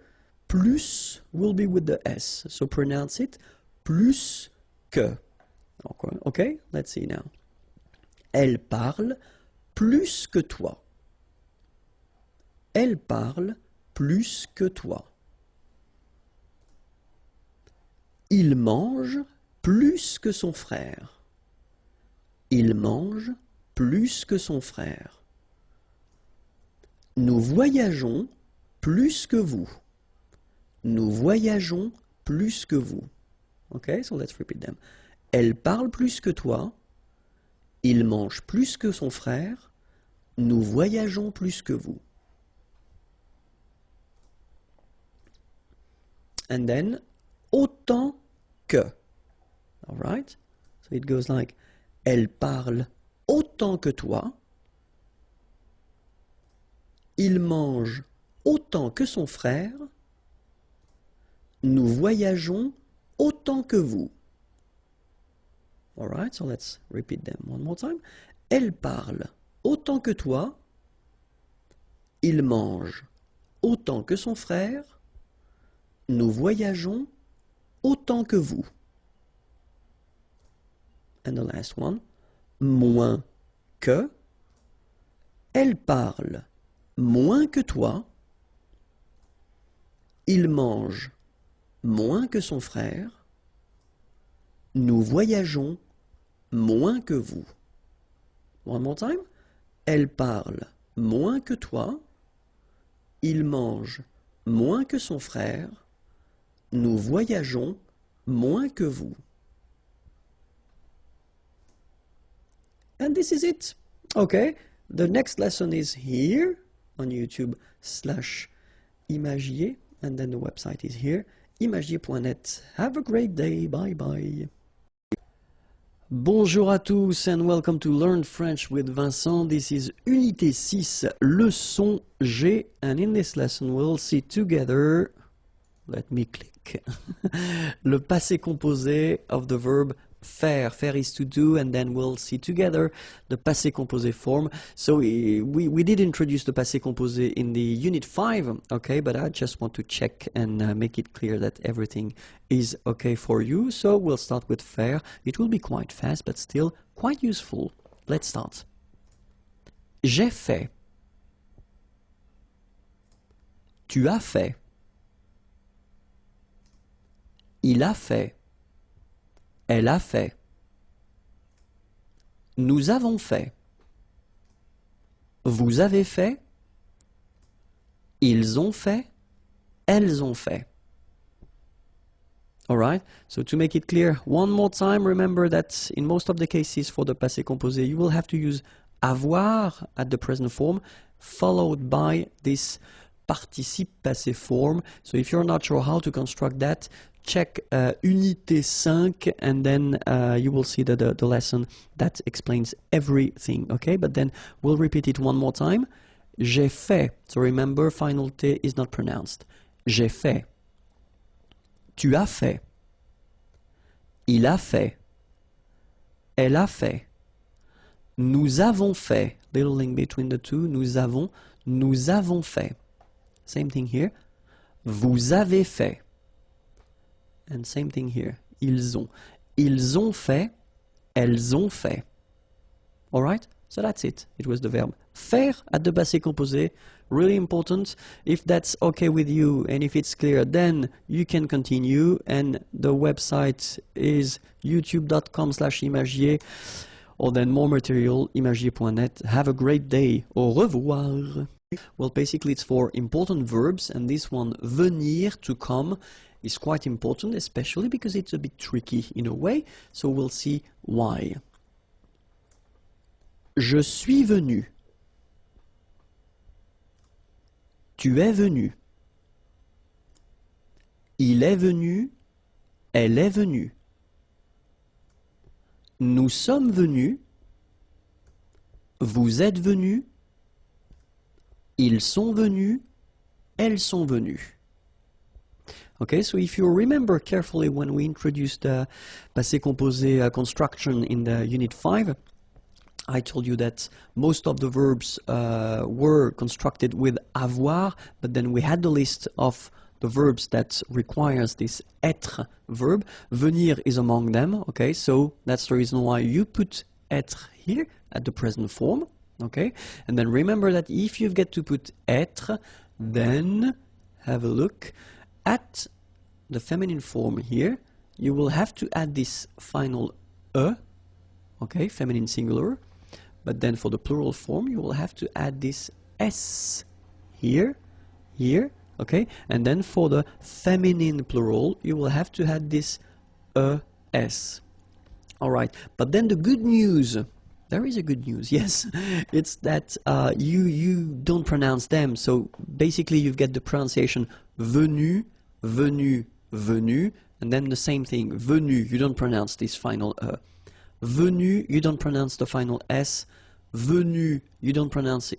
plus will be with the S. So pronounce it plus que. Okay, let's see now. Elle parle plus que toi. Elle parle plus que toi. Il mange plus que son frère. Il mange plus que son frère. Nous voyageons plus que vous. Nous voyageons plus que vous. Okay, so let's repeat them. Elle parle plus que toi. Il mange plus que son frère. Nous voyageons plus que vous. And then, autant que. All right? So it goes like, elle parle autant que toi. Il mange autant que son frère. Nous voyageons autant que vous. All right, so let's repeat them one more time. Elle parle autant que toi. Il mange autant que son frère. Nous voyageons autant que vous. And the last one. Moins que. Elle parle moins que toi. Il mange moins que son frère. Nous voyageons moins que vous. One more time. Elle parle moins que toi. Il mange moins que son frère. Nous voyageons moins que vous. And this is it. Okay, the next lesson is here on YouTube/Imagier, and then the website is here, imagier.net. Have a great day. Bye bye. Bonjour à tous and welcome to Learn French with Vincent. This is Unité 6, leçon G, and in this lesson we'll see together, let me click, le passé composé of the verb faire. Faire is to do, and then we'll see together the passé composé form. So we did introduce the passé composé in the Unit 5, okay, but I just want to check and make it clear that everything is okay for you. So we'll start with faire. It will be quite fast, but still quite useful. Let's start. J'ai fait. Tu as fait. Il a fait. Elle a fait. Nous avons fait. Vous avez fait. Ils ont fait. Elles ont fait. Alright, so to make it clear, one more time, remember that in most of the cases for the passé composé, you will have to use avoir at the present form, followed by this participe passé form. So if you're not sure how to construct that, check Unité 5 and then you will see the lesson that explains everything, okay? But then we'll repeat it one more time. J'ai fait. So remember, final T is not pronounced. J'ai fait. Tu as fait. Il a fait. Elle a fait. Nous avons fait. Little link between the two. Nous avons fait. Same thing here. Vous avez fait. And same thing here. Ils ont. Ils ont fait. Elles ont fait. Alright? So that's it. It was the verb faire at the passé composé. Really important. If that's okay with you and if it's clear, then you can continue. And the website is youtube.com/imagier. Or then more material, imagier.net. Have a great day. Au revoir. Well, basically it's for important verbs, and this one, venir, to come, is quite important, especially because it's a bit tricky in a way, so we'll see why. Je suis venu. Tu es venu. Il est venu. Elle est venue. Nous sommes venus. Vous êtes venus. Ils sont venus. Elles sont venues. Okay, so if you remember carefully when we introduced the passé composé construction in the Unit 5, I told you that most of the verbs were constructed with avoir, but then we had the list of the verbs that requires this être verb. Venir is among them, okay, so that's the reason why you put être here at the present form, okay, and then remember that if you get to put être, then have a look at the feminine form here. You will have to add this final e, okay, feminine singular, but then for the plural form you will have to add this s here, okay, and then for the feminine plural you will have to add this es. Alright, but then the good news, there is a good news, yes, it's that you don't pronounce them, so basically you get the pronunciation venu, venu, venu, and then the same thing, venu, you don't pronounce this final e. Venu, you don't pronounce the final S. Venu, you don't pronounce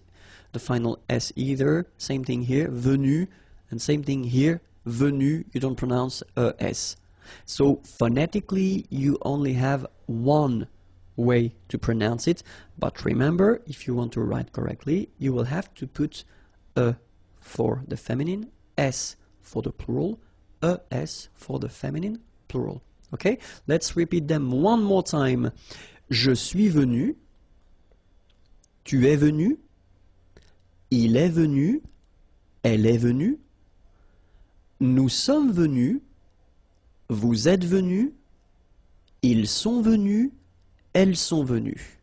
the final S either. Same thing here, venu, and same thing here, venu, you don't pronounce S. So phonetically, you only have one way to pronounce it, but remember, if you want to write correctly, you will have to put E for the feminine, S for the plural, ES for the feminine plural. Okay, let's repeat them one more time. Je suis venu. Tu es venu. Il est venu. Elle est venue. Nous sommes venus. Vous êtes venus. Ils sont venus. Elles sont venues.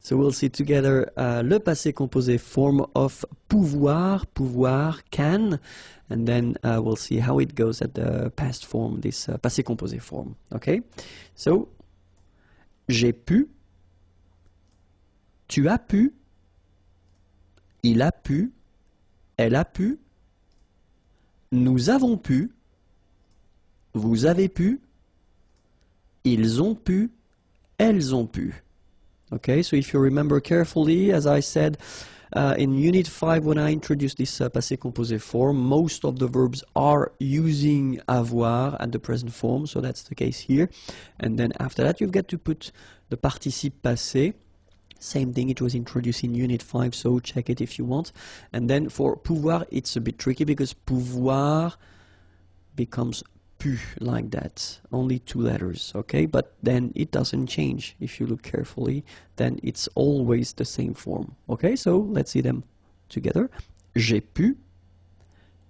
So we'll see together le passé composé form of pouvoir, pouvoir, can, and then we'll see how it goes at the past form, this passé composé form. Okay? So, j'ai pu, tu as pu, il a pu, elle a pu, nous avons pu, vous avez pu, ils ont pu, elles ont pu. Okay, so if you remember carefully, as I said, in Unit 5, when I introduced this passé composé form, most of the verbs are using avoir at the present form, so that's the case here. And then after that, you've got to put the participe passé. Same thing, it was introduced in Unit 5, so check it if you want. And then for pouvoir, it's a bit tricky because pouvoir becomes pu, like that. Only 2 letters, okay? But then it doesn't change. If you look carefully, then it's always the same form. Okay, so let's see them together. J'ai pu.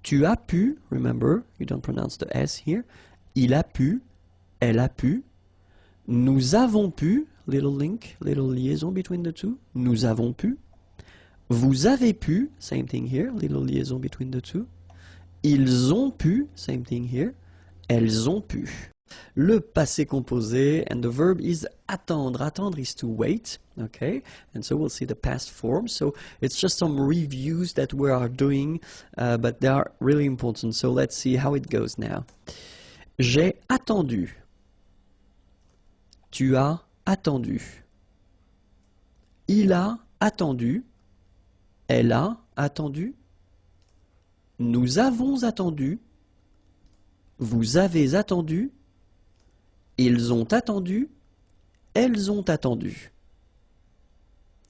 Tu as pu. Remember, you don't pronounce the S here. Il a pu. Elle a pu. Nous avons pu. Little link, little liaison between the two. Nous avons pu. Vous avez pu. Same thing here. Little liaison between the two. Ils ont pu. Same thing here. Elles ont pu. Le passé composé, and the verb is attendre. Attendre is to wait, okay? And so we'll see the past form. So it's just some reviews that we are doing, but they are really important. So let's see how it goes now. J'ai attendu. Tu as attendu. Il a attendu. Elle a attendu. Nous avons attendu. Vous avez attendu, ils ont attendu, elles ont attendu.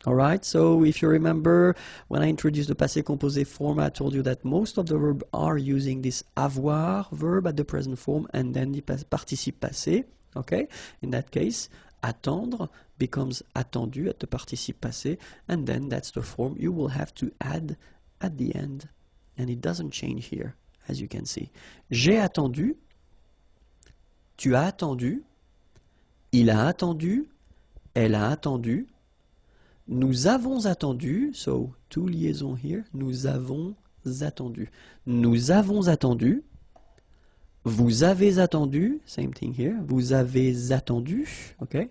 Alright, so if you remember, when I introduced the passé composé form, I told you that most of the verbs are using this avoir verb at the present form and then the participe passé. Okay, in that case, attendre becomes attendu at the participe passé, and then that's the form you will have to add at the end, and it doesn't change here. As you can see. J'ai attendu, tu as attendu, il a attendu, elle a attendu, nous avons attendu, so 2 liaisons here, nous avons attendu. Nous avons attendu, vous avez attendu, same thing here, vous avez attendu, okay?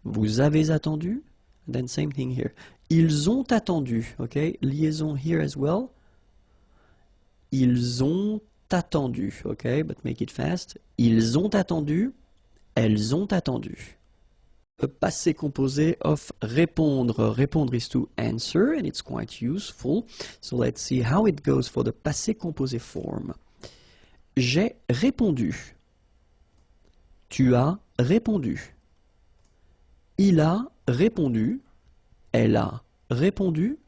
Vous avez attendu, then same thing here. Ils ont attendu, okay? Liaison here as well. Ils ont attendu, okay, but make it fast. Ils ont attendu, elles ont attendu. Le passé composé of répondre. Répondre is to answer, and it's quite useful. So let's see how it goes for the passé composé form. J'ai répondu. Tu as répondu. Il a répondu. Elle a répondu.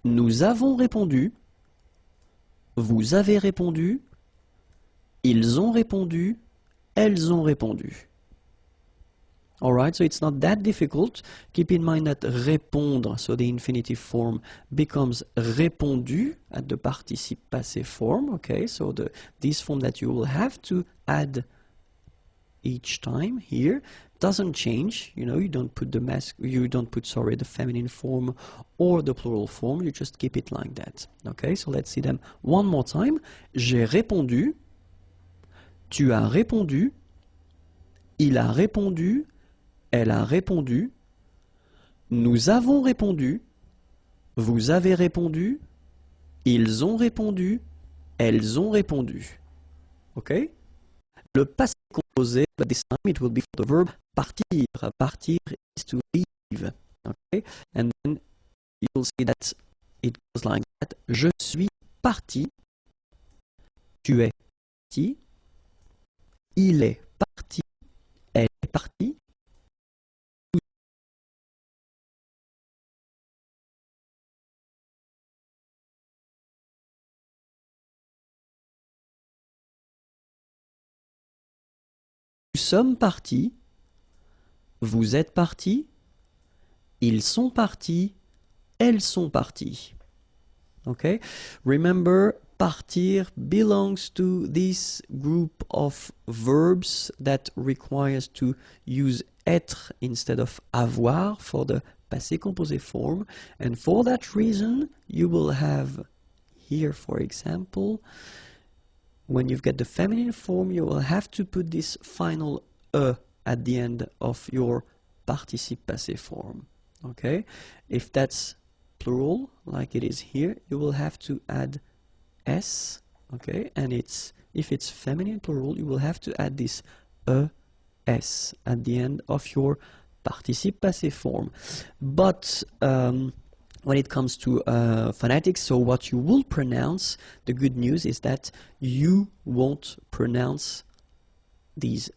Nous avons répondu. Vous avez répondu, ils ont répondu, elles ont répondu. Alright, so it's not that difficult. Keep in mind that répondre, so the infinitive form, becomes répondu at the participe passé form. Okay, so this form that you will have to add each time here doesn't change. You know, you don't put the feminine form or the plural form, you just keep it like that. Okay, so let's see them one more time. J'ai répondu, tu as répondu, il a répondu, elle a répondu, nous avons répondu, vous avez répondu, ils ont répondu, elles ont répondu. Okay? Le passé composé, but this time it will be for the verb partir. Partir is to leave. Okay? And then you will see that it goes like that. Je suis parti. Tu es parti. Il est parti. Elle est partie. Nous sommes partis. Vous êtes partis. Ils sont partis. Elles sont parties. Okay? Remember, partir belongs to this group of verbs that requires to use être instead of avoir for the passé composé form. And for that reason, you will have here, for example, when you've got the feminine form, you will have to put this final at the end of your participe passé form. Okay? If that's plural, like it is here, you will have to add s, okay? And if it's feminine plural, you will have to add this S at the end of your participe passé form. But when it comes to phonetics, so what you will pronounce, the good news is that you won't pronounce these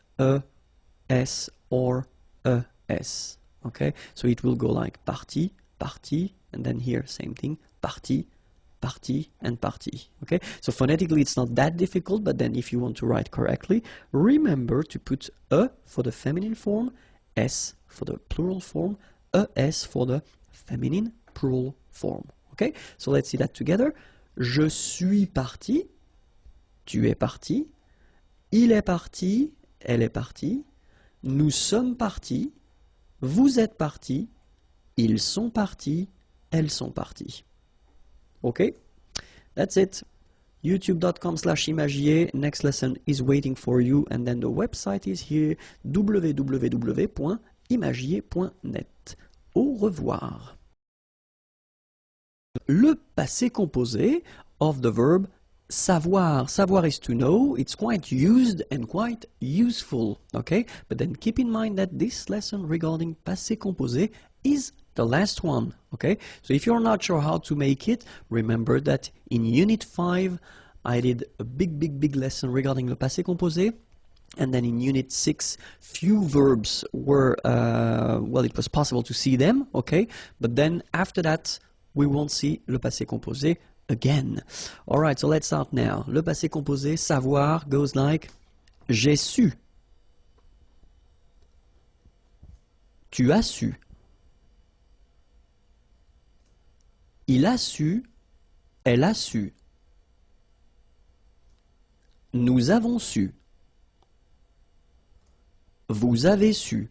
S or ES. Okay, so it will go like partie, partie, and then here same thing, partie, partie, and partie. Okay, so phonetically it's not that difficult, but then if you want to write correctly, remember to put E for the feminine form, S for the plural form, ES for the feminine plural form. Okay, so let's see that together. Je suis parti, tu es parti, il est parti, elle est partie, nous sommes partis, vous êtes partis, ils sont partis, elles sont parties. Okay, that's it. youtube.com/imagier. Next lesson is waiting for you, and then the website is here, www.imagier.net. Au revoir. Le passé composé of the verb savoir. Savoir is to know. It's quite used and quite useful, okay? But then keep in mind that this lesson regarding passé composé is the last one, okay? So if you're not sure how to make it, remember that in Unit 5, I did a big lesson regarding le passé composé. And then in Unit 6, few verbs were, well, it was possible to see them, okay? But then after that, we won't see le passé composé again. All right, so let's start now. Le passé composé, savoir, goes like j'ai su. Tu as su. Il a su. Elle a su. Nous avons su. Vous avez su.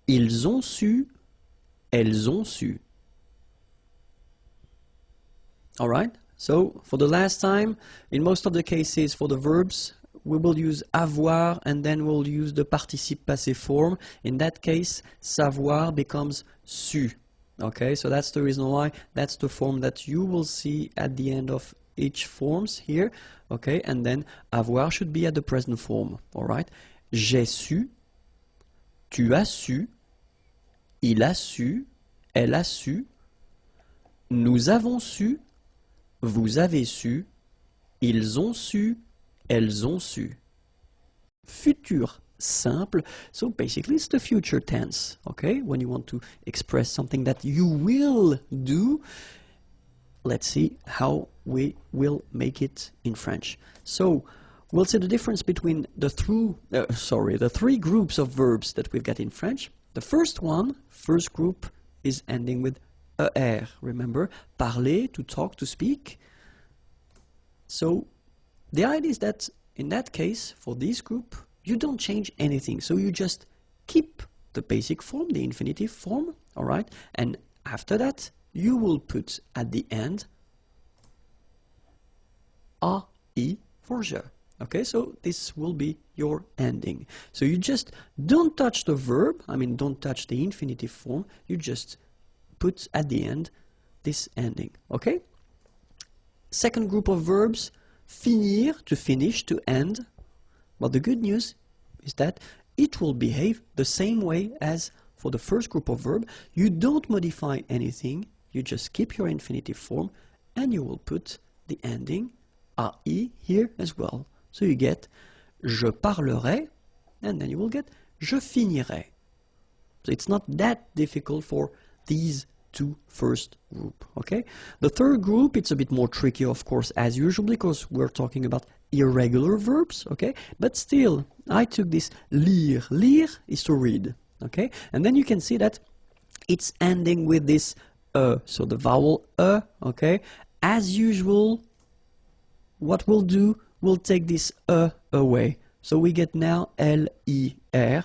Ils ont su. Elles ont su. Alright, so for the last time, in most of the cases for the verbs, we will use avoir and then we'll use the participe passé form. In that case, savoir becomes su. Okay, so that's the reason why that's the form that you will see at the end of each forms here. Okay, and then avoir should be at the present form. Alright, j'ai su, tu as su, il a su, elle a su, nous avons su, vous avez su, ils ont su, elles ont su. Futur simple, so basically it's the future tense, okay? When you want to express something that you will do, let's see how we will make it in French. So we'll see the difference between the three groups of verbs that we've got in French. The first group is ending with er. Remember, parler, to talk, to speak. So the idea is that in that case, for this group, you don't change anything. So you just keep the basic form, the infinitive form, all right? And after that, you will put at the end ai for je. Okay, so this will be your ending. So you just don't touch the verb, don't touch the infinitive form, you just put at the end this ending, okay? Second group of verbs, finir, to finish, to end. But the good news is that it will behave the same way as for the first group of verb. You don't modify anything, you just keep your infinitive form, and you will put the ending ai here as well. So you get je parlerai, and then you will get je finirai. So it's not that difficult for these two first group, okay? The third group, it's a bit more tricky, of course, as usual, because we're talking about irregular verbs, okay? But still, I took this lire. Lire is to read, okay? And then you can see that it's ending with this so the vowel okay? As usual, what we'll do, we'll take this away. So we get now L-I-R,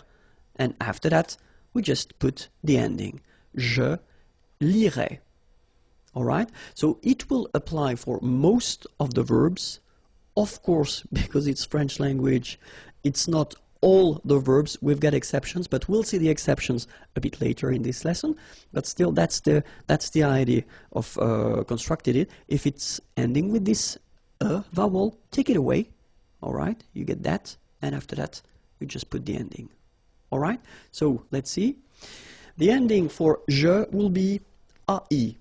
and after that, we just put the ending. Je lirai. Alright? So it will apply for most of the verbs. Of course, because it's French language, it's not all the verbs. We've got exceptions, but we'll see the exceptions a bit later in this lesson. But still, that's the idea of constructing it. If it's ending with this vowel, take it away. Alright? You get that. and after that, you just put the ending. All right? So, let's see. The ending for je will be ai.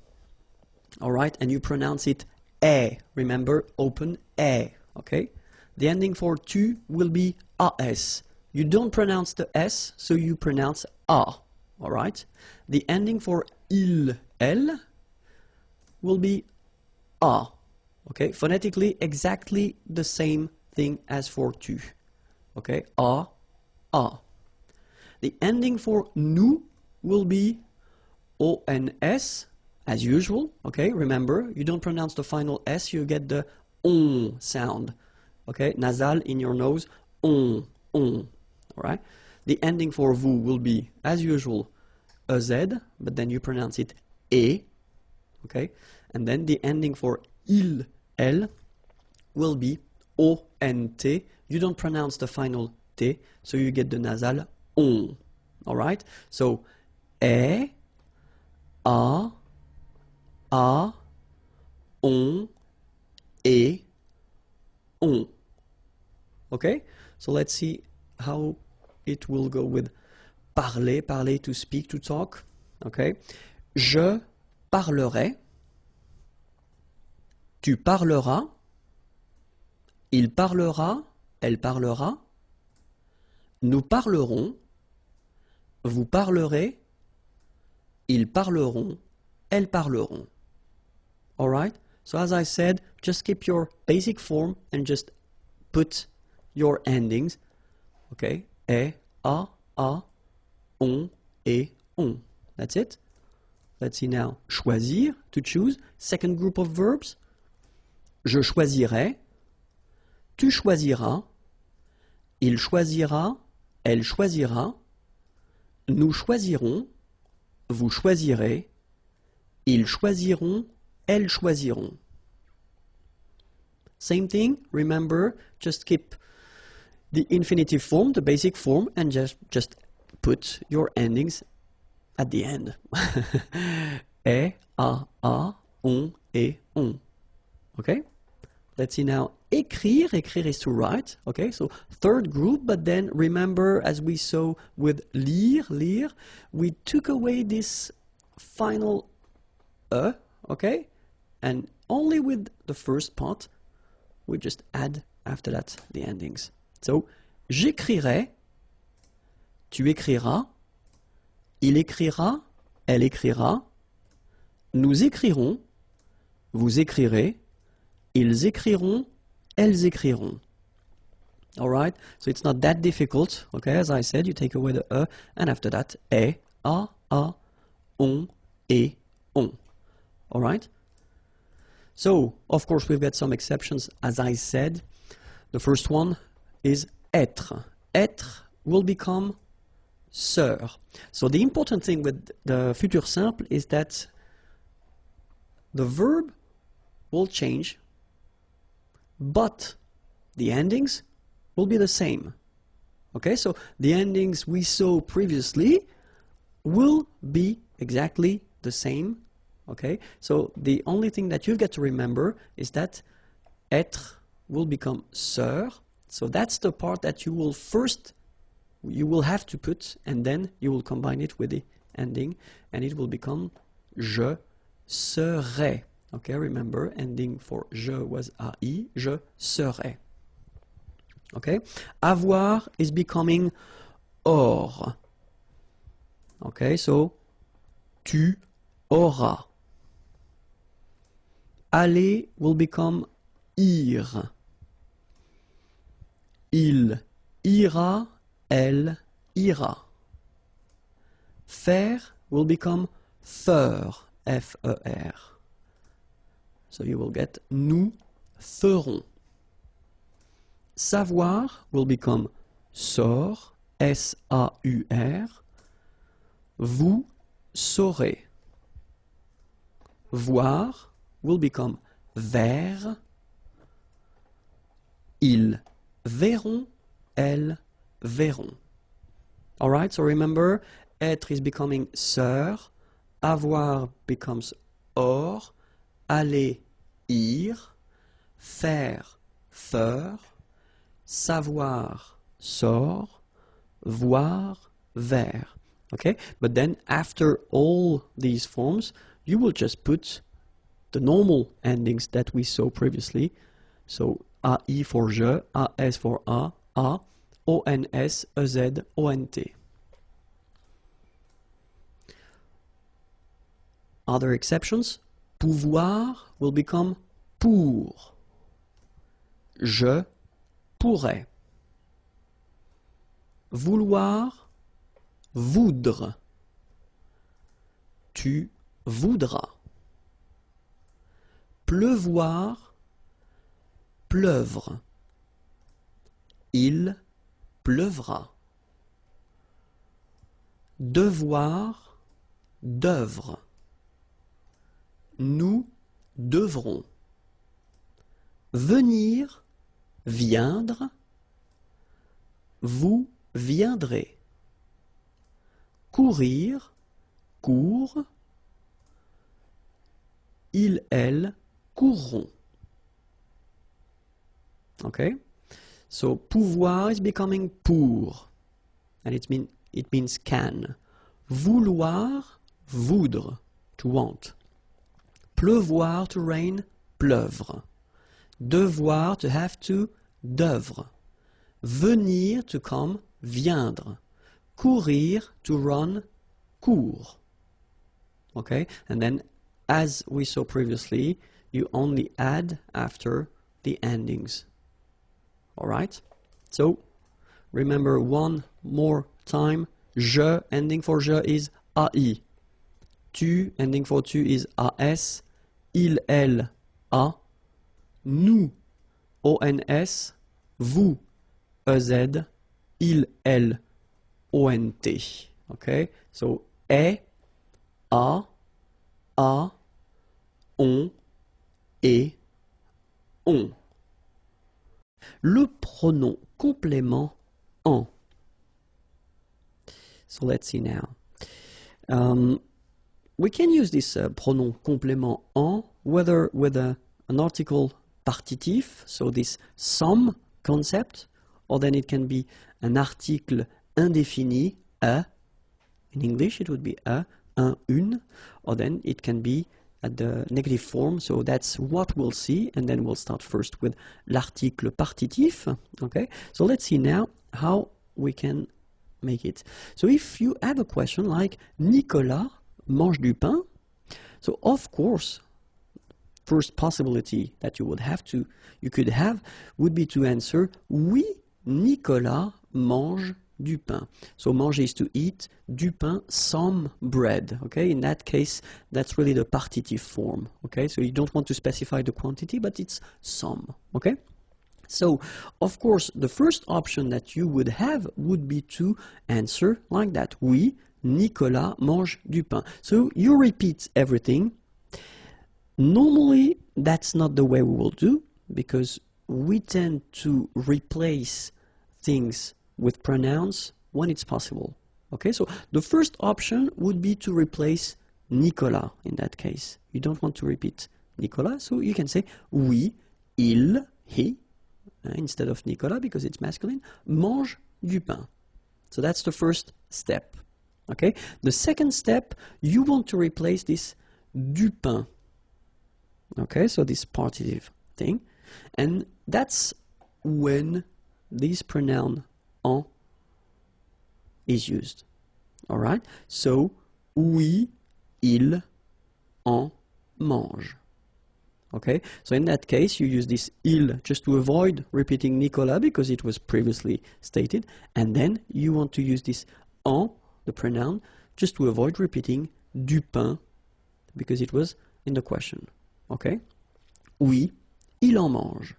All right? And you pronounce it e. Remember, open e. Okay? The ending for tu will be as. You don't pronounce the s, so you pronounce a. All right? The ending for il, elle will be a. Okay? Phonetically, exactly the same thing as for tu. Okay? A. The ending for nous will be ons, as usual. Okay? Remember, you don't pronounce the final s, you get the on sound. Okay? Nasal in your nose, on. All right? The ending for vous will be, as usual, a z, but then you pronounce it e. Okay? And then the ending for il, elle will be ont. You don't pronounce the final t, so you get the nasal on. All right? So, e, a, on, et, on. Okay? So let's see how it will go with parler, parler to speak, to talk. Okay? Je parlerai. Tu parleras. Il parlera. Elle parlera. Nous parlerons. Vous parlerez. Ils parleront. Elles parleront. All right? So as I said, just keep your basic form and just put your endings. Okay? E, a, on, et, on. That's it. Let's see now. Choisir, to choose. Second group of verbs. Je choisirai. Tu choisiras. Il choisira. Elle choisira. Nous choisirons. Vous choisirez. Ils choisiront. Elles choisiront. Same thing. Remember, just keep the infinitive form, the basic form, and just put your endings at the end. E, a, on, et, on. Okay? Let's see now. Écrire. Écrire is to write. Okay, so third group, but then remember, as we saw with lire, lire, we took away this final e, okay? And only with the first part, we just add after that the endings. So, j'écrirai, tu écriras, il écrira, elle écrira, nous écrirons, vous écrirez, ils écriront, elles écriront. All right? So it's not that difficult. Okay, as I said, you take away the e, and after that, e, a, on, et, on. All right? So, of course, we've got some exceptions, as I said. The first one is être. Être will become sœur. So the important thing with the futur simple is that the verb will change, but the endings will be the same. Okay, so the endings we saw previously will be exactly the same. Okay, so the only thing that you've got to remember is that être will become sœur. So that's the part that you will have to put, and then you will combine it with the ending, and it will become je serai. Okay, remember, ending for je was ai, je serai. Okay, avoir is becoming or. Okay, so tu auras. Aller will become ir. Il ira, elle ira. Faire will become faire, F-E-R. So you will get nous ferons. Savoir will become saur, S-A-U-R. Vous saurez. Voir will become ver. Ils verront, elles verront. Alright, so remember, être is becoming sœur, avoir becomes or, aller, ir, faire, faire, savoir, sort, voir, vers. Okay, but then after all these forms, you will just put the normal endings that we saw previously. So AI for je, AS for a, ONS, EZ, ONT. Other exceptions, pouvoir will become pour. Je pourrais. Vouloir, voudre. Tu voudras. Pleuvoir, pleuvre. Il pleuvra. Devoir, d'œuvre. Nous devrons. Venir, viendre. Vous viendrez. Courir, court. Il, elle, courront. Okay? So pouvoir is becoming pour, and it means can. Vouloir, voudre, to want. Pleuvoir, to rain, pleuvre. Devoir, to have to, d'œuvre. Venir, to come, viendre. Courir, to run, court. Okay? And then, as we saw previously, you only add after the endings. Alright? So, remember one more time. Je, ending for je is AI. Tu, ending for tu is AS. Il, elle, A. Nous, ONS. Vous, EZ. Il, elle, ONT. Okay? So, est, a, on, et, on. Le pronom complément en. So let's see now. We can use this pronom complément en whether with an article partitif, so this some concept, or then it can be an article indéfini, a. In English it would be a, un, une, or then it can be at the negative form, so that's what we'll see, and then we'll start first with l'article partitif. Okay, so let's see now how we can make it. So if you have a question like Nicolas mange du pain, so of course first possibility that you could have would be to answer oui, Nicolas mange du pain. So manger is to eat, du pain, some bread. Okay, in that case, that's really the partitive form. Okay, so you don't want to specify the quantity, but it's some. Okay, so of course, the first option that you would have would be to answer like that. Oui, Nicolas mange du pain. So you repeat everything. Normally, that's not the way we will do, because we tend to replace things with pronouns when it's possible. Okay, so the first option would be to replace Nicolas in that case. You don't want to repeat Nicolas, so you can say oui, il, he, instead of Nicolas because it's masculine, mange du pain. So that's the first step. Okay, the second step, you want to replace this du pain. Okay, so this partitive thing, and that's when this pronoun en is used. All right, so oui, il, en mange. Okay, so in that case you use this il just to avoid repeating Nicolas because it was previously stated, and then you want to use this en, the pronoun, just to avoid repeating du pain because it was in the question. Okay, oui, il en mange.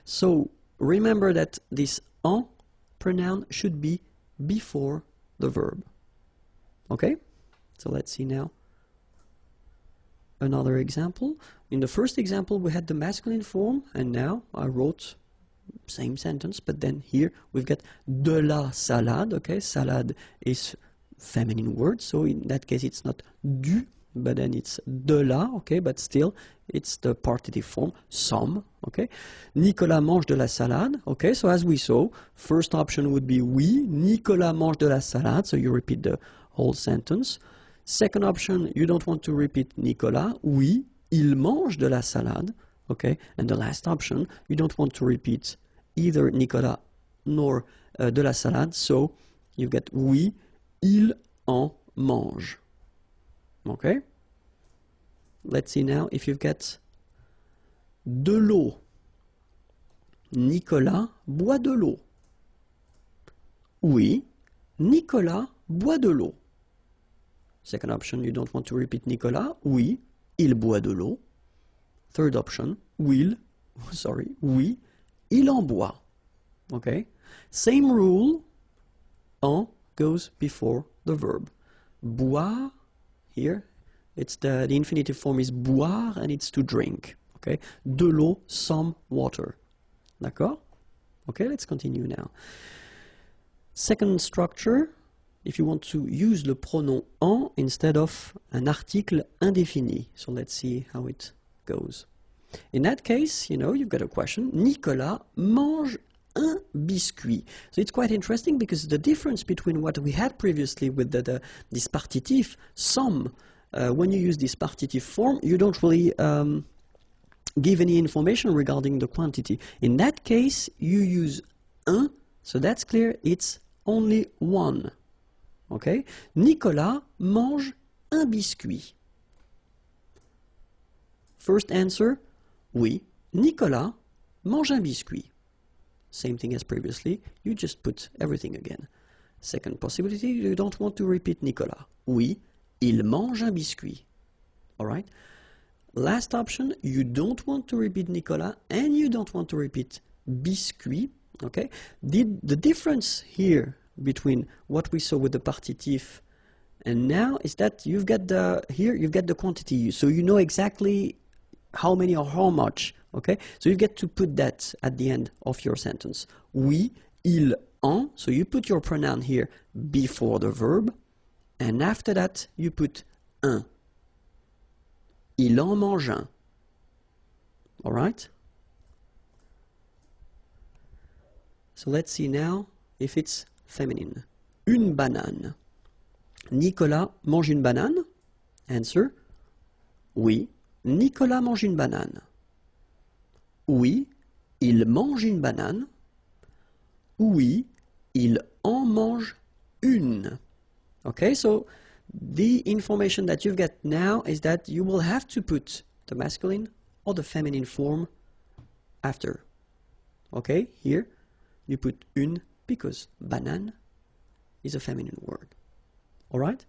So remember that this en pronoun should be before the verb. Okay, so let's see now another example. In the first example we had the masculine form, and now I wrote same sentence, but then here we've got de la salade. Okay, salade is feminine word, so in that case it's not du but then it's de la, okay, but still it's the partitive form, some, okay. Nicolas mange de la salade, okay, so as we saw, first option would be oui, Nicolas mange de la salade, so you repeat the whole sentence. Second option, you don't want to repeat Nicolas, oui, il mange de la salade, okay, and the last option, you don't want to repeat either Nicolas nor de la salade, so you get oui, il en mange. Okay? Let's see now if you get de l'eau. Nicolas boit de l'eau. Oui, Nicolas boit de l'eau. Second option, you don't want to repeat Nicolas. Oui, il boit de l'eau. Third option, oui, il en boit. Okay? Same rule, en goes before the verb. Boire, here, it's the infinitive form is boire and it's to drink. Okay? De l'eau, some water. D'accord? Okay, let's continue now. Second structure, if you want to use le pronom en instead of an article indéfini. So let's see how it goes. In that case, you know, you've got a question. Nicolas mange un biscuit. So it's quite interesting because the difference between what we had previously with this partitif, some, when you use this partitif form, you don't really give any information regarding the quantity. In that case, you use un, so that's clear, it's only one. Okay? Nicolas mange un biscuit. First answer, oui, Nicolas mange un biscuit. Same thing as previously, you just put everything again. Second possibility, you don't want to repeat Nicolas. Oui, il mange un biscuit. Alright? Last option, you don't want to repeat Nicolas and you don't want to repeat biscuit. Okay? The difference here between what we saw with the partitif and now is that you've got the quantity, so you know exactly how many or how much. Okay, so you get to put that at the end of your sentence. Oui, il en, so you put your pronoun here before the verb, and after that you put un. Il en mange un. All right? So let's see now if it's feminine. Une banane. Nicolas mange une banane? Answer, oui, Nicolas mange une banane. Oui, il mange une banane. Oui, il en mange une. Okay, so the information that you've got now is that you will have to put the masculine or the feminine form after. Okay, here you put une because banane is a feminine word. Alright?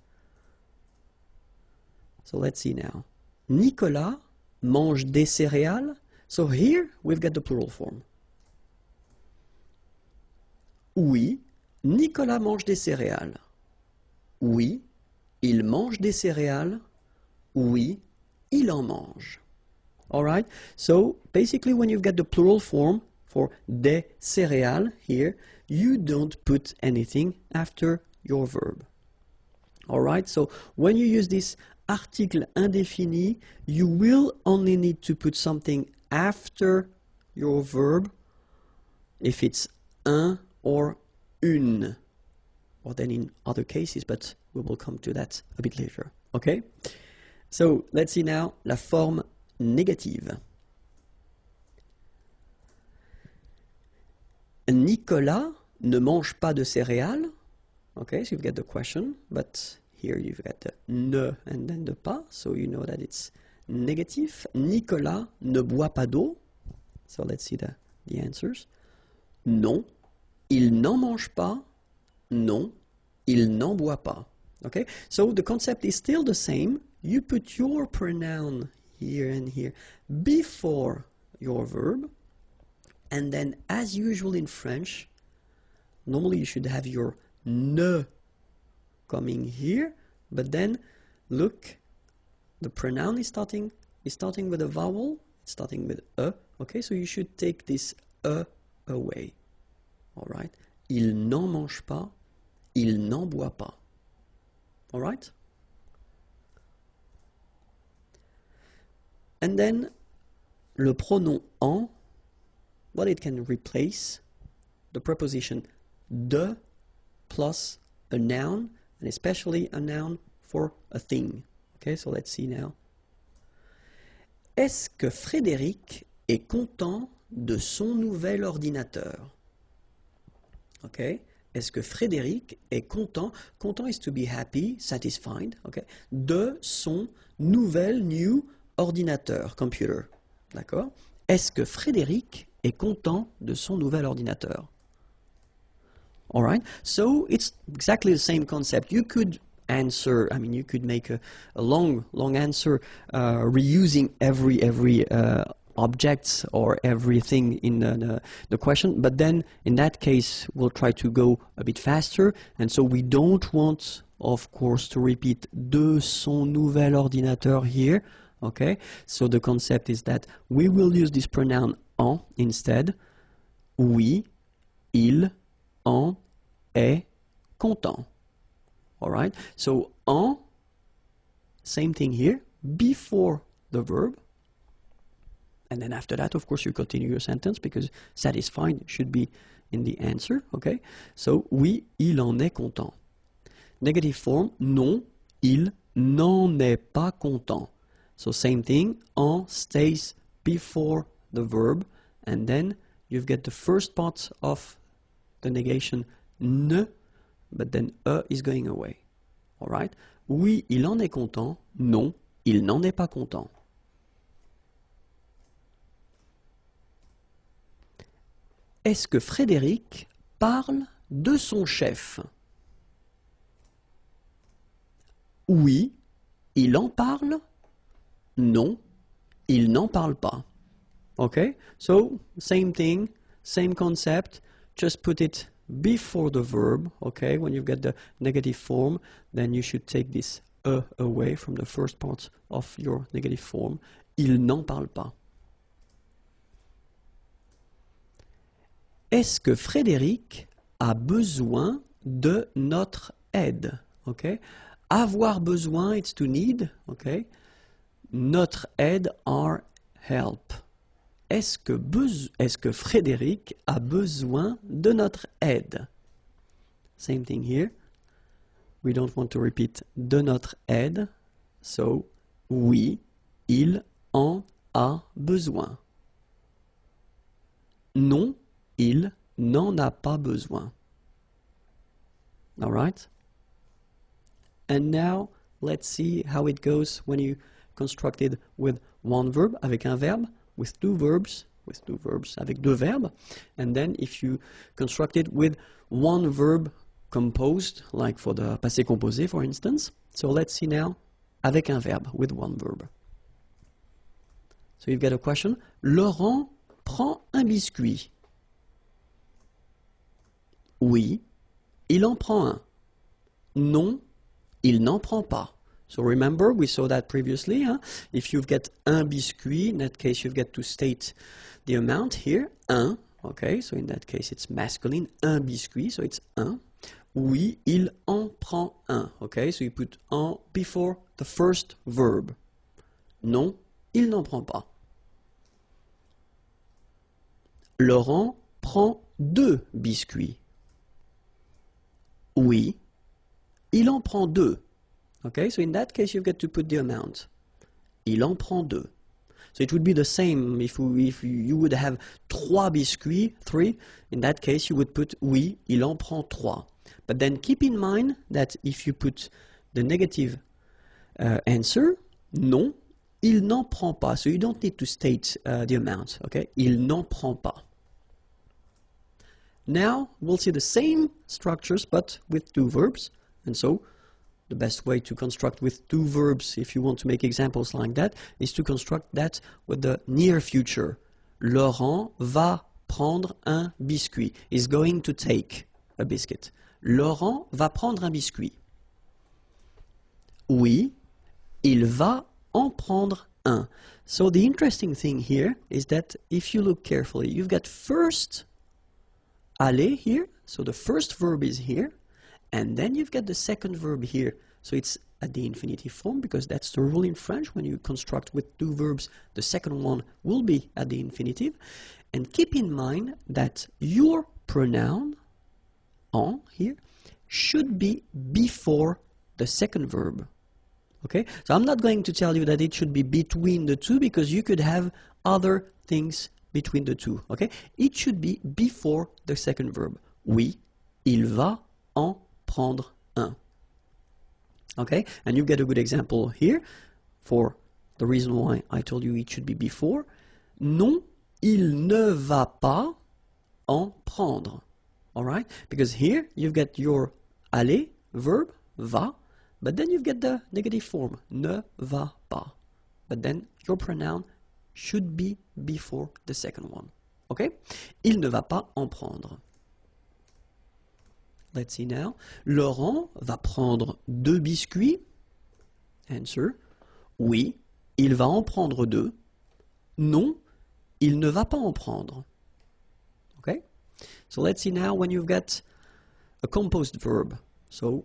So let's see now. Nicolas mange des céréales. So here we've got the plural form. Oui, Nicolas mange des céréales. Oui, il mange des céréales. Oui, il en mange. Alright? So basically when you've got the plural form for des céréales here, you don't put anything after your verb. Alright? So when you use this article indéfini, you will only need to put something after your verb if it's un or une, or then in other cases, but we will come to that a bit later. Okay? So let's see now la forme négative. Nicolas ne mange pas de céréales. Okay, so you've got the question, but here you've got the ne and then the pas, so you know that it's negative. Nicolas ne boit pas d'eau. So let's see the answers. Non, il n'en mange pas. Non, il n'en boit pas. Okay, so the concept is still the same. You put your pronoun here and here before your verb, and then as usual in French, normally you should have your ne coming here, but then look, the pronoun is starting with a vowel, it's starting with a. Okay, so you should take this a away. All right, il n'en mange pas, il n'en boit pas. All right. And then, le pronom en, well, it can replace the preposition de plus a noun, and especially a noun for a thing. Okay, so let's see now. Est-ce que Frédéric est content de son nouvel ordinateur? Okay, est-ce que Frédéric est content? Content is to be happy, satisfied, okay, de son new ordinateur, computer. D'accord? Est-ce que Frédéric est content de son nouvel ordinateur? All right, so it's exactly the same concept. You could answer, I mean, you could make a long answer reusing every objects or everything in the question, but then in that case we'll try to go a bit faster, and so we don't want, of course, to repeat de son nouvel ordinateur here. Okay, so the concept is that we will use this pronoun en instead. Oui, il, en est content. All right, so en, same thing here, before the verb, and then after that, of course, you continue your sentence because satisfied should be in the answer. Okay, so oui, il en est content. Negative form, non, il n'en est pas content. So same thing, en stays before the verb, and then you've got the first part of the negation ne, but then is going away. All right? Oui, il en est content. Non, il n'en est pas content. Est-ce que Frédéric parle de son chef? Oui, il en parle. Non, il n'en parle pas. Okay, so same thing, same concept, just put it before the verb. Okay, when you've got the negative form, then you should take this away from the first part of your negative form. Il n'en parle pas. Est-ce que Frédéric a besoin de notre aide? Okay, avoir besoin, it's to need. Okay. Notre aide, our help. Est-ce que Frédéric a besoin de notre aide? Same thing here. We don't want to repeat de notre aide. So, oui, il en a besoin. Non, il n'en a pas besoin. All right? And now, let's see how it goes when you constructed with one verb, avec un verbe, with two verbs, avec deux verbes, and then if you construct it with one verb composed, like for the passé composé, for instance. So let's see now, avec un verbe, with one verb. So you've got a question. Laurent prend un biscuit. Oui, il en prend un. Non, il n'en prend pas. So remember, we saw that previously. Huh? If you've got un biscuit, in that case, you've got to state the amount here. Un. Okay, so in that case, it's masculine. Un biscuit, so it's un. Oui, il en prend un. Okay, so you put en before the first verb. Non, il n'en prend pas. Laurent prend deux biscuits. Oui, il en prend deux. Okay, so in that case, you've got to put the amount. Il en prend deux. So it would be the same if you would have trois biscuits, three. In that case, you would put oui, il en prend trois. But then keep in mind that if you put the negative answer, non, il n'en prend pas. So you don't need to state the amount. Okay, il n'en prend pas. Now we'll see the same structures but with two verbs, and so the best way to construct with two verbs, if you want to make examples like that, is to construct that with the near future. Laurent va prendre un biscuit. Is going to take a biscuit. Laurent va prendre un biscuit. Oui, il va en prendre un. So the interesting thing here is that if you look carefully, you've got first aller here, so the first verb is here, and then you've got the second verb here. So it's at the infinitive form, because that's the rule in French. When you construct with two verbs, the second one will be at the infinitive. And keep in mind that your pronoun, en here, should be before the second verb. Okay, so I'm not going to tell you that it should be between the two, because you could have other things between the two. Okay, it should be before the second verb. Oui, il va en prendre un. Okay, and you get a good example here for the reason why I told you it should be before. Non, il ne va pas en prendre. All right, because here you've got your aller verb, va, but then you've got the negative form, ne va pas. But then your pronoun should be before the second one. Okay, il ne va pas en prendre. Let's see now. Laurent va prendre 2 biscuits. Answer. Oui, il va en prendre 2. Non, il ne va pas en prendre. Okay? So let's see now when you've got a composed verb. So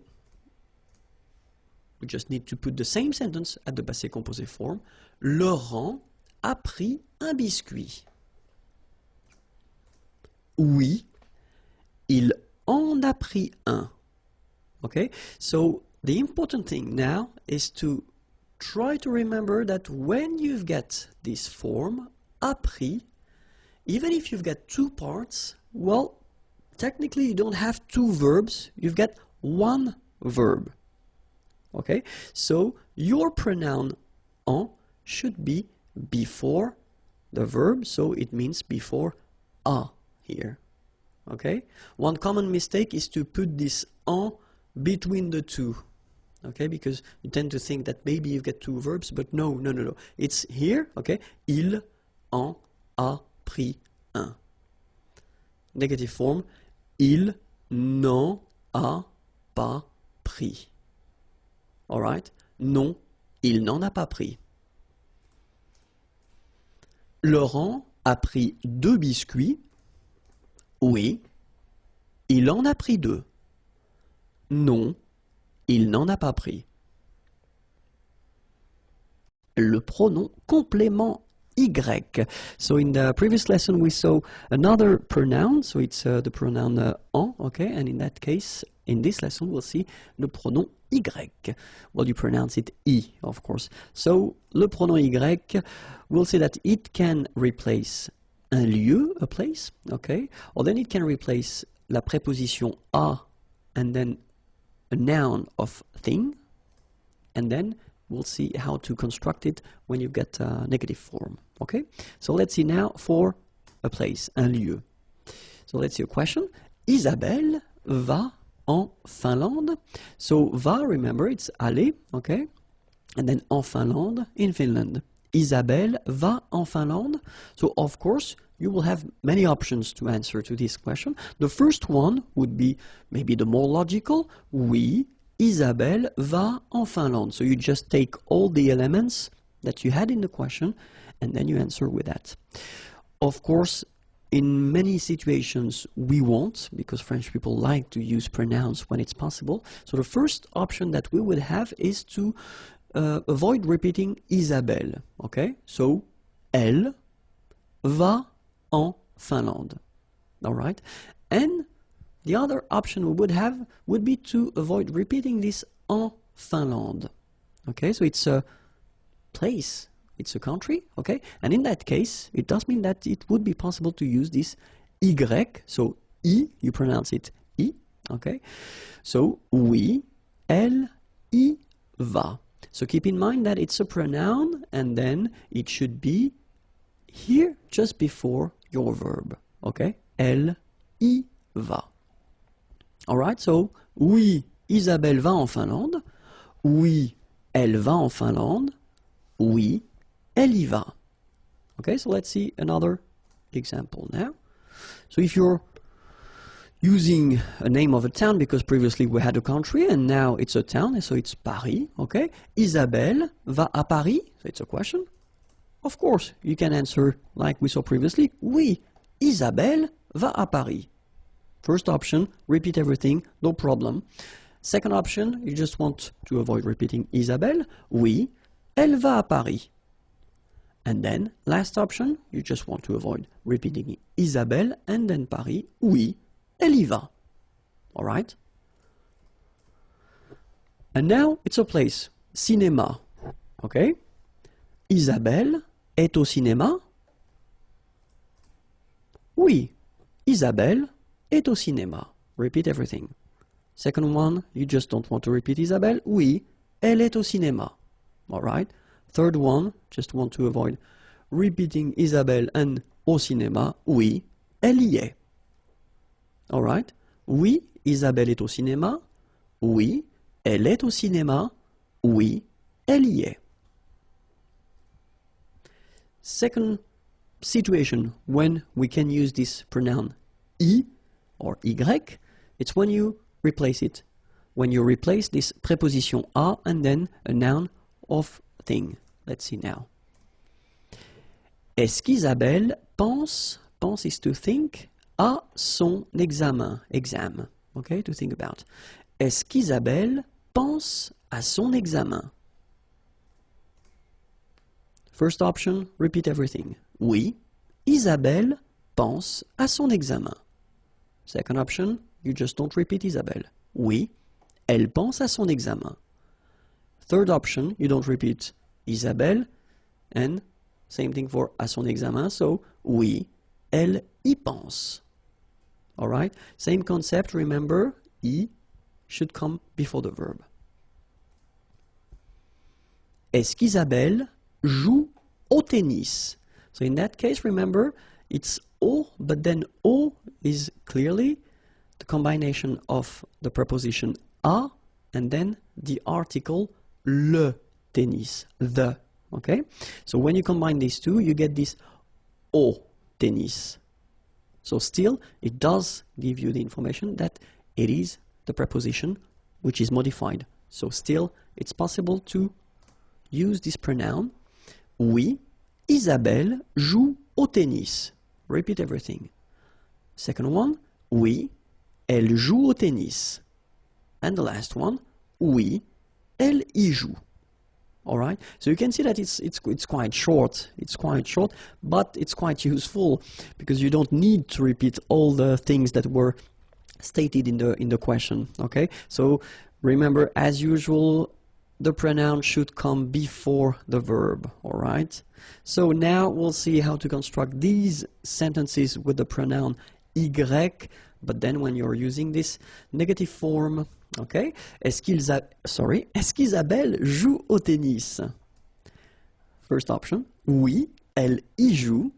we just need to put the same sentence at the passé composé form. Laurent a pris un biscuit. Oui, il en a pris un. Okay, so the important thing now is to try to remember that when you've got this form, a pris, even if you've got two parts, well, technically you don't have two verbs, you've got one verb. Okay, so your pronoun en should be before the verb, so it means before a here. Okay, one common mistake is to put this en between the two. Okay, because you tend to think that maybe you've got two verbs, but no. It's here. Okay, il en a pris un. Negative form, il n'en a pas pris. All right, non, il n'en a pas pris. Laurent a pris 2 biscuits. Oui, il en a pris 2. Non, il n'en a pas pris. Le pronom complément Y. So in the previous lesson we saw another pronoun, so it's the pronoun en, okay, and in that case, in this lesson we'll see le pronom Y. Well, you pronounce it I, of course. So, le pronom Y, we'll say that it can replace un lieu, a place, okay, or then it can replace la préposition a and then a noun of thing, and then we'll see how to construct it when you get a negative form, okay? So let's see now for a place, un lieu. So let's see a question. Isabelle va en Finlande. So va, remember, it's aller, okay? And then en Finlande, in Finland. Isabelle va en Finlande. So of course, you will have many options to answer to this question. The first one would be maybe the more logical. Oui, Isabelle va en Finlande. So you just take all the elements that you had in the question and then you answer with that. Of course, in many situations we won't, because French people like to use pronouns when it's possible. So the first option that we would have is to avoid repeating Isabelle. Okay, so elle va en Finlande. All right, and the other option we would have would be to avoid repeating this en Finlande. Okay, so it's a place, it's a country, okay, and in that case it does mean that it would be possible to use this Y, so I, you pronounce it I, okay, so oui, elle y va. So keep in mind that it's a pronoun and then it should be here just before your verb, okay, elle y va. Alright, so oui, Isabelle va en Finlande, oui, elle va en Finlande, oui, elle y va. Okay, so let's see another example now. So if you're using a name of a town, because previously we had a country and now it's a town, so it's Paris, okay? Isabelle va à Paris, so it's a question. Of course, you can answer like we saw previously, oui, Isabelle va à Paris. First option, repeat everything, no problem. Second option, you just want to avoid repeating Isabelle. Oui, elle va à Paris. And then, last option, you just want to avoid repeating Isabelle and then Paris. Oui, elle y va. All right? And now, it's a place. Cinéma. Okay? Isabelle est au cinéma. Oui, Isabelle est au cinéma. Repeat everything. Second one, you just don't want to repeat Isabelle. Oui, elle est au cinéma. All right? Third one, just want to avoid repeating Isabelle and au cinéma. Oui, elle y est. All right? Oui, Isabelle est au cinéma. Oui, elle est au cinéma. Oui, elle y est. Second situation when we can use this pronoun I or Y, it's when you replace it. When you replace this preposition a and then a noun of thing. Let's see now. Est-ce qu'Isabelle pense is to think, à son examen, exam, okay, to think about. Est-ce qu'Isabelle pense à son examen? First option, repeat everything. Oui, Isabelle pense à son examen. Second option, you just don't repeat Isabelle. Oui, elle pense à son examen. Third option, you don't repeat Isabelle, and same thing for à son examen, so oui, elle y pense. Alright, same concept, remember, I should come before the verb. Est-ce qu'Isabelle joue au tennis? So in that case, remember, it's O, but then O is clearly the combination of the preposition a and then the article le tennis, the, okay? So when you combine these two, you get this au tennis. So still, it does give you the information that it is the preposition which is modified. So still, it's possible to use this pronoun. Oui, Isabelle joue au tennis. Repeat everything. Second one, oui, elle joue au tennis. And the last one, oui, elle y joue. All right, so you can see that it's quite short. It's quite short, but it's quite useful because you don't need to repeat all the things that were stated in the question. Okay, so remember, as usual, the pronoun should come before the verb. All right. So now we'll see how to construct these sentences with the pronoun y, but then when you're using this negative form. Okay. Est-ce qu'Isabelle joue au tennis? First option, oui, elle y joue.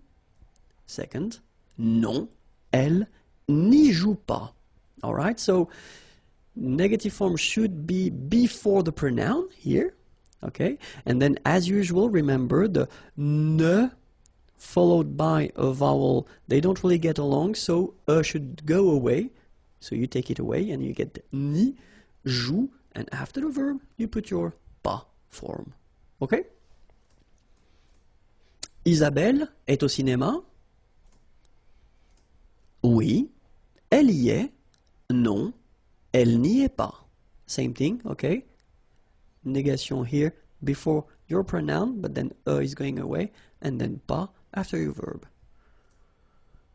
Second, non, elle n'y joue pas. All right, so negative form should be before the pronoun here. Okay, and then as usual, remember the ne followed by a vowel, they don't really get along, so should go away. So you take it away and you get ni, joue, and after the verb, you put your pas form. Okay? Isabelle est au cinéma? Oui. Elle y est? Non. Elle n'y est pas. Same thing, okay? Negation here before your pronoun, but then is going away, and then pas after your verb.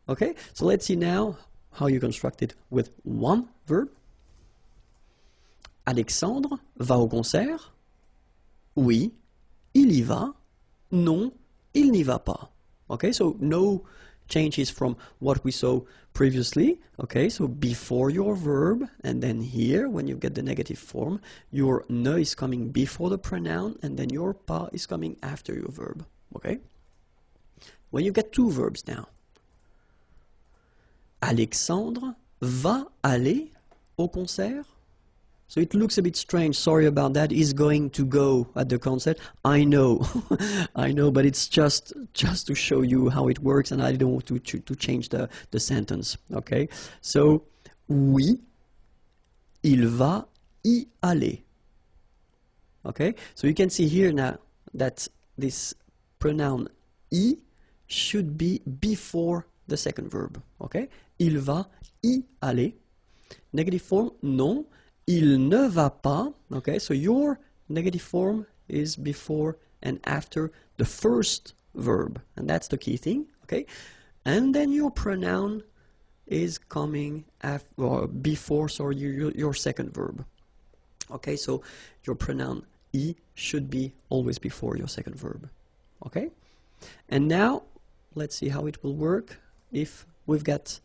Okay? So let's see now how you construct it with one verb. Alexandre va au concert? Oui, il y va. Non, il n'y va pas. Okay, so no changes from what we saw previously. Okay, so before your verb, and then here, when you get the negative form, your ne is coming before the pronoun, and then your pas is coming after your verb. Okay? When you get two verbs now. Alexandre va aller au concert? So it looks a bit strange, sorry about that, is going to go at the concert. I know, I know, but it's just to show you how it works, and I don't want to change the sentence, okay? So, oui, il va y aller. Okay, so you can see here now that this pronoun y should be before the second verb, okay? Il va y aller. Negative form, non, il ne va pas. Okay, so your negative form is before and after the first verb, and that's the key thing. Okay, and then your pronoun is coming after, or before, sorry, your second verb. Okay, so your pronoun I should be always before your second verb. Okay, and now let's see how it will work if we've got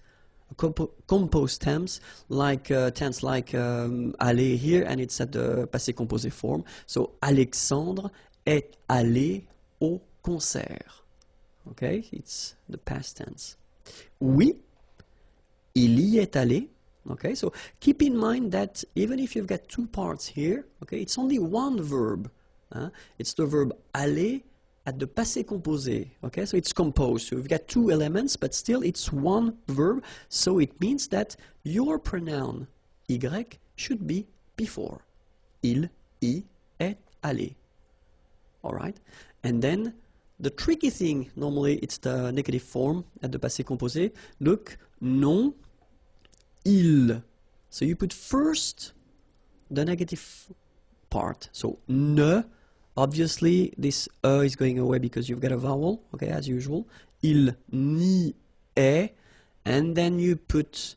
composed tense like aller here, and it's at the passé composé form. So Alexandre est allé au concert. Okay, it's the past tense. Oui, il y est allé. Okay, so keep in mind that even if you've got two parts here, okay, it's only one verb. It's the verb aller at the passé composé. Okay, so it's composed. So we've got two elements, but still it's one verb. So it means that your pronoun y should be before. Il y est allé. All right, and then the tricky thing, normally it's the negative form at the passé composé. Look, non, il. So you put first the negative part. So ne. Obviously, this is going away because you've got a vowel, okay, as usual. Il n'y est, and then you put,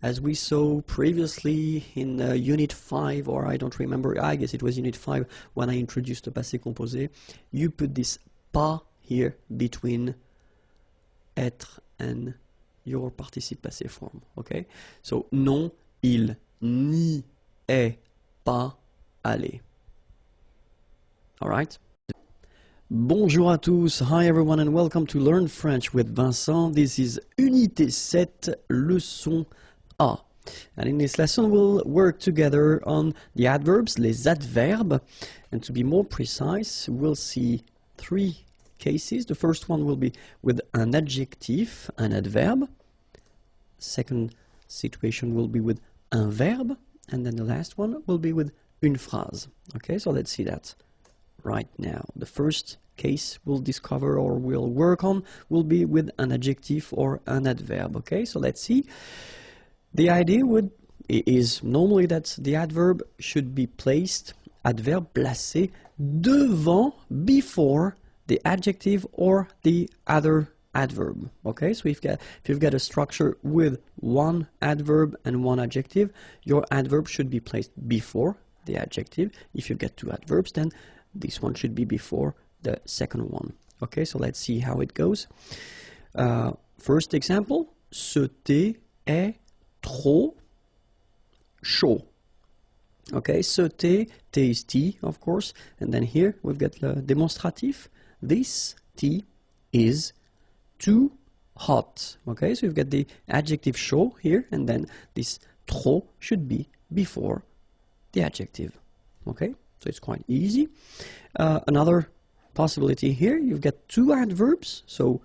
as we saw previously in Unit 5, or I don't remember, I guess it was Unit 5 when I introduced the passé composé, you put this pas here between être and your participe passé form, okay? So, non, il n'y est pas allé. All right. Bonjour à tous. Hi everyone and welcome to Learn French with Vincent. This is Unité 7, leçon A. And in this lesson we'll work together on the adverbs, les adverbes. And to be more precise, we'll see three cases. The first one will be with an adjective, an adverb. Second situation will be with un verbe. And then the last one will be with une phrase. Okay, so let's see that right now. The first case we'll discover or we'll work on will be with an adjective or an adverb. Okay, so let's see. The idea is normally that the adverb should be placed, adverbe placé, devant, before the adjective or the other adverb. Okay, so if you've got a structure with one adverb and one adjective, your adverb should be placed before the adjective. If you've got two adverbs, then this one should be before the second one. Okay, so let's see how it goes. First example, ce thé est trop chaud. Okay, ce thé, thé is tea, of course. And then here we've got the demonstrative. This tea is too hot. Okay, so you've got the adjective chaud here, and then this trop should be before the adjective. Okay, so it's quite easy. Another possibility here, you've got two adverbs. So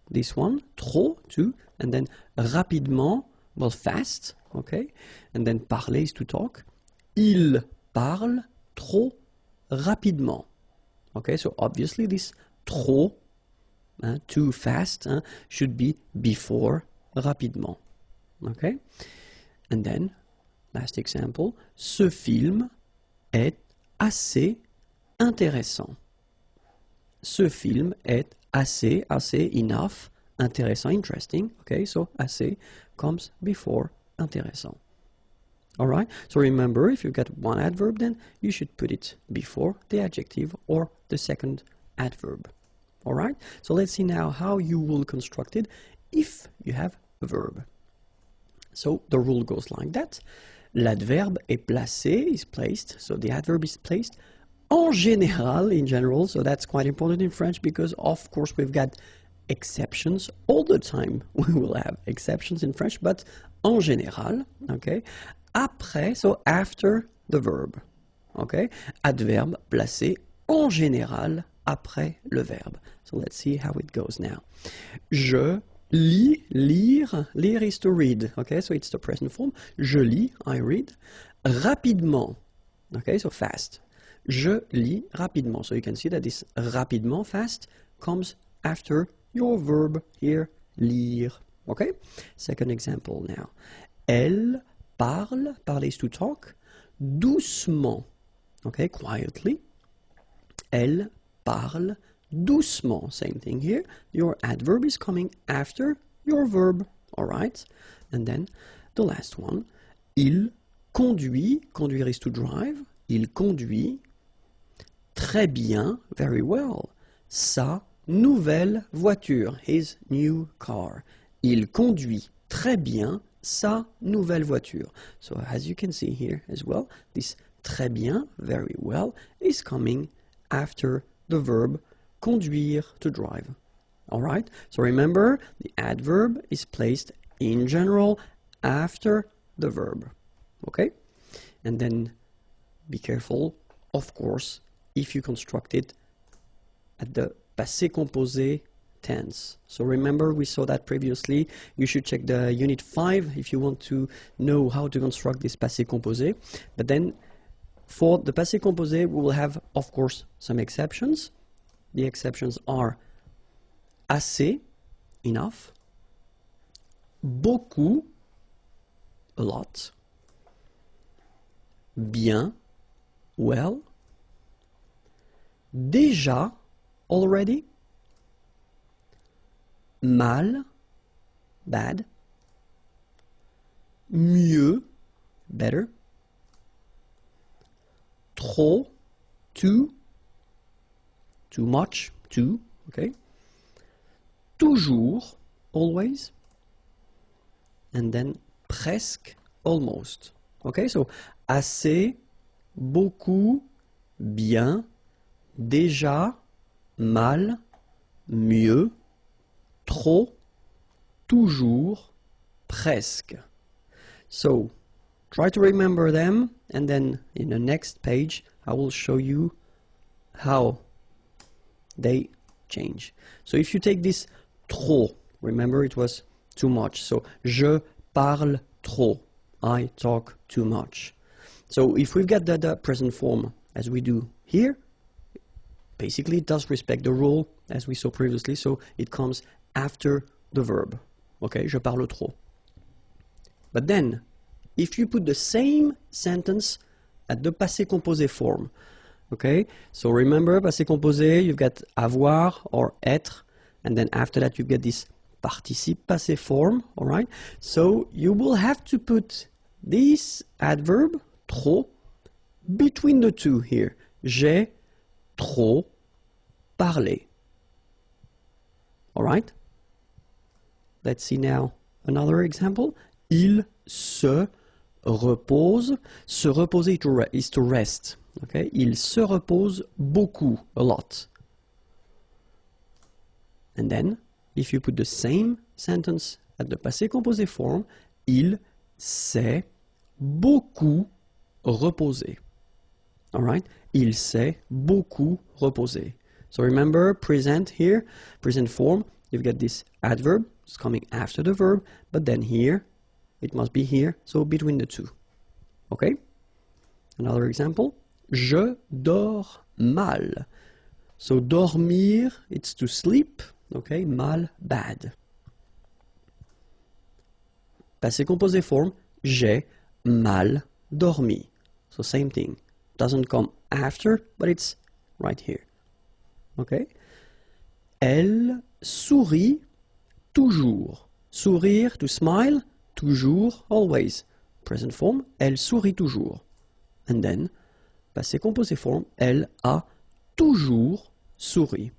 this one, trop, two, and then rapidement, well, fast. Okay, and then parler is to talk. Il parle trop rapidement. Okay, so obviously this trop, too fast, should be before rapidement. Okay, and then last example, ce film est assez intéressant. Ce film est assez, enough, intéressant, interesting. Okay, so assez comes before intéressant. All right, so remember, if you've got one adverb, then you should put it before the adjective or the second adverb. All right, so let's see now how you will construct it if you have a verb. So the rule goes like that. L'adverbe est placé, is placed, so the adverb is placed en général, in general, so that's quite important in French because of course we've got exceptions all the time. We will have exceptions in French, but en général, okay? Après, so after the verb, okay? Adverbe placé en général après le verbe. So let's see how it goes now. Je lis, lire, lire is to read, okay? So it's the present form. Je lis, I read. Rapidement, okay? So fast. Je lis rapidement. So you can see that this rapidement, fast, comes after your verb here, lire. Okay? Second example now. Elle parle, parler is to talk, doucement, okay, quietly. Elle parle doucement, same thing here. Your adverb is coming after your verb, all right? And then the last one, il conduit, conduire is to drive, il conduit très bien, very well, sa nouvelle voiture, his new car. Il conduit très bien sa nouvelle voiture. So as you can see here as well, this très bien, very well, is coming after the verb conduire, to drive. All right? So remember, the adverb is placed in general after the verb. Okay? And then be careful, of course, if you construct it at the passé composé tense. So remember, we saw that previously. You should check the unit 5 if you want to know how to construct this passé composé. But then for the passé composé, we will have, of course, some exceptions. The exceptions are assez, enough, beaucoup, a lot, bien, well, déjà, already, mal, bad, mieux, better, trop, too much, too, okay, toujours, always, and then presque, almost. Okay, so assez, beaucoup, bien, déjà, mal, mieux, trop, toujours, presque. So try to remember them, and then in the next page I will show you how they change. So if you take this trop, remember it was too much. So je parle trop, I talk too much. So if we've got the present form as we do here, basically it does respect the rule as we saw previously, so it comes after the verb. Okay, je parle trop. But then, if you put the same sentence at the passé composé form, okay, so remember, passé composé, you've got avoir or être, and then after that you get this participe passé form, all right? So you will have to put this adverb, trop, between the two here. J'ai trop parlé. All right? Let's see now another example. Il se repose. Se reposer is to rest. Okay? Il se repose beaucoup, a lot. And then, if you put the same sentence at the passé composé form, il s'est beaucoup reposé. All right? Il s'est beaucoup reposé. So remember, present here, present form, you've got this adverb, it's coming after the verb, but then here, it must be here, so between the two. Okay? Another example. Je dors mal. So dormir, it's to sleep. Okay? Mal, bad. Passé composé form, j'ai mal dormi. So same thing. Doesn't come after, but it's right here. Okay? Elle sourit toujours. Sourire, to smile, toujours, always. Present form, elle sourit toujours. And then, passé composé form, elle a toujours souri.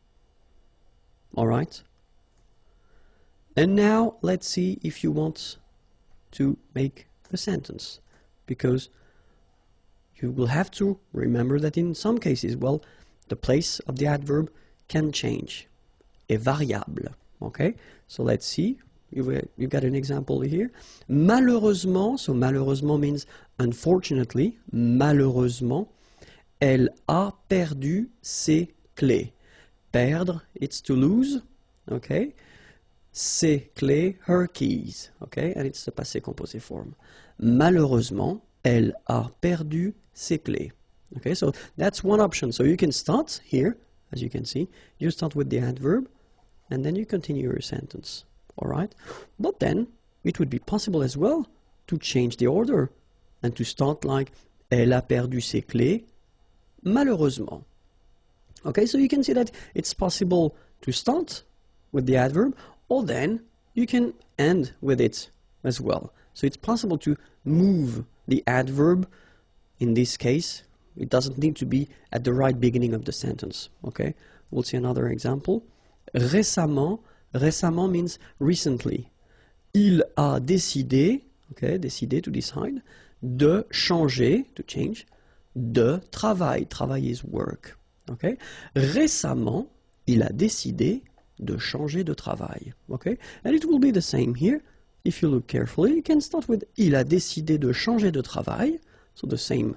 All right? And now, let's see if you want to make a sentence. Because you will have to remember that in some cases, well, the place of the adverb can change. Est variable. Okay? So let's see. You got an example here. Malheureusement, so malheureusement means unfortunately, malheureusement, elle a perdu ses clés. Perdre, it's to lose, okay? Ses clés, her keys, okay? And it's the passé composé form. Malheureusement, elle a perdu ses clés. Okay, so that's one option. So you can start here, as you can see. You start with the adverb, and then you continue your sentence. All right? But then, it would be possible as well to change the order and to start like elle a perdu ses clés, malheureusement. Okay, so you can see that it's possible to start with the adverb, or then you can end with it as well. So it's possible to move the adverb. In this case, it doesn't need to be at the right beginning of the sentence. Okay, we'll see another example. Récemment, récemment means recently. Il a décidé, okay, décidé to decide, de changer, to change, de travail. Travail is work. Okay? Récemment, il a décidé de changer de travail. Okay? And it will be the same here. If you look carefully, you can start with il a décidé de changer de travail. So the same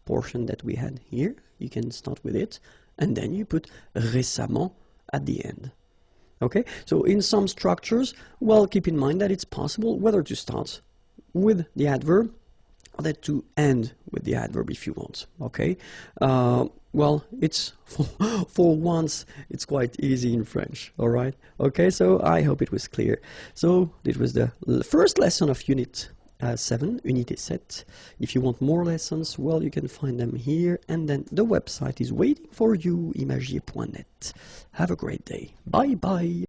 portion that we had here. You can start with it. And then you put récemment at the end. Okay? So in some structures, well, keep in mind that it's possible whether to start with the adverb or that to end with the adverb if you want. Okay? Well, it's for once it's quite easy in French. All right? Okay, so I hope it was clear. So this was the first lesson of Unit 7, Unité 7. If you want more lessons, well, you can find them here, and then the website is waiting for you, imagiers.net. Have a great day. Bye bye.